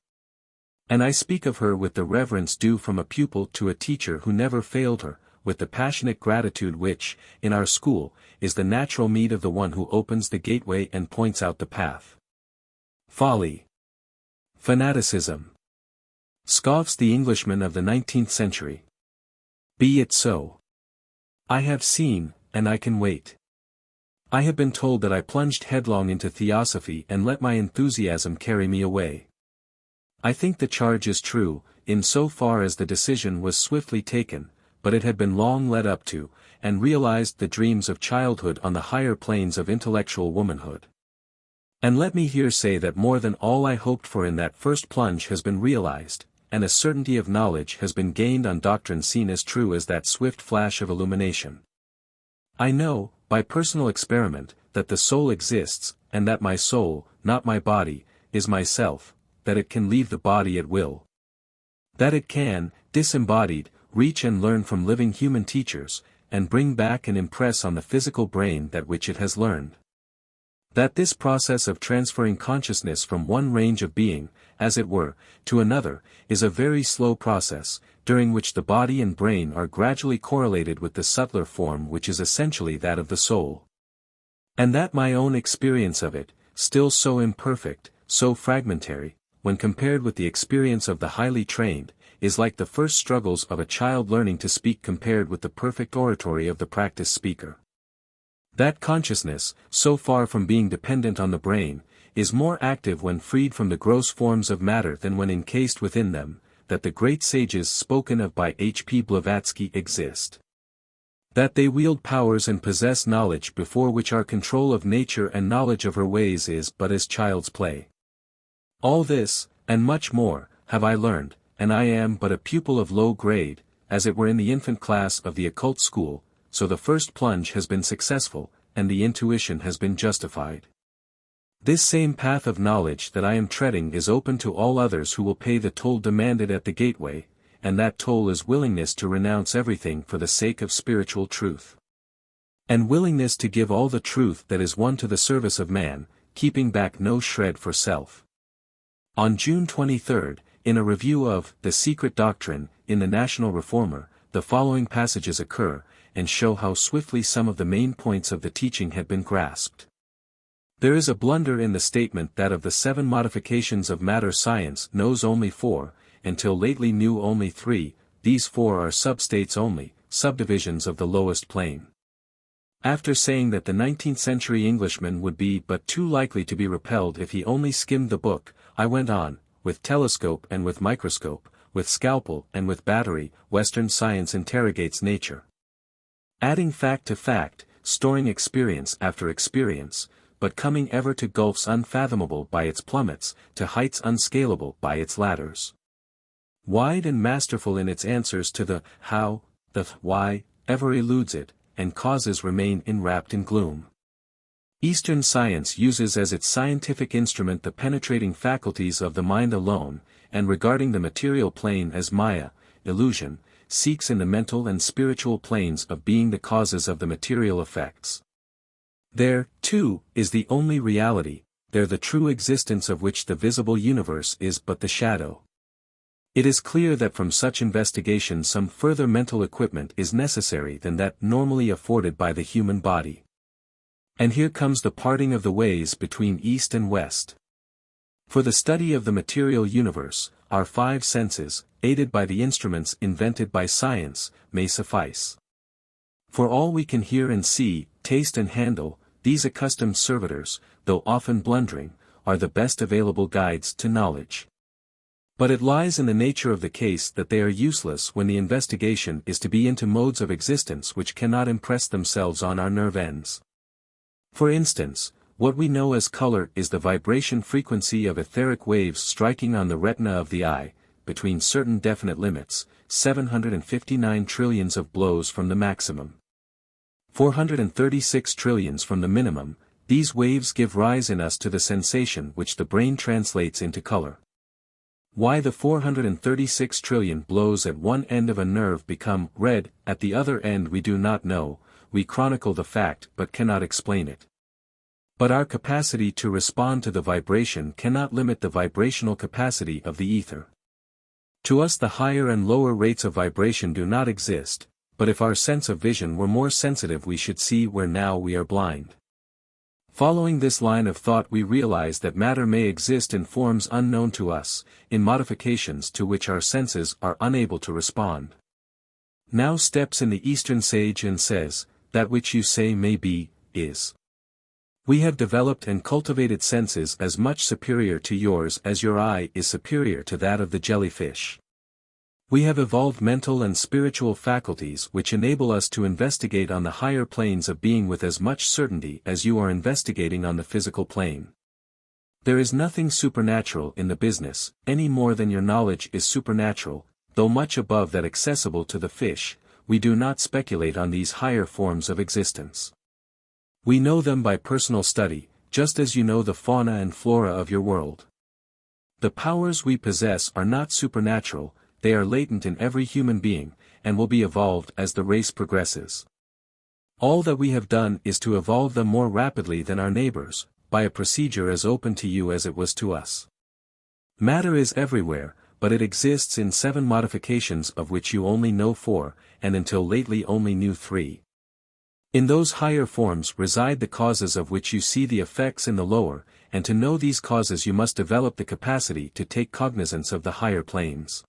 And I speak of her with the reverence due from a pupil to a teacher who never failed her, with the passionate gratitude which, in our school, is the natural meed of the one who opens the gateway and points out the path. Folly. Fanaticism. Scoffs the Englishman of the 19th century. Be it so. I have seen, and I can wait. I have been told that I plunged headlong into theosophy and let my enthusiasm carry me away. I think the charge is true, in so far as the decision was swiftly taken, but it had been long led up to, and realized the dreams of childhood on the higher planes of intellectual womanhood. And let me here say that more than all I hoped for in that first plunge has been realized, and a certainty of knowledge has been gained on doctrine seen as true as that swift flash of illumination. I know, by personal experiment, that the soul exists, and that my soul, not my body, is myself, that it can leave the body at will. That it can, disembodied, reach and learn from living human teachers, and bring back and impress on the physical brain that which it has learned. That this process of transferring consciousness from one range of being, as it were, to another, is a very slow process, during which the body and brain are gradually correlated with the subtler form which is essentially that of the soul. And that my own experience of it, still so imperfect, so fragmentary, when compared with the experience of the highly trained, is like the first struggles of a child learning to speak compared with the perfect oratory of the practiced speaker. That consciousness, so far from being dependent on the brain, is more active when freed from the gross forms of matter than when encased within them, that the great sages spoken of by H.P. Blavatsky exist. That they wield powers and possess knowledge before which our control of nature and knowledge of her ways is but as child's play. All this, and much more, have I learned, and I am but a pupil of low grade, as it were in the infant class of the occult school, so the first plunge has been successful, and the intuition has been justified. This same path of knowledge that I am treading is open to all others who will pay the toll demanded at the gateway, and that toll is willingness to renounce everything for the sake of spiritual truth. And willingness to give all the truth that is won to the service of man, keeping back no shred for self. On June 23, in a review of The Secret Doctrine, in the National Reformer, the following passages occur, and show how swiftly some of the main points of the teaching had been grasped. There is a blunder in the statement that of the 7 modifications of matter science knows only 4, until lately knew only 3, these 4 are substates only, subdivisions of the lowest plane. After saying that the 19th century Englishman would be but too likely to be repelled if he only skimmed the book, I went on, with telescope and with microscope, with scalpel and with battery, Western science interrogates nature. Adding fact to fact, storing experience after experience, but coming ever to gulfs unfathomable by its plummets, to heights unscalable by its ladders. Wide and masterful in its answers to the how, the why, ever eludes it, and causes remain enwrapped in gloom. Eastern science uses as its scientific instrument the penetrating faculties of the mind alone, and regarding the material plane as Maya, illusion, seeks in the mental and spiritual planes of being the causes of the material effects. There, too, is the only reality, there the true existence of which the visible universe is but the shadow. It is clear that from such investigation some further mental equipment is necessary than that normally afforded by the human body. And here comes the parting of the ways between East and West. For the study of the material universe, our 5 senses, aided by the instruments invented by science, may suffice. For all we can hear and see, taste and handle, these accustomed servitors, though often blundering, are the best available guides to knowledge. But it lies in the nature of the case that they are useless when the investigation is to be into modes of existence which cannot impress themselves on our nerve ends. For instance, what we know as color is the vibration frequency of etheric waves striking on the retina of the eye, between certain definite limits, 759 trillions of blows from the maximum. 436 trillions from the minimum, these waves give rise in us to the sensation which the brain translates into color. Why the 436 trillion blows at one end of a nerve become red at the other end we do not know, we chronicle the fact but cannot explain it. But our capacity to respond to the vibration cannot limit the vibrational capacity of the ether. To us the higher and lower rates of vibration do not exist, but if our sense of vision were more sensitive we should see where now we are blind. Following this line of thought we realize that matter may exist in forms unknown to us, in modifications to which our senses are unable to respond. Now steps in the Eastern sage and says, that which you say may be, is. We have developed and cultivated senses as much superior to yours as your eye is superior to that of the jellyfish. We have evolved mental and spiritual faculties which enable us to investigate on the higher planes of being with as much certainty as you are investigating on the physical plane. There is nothing supernatural in the business, any more than your knowledge is supernatural, though much above that accessible to the fish. We do not speculate on these higher forms of existence. We know them by personal study, just as you know the fauna and flora of your world. The powers we possess are not supernatural, they are latent in every human being, and will be evolved as the race progresses. All that we have done is to evolve them more rapidly than our neighbors, by a procedure as open to you as it was to us. Matter is everywhere, but it exists in 7 modifications of which you only know 4, and until lately only knew 3. In those higher forms reside the causes of which you see the effects in the lower, and to know these causes you must develop the capacity to take cognizance of the higher planes.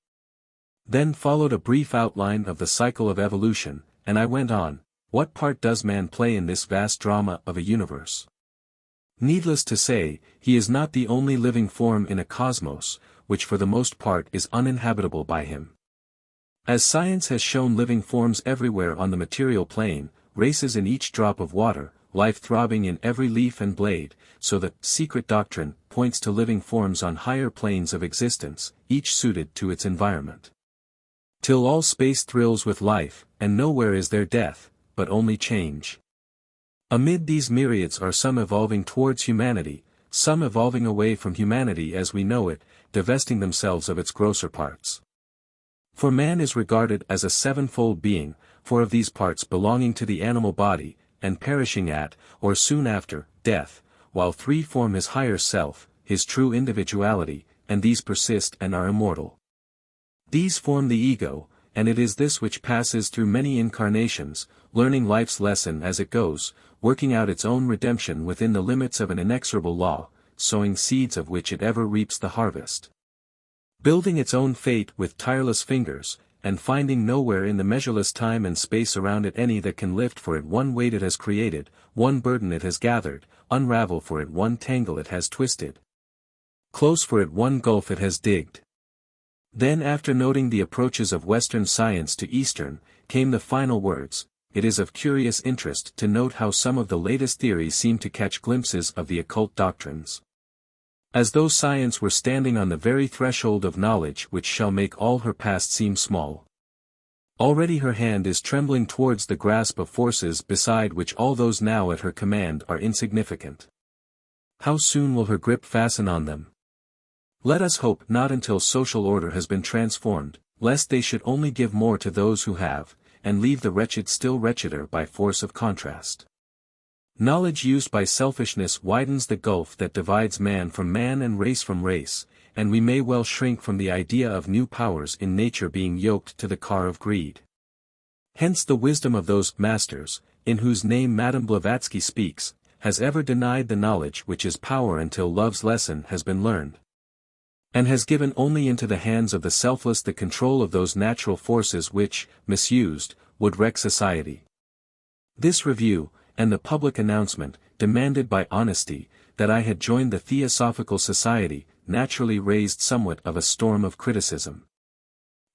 Then followed a brief outline of the cycle of evolution, and I went on, what part does man play in this vast drama of a universe? Needless to say, he is not the only living form in a cosmos, which for the most part is uninhabitable by him. As science has shown living forms everywhere on the material plane, races in each drop of water, life throbbing in every leaf and blade, so the secret doctrine points to living forms on higher planes of existence, each suited to its environment. Till all space thrills with life, and nowhere is there death, but only change. Amid these myriads are some evolving towards humanity, some evolving away from humanity as we know it, divesting themselves of its grosser parts. For man is regarded as a 7-fold being, 4 of these parts belonging to the animal body, and perishing at, or soon after, death, while 3 form his higher self, his true individuality, and these persist and are immortal. These form the ego, and it is this which passes through many incarnations, learning life's lesson as it goes, working out its own redemption within the limits of an inexorable law, sowing seeds of which it ever reaps the harvest. Building its own fate with tireless fingers, and finding nowhere in the measureless time and space around it any that can lift for it one weight it has created, one burden it has gathered, unravel for it one tangle it has twisted, close for it one gulf it has digged. Then, after noting the approaches of Western science to Eastern, came the final words: "It is of curious interest to note how some of the latest theories seem to catch glimpses of the occult doctrines. As though science were standing on the very threshold of knowledge which shall make all her past seem small. Already her hand is trembling towards the grasp of forces beside which all those now at her command are insignificant. How soon will her grip fasten on them? Let us hope not until social order has been transformed, lest they should only give more to those who have, and leave the wretched still wretcheder by force of contrast. Knowledge used by selfishness widens the gulf that divides man from man and race from race, and we may well shrink from the idea of new powers in nature being yoked to the car of greed. Hence the wisdom of those masters, in whose name Madame Blavatsky speaks, has ever denied the knowledge which is power until love's lesson has been learned, and has given only into the hands of the selfless the control of those natural forces which, misused, would wreck society. This review, and the public announcement, demanded by honesty, that I had joined the Theosophical Society, naturally raised somewhat of a storm of criticism.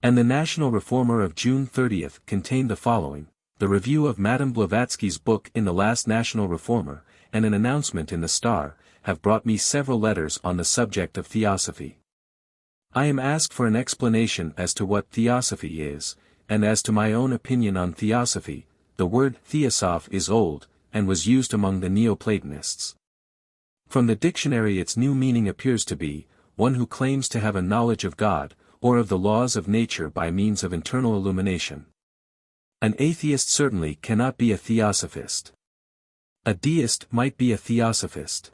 And the National Reformer of June 30th contained the following: the review of Madame Blavatsky's book in the last National Reformer, and an announcement in the Star, have brought me several letters on the subject of theosophy. I am asked for an explanation as to what theosophy is, and as to my own opinion on theosophy. The word theosoph is old, and was used among the Neoplatonists. From the dictionary its new meaning appears to be, one who claims to have a knowledge of God, or of the laws of nature by means of internal illumination. An atheist certainly cannot be a theosophist. A deist might be a theosophist.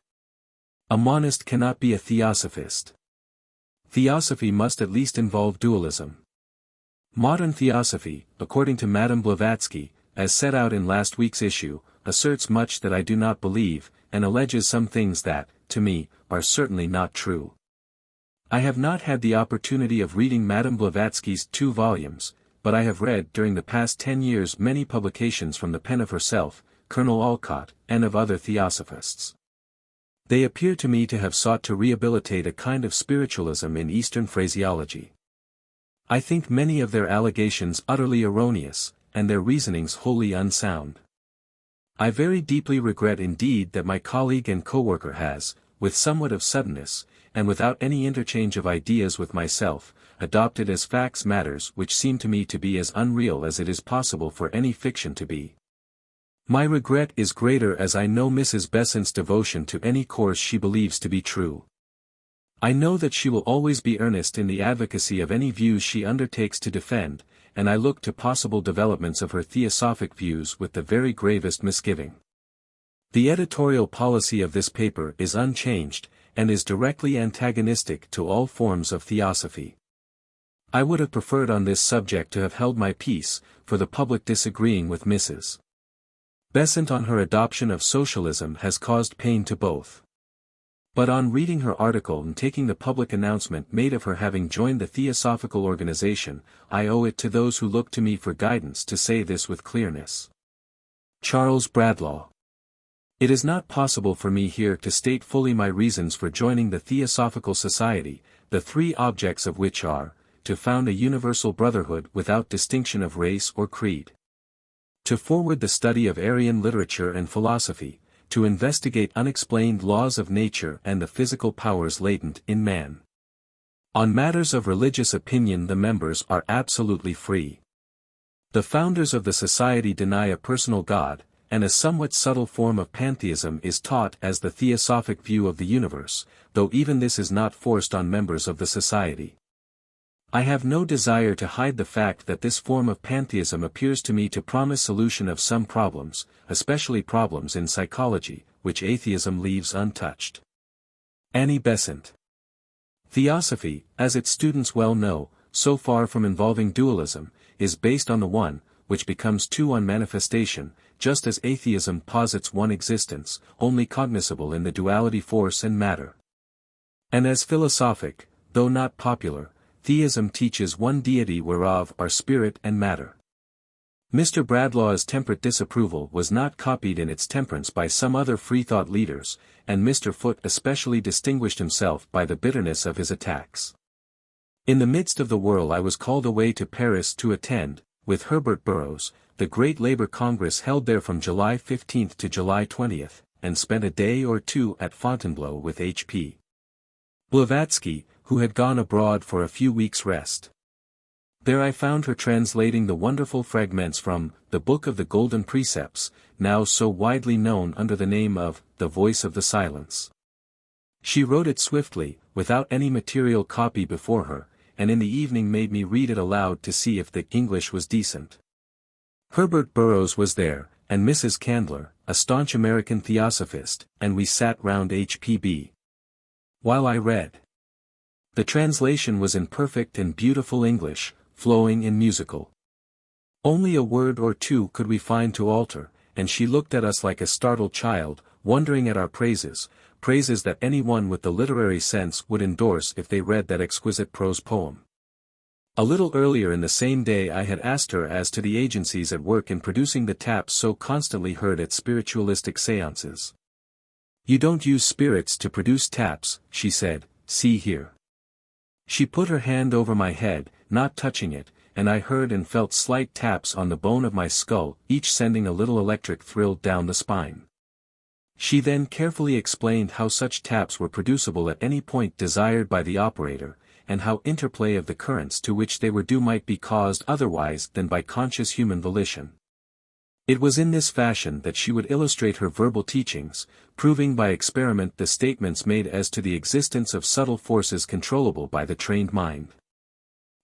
A monist cannot be a theosophist. Theosophy must at least involve dualism. Modern theosophy, according to Madame Blavatsky, as set out in last week's issue, asserts much that I do not believe, and alleges some things that, to me, are certainly not true. I have not had the opportunity of reading Madame Blavatsky's 2 volumes, but I have read during the past 10 years many publications from the pen of herself, Colonel Olcott, and of other theosophists. They appear to me to have sought to rehabilitate a kind of spiritualism in Eastern phraseology. I think many of their allegations utterly erroneous, and their reasonings wholly unsound. I very deeply regret indeed that my colleague and co-worker has, with somewhat of suddenness, and without any interchange of ideas with myself, adopted as facts matters which seem to me to be as unreal as it is possible for any fiction to be. My regret is greater as I know Mrs. Besant's devotion to any course she believes to be true. I know that she will always be earnest in the advocacy of any views she undertakes to defend, and I look to possible developments of her theosophic views with the very gravest misgiving. The editorial policy of this paper is unchanged, and is directly antagonistic to all forms of theosophy. I would have preferred on this subject to have held my peace, for the public disagreeing with Mrs. Besant on her adoption of socialism has caused pain to both. But on reading her article and taking the public announcement made of her having joined the Theosophical Organization, I owe it to those who look to me for guidance to say this with clearness. Charles Bradlaugh. It is not possible for me here to state fully my reasons for joining the Theosophical Society, the 3 objects of which are, to found a universal brotherhood without distinction of race or creed, to forward the study of Aryan literature and philosophy, to investigate unexplained laws of nature and the physical powers latent in man. On matters of religious opinion the members are absolutely free. The founders of the society deny a personal God, and a somewhat subtle form of pantheism is taught as the theosophic view of the universe, though even this is not forced on members of the society. I have no desire to hide the fact that this form of pantheism appears to me to promise solution of some problems, especially problems in psychology, which atheism leaves untouched. Annie Besant. Theosophy, as its students well know, so far from involving dualism, is based on the one, which becomes two on manifestation, just as atheism posits one existence, only cognizable in the duality force and matter. And as philosophic, though not popular, theism teaches one deity whereof are spirit and matter. Mr. Bradlaugh's temperate disapproval was not copied in its temperance by some other freethought leaders, and Mr. Foote especially distinguished himself by the bitterness of his attacks. In the midst of the whirl I was called away to Paris to attend, with Herbert Burrows, the great Labour Congress held there from July 15 to July 20, and spent a day or two at Fontainebleau with H.P. Blavatsky, who had gone abroad for a few weeks' rest. There I found her translating the wonderful fragments from the Book of the Golden Precepts, now so widely known under the name of The Voice of the Silence. She wrote it swiftly, without any material copy before her, and in the evening made me read it aloud to see if the English was decent. Herbert Burrows was there, and Mrs. Candler, a staunch American theosophist, and we sat round H.P.B. while I read. The translation was in perfect and beautiful English, flowing and musical. Only a word or two could we find to alter, and she looked at us like a startled child, wondering at our praises, praises that anyone with the literary sense would endorse if they read that exquisite prose poem. A little earlier in the same day I had asked her as to the agencies at work in producing the taps so constantly heard at spiritualistic séances. "You don't use spirits to produce taps," she said, "see here." She put her hand over my head, not touching it, and I heard and felt slight taps on the bone of my skull, each sending a little electric thrill down the spine. She then carefully explained how such taps were producible at any point desired by the operator, and how interplay of the currents to which they were due might be caused otherwise than by conscious human volition. It was in this fashion that she would illustrate her verbal teachings, proving by experiment the statements made as to the existence of subtle forces controllable by the trained mind.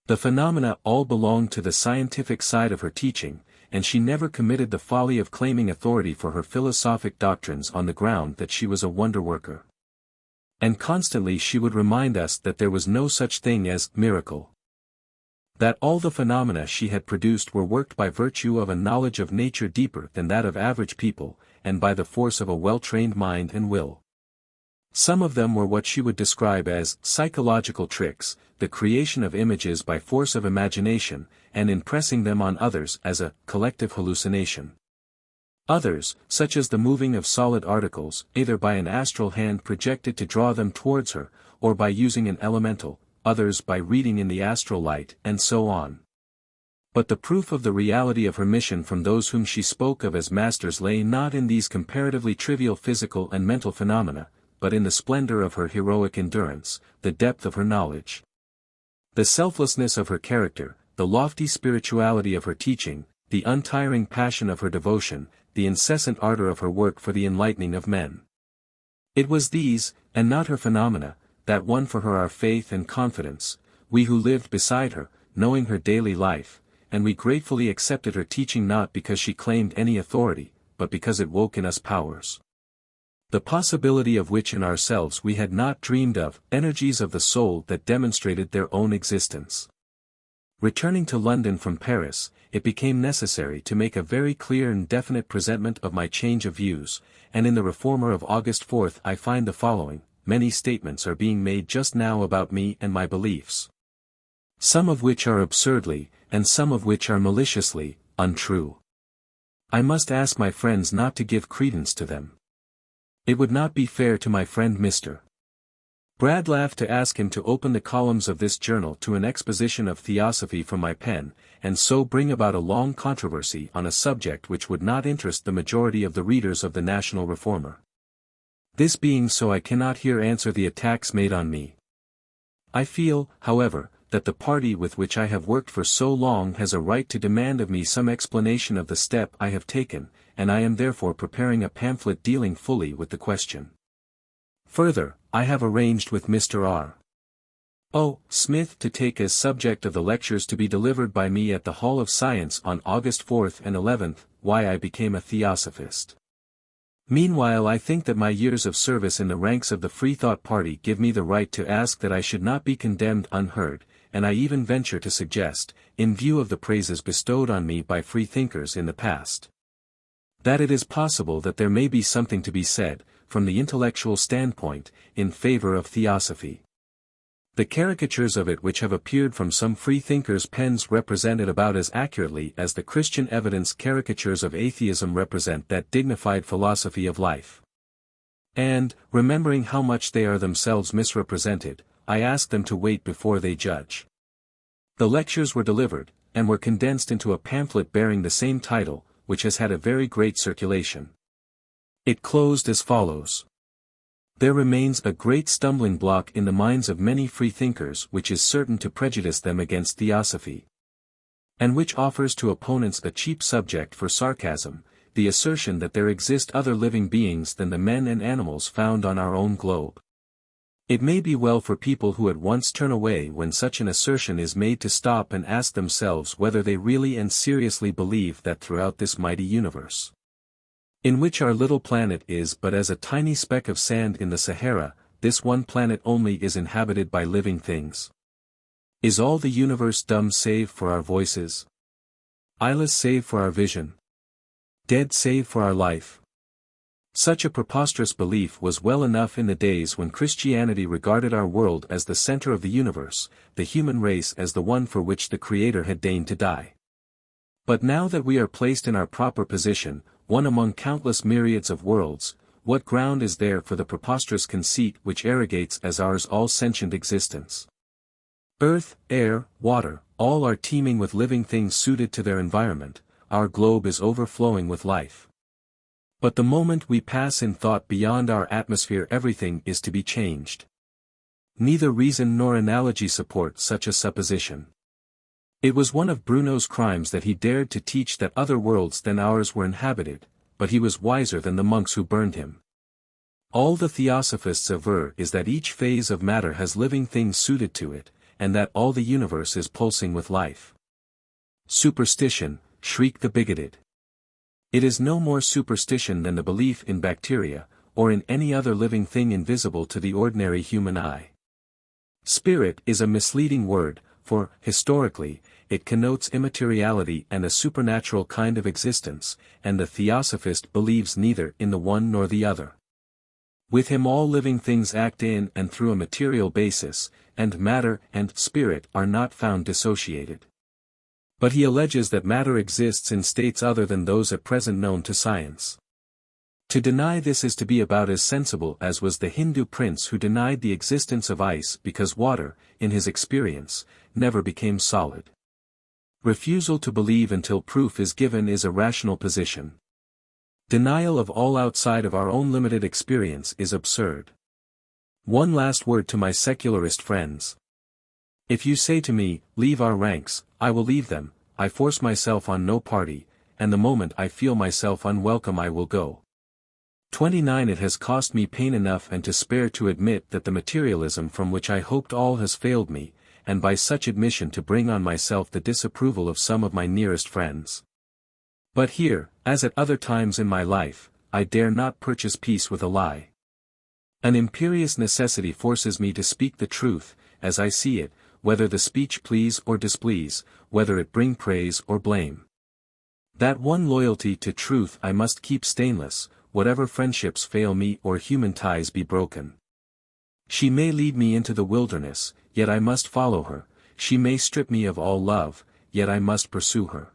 The phenomena all belonged to the scientific side of her teaching, and she never committed the folly of claiming authority for her philosophic doctrines on the ground that she was a wonder-worker. And constantly she would remind us that there was no such thing as miracle. That all the phenomena she had produced were worked by virtue of a knowledge of nature deeper than that of average people, and by the force of a well-trained mind and will. Some of them were what she would describe as psychological tricks, the creation of images by force of imagination, and impressing them on others as a collective hallucination. Others, such as the moving of solid articles, either by an astral hand projected to draw them towards her, or by using an elemental, others by reading in the astral light, and so on. But the proof of the reality of her mission from those whom she spoke of as masters lay not in these comparatively trivial physical and mental phenomena, but in the splendor of her heroic endurance, the depth of her knowledge, the selflessness of her character, the lofty spirituality of her teaching, the untiring passion of her devotion, the incessant ardor of her work for the enlightening of men. It was these, and not her phenomena, that won for her our faith and confidence, we who lived beside her, knowing her daily life, and we gratefully accepted her teaching not because she claimed any authority, but because it woke in us powers, the possibility of which in ourselves we had not dreamed of, energies of the soul that demonstrated their own existence. Returning to London from Paris, it became necessary to make a very clear and definite presentment of my change of views, and in the Reformer of August 4 I find the following: many statements are being made just now about me and my beliefs, some of which are absurdly, and some of which are maliciously, untrue. I must ask my friends not to give credence to them. It would not be fair to my friend Mr. Bradlaugh to ask him to open the columns of this journal to an exposition of theosophy from my pen, and so bring about a long controversy on a subject which would not interest the majority of the readers of the National Reformer. This being so, I cannot here answer the attacks made on me. I feel, however, that the party with which I have worked for so long has a right to demand of me some explanation of the step I have taken, and I am therefore preparing a pamphlet dealing fully with the question. Further, I have arranged with Mr. R. O. Smith to take as subject of the lectures to be delivered by me at the Hall of Science on August 4 and 11, Why I Became a Theosophist. Meanwhile, I think that my years of service in the ranks of the Free Thought Party give me the right to ask that I should not be condemned unheard, and I even venture to suggest, in view of the praises bestowed on me by freethinkers in the past, that it is possible that there may be something to be said, from the intellectual standpoint, in favor of theosophy. The caricatures of it which have appeared from some freethinkers' pens represent it about as accurately as the Christian evidence caricatures of atheism represent that dignified philosophy of life. And, remembering how much they are themselves misrepresented, I ask them to wait before they judge. The lectures were delivered, and were condensed into a pamphlet bearing the same title, which has had a very great circulation. It closed as follows. There remains a great stumbling block in the minds of many freethinkers which is certain to prejudice them against theosophy, and which offers to opponents a cheap subject for sarcasm, the assertion that there exist other living beings than the men and animals found on our own globe. It may be well for people who at once turn away when such an assertion is made to stop and ask themselves whether they really and seriously believe that throughout this mighty universe, in which our little planet is but as a tiny speck of sand in the Sahara, this one planet only is inhabited by living things. Is all the universe dumb save for our voices? Eyeless save for our vision? Dead save for our life? Such a preposterous belief was well enough in the days when Christianity regarded our world as the center of the universe, the human race as the one for which the Creator had deigned to die. But now that we are placed in our proper position, one among countless myriads of worlds, what ground is there for the preposterous conceit which arrogates as ours all sentient existence? Earth, air, water, all are teeming with living things suited to their environment, our globe is overflowing with life. But the moment we pass in thought beyond our atmosphere, everything is to be changed. Neither reason nor analogy support such a supposition. It was one of Bruno's crimes that he dared to teach that other worlds than ours were inhabited, but he was wiser than the monks who burned him. All the theosophists aver is that each phase of matter has living things suited to it, and that all the universe is pulsing with life. Superstition, shriek the bigoted. It is no more superstition than the belief in bacteria, or in any other living thing invisible to the ordinary human eye. Spirit is a misleading word, for, historically, it connotes immateriality and a supernatural kind of existence, and the theosophist believes neither in the one nor the other. With him all living things act in and through a material basis, and matter and spirit are not found dissociated. But he alleges that matter exists in states other than those at present known to science. To deny this is to be about as sensible as was the Hindu prince who denied the existence of ice because water, in his experience, never became solid. Refusal to believe until proof is given is a rational position. Denial of all outside of our own limited experience is absurd. One last word to my secularist friends. If you say to me, leave our ranks, I will leave them. I force myself on no party, and the moment I feel myself unwelcome I will go. 29 It has cost me pain enough and to spare to admit that the materialism from which I hoped all has failed me, and by such admission to bring on myself the disapproval of some of my nearest friends. But here, as at other times in my life, I dare not purchase peace with a lie. An imperious necessity forces me to speak the truth, as I see it, whether the speech please or displease, whether it bring praise or blame. That one loyalty to truth I must keep stainless, whatever friendships fail me or human ties be broken. She may lead me into the wilderness, yet I must follow her, she may strip me of all love, yet I must pursue her.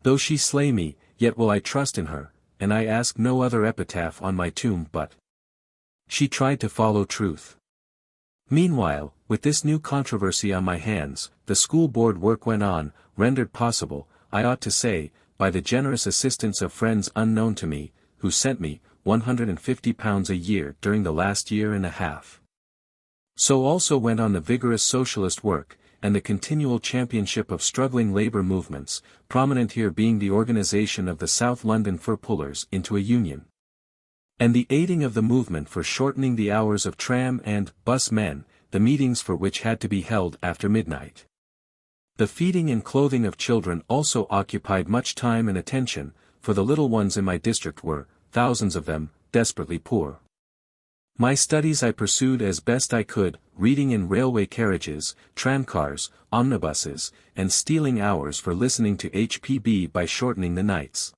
Though she slay me, yet will I trust in her, and I ask no other epitaph on my tomb but, she tried to follow truth. Meanwhile, with this new controversy on my hands, the school board work went on, rendered possible, I ought to say, by the generous assistance of friends unknown to me, who sent me £150 a year during the last year and a half. So also went on the vigorous socialist work, and the continual championship of struggling labour movements, prominent here being the organisation of the South London Fur Pullers into a union. And the aiding of the movement for shortening the hours of tram and bus men, the meetings for which had to be held after midnight. The feeding and clothing of children also occupied much time and attention, for the little ones in my district were, thousands of them, desperately poor. My studies I pursued as best I could, reading in railway carriages, tramcars, omnibuses, and stealing hours for listening to HPB by shortening the nights.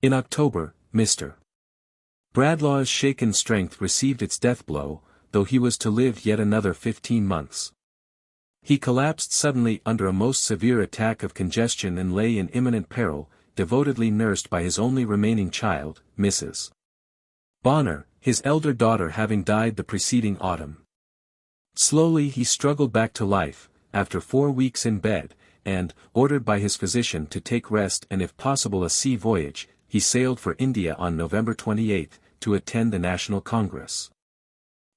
In October, Mr. Bradlaugh's shaken strength received its death blow, though he was to live yet another 15 months. He collapsed suddenly under a most severe attack of congestion and lay in imminent peril, devotedly nursed by his only remaining child, Mrs. Bonner, his elder daughter having died the preceding autumn. Slowly he struggled back to life, after 4 weeks in bed, and, ordered by his physician to take rest and if possible a sea voyage, he sailed for India on November 28, to attend the National Congress,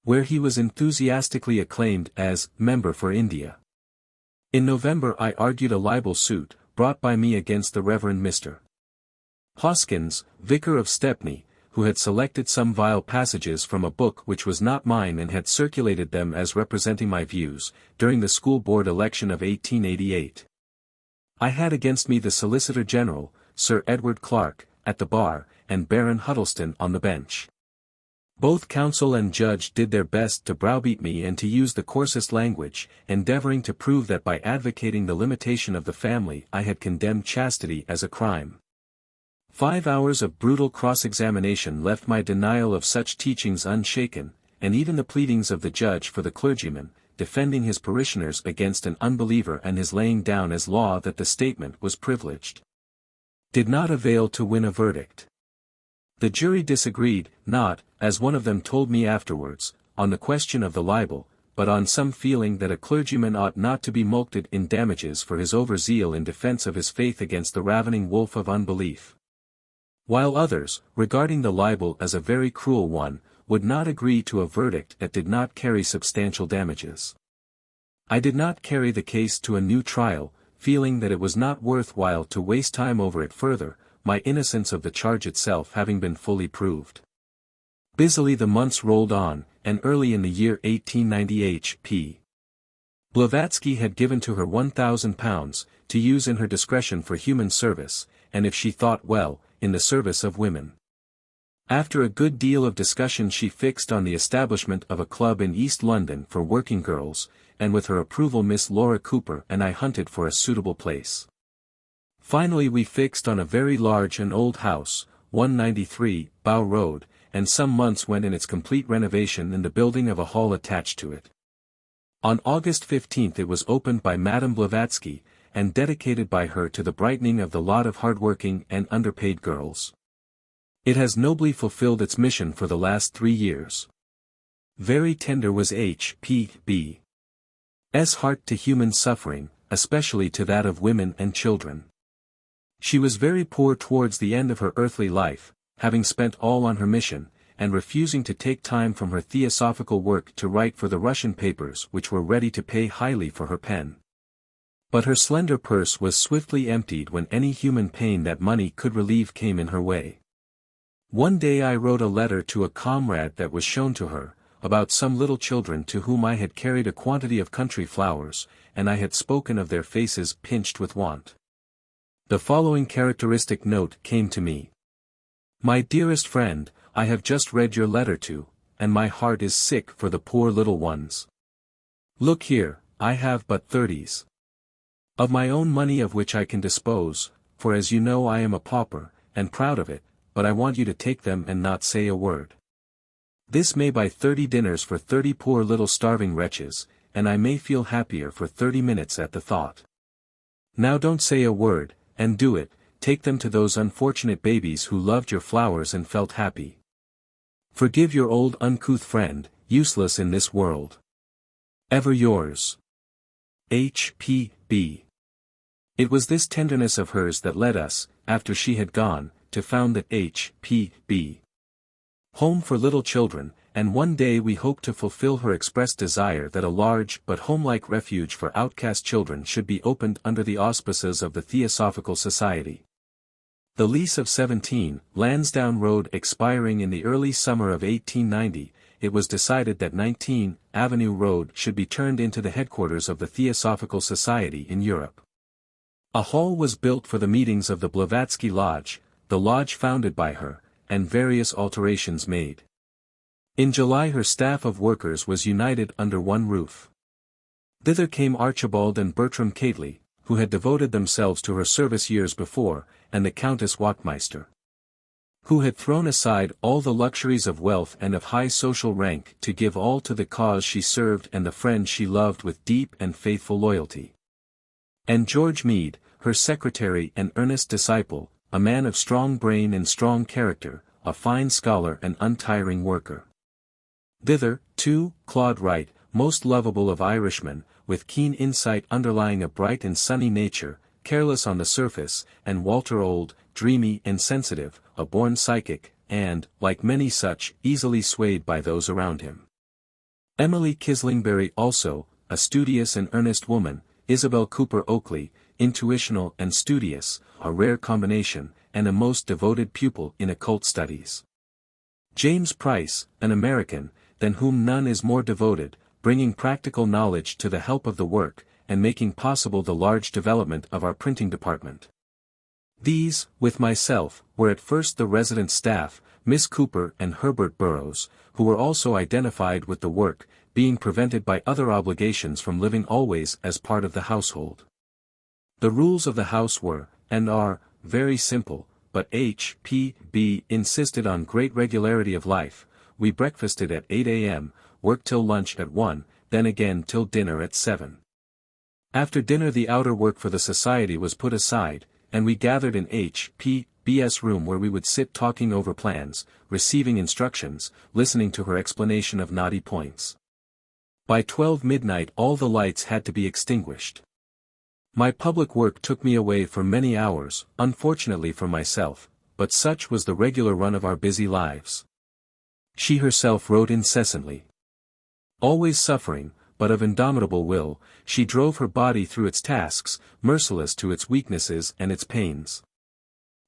where he was enthusiastically acclaimed as member for India. In November I argued a libel suit, brought by me against the Reverend Mr. Hoskins, vicar of Stepney, who had selected some vile passages from a book which was not mine and had circulated them as representing my views, during the school board election of 1888. I had against me the Solicitor General, Sir Edward Clarke, at the bar, and Baron Huddleston on the bench. Both counsel and judge did their best to browbeat me and to use the coarsest language, endeavoring to prove that by advocating the limitation of the family I had condemned chastity as a crime. 5 hours of brutal cross-examination left my denial of such teachings unshaken, and even the pleadings of the judge for the clergyman, defending his parishioners against an unbeliever and his laying down as law that the statement was privileged, did not avail to win a verdict. The jury disagreed, not, as one of them told me afterwards, on the question of the libel, but on some feeling that a clergyman ought not to be mulcted in damages for his overzeal in defense of his faith against the ravening wolf of unbelief. While others, regarding the libel as a very cruel one, would not agree to a verdict that did not carry substantial damages. I did not carry the case to a new trial, feeling that it was not worth while to waste time over it further, my innocence of the charge itself having been fully proved. Busily the months rolled on, and early in the year 1890 H.P. Blavatsky had given to her £1,000, to use in her discretion for human service, and if she thought well, in the service of women. After a good deal of discussion she fixed on the establishment of a club in East London for working girls, and with her approval Miss Laura Cooper and I hunted for a suitable place. Finally we fixed on a very large and old house, 193, Bow Road, and some months went in its complete renovation and the building of a hall attached to it. On August 15 it was opened by Madame Blavatsky, and dedicated by her to the brightening of the lot of hard-working and underpaid girls. It has nobly fulfilled its mission for the last 3 years. Very tender was H.P.B.'s heart to human suffering, especially to that of women and children. She was very poor towards the end of her earthly life, having spent all on her mission, and refusing to take time from her theosophical work to write for the Russian papers which were ready to pay highly for her pen. But her slender purse was swiftly emptied when any human pain that money could relieve came in her way. One day I wrote a letter to a comrade that was shown to her, about some little children to whom I had carried a quantity of country flowers, and I had spoken of their faces pinched with want. The following characteristic note came to me. My dearest friend, I have just read your letter to, and my heart is sick for the poor little ones. Look here, I have but 30s. Of my own money of which I can dispose, for as you know I am a pauper, and proud of it, but I want you to take them and not say a word. This may buy 30 dinners for 30 poor little starving wretches, and I may feel happier for 30 minutes at the thought. Now don't say a word, and do it, take them to those unfortunate babies who loved your flowers and felt happy. Forgive your old uncouth friend, useless in this world. Ever yours. H.P.B. It was this tenderness of hers that led us, after she had gone, to found the H.P.B. Home for Little Children, and one day we hope to fulfill her expressed desire that a large but homelike refuge for outcast children should be opened under the auspices of the Theosophical Society. The lease of 17, Lansdowne Road expiring in the early summer of 1890, it was decided that 19, Avenue Road should be turned into the headquarters of the Theosophical Society in Europe. A hall was built for the meetings of the Blavatsky Lodge, the lodge founded by her, and various alterations made. In July her staff of workers was united under one roof. Thither came Archibald and Bertram Cately, who had devoted themselves to her service years before, and the Countess Wachtmeister, who had thrown aside all the luxuries of wealth and of high social rank to give all to the cause she served and the friend she loved with deep and faithful loyalty. And George Meade, her secretary and earnest disciple, a man of strong brain and strong character, a fine scholar and untiring worker. Thither, too, Claude Wright, most lovable of Irishmen, with keen insight underlying a bright and sunny nature, careless on the surface, and Walter Old, dreamy and sensitive, a born psychic, and, like many such, easily swayed by those around him. Emily Kislingberry also, a studious and earnest woman, Isabel Cooper Oakley, intuitional and studious, a rare combination, and a most devoted pupil in occult studies. James Price, an American, than whom none is more devoted, bringing practical knowledge to the help of the work, and making possible the large development of our printing department. These, with myself, were at first the resident staff, Miss Cooper and Herbert Burroughs, who were also identified with the work, being prevented by other obligations from living always as part of the household. The rules of the house were, and are, very simple, but H.P.B. insisted on great regularity of life. We breakfasted at 8 a.m., worked till lunch at 1, then again till dinner at 7. After dinner the outer work for the society was put aside, and we gathered in H.P.B.'s room where we would sit talking over plans, receiving instructions, listening to her explanation of knotty points. By 12 midnight all the lights had to be extinguished. My public work took me away for many hours, unfortunately for myself, but such was the regular run of our busy lives. She herself wrote incessantly. Always suffering, but of indomitable will, she drove her body through its tasks, merciless to its weaknesses and its pains.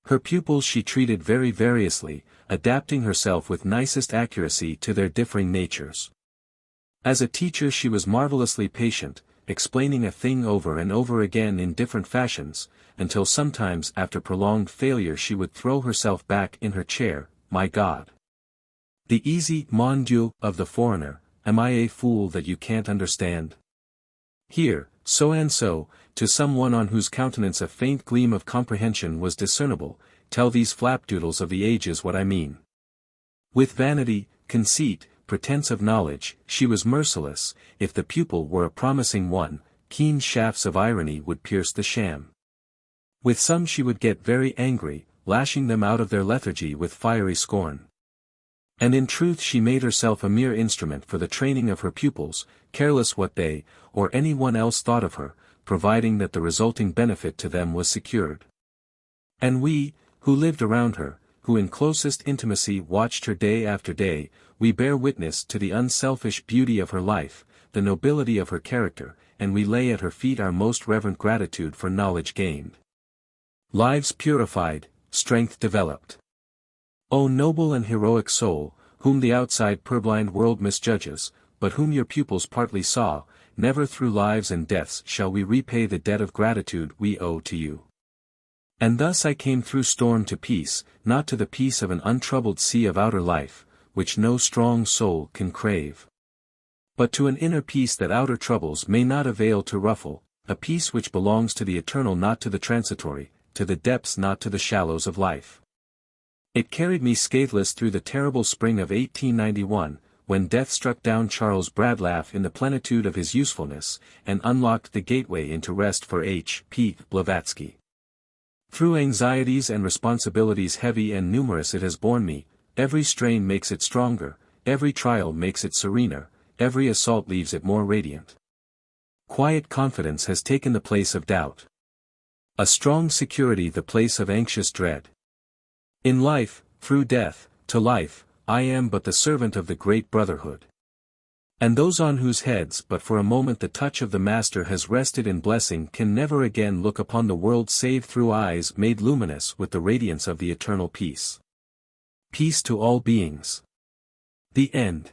Her pupils she treated very variously, adapting herself with nicest accuracy to their differing natures. As a teacher she was marvelously patient, explaining a thing over and over again in different fashions, until sometimes after prolonged failure she would throw herself back in her chair. My God! The easy mon Dieu of the foreigner, am I a fool that you can't understand? Here, so and so, to some one on whose countenance a faint gleam of comprehension was discernible, tell these flapdoodles of the ages what I mean. With vanity, conceit, pretense of knowledge, she was merciless. If the pupil were a promising one, keen shafts of irony would pierce the sham. With some she would get very angry, lashing them out of their lethargy with fiery scorn. And in truth she made herself a mere instrument for the training of her pupils, careless what they, or any one else thought of her, providing that the resulting benefit to them was secured. And we, who lived around her, who in closest intimacy watched her day after day, we bear witness to the unselfish beauty of her life, the nobility of her character, and we lay at her feet our most reverent gratitude for knowledge gained. Lives purified, strength developed. O noble and heroic soul, whom the outside purblind world misjudges, but whom your pupils partly saw, never through lives and deaths shall we repay the debt of gratitude we owe to you. And thus I came through storm to peace, not to the peace of an untroubled sea of outer life, which no strong soul can crave, but to an inner peace that outer troubles may not avail to ruffle, a peace which belongs to the eternal not to the transitory, to the depths not to the shallows of life. It carried me scatheless through the terrible spring of 1891, when death struck down Charles Bradlaugh in the plenitude of his usefulness, and unlocked the gateway into rest for H.P. Blavatsky. Through anxieties and responsibilities heavy and numerous it has borne me. Every strain makes it stronger, every trial makes it serener, every assault leaves it more radiant. Quiet confidence has taken the place of doubt. A strong security the place of anxious dread. In life, through death, to life, I am but the servant of the great brotherhood. And those on whose heads but for a moment the touch of the Master has rested in blessing can never again look upon the world save through eyes made luminous with the radiance of the eternal peace. Peace to all beings. The End.